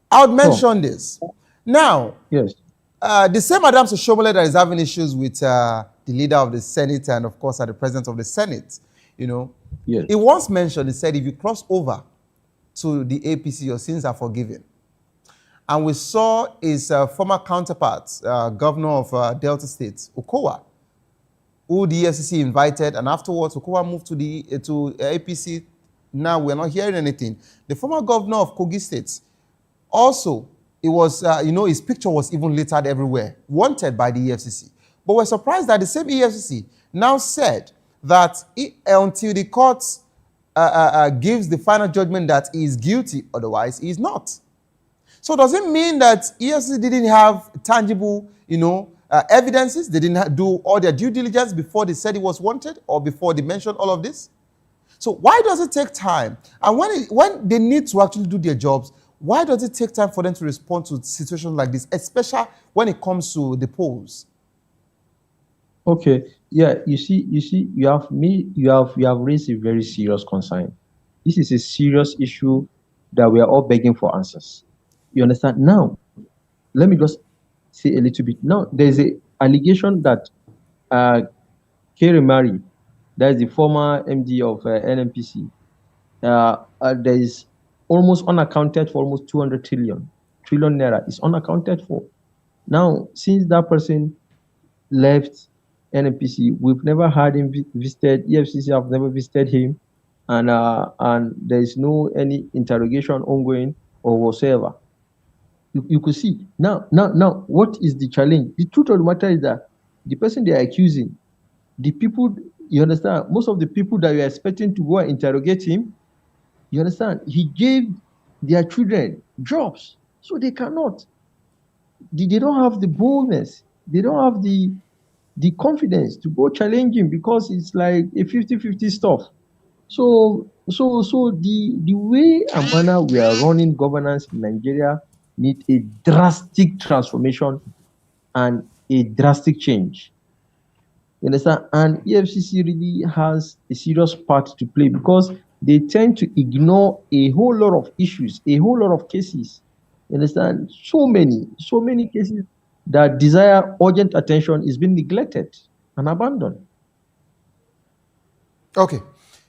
I would mention this. Now, yes, the same Adams Oshomole that is having issues with the leader of the Senate and, of course, the president of the Senate, yes, he once mentioned, he said, if you cross over to the APC, your sins are forgiven. And we saw his former counterpart, governor of Delta State, Okowa, who the EFCC invited, and afterwards Okowa moved to the APC. Now we're not hearing anything. The former governor of Kogi State, also, it was, his picture was even littered everywhere, wanted by the EFCC. But we're surprised that the same EFCC now said that until the court gives the final judgment that he is guilty, otherwise he is not. So does it mean that EFCC didn't have tangible, evidences? They didn't do all their due diligence before they said he was wanted or before they mentioned all of this? So why does it take time? And when they need to actually do their jobs, why does it take time for them to respond to situations like this, especially when it comes to the polls? Okay, yeah, you have raised a very serious concern. This is a serious issue that we are all begging for answers. You understand? Now, let me just say a little bit. Now, there's a allegation that uh, Kerry Mari, that is the former MD of NNPC, there is almost unaccounted for almost 200 trillion naira is unaccounted for. Now, since that person left NNPC, we've never had him visited. EFCC have never visited him, and there is no any interrogation ongoing or whatsoever. You could see now. What is the challenge? The truth of the matter is that the person they are accusing, the people, you understand, most of the people that you are expecting to go and interrogate him, you understand, he gave their children jobs, so they cannot. They don't have the boldness. They don't have the confidence to go challenge him because it's like a 50-50 stuff. So the way and manner we are running governance in Nigeria need a drastic transformation and a drastic change. You understand? And EFCC really has a serious part to play because they tend to ignore a whole lot of issues, a whole lot of cases. You understand? So many cases that desire urgent attention is being neglected and abandoned. Okay.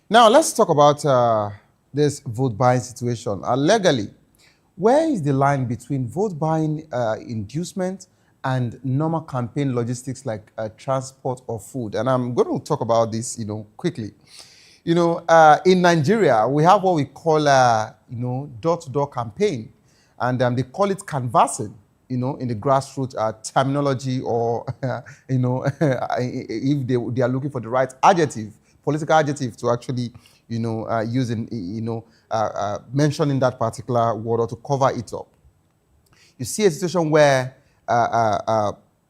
Now let's talk about this vote buying situation. Legally, where is the line between vote buying inducement and normal campaign logistics like transport or food? And I'm going to talk about this, quickly. In Nigeria, we have what we call, door-to-door campaign, and they call it canvassing, in the grassroots terminology, or, if they are looking for the right adjective, political adjective to actually, use in, mentioning that particular word or to cover it up. You see a situation where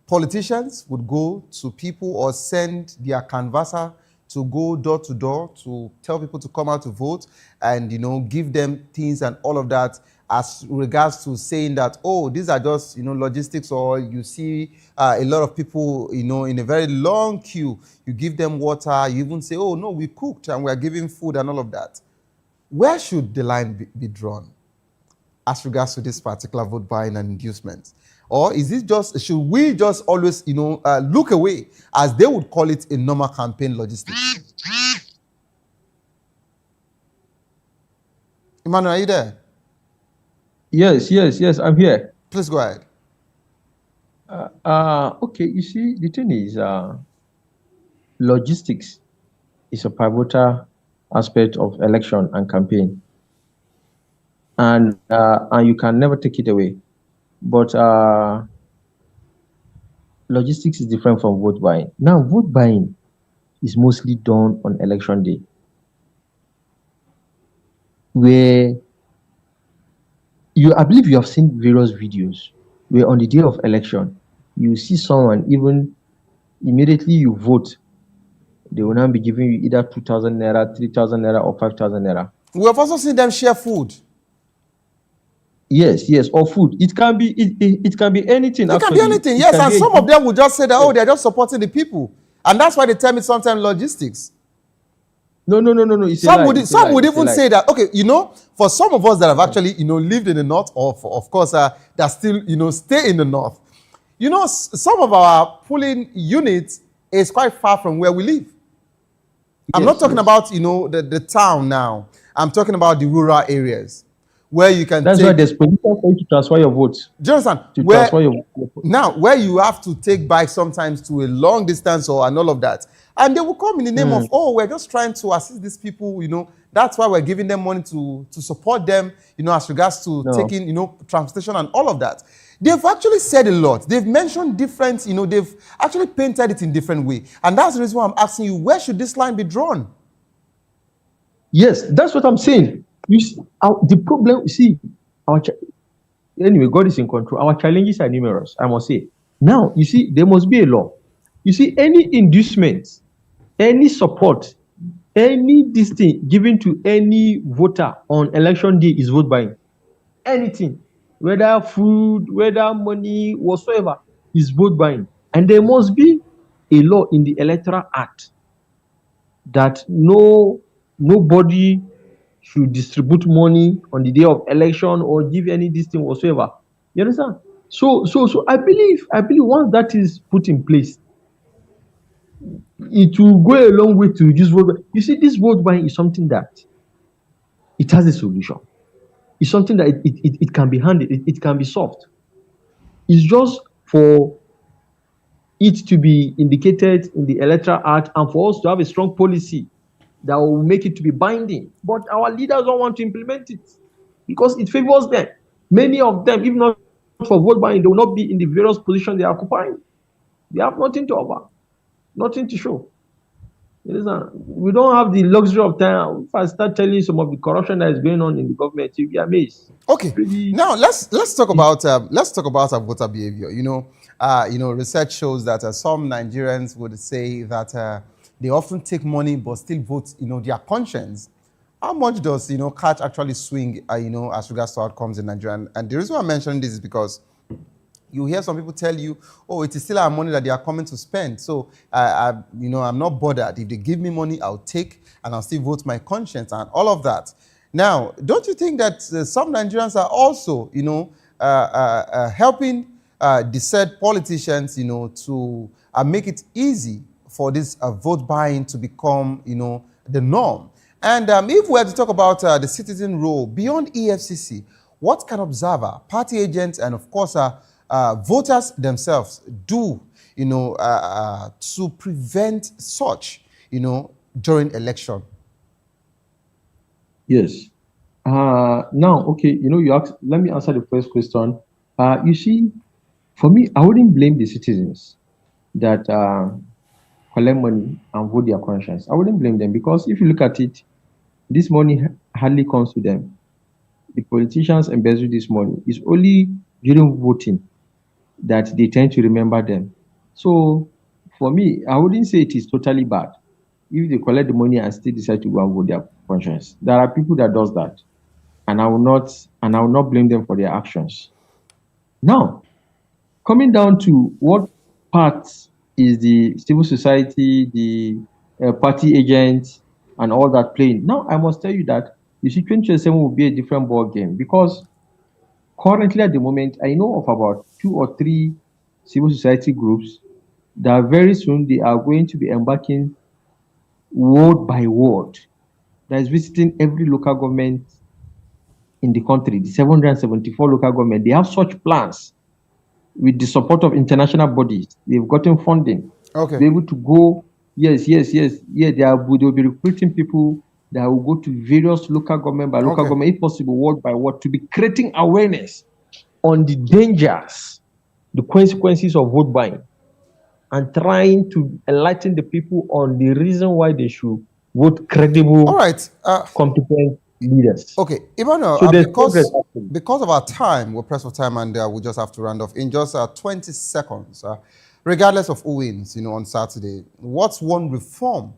politicians would go to people or send their canvasser to go door to door to tell people to come out to vote and, give them things and all of that, as regards to saying that, oh, these are just, logistics, or you see a lot of people, in a very long queue, you give them water, you even say, oh, no, we cooked and we're giving food and all of that. Where should the line be drawn as regards to this particular vote buying and inducement? Or is it just, should we just always, look away, as they would call it, in normal campaign logistics? Emmanuel, are you there? Yes, I'm here. Please go ahead. Okay, you see, the thing is, logistics is a pivotal aspect of election and campaign, and you can never take it away. But logistics is different from vote buying. Now, vote buying is mostly done on election day, where I believe you have seen various videos where on the day of election, you see someone, even immediately you vote, they will now be giving you either 2,000 naira, 3,000 naira, or 5,000 naira. We have also seen them share food. Yes, or food. It can be it can be anything. It can be anything, yes. And some of them will just say that, oh, they're just supporting the people. And that's why they tell me sometimes logistics. No. Some would even say that, okay, for some of us that have actually, lived in the north, or of course, that still, stay in the north, some of our polling units is quite far from where we live. I'm not talking about, the town now. I'm talking about the rural areas where you can That's why there's position for you to transfer your votes. Do you understand? Now, where you have to take bike sometimes to a long distance and all of that. And they will come in the name of, oh, we're just trying to assist these people, That's why we're giving them money to support them, as regards to taking, transportation and all of that. They've actually said a lot. They've mentioned different, they've actually painted it in different way. And that's the reason why I'm asking you, where should this line be drawn? Yes, that's what I'm saying. You see, the problem, anyway, God is in control. Our challenges are numerous, I must say. Now, you see, there must be a law. You see, any inducement, any support, any this thing given to any voter on election day is vote buying. Anything, whether food, whether money, whatsoever, is vote buying. And there must be a law in the Electoral Act that nobody should distribute money on the day of election or give any this thing whatsoever. You understand? So I believe once that is put in place, it will go a long way to reduce vote buying. You see, this vote buying is something that it has a solution. It's something that it can be handled, it can be solved. It's just for it to be indicated in the Electoral Act and for us to have a strong policy that will make it to be binding. But our leaders don't want to implement it because it favors them. Many of them, if not for vote buying, they will not be in the various positions they are occupying. They have nothing to offer, nothing to show. We don't have the luxury of time. If I start telling you some of the corruption that is going on in the government, you'll be amazed. Okay. Now let's talk about our voter behavior. Research shows that some Nigerians would say that they often take money but still vote. Their conscience. How much does cash actually swing? As regards to outcomes in Nigeria? And the reason why I'm mentioning this is because you hear some people tell you, oh, it is still our money that they are coming to spend. So, I'm not bothered. If they give me money, I'll take and I'll still vote my conscience and all of that. Now, don't you think that some Nigerians are also, helping the said politicians, to make it easy for this vote buying to become, the norm? And if we are to talk about the citizen role beyond EFCC, what can observer, party agents, and of course, voters themselves do, to prevent such, during election? Yes. Now, okay, you ask. Let me answer the first question. You see, for me, I wouldn't blame the citizens that collect money and vote their conscience. I wouldn't blame them because if you look at it, this money hardly comes to them. The politicians embezzle this money. It's only during voting that they tend to remember them. So for me, I wouldn't say it is totally bad if they collect the money and still decide to go and vote their conscience. There are people that does that, and I will not blame them for their actions. Now, coming down to what part is the civil society, the party agents, and all that playing. Now, I must tell you that the 2027 will be a different ball game because currently at the moment, I know of about 2 or 3 civil society groups that very soon they are going to be embarking ward by ward. That is visiting every local government in the country, the 774 local government. They have such plans with the support of international bodies. They've gotten funding. Okay. To be able to go, yes. Yeah, they'll be recruiting people that will go to various local government by local government, if possible, ward by ward, to be creating awareness on the dangers, the consequences of vote buying, and trying to enlighten the people on the reason why they should vote credible, competent leaders. Okay, Emmanuel, So because of our time, we're pressed for time, and we just have to round off in just 20 seconds. Regardless of who wins, on Saturday, what's one reform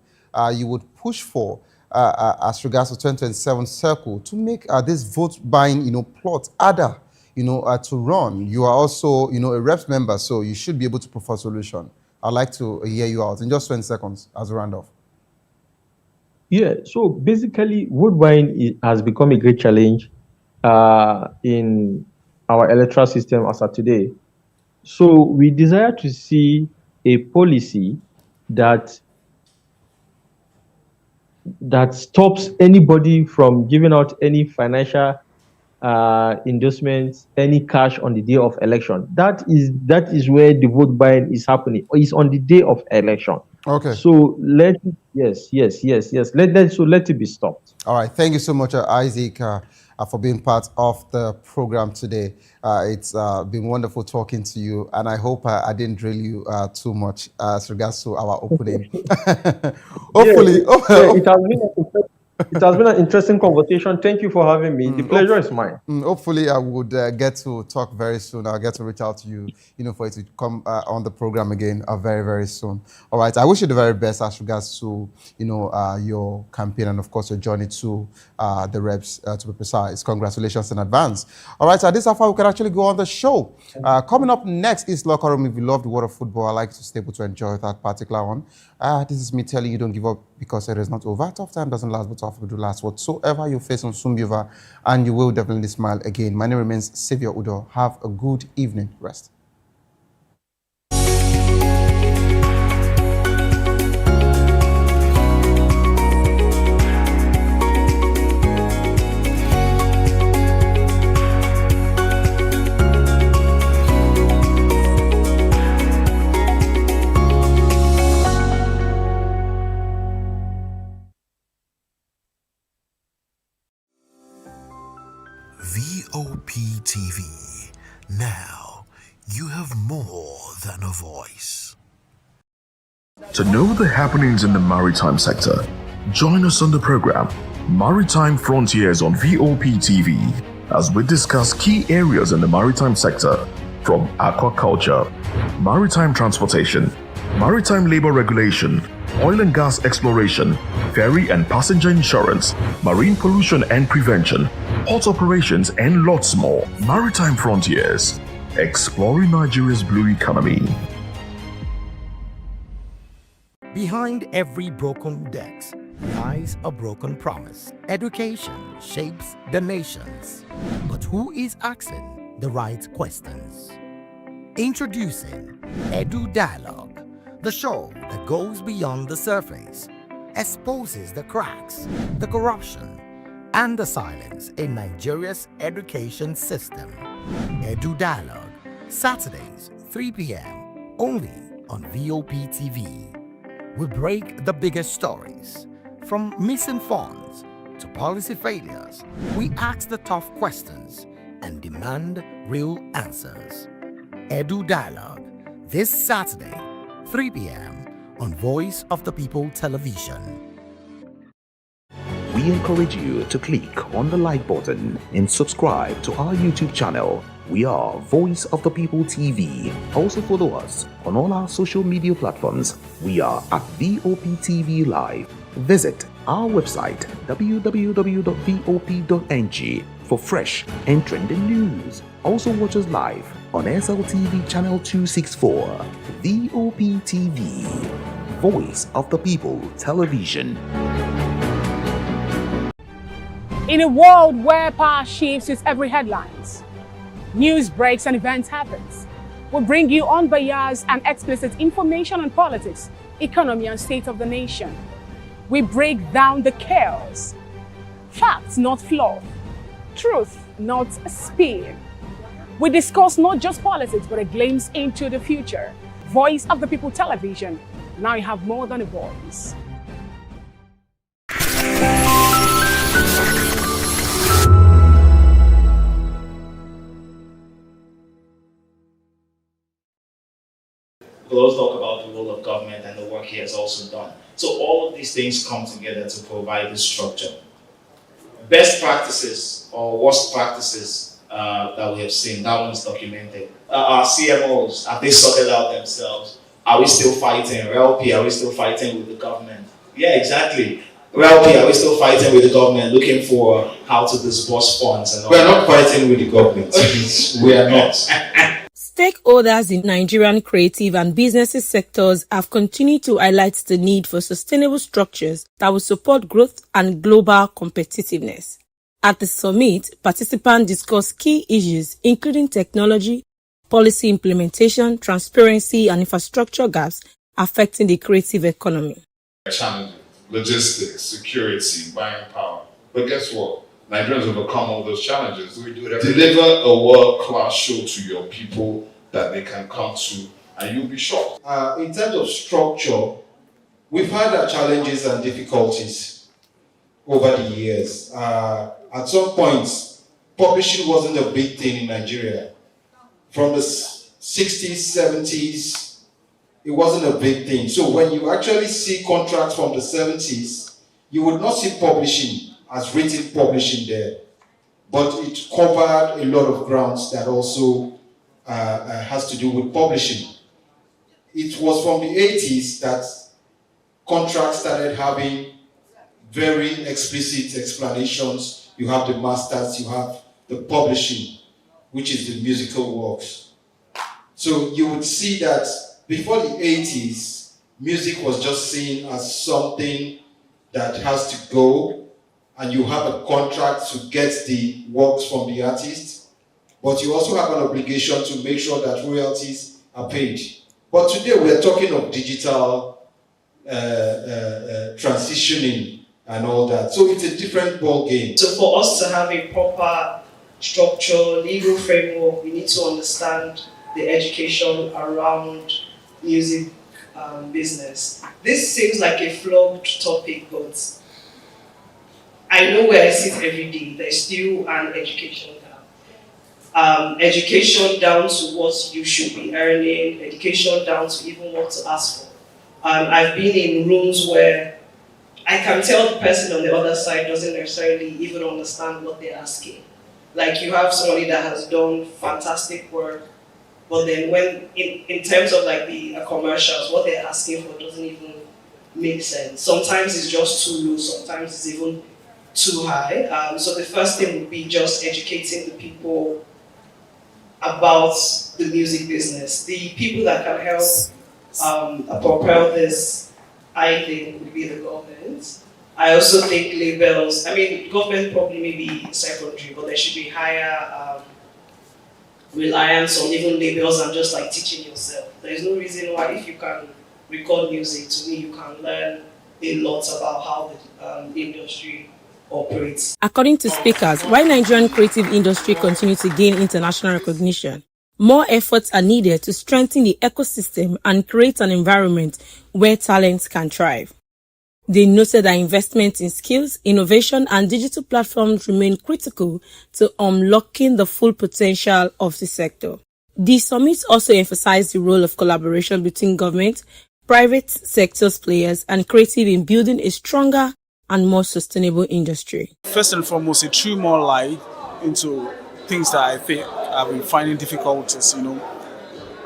you would push for as regards to 2027 circle to make this vote buying, plot harder, to run? You are also, a reps member, so you should be able to provide a solution. I'd like to hear you out in just 20 seconds as a round off. Yeah, so basically, vote buying has become a great challenge in our electoral system as of today. So we desire to see a policy that stops anybody from giving out any financial endorsements, any cash on the day of election. That is where the vote buying is happening. It's on the day of election. Okay. So let it be stopped. All right. Thank you so much, Isaac, for being part of the program today. It's been wonderful talking to you, and I hope I didn't drill you too much as regards to our opening. Hopefully, it has been It has been an interesting conversation. Thank you for having me. The pleasure is mine. Hopefully, I would get to talk very soon. I'll get to reach out to you, for you to come on the program again very, very soon. All right. I wish you the very best as regards to, your campaign and, of course, your journey to the reps, to be precise. Congratulations in advance. All right. So this is how far we can actually go on the show. Coming up next is Locker Room. If you love the world of football, I like to stay able to enjoy that particular one. This is me telling you, don't give up because it is not over. Tough time doesn't last, but tough will do last. Whatsoever you face will soon be over, and you will definitely smile again. My name remains Xavier Udo. Have a good evening. Rest. Vop TV. Now, you have more than a voice. To know the happenings in the maritime sector, join us on the program Maritime Frontiers on Vop TV as we discuss key areas in the maritime sector from aquaculture, maritime transportation, maritime labor regulation, oil and gas exploration, ferry and passenger insurance, marine pollution and prevention, port operations, and lots more. Maritime Frontiers, exploring Nigeria's blue economy. Behind every broken deck lies a broken promise. Education shapes the nations. But who is asking the right questions? Introducing Edu Dialogue, the show that goes beyond the surface, exposes the cracks, the corruption, and the silence in Nigeria's education system. Edu Dialogue, Saturdays, 3 p.m., only on Vop TV. We break the biggest stories, from missing funds to policy failures. We ask the tough questions and demand real answers. Edu Dialogue, this Saturday, 3 p.m. on Voice of the People Television. We encourage you to click on the like button and subscribe to our YouTube channel. We are Voice of the People TV. Also follow us on all our social media platforms. We are at Vop TV Live. Visit our website www.vop.ng for fresh and trending news. Also watch us live on SLTV channel 264. Vop TV, Voice of the People Television. In a world where power shifts with every headlines, news breaks and events happens, we bring you unbiased and explicit information on politics, economy, and state of the nation. We break down the chaos. Facts, not fluff. Truth, not spin. We discuss not just politics, but a glimpse into the future. Voice of the People Television. Now you have more than a voice. Let's talk about the role of government and the work he has also done. So all of these things come together to provide this structure. Best practices or worst practices that we have seen, that one is documented. Our CMOs, have they sorted out themselves? Are we still fighting? RLP, are we still fighting with the government? Yeah, exactly. RLP, are we still fighting with the government, looking for how to disburse funds and all? We are not fighting with the government. We are not. Stakeholders in Nigerian creative and businesses sectors have continued to highlight the need for sustainable structures that will support growth and global competitiveness. At the summit, participants discussed key issues including technology, policy implementation, transparency, and infrastructure gaps affecting the creative economy. Challenging, logistics, security, buying power. But guess what? Nigerians overcome all those challenges. We do it Deliver a world-class show to your people that they can come to, and you'll be shocked. In terms of structure, we've had our challenges and difficulties over the years. At some point, publishing wasn't a big thing in Nigeria. From the 60s, 70s, it wasn't a big thing. So when you actually see contracts from the 70s, you would not see publishing as written publishing there, but it covered a lot of grounds that also has to do with publishing. It was from the 80s that contracts started having very explicit explanations. You have the masters, you have the publishing, which is the musical works. So you would see that before the 80s, music was just seen as something that has to go, and you have a contract to get the works from the artist, but you also have an obligation to make sure that royalties are paid. But today we're talking of digital transitioning and all that. So it's a different ball game. So for us to have a proper structure, legal framework, we need to understand the education around music business. This seems like a flogged topic, but I know where I sit every day. There's still an education gap. Education down to what you should be earning, education down to even what to ask for. I've been in rooms where I can tell the person on the other side doesn't necessarily even understand what they're asking. Like you have somebody that has done fantastic work, but then when, in terms of like the commercials, what they're asking for doesn't even make sense. Sometimes it's just too low, sometimes it's even too high. So the first thing would be just educating the people about the music business. The people that can help propel this, I think, would be the government. I also think labels, I mean, government probably may be secondary, but there should be higher reliance on even labels and just like teaching yourself. There's no reason why if you can record music, to me, you can learn a lot about how the industry operates. According to speakers, while Nigerian creative industry continues to gain international recognition, more efforts are needed to strengthen the ecosystem and create an environment where talents can thrive. They noted that investment in skills, innovation, and digital platforms remain critical to unlocking the full potential of the sector. The summit also emphasized the role of collaboration between government, private sectors players, and creative in building a stronger and more sustainable industry. First and foremost, it threw more light into things that I think I've been finding difficulties.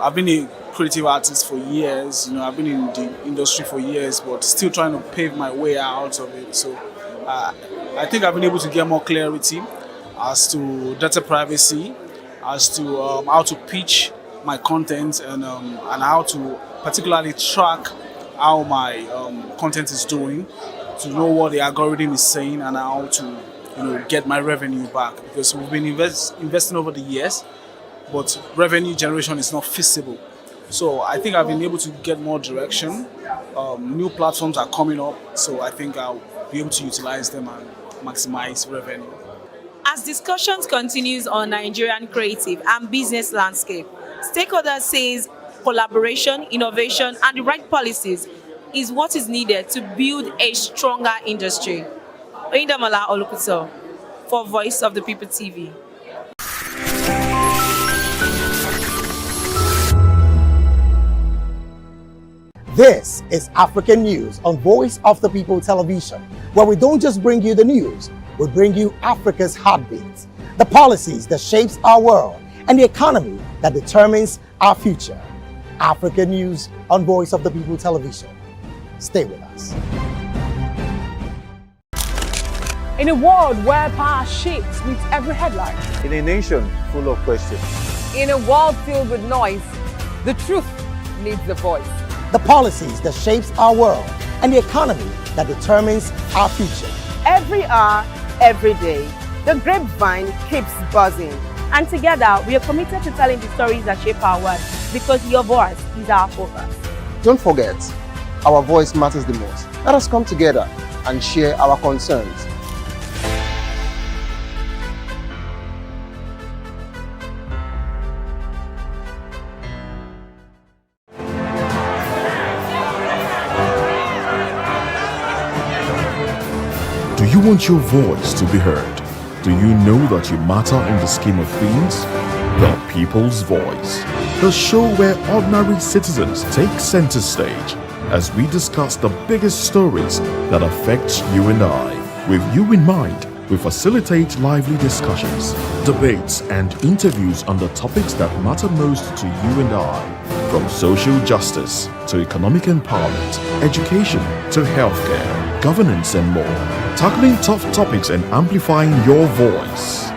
I've been a creative artist for years, I've been in the industry for years, but still trying to pave my way out of it. So I think I've been able to get more clarity as to data privacy, as to how to pitch my content and how to particularly track how my content is doing, to know what the algorithm is saying and how to get my revenue back, because we've been investing over the years, but revenue generation is not feasible. So I think I've been able to get more direction. New platforms are coming up, so I think I'll be able to utilize them and maximize revenue. As discussions continues on Nigerian creative and business landscape, stakeholders says collaboration, innovation, and the right policies is what is needed to build a stronger industry. Oyindamola Olukuto for Voice of the People TV. This is African News on Voice of the People Television, where we don't just bring you the news, we bring you Africa's heartbeat, the policies that shapes our world, and the economy that determines our future. African News on Voice of the People Television. Stay with us. In a world where power shifts with every headline. In a nation full of questions. In a world filled with noise, the truth needs a voice. The policies that shapes our world and the economy that determines our future. Every hour, every day, the grapevine keeps buzzing. And together, we are committed to telling the stories that shape our world, because your voice is our focus. Don't forget, our voice matters the most. Let us come together and share our concerns. Do you want your voice to be heard? Do you know that you matter in the scheme of things? The People's Voice, the show where ordinary citizens take center stage. as we discuss the biggest stories that affect you and I. With you in mind, we facilitate lively discussions, debates, and interviews on the topics that matter most to you and I, from social justice to economic empowerment, education to healthcare, governance, and more, tackling tough topics and amplifying your voice.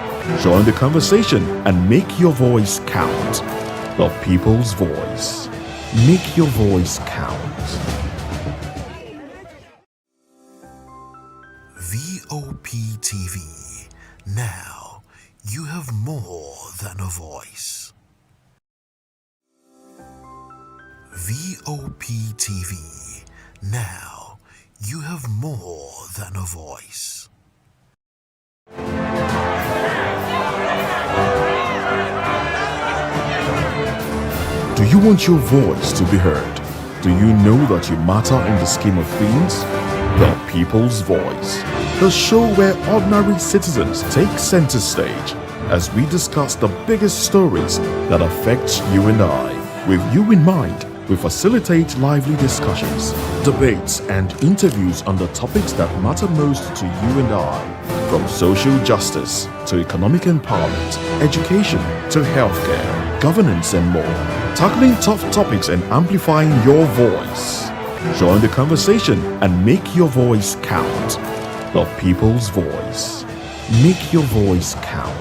Join the conversation and make your voice count. The people's voice. Make your voice count. Vop TV. Now you have more than a voice. Vop TV. Now you have more than a voice. Do you want your voice to be heard? Do you know that you matter in the scheme of things? The People's Voice, the show where ordinary citizens take center stage as we discuss the biggest stories that affect you and I. With you in mind, we facilitate lively discussions, debates, and interviews on the topics that matter most to you and I, from social justice to economic empowerment, education to healthcare, governance, and more, tackling tough topics and amplifying your voice. Join the conversation and make your voice count. The People's Voice. Make your voice count.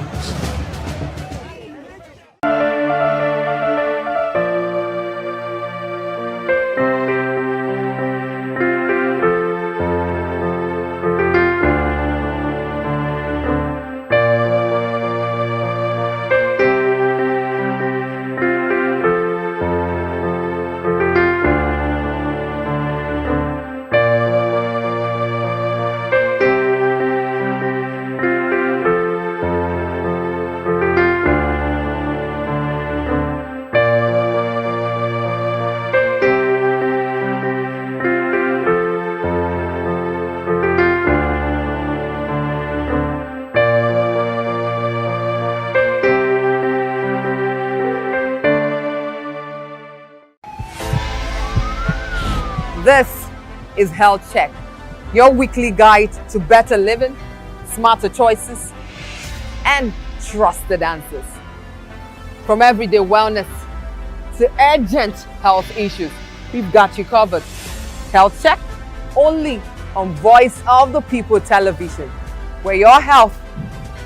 This is Health Check, your weekly guide to better living, smarter choices, and trusted answers. From everyday wellness to urgent health issues, we've got you covered. Health Check, only on Voice of the People television, where your health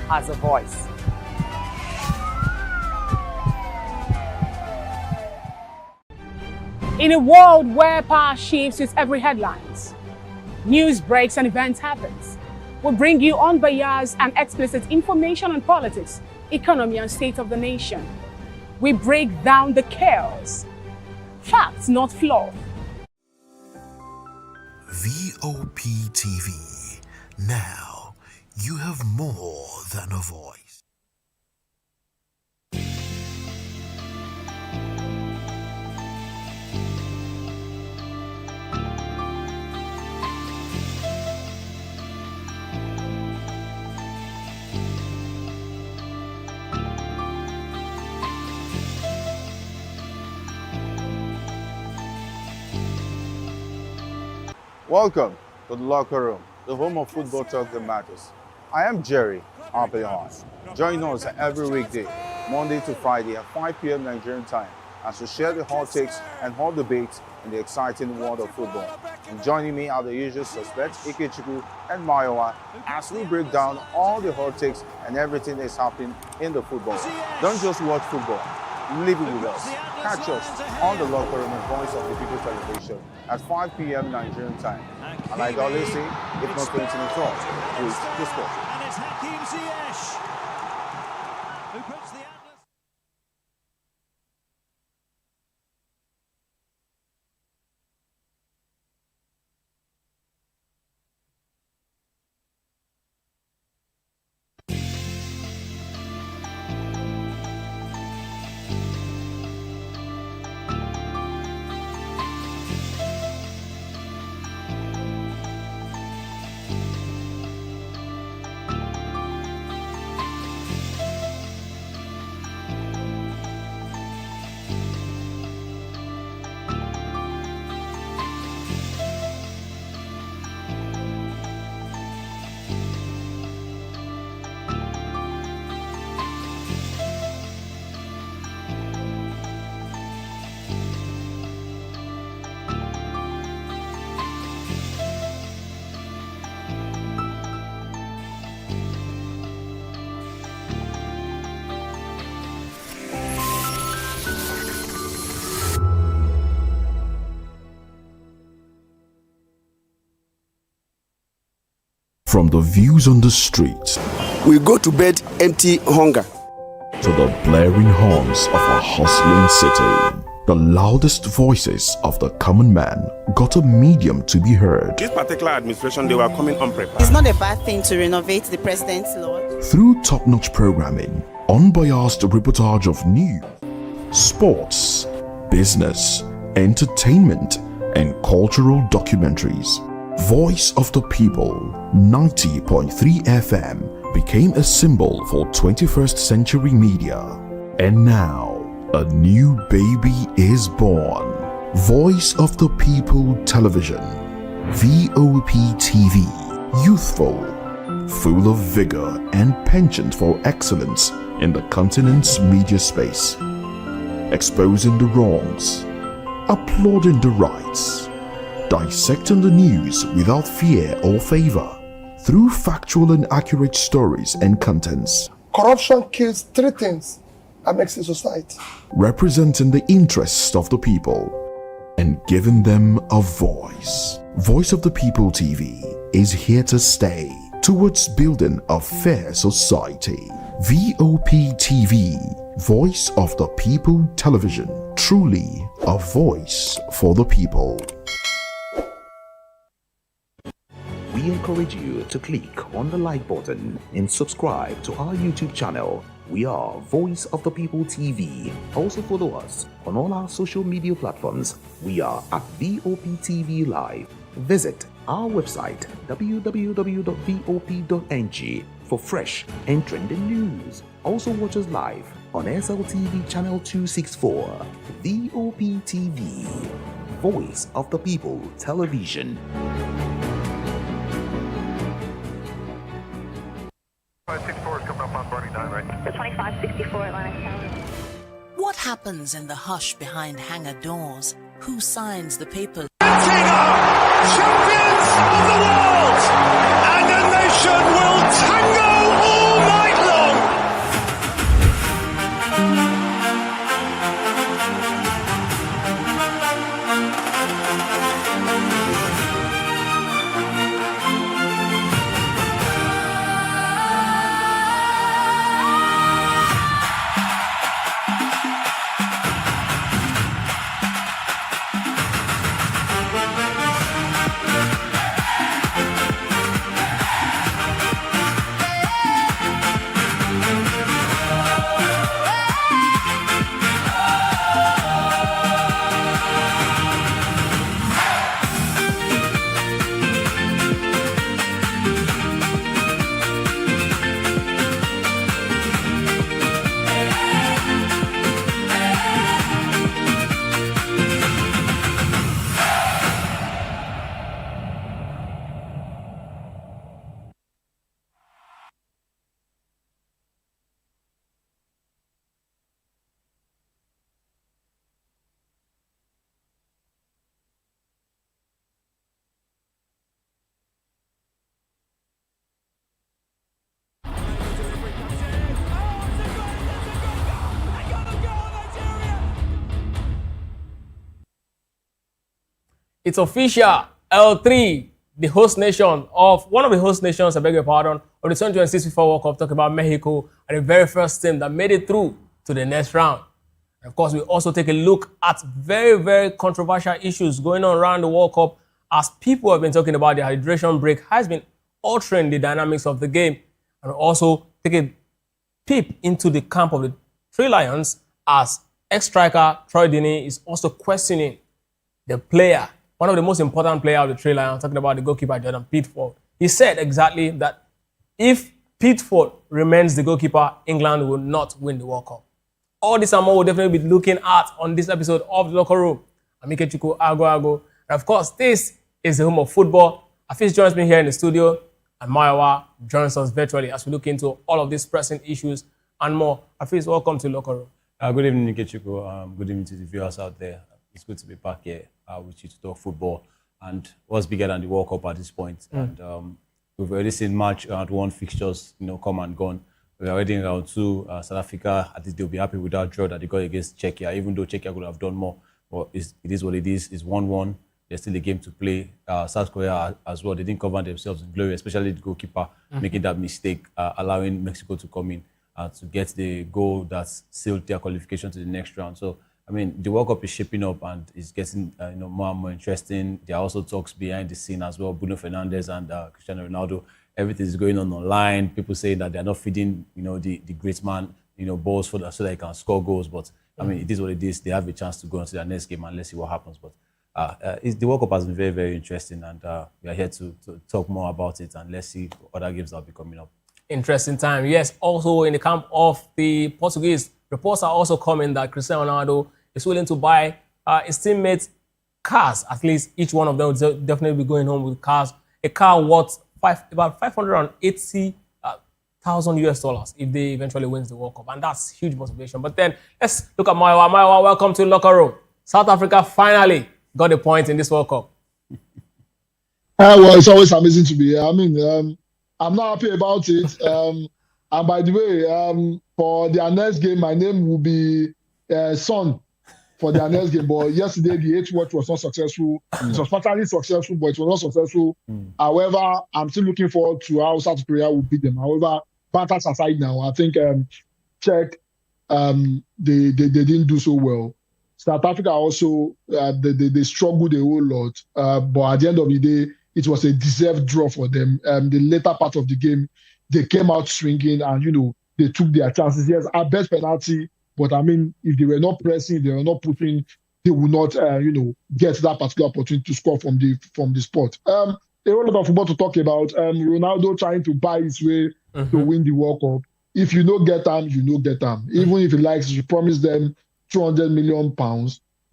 has a voice. In a world where power shifts with every headlines, news breaks and events happens, we bring you unbiased and explicit information on politics, economy, and state of the nation. We break down the chaos. Facts, not fluff. Vop TV. Now you have more than a voice. Welcome to the locker room, the home of football talk that matters. I am Jerry Arpeon. Join us every weekday, Monday to Friday at 5 p.m. Nigerian time, as we share the hot takes and hot debates in the exciting world of football. And joining me are the usual suspects, Ikechukwu and Mayowa, as we break down all the hot takes and everything that's happening in the football. Don't just watch football, live it with us. Catch us on the locker room and Voice of the People television at 5 p.m. Nigerian time. And like I always say, if not 20 minutes off, please the sport. And it's Hakim Ziyech, who puts the Atlas. From the views on the streets We go to bed empty hunger. to the blaring horns of a hustling city, the loudest voices of the common man got a medium to be heard. This particular administration, they were coming unprepared. It's not a bad thing to renovate the president's lawn. Through top-notch programming, unbiased reportage of news, sports, business, entertainment, and cultural documentaries, Voice of the People 90.3 FM became a symbol for 21st century media. And now, a new baby is born. Voice of the People Television, VOP TV, youthful, full of vigor and penchant for excellence in the continent's media space, exposing the wrongs, applauding the rights, dissecting the news without fear or favor, through factual and accurate stories and contents, Corruption kills three things that makes a society. representing the interests of the people and giving them a voice. Voice of the People TV is here to stay towards building a fair society. VOP TV, Voice of the People Television, truly a voice for the people. We encourage you to click on the like button and subscribe to our YouTube channel. We are Voice of the People TV. Also follow us on all our social media platforms. We are at VOP TV Live. Visit our website www.vop.ng for fresh and trending news. Also watch us live on SLTV channel 264. VOP TV, Voice of the People Television. 564 is coming up on Burning 9, right? The 2564 Atlantic Tower. What happens in the hush behind hangar doors? Who signs the papers? Champions of the world! And the nation will tango all night long! It's official. L3, the host nation of one of the host nations, I beg your pardon, of the 2026 FIFA World Cup, talking about Mexico, and the very first team that made it through to the next round. And of course, we also take a look at very, very controversial issues going on around the World Cup, as people have been talking about the hydration break has been altering the dynamics of the game, and also take a peep into the camp of the Three Lions, as ex-striker Troy Deeney is also questioning the player, one of the most important players of the Three Lions, talking about the goalkeeper Jordan Pickford. He said exactly that if Pickford remains the goalkeeper, England will not win the World Cup. All this and more we'll definitely be looking at on this episode of The Locker Room. I'm Ikechukwu Ago. And of course, this is the home of football. Afis joins me here in the studio, and Mayawa joins us virtually as we look into all of these pressing issues and more. Afis, welcome to The Locker Room. Good evening, Ikechukwu. Good evening to the viewers out there. It's good to be back here with you to talk football. And what's bigger than the World Cup at this point? And we've already seen match round one fixtures, come and gone. We're already in round two. South Africa, at least they'll be happy with that draw that they got against Czechia, even though Czechia could have done more. But it is what it is. It's 1-1. there's still a game to play. South Korea as well, they didn't cover themselves in glory, especially the goalkeeper making that mistake, allowing Mexico to come in to get the goal that sealed their qualification to the next round. So, I mean, the World Cup is shaping up and it's getting more and more interesting. There are also talks behind the scene as well. Bruno Fernandes and Cristiano Ronaldo, everything is going on online. People say that they're not feeding, the great man, balls so that he can score goals. But I mean, it is what it is. They have a chance to go on to their next game and let's see what happens. But the World Cup has been very, very interesting, and we are here to talk more about it, and let's see what other games that will be coming up. Interesting time. Yes, also in the camp of the Portuguese, reports are also coming that Cristiano Ronaldo is willing to buy his teammates cars. At least each one of them will definitely be going home with cars. A car worth about $580,000 if they eventually wins the World Cup, and that's huge motivation. But then let's look at Maiwa. Maiwa, welcome to the locker room. South Africa finally got a point in this World Cup. Well, it's always amazing to be here. I mean, I'm not happy about it. And by the way, for their next game, my name will be Son for their next game. But yesterday, the H-Watch was not successful. It was partially successful, but it was not successful. However, I'm still looking forward to how South Korea will beat them. However, batters aside now, I think Czech, they didn't do so well. South Africa also, they struggled a whole lot. But at the end of the day, it was a deserved draw for them. The later part of the game, they came out swinging and, they took their chances. Yes, our best penalty, but I mean, if they were not pressing, they were not pushing, they would not, get that particular opportunity to score from the spot. A whole lot of football to talk about. Ronaldo trying to buy his way to win the World Cup. If you don't get them, you don't get them. Even if he likes, you promise them £200 million.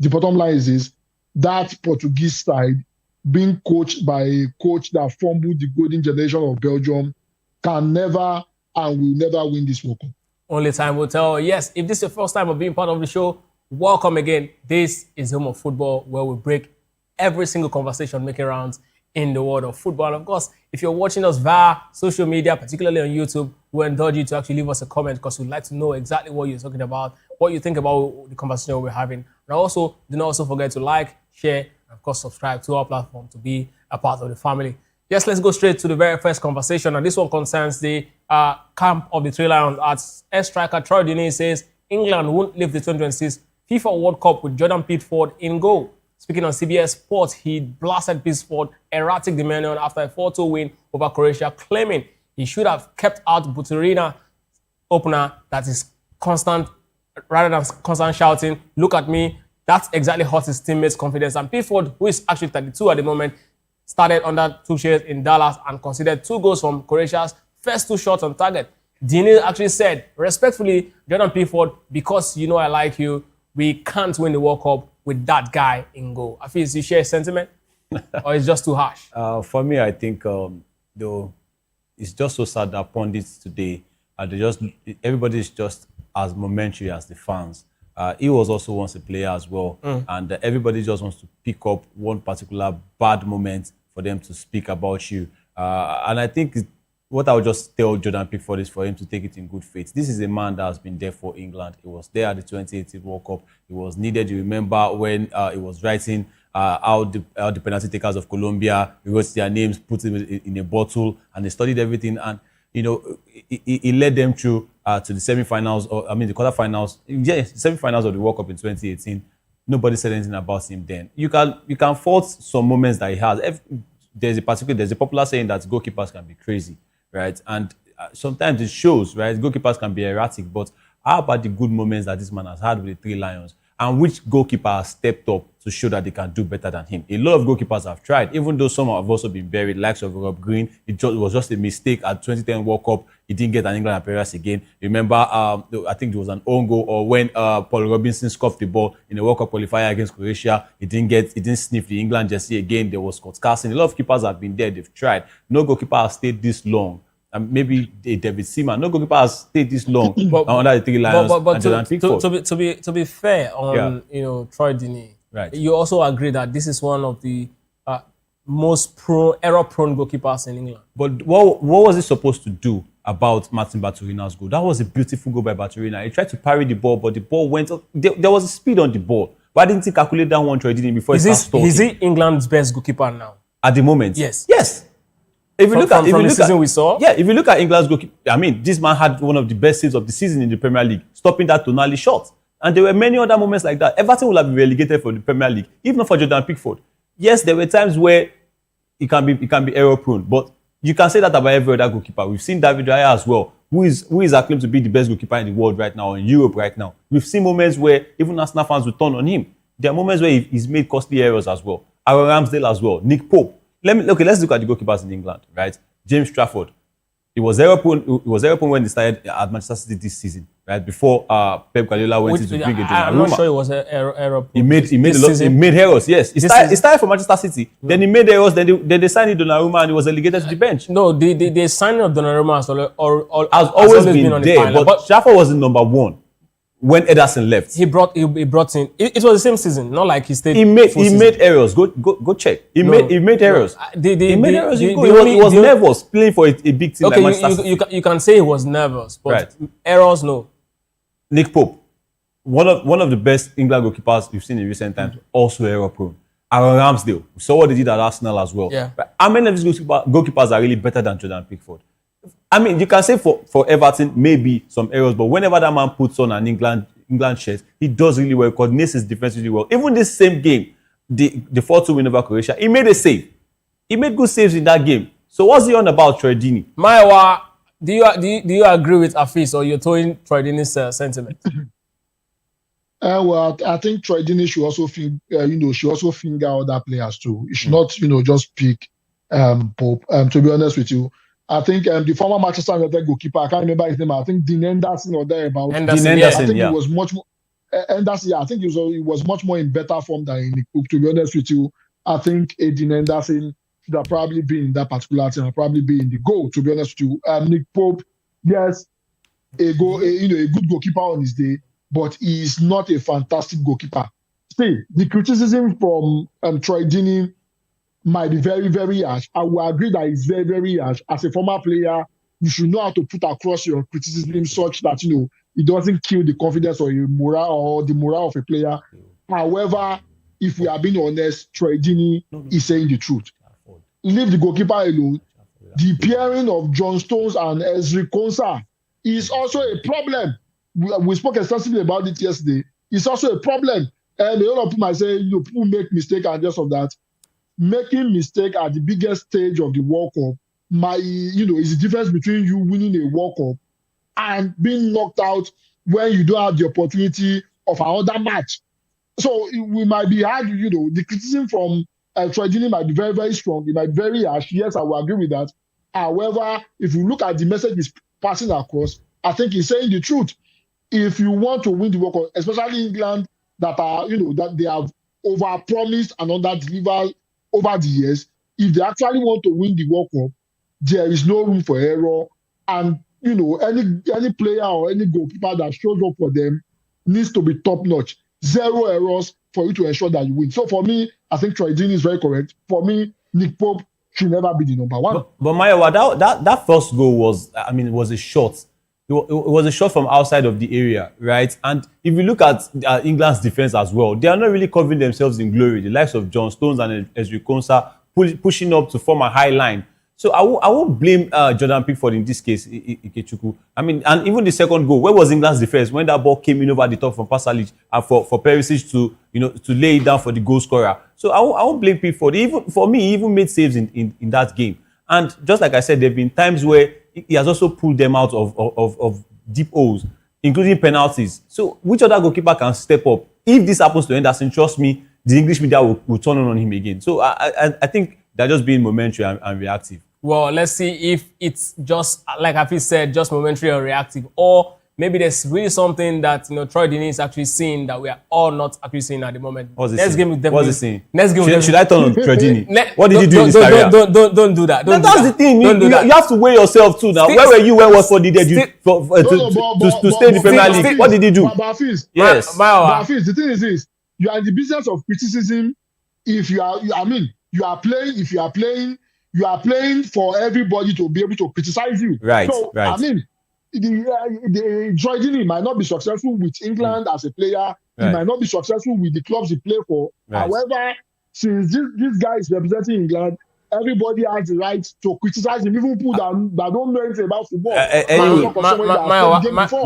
The bottom line is that Portuguese side being coached by a coach that fumbled the golden generation of Belgium can never and will never win this World Cup. Only time will tell. Yes, if this is your first time of being part of the show, welcome again. This is Home of Football, where we break every single conversation making rounds in the world of football. And of course, if you're watching us via social media, particularly on YouTube, we indulge you to actually leave us a comment because we'd like to know exactly what you're talking about, what you think about the conversation we're having. And also, do not also forget to like, share, and of course, subscribe to our platform to be a part of the family. Yes, let's go straight to the very first conversation. And this one concerns the camp of the Three Lions. As air striker Troy Deeney says, England won't leave the 2026 FIFA World Cup with Jordan Pickford in goal. Speaking on CBS Sports, he blasted Pickford erratic demeanor after a 4-2 win over Croatia, claiming he should have kept out Buturina opener that is constant, rather than constant shouting, "Look at me." That's exactly hurt his teammates' confidence. And Pickford, who is actually 32 at the moment, started under Tuchel in Dallas and conceded 2 goals from Croatia's first 2 shots on target. Deeney actually said, respectfully, Jordan Pickford, because you know I like you, we can't win the World Cup with that guy in goal. I feel you share a sentiment, or it's just too harsh? For me, I think though it's just so sad that pundits today, everybody is just as momentary as the fans. He was also once a player as well, and everybody just wants to pick up one particular bad moment for them to speak about you. And I think what I would just tell Jordan Pickford is for him to take it in good faith. This is a man that has been there for England. He was there at the 2018 World Cup. He was needed. You remember when he was writing out the penalty takers of Colombia. He wrote their names, put them in a bottle, and they studied everything. And he led them through to the semi-finals, the quarterfinals. Yes, semi-finals of the World Cup in 2018. Nobody said anything about him then. You can fault some moments that he has. There's a popular saying that goalkeepers can be crazy, right? And sometimes it shows, right? Goalkeepers can be erratic, but how about the good moments that this man has had with the Three Lions? And which goalkeeper has stepped up to show that they can do better than him? A lot of goalkeepers have tried, even though some have also been buried, likes of Rob Green. It was just a mistake at 2010 World Cup. He didn't get an England appearance again. Remember, I think there was an own goal, or when Paul Robinson scuffed the ball in a World Cup qualifier against Croatia, he didn't sniff the England jersey again. There was Scott Carson. A lot of keepers have been there. They've tried. No goalkeeper has stayed this long. Maybe David Seaman. No goalkeeper has stayed this long under the Three Lions and Jordan Pickford. To be fair on Troy Deeney, right? You also agree that this is one of the most error-prone goalkeepers in England. But what was he supposed to do about Martin Baturina's goal? That was a beautiful goal by Baturina. He tried to parry the ball, but the ball went up. There was a speed on the ball. Why didn't he calculate that one Troy Deeney before he starts talking? Is he England's best goalkeeper now? At the moment? Yes. Yes. If you look at the season we saw, yeah, if you look at England's goalkeeper, I mean, this man had one of the best saves of the season in the Premier League, stopping that Tonali shot. And there were many other moments like that. Everton will have been relegated from the Premier League, if not for Jordan Pickford. Yes, there were times where it can be error prone, but you can say that about every other goalkeeper. We've seen David Raya as well, who is acclaimed to be the best goalkeeper in the world right now, in Europe right now. We've seen moments where even Arsenal fans will turn on him. There are moments where he's made costly errors as well. Aaron Ramsdale as well, Nick Pope. Let's look at the goalkeepers in England, right? James Trafford. It was error prone when he started at Manchester City this season, right? Before Pep Guardiola went into bring a I'm not sure it was an error. He made errors. Yes, he started for Manchester City. No. Then he made errors. Then they signed Donnarumma and he was relegated to the bench. No, the signing of Donnarumma has always been there. But Trafford was in number one when Ederson left. He brought in. It was the same season, not like he stayed. He made errors. Go check. He made errors. He made errors. He was nervous playing for a big team like Manchester City. You can say he was nervous, but errors, no. Nick Pope, one of the best England goalkeepers we've seen in recent times, also error prone. Aaron Ramsdale, we saw what they did at Arsenal as well. Yeah. But how many of these goalkeepers are really better than Jordan Pickford? I mean, you can say for Everton, maybe some errors, but whenever that man puts on an England shirt, he does really well, coordinates his defense really well. Even this same game, the 4-2 win over Croatia, he made a save. He made good saves in that game. So what's he on about, Troy Deeney? Maiwa, do you agree with Afis, or you're towing Troy Deeney's sentiment? Well, I think Troy Deeney should also finger other players too. He should not, just pick Pope. To be honest with you, I think the former Manchester United goalkeeper, I can't remember his name. I think Dean Henderson or thereabout. Henderson, I think he was much more. Henderson, yeah, I think he was much more in better form than Nick Pope. To be honest with you, I think Dean Henderson should have probably been in that particular team and probably be in the goal. To be honest with you, Nick Pope, yes, a good goalkeeper on his day, but he is not a fantastic goalkeeper. See, the criticism from Troy Deeney might be very, very harsh. I will agree that it's very, very harsh. As a former player, you should know how to put across your criticism such that, it doesn't kill the confidence or the morale of a player. However, if we are being honest, Troy Deeney is saying the truth. Leave the goalkeeper alone. The pairing of John Stones and Ezri Konsa is also a problem. We spoke extensively about it yesterday. It's also a problem. And a lot of people might say, people make mistakes and just of that. Making mistake at the biggest stage of the World Cup is the difference between you winning a World Cup and being knocked out when you don't have the opportunity of another match. So we might be hard, the criticism from Troy Deeney might be very, very strong. It might be very harsh. Yes, I will agree with that. However, if you look at the message he's passing across, I think he's saying the truth. If you want to win the World Cup, especially England, that are, that they have over-promised and under-delivered over the years, if they actually want to win the World Cup, there is no room for error. And, any player or any goalkeeper that shows up for them needs to be top-notch. Zero errors for you to ensure that you win. So for me, I think Troy Deeney is very correct. For me, Nick Pope should never be the number one. But Maiwa, that first goal was a shot. It was a shot from outside of the area, right? And if you look at England's defense as well, they are not really covering themselves in glory. The likes of John Stones and Ezri Konsa pushing up to form a high line. So I won't blame Jordan Pickford in this case, Ikechukwu. I mean, and even the second goal, where was England's defense when that ball came in over the top from Pasalic and for Perisic to lay it down for the goal scorer? So I won't blame Pickford. For me, he even made saves in that game. And just like I said, there have been times where he has also pulled them out of deep holes, including penalties. So which other goalkeeper can step up? If this happens to Henderson, trust me, the English media will turn on him again. So I think they're just being momentary and reactive. Well, let's see if it's just, like Hafiz said, just momentary or reactive, or maybe there's really something that Troy Deeney is actually seeing that we are all not actually seeing at the moment. Next game, What's he saying? Next game, should I turn on Troy Deeney? What did he do in his career? Don't do that. That's the thing. You have to weigh yourself too. Now, where were you? Where was Watford needed you to stay in the Premier League? What did he do? Yes. Hafiz, the thing is this: you are in the business of criticism. If you are playing for everybody to be able to criticize you. Right. So right. I mean, the Troy Deeney might not be successful with England as a player He might not be successful with the clubs he play for. However, since this guy is representing England, everybody has the right to criticize him. Even people that don't know anything about football.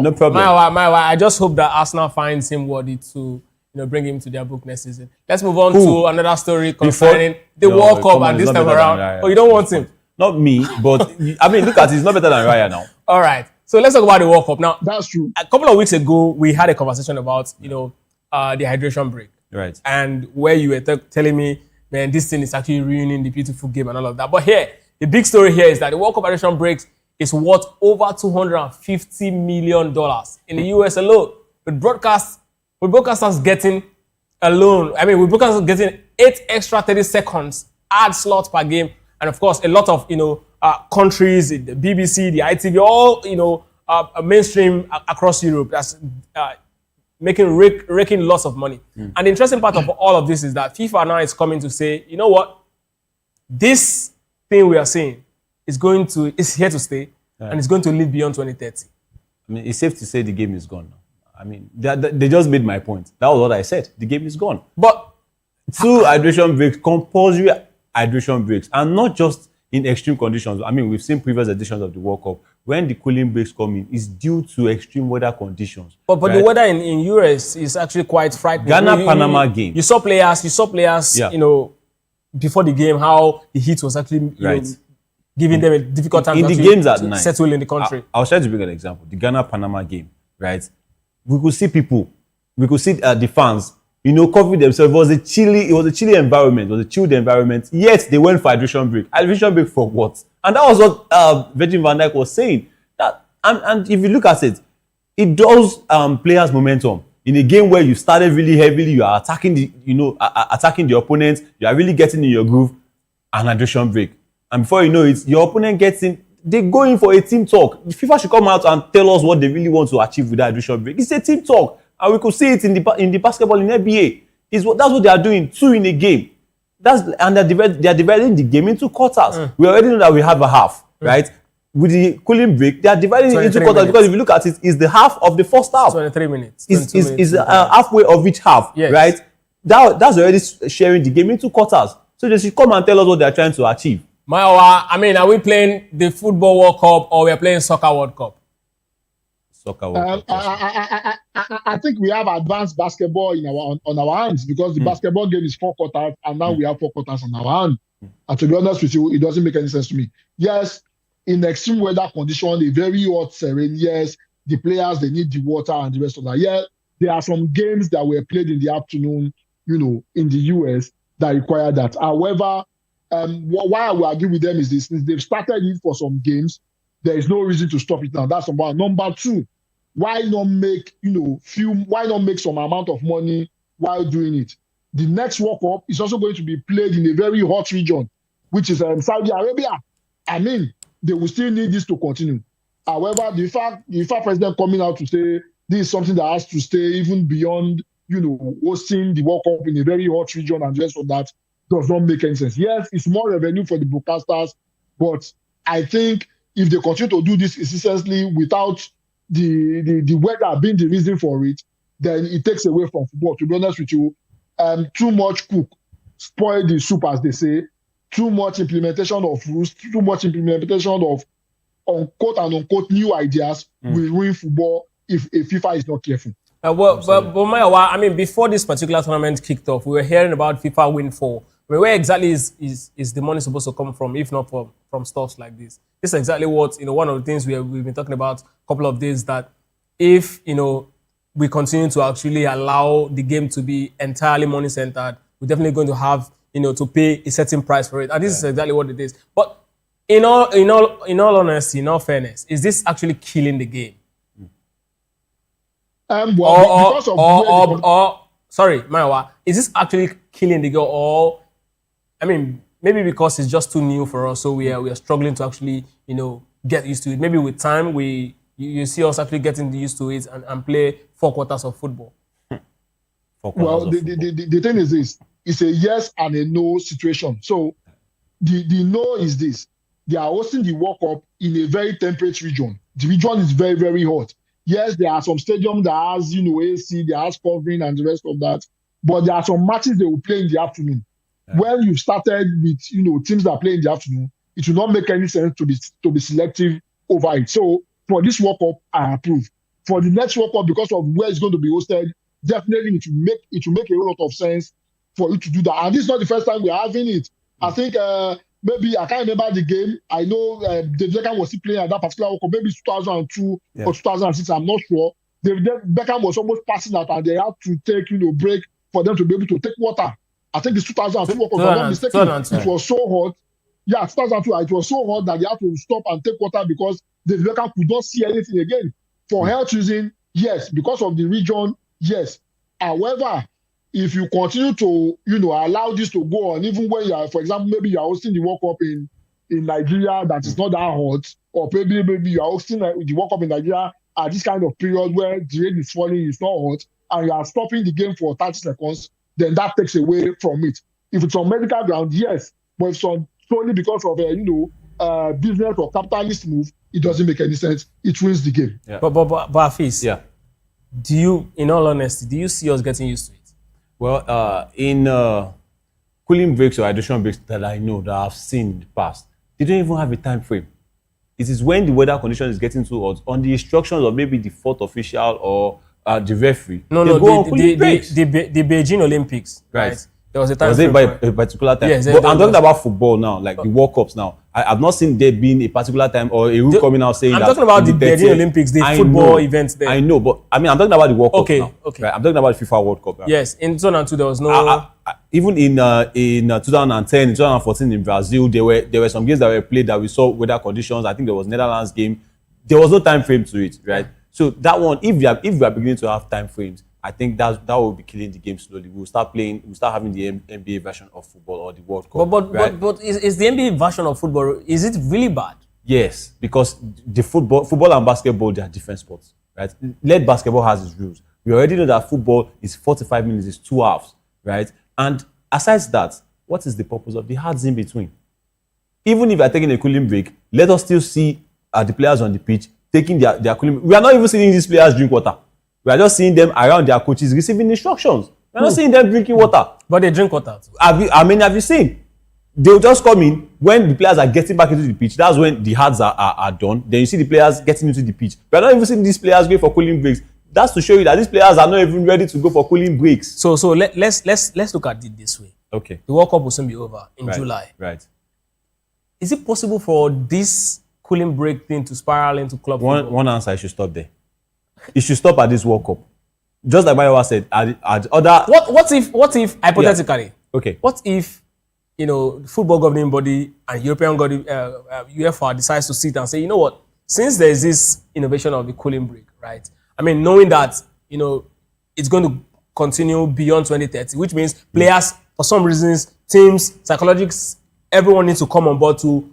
No problem. I just hope that Arsenal finds him worthy to bring him to their book next season. Let's move on to another story concerning the World Cup, and this time around. Oh, you don't want him? Not me, but I mean, look at it. He's not better than Raya now. All right. So let's talk about the World Cup now. That's true. A couple of weeks ago, we had a conversation about the hydration break, right? And where you were telling me, man, this thing is actually ruining the beautiful game and all of that. But here, the big story here is that the World Cup hydration breaks is worth over $250 million in the US alone. With broadcasters getting alone, with broadcasters getting 8 extra 30 seconds ad slots per game, and of course a lot of countries, the BBC, the ITV, all mainstream across Europe. That's raking lots of money. And the interesting part of all of this is that FIFA now is coming to say, you know what, this thing we are seeing is here to stay, and it's going to live beyond 2030. I mean, it's safe to say the game is gone now. I mean, they just made my point. That was what I said. The game is gone. But 2 hydration breaks, compulsory hydration breaks, and not just in extreme conditions. I mean, we've seen previous editions of the World Cup. When the cooling breaks come in, it's due to extreme weather conditions. But the weather in US is actually quite frightening. Ghana-Panama game. You saw players, before the game, how the heat was actually giving them a difficult time in the games at night, settle in the country. I was trying to bring an example. The Ghana-Panama game, right? We could see people, the fans, covering themselves. It was a chilly environment. It was a chilled environment. Yet they went for hydration break. Hydration break for what? And that was what Virgil van Dijk was saying. And if you look at it, it does players' momentum. In a game where you started really heavily, you are attacking the opponent, you are really getting in your groove, and hydration break. And before you know it, your opponent gets in. They go in for a team talk. FIFA should come out and tell us what they really want to achieve with that hydration break. It's a team talk. And we could see it in the basketball in NBA. That's what they are doing, 2 in a game. They are dividing the game into quarters. We already know that we have a half, right? With the cooling break, they are dividing it into quarters because if you look at it, it's the half of the first half. 23 minutes. It's halfway of each half, right? That's already sharing the game into quarters. So they should come and tell us what they are trying to achieve. Are we playing the Football World Cup or we are playing Soccer World Cup? Soccer World Cup. I think we have advanced basketball on our hands because the basketball game is 4 quarters and now we have 4 quarters on our hand. And to be honest with you, it doesn't make any sense to me. Yes, in extreme weather conditions, a very hot terrain, yes, the players, they need the water and the rest of that. Yeah, there are some games that were played in the afternoon, in the US that require that. However, why I will agree with them is this: since they've started it for some games, there is no reason to stop it now. That's number one. Number 2, why not make some amount of money while doing it? The next World Cup is also going to be played in a very hot region, which is Saudi Arabia. I mean, they will still need this to continue. However, the FIFA president coming out to say this is something that has to stay even beyond, hosting the World Cup in a very hot region and just so that does not make any sense. Yes, it's more revenue for the broadcasters, but I think if they continue to do this incessantly without the weather being the reason for it, then it takes away from football. To be honest with you, too much cook spoil the soup, as they say. Too much implementation of rules, too much implementation of unquote and unquote new ideas will ruin football if FIFA is not careful. But before this particular tournament kicked off, we were hearing about FIFA Win4. Where exactly is the money supposed to come from, if not from stuff like this? This is exactly what, one of the things we've been talking about a couple of days, that if, we continue to actually allow the game to be entirely money-centered, we're definitely going to have, to pay a certain price for it. And this is exactly what it is. But in all honesty, in all fairness, is this actually killing the game? Sorry, Maiwa, is this actually killing the game, maybe because it's just too new for us, so we are struggling to actually, get used to it. Maybe with time, you see us actually getting used to it and play 4 quarters of football. The thing is this: it's a yes and a no situation. So the no is this: they are hosting the World Cup in a very temperate region. The region is very, very hot. Yes, there are some stadiums that has, AC, there has covering and the rest of that. But there are some matches they will play in the afternoon. Yeah. When you started with, teams that play in the afternoon, it will not make any sense to be selective over it. So for this World Cup, I approve. For the next World Cup, because of where it's going to be hosted, definitely it will make a lot of sense for you to do that. And this is not the first time we're having it. I think maybe I can't remember the game. I know David Beckham was still playing at that particular World Cup, maybe 2002 or 2006. I'm not sure. David Beckham was almost passing out, and they had to take break for them to be able to take water. I think it's 2002 World Cup. If I'm not mistaken, it was so hot. Yeah, 2002. It was so hot that they had to stop and take water because David Beckham could not see anything again. For health reasons, yes. Because of the region, yes. However, if you continue to, allow this to go on, even when you are, for example, maybe you are hosting the World Cup in Nigeria that is not that hot, or maybe you are hosting the World Cup in Nigeria at this kind of period where the rain is falling, it's not hot, and you are stopping the game for 30 seconds, then that takes away from it. If it's on medical ground, yes, but if it's solely because of a business or capitalist move, it doesn't make any sense. It ruins the game. Yeah. But Afis, yeah. Do you, in all honesty, do you see us getting used to it? Well, in cooling breaks or hydration breaks that I know that I've seen in the past, they don't even have a time frame. It is when the weather condition is getting too hot, on the instructions of maybe the fourth official or the referee. The Beijing Olympics, right? There was a time frame by a particular time. Yes, but I'm talking about football now, like the World Cups now. I've not seen there being a particular time or a rule coming out saying I'm that. I'm talking about the Beijing Olympics, the football events there. I know, but I mean, I'm talking about the World Cup now. Okay. Right? I'm talking about the FIFA World Cup. Right? Yes, in 2002 there was no. Even in 2010, 2014 in Brazil, there were some games that were played that we saw weather conditions. I think there was Netherlands game. There was no time frame to it, right? So that one, if we are beginning to have time frames, I think that will be killing the game slowly. We'll start having the NBA version of football or the World Cup. But is the NBA version of football, is it really bad? Yes, because the football and basketball, they are different sports, right? Let basketball has its rules. We already know that football is 45 minutes, it's 2 hours, right? And aside that, what is the purpose of the halves in between? Even if you are taking a cooling break, let us still see the players on the pitch taking their cooling break. We are not even seeing these players drink water. We are just seeing them around their coaches receiving instructions. We are not seeing them drinking water. But they drink water too. Have you seen? They'll just come in when the players are getting back into the pitch. That's when the hards are done. Then you see the players getting into the pitch. We are not even seeing these players going for cooling breaks. That's to show you that these players are not even ready to go for cooling breaks. So let's look at it this way. Okay. The World Cup will soon be over in July. Right. Is it possible for this cooling break thing to spiral into club football? One answer, I should stop there. It should stop at this World Cup. Just like Mayowa said, at other... What if hypothetically, okay. What if, the football governing body and European body, UEFA decides to sit and say, you know what, since there is this innovation of the cooling break, right? I mean, knowing that, it's going to continue beyond 2030, which means players, for some reasons, teams, psychologists, everyone needs to come on board to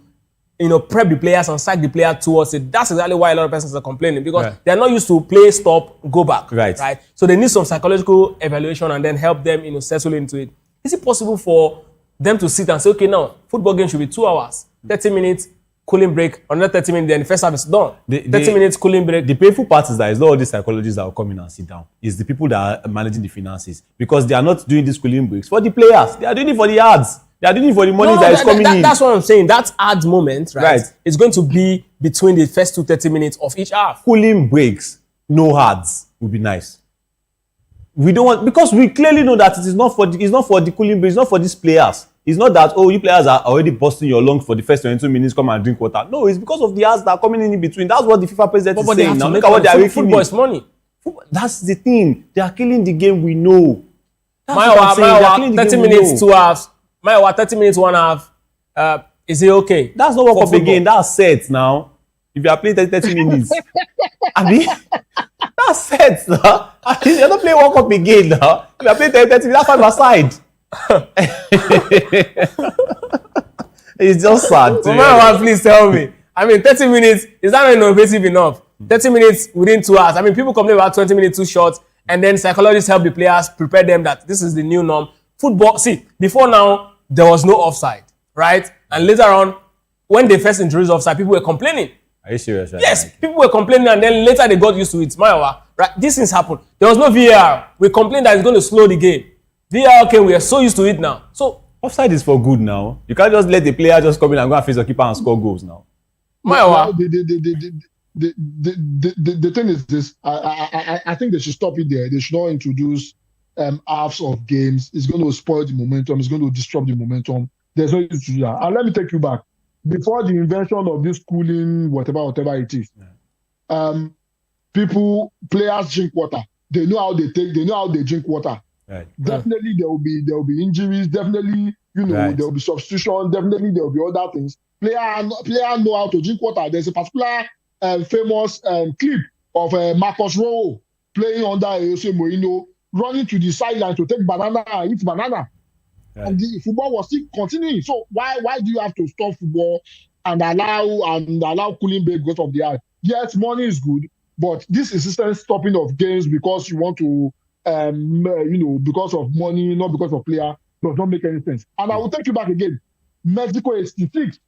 prep the players and psych the player towards it. That's exactly why a lot of persons are complaining, because they're not used to play, stop, go back. Right. So they need some psychological evaluation and then help them, settle into it. Is it possible for them to sit and say, okay, now football game should be 2 hours, 30 minutes, cooling break, another 30 minutes, then the first half is done. 30 minutes, cooling break. The painful part is that it's not all these psychologists that will come in and sit down. It's the people that are managing the finances, because they are not doing these cooling breaks for the players. They are doing it for the ads. They are doing it for the money that is coming in. That's what I'm saying. That ad moment, right? It's going to be between the first 30 minutes of each half. Cooling breaks, no ads would be nice. We don't want, because we clearly know that it's not for the cooling breaks, it's not for these players. It's not that, you players are already busting your lungs for the first 22 minutes, come and drink water. No, it's because of the ads that are coming in between. That's what the FIFA president is saying. Now look at what they are making. Football is money. That's the thing. They are killing the game we know. Mayowa, 30 minutes, 2 halves. Mayowa, 30 minutes, 1 half. Is it okay? That's not World Cup again. That's set now. If you are playing 30 minutes. I mean, that's set now. I mean, you're not playing World Cup again now. If you are playing 30 minutes, that's 5 aside. It's just sad. Mayowa, please tell me. I mean, 30 minutes, is that not innovative enough? 30 minutes within 2 hours. I mean, people complain about 20 minutes too short, and then psychologists help the players prepare them that this is the new norm. Football, see, before now, there was no offside, right? And later on, when they first introduced offside, people were complaining. Are you serious? Right? Yes, people were complaining and then later they got used to it. Mayawa, right? These things happen. There was no VAR. We complained that it's going to slow the game. VAR, okay, we are so used to it now. So offside is for good now. You can't just let the player just come in and go and face the keeper and score goals now. Mayawa. The thing is this. I think they should stop it there. They should not introduce halves of games. It's going to spoil the momentum. It's going to disrupt the momentum. There's no use to do that. And let me take you back. Before the invention of this cooling, whatever it is, players drink water. They know how they drink water. Right. Definitely there will be injuries. Definitely, there will be substitution. Definitely there will be other things. Player know how to drink water. There's a particular famous clip of Marcus Rowe playing under Jose Mourinho, running to the sideline to take banana and eat banana. Right. And the football was still continuing. So why do you have to stop football and allow cooling break because of the eye? Yes, money is good, but this insistent stopping of games because you want to, because of money, not because of player, does not make any sense. And I will take you back again. Mexico 86.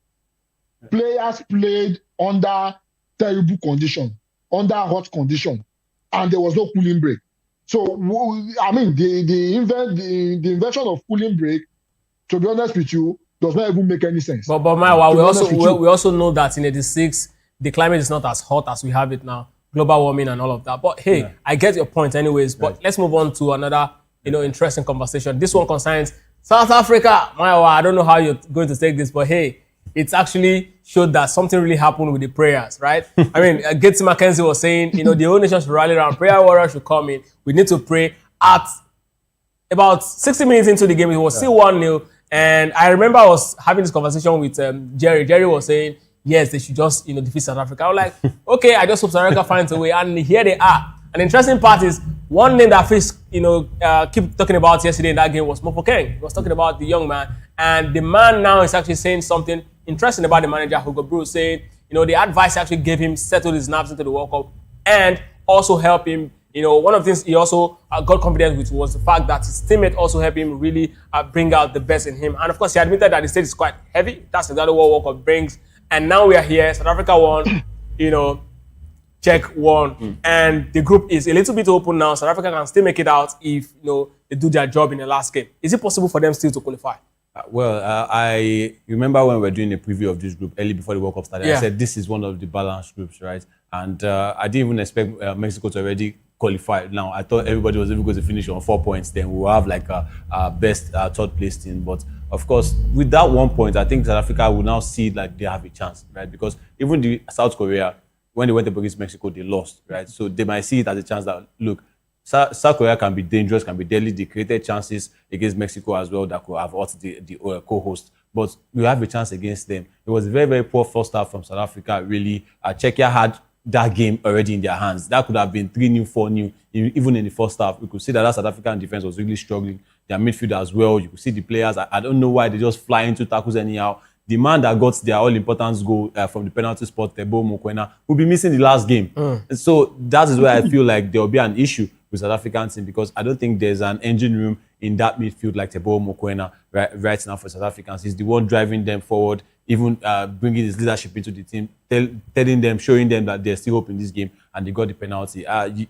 Players played under terrible condition, under hot condition, and there was no cooling break. So, I mean, the invention of cooling break, to be honest with you, does not even make any sense. But Maiwa, we also know that in 86, the climate is not as hot as we have it now. Global warming and all of that. But hey, I get your point anyways. But let's move on to another, interesting conversation. This one concerns South Africa. Maiwa, I don't know how you're going to take this, but hey, it's actually showed that something really happened with the prayers, right? I mean, Getty Mackenzie was saying, the whole nation should rally around. Prayer warriors should come in. We need to pray. At about 60 minutes into the game, it was still 1-0. And I remember I was having this conversation with Jerry. Jerry was saying, yes, they should just, defeat South Africa. I was like, okay, I just hope South Africa finds a way. And here they are. An interesting part is one name that Fish, keep talking about yesterday in that game was Mofokeng. He was talking about the young man. And the man now is actually saying something interesting about the manager, Hugo Broos, saying, the advice actually gave him settle his nerves into the World Cup and also help him. One of the things he also got confidence with was the fact that his teammate also helped him really bring out the best in him. And of course, he admitted that the stage is quite heavy. That's exactly what World Cup brings. And now we are here. South Africa won, Czech won. And the group is a little bit open now. South Africa can still make it out if, they do their job in the last game. Is it possible for them still to qualify? I remember when we were doing a preview of this group early before the World Cup started, I said this is one of the balanced groups, right? And I didn't even expect Mexico to already qualify. Now, I thought everybody was even going to finish on 4 points. Then we'll have like a best third place team. But of course, with that 1 point, I think South Africa will now see like they have a chance, right? Because even the South Korea, when they went up against Mexico, they lost, right? So they might see it as a chance that, look, South Korea can be dangerous, can be deadly. They created chances against Mexico as well that could have hurt the co-host. But we have a chance against them. It was a very, very poor first half from South Africa, really. Czechia had that game already in their hands. That could have been 3-0, 4-0, even in the first half. We could see that South African defense was really struggling. Their midfield as well. You could see the players. I don't know why they just fly into tackles anyhow. The man that got their all-importance goal from the penalty spot, Teboho Mokoena, will be missing the last game. So that is where I feel like there will be an issue with South African team because I don't think there's an engine room in that midfield like Teboho Mokoena right now for South Africans. He's the one driving them forward, even bringing his leadership into the team, telling them, showing them that there's still hope in this game, and they got the penalty.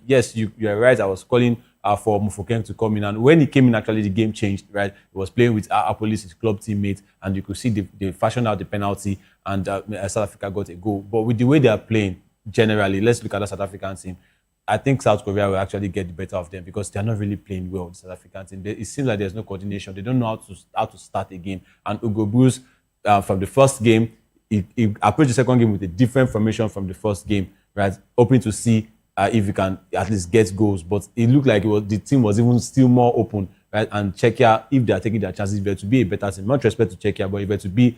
Yes, you're right. I was calling for Mofokeng to come in, and when he came in, actually the game changed. Right, he was playing with Apolis, his club teammate, and you could see they fashioned out the penalty, and South Africa got a goal. But with the way they are playing, generally, let's look at the South African team. I think South Korea will actually get the better of them because they're not really playing well, the South African team. It seems like there's no coordination. They don't know how to start again. And Hugo Broos, from the first game, he approached the second game with a different formation from the first game, right? Hoping to see if he can at least get goals. But it looked like the team was even still more open, right? And Czechia, if they are taking their chances, if they're to be a better team, not respect to Czechia, but if they're to be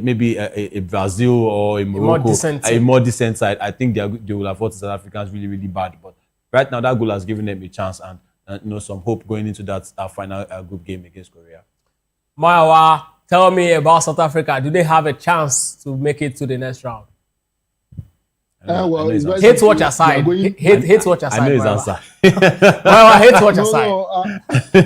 maybe a Brazil or a Morocco, a more decent side, I think they will have fought the South Africans really, really bad. But right now, that goal has given them a chance and some hope going into that final group game against Korea. Maiwa, tell me about South Africa. Do they have a chance to make it to the next round? Hate watch aside. Hate watch aside. I know his answer. Maiwa, hate watch aside.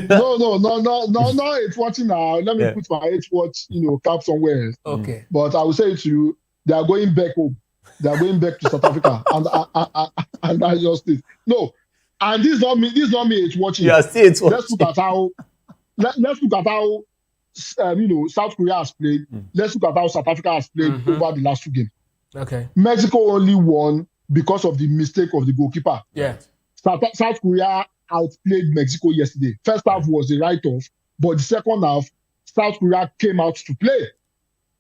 No, it's watching now. Let me put my hate watch, cap somewhere else. Okay. But I will say to you, they are going back home. They are going back to South Africa, and that's just it. No, and this is not me. This is not me. It's watching. Yeah, see, it's Let's look at how. Let's look at how South Korea has played. Let's look at how South Africa has played over the last 2 games. Okay. Mexico only won because of the mistake of the goalkeeper. Yeah. South Korea outplayed Mexico yesterday. First half was a write-off, but the second half, South Korea came out to play.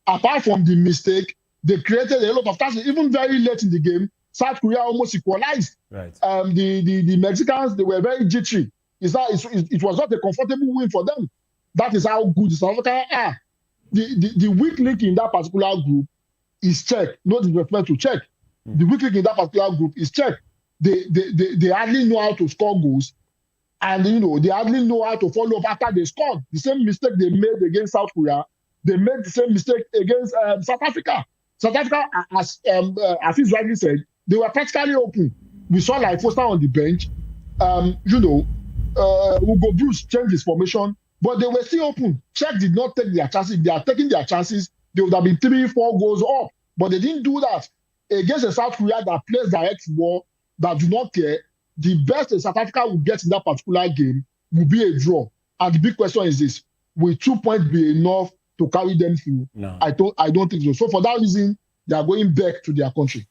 Apart from the mistake, they created a lot of chances. Even very late in the game, South Korea almost equalized. Right. The Mexicans, they were very jittery. It was not a comfortable win for them. That is how good the South Africa are. The weak link in that particular group is Czech. No disrespect to Czech. The weak link in that particular group is Czech. They hardly know how to score goals, and they hardly know how to follow up after they scored. The same mistake they made against South Korea, they made the same mistake against South Africa. South Africa, as Hafiz rightly said, they were practically open. We saw like Foster on the bench. Hugo Bruce changed his formation, but they were still open. Czech did not take their chances. If they are taking their chances, they would have been 3-4 goals up. But they didn't do that. Against a South Korea that plays direct football, that do not care, the best South Africa will get in that particular game will be a draw. And the big question is this: will 2 points be enough to carry them through? No. I don't think so. So for that reason, they are going back to their country.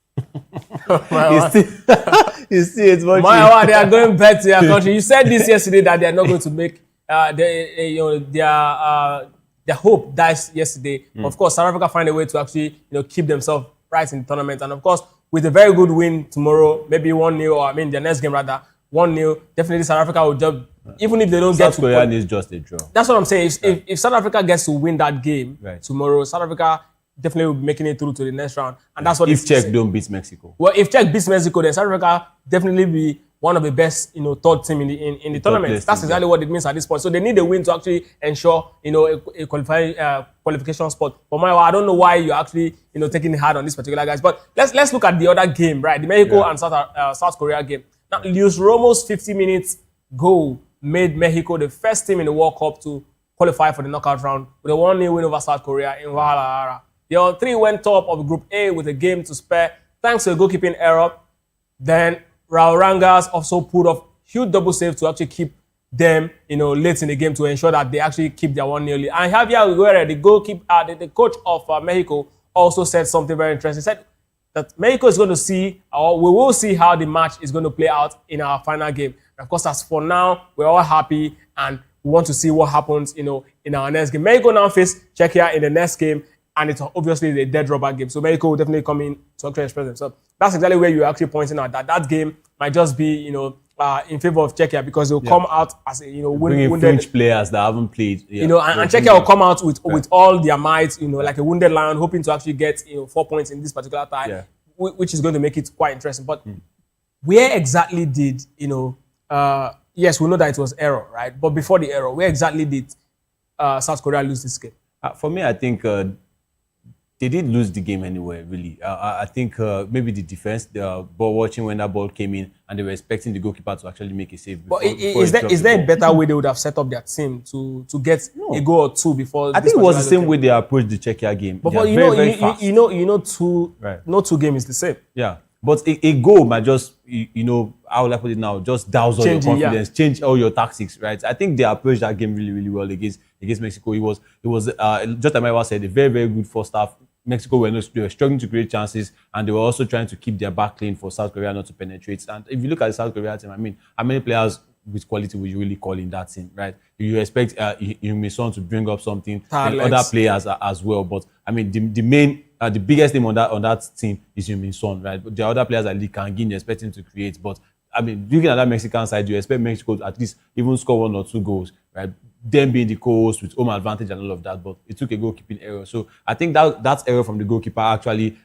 You see it's much. They are going back to their country. You said this yesterday that they are not going to make their hope dies yesterday. Of course, South Africa find a way to actually keep themselves right in the tournament, and of course, with a very good win tomorrow, maybe 1-0, or the next game rather 1-0. Definitely South Africa will just, even if they don't get South Korea needs just a draw. That's what I'm saying. If South Africa gets to win that game tomorrow, South Africa definitely will be making it through to the next round, and that's what. If Czech don't beat Mexico. Well, if Czech beats Mexico, then South Africa definitely be one of the best, third team in the tournament. That's exactly what it means at this point. So they need a win to actually ensure, a qualification spot. But I don't know why you're actually, taking it hard on these particular guys. But let's look at the other game, right? The Mexico and South Korea game. Now, Luis Romo's 50 minutes goal made Mexico the first team in the World Cup to qualify for the knockout round with a 1-0 win over South Korea in Guadalajara. The other 3 went top of Group A with a game to spare thanks to a goalkeeping error. Then Raul Rangas also pulled off huge double save to actually keep them, late in the game to ensure that they actually keep their 1-0 lead. And Javier Aguirre, the goalkeeper, the coach of Mexico, also said something very interesting. He said that Mexico is going to see, or we will see how the match is going to play out in our final game. And of course, as for now, we're all happy and we want to see what happens, in our next game. Mexico now face Czechia in the next game, and it's obviously the dead rubber game. So Mexico will definitely come in to actually express themselves. That's exactly where you're actually pointing out that game might just be, in favor of Czechia, because they'll come out as wounded French players that haven't played. And Czechia will come out with all their might, like a wounded lion, hoping to actually get 4 points in this particular tie, which is going to make it quite interesting. But where exactly did yes, we know that it was error, right? But before the error, where exactly did South Korea lose this game? For me, I think they did lose the game anyway, really. I think maybe the defense, the ball watching when that ball came in, and they were expecting the goalkeeper to actually make a save. But is there a better way they would have set up their team to get a goal or two before? I think it was the same way they approached the Czechia game. But no two game is the same. Yeah. But a goal might just, how will I put it now, just douse all your confidence, change all your tactics, right? I think they approached that game really, really well against Mexico. It was just like Maiwa said, a very, very good first half. Mexico they were struggling to create chances, and they were also trying to keep their back clean for South Korea not to penetrate. And if you look at the South Korea team, how many players with quality would you really call in that team, right? You expect Son to bring up something, and other players as well. But the biggest name on that team is Son, right? But the other players like Lee Kangin, you expect him to create. But looking at that Mexican side, you expect Mexico to at least even score 1 or 2 goals, right? Them being the co-host with home advantage and all of that, but it took a goalkeeping error. So I think that error from the goalkeeper actually,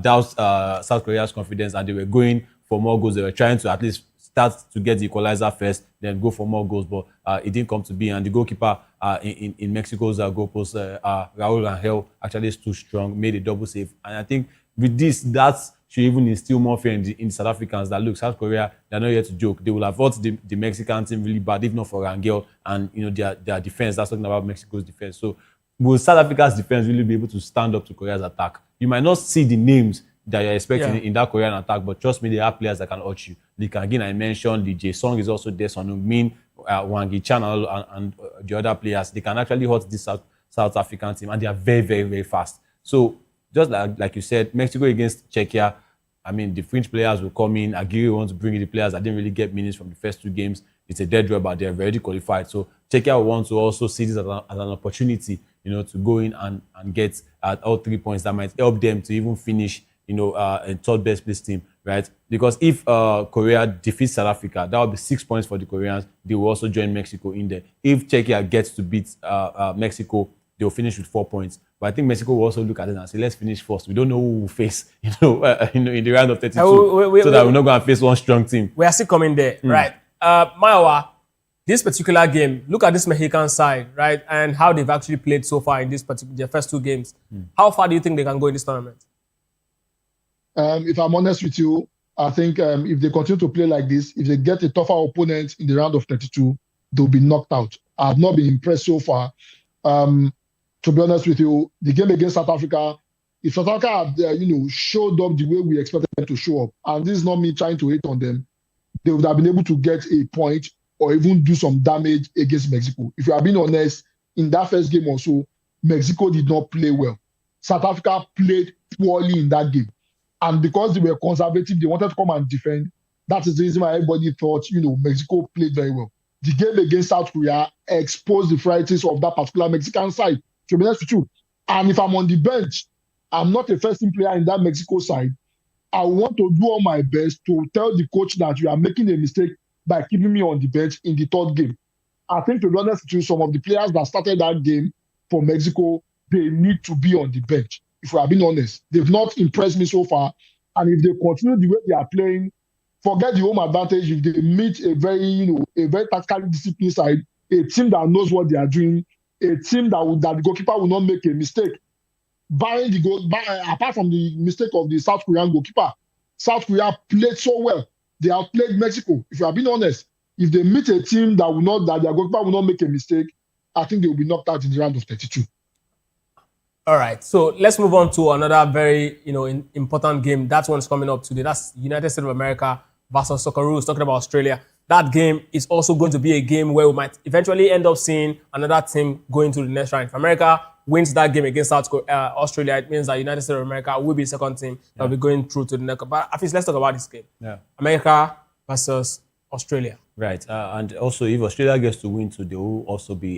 doused South Korea's confidence, and they were going for more goals. They were trying to at least start to get the equalizer first, then go for more goals, but it didn't come to be. And the goalkeeper in Mexico's goal post, Raul Angel, actually stood strong, made a double save. And I think with this, that should even instill more fear in the South Africans that, look, South Korea, they're not here to joke. They will have fought the Mexican team really bad, if not for Rangel and their defense. That's talking about Mexico's defense. So will South Africa's defense really be able to stand up to Korea's attack? You might not see the names that you're expecting Yeah. in that Korean attack. But trust me, they have players that can hurt you. Again, I mentioned DJ Song is also there, Son Heung-min, Wang Hee-chan, and the other players. They can actually hurt this South African team, and they are very, very, very fast. So just like you said, Mexico against Czechia, I mean, the fringe players will come in. Aguirre wants to bring in the players that didn't really get minutes from the first 2 games. It's a dead draw, but they're already qualified. So Czechia will want to also see this as an opportunity, to go in and get all 3 points that might help them to even finish, in third best place team, right? Because if Korea defeats South Africa, that will be 6 points for the Koreans. They will also join Mexico in there. If Czechia gets to beat Mexico, they'll finish with 4 points. But I think Mexico will also look at it and say, let's finish first. We don't know who will face, in the round of 32, so that we're not going to face one strong team. We are still coming there, right? Mayowa, this particular game, look at this Mexican side, right? And how they've actually played so far in their first 2 games. How far do you think they can go in this tournament? If I'm honest with you, I think if they continue to play like this, if they get a tougher opponent in the round of 32, they'll be knocked out. I've not been impressed so far. To be honest with you, the game against South Africa, if South Africa had, showed up the way we expected them to show up, and this is not me trying to hate on them, they would have been able to get a point or even do some damage against Mexico. If you are being honest, in that first game also, Mexico did not play well. South Africa played poorly in that game. And because they were conservative, they wanted to come and defend. That is the reason why everybody thought, Mexico played very well. The game against South Korea exposed the frailties of that particular Mexican side, to be honest with you. And if I'm on the bench, I'm not a first-team player in that Mexico side, I want to do all my best to tell the coach that you are making a mistake by keeping me on the bench in the third game. I think, to be honest with you, some of the players that started that game for Mexico, they need to be on the bench. If we are being honest, they've not impressed me so far. And if they continue the way they are playing, forget the home advantage. If they meet a very tactically disciplined side, a team that knows what they are doing, a team that the goalkeeper will not make a mistake. Barring the goal, apart from the mistake of the South Korean goalkeeper, South Korea played so well. They outplayed Mexico. If you are being honest, if they meet a team that their goalkeeper will not make a mistake, I think they will be knocked out in the round of 32. All right, so let's move on to another very important game. That one's coming up today. That's United States of America versus Socceroos, talking about Australia. That game is also going to be a game where we might eventually end up seeing another team going to the next round. If America wins that game against Australia, it means that United States of America will be the second team that will be going through to the next. But I think let's talk about this game. Yeah. America versus Australia. Right, and also if Australia gets to win too, they will also be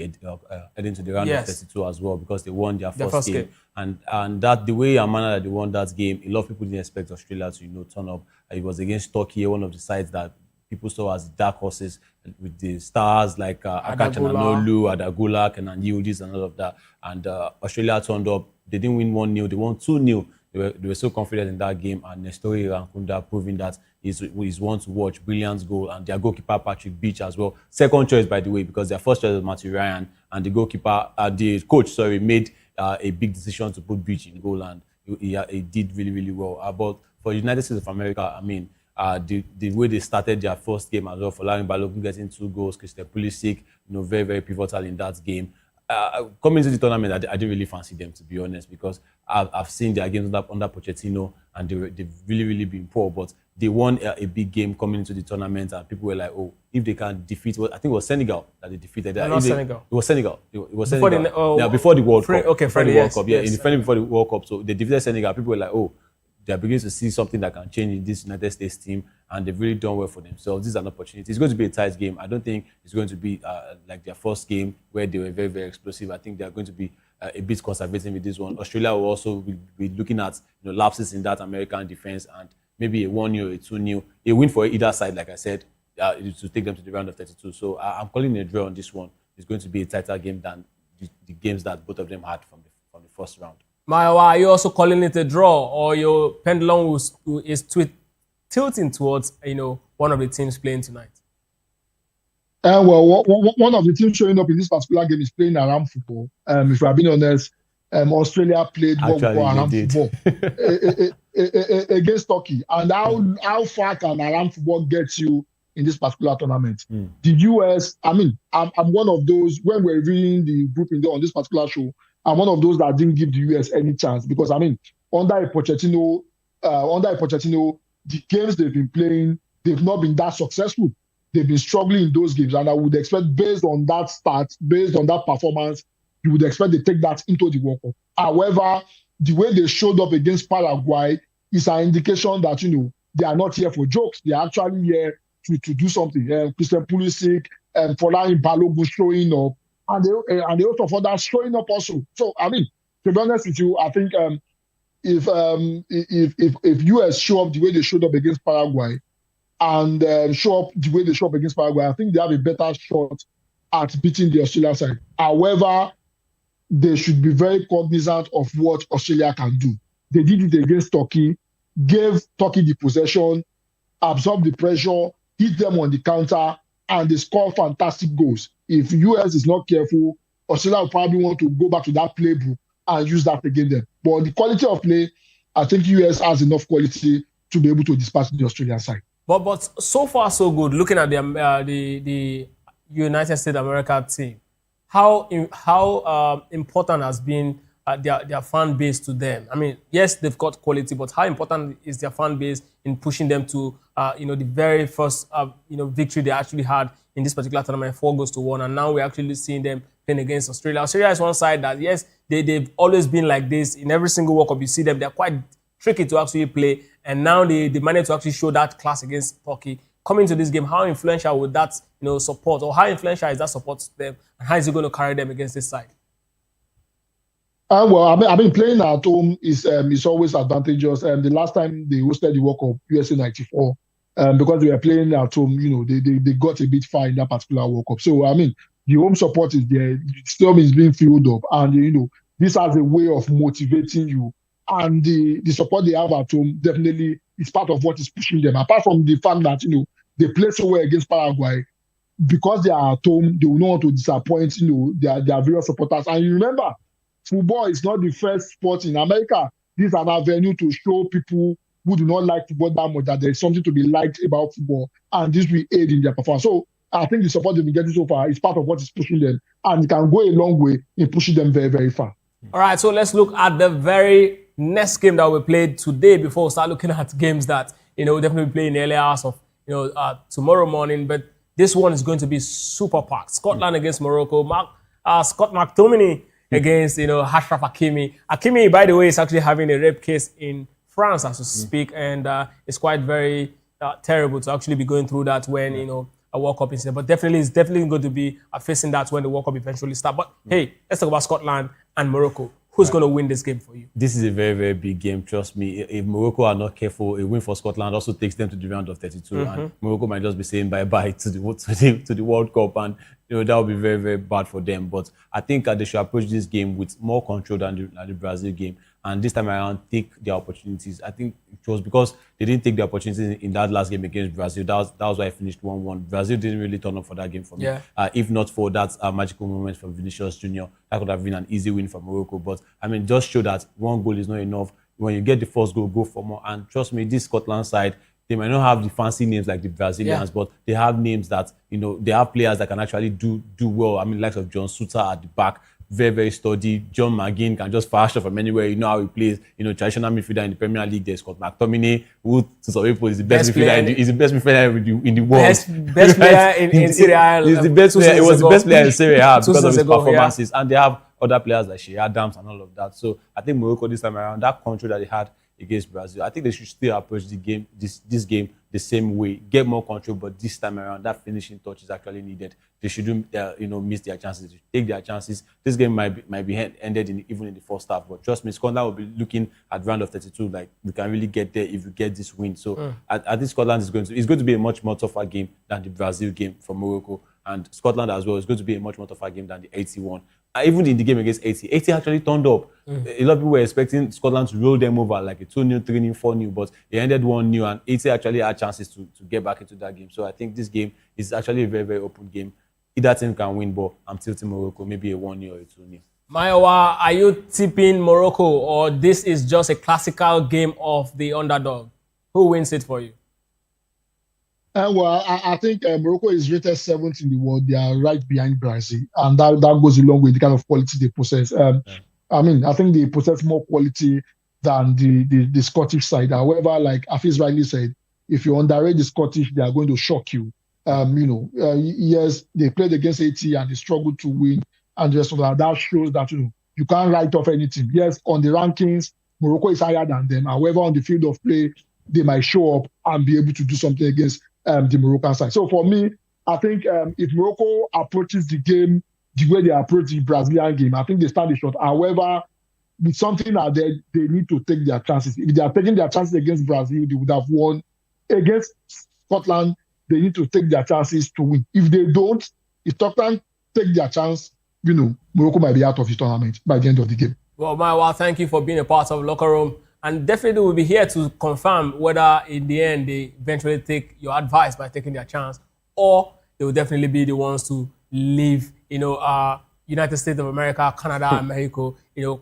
heading to the round of 32 as well, because they won their first game. And that the way and manner that they won that game, a lot of people didn't expect Australia to turn up. It was against Turkey, one of the sides that people saw as dark horses, with the stars like Akachananolu, Adagula, Kenan Yildiz, and all of that. And Australia turned up. They didn't win 1-0, they won 2-0. They were so confident in that game, and Nestori Rankunda proving that he's one to watch. Brilliant goal, and their goalkeeper Patrick Beach as well. Second choice, by the way, because their first choice was Matthew Ryan, and the coach made a big decision to put Beach in goal, and he did really, really well. But for United States of America, I mean, the way they started their first game as well, for Larry Balogun getting 2 goals, Christian Pulisic, very, very pivotal in that game. Coming to the tournament, I didn't really fancy them, to be honest, because I've seen their games under Pochettino, and they've really, really been poor. But they won a big game coming into the tournament, and people were like, oh, if they can defeat, I think it was Senegal that they defeated. Senegal. It was Senegal. It was Senegal. Before the World Cup. Okay, before the World Cup. Yeah, yes, in the friendly before the World Cup. So they defeated Senegal. People were like, oh, they're beginning to see something that can change in this United States team, and they've really done well for themselves. This is an opportunity. It's going to be a tight game. I don't think it's going to be like their first game where they were very, very explosive. I think they're going to be a bit conservative with this one. Australia will also be looking at lapses in that American defense, and maybe a 1-0, a 2-0, a win for either side, like I said, to take them to the round of 32. So I'm calling a draw on this one. It's going to be a tighter game than the games that both of them had from the first round. Mayowa, are you also calling it a draw, or your pendulum is tilting towards one of the teams playing tonight? Well, one of the teams showing up in this particular game is playing around football. If we are being honest, Australia played what we call around football against Turkey. And how far can around football get you in this particular tournament? The US, I mean, I'm one of those, when we're reading the group on this particular show, I'm one of those that didn't give the US any chance, because, I mean, under a Pochettino under Pochettino, the games they've been playing, they've not been that successful. They've been struggling in those games, and I would expect, based on that start, based on that performance, you would expect they take that into the World Cup. However, the way they showed up against Paraguay is an indication that, they are not here for jokes. They are actually here to do something. Christian Pulisic and Folarin Balogun showing up, and they also for that showing up also. So, I mean, to be honest with you, I think if US show up the way they showed up against Paraguay and show up the way they show up against Paraguay, I think they have a better shot at beating the Australia side. However, they should be very cognizant of what Australia can do. They did it against Turkey, gave Turkey the possession, absorbed the pressure, hit them on the counter, and they scored fantastic goals. If US is not careful, Australia will probably want to go back to that playbook and use that against them. But the quality of play, I think US has enough quality to be able to dispatch the Australian side. But so far so good. Looking at the United States of America team, how important has been their fan base to them? I mean, yes, they've got quality, but how important is their fan base in pushing them to the very first victory they actually had in this particular tournament, 4-1, and now we're actually seeing them playing against Australia. Australia is one side that, yes, they've always been like this in every single World Cup. You see them; they're quite tricky to actually play, and now they managed to actually show that class against Turkey. Coming to this game, how influential would that support, or how influential is that support to them, and how is it going to carry them against this side? Well, I mean, playing at home is always advantageous. The last time they hosted the World Cup, USA '94, because they were playing at home, they got a bit far in that particular World Cup. So, I mean, the home support is there. The stadium is being filled up, and this has a way of motivating you. And the support they have at home definitely is part of what is pushing them. Apart from the fact that they play so well against Paraguay, because they are at home, they will not want to disappoint their various supporters. And you remember, football is not the first sport in America. This is an avenue to show people who do not like football that much that there is something to be liked about football, and this will aid in their performance. So I think the support they've been getting so far is part of what is pushing them, and it can go a long way in pushing them very, very far. All right, so let's look at the very next game that we played today before we start looking at games that we'll definitely play in the early hours of tomorrow morning. But this one is going to be super packed. Scotland against Morocco. Scott McTominay against Achraf Hakimi. Hakimi, by the way, is actually having a rape case in France as we speak, and it's quite very terrible to actually be going through that when a World Cup incident. But it's definitely going to be facing that when the World Cup eventually starts. But hey, let's talk about Scotland and Morocco. Who's going to win this game for you? This is a very, very big game, trust me. If Morocco are not careful, a win for Scotland also takes them to the round of 32. And Morocco might just be saying bye-bye to the World Cup. And that would be very, very bad for them. But I think they should approach this game with more control than the Brazil game. And this time around, take their opportunities. I think it was because they didn't take the opportunities in that last game against Brazil. That was why I finished 1-1. Brazil didn't really turn up for that game for me. Yeah. If not for that magical moment from Vinicius Jr., that could have been an easy win for Morocco. But, I mean, just show that one goal is not enough. When you get the first goal, go for more. And trust me, this Scotland side, they might not have the fancy names like the Brazilians, but they have names that, they have players that can actually do well. I mean, likes of John Suter at the back. Very, very sturdy. John McGinn can just fire shot from anywhere. You know how he plays. Traditional midfielder in the Premier League. There's Scott McTominay, who to some people is the best midfielder. He's the best midfielder in the world. Best player in Serie A. He's the best player. He was the best player in Serie A because of his performances. Yeah. And they have other players like Shea Adams and all of that. So I think Morocco this time around, that control that they had against Brazil, I think they should still approach the game, this game the same way, get more control, but this time around, that finishing touch is actually needed. They shouldn't, miss their chances. They should take their chances. This game might be ended even in the first half, but trust me, Scotland will be looking at round of 32 like we can really get there if we get this win. So I think Scotland is going to be a much more tougher game than the Brazil game for Morocco, and Scotland as well is going to be a much more tougher game than the 81. Even in the game against 80 actually turned up. A lot of people were expecting Scotland to roll them over like a 2-0, 3-0, 4-0, but it ended 1-0, and 80 actually had chances to get back into that game. So I think this game is actually a very, very open game. Either team can win, but I'm tilting Morocco, maybe a 1-0 or a 2-0. Mayowa, are you tipping Morocco, or this is just a classical game of the underdog? Who wins it for you? Well, I think Morocco is rated 7th in the world. They are right behind Brazil, and that goes a long way, the kind of quality they possess. I mean, I think they possess more quality than the Scottish side. However, like Afis rightly said, if you underrate the Scottish, they are going to shock you. Yes, they played against AT and they struggled to win, and the rest of that shows that you can't write off anything. Yes, on the rankings, Morocco is higher than them. However, on the field of play, they might show up and be able to do something against the Moroccan side. So for me, I think if Morocco approaches the game the way they approach the Brazilian game, I think they stand a shot. However, with something that they need to take their chances. If they are taking their chances against Brazil, they would have won. Against Scotland, they need to take their chances to win. If they don't, if Scotland take their chance, Morocco might be out of the tournament by the end of the game. Well, Maiwa, thank you for being a part of Locker Room. And definitely we'll be here to confirm whether in the end they eventually take your advice by taking their chance, or they will definitely be the ones to leave, United States of America, Canada, and Mexico,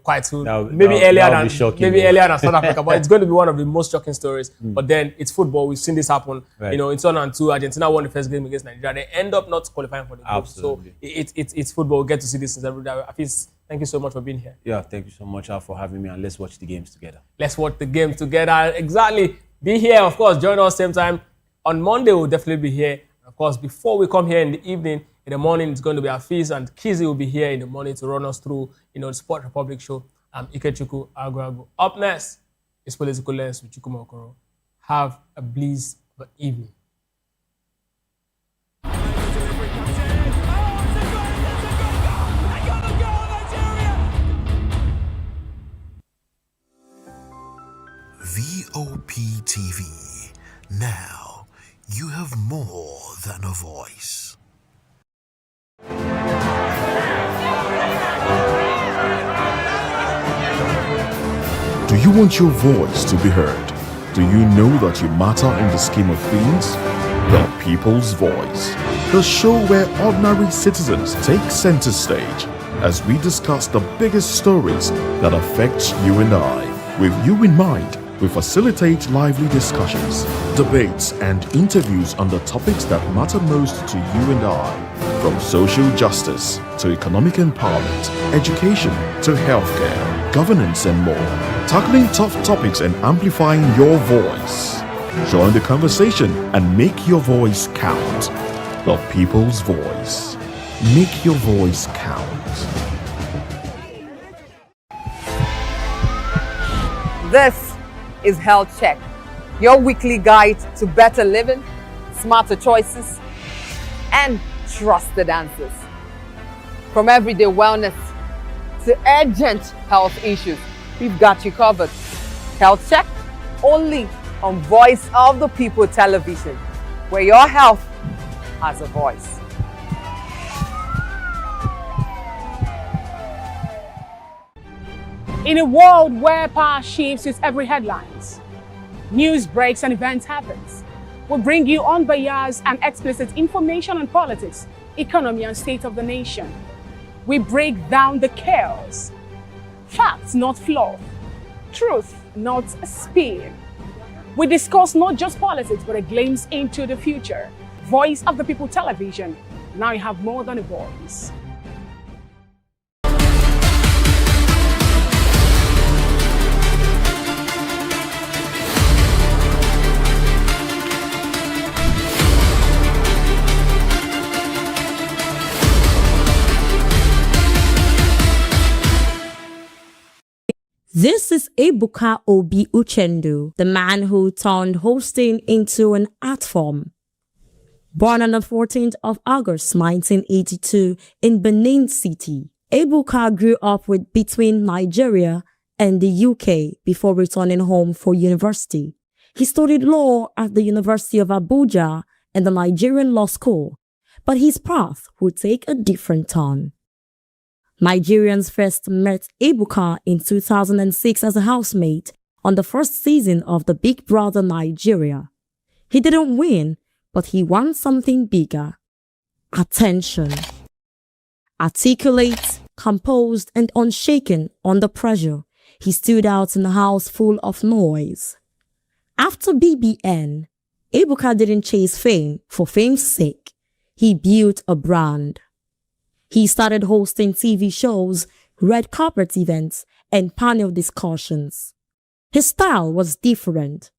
quite soon. Maybe earlier than South Africa, but it's going to be one of the most shocking stories. But then it's football. We've seen this happen. Right. In 2002, Argentina won the first game against Nigeria. They end up not qualifying for the group. So it's football. We get to see this every day. Afis, thank you so much for being here. Yeah, thank you so much for having me, and let's watch the games together. Let's watch the games together. Exactly. Be here, of course. Join us same time. On Monday, we'll definitely be here. Of course, before we come here in the evening, in the morning, it's going to be Afis, and Kizzy will be here in the morning to run us through, the Sport Republic show. Ikechukwu Agwago. Up next is Political Lens with Chukwuma Okoro. Have a blissful evening. Vop TV. Now, you have more than a voice. Do you want your voice to be heard? Do you know that you matter in the scheme of things? The People's Voice, the show where ordinary citizens take center stage as we discuss the biggest stories that affect you and I. With you in mind, we facilitate lively discussions, debates, and interviews on the topics that matter most to you and I, from social justice to economic empowerment, education to healthcare, governance, and more, tackling tough topics and amplifying your voice. Join the conversation and make your voice count. The People's Voice. Make your voice count. This is Health Check, your weekly guide to better living, smarter choices, and trusted answers. From everyday wellness to urgent health issues, we've got you covered. Health Check, only on Voice of the People television, where your health has a voice. In a world where power shifts with every headlines, news breaks and events happens, we bring you unbiased and explicit information on politics, economy, and state of the nation. We break down the chaos. Facts, not fluff. Truth, not spin. We discuss not just politics, but a glimpse into the future. Voice of the People television. Now you have more than a voice. This is Ebuka Obi Uchendu, the man who turned hosting into an art form. Born on the 14th of August 1982 in Benin City, Ebuka grew up between Nigeria and the UK before returning home for university. He studied law at the University of Abuja and the Nigerian Law School, but his path would take a different turn. Nigerians first met Ebuka in 2006 as a housemate on the first season of the Big Brother Nigeria. He didn't win, but he won something bigger. Attention. Articulate, composed, and unshaken under pressure, he stood out in a house full of noise. After BBN, Ebuka didn't chase fame for fame's sake. He built a brand. He started hosting TV shows, red carpet events, and panel discussions. His style was different,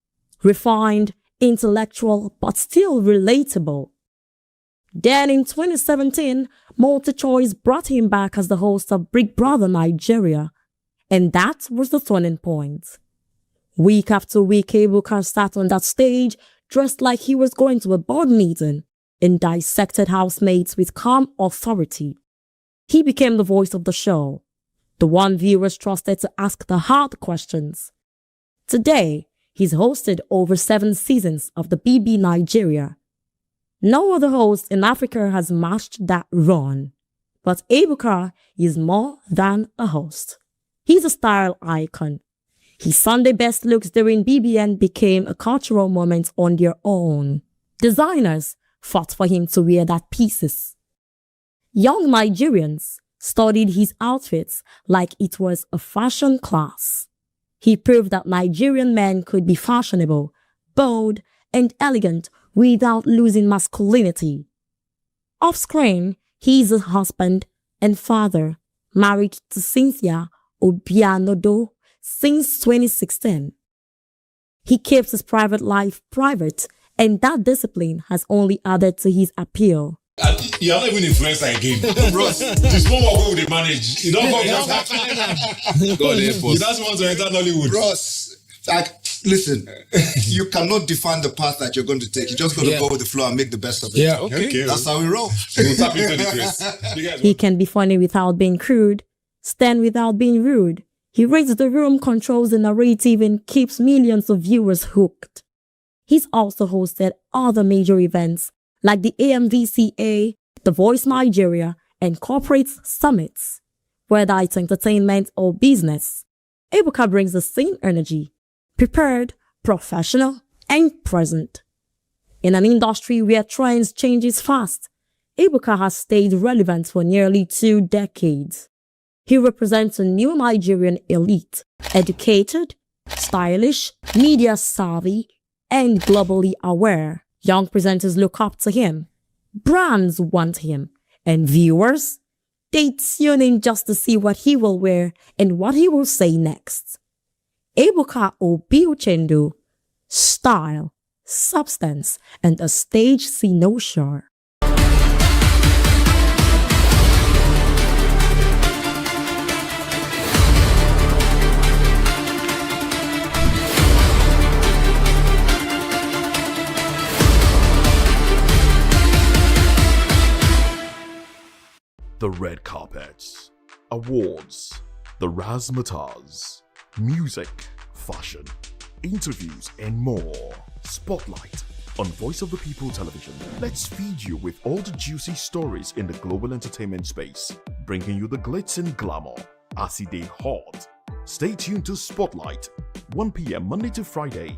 refined, intellectual, but still relatable. Then in 2017, MultiChoice brought him back as the host of Big Brother Nigeria, and that was the turning point. Week after week, Ebuka sat on that stage dressed like he was going to a board meeting and dissected housemates with calm authority. He became the voice of the show, the one viewers trusted to ask the hard questions. Today, he's hosted over 7 seasons of the BB Nigeria. No other host in Africa has matched that run. But Ebuka is more than a host. He's a style icon. His Sunday best looks during BBN became a cultural moment on their own. Designers fought for him to wear that pieces. Young Nigerians studied his outfits like it was a fashion class. He proved that Nigerian men could be fashionable, bold, and elegant without losing masculinity. Off-screen, he is a husband and father, married to Cynthia Obianodo since 2016. He keeps his private life private, and that discipline has only added to his appeal. You are not even influencer again. Bros, this one will go with the manage. You don't want to God help us. You don't want to enter Nollywood. Bros, like, listen, you cannot define the path that you're going to take. You just got to go with the flow and make the best of it. Yeah, okay. That's how we roll. We'll tap into the grace. He can be funny without being crude, stand without being rude. He reads the room, controls the narrative, and keeps millions of viewers hooked. He's also hosted other major events like the AMVCA, The Voice Nigeria, and corporate summits. Whether it's entertainment or business, Ebuka brings the same energy, prepared, professional, and present. In an industry where trends changes fast, Ebuka has stayed relevant for nearly 2 decades. He represents a new Nigerian elite, educated, stylish, media savvy, and globally aware. Young presenters look up to him, brands want him, and viewers, they tune in just to see what he will wear and what he will say next. Ebuka Obiuchendu, style, substance, and a stage cynosure. The red carpets, awards, the razzmatazz, music, fashion, interviews, and more. Spotlight on Voice of the People Television. Let's feed you with all the juicy stories in the global entertainment space, bringing you the glitz and glamour as it is hot. Stay tuned to Spotlight, 1 p.m. Monday to Friday.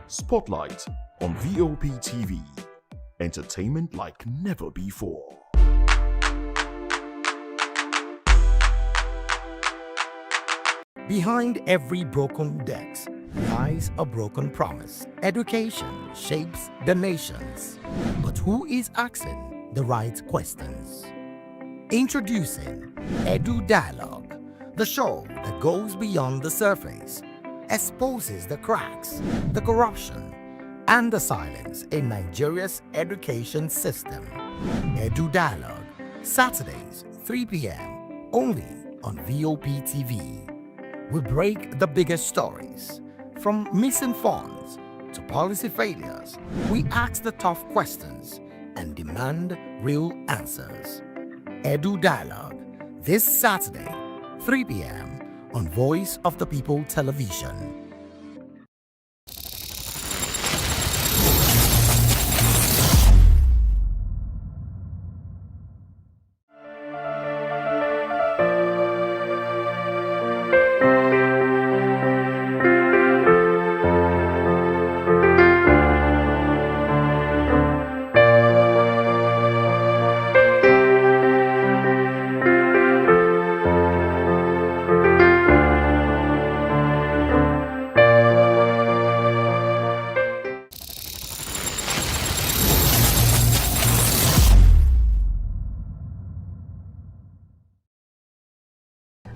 Spotlight on Vop TV. Entertainment like never before. Behind every broken desk lies a broken promise. Education shapes the nations. But who is asking the right questions? Introducing Edu Dialogue, the show that goes beyond the surface, exposes the cracks, the corruption, and the silence in Nigeria's education system. Edu Dialogue, Saturdays, 3 p.m., only on Vop TV. We break the biggest stories, from missing funds to policy failures. We ask the tough questions and demand real answers. Edu Dialogue, this Saturday, 3 p.m. on Voice of the People Television.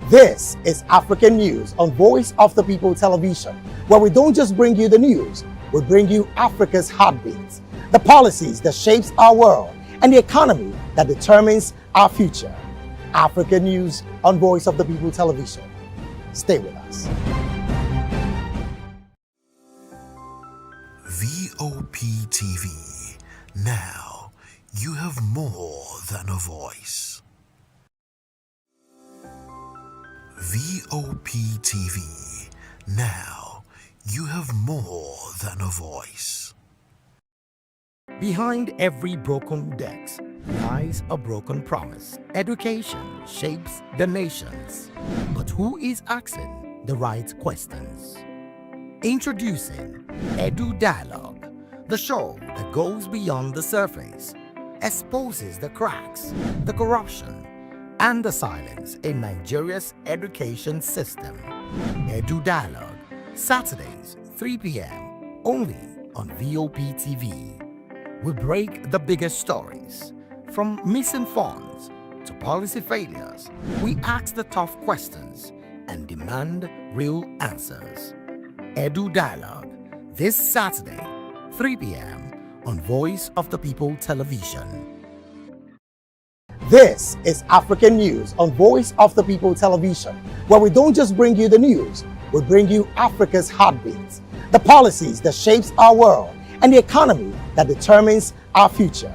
This is African News on Voice of the People Television, where we don't just bring you the news, we bring you Africa's heartbeats, the policies that shapes our world, and the economy that determines our future. African News on Voice of the People Television. Stay with us. Vop TV. Now you have more than a voice. Vop TV. Now you have more than a voice. Behind every broken desk lies a broken promise. Education shapes the nations. But who is asking the right questions? Introducing Edu Dialogue, the show that goes beyond the surface, exposes the cracks, the corruption, and the silence in Nigeria's education system. Edu Dialogue, Saturdays, 3 p.m., only on Vop TV. We break the biggest stories, from missing funds to policy failures. We ask the tough questions and demand real answers. Edu Dialogue, this Saturday, 3 p.m. on Voice of the People Television. This is African News on Voice of the People Television, where we don't just bring you the news, we bring you Africa's heartbeats, the policies that shapes our world, and the economy that determines our future.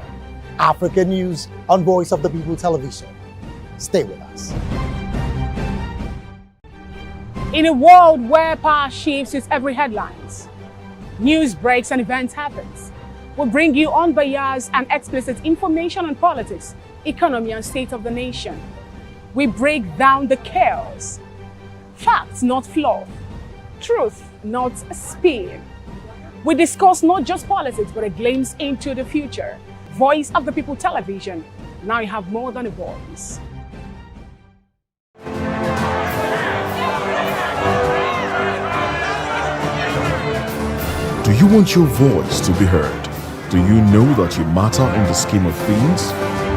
African News on Voice of the People Television. Stay with us. In a world where power shifts with every headlines, news breaks and events happens, we bring you unbiased and explicit information on politics, economy, and state of the nation. We break down the chaos. Facts, not fluff. Truth, not spin. We discuss not just politics, but a glimpse into the future. Voice of the People Television. Now you have more than a voice. Do you want your voice to be heard? Do you know that you matter in the scheme of things?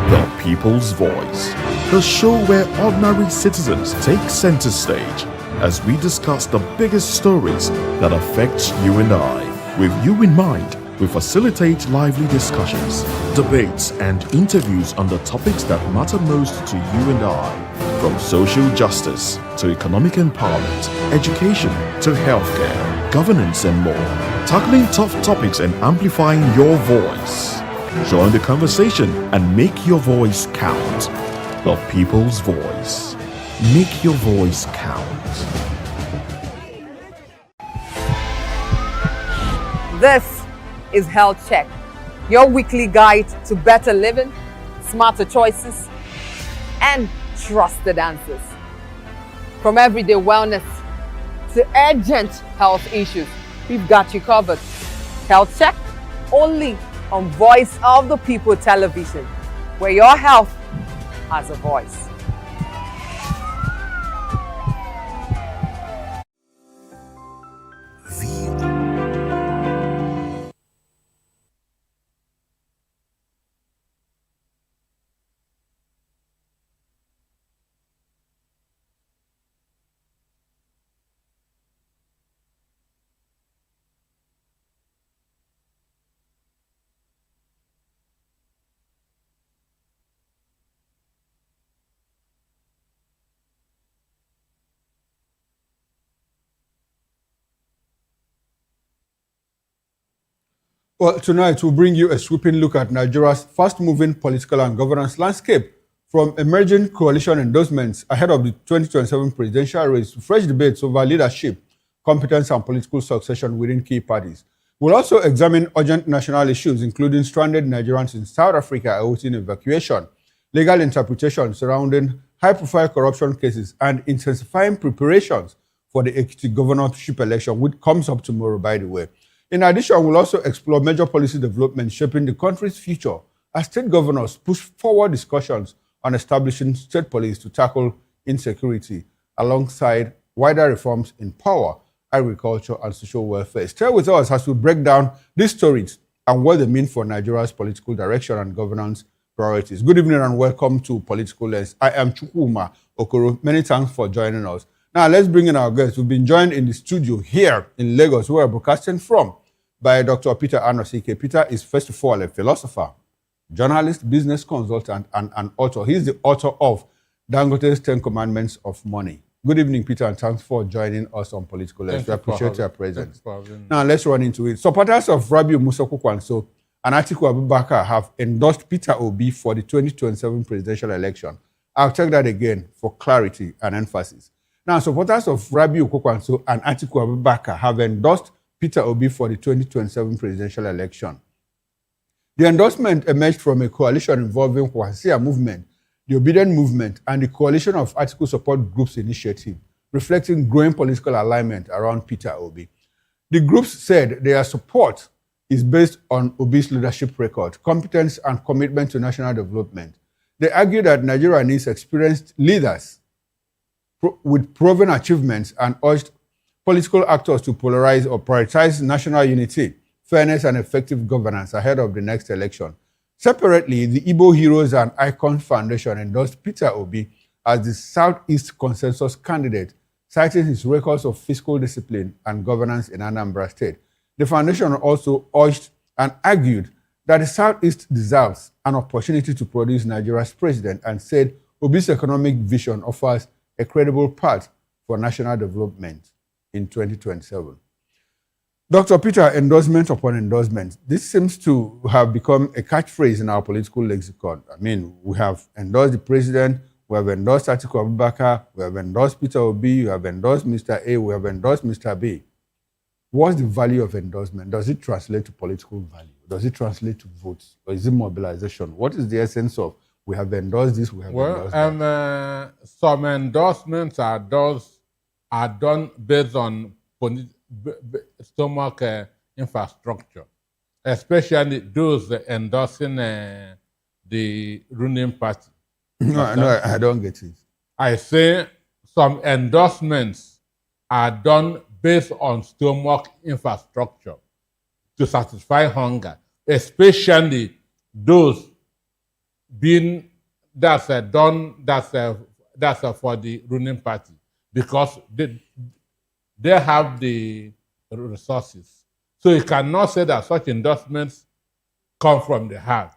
The People's Voice, the show where ordinary citizens take center stage as we discuss the biggest stories that affect you and I. With you in mind, we facilitate lively discussions, debates, and interviews on the topics that matter most to you and I, from social justice to economic empowerment, education to healthcare, governance, and more, tackling tough topics and amplifying your voice. Join the conversation and make your voice count. The People's Voice. Make your voice count. This is Health Check, your weekly guide to better living, smarter choices, and trusted answers. From everyday wellness to urgent health issues, we've got you covered. Health Check, only on Voice of the People Television, where your health has a voice. Well, tonight we'll bring you a sweeping look at Nigeria's fast-moving political and governance landscape, from emerging coalition endorsements ahead of the 2027 presidential race to fresh debates over leadership, competence, and political succession within key parties. We'll also examine urgent national issues, including stranded Nigerians in South Africa awaiting evacuation, legal interpretation surrounding high-profile corruption cases, and intensifying preparations for the Ekiti governorship election, which comes up tomorrow, by the way. In addition, we'll also explore major policy developments shaping the country's future as state governors push forward discussions on establishing state police to tackle insecurity, alongside wider reforms in power, agriculture, and social welfare. Stay with us as we break down these stories and what they mean for Nigeria's political direction and governance priorities. Good evening and welcome to Political Lens. I am Chukwuma Okoro. Many thanks for joining us. Now, let's bring in our guests. We've been joined in the studio here in Lagos, where we're broadcasting from, by Dr. Peter Anosike. Peter is, first of all, a philosopher, journalist, business consultant, and an author. He's the author of Dangote's 10 Commandments of Money. Good evening, Peter, and thanks for joining us on Political Lens. We appreciate your presence. Now, let's run into it. Supporters of Rabiu Musa Kwankwaso and Atiku Abubakar have endorsed Peter Obi for the 2027 presidential election. I'll check that again for clarity and emphasis. Now, supporters of Rabiu Kwankwaso and Atiku Abubakar have endorsed Peter Obi for the 2027 presidential election. The endorsement emerged from a coalition involving Kwasia Movement, the Obedient Movement, and the Coalition of Atiku Support Groups Initiative, reflecting growing political alignment around Peter Obi. The groups said their support is based on Obi's leadership record, competence, and commitment to national development. They argue that Nigeria needs experienced leaders with proven achievements and urged political actors to polarize or prioritize national unity, fairness, and effective governance ahead of the next election. Separately, the Igbo Heroes and Icons Foundation endorsed Peter Obi as the Southeast Consensus candidate, citing his records of fiscal discipline and governance in Anambra State. The foundation also urged and argued that the Southeast deserves an opportunity to produce Nigeria's president and said Obi's economic vision offers a credible path for national development in 2027. Dr. Peter, endorsement upon endorsement. This seems to have become a catchphrase in our political lexicon. I mean, we have endorsed the president, we have endorsed Atiku Abubakar, we have endorsed Peter Obi, we have endorsed Mr. A, we have endorsed Mr. B. What's the value of endorsement? Does it translate to political value? Does it translate to votes? Or is it mobilization? What is the essence of we have endorsed this, we have endorsed that? Some endorsements are done based on stomach infrastructure, especially those endorsing the ruling party. No, I don't get it. I say some endorsements are done based on stomach infrastructure to satisfy hunger, especially those being that's for the ruling party, because they have the resources. So you cannot say that such endorsements come from the heart.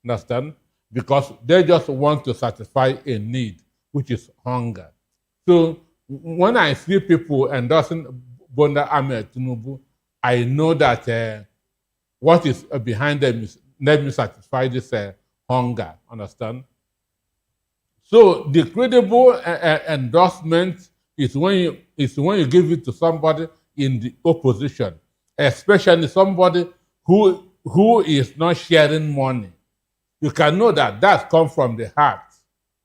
Understand? Because they just want to satisfy a need, which is hunger. So when I see people endorsing Bonda Ahmed Tinubu, I know that what is behind them is let me satisfy this hunger. Understand? So the credible endorsement is when you give it to somebody in the opposition, especially somebody who is not sharing money. You can know that that's come from the heart.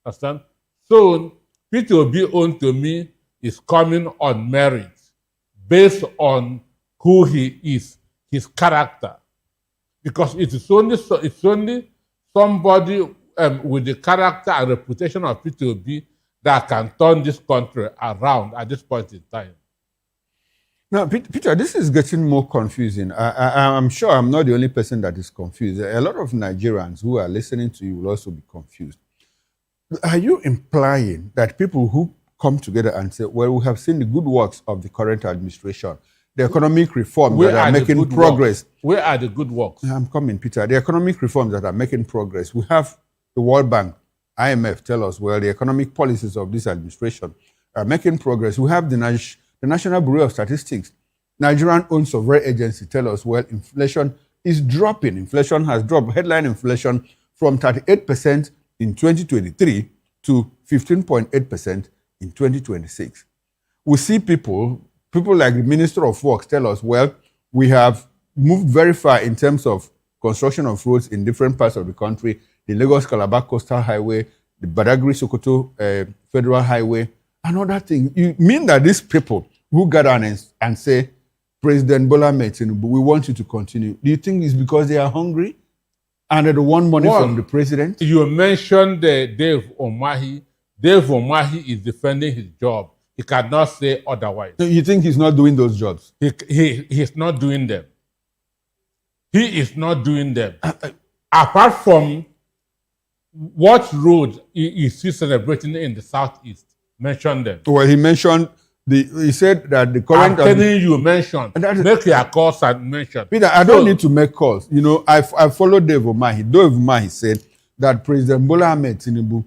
Understand? So Peter Obi own to me is coming on merit, based on who he is, his character. Because it's only somebody with the character and reputation of Peter Obi that can turn this country around at this point in time. Now, Peter, this is getting more confusing. I'm sure I'm not the only person that is confused. A lot of Nigerians who are listening to you will also be confused. Are you implying that people who come together and say, well, we have seen the good works of the current administration, the economic reforms that are making progress. Where are the good works? I'm coming, Peter. The economic reforms that are making progress. We have the World Bank, IMF tell us, well, the economic policies of this administration are making progress. We have the National Bureau of Statistics, Nigerian-owned sovereign agency tell us, well, inflation is dropping. Inflation has dropped. Headline inflation from 38% in 2023 to 15.8% in 2026. We see people like the Minister of Works tell us, well, we have moved very far in terms of construction of roads in different parts of the country, the Lagos-Calabar Coastal Highway, the Badagry-Sokoto Federal Highway, and other things. You mean that these people who gather and say, President Bola Ahmed Tinubu, we want you to continue. Do you think it's because they are hungry and they want money from the president? You mentioned Dave Omahi. Dave Omahi is defending his job. He cannot say otherwise. So you think he's not doing those jobs? He's not doing them. He is not doing them. Apart from What road is he celebrating in the southeast? Mention them. Well, he mentioned he said that the current. I'm telling you, mention. Make your calls and mention. Peter, I don't need to make calls. You know, I followed Dave Umahi. Dave Umahi said that President Bola Ahmed Tinubu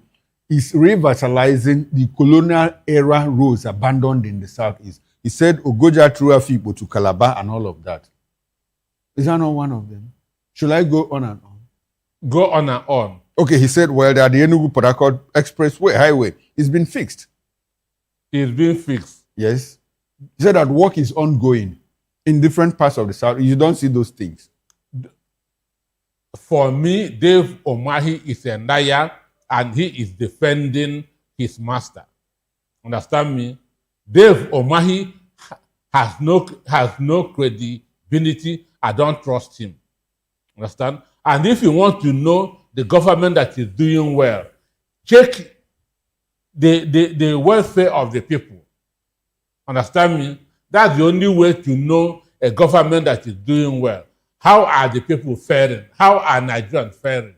is revitalizing the colonial era roads abandoned in the southeast. He said Ogoja through Afipo to Calabar and all of that. Is that not one of them? Should I go on and on? Go on and on. Okay, he said, well, that the Enugu-Port Harcourt Expressway highway is been fixed. It's been fixed. Yes. He said that work is ongoing in different parts of the south. You don't see those things. For me, Dave Umahi is a liar and he is defending his master. Understand me? Dave Umahi has no credibility. I don't trust him. Understand? And if you want to know the government that is doing well, check the welfare of the people. Understand me? That's the only way to know a government that is doing well. How are the people faring? How are Nigerians faring?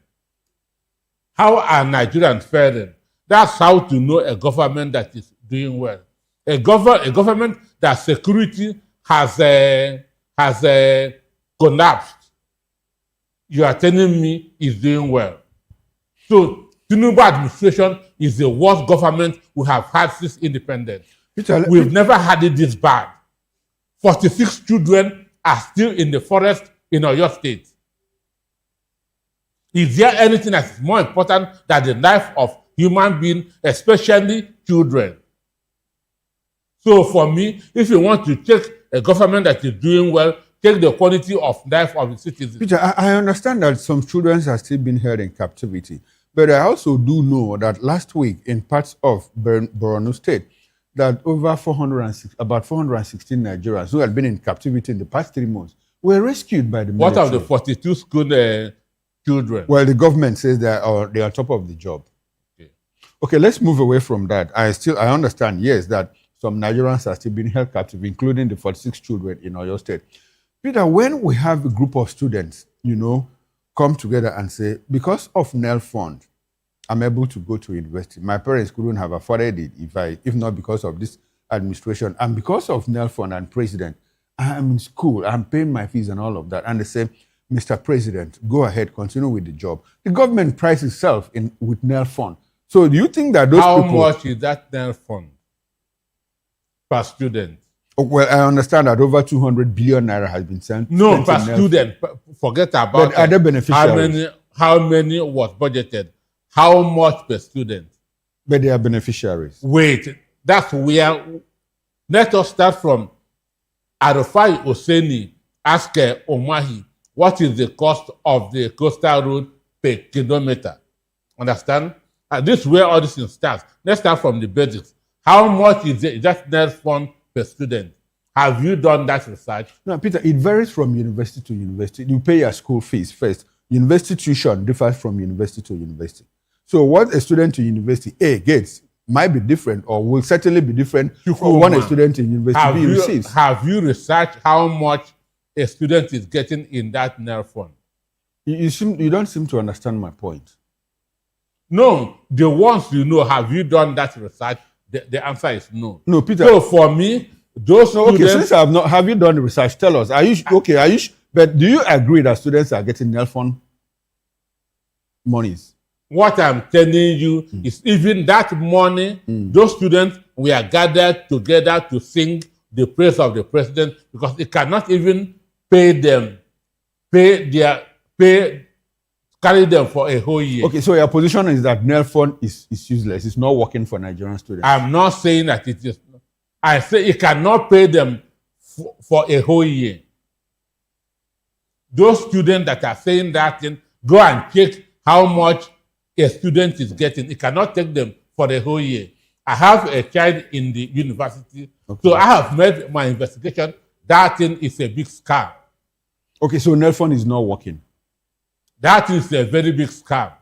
How are Nigerians faring? That's how to know a government that is doing well. A government that security has collapsed. You are telling me is doing well. So Tinubu administration is the worst government we have had since independence. We've never had it this bad. 46 children are still in the forest in Oyo State. Is there anything that is more important than the life of human beings, especially children? So for me, if you want to check a government that is doing well, check the quality of life of the citizens. Peter, I understand that some children are still being held in captivity, but I also do know that last week in parts of Borno State, that about 416 Nigerians who had been in captivity in the past 3 months were rescued by the military. What of the 42 school children? Well, the government says they're on top of the job. Okay, let's move away from that. I understand, yes, that some Nigerians are still being held captive, including the 46 children in Oyo State. Peter, when we have a group of students, come together and say, because of NEL Fund, I'm able to go to university. My parents couldn't have afforded it if not because of this administration. And because of NEL Fund and President, I'm in school, I'm paying my fees and all of that. And they say, Mr. President, go ahead, continue with the job. The government prides itself with NEL Fund. So do you think that those people... How much is that NEL Fund per student? Well, I understand that over 200 billion naira has been sent. No, per student. Forget about but other beneficiaries. How many was budgeted? How much per student? But they are beneficiaries. Wait, that's where... Let us start from Arufai Oseni ask Umahi, what is the cost of the coastal road per kilometer? Understand? And this is where all this starts. Let's start from the basics. How much is that NEL Fund per student? Have you done that research? No, Peter, it varies from university to university. You pay your school fees first. University tuition differs from university to university. So what a student to university A gets might be different or will certainly be different from what a student in university B receives. Have you researched how much a student is getting in that NEL Fund? You don't seem to understand my point. No, the ones you know, have you done that research? The answer is no. No, Peter. So for me, those students... Okay, since have you done the research? Tell us. But do you agree that students are getting NEL Fund monies? What I'm telling you is even that money, those students were gathered together to sing the praise of the president because it cannot even carry them for a whole year. Okay, so your position is that NEL Fund is useless. It's not working for Nigerian students. I'm not saying that it is. I say it cannot pay them for a whole year. Those students that are saying that thing, go and check how much a student is getting. It cannot take them for the whole year. I have a child in the university, so I have made my investigation. That thing is a big scam. Okay, so NEL Fund is not working. That is a very big scam.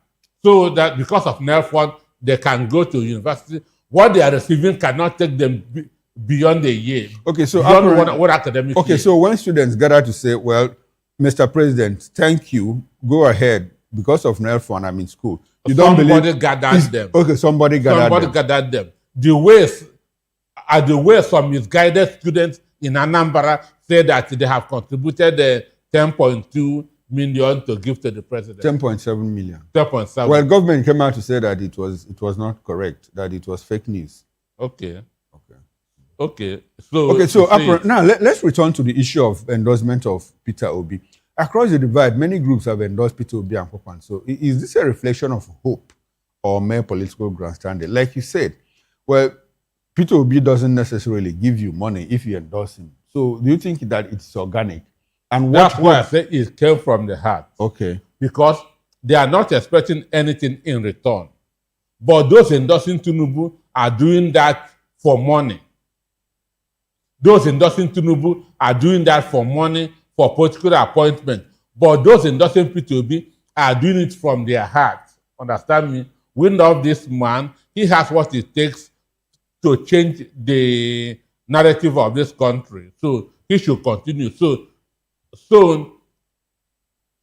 So that because of NEL Fund, they can go to university. What they are receiving cannot take them beyond a year. Okay, so beyond one academic year. So when students gather to say, well, Mr. President, thank you, go ahead, because of Nelfon, I'm in school. You don't believe somebody gathered them. Okay, somebody gathered them. The way some misguided students in Anambra say that they have contributed 10.2 million to give to the president. 10.7 million. 10.7. Well, government came out to say that it was not correct, that it was fake news. Okay. So now let's return to the issue of endorsement of Peter Obi. Across the divide, many groups have endorsed Peter Obi and Popan. So is this a reflection of hope or mere political grandstanding? Like you said, well, Peter Obi doesn't necessarily give you money if you endorse him. So do you think that it's organic? And that's why I say it came from the heart. Okay. Because they are not expecting anything in return. But those endorsing Tinubu are doing that for money. Those endorsing Tinubu are doing that for money, for political appointment. But those endorsing P2B are doing it from their heart. Understand me? We love this man. He has what it takes to change the narrative of this country. So he should continue. So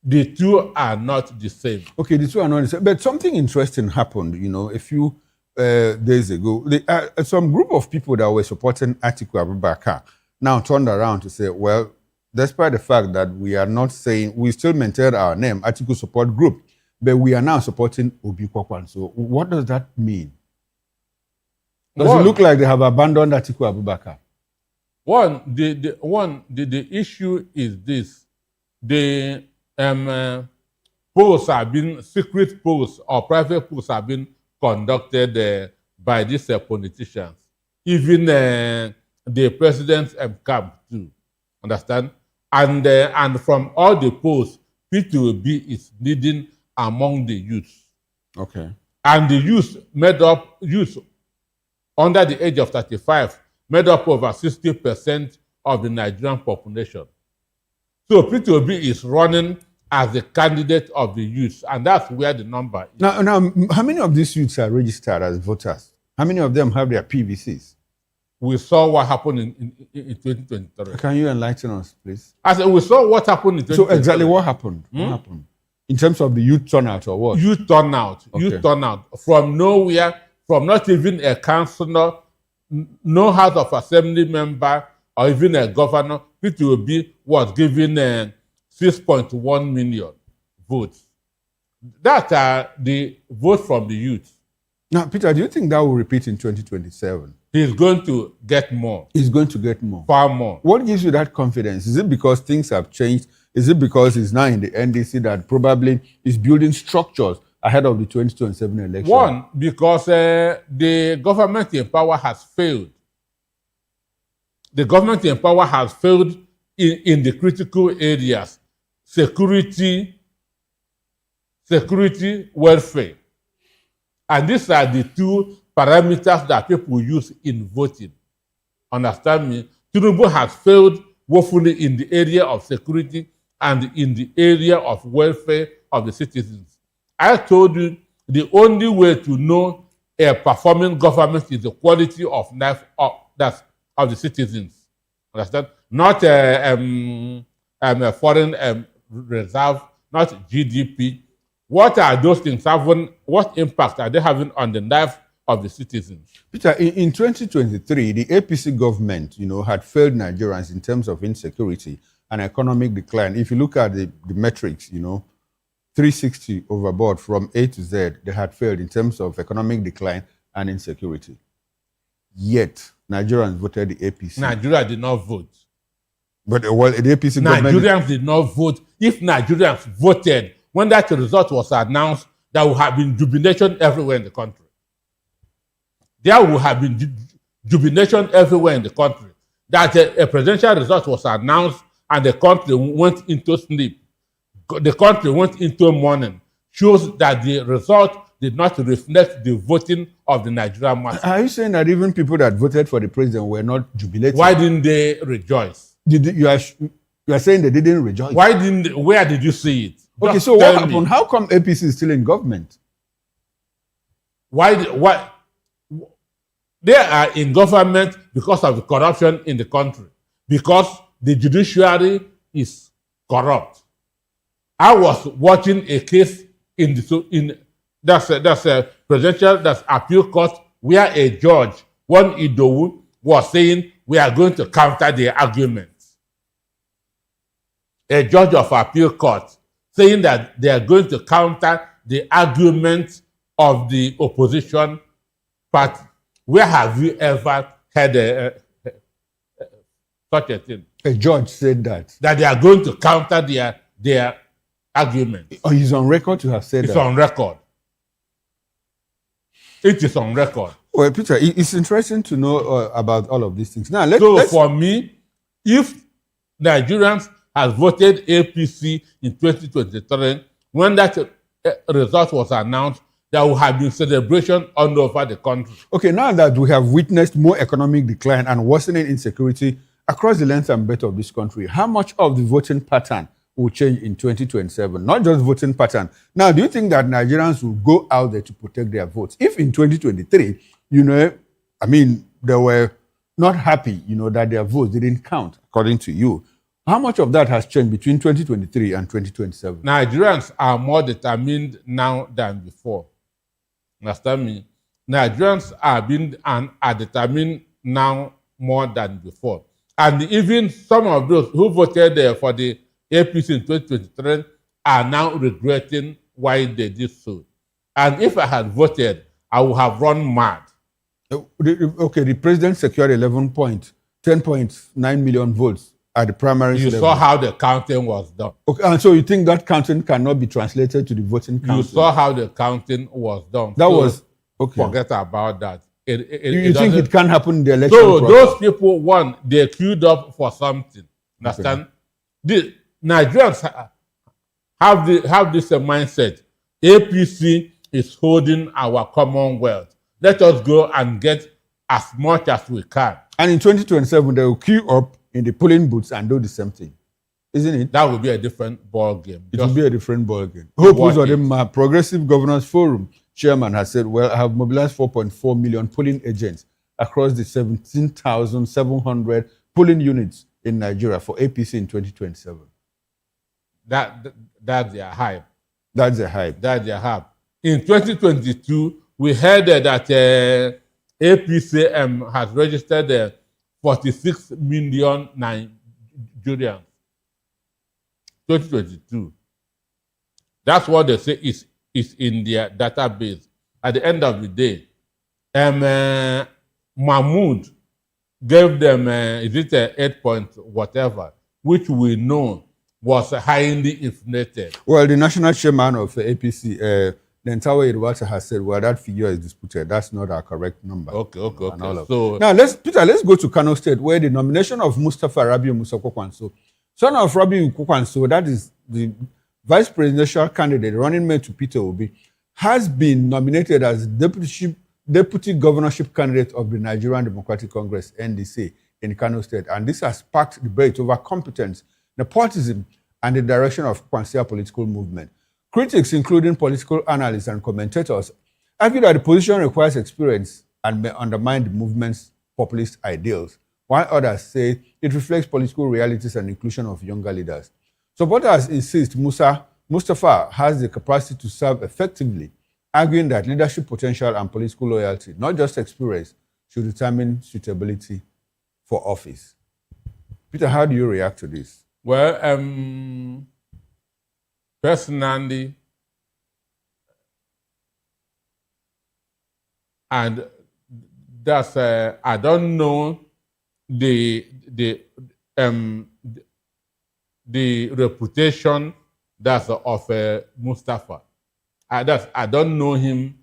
the two are not the same. Okay, the two are not the same. But something interesting happened, a few days ago. Some group of people that were supporting Atiku Abubakar now turned around to say, well, despite the fact that we are not saying, we still maintain our name, Atiku Support Group, but we are now supporting Obi Kwakwan. So what does that mean? Does it look like they have abandoned Atiku Abubakar? The issue is this. The polls have been, secret polls or private polls have been conducted by these politicians. Even the president's camp too. Understand? And from all the polls, P2B is leading among the youth. Okay. And the youth under the age of 35 made up over 60% of the Nigerian population. So P2B is running as the candidate of the youth, and that's where the number is. Now, how many of these youths are registered as voters? How many of them have their PVCs? We saw what happened in 2023. Can you enlighten us, please? I said we saw what happened in 2023. So exactly what happened? What happened? In terms of the youth turnout or what? Youth turnout. Okay. Youth turnout. From nowhere, from not even a councillor, no House of Assembly member, or even a governor, P2B was given 6.1 million votes. That are the votes from the youth. Now, Peter, do you think that will repeat in 2027? He's going to get more. He's going to get more. Far more. What gives you that confidence? Is it because things have changed? Is it because he's now in the NDC that probably is building structures ahead of the 2027 election? One, because the government in power has failed. The government in power has failed in the critical areas: security, welfare. And these are the two parameters that people use in voting. Understand me? Tinubu has failed woefully in the area of security and in the area of welfare of the citizens. I told you the only way to know a performing government is the quality of life of the citizens. Understand? Not a foreign reserve, not GDP. What are those things having? What impact are they having on the life of the citizens? Peter, in 2023, the APC government, had failed Nigerians in terms of insecurity and economic decline. If you look at the metrics, 360 overboard from A to Z, they had failed in terms of economic decline and insecurity. Yet, Nigerians voted the APC. Nigeria did not vote. But the APC government... Nigerians did not vote. If Nigerians voted, when that result was announced, there would have been jubilation everywhere in the country. There would have been jubilation everywhere in the country. That a presidential result was announced and the country went into sleep. The country went into mourning. Shows that the result did not reflect the voting of the Nigerian masses. Are you saying that even people that voted for the president were not jubilating? Why didn't they rejoice? You are saying they didn't rejoice? Where did you see it? Okay, Just so what tell happened? me. How come APC is still in government? Why? They are in government because of the corruption in the country. Because the judiciary is corrupt. I was watching a case that's a presidential, that's appeal court, where a judge, one Idowu, was saying we are going to counter the arguments. A judge of appeal court saying that they are going to counter the arguments of the opposition party. Where have you ever heard such a thing? A judge said that. That they are going to counter their arguments. Oh, he's on record to have said It's that. on record. It is on record. Well, Peter, it's interesting to know about all of these things. Now, for me, if Nigerians have voted APC in 2023, when that result was announced, there will have been celebration all over the country. Okay, now that we have witnessed more economic decline and worsening insecurity across the length and breadth of this country, how much of the voting pattern will change in 2027? Not just voting pattern. Now, do you think that Nigerians will go out there to protect their votes? If in 2023, they were not happy, that their votes didn't count, according to you, how much of that has changed between 2023 and 2027? Nigerians are more determined now than before. Understand me? Nigerians are determined now more than before. And even some of those who voted for the APC in 2023 are now regretting why they did so. And if I had voted, I would have run mad. Okay, the president secured 10.9 million votes at the primary level. You saw how the counting was done. Okay, and so you think that counting cannot be translated to the voting counting? You saw how the counting was done. That was, okay. Forget about that. You think it can happen in the election So process? those people, they queued up for something. Understand? Okay. The Nigerians have this mindset. APC is holding our Commonwealth. Let us go and get as much as we can. And in 2027, they will queue up in the polling booths and do the same thing. Isn't it? That will be a different ball game. It will be a different ball game. Hope Uzodimma, Progressive Governors Forum chairman, has said, well, I have mobilized 4.4 million polling agents across the 17,700 polling units in Nigeria for APC in 2027. That's their hype. That's the hype. That's their hype. In 2022, we heard that APCM has registered 46 million Nigerians. 2022. That's what they say is in their database. At the end of the day, Mahmoud gave them, 8 point whatever, which we know was highly inflated. Well, the national chairman of APC, Nentawe Irwata, has said, well, that figure is disputed. That's not our correct number. Okay. So now let's go to Kano State, where the nomination of Mustafa Rabiu Musa Kwakwanso, son of Rabiu Kwakwanso, that is the vice presidential candidate running mate to Peter Obi, has been nominated as deputy governorship candidate of the Nigerian Democratic Congress, NDC, in Kano State. And this has sparked debate over competence, nepotism, and the direction of Kwansi's political movement. Critics, including political analysts and commentators, argue that the position requires experience and may undermine the movement's populist ideals, while others say it reflects political realities and inclusion of younger leaders. Supporters insist Mustafa has the capacity to serve effectively, arguing that leadership potential and political loyalty, not just experience, should determine suitability for office. Peter, how do you react to this? Well, personally, and that's I don't know the reputation that's of Mustafa. I don't know him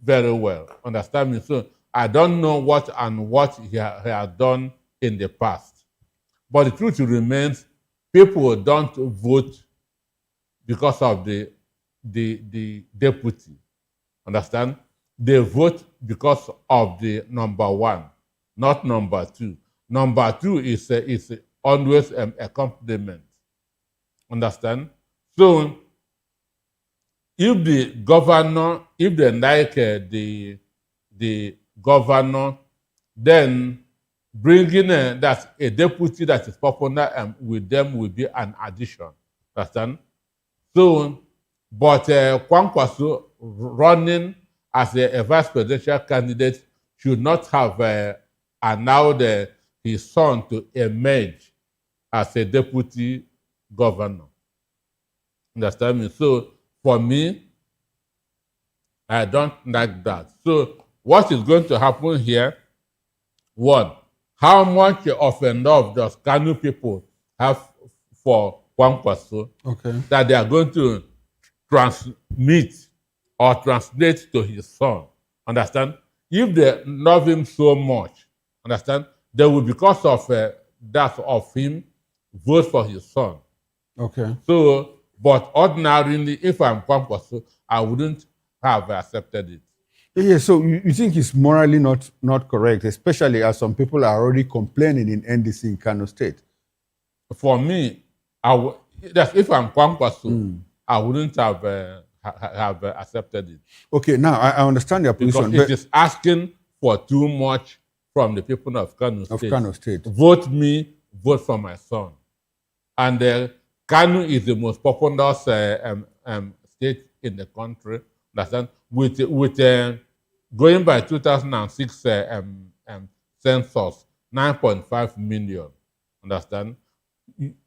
very well. Understand me? So I don't know what he has done in the past. But the truth remains, people don't vote because of the deputy. Understand? They vote because of the number one, not number two. Number two is always a compliment. Understand? So if the governor, if they like the governor, then bringing that's a deputy that is popular with them will be an addition. Understand? So But Kwankwaso running as a vice presidential candidate should not have allowed his son to emerge as a deputy governor. Understand me? So for me, I don't like that. So what is going to happen here? One, how much of a love does Kanu people have for Kwankwaso that they are going to transmit or translate to his son? Understand? If they love him so much, understand, they will, because of that of him, vote for his son. Okay. So, but ordinarily, if I'm Kwankwaso, I wouldn't have accepted it. Yeah, so you think it's morally not correct, especially as some people are already complaining in NDC in Kano State? For me, if I'm Kwankwaso, I wouldn't have accepted it. Okay, now I understand your position. Because it is asking for too much from the people of Kano State. Vote me, vote for my son. And Kano is the most populous state in the country. Understand? With going by 2006 census, 9.5 million. Understand?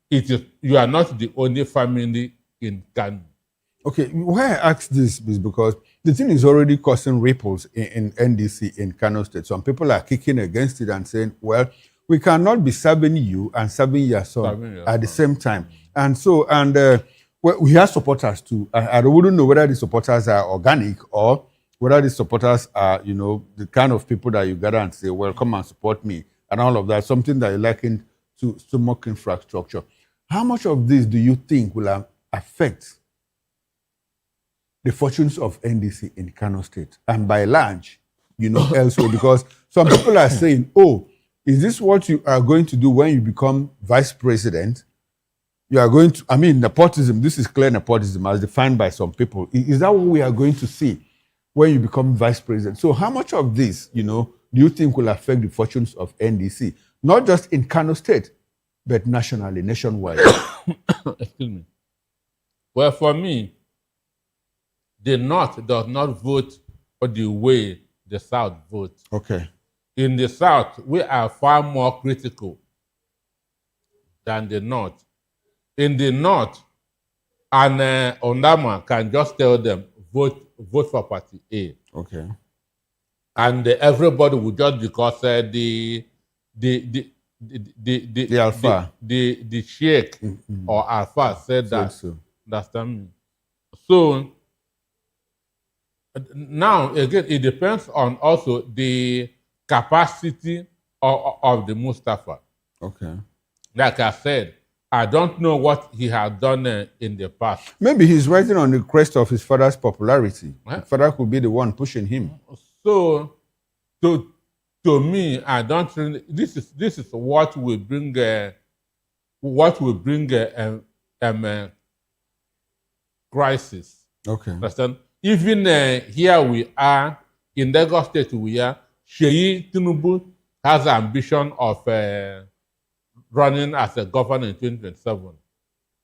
You are not the only family in Kano. Okay, why I ask this is because the thing is already causing ripples in NDC in Kano State. Some people are kicking against it and saying, well, we cannot be serving you and serving your son at the same time. And so, well, we have supporters too. I wouldn't know whether the supporters are organic or whether the supporters are, the kind of people that you gather and say, well, come and support me and all of that, something that you liken to stomach infrastructure. How much of this do you think will affect the fortunes of NDC in Kano State and by large, elsewhere? Because some people are saying, oh, is this what you are going to do when you become vice president? You are going to, nepotism, this is clear nepotism as defined by some people. Is that what we are going to see when you become vice president? So how much of this, do you think will affect the fortunes of NDC? Not just in Kano State, but nationally, nationwide. Excuse me. Well, for me, the North does not vote for the way the South votes. Okay. In the South, we are far more critical than the North. In the North, an Ondama can just tell them, vote for party A. Okay. And everybody would just, because the Alpha, the Sheikh or Alpha said that. So. Understand me? So now again, it depends on also the capacity of the Mustafa. Okay. Like I said, I don't know what he has done in the past. Maybe he's riding on the crest of his father's popularity. His father could be the one pushing him. So, to me, I don't really. This is what will bring crisis. Okay. Understand? Even here we are in Lagos State, we are. Sheyi Tinubu has ambition of running as a governor in 2027.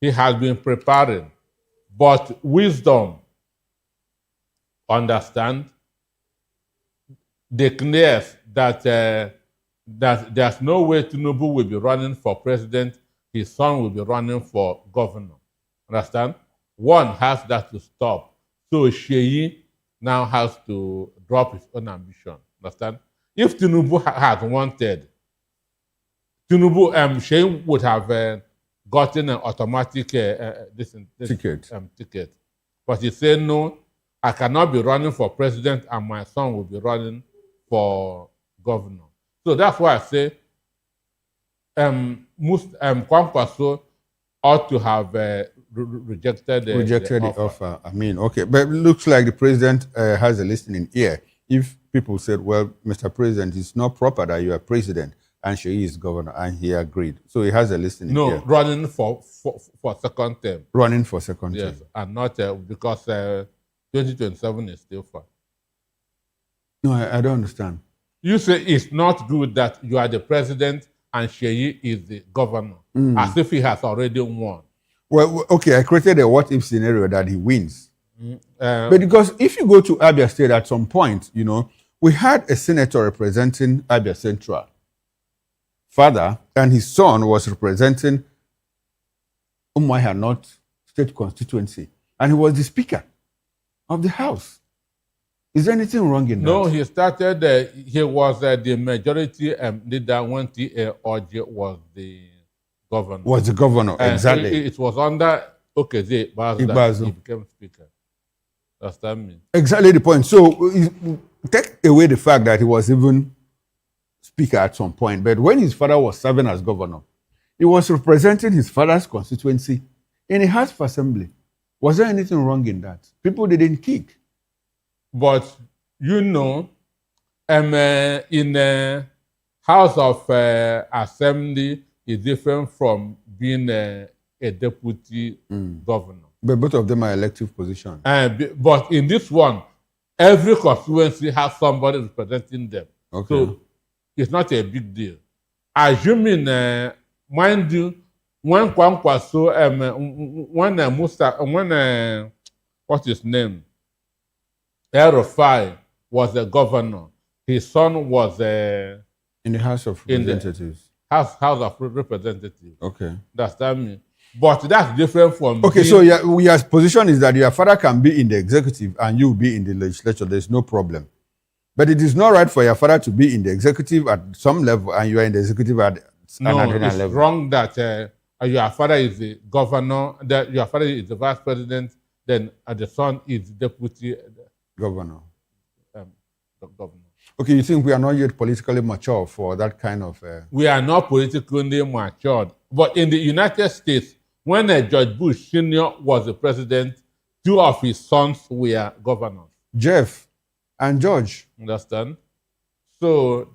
He has been preparing, but wisdom, understand, declares that there's no way Tinubu will be running for president. His son will be running for governor. Understand? One has that to stop. So Sheyi now has to drop his own ambition. Understand? If Tinubu had wanted, Sheyi would have gotten an automatic ticket. But he said, no, I cannot be running for president and my son will be running for governor. So that's why I say Kwankwaso ought to have rejected the offer. Okay. But it looks like the president has a listening ear. If people said, well, Mr. President, it's not proper that you are president and Sheyi is governor, and he agreed. So he has a listening ear. No, running for second term. Running for second term. Yes, and not because 2027 is still far. No, I don't understand. You say it's not good that you are the president and Sheyi is the governor, as if he has already won. Well, okay, I created a what-if scenario that he wins. But because if you go to Abia State at some point, you know, we had a senator representing Abia Central, father, and his son was representing Umuahia North State constituency, and he was the speaker of the House. Is there anything wrong in that? No, he started, he was the majority leader when T.A. Oji was the governor. Was the governor, exactly. It was under Okeze Ibazu. He became speaker. Understand me? Exactly the point. So take away the fact that he was even speaker at some point, but when his father was serving as governor, he was representing his father's constituency in a House of Assembly. Was there anything wrong in that? People didn't kick. But, you know, in a House of Assembly is different from being a deputy governor. But both of them are elective positions. But in this one, every constituency has somebody representing them. Okay. So it's not a big deal. Assuming, mind you, when Kwankwaso, when what's his name? Erofai was the governor. His son was in the House of Representatives. House of Representatives. Okay. Understand me? But that's different from. Okay, so your position is that your father can be in the executive and you be in the legislature. There's no problem. But it is not right for your father to be in the executive at some level and you are in the executive at another level. No, it's wrong that your father is the governor, that your father is the vice president, then the son is deputy governor. Governor. Okay, you think we are not yet politically mature for that kind of... We are not politically matured. But in the United States, when George Bush Sr. was the president, two of his sons were governors. Jeff and George. Understand? So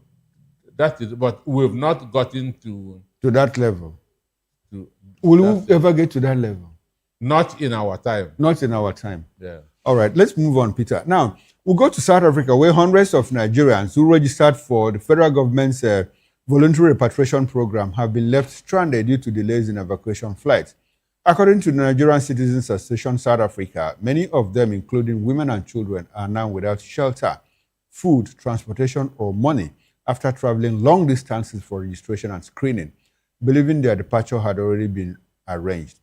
that is, but we've not gotten to that level. Will we ever get to that level? Not in our time. Not in our time. Yeah. All right, let's move on, Peter. Now, we'll go to South Africa, where hundreds of Nigerians who registered for the federal government's voluntary repatriation program have been left stranded due to delays in evacuation flights. According to the Nigerian Citizens Association South Africa, many of them, including women and children, are now without shelter, food, transportation, or money after traveling long distances for registration and screening, believing their departure had already been arranged.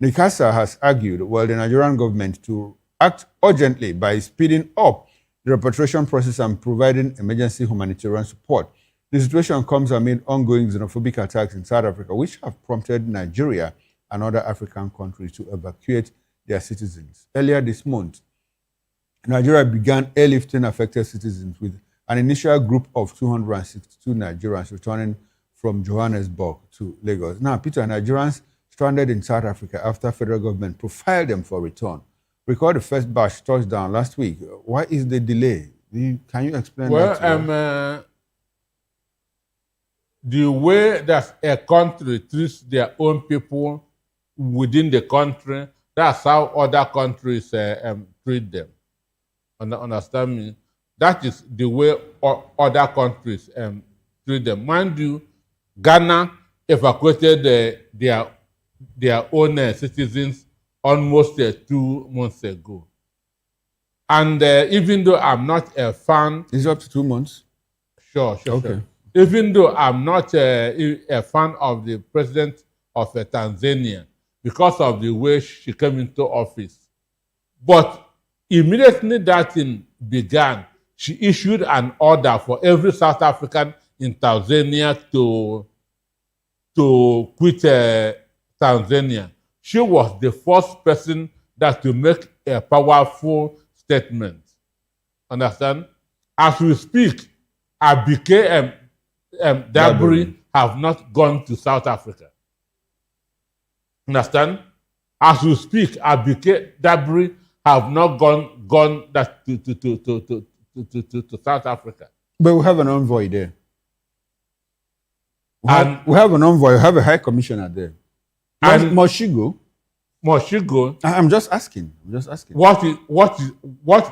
NICASA has argued, while the Nigerian government to act urgently by speeding up the repatriation process and providing emergency humanitarian support. The situation comes amid ongoing xenophobic attacks in South Africa, which have prompted Nigeria and other African countries to evacuate their citizens. Earlier this month, Nigeria began airlifting affected citizens with an initial group of 262 Nigerians returning from Johannesburg to Lagos. Now, Peter, Nigerians stranded in South Africa after federal government profiled them for return. Recall the first batch touched down last week. Why is the delay? Can you explain that? Well, the way that a country treats their own people within the country, that's how other countries treat them. Understand me? That is the way other countries treat them. Mind you, Ghana evacuated their own citizens almost 2 months ago. And even though I'm not a fan... Is it up to 2 months? Sure. Okay. Even though I'm not a fan of the president of Tanzania because of the way she came into office. But immediately that thing began, she issued an order for every South African in Tanzania to quit Tanzania. She was the first person that to make a powerful statement. Understand? As we speak, Abike Dabri have not gone to South Africa. Understand? As we speak, Abike Dabri have not gone to South Africa. But we have an envoy there. We have an envoy. We have a high commissioner there. And Moshigo. I'm just asking. What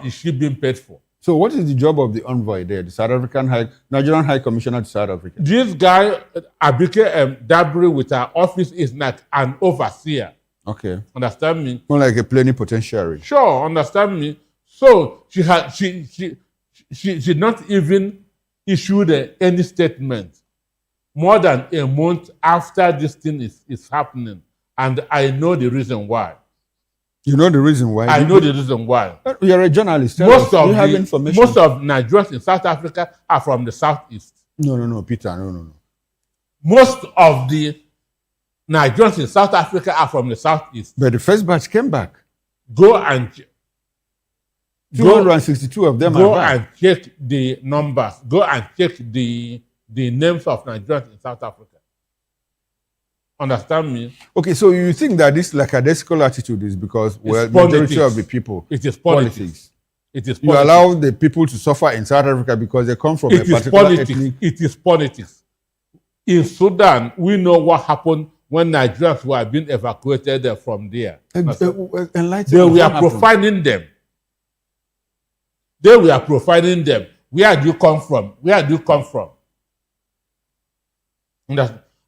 is she being paid for? So what is the job of the envoy there, the Nigerian High Commissioner to South Africa? This guy, Abike Dabri, with her office is like an overseer. Okay. Understand me? More like a plenipotentiary. Sure, understand me? So she did not even issued any statement more than a month after this thing is happening. And I know the reason why. You know the reason why? I know the reason why. You're a journalist. Most of Nigerians in South Africa are from the southeast. No, Peter, no. Most of the Nigerians in South Africa are from the southeast. But the first batch came back. Go and 262 of them go are back. and check the numbers. Go and check the names of Nigerians in South Africa. Understand me? Okay, so you think that this lackadaisical attitude is because, well, majority of the people... It is politics. It is politics. You allow the people to suffer in South Africa because they come from a particular ethnic... It is politics. In Sudan, we know what happened when Nigerians were being evacuated from there. They were profiling them. They were profiling them. Where do you come from? Where do you come from?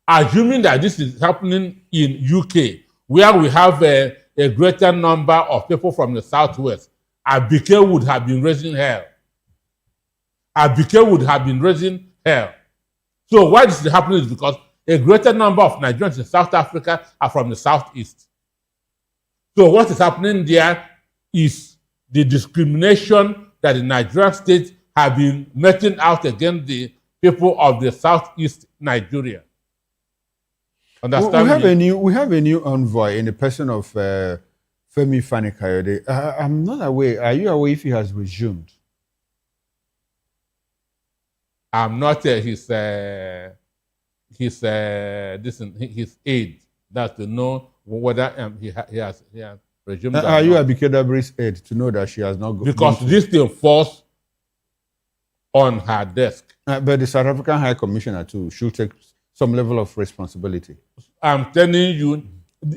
Assuming that this is happening in UK, where we have a greater number of people from the southwest, Abike would have been raising hell. Abike would have been raising hell. So why this is happening is because a greater number of Nigerians in South Africa are from the southeast. So what is happening there is the discrimination that the Nigerian states have been meting out against the people of the southeast Nigeria. Understand we have a new envoy in the person of Femi Fani-Kayode. I'm not aware. Are you aware if he has resumed? I'm not his aide. That's to know whether he has resumed. Are you Abike Dabri's aide to know that she has not gone? Because this thing falls on her desk. But the South African High Commissioner too should take some level of responsibility. I'm telling you,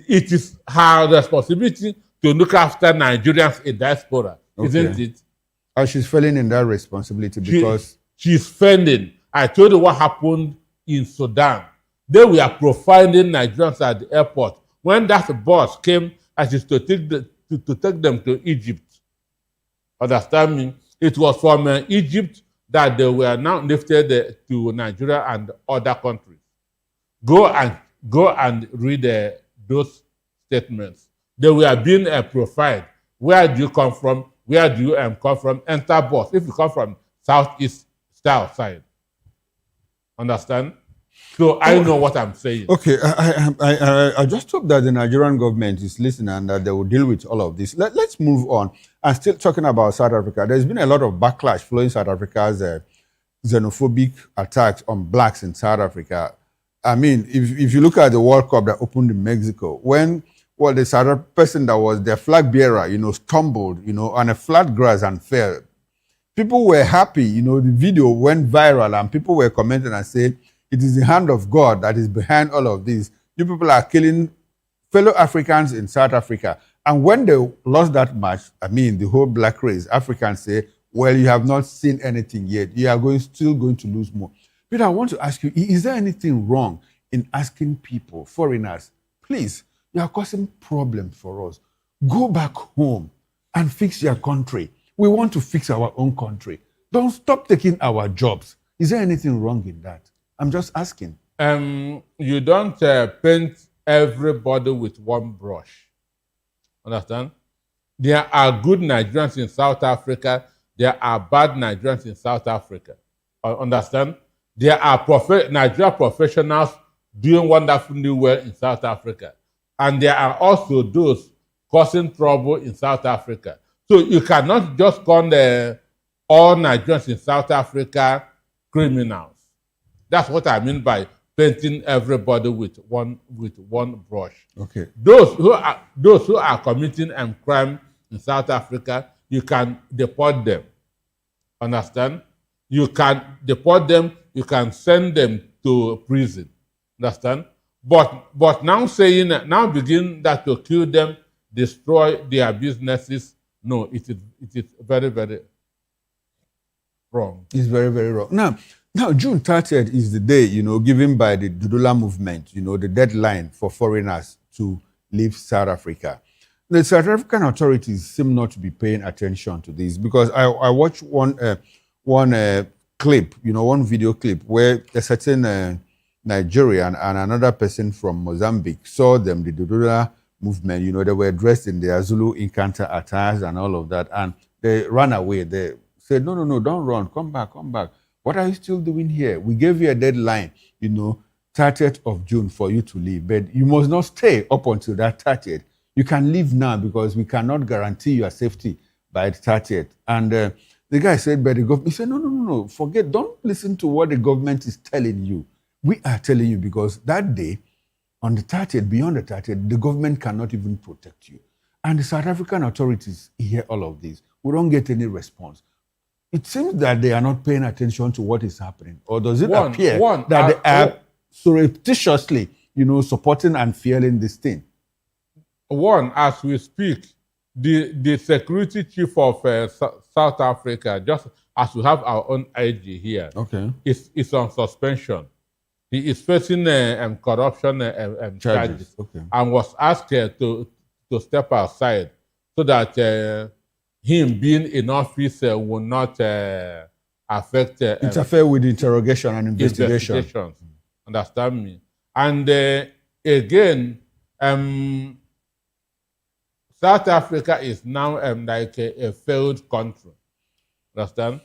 it is her responsibility to look after Nigerians in diaspora, isn't it? And she's failing in that responsibility because... She's failing. I told you what happened in Sudan. They were profiling Nigerians at the airport. When that bus came, as is to take them to Egypt. Understand me? It was from Egypt that they were now lifted to Nigeria and other countries. Go and read those statements. They were being profiled. Where do you come from? Where do you come from? Enter bus. If you come from southeast style side, understand? So I know what I'm saying. Okay, I just hope that the Nigerian government is listening and that they will deal with all of this. Let's move on. And still talking about South Africa, there's been a lot of backlash following South Africa's xenophobic attacks on blacks in South Africa. I mean, if you look at the World Cup that opened in Mexico, when the South person that was their flag bearer, stumbled, on a flat grass and fell, people were happy. The video went viral and people were commenting and saying, it is the hand of God that is behind all of this. You people are killing fellow Africans in South Africa. And when they lost that match, the whole black race, Africans say, well, you have not seen anything yet. You are still going to lose more. Peter, I want to ask you, is there anything wrong in asking people, foreigners, please, you are causing problems for us. Go back home and fix your country. We want to fix our own country. Don't stop taking our jobs. Is there anything wrong in that? I'm just asking. You don't paint everybody with one brush. Understand? There are good Nigerians in South Africa. There are bad Nigerians in South Africa. Understand? There are Nigerian professionals doing wonderfully well in South Africa. And there are also those causing trouble in South Africa. So you cannot just call all Nigerians in South Africa criminals. That's what I mean by painting everybody with one brush. Okay. Those who are committing a crime in South Africa, you can deport them. Understand? You can deport them. You can send them to prison. Understand? But now begin that to kill them, destroy their businesses. No, it is very, very wrong. It's very, very wrong. Now, June 30th is the day, given by the Dudula movement, the deadline for foreigners to leave South Africa. The South African authorities seem not to be paying attention to this, because I watched one clip, one video clip where a certain Nigerian and another person from Mozambique saw them, the Dodora movement, they were dressed in their Zulu Inkanta attires and all of that, and they ran away. They said, no, don't run, come back. What are you still doing here? We gave you a deadline, 30th of June for you to leave, but you must not stay up until that 30th. You can leave now because we cannot guarantee your safety by the 30th. And the guy said, but the government, he said, no, forget, don't listen to what the government is telling you. We are telling you because that day, on the 30th, beyond the 30th, the government cannot even protect you. And the South African authorities hear all of this. We don't get any response. It seems that they are not paying attention to what is happening. Or does it appear that they are surreptitiously, supporting and fueling this thing? One, as we speak, the security chief of South Africa, just as we have our own IG here, is on suspension. He is facing corruption charges and was asked to step aside so that him being in office will not affect... interfere with interrogation and investigations. Understand me? And again, South Africa is now like a failed country. Understand?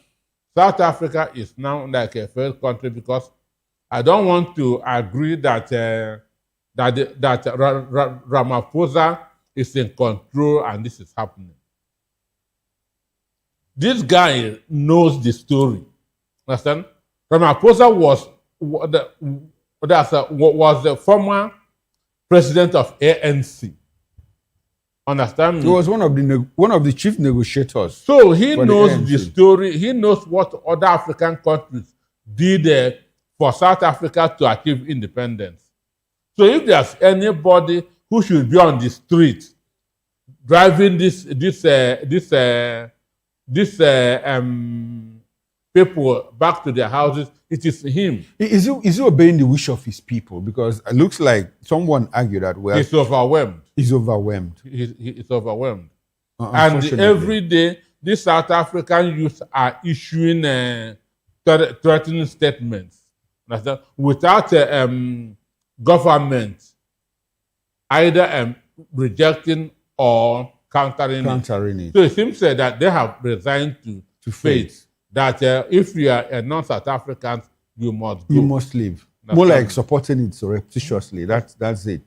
South Africa is now like a failed country because I don't want to agree that Ramaphosa is in control and this is happening. This guy knows the story. Understand? Ramaphosa was the former president of ANC. Understand me? He was one of the chief negotiators. So he knows the story. He knows what other African countries did for South Africa to achieve independence. So if there's anybody who should be on the street driving people back to their houses, it is him. Is he obeying the wish of his people? Because it looks like someone argued that he's overwhelmed. He's overwhelmed. He's overwhelmed. And every day, these South African youth are issuing threatening statements without government either rejecting or countering it. So it seems that they have resigned to fate. That if you are a non-South African, you must go. You must leave. More like supporting it surreptitiously. That's it.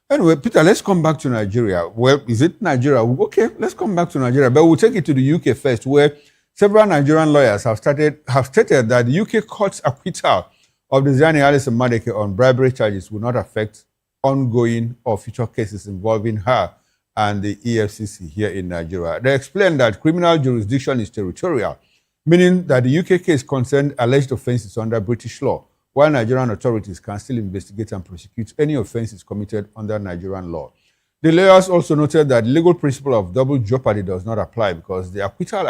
Anyway, Peter, let's come back to Nigeria. Well, is it Nigeria? Okay, let's come back to Nigeria. But we'll take it to the UK first, where several Nigerian lawyers have stated that the UK court's acquittal of the Diane Alison Madeke on bribery charges will not affect ongoing or future cases involving her and the EFCC here in Nigeria. They explained that criminal jurisdiction is territorial, meaning that the UK case concerned alleged offences under British law, while Nigerian authorities can still investigate and prosecute any offences committed under Nigerian law. The lawyers also noted that the legal principle of double jeopardy does not apply because the acquittal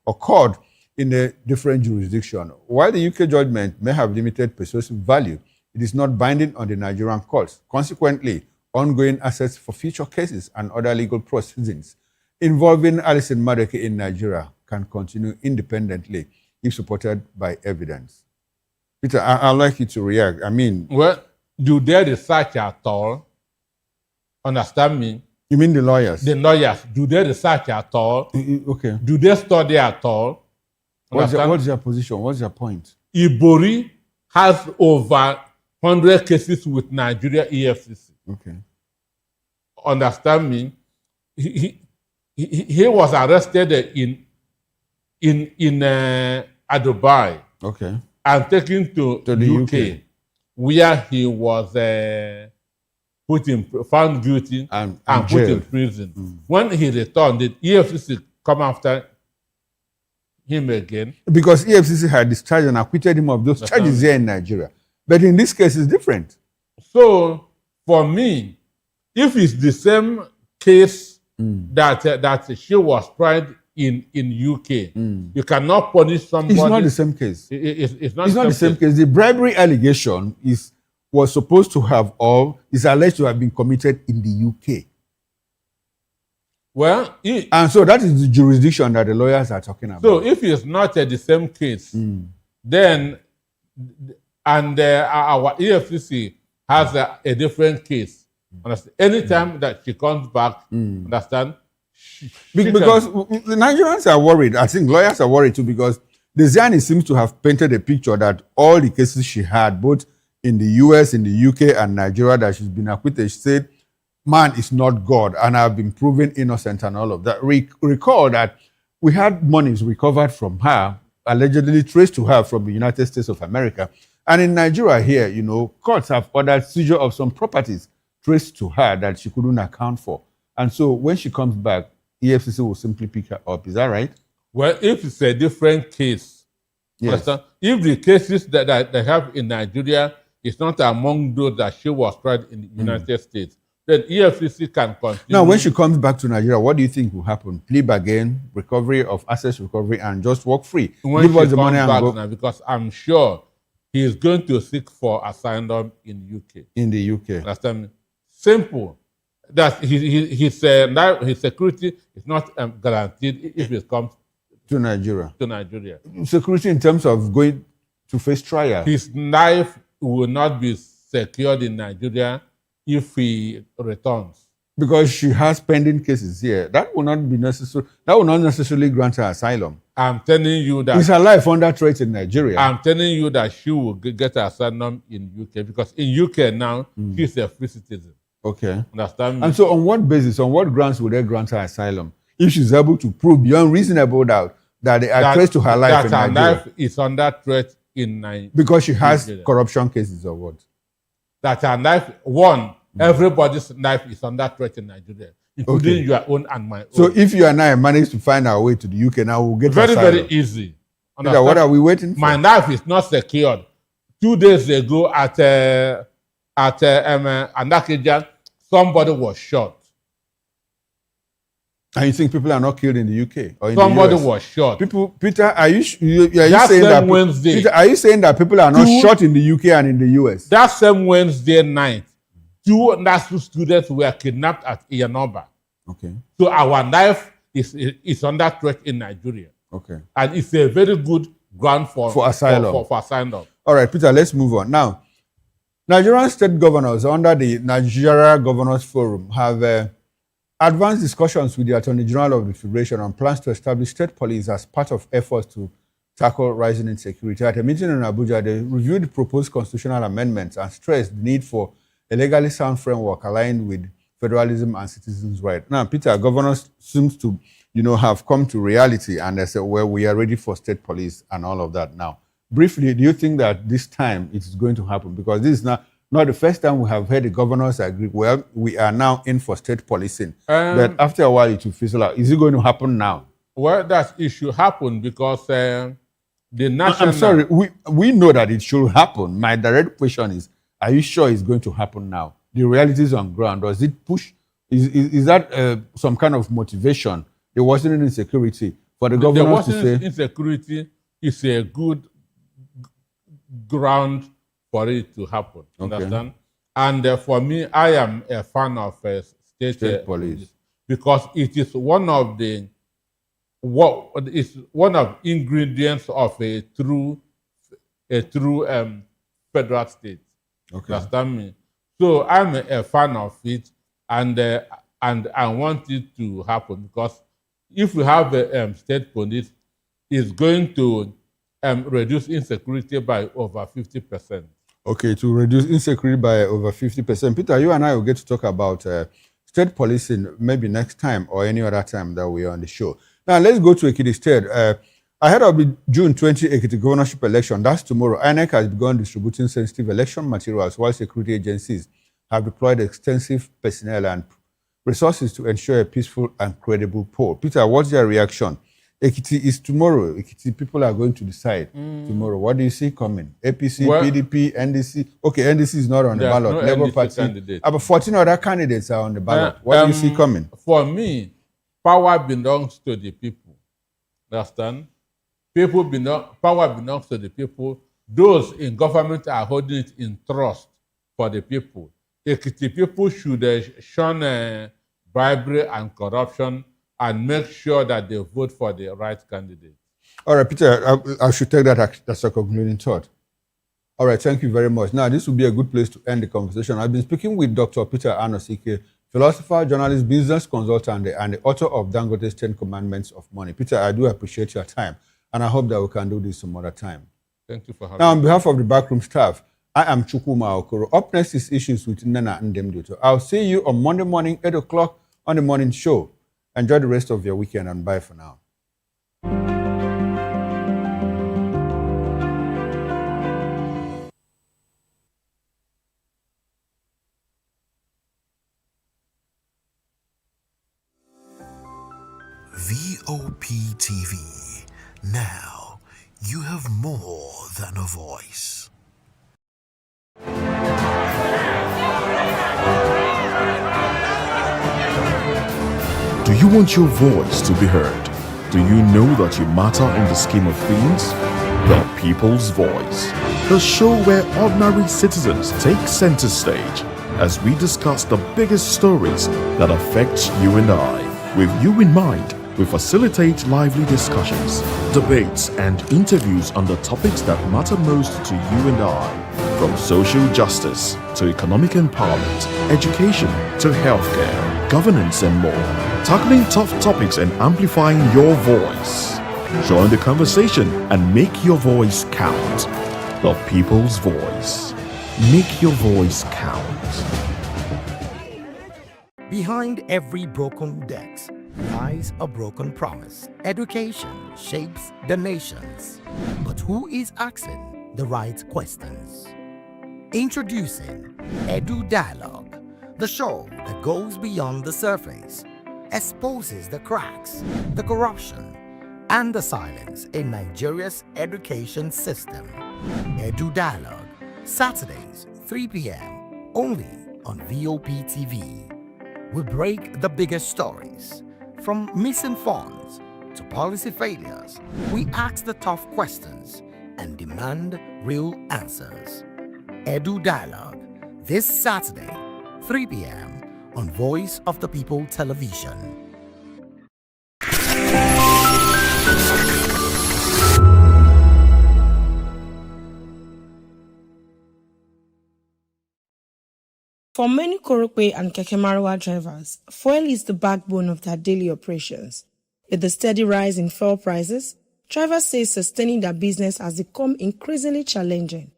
occurred in a different jurisdiction. While the UK judgment may have limited persuasive value, it is not binding on the Nigerian courts. Consequently, ongoing assets for future cases and other legal proceedings involving Alison Madeke in Nigeria can continue independently if supported by evidence. Peter, I'd like you to react. Well, do they research at all? Understand me? You mean the lawyers? The lawyers, do they research at all? Okay. Do they study at all? What's your position? What's your point? Ibori has over 100 cases with Nigeria EFCC. Okay. Understand me? He was arrested in Dubai. Okay. And taken to the UK, where he was found guilty and put in prison. When he returned, the EFCC come after him again. Because EFCC had discharged and acquitted him of those charges here in Nigeria. But in this case, it's different. So, for me, if it's the same case that she was tried in UK, you cannot punish somebody. It's not the same case. It's not the same case. The bribery allegation is was supposed to have or is alleged to have been committed in the UK. Well, and so that is the jurisdiction that the lawyers are talking about. So if it's not the same case, then our EFCC has a different case. Understand? Anytime that she comes back, understand? Because the Nigerians are worried. I think lawyers are worried too, because the Ziani seems to have painted a picture that all the cases she had, both in the US, in the UK, and Nigeria, that she's been acquitted, she said, man is not God, and I've been proven innocent and all of that. Recall that we had monies recovered from her, allegedly traced to her from the United States of America. And in Nigeria here, you know, courts have ordered seizure of some properties traced to her that she couldn't account for. And so when she comes back, EFCC will simply pick her up. Is that right? Well, if it's a different case, yes. If the cases that they have in Nigeria is not among those that she was tried in the United States, then EFCC can continue. Now, when she comes back to Nigeria, what do you think will happen? Plea bargain, recovery of assets recovery, and just walk free? When Give she us the comes money and back go. now, because I'm sure he is going to seek for asylum in UK. In the UK. Understand me? Simple. That his security is not guaranteed if it comes to Nigeria. To Nigeria. Security in terms of going to face trial. His life will not be secured in Nigeria if he returns. Because she has pending cases here. That will not be necessary. That will not necessarily grant her asylum. I'm telling you that. Is her life under threat in Nigeria? I'm telling you that she will get asylum in UK, because in UK now, she's a free citizen. Okay. Understand me? And so on what basis, on what grounds would they grant her asylum? If she's able to prove beyond reasonable doubt that they are threats to her life in Nigeria. That her life is under threat in Nigeria. Because she has corruption cases or what? That her life, everybody's life is under threat in Nigeria, including your own and my own. So if you and I manage to find our way to the UK now, we'll get very, asylum. very easy. Peter, what are we waiting for? My life is not secured. 2 days ago at Andakeja, somebody was shot. And you think people are not killed in the UK or in Somebody the US? was shot. Peter, are you saying that? Wednesday, Peter, are you saying that people are not shot in the UK and in the US? That same Wednesday night, 2 national students were kidnapped at Iyanoba. Okay. So our life is under threat in Nigeria. Okay. And it's a very good ground for asylum. For asylum. All right, Peter, let's move on. Now, Nigerian state governors under the Nigeria Governors Forum have advanced discussions with the Attorney General of the Federation on plans to establish state police as part of efforts to tackle rising insecurity. At a meeting in Abuja, they reviewed proposed constitutional amendments and stressed the need for a legally sound framework aligned with federalism and citizens' rights. Now, Peter, governors seems to, have come to reality, and they said, well, we are ready for state police and all of that now. Briefly, do you think that this time it is going to happen? Because this is not the first time we have heard the governors agree, well, we are now in for state policing. But after a while, it will fizzle out. Is it going to happen now? Well, it should happen because the national... I'm sorry, we know that it should happen. My direct question is, are you sure it's going to happen now? The reality is on ground. Does it push? Is that some kind of motivation? There wasn't any insecurity for the governors to say... Insecurity is a good ground for it to happen. Okay. Understand? And for me, I am a fan of state police because it is one of the ingredients of a true federal state. Okay. Understand me? So I'm a fan of it, and I want it to happen because if we have a state police, it's going to reduce insecurity by over 50%. Okay, to reduce insecurity by over 50%. Peter, you and I will get to talk about state policing maybe next time or any other time that we are on the show. Now, let's go to Ekiti State. Ahead of the June 20 Ekiti governorship election, that's tomorrow, INEC has begun distributing sensitive election materials while security agencies have deployed extensive personnel and resources to ensure a peaceful and credible poll. Peter, what's your reaction? Ekiti is tomorrow. Ekiti people are going to decide tomorrow. What do you see coming? APC, PDP, NDC. Okay, NDC is not on the ballot. No Labour NDC Party. candidate. About 14 other candidates are on the ballot. What do you see coming? For me, power belongs to the people. Understand? Power belongs to the people. Those in government are holding it in trust. for the people. The people should shun bribery and corruption and make sure that they vote for the right candidate. All right, Peter, I should take that as a concluding thought. All right, thank you very much. Now, this will be a good place to end the conversation. I've been speaking with Dr. Peter Anosike, philosopher, journalist, business consultant, and the author of Dangote's 10 Commandments of Money. Peter, I do appreciate your time, and I hope that we can do this some other time. Thank you for having me. Now, on behalf of the backroom staff, I am Chukwuma Okoro. Up next is Issues with Nana Ndemduto. I'll see you on Monday morning, 8 o'clock on the morning show. Enjoy the rest of your weekend, and bye for now. Vop TV. Now, you have more than a voice. Do you want your voice to be heard? Do you know that you matter in the scheme of things? The People's Voice, the show where ordinary citizens take center stage as we discuss the biggest stories that affect you and I. With you in mind, we facilitate lively discussions, debates, and interviews on the topics that matter most to you and I, from social justice to economic empowerment, education to healthcare, governance, and more, tackling tough topics and amplifying your voice. Join the conversation and make your voice count. The People's Voice. Make your voice count. Behind every broken desk lies a broken promise. Education shapes the nations. But who is asking the right questions? Introducing Edu Dialogue, the show that goes beyond the surface, exposes the cracks, the corruption, and the silence in Nigeria's education system. Edu Dialogue, Saturdays, 3 p.m., only on Vop TV. We break the biggest stories, from missing funds to policy failures. We ask the tough questions and demand real answers. Edu Dialogue, this Saturday, 3 p.m. on Voice of the People Television. For many Korope and Keke Marwa drivers, fuel is the backbone of their daily operations. With the steady rise in fuel prices, drivers say sustaining their business has become increasingly challenging.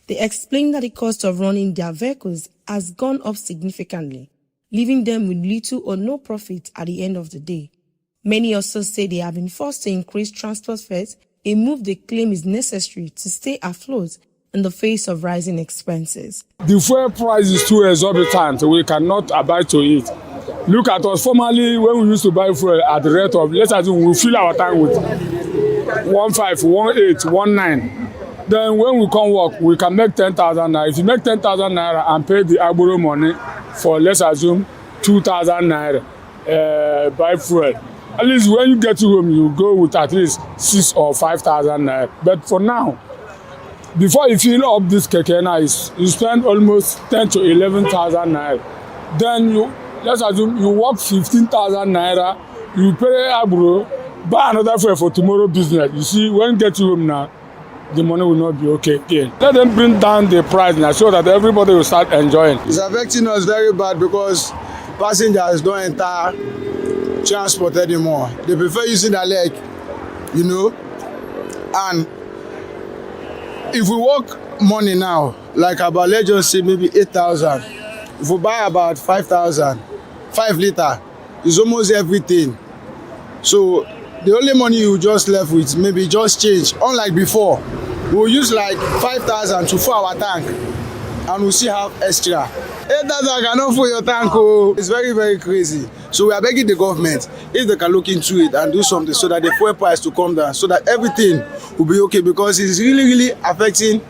They explain that the cost of running their vehicles has gone up significantly, leaving them with little or no profit at the end of the day. Many also say they have been forced to increase transport fares, a move they claim is necessary to stay afloat in the face of rising expenses. The fuel price is too exorbitant. We cannot abide to it. Look at us. Formerly, when we used to buy fuel at the rate of, let's assume we fill our tank with 15, 18, 19. Then when we come work, we can make 10,000 naira. If you make 10,000 naira and pay the agboro money for, let's assume, 2,000 naira buy fuel, at least when you get to home, you go with at least 6,000 or 5,000 naira. But for now, before you fill up this keke now, you spend almost 10 to 11,000 naira. Then let's assume you work 15,000 naira, you pay agboro, buy another fuel for tomorrow business. You see, when you get to home now, the money will not be okay again. Let them bring down the price now so that everybody will start enjoying. It's affecting us very bad because passengers don't enter transport anymore. They prefer using their leg, and if we work money now, like about, let's just say maybe 8,000, if we buy about 5,000, 5 liter, it's almost everything. So the only money you just left with maybe just change. Unlike before, we'll use like 5,000 to fill our tank and we'll still have extra. 8,000 cannot fill your tank. Oh. It's very, very crazy. So we are begging the government if they can look into it and do something so that the fuel price to come down, so that everything will be okay, because it's really, really affecting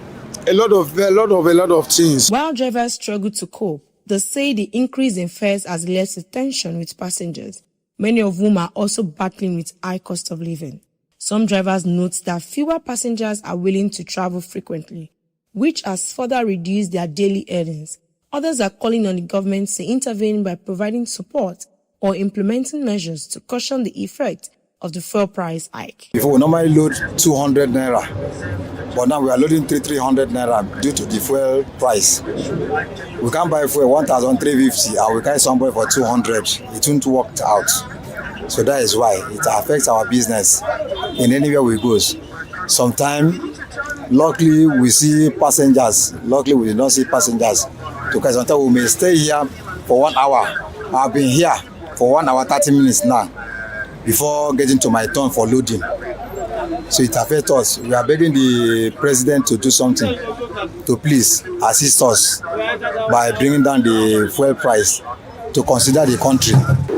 a lot of things. While drivers struggle to cope, they say the increase in fares has led to tension with passengers, many of whom are also battling with high cost of living. Some drivers note that fewer passengers are willing to travel frequently, which has further reduced their daily earnings. Others are calling on the government to intervene by providing support or implementing measures to cushion the effect of the fuel price hike. Before we normally load 200 naira, but now we are loading 300 naira due to the fuel price. We can't buy fuel 1,350 and we carry somebody for 200. It won't work out. So that is why it affects our business in anywhere we go. Sometimes, luckily we see passengers. Luckily we did not see passengers. Because sometimes we may stay here for 1 hour. I've been here for 1 hour 30 minutes now before getting to my turn for loading. So it affects us. We are begging the president to do something to please assist us by bringing down the fuel price to consider the country.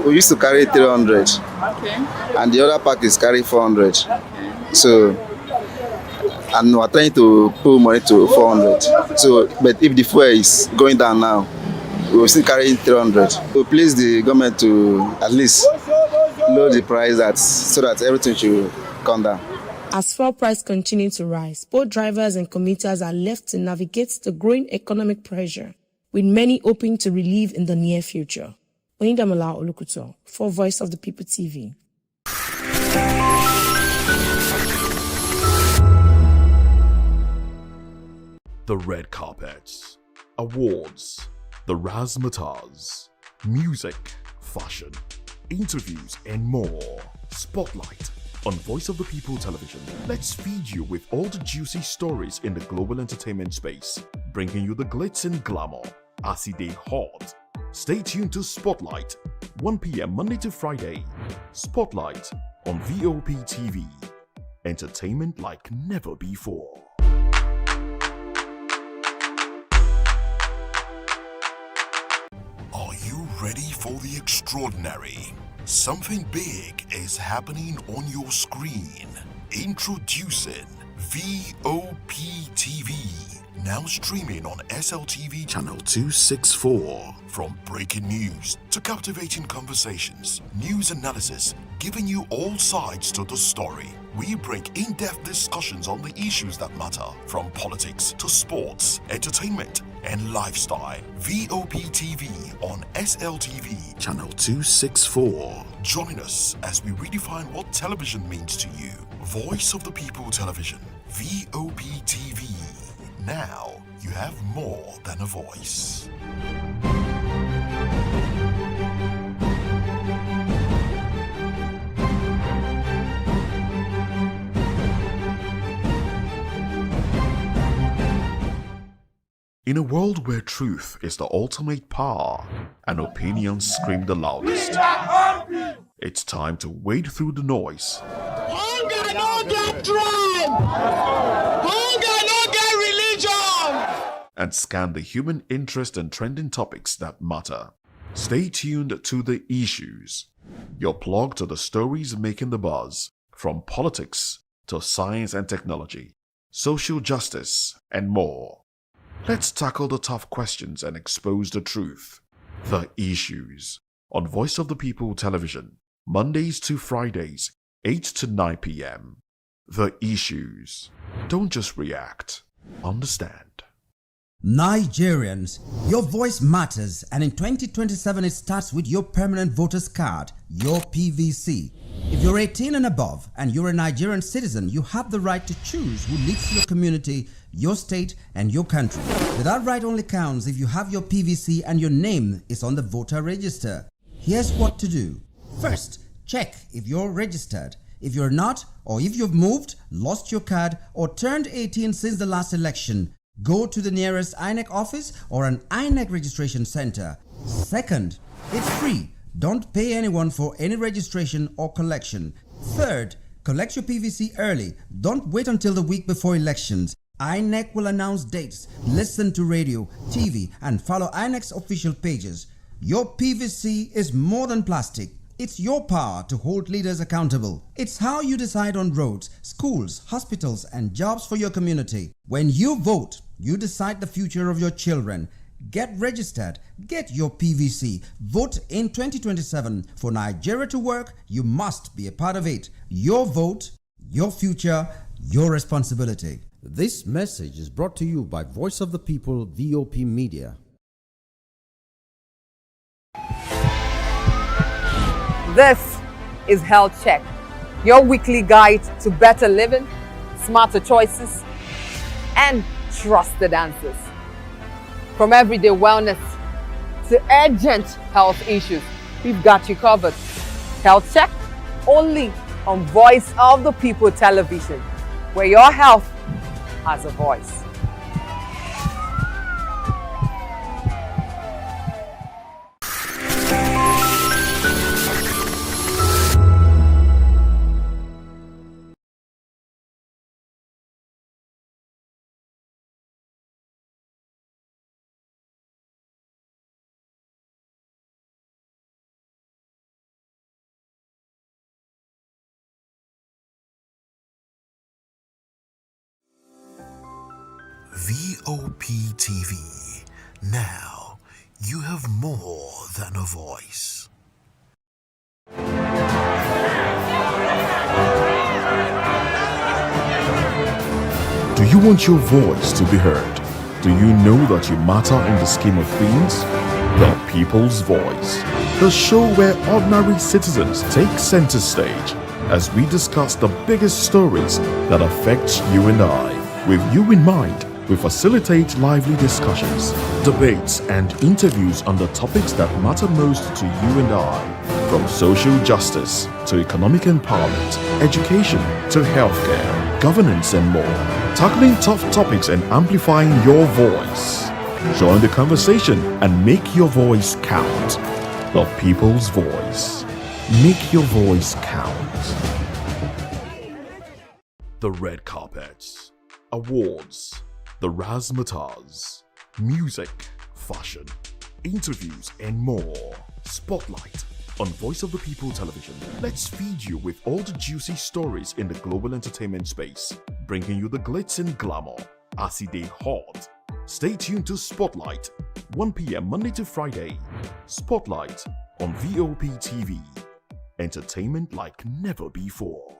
We used to carry 300, and the other pack is carry 400. So, and we're trying to pull money to 400. So, but if the fuel is going down now, we will still carry 300. So, please the government to at least lower the price so that everything should come down. As fuel price continue to rise, both drivers and commuters are left to navigate the growing economic pressure, with many hoping to relieve in the near future. Onidamola Olukuto for Voice of the People TV. The red carpets, awards, the razzmatazz, music, fashion, interviews, and more. Spotlight on Voice of the People Television. Let's feed you with all the juicy stories in the global entertainment space, bringing you the glitz and glamour as they hot. Stay tuned to Spotlight, 1 p.m. Monday to Friday. Spotlight on Vop TV. Entertainment like never before. Are you ready for the extraordinary? Something big is happening on your screen. Introducing Vop TV. Now streaming on SLTV channel 264. From breaking news to captivating conversations, news analysis, giving you all sides to the story. We bring in-depth discussions on the issues that matter, from politics to sports, entertainment, and lifestyle. Vop TV on SLTV channel 264. Join us as we redefine what television means to you. Voice of the People Television, Vop TV. Now you have more than a voice. In a world where truth is the ultimate power and opinions scream the loudest, it's time to wade through the noise. Hunger no get tribe! Hunger no get religion! And scan the human interest and trending topics that matter. Stay tuned to The Issues, your plug to the stories making the buzz, from politics to science and technology, social justice, and more. Let's tackle the tough questions and expose the truth. The Issues on Voice of the People Television, Mondays to Fridays, 8 to 9 p.m. The Issues. Don't just react, understand. Nigerians, your voice matters, and in 2027 it starts with your permanent voter's card, your PVC. If you're 18 and above and you're a Nigerian citizen, you have the right to choose who leads your community, your state, and your country. But that right only counts if you have your PVC and your name is on the voter register. Here's what to do. First, check if you're registered. If you're not, or if you've moved, lost your card, or turned 18 since the last election, go to the nearest INEC office or an INEC registration center. Second, it's free. Don't pay anyone for any registration or collection. Third, collect your PVC early. Don't wait until the week before elections. INEC will announce dates. Listen to radio, TV, and follow INEC's official pages. Your PVC is more than plastic. It's your power to hold leaders accountable. It's how you decide on roads, schools, hospitals, and jobs for your community. When you vote, you decide the future of your children. Get registered. Get your PVC. Vote in 2027. For Nigeria to work, you must be a part of it. Your vote, your future, your responsibility. This message is brought to you by Voice of the People, VOP Media. This is Health Check, your weekly guide to better living, smarter choices, and trusted answers. From everyday wellness to urgent health issues, we've got you covered. Health Check, only on Voice of the People television, where your health has a voice. Vop TV. Now you have more than a voice. Do you want your voice to be heard? Do you know that you matter in the scheme of things? The People's Voice, the show where ordinary citizens take center stage as we discuss the biggest stories that affect you and I. With you in mind, we facilitate lively discussions, debates, and interviews on the topics that matter most to you and I, from social justice to economic empowerment, education to healthcare, governance, and more, tackling tough topics and amplifying your voice. Join the conversation and make your voice count. The People's Voice. Make your voice count. The red carpets, awards, the razzmatazz, music, fashion, interviews, and more. Spotlight on Voice of the People television. Let's feed you with all the juicy stories in the global entertainment space, bringing you the glitz and glamour as it is hot. Stay tuned to Spotlight, 1 p.m. Monday to Friday. Spotlight on Vop TV. Entertainment like never before.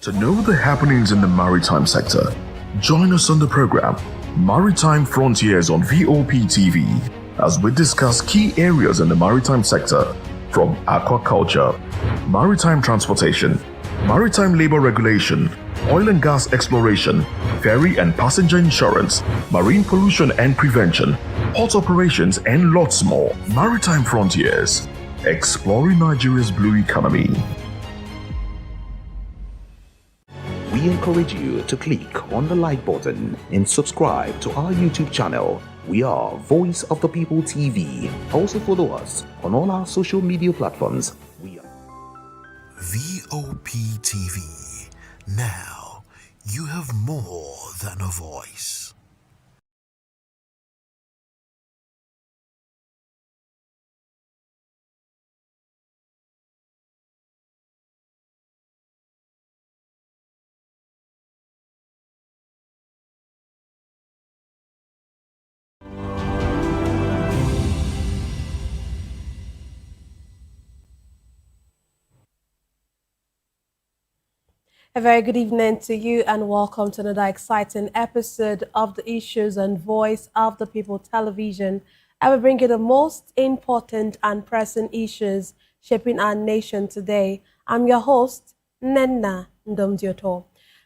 To know the happenings in the maritime sector, join us on the program Maritime Frontiers on Vop TV as we discuss key areas in the maritime sector from aquaculture, maritime transportation, maritime labor regulation, oil and gas exploration, ferry and passenger insurance, marine pollution and prevention, port operations, and lots more. Maritime Frontiers, exploring Nigeria's blue economy. We encourage you to click on the like button and subscribe to our YouTube channel. We are Voice of the People TV. Also follow us on all our social media platforms. We are Vop TV. Now you have more than a voice. A very good evening to you and welcome to another exciting episode of the Issues and Voice of the People television. I will bring you the most important and pressing issues shaping our nation today. I'm your host, Nenna Ndomdioto.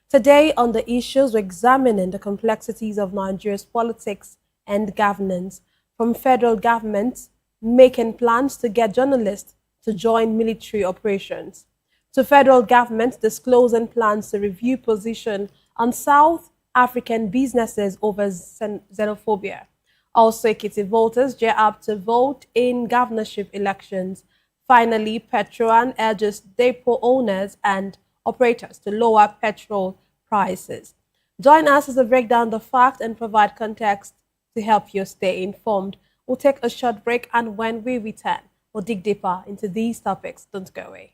Today on the issues, we're examining the complexities of Nigeria's politics and governance, from federal government making plans to get journalists to join military operations, to federal government disclosing plans to review position on South African businesses over xenophobia. Also, Ekiti voters gear up to vote in governorship elections. Finally, Petroan urges depot owners and operators to lower petrol prices. Join us as we break down the fact and provide context to help you stay informed. We'll take a short break, and when we return, we'll dig deeper into these topics. Don't go away.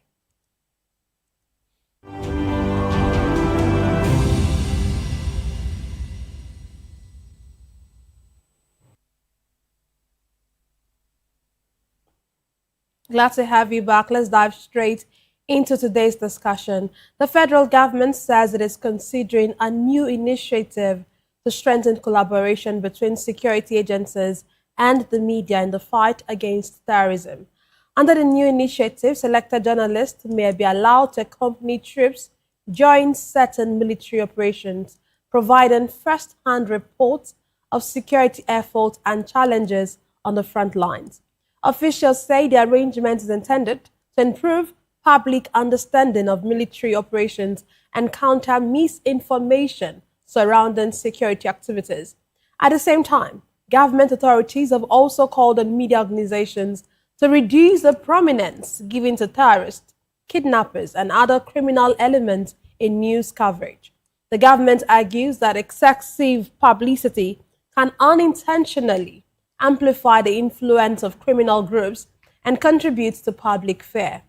Glad to have you back. Let's dive straight into today's discussion. The federal government says it is considering a new initiative to strengthen collaboration between security agencies and the media in the fight against terrorism. Under the new initiative, selected journalists may be allowed to accompany troops during certain military operations, providing first-hand reports of security efforts and challenges on the front lines. Officials say the arrangement is intended to improve public understanding of military operations and counter misinformation surrounding security activities. At the same time, government authorities have also called on media organizations to reduce the prominence given to terrorists, kidnappers, and other criminal elements in news coverage. The government argues that excessive publicity can unintentionally amplify the influence of criminal groups and contribute to public fear.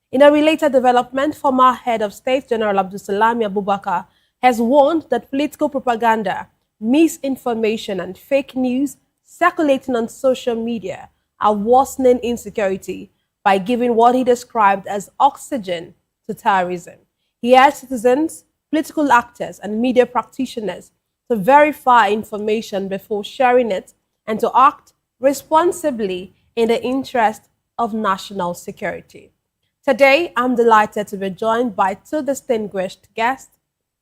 In a related development, former head of state General Abdulsalami Abubakar has warned that political propaganda, misinformation, and fake news circulating on social media are worsening insecurity by giving what he described as oxygen to terrorism. He urged citizens, political actors, and media practitioners to verify information before sharing it and to act responsibly in the interest of national security. Today, I'm delighted to be joined by two distinguished guests.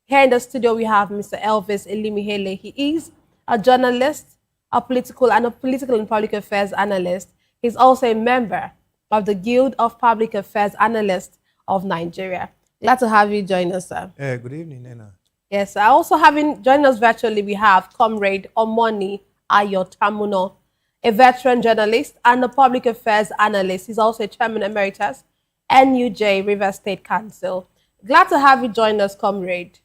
Here in the studio, we have Mr. Elvis Elimihele. He is a journalist, a political and public affairs analyst. He's also a member of the Guild of Public Affairs Analysts of Nigeria. Glad to have you join us, sir. Good evening, Nena. Yes, also joining us virtually, we have Comrade Omoni Ayotamuno, a veteran journalist and a public affairs analyst. He's also a chairman emeritus, NUJ River State Council. Glad to have you join us, Comrade.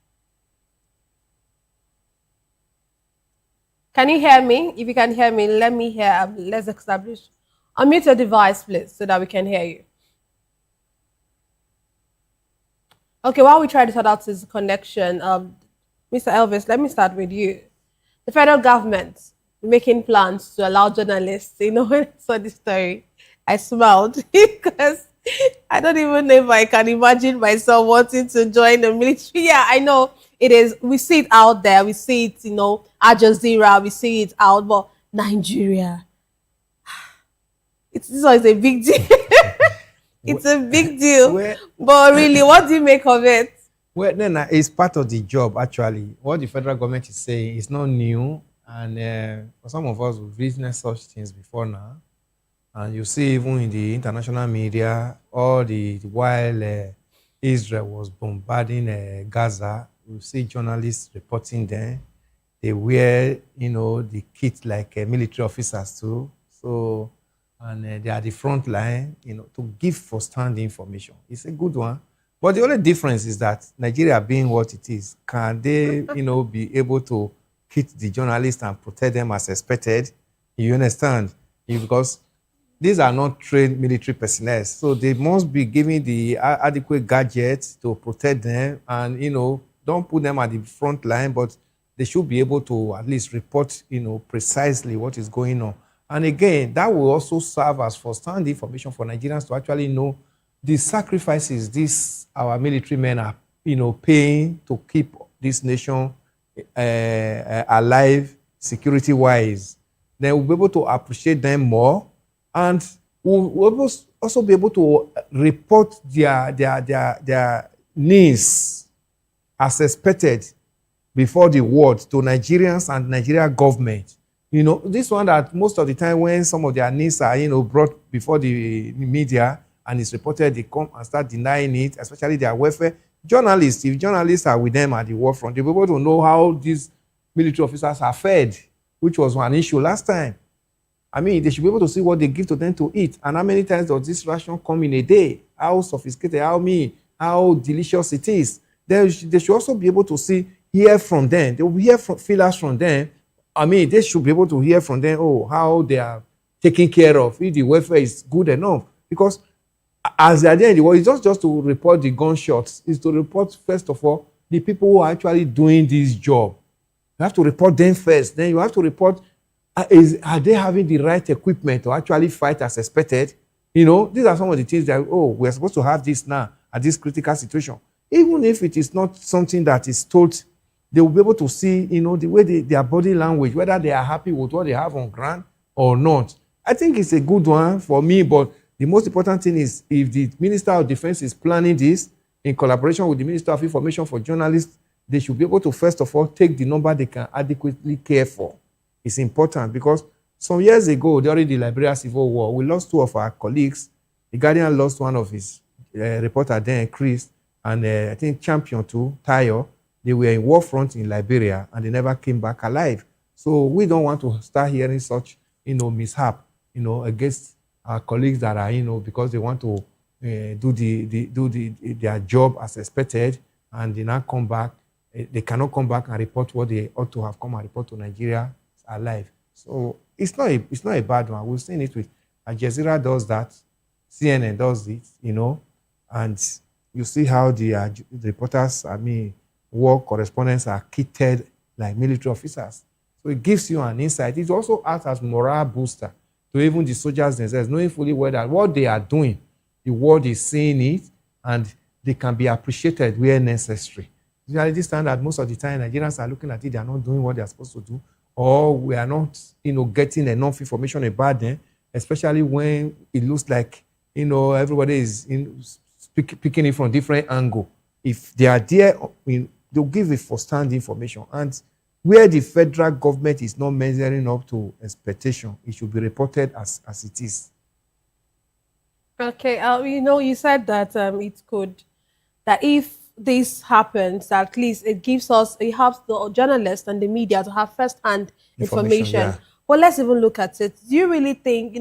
Can you hear me? If you can hear me, let me hear. Let's establish. Unmute your device, please, so that we can hear you. Okay, while we try to sort out this connection, Mr. Elvis, let me start with you. The federal government making plans to allow journalists, when I saw this story, I smiled because I don't even know if I can imagine myself wanting to join the military. Yeah, I know it is. We see it out there. We see it, Al Jazeera. We see it out, but Nigeria, this is a big deal. It's a big deal. But really, what do you make of it? Well, Nena, it's part of the job, actually. What the federal government is saying is not new. And for some of us, we've witnessed such things before now. And you see, even in the international media, while Israel was bombarding Gaza, you see journalists reporting there. They wear, the kit like military officers too. So, and they are the front line, to give first-hand information. It's a good one. But the only difference is that Nigeria being what it is, can they, be able to hit the journalists and protect them as expected? You understand? Because these are not trained military personnel, so they must be given the adequate gadgets to protect them, and don't put them at the front line, but they should be able to at least report precisely what is going on. And again, that will also serve as first-hand information for Nigerians to actually know the sacrifices our military men are paying to keep this nation alive security-wise. Then we'll be able to appreciate them more, and we'll also be able to report their needs as expected before the world to Nigerians and Nigeria government. This one that most of the time when some of their needs are, brought before the media and it's reported, they come and start denying it, especially their welfare. Journalists, if journalists are with them at the war front, they'll be able to know how these military officers are fed, which was one issue last time. I mean, they should be able to see what they give to them to eat and how many times does this ration come in a day, how sophisticated, how delicious it is. They should also be able to see, hear from them. They will hear from feelers from them. I mean, they should be able to hear from them, how they are taken care of, if the welfare is good enough. Because as they are there in the world, it's not just to report the gunshots. It's to report, first of all, the people who are actually doing this job. You have to report them first. Then you have to report, are they having the right equipment to actually fight as expected? These are some of the things that, we're supposed to have this now at this critical situation. Even if it is not something that is told, they will be able to see, the way their body language, whether they are happy with what they have on ground or not. I think it's a good one for me, but the most important thing is if the Minister of Defense is planning this in collaboration with the Minister of Information for Journalists, they should be able to, first of all, take the number they can adequately care for. It's important because some years ago, during the Liberia Civil War, we lost 2 of our colleagues. The Guardian lost one of his reporter then, Chris, and I think Champion too, Tayo. They were in war front in Liberia and they never came back alive. So we don't want to start hearing such, mishap, against our colleagues that are, because they want to do their job as expected, and they now come back. They cannot come back and report what they ought to have come and report to Nigeria alive. So it's not a bad one. We've seen it with Al Jazeera does that, CNN does it, and you see how the reporters, war correspondents are kitted like military officers. So it gives you an insight. It also acts as morale booster to even the soldiers themselves, knowing fully well that what they are doing, the world is seeing it, and they can be appreciated where necessary. Usually this time that most of the time Nigerians are looking at it, they are not doing what they are supposed to do, or we are not, getting enough information about them, especially when it looks like, everybody is picking it from different angle. If they are there, they'll give it first-hand information. And where the federal government is not measuring up to expectation, it should be reported as it is. Okay, you said that that if this happens, at least it helps the journalists and the media to have first-hand information. Yeah. But let's even look at it. Do you really think,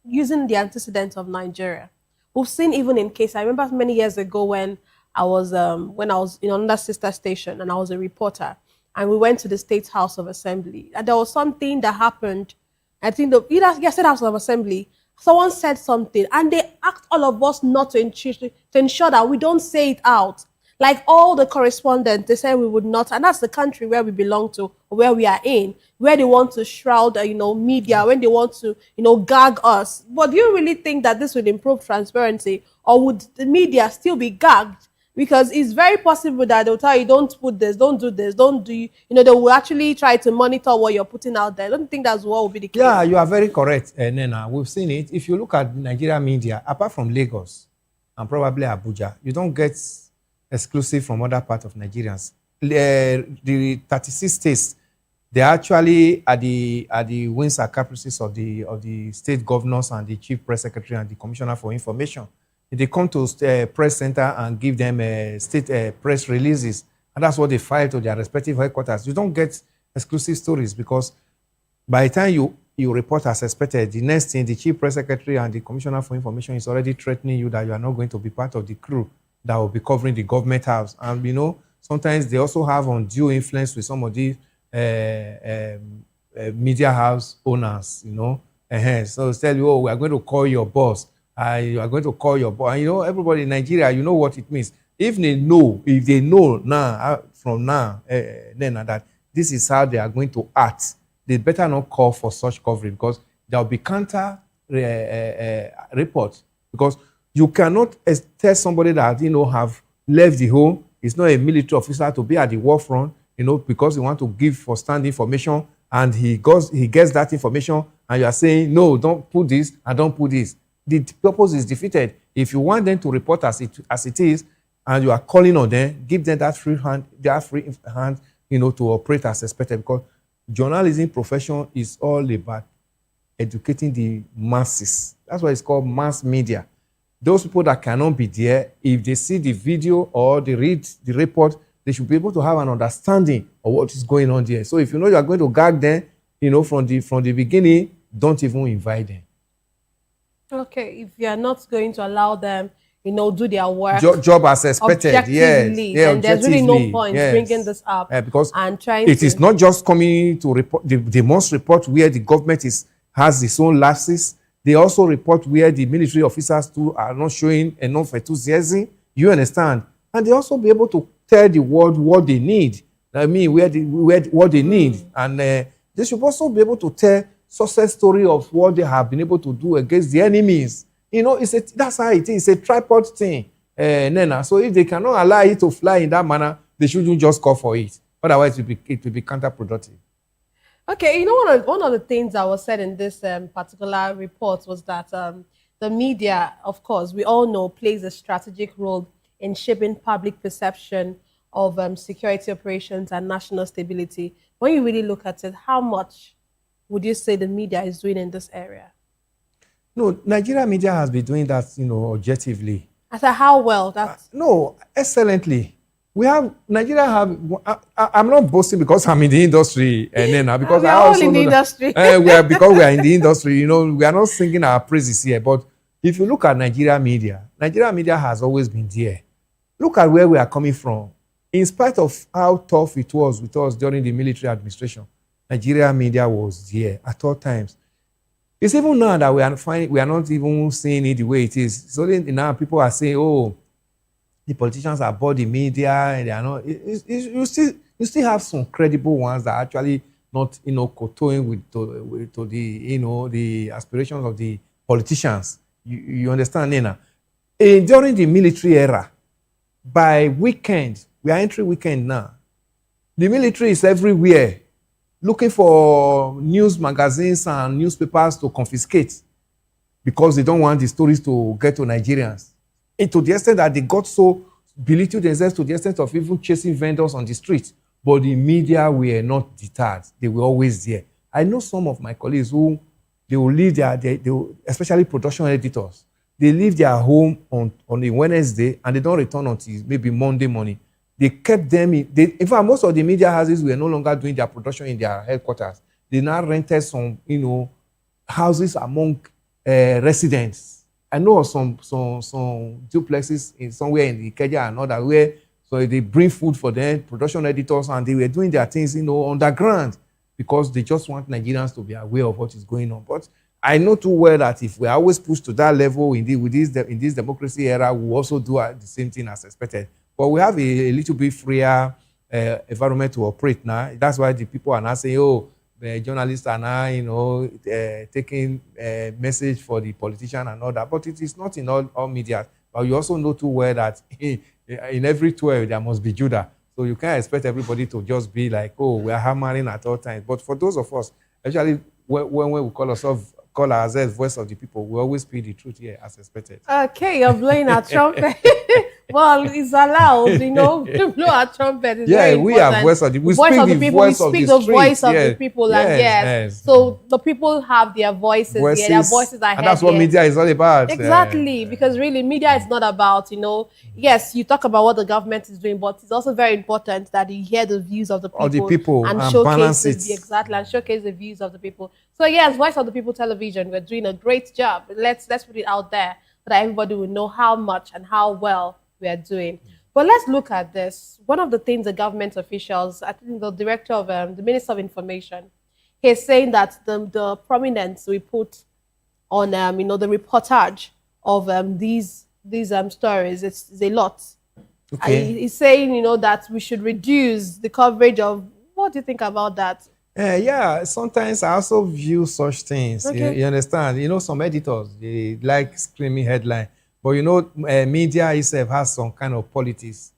using the antecedents of Nigeria, we've seen even in case, I remember many years ago when I was in another sister station and I was a reporter, and we went to the State House of Assembly, and there was something that happened. I think the State House of Assembly, someone said something, and they asked all of us not to ensure that we don't say it out. Like all the correspondents, they said we would not, and that's the country where we belong to, or where we are in, where they want to shroud, media, when they want to, gag us. But do you really think that this would improve transparency, or would the media still be gagged? Because it's very possible that they'll tell you, don't put this, don't do this, don't do, they will actually try to monitor what you're putting out there. I don't think that's what will be the case. Yeah, you are very correct, Nena. We've seen it. If you look at Nigeria media, apart from Lagos and probably Abuja, you don't get exclusive from other parts of Nigerians. The 36 states, they actually are the whims and caprices of the state governors and the chief press secretary and the commissioner for information. They come to press center and give them state press releases, and that's what they file to their respective headquarters. You don't get exclusive stories because by the time you report as expected, the next thing, the chief press secretary and the commissioner for information is already threatening you that you are not going to be part of the crew that will be covering the government house. And sometimes they also have undue influence with some of these media house owners, So they tell you, we are going to call your boss. You are going to call your boss. And everybody in Nigeria, you know what it means. If they know now, from now, then that this is how they are going to act, they better not call for such coverage because there will be counter reports. Because you cannot tell somebody that, have left the home, is not a military officer, to be at the war front, because you want to give first-hand information, and he gets that information, and you are saying, no, don't put this, and don't put this. The purpose is defeated. If you want them to report as it is, and you are calling on them, give them that free hand, to operate as expected, because journalism profession is all about educating the masses. That's why it's called mass media. Those people that cannot be there, if they see the video or they read the report, they should be able to have an understanding of what is going on there. So if you are going to gag them, from the beginning, don't even invite them. Okay, if you are not going to allow them, do their work. Job as expected, yes. Yeah, and there's really no point bringing this up because and trying it is not just coming to report. They must report where the government has its own lapses. They also report where the military officers too are not showing enough enthusiasm. You understand? And they also be able to tell the world what they need. I mean, what they need, and they should also be able to tell success story of what they have been able to do against the enemies. That's how it is. It's a tripod thing, Nena. So if they cannot allow it to fly in that manner, they shouldn't just call for it. Otherwise, it will be counterproductive. Okay, one of the things that was said in this particular report was that the media, of course, we all know, plays a strategic role in shaping public perception of security operations and national stability. When you really look at it, how much would you say the media is doing in this area? No, Nigeria media has been doing that, objectively. I said, how well? No, excellently. Nigeria have, I'm not boasting because I'm in the industry, and then because we are all in the industry. Because we are in the industry, we are not singing our praises here. But if you look at Nigeria media has always been there. Look at where we are coming from. In spite of how tough it was with us during the military administration, Nigeria media was there at all times. It's even now that we are not even seeing it the way it is. So now people are saying, oh, the politicians are bought the media, and they are not. You still have some credible ones that are actually not, kowtowing with the, the aspirations of the politicians. You understand, Nena? During the military era, by weekend, we are entering weekend now. The military is everywhere, looking for news magazines and newspapers to confiscate because they don't want the stories to get to Nigerians. And to the extent that they got so belittled themselves to the extent of even chasing vendors on the street. But the media were not deterred. They were always there. I know some of my colleagues who they will leave especially production editors, they leave their home on a Wednesday and they don't return until maybe Monday morning. They kept them in fact, most of the media houses were no longer doing their production in their headquarters. They now rented some, houses among residents. I know of some duplexes somewhere in the Ikeja and other where so they bring food for them, production editors, and they were doing their things, underground because they just want Nigerians to be aware of what is going on. But I know too well that if we always push to that level in this democracy era, we also do the same thing as expected. But we have a little bit freer environment to operate now. That's why the people are now saying, oh, the journalists are now, taking message for the politician and all that. But it is not in all media. But you also know too well that in every 12, there must be Judah. So you can't expect everybody to just be like, oh, we are hammering at all times. But for those of us, actually, when we call ourselves voice of the people, we always speak the truth here as expected. Okay, you're blowing a trumpet. Well, it's allowed, to blow a trumpet. It's very we are voice of the people. We speak the voice of the people. And yes. So the people have their voices. Yeah, their voices are heard. And that's what media is all about. Exactly, because really media is not about, yes, you talk about what the government is doing, but it's also very important that you hear the views of the people, and showcase and showcase the views of the people. So yes, Voice of the People Television, we're doing a great job. Let's put it out there so that everybody will know how much and how well we are doing. But let's look at this. One of the things the government officials, I think the director of the Minister of Information, he's saying that the prominence we put on the reportage of these stories is a lot. Okay. He's saying that we should reduce the coverage of. What do you think about that? Sometimes I also view such things. Okay. You understand? Some editors, they like screaming headline. But media itself has some kind of politics.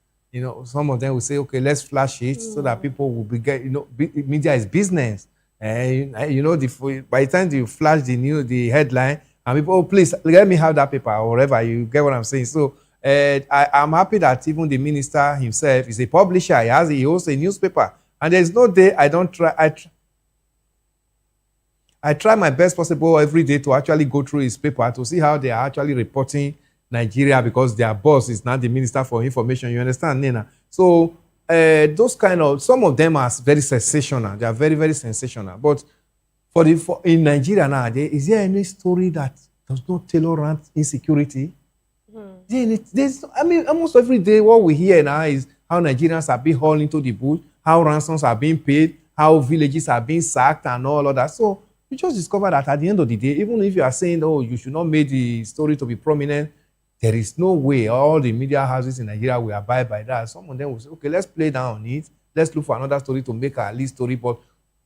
Some of them will say, okay, let's flash it so that people will media is business. And by the time you flash the headline, and people, oh, please let me have that paper or whatever. You get what I'm saying? So I'm happy that even the minister himself is a publisher. He owns a newspaper. And there's no day I don't try. I try my best possible every day to actually go through his paper to see how they are actually reporting Nigeria, because their boss is not the Minister for Information. You understand, Nena? So those some of them are very sensational. They are very, very sensational. But in Nigeria now, is there any story that does not tell around insecurity? then I mean, almost every day what we hear now is how Nigerians are being hauled into the bush, how ransoms are being paid, how villages are being sacked and all of that. So you just discover that at the end of the day, even if you are saying, oh, you should not make the story to be prominent, there is no way all the media houses in Nigeria will abide by that. Some of them will say, okay, let's play down on it. Let's look for another story to make our lead story. But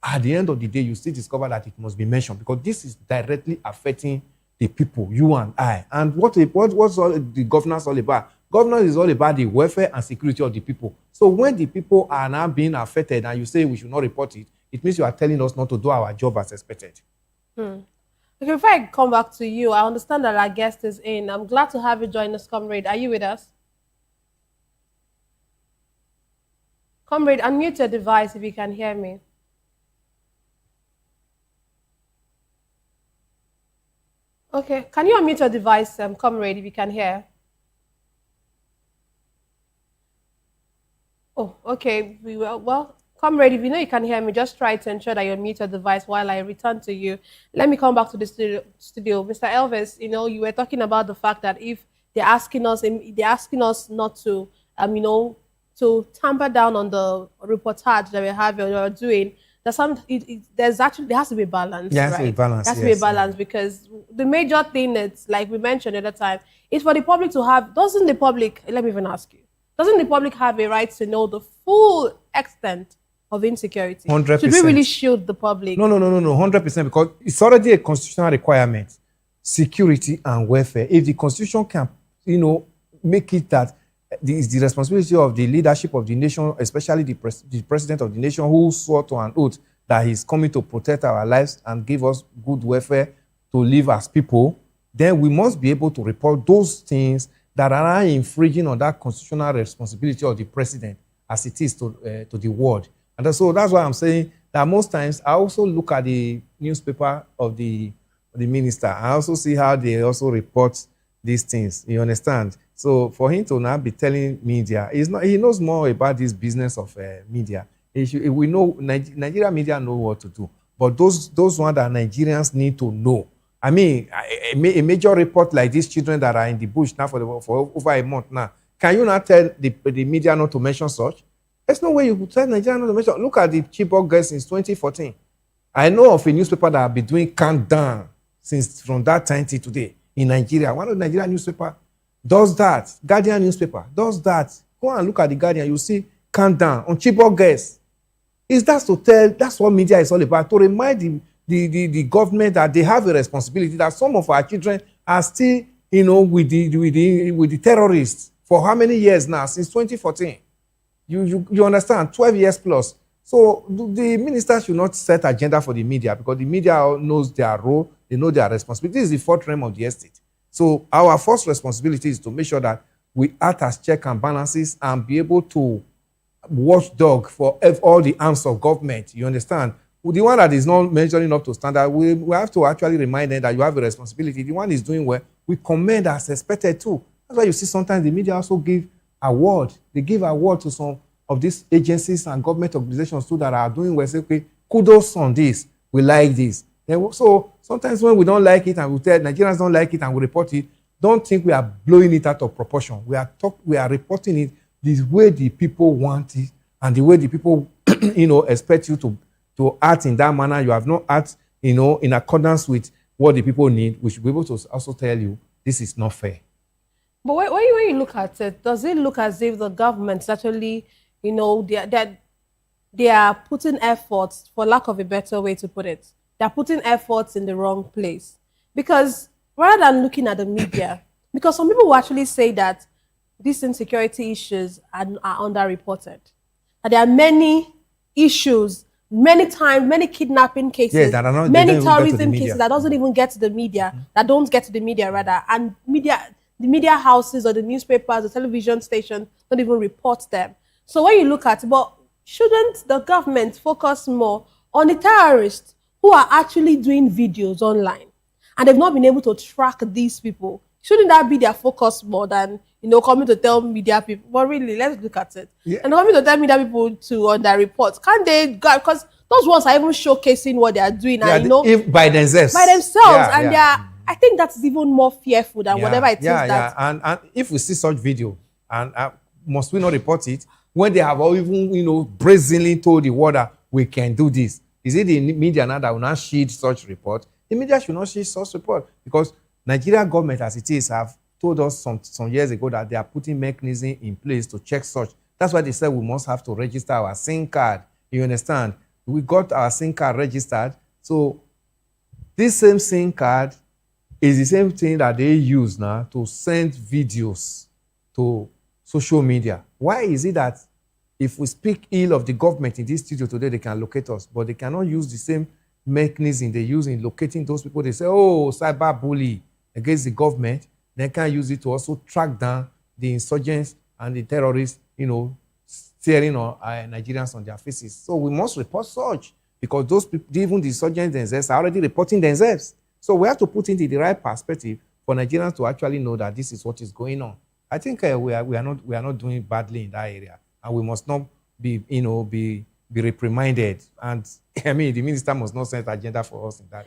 at the end of the day, you still discover that it must be mentioned because this is directly affecting the people, you and I. And what's all the governance all about? Governance is all about the welfare and security of the people. So when the people are now being affected and you say we should not report it, it means you are telling us not to do our job as expected. Okay, before I come back to you, I understand that our guest is in. I'm glad to have you join us, Comrade. Are you with us? Comrade, unmute your device if you can hear me. Okay, can you unmute your device, Comrade, if you can hear? Oh, okay. Well, Comrade, if you know you can hear me, just try to ensure that you unmute your device while I return to you. Let me come back to the studio. Mr. Elvis, you know, you were talking about the fact that if they're asking us not to, to tamper down on the reportage that we have or doing, there has to be a balance. There has to be balance. There has to be a balance because the major thing is, like we mentioned at the time, is for the public to have. Let me even ask you. Doesn't the public have a right to know the full extent of insecurity? 100%. Should we really shield the public? No, 100%, because it's already a constitutional requirement. Security and welfare. If the constitution can, make it that it's the responsibility of the leadership of the nation, especially the president of the nation, who swore to an oath that he's coming to protect our lives and give us good welfare to live as people, then we must be able to report those things that are infringing on that constitutional responsibility of the president as it is to the world. And so that's why I'm saying that most times I also look at the newspaper of the minister. I also see how they also report these things. You understand? So for him to now be telling media, he knows more about this business of media. We know Nigeria media know what to do, but those ones that Nigerians need to know. I mean, a major report like these children that are in the bush now for over a month now. Can you not tell the media not to mention such? There's no way you could tell Nigeria not to mention. Look at the Chibok girls since 2014. I know of a newspaper that have been doing countdown from that time till today in Nigeria. One of the Nigerian newspaper does that. Guardian newspaper does that. Go and look at the Guardian. You see countdown on Chibok girls. That's what media is all about, to remind the government that they have a responsibility, that some of our children are still, with the terrorists for how many years now? Since 2014. You understand? 12 years plus. So the minister should not set agenda for the media because the media knows their role, they know their responsibility. This is the fourth realm of the estate. So our first responsibility is to make sure that we act as check and balances and be able to watchdog for all the arms of government. You understand? The one that is not measuring up to standard, we have to actually remind them that you have a responsibility. The one is doing well, we commend as expected too. That's why you see sometimes the media also give award. They give award to some of these agencies and government organizations too that are doing well. Say, okay, kudos on this. We like this. So sometimes when we don't like it and we tell Nigerians don't like it and we report it, don't think we are blowing it out of proportion. We are reporting it the way the people want it and the way the people, expect you to act in that manner. You have not act, in accordance with what the people need. We should be able to also tell you this is not fair. But when you look at it, does it look as if the government actually, they are putting efforts, for lack of a better way to put it, they're putting efforts in the wrong place? Because rather than looking at the media, because some people will actually say that these insecurity issues are underreported. And there are many issues, many times, many kidnapping cases, many terrorism cases that doesn't even get to the media, that don't get to the media rather. And the media houses or the newspapers, the television stations don't even report them. So when you look at it, but shouldn't the government focus more on the terrorists who are actually doing videos online and they've not been able to track these people? Shouldn't that be their focus more than, coming to tell media people? But really, let's look at it. Yeah. And coming to tell media people to on their reports, can't they? Because those ones are even showcasing what they are doing. Yeah, if by themselves. By themselves. Yeah, and they are, I think that's even more fearful than whatever it is that. Yeah, and if we see such video, and must we not report it when they have all even brazenly told the world that we can do this? Is it the media now that will not shield such report? The media should not shield such report because Nigeria government, as it is, have told us some years ago that they are putting mechanism in place to check such. That's why they said we must have to register our SIM card. You understand? We got our SIM card registered. So this same SIM card is the same thing that they use now to send videos to social media. Why is it that if we speak ill of the government in this studio today, they can locate us, but they cannot use the same mechanism they use in locating those people? They say, oh, cyber bully against the government. They can use it to also track down the insurgents and the terrorists, staring on Nigerians on their faces. So we must report such because those people, even the insurgents themselves, are already reporting themselves. So we have to put into the right perspective for Nigerians to actually know that this is what is going on. I think we are not doing badly in that area, and we must not be be reprimanded. And I mean, the minister must not set agenda for us in that.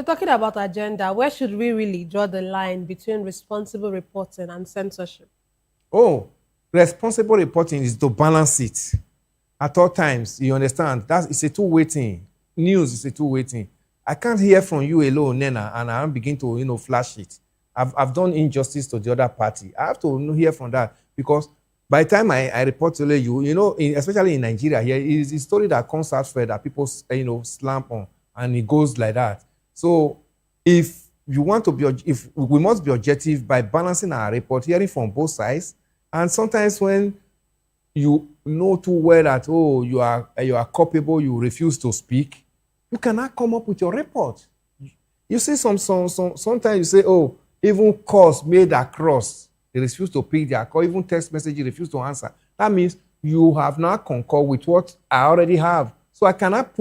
Talking about agenda, where should we really draw the line between responsible reporting and censorship? Oh, responsible reporting is to balance it at all times. You understand? It's a two-way thing. News is a two-way thing. I can't hear from you alone, Nena, and I begin to flash it. I've done injustice to the other party. I have to hear from that because by the time I report to you, especially in Nigeria here, it is a story that comes out fair that people slamp on, and it goes like that. So if you want to we must be objective by balancing our report, hearing from both sides. And sometimes when you know too well that, oh, you are culpable, you refuse to speak, you cannot come up with your report. You see sometimes you say, oh, even calls made across, they refuse to pick their call, even text message, you refuse to answer. That means you have not concurred with what I already have. So I cannot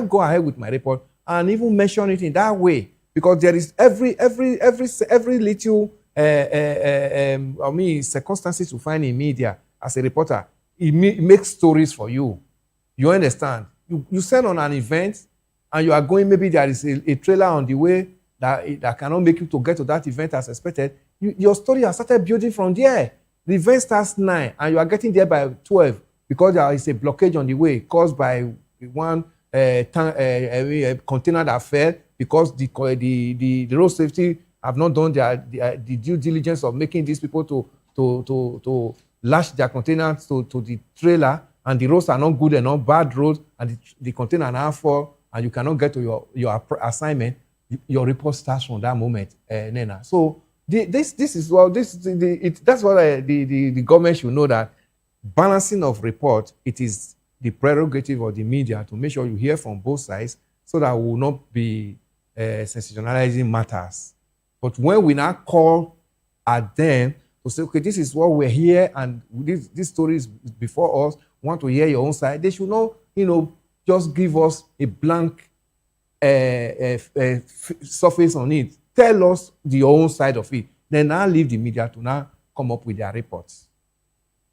go ahead with my report and even mention it in that way, because there is every little circumstances you find in media as a reporter. It makes stories for you. You understand? You send on an event and you are going, maybe there is a trailer on the way that cannot make you to get to that event as expected. Your story has started building from there. The event starts 9 and you are getting there by 12 because there is a blockage on the way caused by one container that fell because the road safety have not done the due diligence of making these people to lash their containers to the trailer, and the roads are not good enough, bad roads, and the container now fall, and you cannot get to your assignment. Your report starts from that moment, Nena. So that's what the government should know, that balancing of report, it is the prerogative of the media to make sure you hear from both sides so that we will not be sensationalizing matters. But when we now call at them to say, okay, this is what we're here and this story is before us, want to hear your own side, they should not, just give us a blank surface on it. Tell us your own side of it. Then now leave the media to now come up with their reports.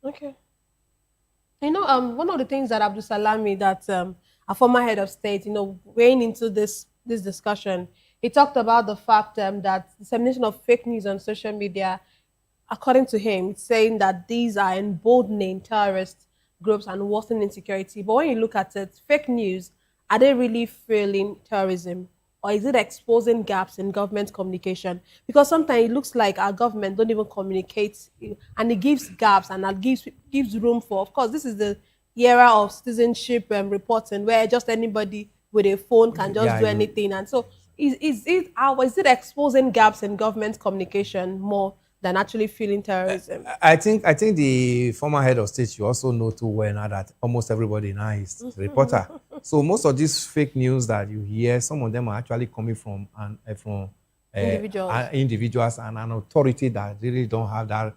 Okay. One of the things that Abdul Salami, that a former head of state, weighing into this discussion, he talked about the fact that dissemination of fake news on social media, according to him, it's saying that these are emboldening terrorist groups and worsening insecurity. But when you look at it, fake news, are they really fueling terrorism? Or is it exposing gaps in government communication? Because sometimes it looks like our government don't even communicate, and it gives gaps and that gives room for, of course, this is the era of citizenship reporting where just anybody with a phone can just do anything. And so is it exposing gaps in government communication more than actually fueling terrorism? I think the former head of state, you also know too well now that almost everybody now is a reporter. So most of these fake news that you hear, some of them are actually coming from individuals and an authority that really don't have that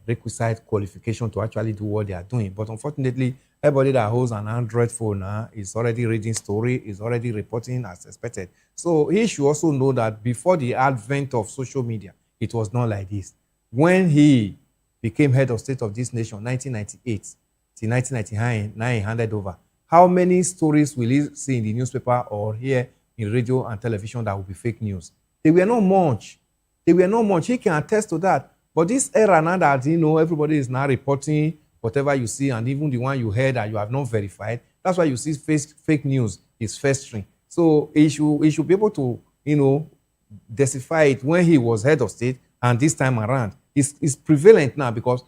requisite qualification to actually do what they are doing. But unfortunately, everybody that holds an Android phone now is already reading story, is already reporting as expected. So he should also know that before the advent of social media, it was not like this. When he became head of state of this nation, 1998 till 1999, he handed over. How many stories will he see in the newspaper or hear in radio and television that will be fake news? They were not much. They were not much. He can attest to that. But this era now that, everybody is now reporting whatever you see, and even the one you heard that you have not verified, that's why you see fake news is festering. So he should be able to, decipher it when he was head of state, and this time around. It's prevalent now because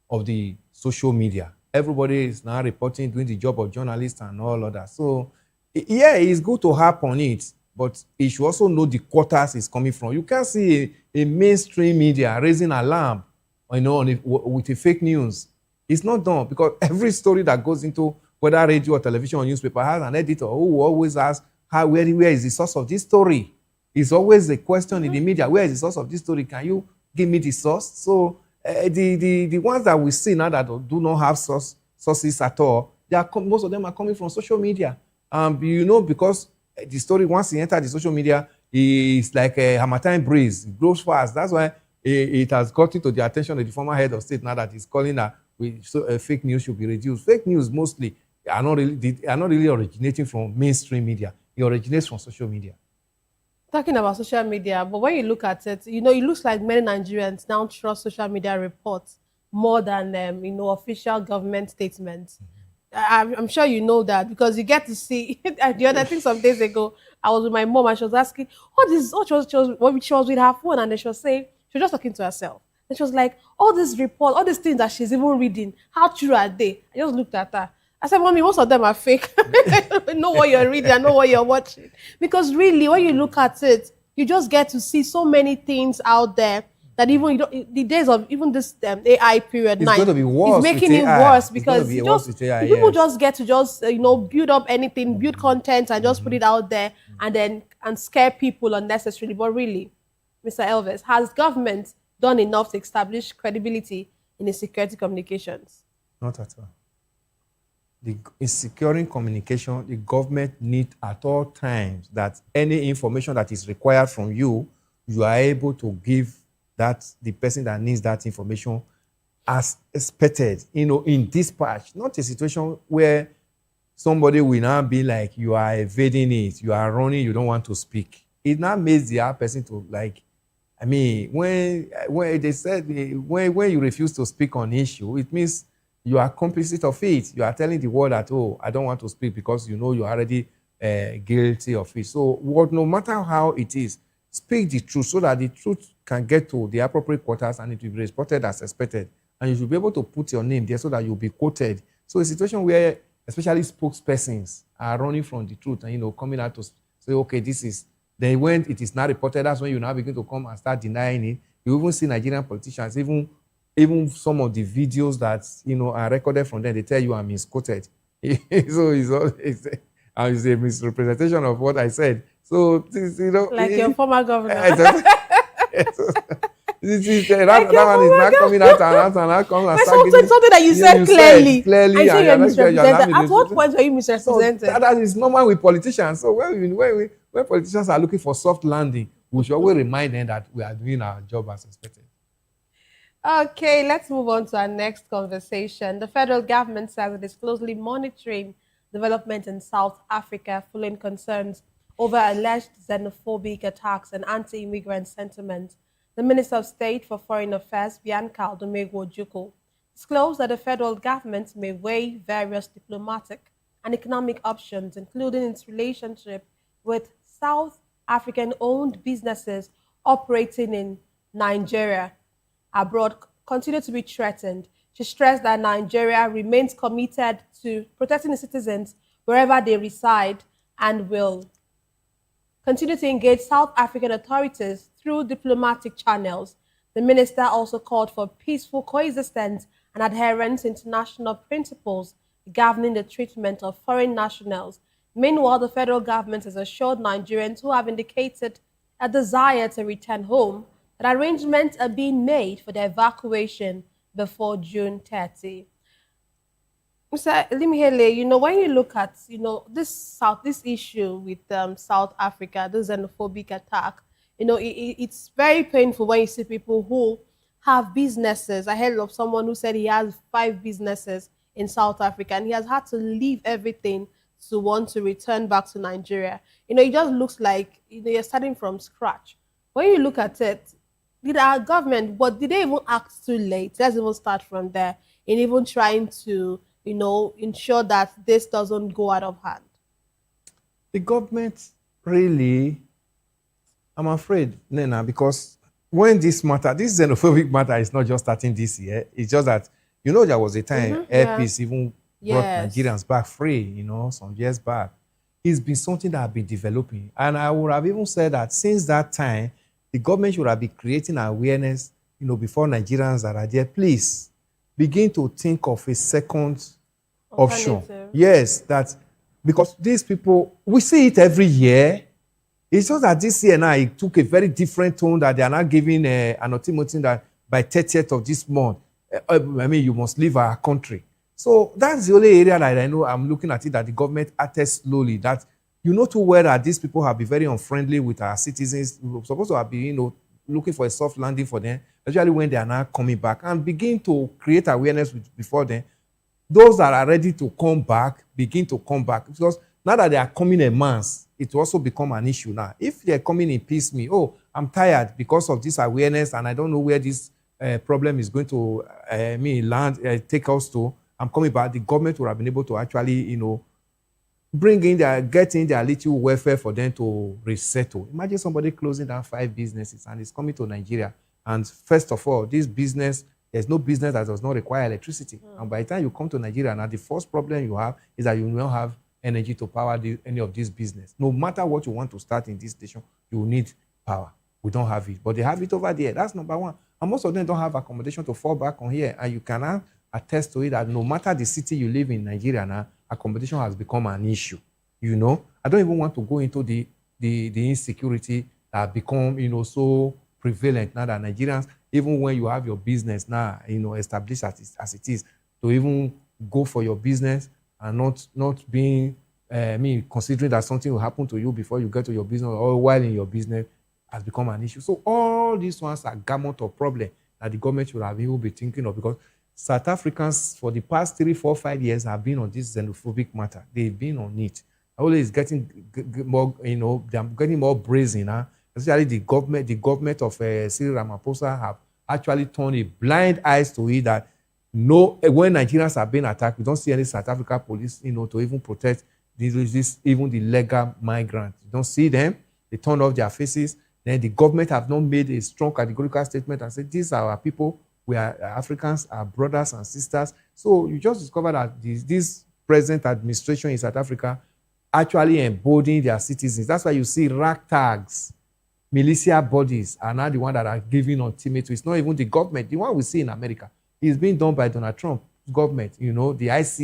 of the social media. Everybody is now reporting, doing the job of journalists and all of that. So, yeah, it's good to harp on it, but you should also know the quarters it's coming from. You can't see a mainstream media raising alarm, with a fake news. It's not done, because every story that goes into whether radio or television or newspaper has an editor who always asks, where is the source of this story? It's always a question in the media, where is the source of this story? Can you give me the source? So the ones that we see now that do not have sources at all, most of them are coming from social media. Because the story, once it enters the social media, it's like a Hamilton breeze. It grows fast. That's why it has gotten to the attention of the former head of state now that he's calling that fake news should be reduced. Fake news mostly are not really originating from mainstream media. It originates from social media. Talking about social media, but when you look at it, it looks like many Nigerians now trust social media reports more than, official government statements. I'm sure you know that, because you get to see. The other thing, some days ago, I was with my mom and she was asking, she was with her phone, and then she was saying, she was just talking to herself. And she was like, all these reports, all these things that she's even reading, how true are they? I just looked at her. I said, Mommy, most of them are fake. I know what you're reading, I know what you're watching. Because really, when you look at it, you just get to see so many things out there that even the days of even this AI period, it's going to be worse. It's making it worse, because people just get to build up anything, build content, and just put it out there, and scare people unnecessarily. But really, Mr. Elvis, has government done enough to establish credibility in the security communications? Not at all. In securing communication, the government needs at all times that any information that is required from you, you are able to give the person that needs that information as expected, in dispatch. Not a situation where somebody will now be like, you are evading it, you are running, you don't want to speak. It now makes the other person to when they said, when you refuse to speak on issue, it means you are complicit of it. You are telling the world that, I don't want to speak because you are already guilty of it. So no matter how it is, speak the truth so that the truth can get to the appropriate quarters and it will be reported as expected. And you should be able to put your name there so that you'll be quoted. So a situation where especially spokespersons are running from the truth and, coming out to say, okay, this is, then when it is not reported, that's when you now begin to come and start denying it. You even see Nigerian politicians, even some of the videos that, are recorded from them, they tell you I'm misquoted. So it's a misrepresentation of what I said. So, like your former governor. That one is not coming out and coming and something that you said clearly. Clearly, I you're misrepresented. At what point are you misrepresented? So that is normal with politicians. So when politicians are looking for soft landing, we should always remind them that we are doing our job as expected. Okay, let's move on to our next conversation. The federal government says it is closely monitoring development in South Africa following concerns over alleged xenophobic attacks and anti-immigrant sentiment. The Minister of State for Foreign Affairs, Bianca Odomego-Ojukwu, disclosed that the federal government may weigh various diplomatic and economic options, including its relationship with South African-owned businesses operating in Nigeria abroad continue to be threatened. She stressed that Nigeria remains committed to protecting its citizens wherever they reside and will continue to engage South African authorities through diplomatic channels. The minister also called for peaceful coexistence and adherence to international principles governing the treatment of foreign nationals. Meanwhile, the federal government has assured Nigerians who have indicated a desire to return home that arrangements are being made for their evacuation before June 30. Mr. Limihele, when you look at, this issue with South Africa, the xenophobic attack, it's very painful when you see people who have businesses. I heard of someone who said he has 5 businesses in South Africa and he has had to leave everything to want to return back to Nigeria. It just looks like you're starting from scratch. when you look at it, did our government, but did they even act too late? Let's even start from there in even trying to, ensure that this doesn't go out of hand. The government really, I'm afraid, Nena, because when this xenophobic matter is not just starting this year, it's just that, there was a time Air Peace even brought Nigerians back free, some years back. It's been something that has been developing. And I would have even said that since that time, the government should have been creating awareness, before Nigerians that are there. Please begin to think of a second option. Yes, because these people, we see it every year. It's just that this year now, it took a very different tone that they are now giving an ultimatum that by 30th of this month, you must leave our country. So that's the only area that I know I'm looking at it, that the government acted slowly. That too well that these people have been very unfriendly with our citizens. We're supposed to have been, looking for a soft landing for them, especially when they are now coming back, and begin to create awareness before then. Those that are ready to come back, begin to come back. Because now that they are coming en masse, it will also become an issue now. If they're coming in piecemeal, I'm tired because of this awareness and I don't know where this problem is going to take us to, I'm coming back, the government will have been able to actually, get in their little welfare for them to resettle. Imagine somebody closing down 5 businesses and is coming to Nigeria. And first of all, this business, there's no business that does not require electricity. And by the time you come to Nigeria, now the first problem you have is that you don't have energy to power any of this business. No matter what you want to start in this station, you need power. We don't have it, but they have it over there. That's number one. And most of them don't have accommodation to fall back on here. And you can attest to it that no matter the city you live in Nigeria now, accommodation has become an issue. I don't even want to go into the insecurity that become, so prevalent now that Nigerians, even when you have your business now, established as it is, to even go for your business and not being, considering that something will happen to you before you get to your business or while in your business has become an issue. So all these ones are gamut of problem that the government should have even be thinking of, because South Africans for the past 3, 4, 5 years have been on this xenophobic matter. They've been on it. Always getting more, they're getting more brazen. Especially the government of Cyril Ramaphosa have actually turned a blind eyes to it that when Nigerians are being attacked, we don't see any South Africa police, to even protect even the legal migrants. You don't see them. They turn off their faces. Then the government have not made a strong categorical statement and said, these are our people. We are Africans, our brothers and sisters. So you just discover that this present administration in South Africa actually embodying their citizens. That's why you see ragtags, militia bodies are now the one that are giving ultimatum. It's not even the government. The one we see in America is being done by Donald Trump's government. The ICE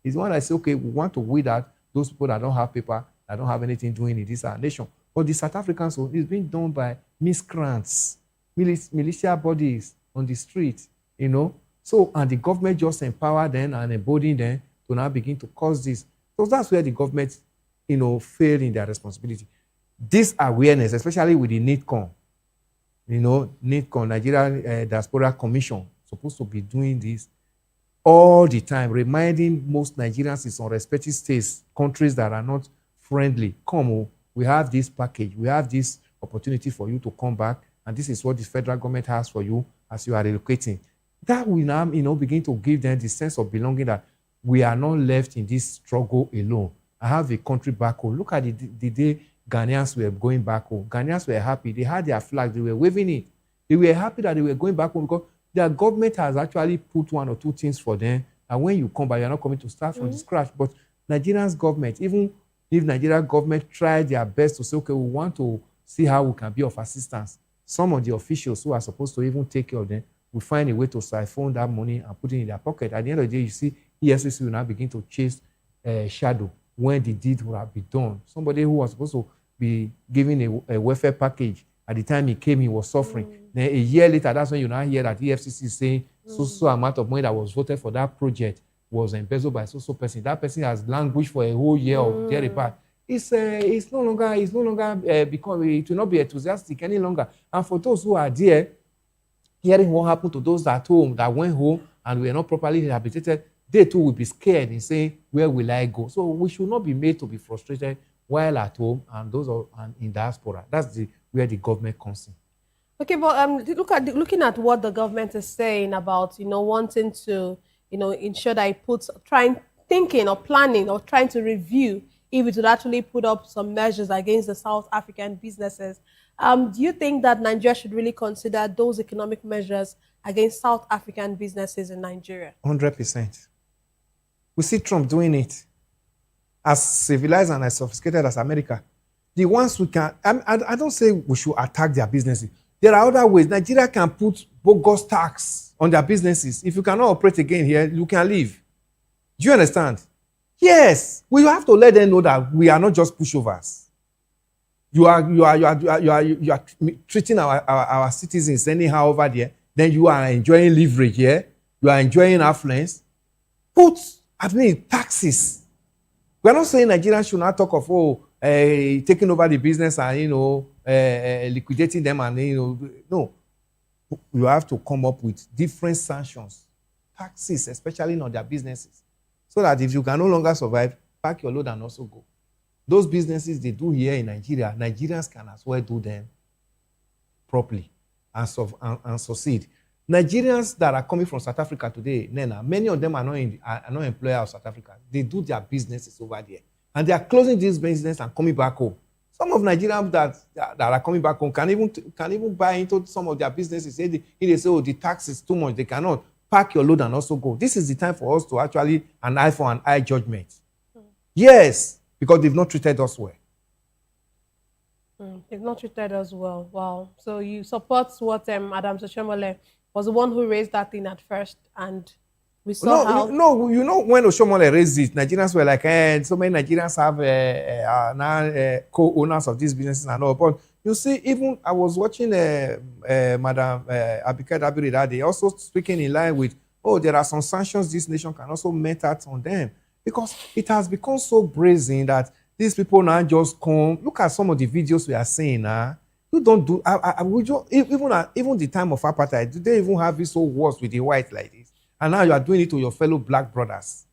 is the one that says, okay, we want to weed out those people that don't have paper, that don't have anything doing in this nation. But the South Africans is being done by miscreants, militia bodies on the street, So, and the government just empower them and embolden them to now begin to cause this. So that's where the government, failed in their responsibility. This awareness, especially with the NIDCON, NIDCON, Nigerian Diaspora Commission, supposed to be doing this all the time, reminding most Nigerians in some respective states, countries that are not friendly, we have this package, we have this opportunity for you to come back, and this is what the federal government has for you as you are relocating. That will now, begin to give them the sense of belonging that we are not left in this struggle alone. I have a country back home. Look at the day Ghanaians were going back home. Ghanaians were happy. They had their flag. They were waving it. They were happy that they were going back home because their government has actually put 1 or 2 things for them. And when you come back, you're not coming to start from the scratch. But Nigeria's government, even if Nigerian government tried their best to say, okay, we want to see how we can be of assistance, some of the officials who are supposed to even take care of them will find a way to siphon that money and put it in their pocket. At the end of the day, you see EFCC will now begin to chase shadow when the deed will have been done. Somebody who was supposed to be given a welfare package, at the time he came, he was suffering. Then a year later, that's when you now hear that EFCC is saying so amount of money that was voted for that project was embezzled by so person. That person has languished for a whole year or thereabout. It's no longer because it will not be enthusiastic any longer. And for those who are there, hearing what happened to those at home that went home and were not properly rehabilitated, they too will be scared and say, where will I go? So we should not be made to be frustrated while at home and those are in diaspora. That's the where the government comes in. Okay, but looking at what the government is saying about, wanting to, ensure that it puts, thinking or planning or trying to review if it would actually put up some measures against the South African businesses. Do you think that Nigeria should really consider those economic measures against South African businesses in Nigeria? 100%. We see Trump doing it. As civilized and as sophisticated as America, the ones we can, I don't say we should attack their businesses. There are other ways. Nigeria can put bogus tax on their businesses. If you cannot operate again here, you can leave. Do you understand? Yes, we have to let them know that we are not just pushovers. You are treating our citizens anyhow over there. Then you are enjoying leverage here. You are enjoying affluence. Put, taxes. We are not saying Nigerians should not talk of taking over the business and liquidating them and no. You have to come up with different sanctions, taxes, especially on their businesses, so that if you can no longer survive, pack your load and also go. Those businesses they do here in Nigeria, Nigerians can as well do them properly and succeed. Nigerians that are coming from South Africa today, Nena, many of them are not employers of South Africa. They do their businesses over there. And they are closing this business and coming back home. Some of Nigerians that are coming back home can even buy into some of their businesses. If they say, the tax is too much, they cannot. Pack your load and also go. This is the time for us to actually an eye for an eye judgment. Yes, because they've not treated us well. They've not treated us well. Wow. So you support what Adam Soshomole was the one who raised that thing at first, and we saw how... No, when Oshomole raised it, Nigerians were like, so many Nigerians have now co-owners of these businesses and all. But you see, even I was watching Madam Abike Dabiri that day, also speaking in line with, there are some sanctions this nation can also met out on them. Because it has become so brazen that these people now just come. Look at some of the videos we are seeing now. You don't do, even the time of apartheid, do they even have this whole wars with the white like this? And now you are doing it to your fellow black brothers.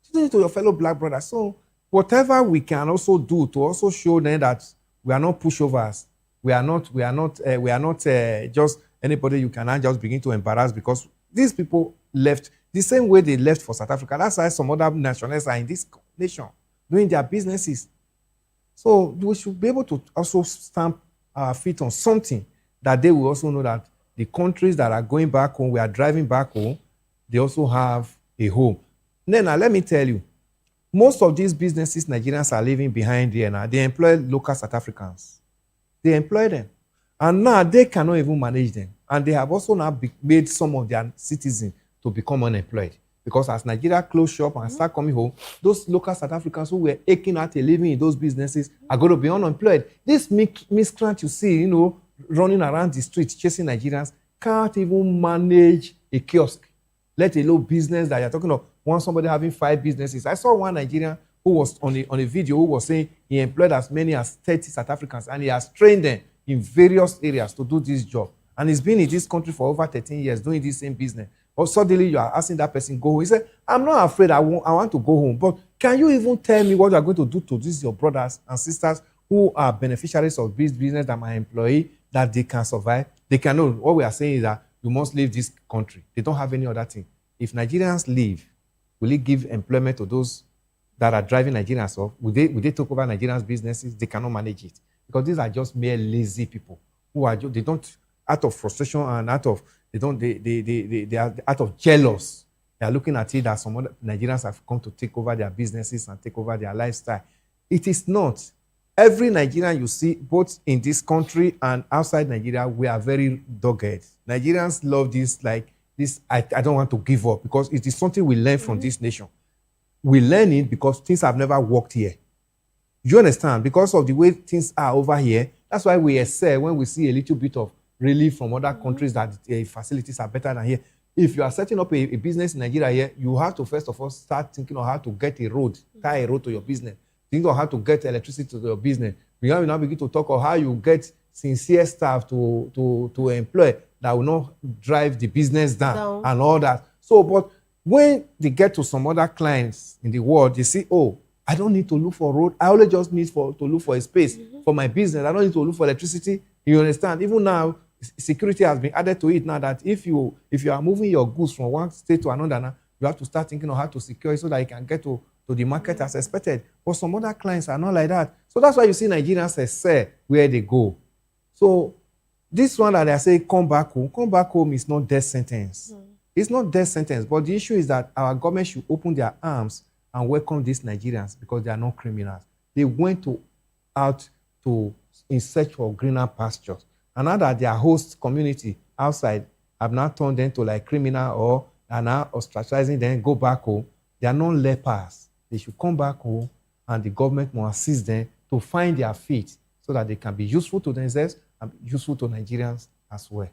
You're doing it to your fellow black brothers. So whatever we can also do to also show them that we are not pushovers. We are not just anybody you can just begin to embarrass, because these people left the same way they left for South Africa. That's why some other nationalists are in this nation doing their businesses. So we should be able to also stamp our feet on something that they will also know that the countries that are going back home, we are driving back home, they also have a home. Then let me tell you, most of these businesses Nigerians are leaving behind here now, they employ local South Africans. They employ them. And now they cannot even manage them. And they have also now made some of their citizens to become unemployed. Because as Nigeria close shop and start coming home, those local South Africans who were aching at a living in those businesses are going to be unemployed. This miscreant you see, running around the streets chasing Nigerians, can't even manage a kiosk, let alone business that you're talking of. Somebody having 5 businesses. I saw one Nigerian who was on a video who was saying he employed as many as 30 South Africans and he has trained them in various areas to do this job. And he's been in this country for over 13 years doing this same business. Or suddenly you are asking that person, go home. He said, I'm not afraid, I want to go home. But can you even tell me what you are going to do to these your brothers and sisters who are beneficiaries of this business that my employee, that they can survive? They cannot. What we are saying is that you must leave this country. They don't have any other thing. If Nigerians leave, will it give employment to those that are driving Nigerians off? Will they take over Nigerians' businesses? They cannot manage it. Because these are just mere lazy people who are, they don't, out of frustration and they are out of jealous. They are looking at it that some other Nigerians have come to take over their businesses and take over their lifestyle. It is not. Every Nigerian you see, both in this country and outside Nigeria, we are very dogged. Nigerians love this, like this, I don't want to give up, because it is something we learn from this nation. We learn it because things have never worked here. You understand? Because of the way things are over here, that's why we excel when we see a little bit of relief from other countries that facilities are better than here. If you are setting up a business in Nigeria here, you have to first of all start thinking of how to get a road, tie a road to your business. Think of how to get electricity to your business. We now begin to talk of how you get sincere staff to employ that will not drive the business down and all that. So, but when they get to some other clients in the world, they see, I don't need to look for road. I only just need to look for a space for my business. I don't need to look for electricity. You understand? Even now, security has been added to it now that if you are moving your goods from one state to another now, you have to start thinking of how to secure it so that you can get to the market as expected. But some other clients are not like that. So that's why you see Nigerians excel where they go. So this one that I say come back home is not death sentence. It's not death sentence, but the issue is that our government should open their arms and welcome these Nigerians because they are not criminals. They went out in search for greener pastures. And now that their host community outside have now turned them to like criminal or are now ostracizing them, go back home, they are not lepers. They should come back home and the government will assist them to find their feet so that they can be useful to themselves and useful to Nigerians as well.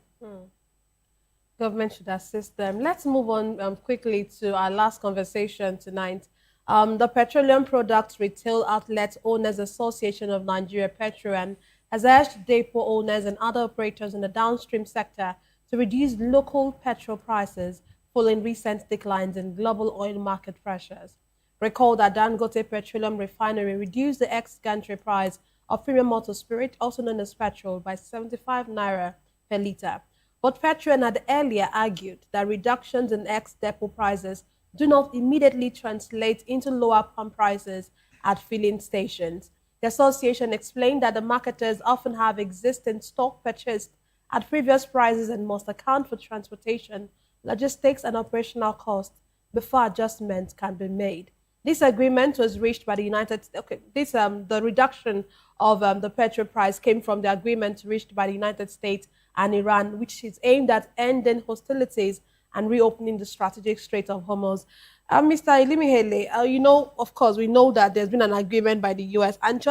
Government should assist them. Let's move on quickly to our last conversation tonight. The Petroleum Products Retail Outlet Owners Association of Nigeria, Petroan, has urged depot owners and other operators in the downstream sector to reduce local petrol prices following recent declines in global oil market pressures. Recall that Dangote Petroleum Refinery reduced the ex-gantry price of premium motor spirit, also known as petrol, by 75 naira per litre. But Petroan had earlier argued that reductions in ex-depot prices do not immediately translate into lower pump prices at filling stations. The association explained that the marketers often have existing stock purchased at previous prices and must account for transportation, logistics, and operational costs before adjustments can be made. This agreement was reached by the United States. Okay, the reduction of the petrol price came from the agreement reached by the United States and Iran, which is aimed at ending hostilities and reopening the strategic Strait of Hormuz. Mr. Ilimihele, of course, we know that there's been an agreement by the U.S. and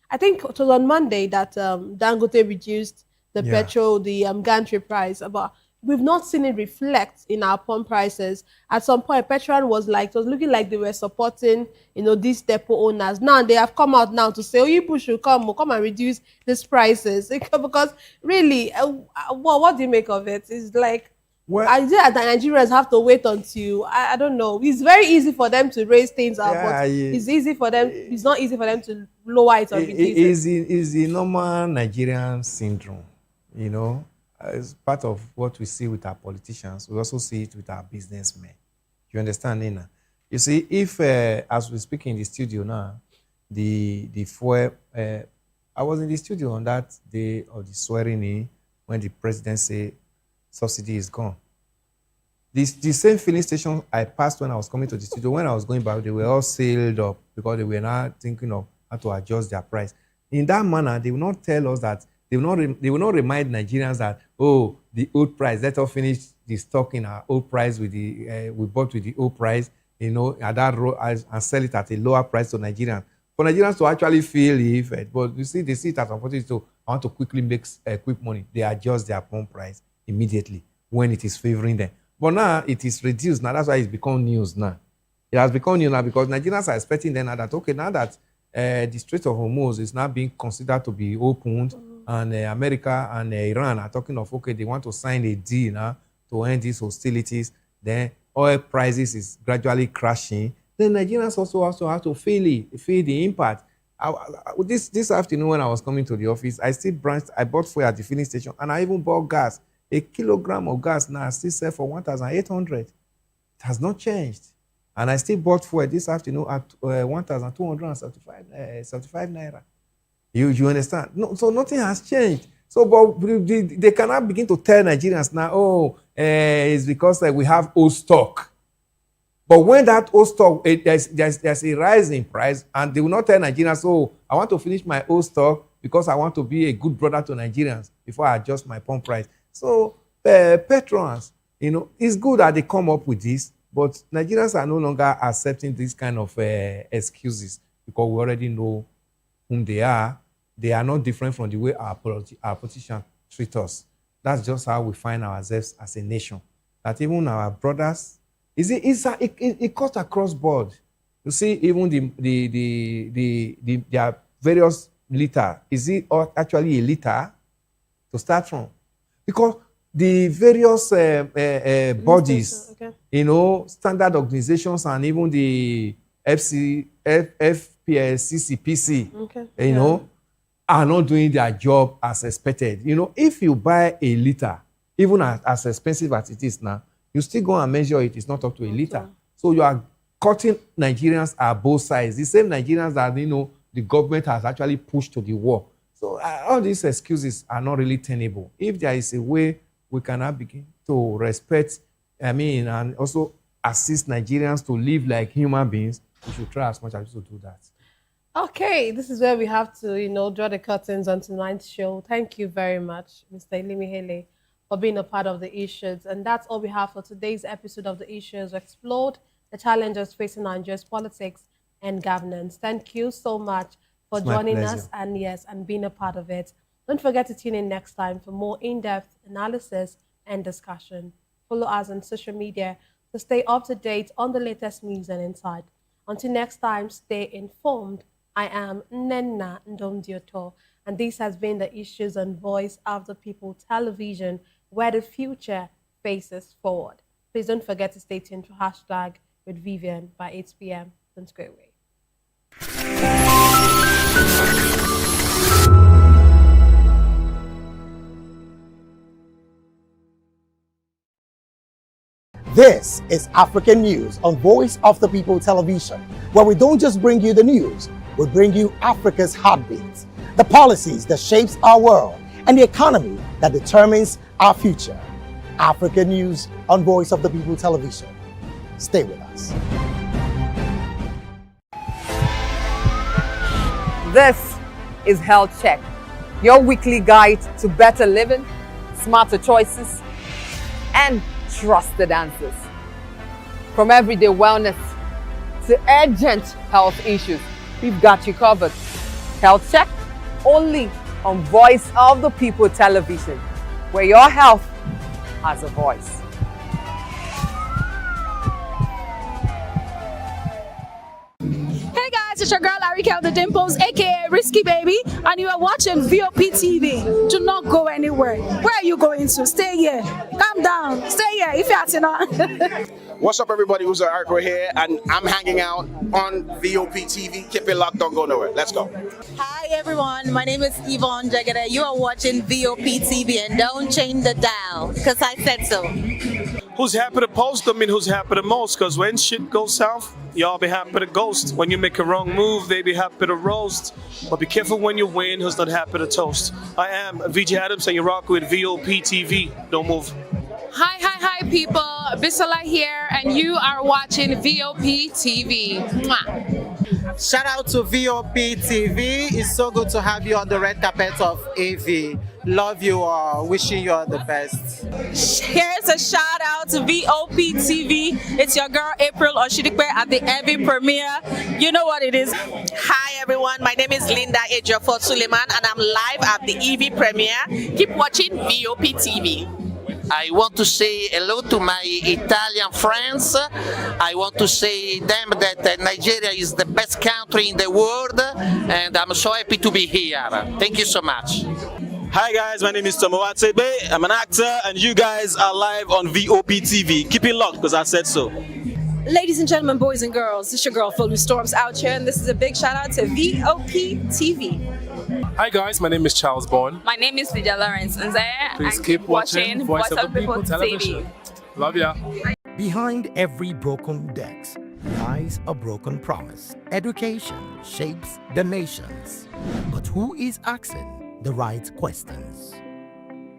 I think it was on Monday that Dangote reduced the petrol, the gantry price, but we've not seen it reflect in our pump prices. At some point, Petron was looking like they were supporting, these depot owners. Now they have come out now to say, you people should come and reduce these prices. Because really, what do you make of it? It's like, I think that the Nigerians have to wait until, I don't know. It's very easy for them to raise things up, but it's easy for them. It's not easy for them to lower it or reduce it. It's the normal Nigerian syndrome, It's part of what we see with our politicians. We also see it with our businessmen. You understand, Nina? You see, if, as we speak in the studio now, the fuel, I was in the studio on that day of the swearing in when the president said subsidy is gone. The same filling station I passed when I was coming to the studio, when I was going back, they were all sealed up because they were not thinking of how to adjust their price. In that manner, they will not tell us that, they will not remind Nigerians that, the old price, let us finish the stock in our old price with we bought with the old price, at that and sell it at a lower price to Nigerians. For Nigerians to actually feel the effect, but you see, they see it as opportunity to want to quickly make quick money. They adjust their pump price immediately when it is favoring them. But now it is reduced. Now that's why it's become news now. It has become news now because Nigerians are expecting then now that the Strait of Hormuz is now being considered to be opened, and America and Iran are talking of, they want to sign a deal now to end these hostilities. Then oil prices is gradually crashing. Then Nigerians also have to feel the impact. This afternoon when I was coming to the office, I bought fuel at the filling station, and I even bought gas. A kilogram of gas now still sell for 1,800. It has not changed. And I still bought fuel this afternoon at 1,275 naira. You understand? No, so nothing has changed. So, but they cannot begin to tell Nigerians now, it's because we have old stock. But when that old stock, there's a rise in price, and they will not tell Nigerians, I want to finish my old stock because I want to be a good brother to Nigerians before I adjust my pump price. So, patrons, it's good that they come up with this, but Nigerians are no longer accepting this kind of excuses because we already know whom they are. They are not different from the way our politicians treat us. That's just how we find ourselves as a nation. That even our brothers, it cuts across board. You see, even their various litter. Is it actually a litter to start from? Because the various bodies, standard organizations, and even the FPS, CCPC, Okay. you know, are not doing their job as expected. You know, if you buy a liter, even as expensive as it is now, you still go and measure it, it's not up to a liter. So you are cutting Nigerians at both sides. The same Nigerians that, you know, the government has actually pushed to the war. So all these excuses are not really tenable. If there is a way we can now begin to respect, and also assist Nigerians to live like human beings, we should try as much as possible to do that. Okay, this is where we have to, you know, draw the curtains on tonight's show. Thank you very much, Mr. Ilimihele, for being a part of the issues. And that's all we have for today's episode of the Issues. We explored the challenges facing Nigeria's politics and governance. Thank you so much for joining us and being a part of it. Don't forget to tune in next time for more in-depth analysis and discussion. Follow us on social media to stay up to date on the latest news and insight. Until next time, stay informed. I am Nenna Ndomdioto, and this has been the Issues on Voice of the People television, where the future faces forward. Please don't forget to stay tuned for hashtag with Vivian by 8 p.m. Don't go away. This is African News on Voice of the People television, where we don't just bring you the news, we bring you Africa's heartbeats, the policies that shapes our world, and the economy that determines our future. African News on Voice of the People television. Stay with us. This is Health Check, your weekly guide to better living, smarter choices, and trusted answers. From everyday wellness to urgent health issues, we've got you covered. Health Check, only on Voice of the People television, where your health has a voice. Hey guys, it's your girl Arika of the Dimples, aka Risky Baby, and you are watching Vop TV. Do not go anywhere. Where are you going to? Stay here. Calm down. Stay here if you're not. What's up, everybody? Who's Arco here, and I'm hanging out on Vop TV. Keep it locked, don't go nowhere. Let's go. Hi everyone, my name is Yvonne Jagada. You are watching Vop TV, and don't change the dial, because I said so. Who's happy to post? I mean, who's happy the most? Because when shit goes south, y'all be happy to ghost. When you make a wrong move, they be happy to roast. But be careful when you win, who's not happy to toast. I am VJ Adams, and you rock with Vop TV. Don't move. Hi people, Bisola here, and you are watching Vop TV. Mwah. Shout out to Vop TV. It's so good to have you on the red carpet of AV. Love you all. Wishing you all the best. Here's a shout out to Vop TV. It's your girl April Oshidikwe at the AV premiere. You know what it is. Hi everyone, my name is Linda Ejiofor Suleiman, and I'm live at the EV premiere. Keep watching Vop TV. I want to say hello to my Italian friends. I want to say them that Nigeria is the best country in the world, and I'm so happy to be here. Thank you so much. Hi guys, my name is Tomo Atebe. I'm an actor, and you guys are live on Vop TV. Keep it locked, because I said so. Ladies and gentlemen, boys and girls, this is your girl Philly Storms out here, and this is a big shout out to Vop TV. Hi guys, my name is Charles Bourne. My name is Lydia Lawrence, and please keep watching Voice of the People television. Love ya. Behind every broken desk lies a broken promise. Education shapes the nations. But who is asking the right questions?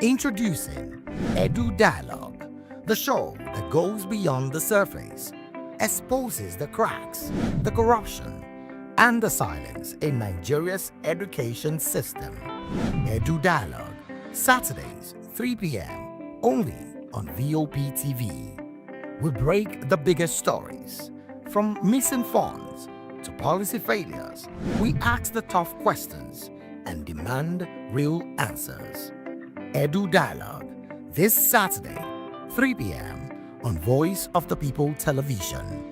Introducing Edu Dialogue, the show that goes beyond the surface, exposes the cracks, the corruption, and the silence in Nigeria's education system. Edu Dialogue, Saturdays, 3 p.m., only on Vop TV. We break the biggest stories, from missing funds to policy failures. We ask the tough questions and demand real answers. Edu Dialogue, this Saturday, 3 p.m. on Voice of the People television.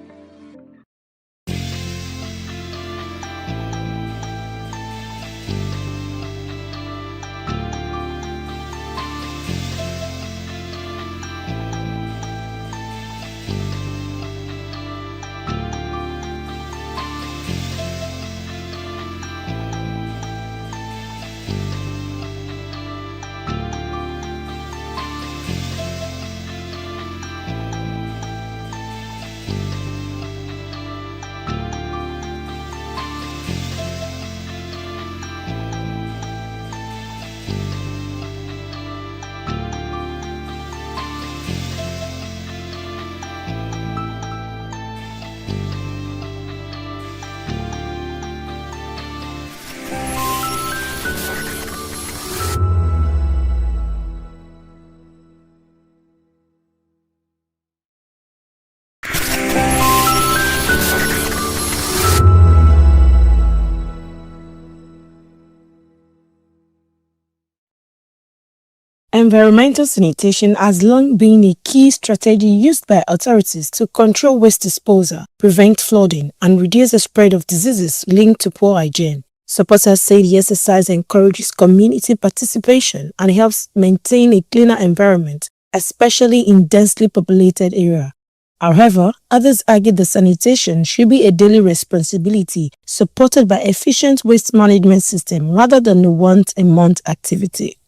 Environmental sanitation has long been a key strategy used by authorities to control waste disposal, prevent flooding, and reduce the spread of diseases linked to poor hygiene. Supporters say the exercise encourages community participation and helps maintain a cleaner environment, especially in densely populated areas. However, others argue the sanitation should be a daily responsibility supported by efficient waste management system rather than a once-a-month activity.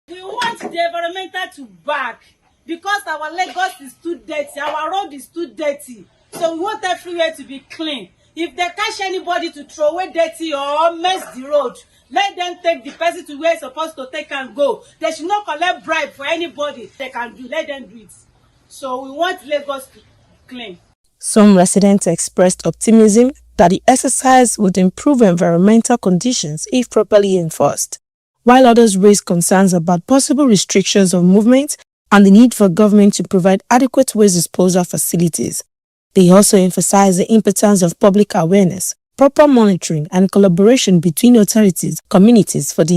We want the environmental to back because our Lagos is too dirty, our road is too dirty. So we want everywhere to be clean. If they catch anybody to throw away dirty or mess the road, let them take the person to where it's supposed to take and go. They should not collect bribe for anybody. They can do, let them do it. So we want Lagos clean. Some residents expressed optimism that the exercise would improve environmental conditions if properly enforced, while others raised concerns about possible restrictions of movement and the need for government to provide adequate waste disposal facilities. They also emphasized the importance of public awareness, proper monitoring, and collaboration between authorities, communities for the